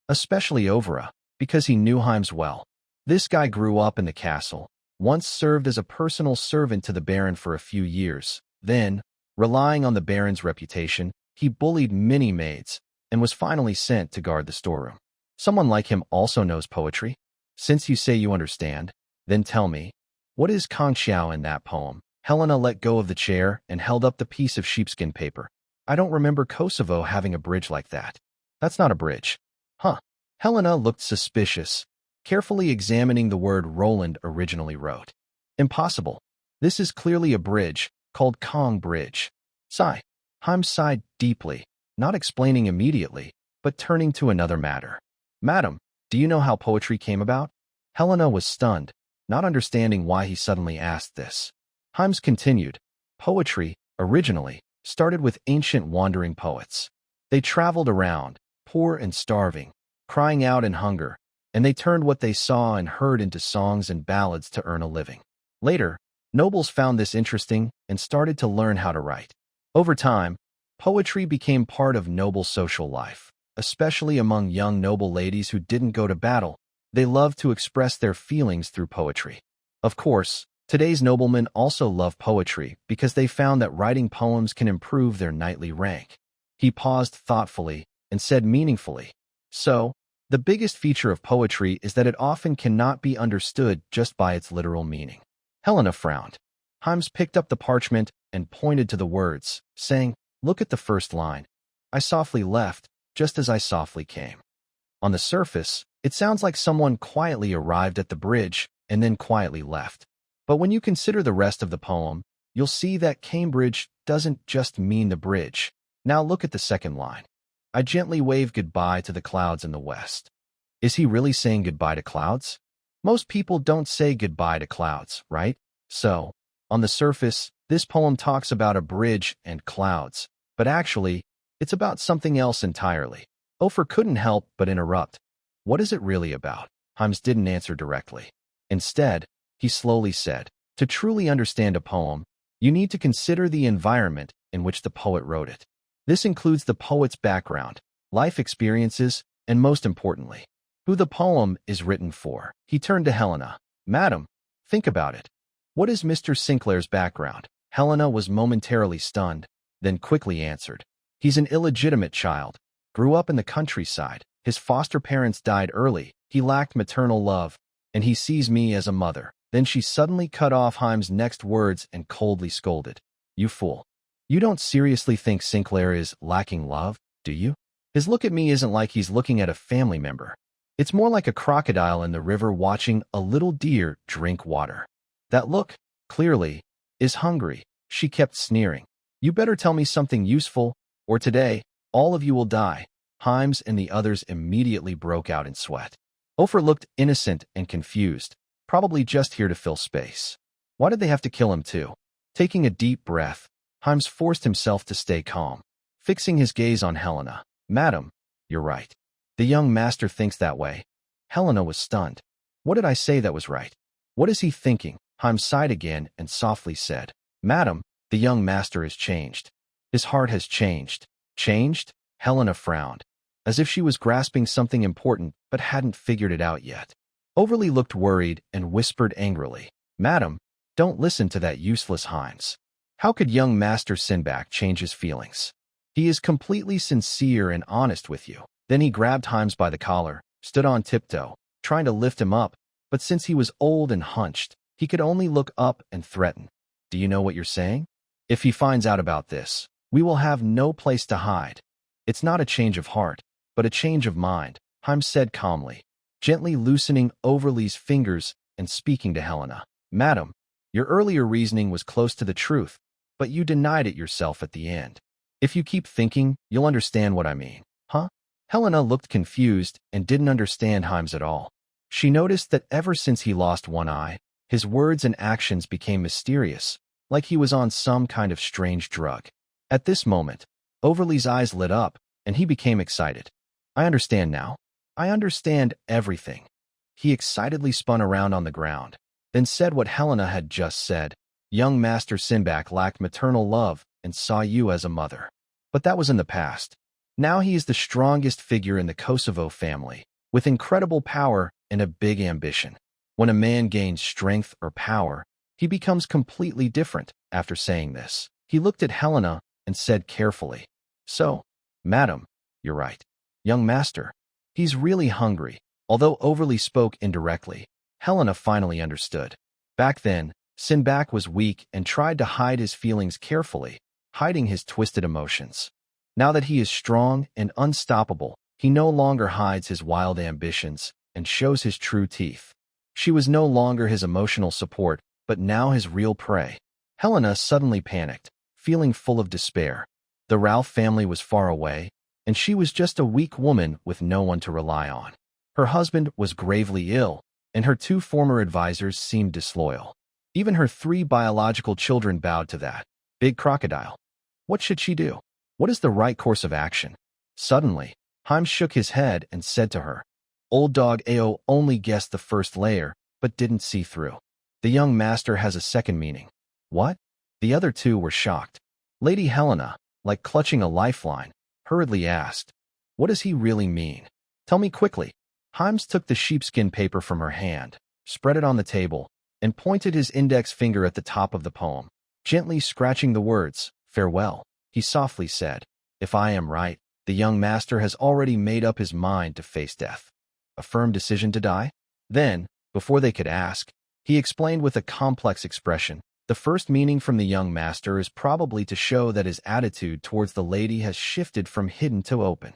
Especially Ovra, because he knew Himes well. This guy grew up in the castle, once served as a personal servant to the Baron for a few years. Then, relying on the Baron's reputation, he bullied many maids and was finally sent to guard the storeroom. Someone like him also knows poetry? Since you say you understand, then tell me, what is Kangxiao in that poem? Helena let go of the chair and held up the piece of sheepskin paper. I don't remember Kosovo having a bridge like that. That's not a bridge. Huh. Helena looked suspicious, carefully examining the word Roland originally wrote. Impossible. This is clearly a bridge, called Kong Bridge. Sigh. Himes sighed deeply, not explaining immediately, but turning to another matter. Madam, do you know how poetry came about? Helena was stunned, not understanding why he suddenly asked this. Himes continued. Poetry, originally, started with ancient wandering poets. They traveled around, poor and starving, crying out in hunger, and they turned what they saw and heard into songs and ballads to earn a living. Later, nobles found this interesting and started to learn how to write. Over time, poetry became part of noble social life, especially among young noble ladies who didn't go to battle. They loved to express their feelings through poetry. Of course, today's noblemen also love poetry because they found that writing poems can improve their knightly rank. He paused thoughtfully and said meaningfully, so, the biggest feature of poetry is that it often cannot be understood just by its literal meaning. Helena frowned. Himes picked up the parchment and pointed to the words, saying, Look at the first line. I softly left, just as I softly came. On the surface, it sounds like someone quietly arrived at the bridge and then quietly left. But when you consider the rest of the poem, you'll see that Cambridge doesn't just mean the bridge. Now look at the second line. I gently wave goodbye to the clouds in the west. Is he really saying goodbye to clouds? Most people don't say goodbye to clouds, right? So, on the surface, this poem talks about a bridge and clouds, but actually, it's about something else entirely. Ofer couldn't help but interrupt. What is it really about? Himes didn't answer directly. Instead, he slowly said, to truly understand a poem, you need to consider the environment in which the poet wrote it. This includes the poet's background, life experiences, and most importantly, who the poem is written for. He turned to Helena. Madam, think about it. What is Mr. Sinclair's background? Helena was momentarily stunned, then quickly answered. He's an illegitimate child. Grew up in the countryside. His foster parents died early. He lacked maternal love, and he sees me as a mother. Then she suddenly cut off Himes' next words and coldly scolded. You fool. You don't seriously think Sinclair is lacking love, do you? His look at me isn't like he's looking at a family member. It's more like a crocodile in the river watching a little deer drink water. That look, clearly, is hungry. She kept sneering. You better tell me something useful, or today, all of you will die. Himes and the others immediately broke out in sweat. Ofer looked innocent and confused, probably just here to fill space. Why did they have to kill him too? Taking a deep breath, Himes forced himself to stay calm, fixing his gaze on Helena. Madam, you're right. The young master thinks that way. Helena was stunned. What did I say that was right? What is he thinking? Himes sighed again and softly said, Madam, the young master has changed. His heart has changed. Changed? Helena frowned, as if she was grasping something important but hadn't figured it out yet. Overly looked worried and whispered angrily, Madam, don't listen to that useless Himes. How could young Master Simbach change his feelings? He is completely sincere and honest with you. Then he grabbed Himes by the collar, stood on tiptoe, trying to lift him up, but since he was old and hunched, he could only look up and threaten. Do you know what you're saying? If he finds out about this, we will have no place to hide. It's not a change of heart, but a change of mind, Himes said calmly. gently loosening Overly's fingers and speaking to Helena. Madam, your earlier reasoning was close to the truth, but you denied it yourself at the end. If you keep thinking, you'll understand what I mean. Huh? Helena looked confused and didn't understand Hymes at all. She noticed that ever since he lost one eye, his words and actions became mysterious, like he was on some kind of strange drug. At this moment, Overly's eyes lit up, and he became excited. I understand now. I understand everything. He excitedly spun around on the ground, then said what Helena had just said. Young Master Simbach lacked maternal love and saw you as a mother. But that was in the past. Now he is the strongest figure in the Kosovo family, with incredible power and a big ambition. When a man gains strength or power, he becomes completely different. After saying this, he looked at Helena and said carefully, So, madam, you're right. Young master, he's really hungry. Although Overly spoke indirectly, Helena finally understood. Back then, Simbach was weak and tried to hide his feelings carefully, hiding his twisted emotions. Now that he is strong and unstoppable, he no longer hides his wild ambitions and shows his true teeth. She was no longer his emotional support, but now his real prey. Helena suddenly panicked, feeling full of despair. The Ralph family was far away, and she was just a weak woman with no one to rely on. Her husband was gravely ill, and her 2 former advisors seemed disloyal. Even her 3 biological children bowed to that big crocodile. What should she do? What is the right course of action? Suddenly, Hymes shook his head and said to her, Old Dog Ao only guessed the first layer, but didn't see through. The young master has a second meaning. What? The other 2 were shocked. Lady Helena, like clutching a lifeline, hurriedly asked, What does he really mean? Tell me quickly. Hymes took the sheepskin paper from her hand, spread it on the table, and pointed his index finger at the top of the poem. Gently scratching the words, Farewell, he softly said, If I am right, the young master has already made up his mind to face death. A firm decision to die? Then, before they could ask, he explained with a complex expression, The first meaning from the young master is probably to show that his attitude towards the lady has shifted from hidden to open.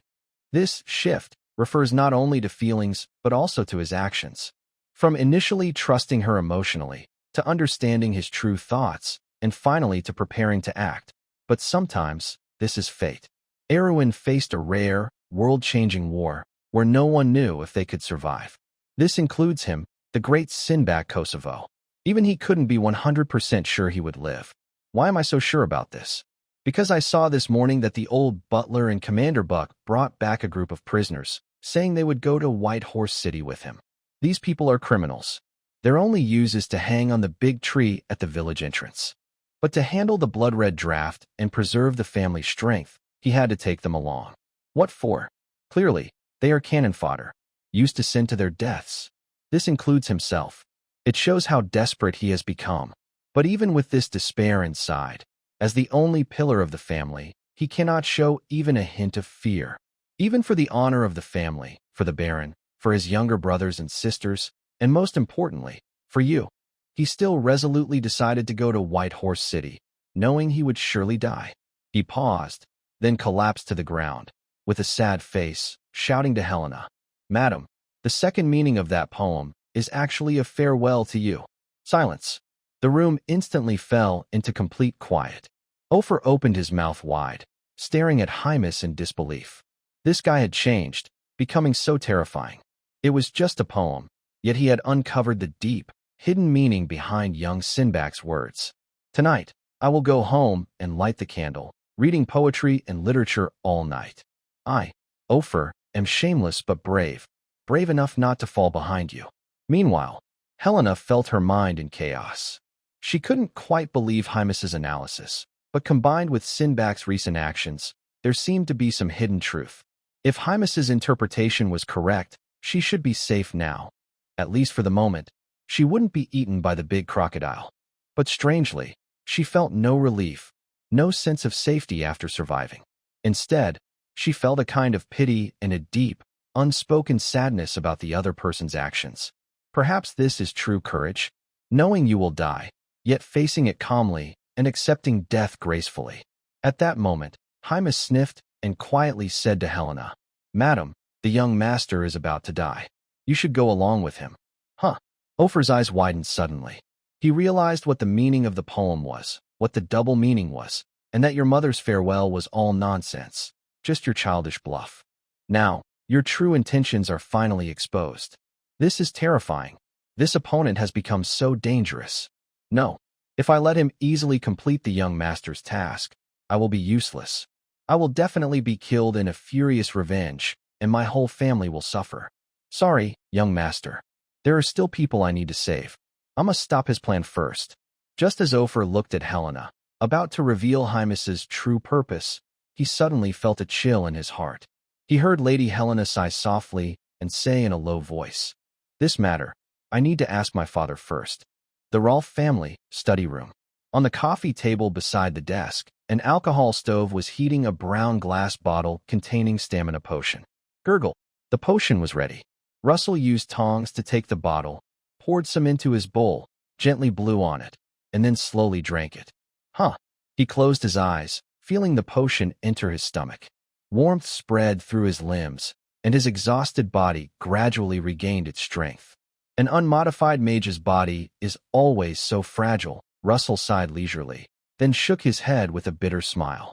This shift refers not only to feelings, but also to his actions. From initially trusting her emotionally, to understanding his true thoughts, and finally to preparing to act. But sometimes, this is fate. Erwin faced a rare, world-changing war, where no one knew if they could survive. This includes him, the great Simbach Kosovo. Even he couldn't be 100% sure he would live. Why am I so sure about this? Because I saw this morning that the old butler and Commander Buck brought back a group of prisoners, saying they would go to White Horse City with him. These people are criminals. Their only use is to hang on the big tree at the village entrance. But to handle the blood-red draft and preserve the family's strength, he had to take them along. What for? Clearly, they are cannon fodder, used to send to their deaths. This includes himself. It shows how desperate he has become. But even with this despair inside, as the only pillar of the family, he cannot show even a hint of fear. Even for the honor of the family, for the Baron, for his younger brothers and sisters, and most importantly, for you, he still resolutely decided to go to White Horse City, knowing he would surely die. He paused, then collapsed to the ground, with a sad face, shouting to Helena, Madam, the second meaning of that poem is actually a farewell to you. Silence. The room instantly fell into complete quiet. Ofer opened his mouth wide, staring at Hymes in disbelief. This guy had changed, becoming so terrifying. It was just a poem, yet he had uncovered the deep, hidden meaning behind young Simbach's words. Tonight, I will go home and light the candle, reading poetry and literature all night. I, Ofer, am shameless but brave enough not to fall behind you. Meanwhile, Helena felt her mind in chaos. She couldn't quite believe Hymes's analysis, but combined with Simbach's recent actions, there seemed to be some hidden truth. If Hymes's interpretation was correct, she should be safe now. At least for the moment, she wouldn't be eaten by the big crocodile. But strangely, she felt no relief, no sense of safety after surviving. Instead, she felt a kind of pity and a deep, unspoken sadness about the other person's actions. Perhaps this is true courage, knowing you will die, yet facing it calmly and accepting death gracefully. At that moment, Hymes sniffed and quietly said to Helena, Madam, the young master is about to die. You should go along with him. Huh. Ofer's eyes widened suddenly. He realized what the meaning of the poem was, what the double meaning was, and that your mother's farewell was all nonsense, just your childish bluff. Now, your true intentions are finally exposed. This is terrifying. This opponent has become so dangerous. No, if I let him easily complete the young master's task, I will be useless. I will definitely be killed in a furious revenge, and my whole family will suffer. Sorry, young master. There are still people I need to save. I must stop his plan first. Just as Ofer looked at Helena, about to reveal Hymus's true purpose, he suddenly felt a chill in his heart. He heard Lady Helena sigh softly and say in a low voice, "This matter, I need to ask my father first." The Rolfe family study room. On the coffee table beside the desk, an alcohol stove was heating a brown glass bottle containing stamina potion. Gurgle. The potion was ready. Russell used tongs to take the bottle, poured some into his bowl, gently blew on it, and then slowly drank it. Huh. He closed his eyes, feeling the potion enter his stomach. Warmth spread through his limbs, and his exhausted body gradually regained its strength. An unmodified mage's body is always so fragile, Russell sighed leisurely, then shook his head with a bitter smile.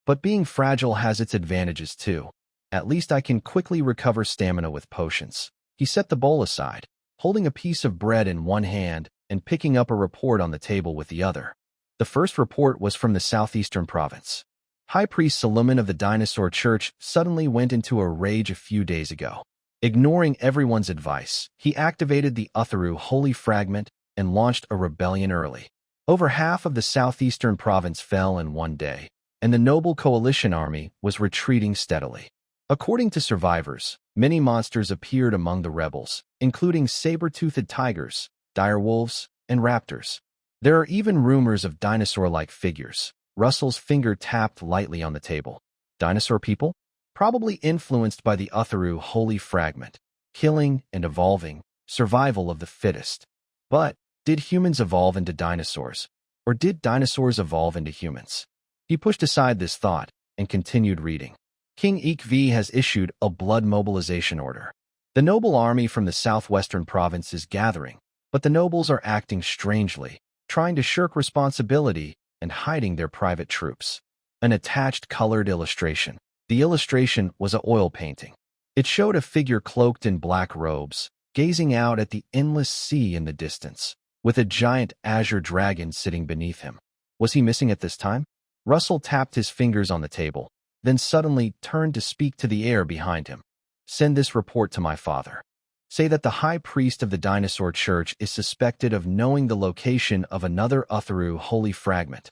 But being fragile has its advantages too. At least I can quickly recover stamina with potions. He set the bowl aside, holding a piece of bread in one hand and picking up a report on the table with the other. The first report was from the southeastern province. High Priest Solomon of the Dinosaur Church suddenly went into a rage a few days ago. Ignoring everyone's advice, he activated the Utharu Holy Fragment and launched a rebellion early. Over half of the southeastern province fell in one day, and the noble coalition army was retreating steadily. According to survivors, many monsters appeared among the rebels, including saber-toothed tigers, direwolves, and raptors. There are even rumors of dinosaur-like figures. Russell's finger tapped lightly on the table. Dinosaur people? Probably influenced by the Utharu Holy Fragment. Killing and evolving, survival of the fittest. But did humans evolve into dinosaurs? Or did dinosaurs evolve into humans? He pushed aside this thought and continued reading. King Ikvi has issued a blood mobilization order. The noble army from the southwestern province is gathering, but the nobles are acting strangely, trying to shirk responsibility and hiding their private troops. An attached colored illustration. The illustration was an oil painting. It showed a figure cloaked in black robes, gazing out at the endless sea in the distance, with a giant azure dragon sitting beneath him. Was he missing at this time? Russell tapped his fingers on the table, then suddenly turned to speak to the air behind him. Send this report to my father. Say that the High Priest of the Dinosaur Church is suspected of knowing the location of another Utharu Holy Fragment.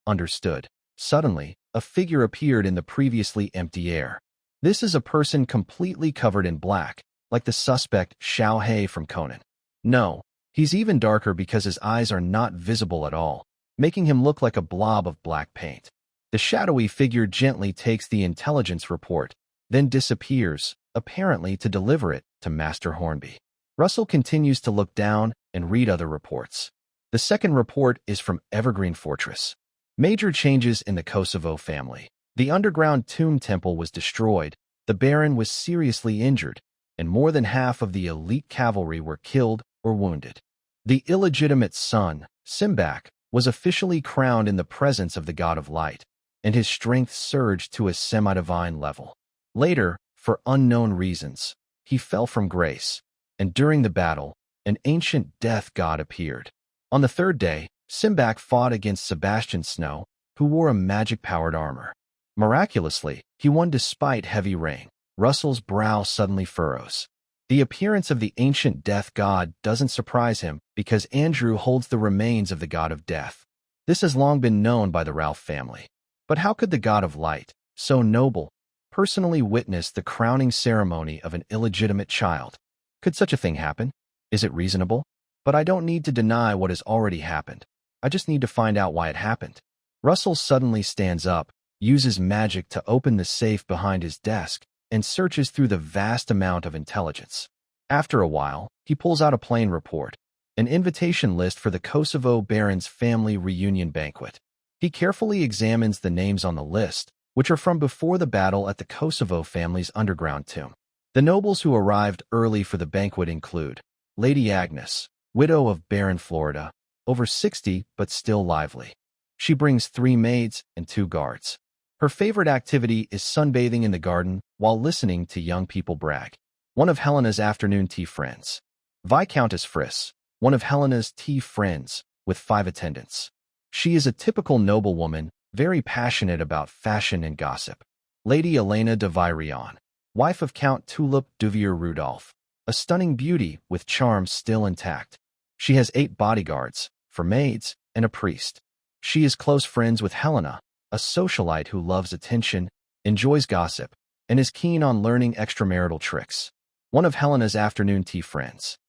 Understood. Suddenly, a figure appeared in the previously empty air. This is a person completely covered in black, like the suspect Xiao He from Conan. No, he's even darker because his eyes are not visible at all, making him look like a blob of black paint. The shadowy figure gently takes the intelligence report, then disappears, apparently to deliver it to Master Hornby. Russell continues to look down and read other reports. The second report is from Evergreen Fortress. Major changes in the Kosovo family. The underground tomb temple was destroyed, the Baron was seriously injured, and more than half of the elite cavalry were killed or wounded. The illegitimate son, Simbach, was officially crowned in the presence of the God of Light, and his strength surged to a semi-divine level. Later, for unknown reasons, he fell from grace, and during the battle, an ancient death god appeared. On the third day, Simbach fought against Sebastian Snow, who wore a magic-powered armor. Miraculously, he won despite heavy rain. Russell's brow suddenly furrows. The appearance of the ancient death god doesn't surprise him because Andrew holds the remains of the god of death. This has long been known by the Rolfe family. But how could the god of light, so noble, personally witness the crowning ceremony of an illegitimate child? Could such a thing happen? Is it reasonable? But I don't need to deny what has already happened. I just need to find out why it happened. Russell suddenly stands up, uses magic to open the safe behind his desk, and searches through the vast amount of intelligence. After a while, he pulls out a plain report, an invitation list for the Kosovo Baron's family reunion banquet. He carefully examines the names on the list, which are from before the battle at the Kosovo family's underground tomb. The nobles who arrived early for the banquet include Lady Agnes, widow of Baron Florida, over 60 but still lively. She brings 3 maids and 2 guards. Her favorite activity is sunbathing in the garden while listening to young people brag. One of Helena's afternoon tea friends. Viscountess Friss, one of Helena's tea friends, with 5 attendants. She is a typical noblewoman, very passionate about fashion and gossip. Lady Elena de Virion, wife of Count Tulip Duvier Rudolph, a stunning beauty with charms still intact. She has 8 bodyguards, 4 maids, and a priest. She is close friends with Helena, a socialite who loves attention, enjoys gossip, and is keen on learning extramarital tricks. One of Helena's afternoon tea friends.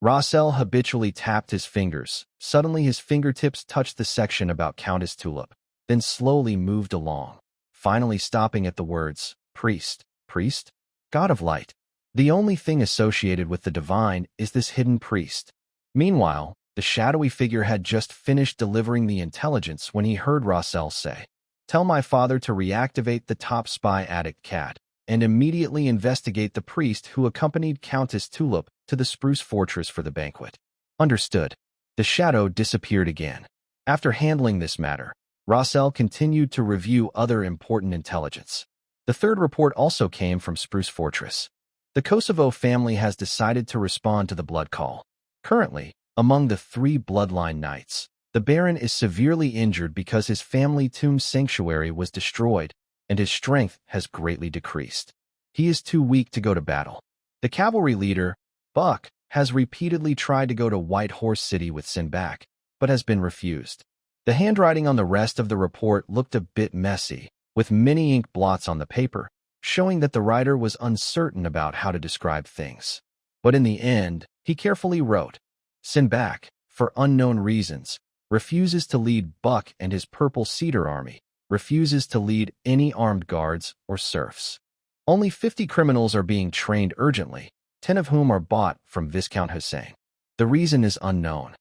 Rossel habitually tapped his fingers. Suddenly his fingertips touched the section about Countess Tulip, then slowly moved along, finally stopping at the words, priest, priest, god of light. The only thing associated with the divine is this hidden priest. Meanwhile, the shadowy figure had just finished delivering the intelligence when he heard Rossel say, "Tell my father to reactivate the top spy addict cat and immediately investigate the priest who accompanied Countess Tulip to the Spruce Fortress for the banquet." Understood. The shadow disappeared again. After handling this matter, Rossel continued to review other important intelligence. The third report also came from Spruce Fortress. The Kosovo family has decided to respond to the blood call. Currently, among the 3 bloodline knights, the Baron is severely injured because his family tomb sanctuary was destroyed, and his strength has greatly decreased. He is too weak to go to battle. The cavalry leader, Buck, has repeatedly tried to go to White Horse City with Simbach, but has been refused. The handwriting on the rest of the report looked a bit messy, with many ink blots on the paper, showing that the writer was uncertain about how to describe things. But in the end, he carefully wrote, Simbach, for unknown reasons, refuses to lead Buck and his Purple Cedar Army, refuses to lead any armed guards or serfs. Only 50 criminals are being trained urgently, 10 of whom are bought from Viscount Hussein. The reason is unknown.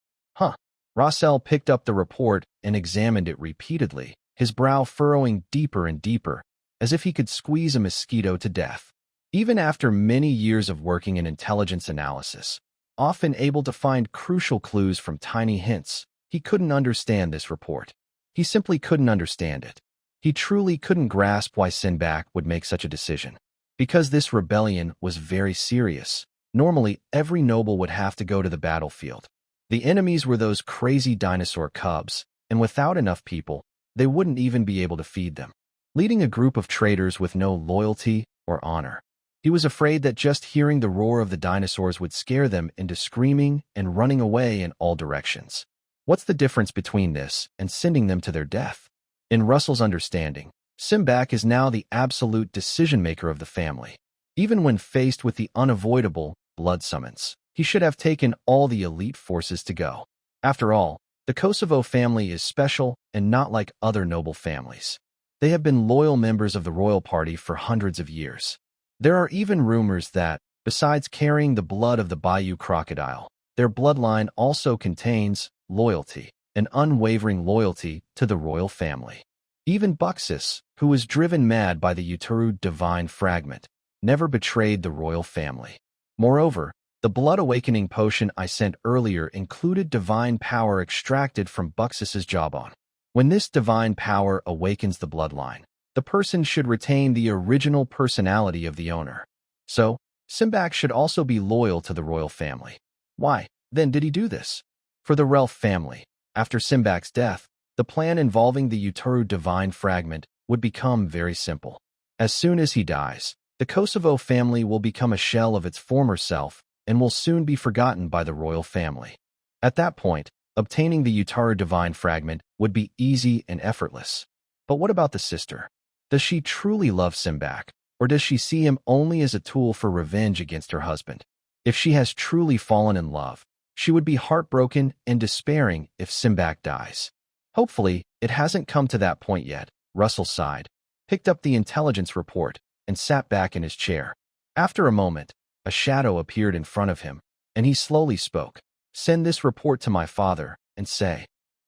Rossel picked up the report and examined it repeatedly, his brow furrowing deeper and deeper, as if he could squeeze a mosquito to death. Even after many years of working in intelligence analysis, often able to find crucial clues from tiny hints, he couldn't understand this report. He simply couldn't understand it. He truly couldn't grasp why Simbach would make such a decision. Because this rebellion was very serious. Normally, every noble would have to go to the battlefield. The enemies were those crazy dinosaur cubs, and without enough people, they wouldn't even be able to feed them. Leading a group of traitors with no loyalty or honor. He was afraid that just hearing the roar of the dinosaurs would scare them into screaming and running away in all directions. What's the difference between this and sending them to their death? In Russell's understanding, Simbach is now the absolute decision-maker of the family. Even when faced with the unavoidable blood summons, he should have taken all the elite forces to go. After all, the Kosovo family is special and not like other noble families. They have been loyal members of the royal party for hundreds of years. There are even rumors that, besides carrying the blood of the Bayou crocodile, their bloodline also contains loyalty, an unwavering loyalty to the royal family. Even Buxus, who was driven mad by the Uturu divine fragment, never betrayed the royal family. Moreover, the blood awakening potion I sent earlier included divine power extracted from Buxus's jawbone. When this divine power awakens the bloodline, the person should retain the original personality of the owner. So, Simbach should also be loyal to the royal family. Why, then, did he do this? For the Relf family, after Simbach's death, the plan involving the Uturu divine fragment would become very simple. As soon as he dies, the Kosovo family will become a shell of its former self and will soon be forgotten by the royal family. At that point, obtaining the Uturu divine fragment would be easy and effortless. But what about the sister? Does she truly love Simbach, or does she see him only as a tool for revenge against her husband? If she has truly fallen in love, she would be heartbroken and despairing if Simbach dies. Hopefully, it hasn't come to that point yet. Russell sighed, picked up the intelligence report, and sat back in his chair. After a moment, a shadow appeared in front of him, and he slowly spoke. Send this report to my father, and say.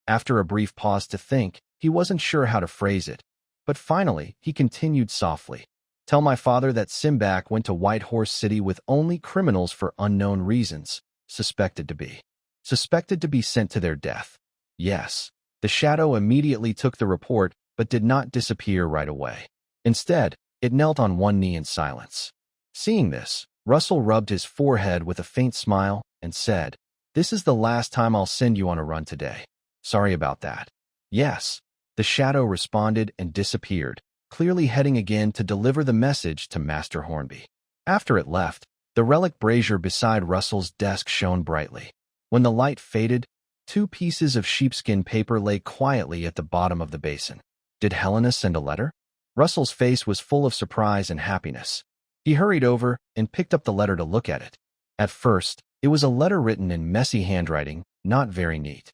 After a brief pause to think, he wasn't sure how to phrase it, but finally he continued softly. Tell my father that Simbach went to White Horse City with only criminals for unknown reasons, suspected to be sent to their death. Yes. The shadow immediately took the report, but did not disappear right away. Instead, it knelt on one knee in silence. Seeing this, Russell rubbed his forehead with a faint smile and said, "This is the last time I'll send you on a run today. Sorry about that." Yes. The shadow responded and disappeared, clearly heading again to deliver the message to Master Hornby. After it left, the relic brazier beside Russell's desk shone brightly. When the light faded, 2 pieces of sheepskin paper lay quietly at the bottom of the basin. Did Helena send a letter? Russell's face was full of surprise and happiness. He hurried over and picked up the letter to look at it. At first, it was a letter written in messy handwriting, not very neat.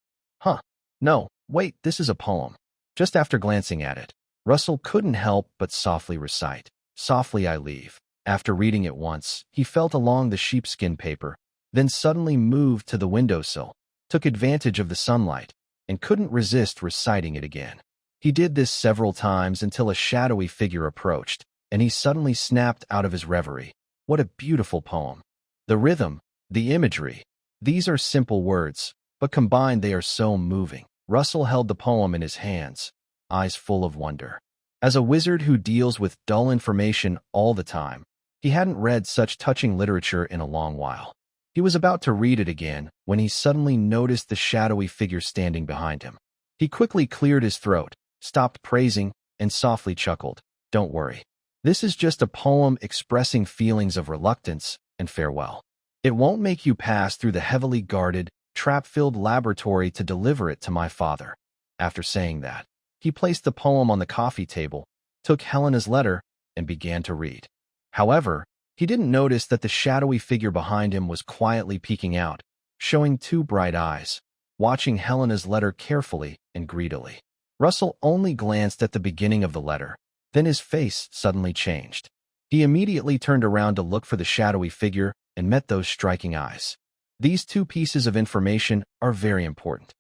No, wait, this is a poem. Just after glancing at it, Russell couldn't help but softly recite, "Softly I leave." After reading it once, he felt along the sheepskin paper, then suddenly moved to the windowsill, took advantage of the sunlight, and couldn't resist reciting it again. He did this several times until a shadowy figure approached, and he suddenly snapped out of his reverie. What a beautiful poem. The rhythm, the imagery. These are simple words, but combined they are so moving. Russell held the poem in his hands, eyes full of wonder. As a wizard who deals with dull information all the time, he hadn't read such touching literature in a long while. He was about to read it again when he suddenly noticed the shadowy figure standing behind him. He quickly cleared his throat, stopped praising, and softly chuckled. "Don't worry. This is just a poem expressing feelings of reluctance and farewell. It won't make you pass through the heavily guarded, trap-filled laboratory to deliver it to my father." After saying that, he placed the poem on the coffee table, took Helena's letter, and began to read. However, he didn't notice that the shadowy figure behind him was quietly peeking out, showing 2 bright eyes, watching Helena's letter carefully and greedily. Russell only glanced at the beginning of the letter, then his face suddenly changed. He immediately turned around to look for the shadowy figure and met those striking eyes. "These 2 pieces of information are very important.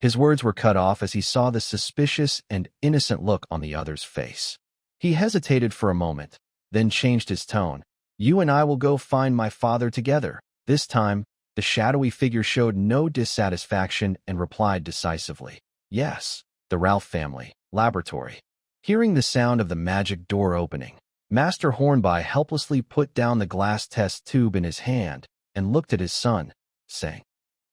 His words were cut off as he saw the suspicious and innocent look on the other's face. He hesitated for a moment, then changed his tone. "You and I will go find my father together." This time, the shadowy figure showed no dissatisfaction and replied decisively. "Yes, the Ralph family, laboratory." Hearing the sound of the magic door opening, Master Hornby helplessly put down the glass test tube in his hand and looked at his son, saying,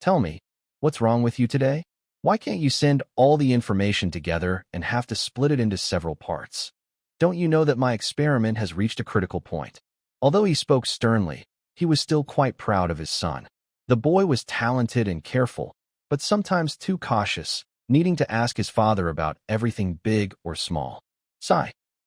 "Tell me, what's wrong with you today? Why can't you send all the information together and have to split it into several parts? Don't you know that my experiment has reached a critical point?" Although he spoke sternly, he was still quite proud of his son. The boy was talented and careful, but sometimes too cautious, needing to ask his father about everything big or small.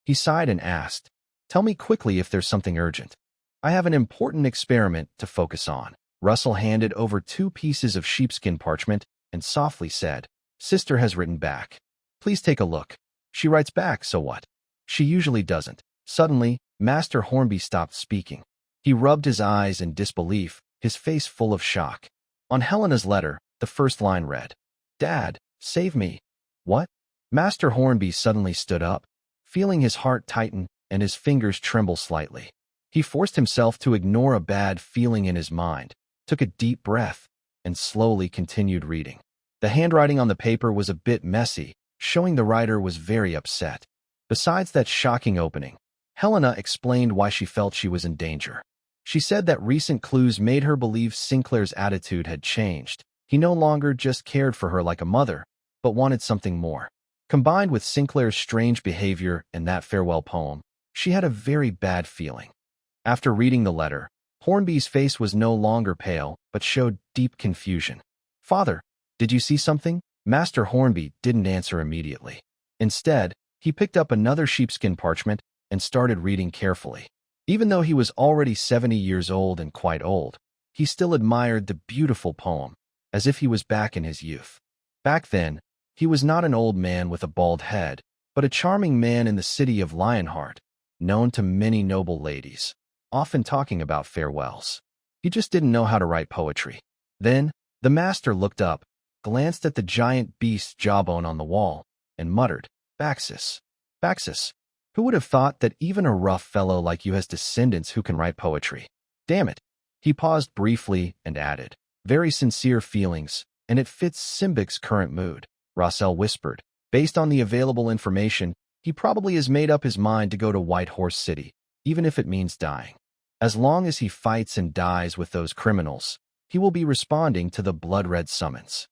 He sighed and asked, "Tell me quickly if there's something urgent. I have an important experiment to focus on." Russell handed over 2 pieces of sheepskin parchment and softly said, "Sister has written back. Please take a look." "She writes back, so what?" "She usually doesn't." Suddenly, Master Hornby stopped speaking. He rubbed his eyes in disbelief, his face full of shock. On Helena's letter, the first line read, "Dad, save me." "What?" Master Hornby suddenly stood up, feeling his heart tighten and his fingers tremble slightly. He forced himself to ignore a bad feeling in his mind, took a deep breath, and slowly continued reading. The handwriting on the paper was a bit messy, showing the writer was very upset. Besides that shocking opening, Helena explained why she felt she was in danger. She said that recent clues made her believe Sinclair's attitude had changed. He no longer just cared for her like a mother, but wanted something more. Combined with Sinclair's strange behavior and that farewell poem, she had a very bad feeling. After reading the letter, Hornby's face was no longer pale, but showed deep confusion. "Father, did you see something?" Master Hornby didn't answer immediately. Instead, he picked up another sheepskin parchment and started reading carefully. Even though he was already 70 years old and quite old, he still admired the beautiful poem, as if he was back in his youth. Back then, he was not an old man with a bald head, but a charming man in the city of Lionheart, known to many noble ladies, often talking about farewells. He just didn't know how to write poetry. Then, the master looked up, glanced at the giant beast's jawbone on the wall, and muttered, "Baxis. Baxis." Who would have thought that even a rough fellow like you has descendants who can write poetry? Damn it. He paused briefly and added, very sincere feelings, and it fits Simbach's current mood. Rossel whispered. Based on the available information, he probably has made up his mind to go to White Horse City, even if it means dying. As long as he fights and dies with those criminals, he will be responding to the blood-red summons.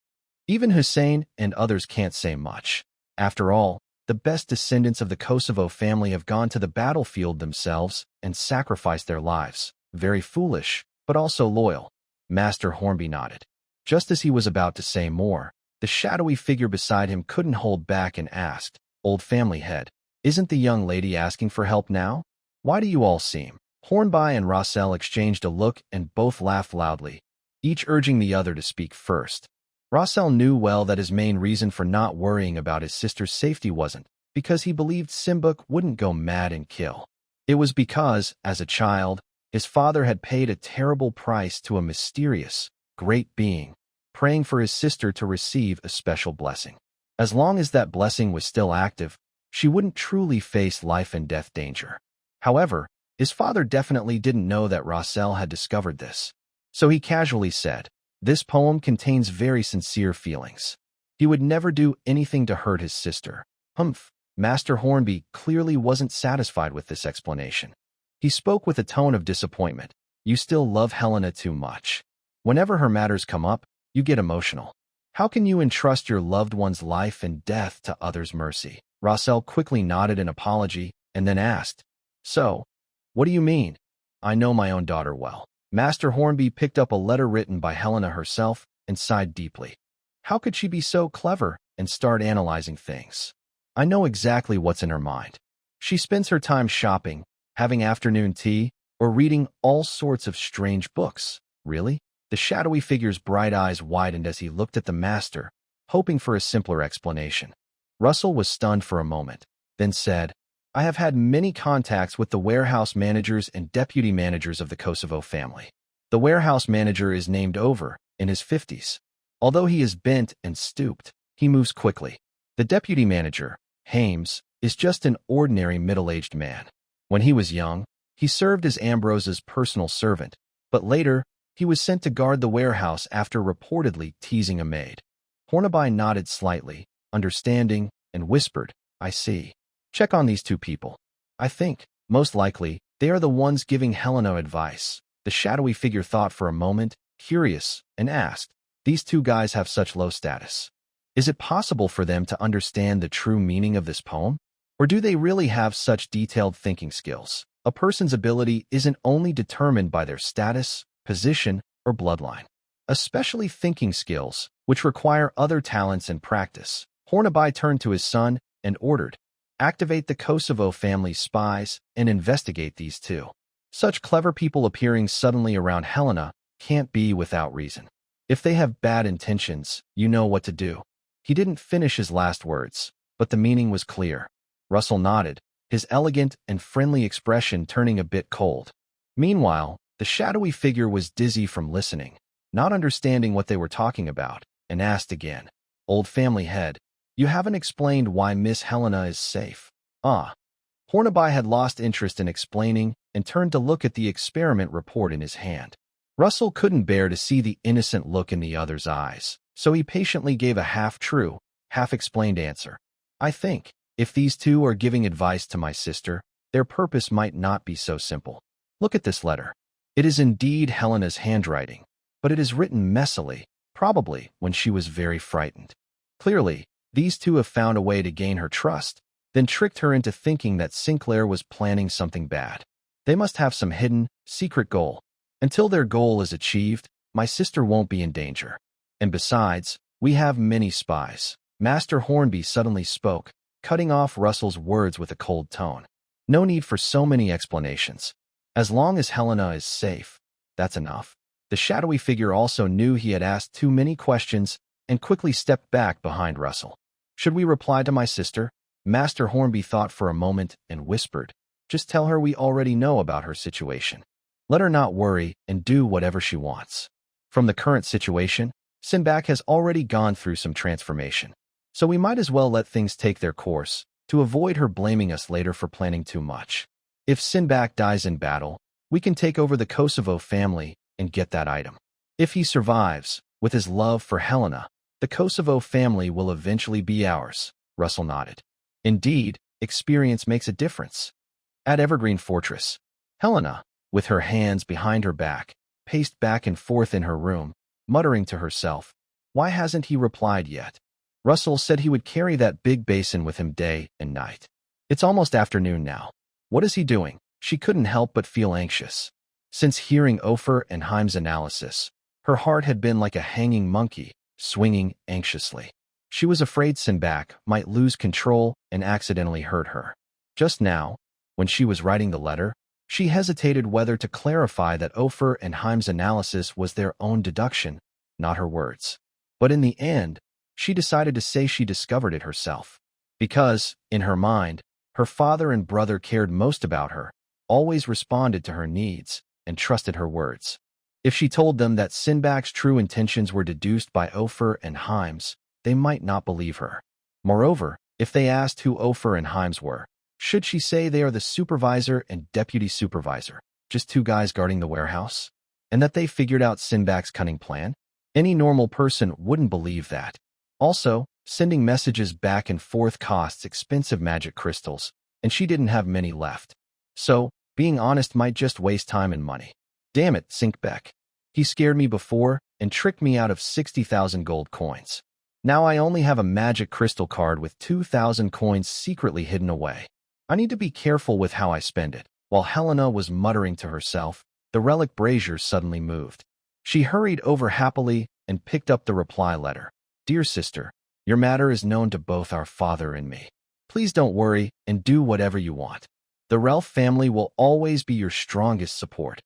Even Hussein and others can't say much. After all, the best descendants of the Kosovo family have gone to the battlefield themselves and sacrificed their lives. Very foolish, but also loyal. Master Hornby nodded. Just as he was about to say more, the shadowy figure beside him couldn't hold back and asked, Old family head, isn't the young lady asking for help now? Why do you all seem? Hornby and Rossel exchanged a look and both laughed loudly, each urging the other to speak first. Rossel knew well that his main reason for not worrying about his sister's safety wasn't because he believed Simbach wouldn't go mad and kill. It was because, as a child, his father had paid a terrible price to a mysterious, great being, praying for his sister to receive a special blessing. As long as that blessing was still active, she wouldn't truly face life and death danger. However, his father definitely didn't know that Rossel had discovered this. So he casually said, this poem contains very sincere feelings. He would never do anything to hurt his sister. Humph. Master Hornby clearly wasn't satisfied with this explanation. He spoke with a tone of disappointment. You still love Helena too much. Whenever her matters come up, you get emotional. How can you entrust your loved one's life and death to others' mercy? Rossel quickly nodded in apology and then asked, So, what do you mean? I know my own daughter well. Master Hornby picked up a letter written by Helena herself and sighed deeply. How could she be so clever and start analyzing things? I know exactly what's in her mind. She spends her time shopping, having afternoon tea, or reading all sorts of strange books. Really? The shadowy figure's bright eyes widened as he looked at the master, hoping for a simpler explanation. Russell was stunned for a moment, then said, I have had many contacts with the warehouse managers and deputy managers of the Kosovo family. The warehouse manager is named Over, in his 50s. Although he is bent and stooped, he moves quickly. The deputy manager, Hames, is just an ordinary middle-aged man. When he was young, he served as Ambrose's personal servant, but later, he was sent to guard the warehouse after reportedly teasing a maid. Hornby nodded slightly, understanding, and whispered, I see. Check on these two people. I think, most likely, they are the ones giving Helena advice. The shadowy figure thought for a moment, curious, and asked, These two guys have such low status. Is it possible for them to understand the true meaning of this poem? Or do they really have such detailed thinking skills? A person's ability isn't only determined by their status, position, or bloodline. Especially thinking skills, which require other talents and practice. Hornby turned to his son and ordered, Activate the Kosovo family's spies and investigate these two. Such clever people appearing suddenly around Helena can't be without reason. If they have bad intentions, you know what to do. He didn't finish his last words, but the meaning was clear. Russell nodded, his elegant and friendly expression turning a bit cold. Meanwhile, the shadowy figure was dizzy from listening, not understanding what they were talking about, and asked again, Old family head, you haven't explained why Miss Helena is safe. Hornby had lost interest in explaining and turned to look at the experiment report in his hand. Russell couldn't bear to see the innocent look in the other's eyes, so he patiently gave a half-true, half-explained answer. I think, if these two are giving advice to my sister, their purpose might not be so simple. Look at this letter. It is indeed Helena's handwriting, but it is written messily, probably when she was very frightened. Clearly, these two have found a way to gain her trust, then tricked her into thinking that Sinclair was planning something bad. They must have some hidden, secret goal. Until their goal is achieved, my sister won't be in danger. And besides, we have many spies. Master Hornby suddenly spoke, cutting off Russell's words with a cold tone. No need for so many explanations. As long as Helena is safe, that's enough. The shadowy figure also knew he had asked too many questions and quickly stepped back behind Russell. Should we reply to my sister? Master Hornby thought for a moment and whispered, Just tell her we already know about her situation. Let her not worry and do whatever she wants. From the current situation, Simbach has already gone through some transformation. So we might as well let things take their course, to avoid her blaming us later for planning too much. If Simbach dies in battle, we can take over the Kosovo family and get that item. If he survives, with his love for Helena, the Kosovo family will eventually be ours, Russell nodded. Indeed, experience makes a difference. At Evergreen Fortress, Helena, with her hands behind her back, paced back and forth in her room, muttering to herself, "Why hasn't he replied yet?" Russell said he would carry that big basin with him day and night. It's almost afternoon now. What is he doing? She couldn't help but feel anxious. Since hearing Ofer and Heim's analysis, her heart had been like a hanging monkey, swinging anxiously. She was afraid Simbach might lose control and accidentally hurt her. Just now, when she was writing the letter, she hesitated whether to clarify that Ofer and Heim's analysis was their own deduction, not her words. But in the end, she decided to say she discovered it herself. Because, in her mind, her father and brother cared most about her, always responded to her needs, and trusted her words. If she told them that Simbach's true intentions were deduced by Ofer and Heim's, they might not believe her. Moreover, if they asked who Ofer and Heim's were, should she say they are the supervisor and deputy supervisor, just two guys guarding the warehouse? And that they figured out Simbach's cunning plan? Any normal person wouldn't believe that. Also, sending messages back and forth costs expensive magic crystals, and she didn't have many left. So, being honest might just waste time and money. Damn it, Simbach. He scared me before and tricked me out of 60,000 gold coins. Now I only have a magic crystal card with 2,000 coins secretly hidden away. I need to be careful with how I spend it. While Helena was muttering to herself, the relic brazier suddenly moved. She hurried over happily and picked up the reply letter. "Dear sister, your matter is known to both our father and me. Please don't worry and do whatever you want. The Relf family will always be your strongest support."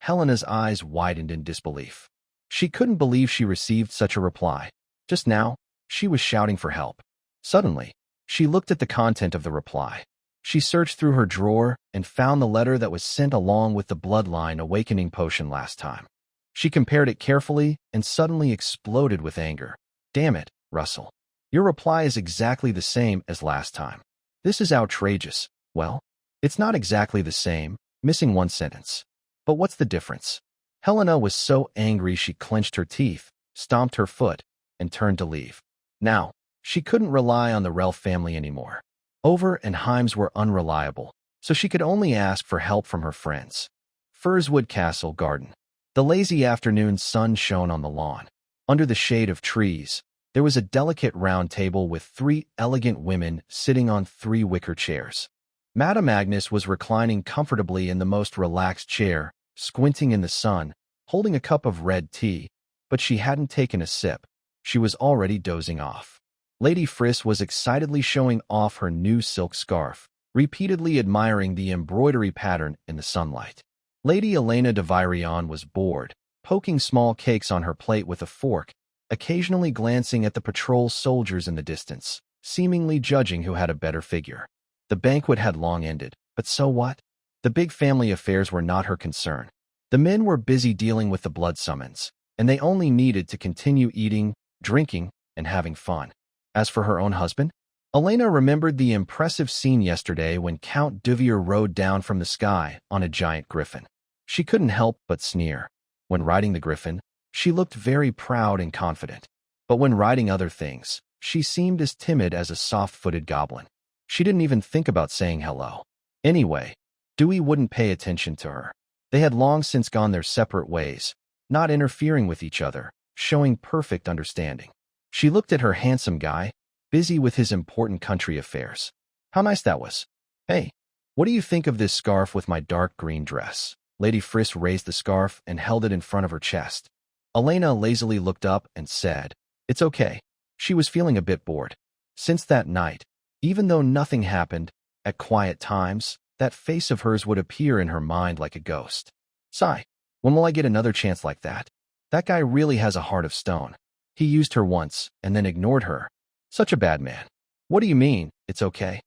Helena's eyes widened in disbelief. She couldn't believe she received such a reply. Just now, she was shouting for help. Suddenly, she looked at the content of the reply. She searched through her drawer and found the letter that was sent along with the Bloodline Awakening potion last time. She compared it carefully and suddenly exploded with anger. "Damn it, Russell. Your reply is exactly the same as last time. This is outrageous." "Well, it's not exactly the same, missing one sentence. But what's the difference?" Helena was so angry she clenched her teeth, stomped her foot, and turned to leave. Now, she couldn't rely on the Relf family anymore. Over and Heim's were unreliable, so she could only ask for help from her friends. Fir Castle Garden. The lazy afternoon sun shone on the lawn. Under the shade of trees, there was a delicate round table with 3 elegant women sitting on 3 wicker chairs. Madame Agnes was reclining comfortably in the most relaxed chair, squinting in the sun, holding a cup of red tea, but she hadn't taken a sip. She was already dozing off. Lady Friss was excitedly showing off her new silk scarf, repeatedly admiring the embroidery pattern in the sunlight. Lady Elena de Virion was bored, poking small cakes on her plate with a fork, occasionally glancing at the patrol soldiers in the distance, seemingly judging who had a better figure. The banquet had long ended, but so what? The big family affairs were not her concern. The men were busy dealing with the blood summons, and they only needed to continue eating, drinking, and having fun. As for her own husband, Elena remembered the impressive scene yesterday when Count Duvier rode down from the sky on a giant griffin. She couldn't help but sneer. When riding the griffin, she looked very proud and confident. But when riding other things, she seemed as timid as a soft-footed goblin. She didn't even think about saying hello. Anyway, Dewey wouldn't pay attention to her. They had long since gone their separate ways, not interfering with each other, showing perfect understanding. She looked at her handsome guy, busy with his important country affairs. How nice that was. "Hey, what do you think of this scarf with my dark green dress?" Lady Friss raised the scarf and held it in front of her chest. Elena lazily looked up and said, "It's okay." She was feeling a bit bored. Since that night, even though nothing happened, at quiet times, that face of hers would appear in her mind like a ghost. Sigh, when will I get another chance like that? That guy really has a heart of stone. He used her once and then ignored her. Such a bad man. What do you mean, it's okay?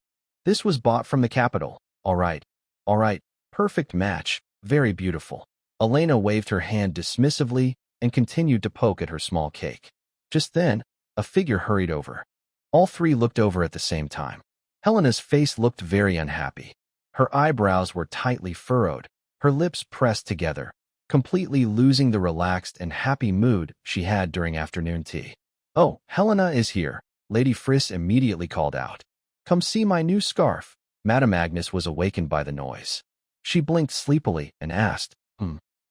This was bought from the capital. All right. Perfect match. Very beautiful. Elena waved her hand dismissively and continued to poke at her small cake. Just then, a figure hurried over. All 3 looked over at the same time. Helena's face looked very unhappy. Her eyebrows were tightly furrowed, her lips pressed together, completely losing the relaxed and happy mood she had during afternoon tea. "Oh, Helena is here," Lady Friss immediately called out. "Come see my new scarf." Madame Agnes was awakened by the noise. She blinked sleepily and asked,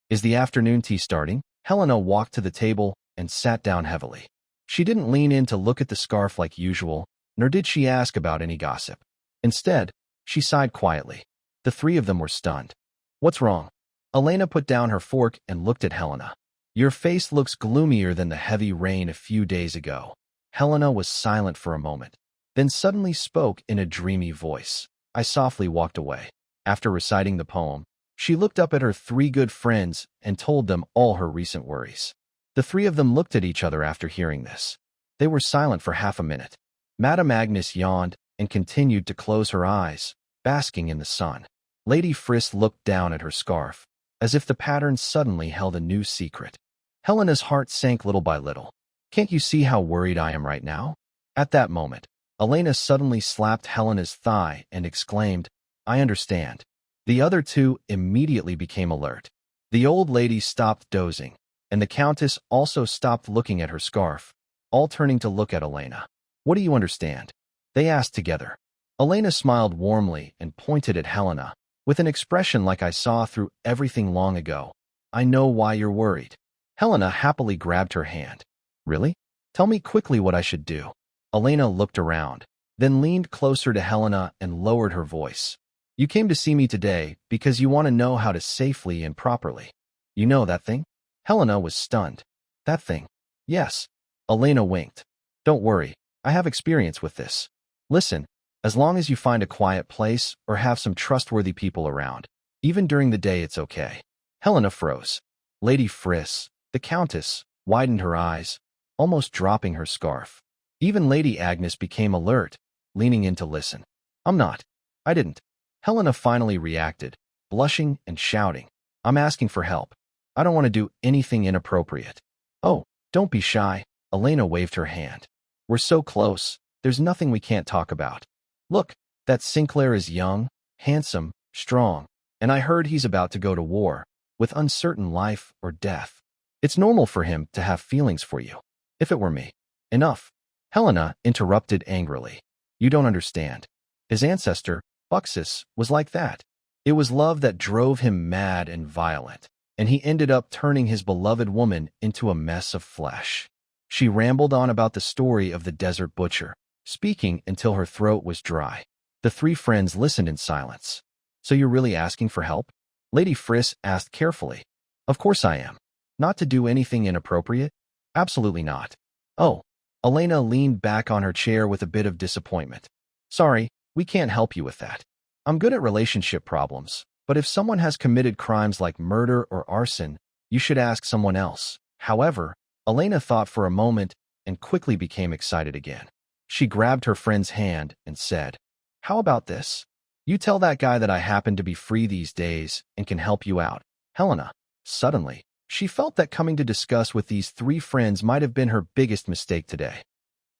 Is the afternoon tea starting?" Helena walked to the table and sat down heavily. She didn't lean in to look at the scarf like usual, nor did she ask about any gossip. Instead, she sighed quietly. The three of them were stunned. "What's wrong?" Elena put down her fork and looked at Helena. "Your face looks gloomier than the heavy rain a few days ago." Helena was silent for a moment, then suddenly spoke in a dreamy voice. I softly walked away. After reciting the poem, she looked up at her three good friends and told them all her recent worries. The three of them looked at each other after hearing this. They were silent for half a minute. Madame Agnes yawned and continued to close her eyes, basking in the sun. Lady Friss looked down at her scarf, as if the pattern suddenly held a new secret. Helena's heart sank little by little. "Can't you see how worried I am right now?" At that moment, Elena suddenly slapped Helena's thigh and exclaimed, "I understand." The other two immediately became alert. The old lady stopped dozing, and the Countess also stopped looking at her scarf, all turning to look at Elena. "What do you understand?" they asked together. Elena smiled warmly and pointed at Helena, with an expression like I saw through everything long ago. "I know why you're worried." Helena happily grabbed her hand. "Really? Tell me quickly what I should do." Elena looked around, then leaned closer to Helena and lowered her voice. "You came to see me today because you want to know how to safely and properly. You know that thing?" Helena was stunned. "That thing?" "Yes." Elena winked. "Don't worry, I have experience with this. Listen, as long as you find a quiet place or have some trustworthy people around, even during the day it's okay." Helena froze. Lady Friss, the Countess, widened her eyes, almost dropping her scarf. Even Lady Agnes became alert, leaning in to listen. I didn't." Helena finally reacted, blushing and shouting. "I'm asking for help. I don't want to do anything inappropriate." "Oh, don't be shy." Elena waved her hand. "We're so close, there's nothing we can't talk about. Look, that Sinclair is young, handsome, strong, and I heard he's about to go to war, with uncertain life or death. It's normal for him to have feelings for you. If it were me." "Enough." Helena interrupted angrily. "You don't understand. His ancestor, Buxus, was like that. It was love that drove him mad and violent, and he ended up turning his beloved woman into a mess of flesh." She rambled on about the story of the desert butcher, speaking until her throat was dry. The three friends listened in silence. "So you're really asking for help?" Lady Friss asked carefully. "Of course I am. Not to do anything inappropriate? Absolutely not." "Oh." Elena leaned back on her chair with a bit of disappointment. "Sorry, we can't help you with that. I'm good at relationship problems, but if someone has committed crimes like murder or arson, you should ask someone else." However, Elena thought for a moment and quickly became excited again. She grabbed her friend's hand and said, "How about this? You tell that guy that I happen to be free these days and can help you out." Helena, suddenly, she felt that coming to discuss with these three friends might have been her biggest mistake today.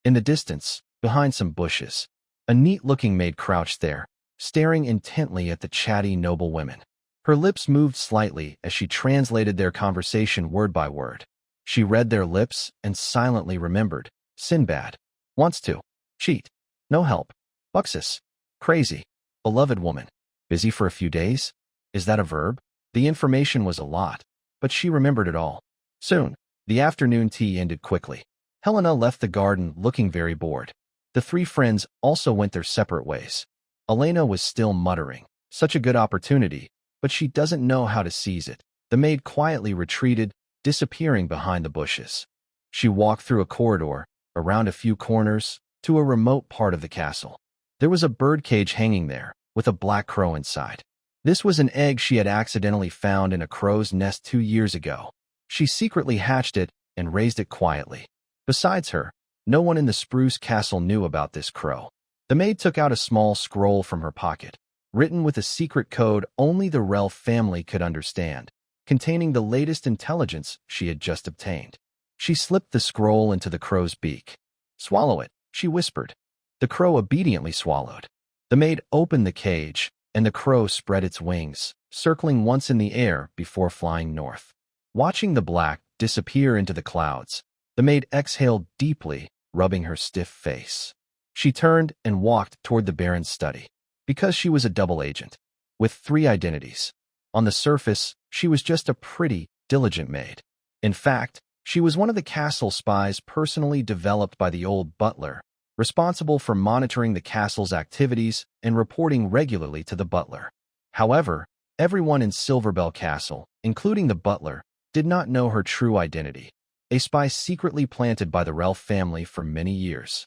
In the distance, behind some bushes, a neat-looking maid crouched there, staring intently at the chatty noblewomen. Her lips moved slightly as she translated their conversation word by word. She read their lips and silently remembered. Sinbad. Wants to. Cheat. No help. Buxus. Crazy. Beloved woman. Busy for a few days? Is that a verb? The information was a lot, but she remembered it all. Soon, the afternoon tea ended quickly. Helena left the garden looking very bored. The three friends also went their separate ways. Elena was still muttering, "Such a good opportunity, but she doesn't know how to seize it." The maid quietly retreated, disappearing behind the bushes. She walked through a corridor, around a few corners, to a remote part of the castle. There was a birdcage hanging there, with a black crow inside. This was an egg she had accidentally found in a crow's nest 2 years ago. She secretly hatched it and raised it quietly. Besides her, no one in the Spruce Castle knew about this crow. The maid took out a small scroll from her pocket, written with a secret code only the Relf family could understand, containing the latest intelligence she had just obtained. She slipped the scroll into the crow's beak. "Swallow it," she whispered. The crow obediently swallowed. The maid opened the cage, and the crow spread its wings, circling once in the air before flying north. Watching the black disappear into the clouds, the maid exhaled deeply, rubbing her stiff face. She turned and walked toward the Baron's study. Because she was a double agent, with 3 identities. On the surface, she was just a pretty, diligent maid. In fact, she was one of the castle spies personally developed by the old butler, responsible for monitoring the castle's activities and reporting regularly to the butler. However, everyone in Silverbell Castle, including the butler, did not know her true identity, a spy secretly planted by the Relf family for many years.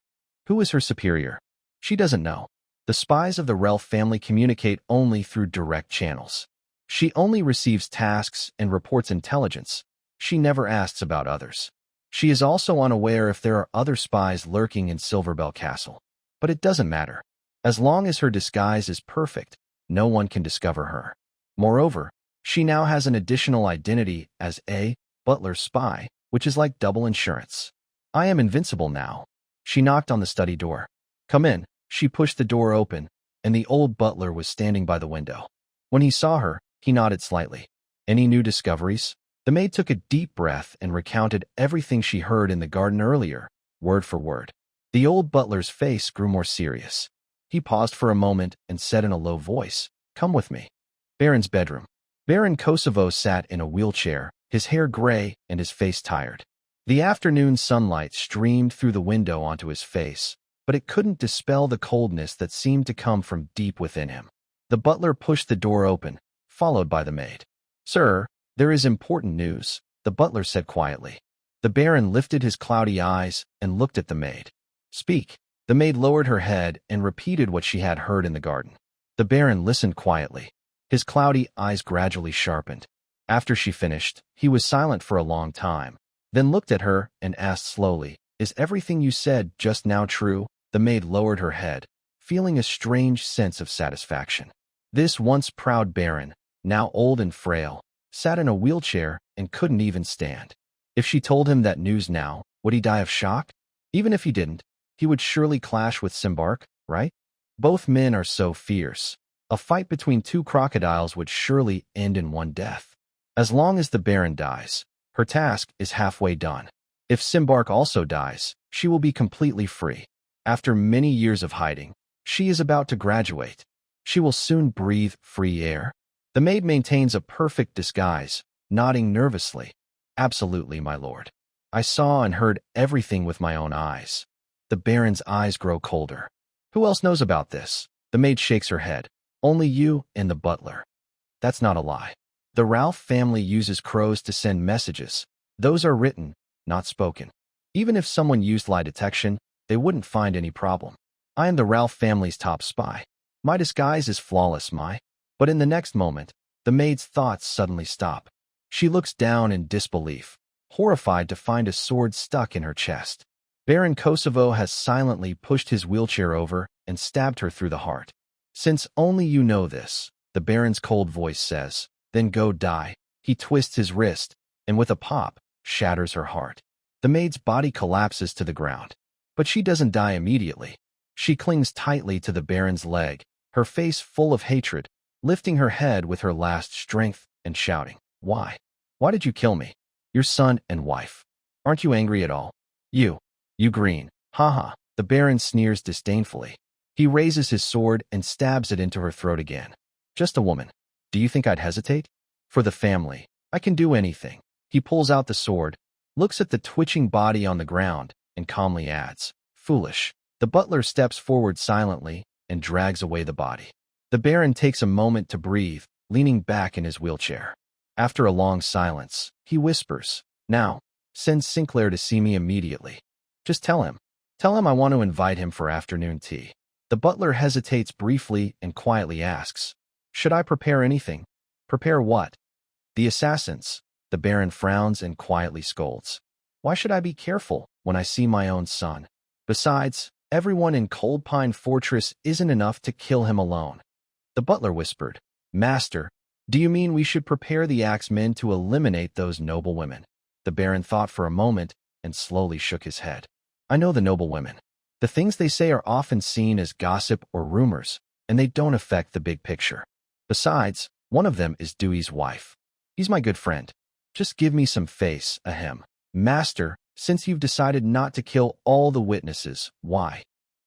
Who is her superior? She doesn't know. The spies of the Relf family communicate only through direct channels. She only receives tasks and reports intelligence. She never asks about others. She is also unaware if there are other spies lurking in Silverbell Castle. But it doesn't matter. As long as her disguise is perfect, no one can discover her. Moreover, she now has an additional identity as a butler spy, which is like double insurance. I am invincible now. She knocked on the study door. Come in. She pushed the door open, and the old butler was standing by the window. When he saw her, he nodded slightly. Any new discoveries? The maid took a deep breath and recounted everything she heard in the garden earlier, word for word. The old butler's face grew more serious. He paused for a moment and said in a low voice, "Come with me." Baron's bedroom. Baron Kosovo sat in a wheelchair, his hair gray and his face tired. The afternoon sunlight streamed through the window onto his face, but it couldn't dispel the coldness that seemed to come from deep within him. The butler pushed the door open, followed by the maid. "Sir, there is important news," the butler said quietly. The Baron lifted his cloudy eyes and looked at the maid. "Speak." The maid lowered her head and repeated what she had heard in the garden. The Baron listened quietly. His cloudy eyes gradually sharpened. After she finished, he was silent for a long time, then looked at her and asked slowly, "Is everything you said just now true?" The maid lowered her head, feeling a strange sense of satisfaction. This once proud Baron, now old and frail, sat in a wheelchair and couldn't even stand. If she told him that news now, would he die of shock? Even if he didn't, he would surely clash with Simbach, right? Both men are so fierce. A fight between 2 crocodiles would surely end in one death. As long as the Baron dies, her task is halfway done. If Simbach also dies, she will be completely free. After many years of hiding, she is about to graduate. She will soon breathe free air. The maid maintains a perfect disguise, nodding nervously. "Absolutely, my lord. I saw and heard everything with my own eyes." The Baron's eyes grow colder. "Who else knows about this?" The maid shakes her head. "Only you and the butler." That's not a lie. The Ralph family uses crows to send messages. Those are written, not spoken. Even if someone used lie detection, they wouldn't find any problem. I am the Ralph family's top spy. My disguise is flawless, But in the next moment, the maid's thoughts suddenly stop. She looks down in disbelief, horrified to find a sword stuck in her chest. Baron Kosovo has silently pushed his wheelchair over and stabbed her through the heart. "Since only you know this," the Baron's cold voice says, "then go die." He twists his wrist, and with a pop, shatters her heart. The maid's body collapses to the ground. But she doesn't die immediately. She clings tightly to the Baron's leg, her face full of hatred, lifting her head with her last strength and shouting, "Why? Why did you kill me? Your son and wife. Aren't you angry at all? You green. Haha." The Baron sneers disdainfully. He raises his sword and stabs it into her throat again. "Just a woman. Do you think I'd hesitate? For the family, I can do anything." He pulls out the sword, looks at the twitching body on the ground, and calmly adds, "Foolish." The butler steps forward silently and drags away the body. The Baron takes a moment to breathe, leaning back in his wheelchair. After a long silence, he whispers, "Now, send Sinclair to see me immediately. Just tell him I want to invite him for afternoon tea." The butler hesitates briefly and quietly asks, "Should I prepare anything?" "Prepare what?" "The assassins." The Baron frowns and quietly scolds. "Why should I be careful when I see my own son? Besides, everyone in Cold Pine Fortress isn't enough to kill him alone." The butler whispered, "Master, do you mean we should prepare the axemen to eliminate those noble women?" The Baron thought for a moment and slowly shook his head. "I know the noble women. The things they say are often seen as gossip or rumors, and they don't affect the big picture. Besides, one of them is Dewey's wife. He's my good friend. Just give me some face, ahem. Master, since you've decided not to kill all the witnesses, why?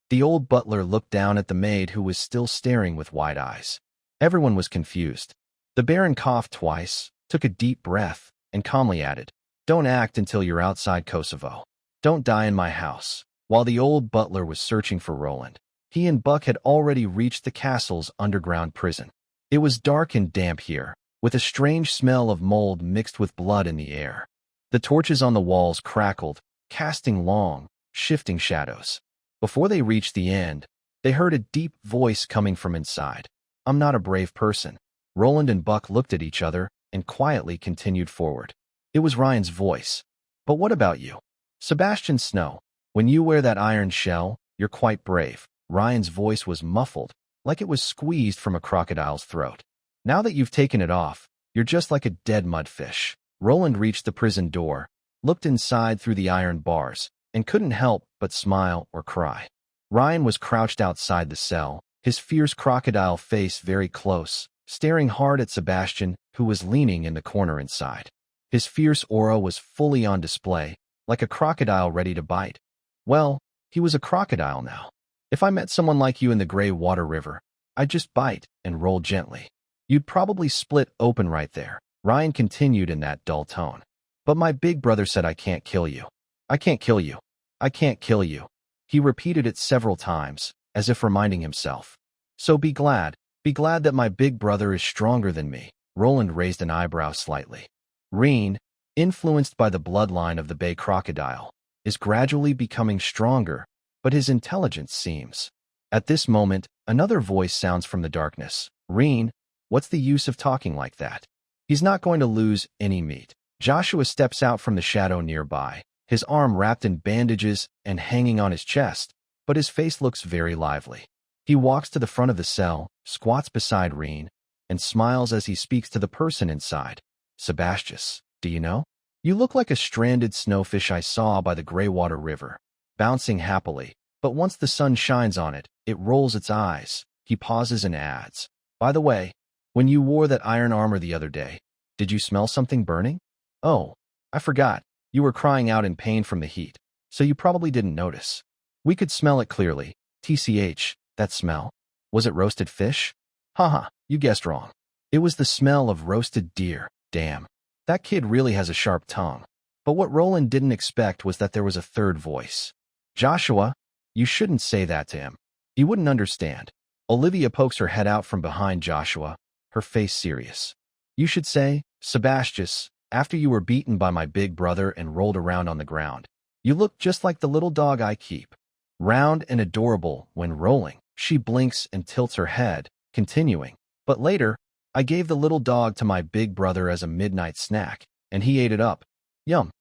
The old butler looked down at the maid who was still staring with wide eyes. Everyone was confused. The Baron coughed twice, took a deep breath, and calmly added, "Don't act until you're outside Kosovo. Don't die in my house." While the old butler was searching for Roland, he and Buck had already reached the castle's underground prison. It was dark and damp here, with a strange smell of mold mixed with blood in the air. The torches on the walls crackled, casting long, shifting shadows. Before they reached the end, they heard a deep voice coming from inside. "I'm not a brave person." Roland and Buck looked at each other and quietly continued forward. It was Ryan's voice. "But what about you?" "Sebastian Snow, when you wear that iron shell, you're quite brave." Ryan's voice was muffled, like it was squeezed from a crocodile's throat. "Now that you've taken it off, you're just like a dead mudfish." Roland reached the prison door, looked inside through the iron bars, and couldn't help but smile or cry. Ryan was crouched outside the cell, his fierce crocodile face very close, staring hard at Sebastian, who was leaning in the corner inside. His fierce aura was fully on display, like a crocodile ready to bite. Well, he was a crocodile now. "If I met someone like you in the gray water river, I'd just bite and roll gently. You'd probably split open right there." Ryan continued in that dull tone. "But my big brother said I can't kill you. I can't kill you. I can't kill you." He repeated it several times, as if reminding himself. "So be glad that my big brother is stronger than me." Roland raised an eyebrow slightly. Reen, influenced by the bloodline of the bay crocodile, is gradually becoming stronger, but his intelligence seems. At this moment, another voice sounds from the darkness. "Reen, what's the use of talking like that? He's not going to lose any meat." Joshua steps out from the shadow nearby, his arm wrapped in bandages and hanging on his chest, but his face looks very lively. He walks to the front of the cell, squats beside Reen, and smiles as he speaks to the person inside. "Sebastius, do you know? You look like a stranded snowfish I saw by the Greywater River, bouncing happily, but once the sun shines on it, it rolls its eyes." He pauses and adds, "By the way, when you wore that iron armor the other day, did you smell something burning?" "Oh, I forgot. You were crying out in pain from the heat, so you probably didn't notice." "We could smell it clearly. TCH, that smell. Was it roasted fish?" "Haha, you guessed wrong. It was the smell of roasted deer. Damn. That kid really has a sharp tongue." But what Roland didn't expect was that there was a third voice. "Joshua, you shouldn't say that to him. He wouldn't understand." Olivia pokes her head out from behind Joshua, her face serious. "You should say, Sebastius, after you were beaten by my big brother and rolled around on the ground, you look just like the little dog I keep. Round and adorable when rolling." She blinks and tilts her head, continuing, "But later, I gave the little dog to my big brother as a midnight snack, and he ate it up. Yum.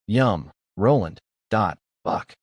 Yum." Roland, Buck,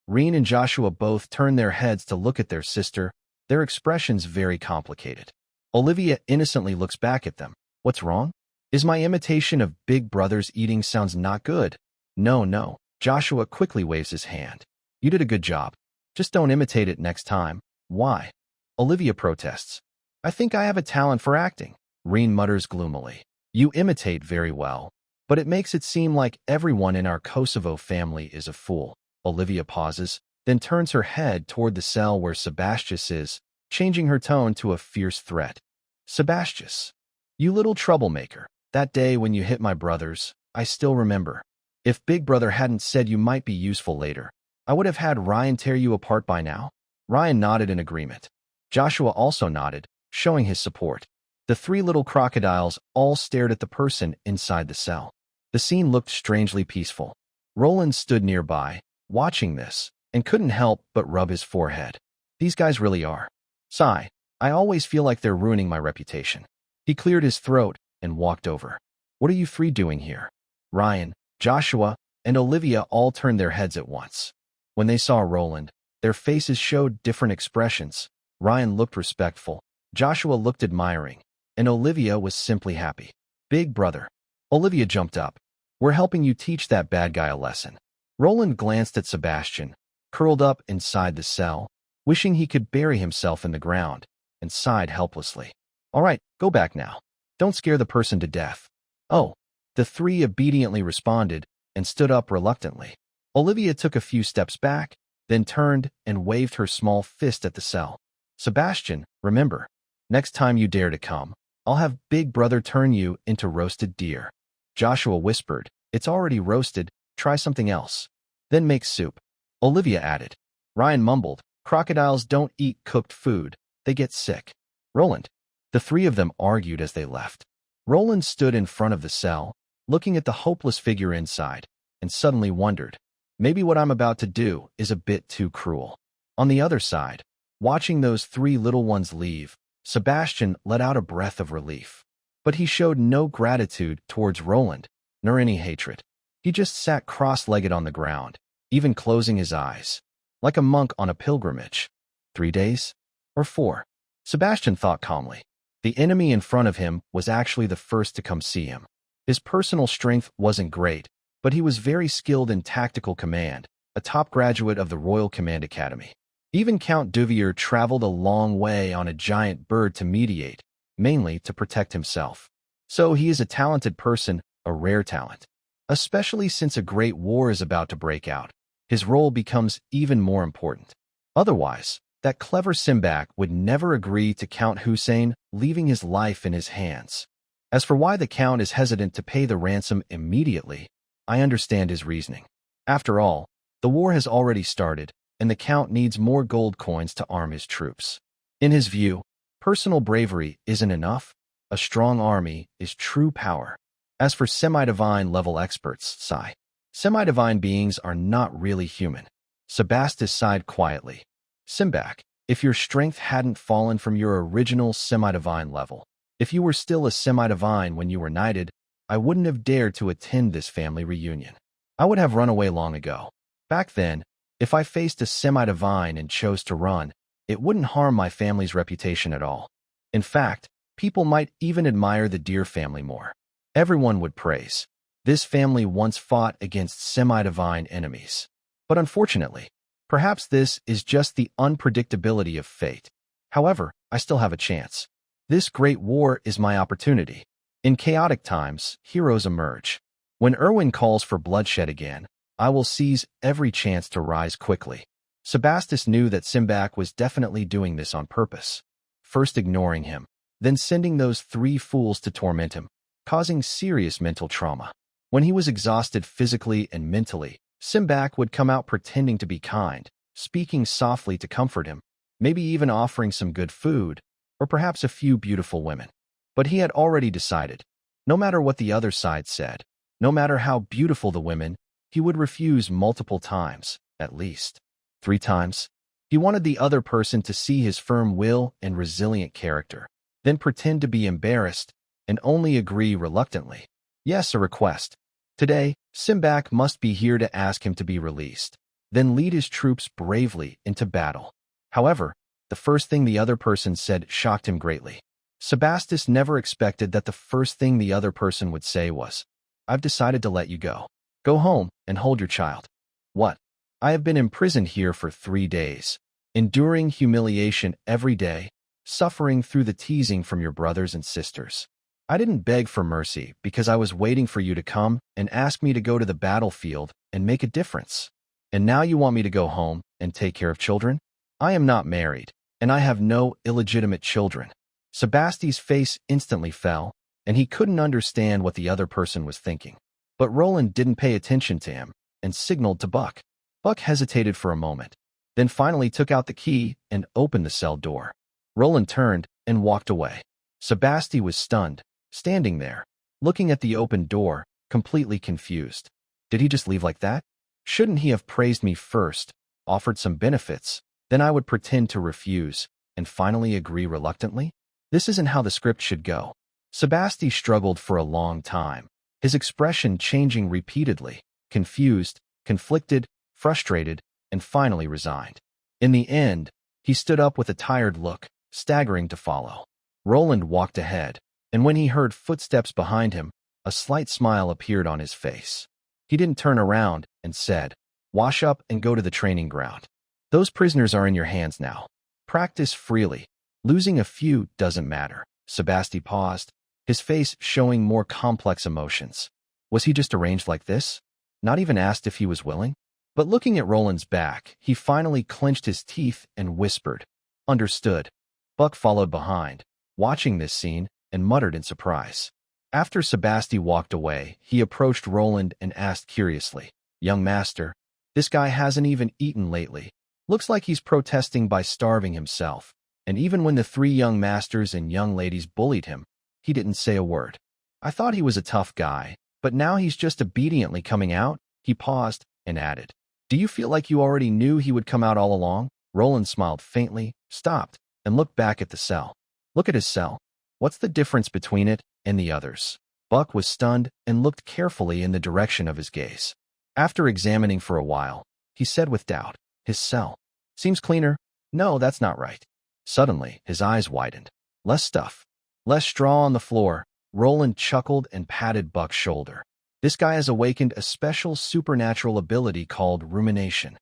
Reen and Joshua both turn their heads to look at their sister, their expressions very complicated. Olivia innocently looks back at them. "What's wrong? Is my imitation of Big Brother's eating sounds not good?" No. Joshua quickly waves his hand. "You did a good job. Just don't imitate it next time." "Why?" Olivia protests. "I think I have a talent for acting." Reen mutters gloomily. "You imitate very well, but it makes it seem like everyone in our Kosovo family is a fool." Olivia pauses, then turns her head toward the cell where Sebastius is, changing her tone to a fierce threat. "Sebastius, you little troublemaker. That day when you hit my brothers, I still remember. If Big Brother hadn't said you might be useful later, I would have had Ryan tear you apart by now." Ryan nodded in agreement. Joshua also nodded, showing his support. The three little crocodiles all stared at the person inside the cell. The scene looked strangely peaceful. Roland stood nearby, watching this, and couldn't help but rub his forehead. These guys really are. Sigh, I always feel like they're ruining my reputation. He cleared his throat and walked over. What are you three doing here? Ryan, Joshua, and Olivia all turned their heads at once. When they saw Roland, their faces showed different expressions. Ryan looked respectful, Joshua looked admiring, and Olivia was simply happy. Big brother. Olivia jumped up. We're helping you teach that bad guy a lesson. Roland glanced at Sebastian, curled up inside the cell, wishing he could bury himself in the ground, and sighed helplessly. All right, go back now. Don't scare the person to death. Oh, the three obediently responded and stood up reluctantly. Olivia took a few steps back, then turned and waved her small fist at the cell. Sebastian, remember, next time you dare to come, I'll have Big Brother turn you into roasted deer. Joshua whispered, it's already roasted, try something else. Then make soup. Olivia added. Ryan mumbled, crocodiles don't eat cooked food, they get sick. Roland. The three of them argued as they left. Roland stood in front of the cell, looking at the hopeless figure inside, and suddenly wondered, maybe what I'm about to do is a bit too cruel. On the other side, watching those three little ones leave, Sebastian let out a breath of relief. But he showed no gratitude towards Roland, nor any hatred. He just sat cross-legged on the ground, even closing his eyes, like a monk on a pilgrimage. 3 days? Or 4? Sebastian thought calmly. The enemy in front of him was actually the first to come see him. His personal strength wasn't great, but he was very skilled in tactical command, a top graduate of the Royal Command Academy. Even Count Duvier traveled a long way on a giant bird to mediate, mainly to protect himself. So he is a talented person, a rare talent. Especially since a great war is about to break out, his role becomes even more important. Otherwise, that clever Simbach would never agree to Count Hussein leaving his life in his hands. As for why the Count is hesitant to pay the ransom immediately, I understand his reasoning. After all, the war has already started, and the Count needs more gold coins to arm his troops. In his view, personal bravery isn't enough. A strong army is true power. As for semi-divine level experts, sigh. Semi-divine beings are not really human. Sebastus sighed quietly. Simbach, if your strength hadn't fallen from your original semi-divine level, if you were still a semi-divine when you were knighted, I wouldn't have dared to attend this family reunion. I would have run away long ago. Back then, if I faced a semi-divine and chose to run, it wouldn't harm my family's reputation at all. In fact, people might even admire the Deer family more. Everyone would praise. This family once fought against semi-divine enemies. But unfortunately, perhaps this is just the unpredictability of fate. However, I still have a chance. This great war is my opportunity. In chaotic times, heroes emerge. When Erwin calls for bloodshed again, I will seize every chance to rise quickly. Sebastus knew that Simbach was definitely doing this on purpose. First ignoring him, then sending those 3 fools to torment him, causing serious mental trauma. When he was exhausted physically and mentally, Simbach would come out pretending to be kind, speaking softly to comfort him, maybe even offering some good food, or perhaps a few beautiful women. But he had already decided, no matter what the other side said, no matter how beautiful the women, he would refuse multiple times, at least 3 times. He wanted the other person to see his firm will and resilient character, then pretend to be embarrassed and only agree reluctantly. Yes, a request. Today, Simbach must be here to ask him to be released, then lead his troops bravely into battle. However, the first thing the other person said shocked him greatly. Sebastus never expected that the first thing the other person would say was, I've decided to let you go. Go home and hold your child. What? I have been imprisoned here for 3 days, enduring humiliation every day, suffering through the teasing from your brothers and sisters. I didn't beg for mercy because I was waiting for you to come and ask me to go to the battlefield and make a difference. And now you want me to go home and take care of children? I am not married, and I have no illegitimate children. Sebasti's face instantly fell, and he couldn't understand what the other person was thinking. But Roland didn't pay attention to him and signaled to Buck. Buck hesitated for a moment, then finally took out the key and opened the cell door. Roland turned and walked away. Sebasti was stunned, standing there, looking at the open door, completely confused. Did he just leave like that? Shouldn't he have praised me first, offered some benefits, then I would pretend to refuse, and finally agree reluctantly? This isn't how the script should go. Sebasti struggled for a long time, his expression changing repeatedly, confused, conflicted, frustrated, and finally resigned. In the end, he stood up with a tired look, staggering to follow. Roland walked ahead, and when he heard footsteps behind him, a slight smile appeared on his face. He didn't turn around and said, "Wash up and go to the training ground." Those prisoners are in your hands now. Practice freely. Losing a few doesn't matter. Sebasti paused, his face showing more complex emotions. Was he just arranged like this? Not even asked if he was willing? But looking at Roland's back, he finally clenched his teeth and whispered, "Understood." Buck followed behind, watching this scene, and muttered in surprise. After Sebasti walked away, he approached Roland and asked curiously, "Young master, this guy hasn't even eaten lately. Looks like he's protesting by starving himself. And even when the three young masters and young ladies bullied him, he didn't say a word. I thought he was a tough guy, but now he's just obediently coming out." He paused and added, "Do you feel like you already knew he would come out all along?" Roland smiled faintly, stopped, and looked back at the cell. "Look at his cell. What's the difference between it and the others?" Buck was stunned and looked carefully in the direction of his gaze. After examining for a while, he said with doubt, "His cell. Seems cleaner. No, that's not right." Suddenly, his eyes widened. "Less stuff. Less straw on the floor." Roland chuckled and patted Buck's shoulder. "This guy has awakened a special supernatural ability called rumination."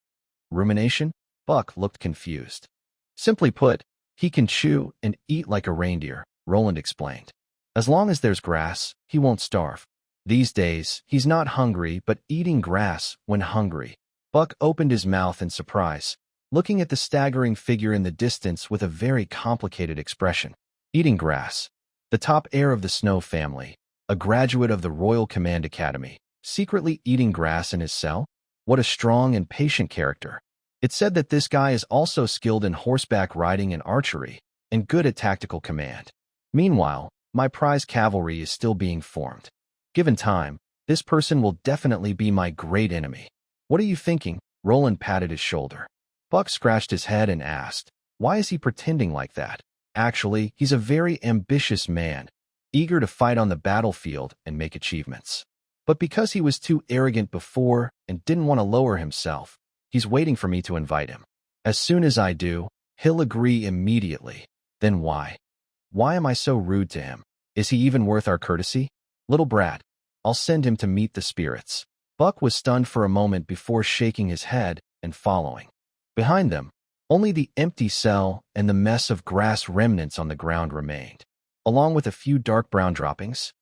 Rumination? Buck looked confused. "Simply put, he can chew and eat like a reindeer," Roland explained. "As long as there's grass, he won't starve. These days, he's not hungry but eating grass when hungry." Buck opened his mouth in surprise, looking at the staggering figure in the distance with a very complicated expression. Eating grass. The top heir of the Snow family, a graduate of the Royal Command Academy, secretly eating grass in his cell? What a strong and patient character. It said that this guy is also skilled in horseback riding and archery, and good at tactical command. Meanwhile, my prize cavalry is still being formed. Given time, this person will definitely be my great enemy. What are you thinking? Roland patted his shoulder. Buck scratched his head and asked, "Why is he pretending like that?" Actually, he's a very ambitious man, eager to fight on the battlefield and make achievements. But because he was too arrogant before and didn't want to lower himself, he's waiting for me to invite him. As soon as I do, he'll agree immediately. Then why? Why am I so rude to him? Is he even worth our courtesy? Little brat. I'll send him to meet the spirits. Buck was stunned for a moment before shaking his head and following. Behind them, only the empty cell and the mess of grass remnants on the ground remained, along with a few dark brown droppings.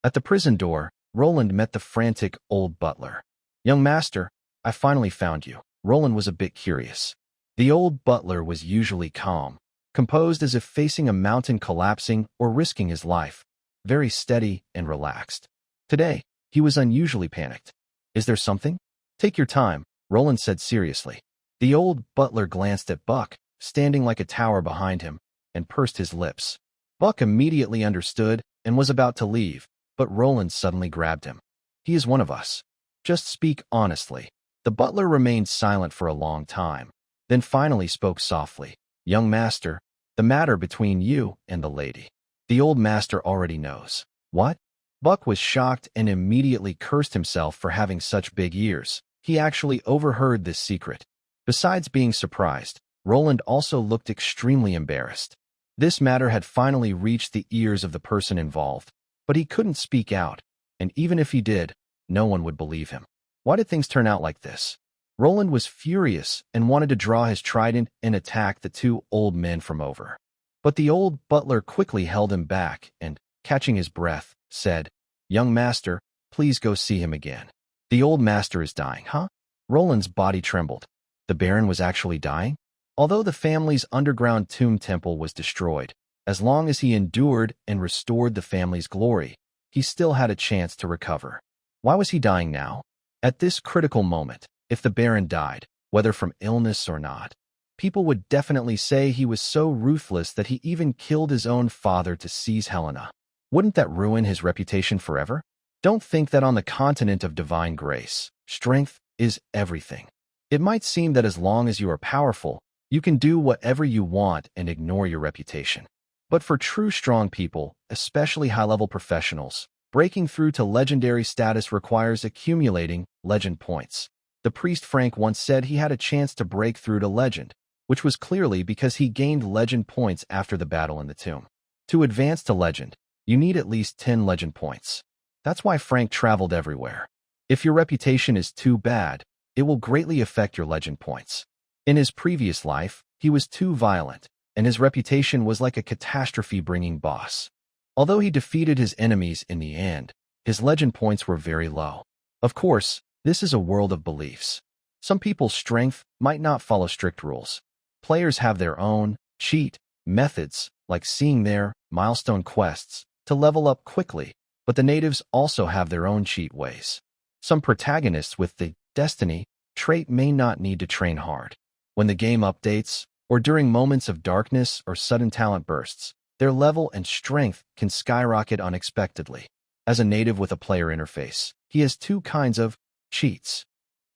At the prison door, Roland met the frantic old butler. "Young master, I finally found you." Roland was a bit curious. The old butler was usually calm, composed as if facing a mountain collapsing or risking his life, very steady and relaxed. Today, he was unusually panicked. "Is there something?" "Take your time," Roland said seriously. The old butler glanced at Buck, standing like a tower behind him, and pursed his lips. Buck immediately understood and was about to leave, but Roland suddenly grabbed him. "He is one of us. Just speak honestly." The butler remained silent for a long time, then finally spoke softly. "Young master, the matter between you and the lady. The old master already knows." "What?" Buck was shocked and immediately cursed himself for having such big ears. He actually overheard this secret. Besides being surprised, Roland also looked extremely embarrassed. This matter had finally reached the ears of the person involved, but he couldn't speak out, and even if he did, no one would believe him. Why did things turn out like this? Roland was furious and wanted to draw his trident and attack the two old men from over. But the old butler quickly held him back and, catching his breath, said, "Young master, please go see him again. The old master is dying." "Huh?" Roland's body trembled. The Baron was actually dying? Although the family's underground tomb temple was destroyed, as long as he endured and restored the family's glory, he still had a chance to recover. Why was he dying now? At this critical moment, if the Baron died, whether from illness or not, people would definitely say he was so ruthless that he even killed his own father to seize Helena. Wouldn't that ruin his reputation forever? Don't think that on the continent of divine grace, strength is everything. It might seem that as long as you are powerful, you can do whatever you want and ignore your reputation. But for true strong people, especially high-level professionals, breaking through to legendary status requires accumulating legend points. The priest Frank once said he had a chance to break through to legend, which was clearly because he gained legend points after the battle in the tomb. To advance to legend, you need at least 10 legend points. That's why Frank traveled everywhere. If your reputation is too bad, it will greatly affect your legend points. In his previous life, he was too violent, and his reputation was like a catastrophe-bringing boss. Although he defeated his enemies in the end, his legend points were very low. Of course, this is a world of beliefs. Some people's strength might not follow strict rules. Players have their own cheat methods, like seeing their milestone quests, to level up quickly, but the natives also have their own cheat ways. Some protagonists with the Destiny trait may not need to train hard. When the game updates, or during moments of darkness or sudden talent bursts, their level and strength can skyrocket unexpectedly. As a native with a player interface, he has two kinds of cheats.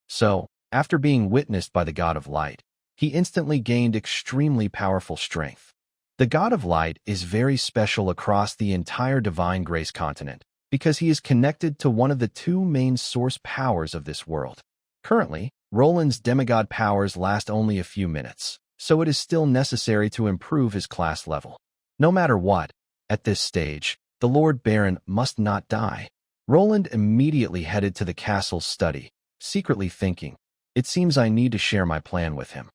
So, after being witnessed by the God of Light, he instantly gained extremely powerful strength. The God of Light is very special across the entire Divine Grace continent because he is connected to one of the two main source powers of this world. Currently, Roland's demigod powers last only a few minutes, so it is still necessary to improve his class level. No matter what, at this stage, the Lord Baron must not die. Roland immediately headed to the castle's study, secretly thinking, "It seems I need to share my plan with him."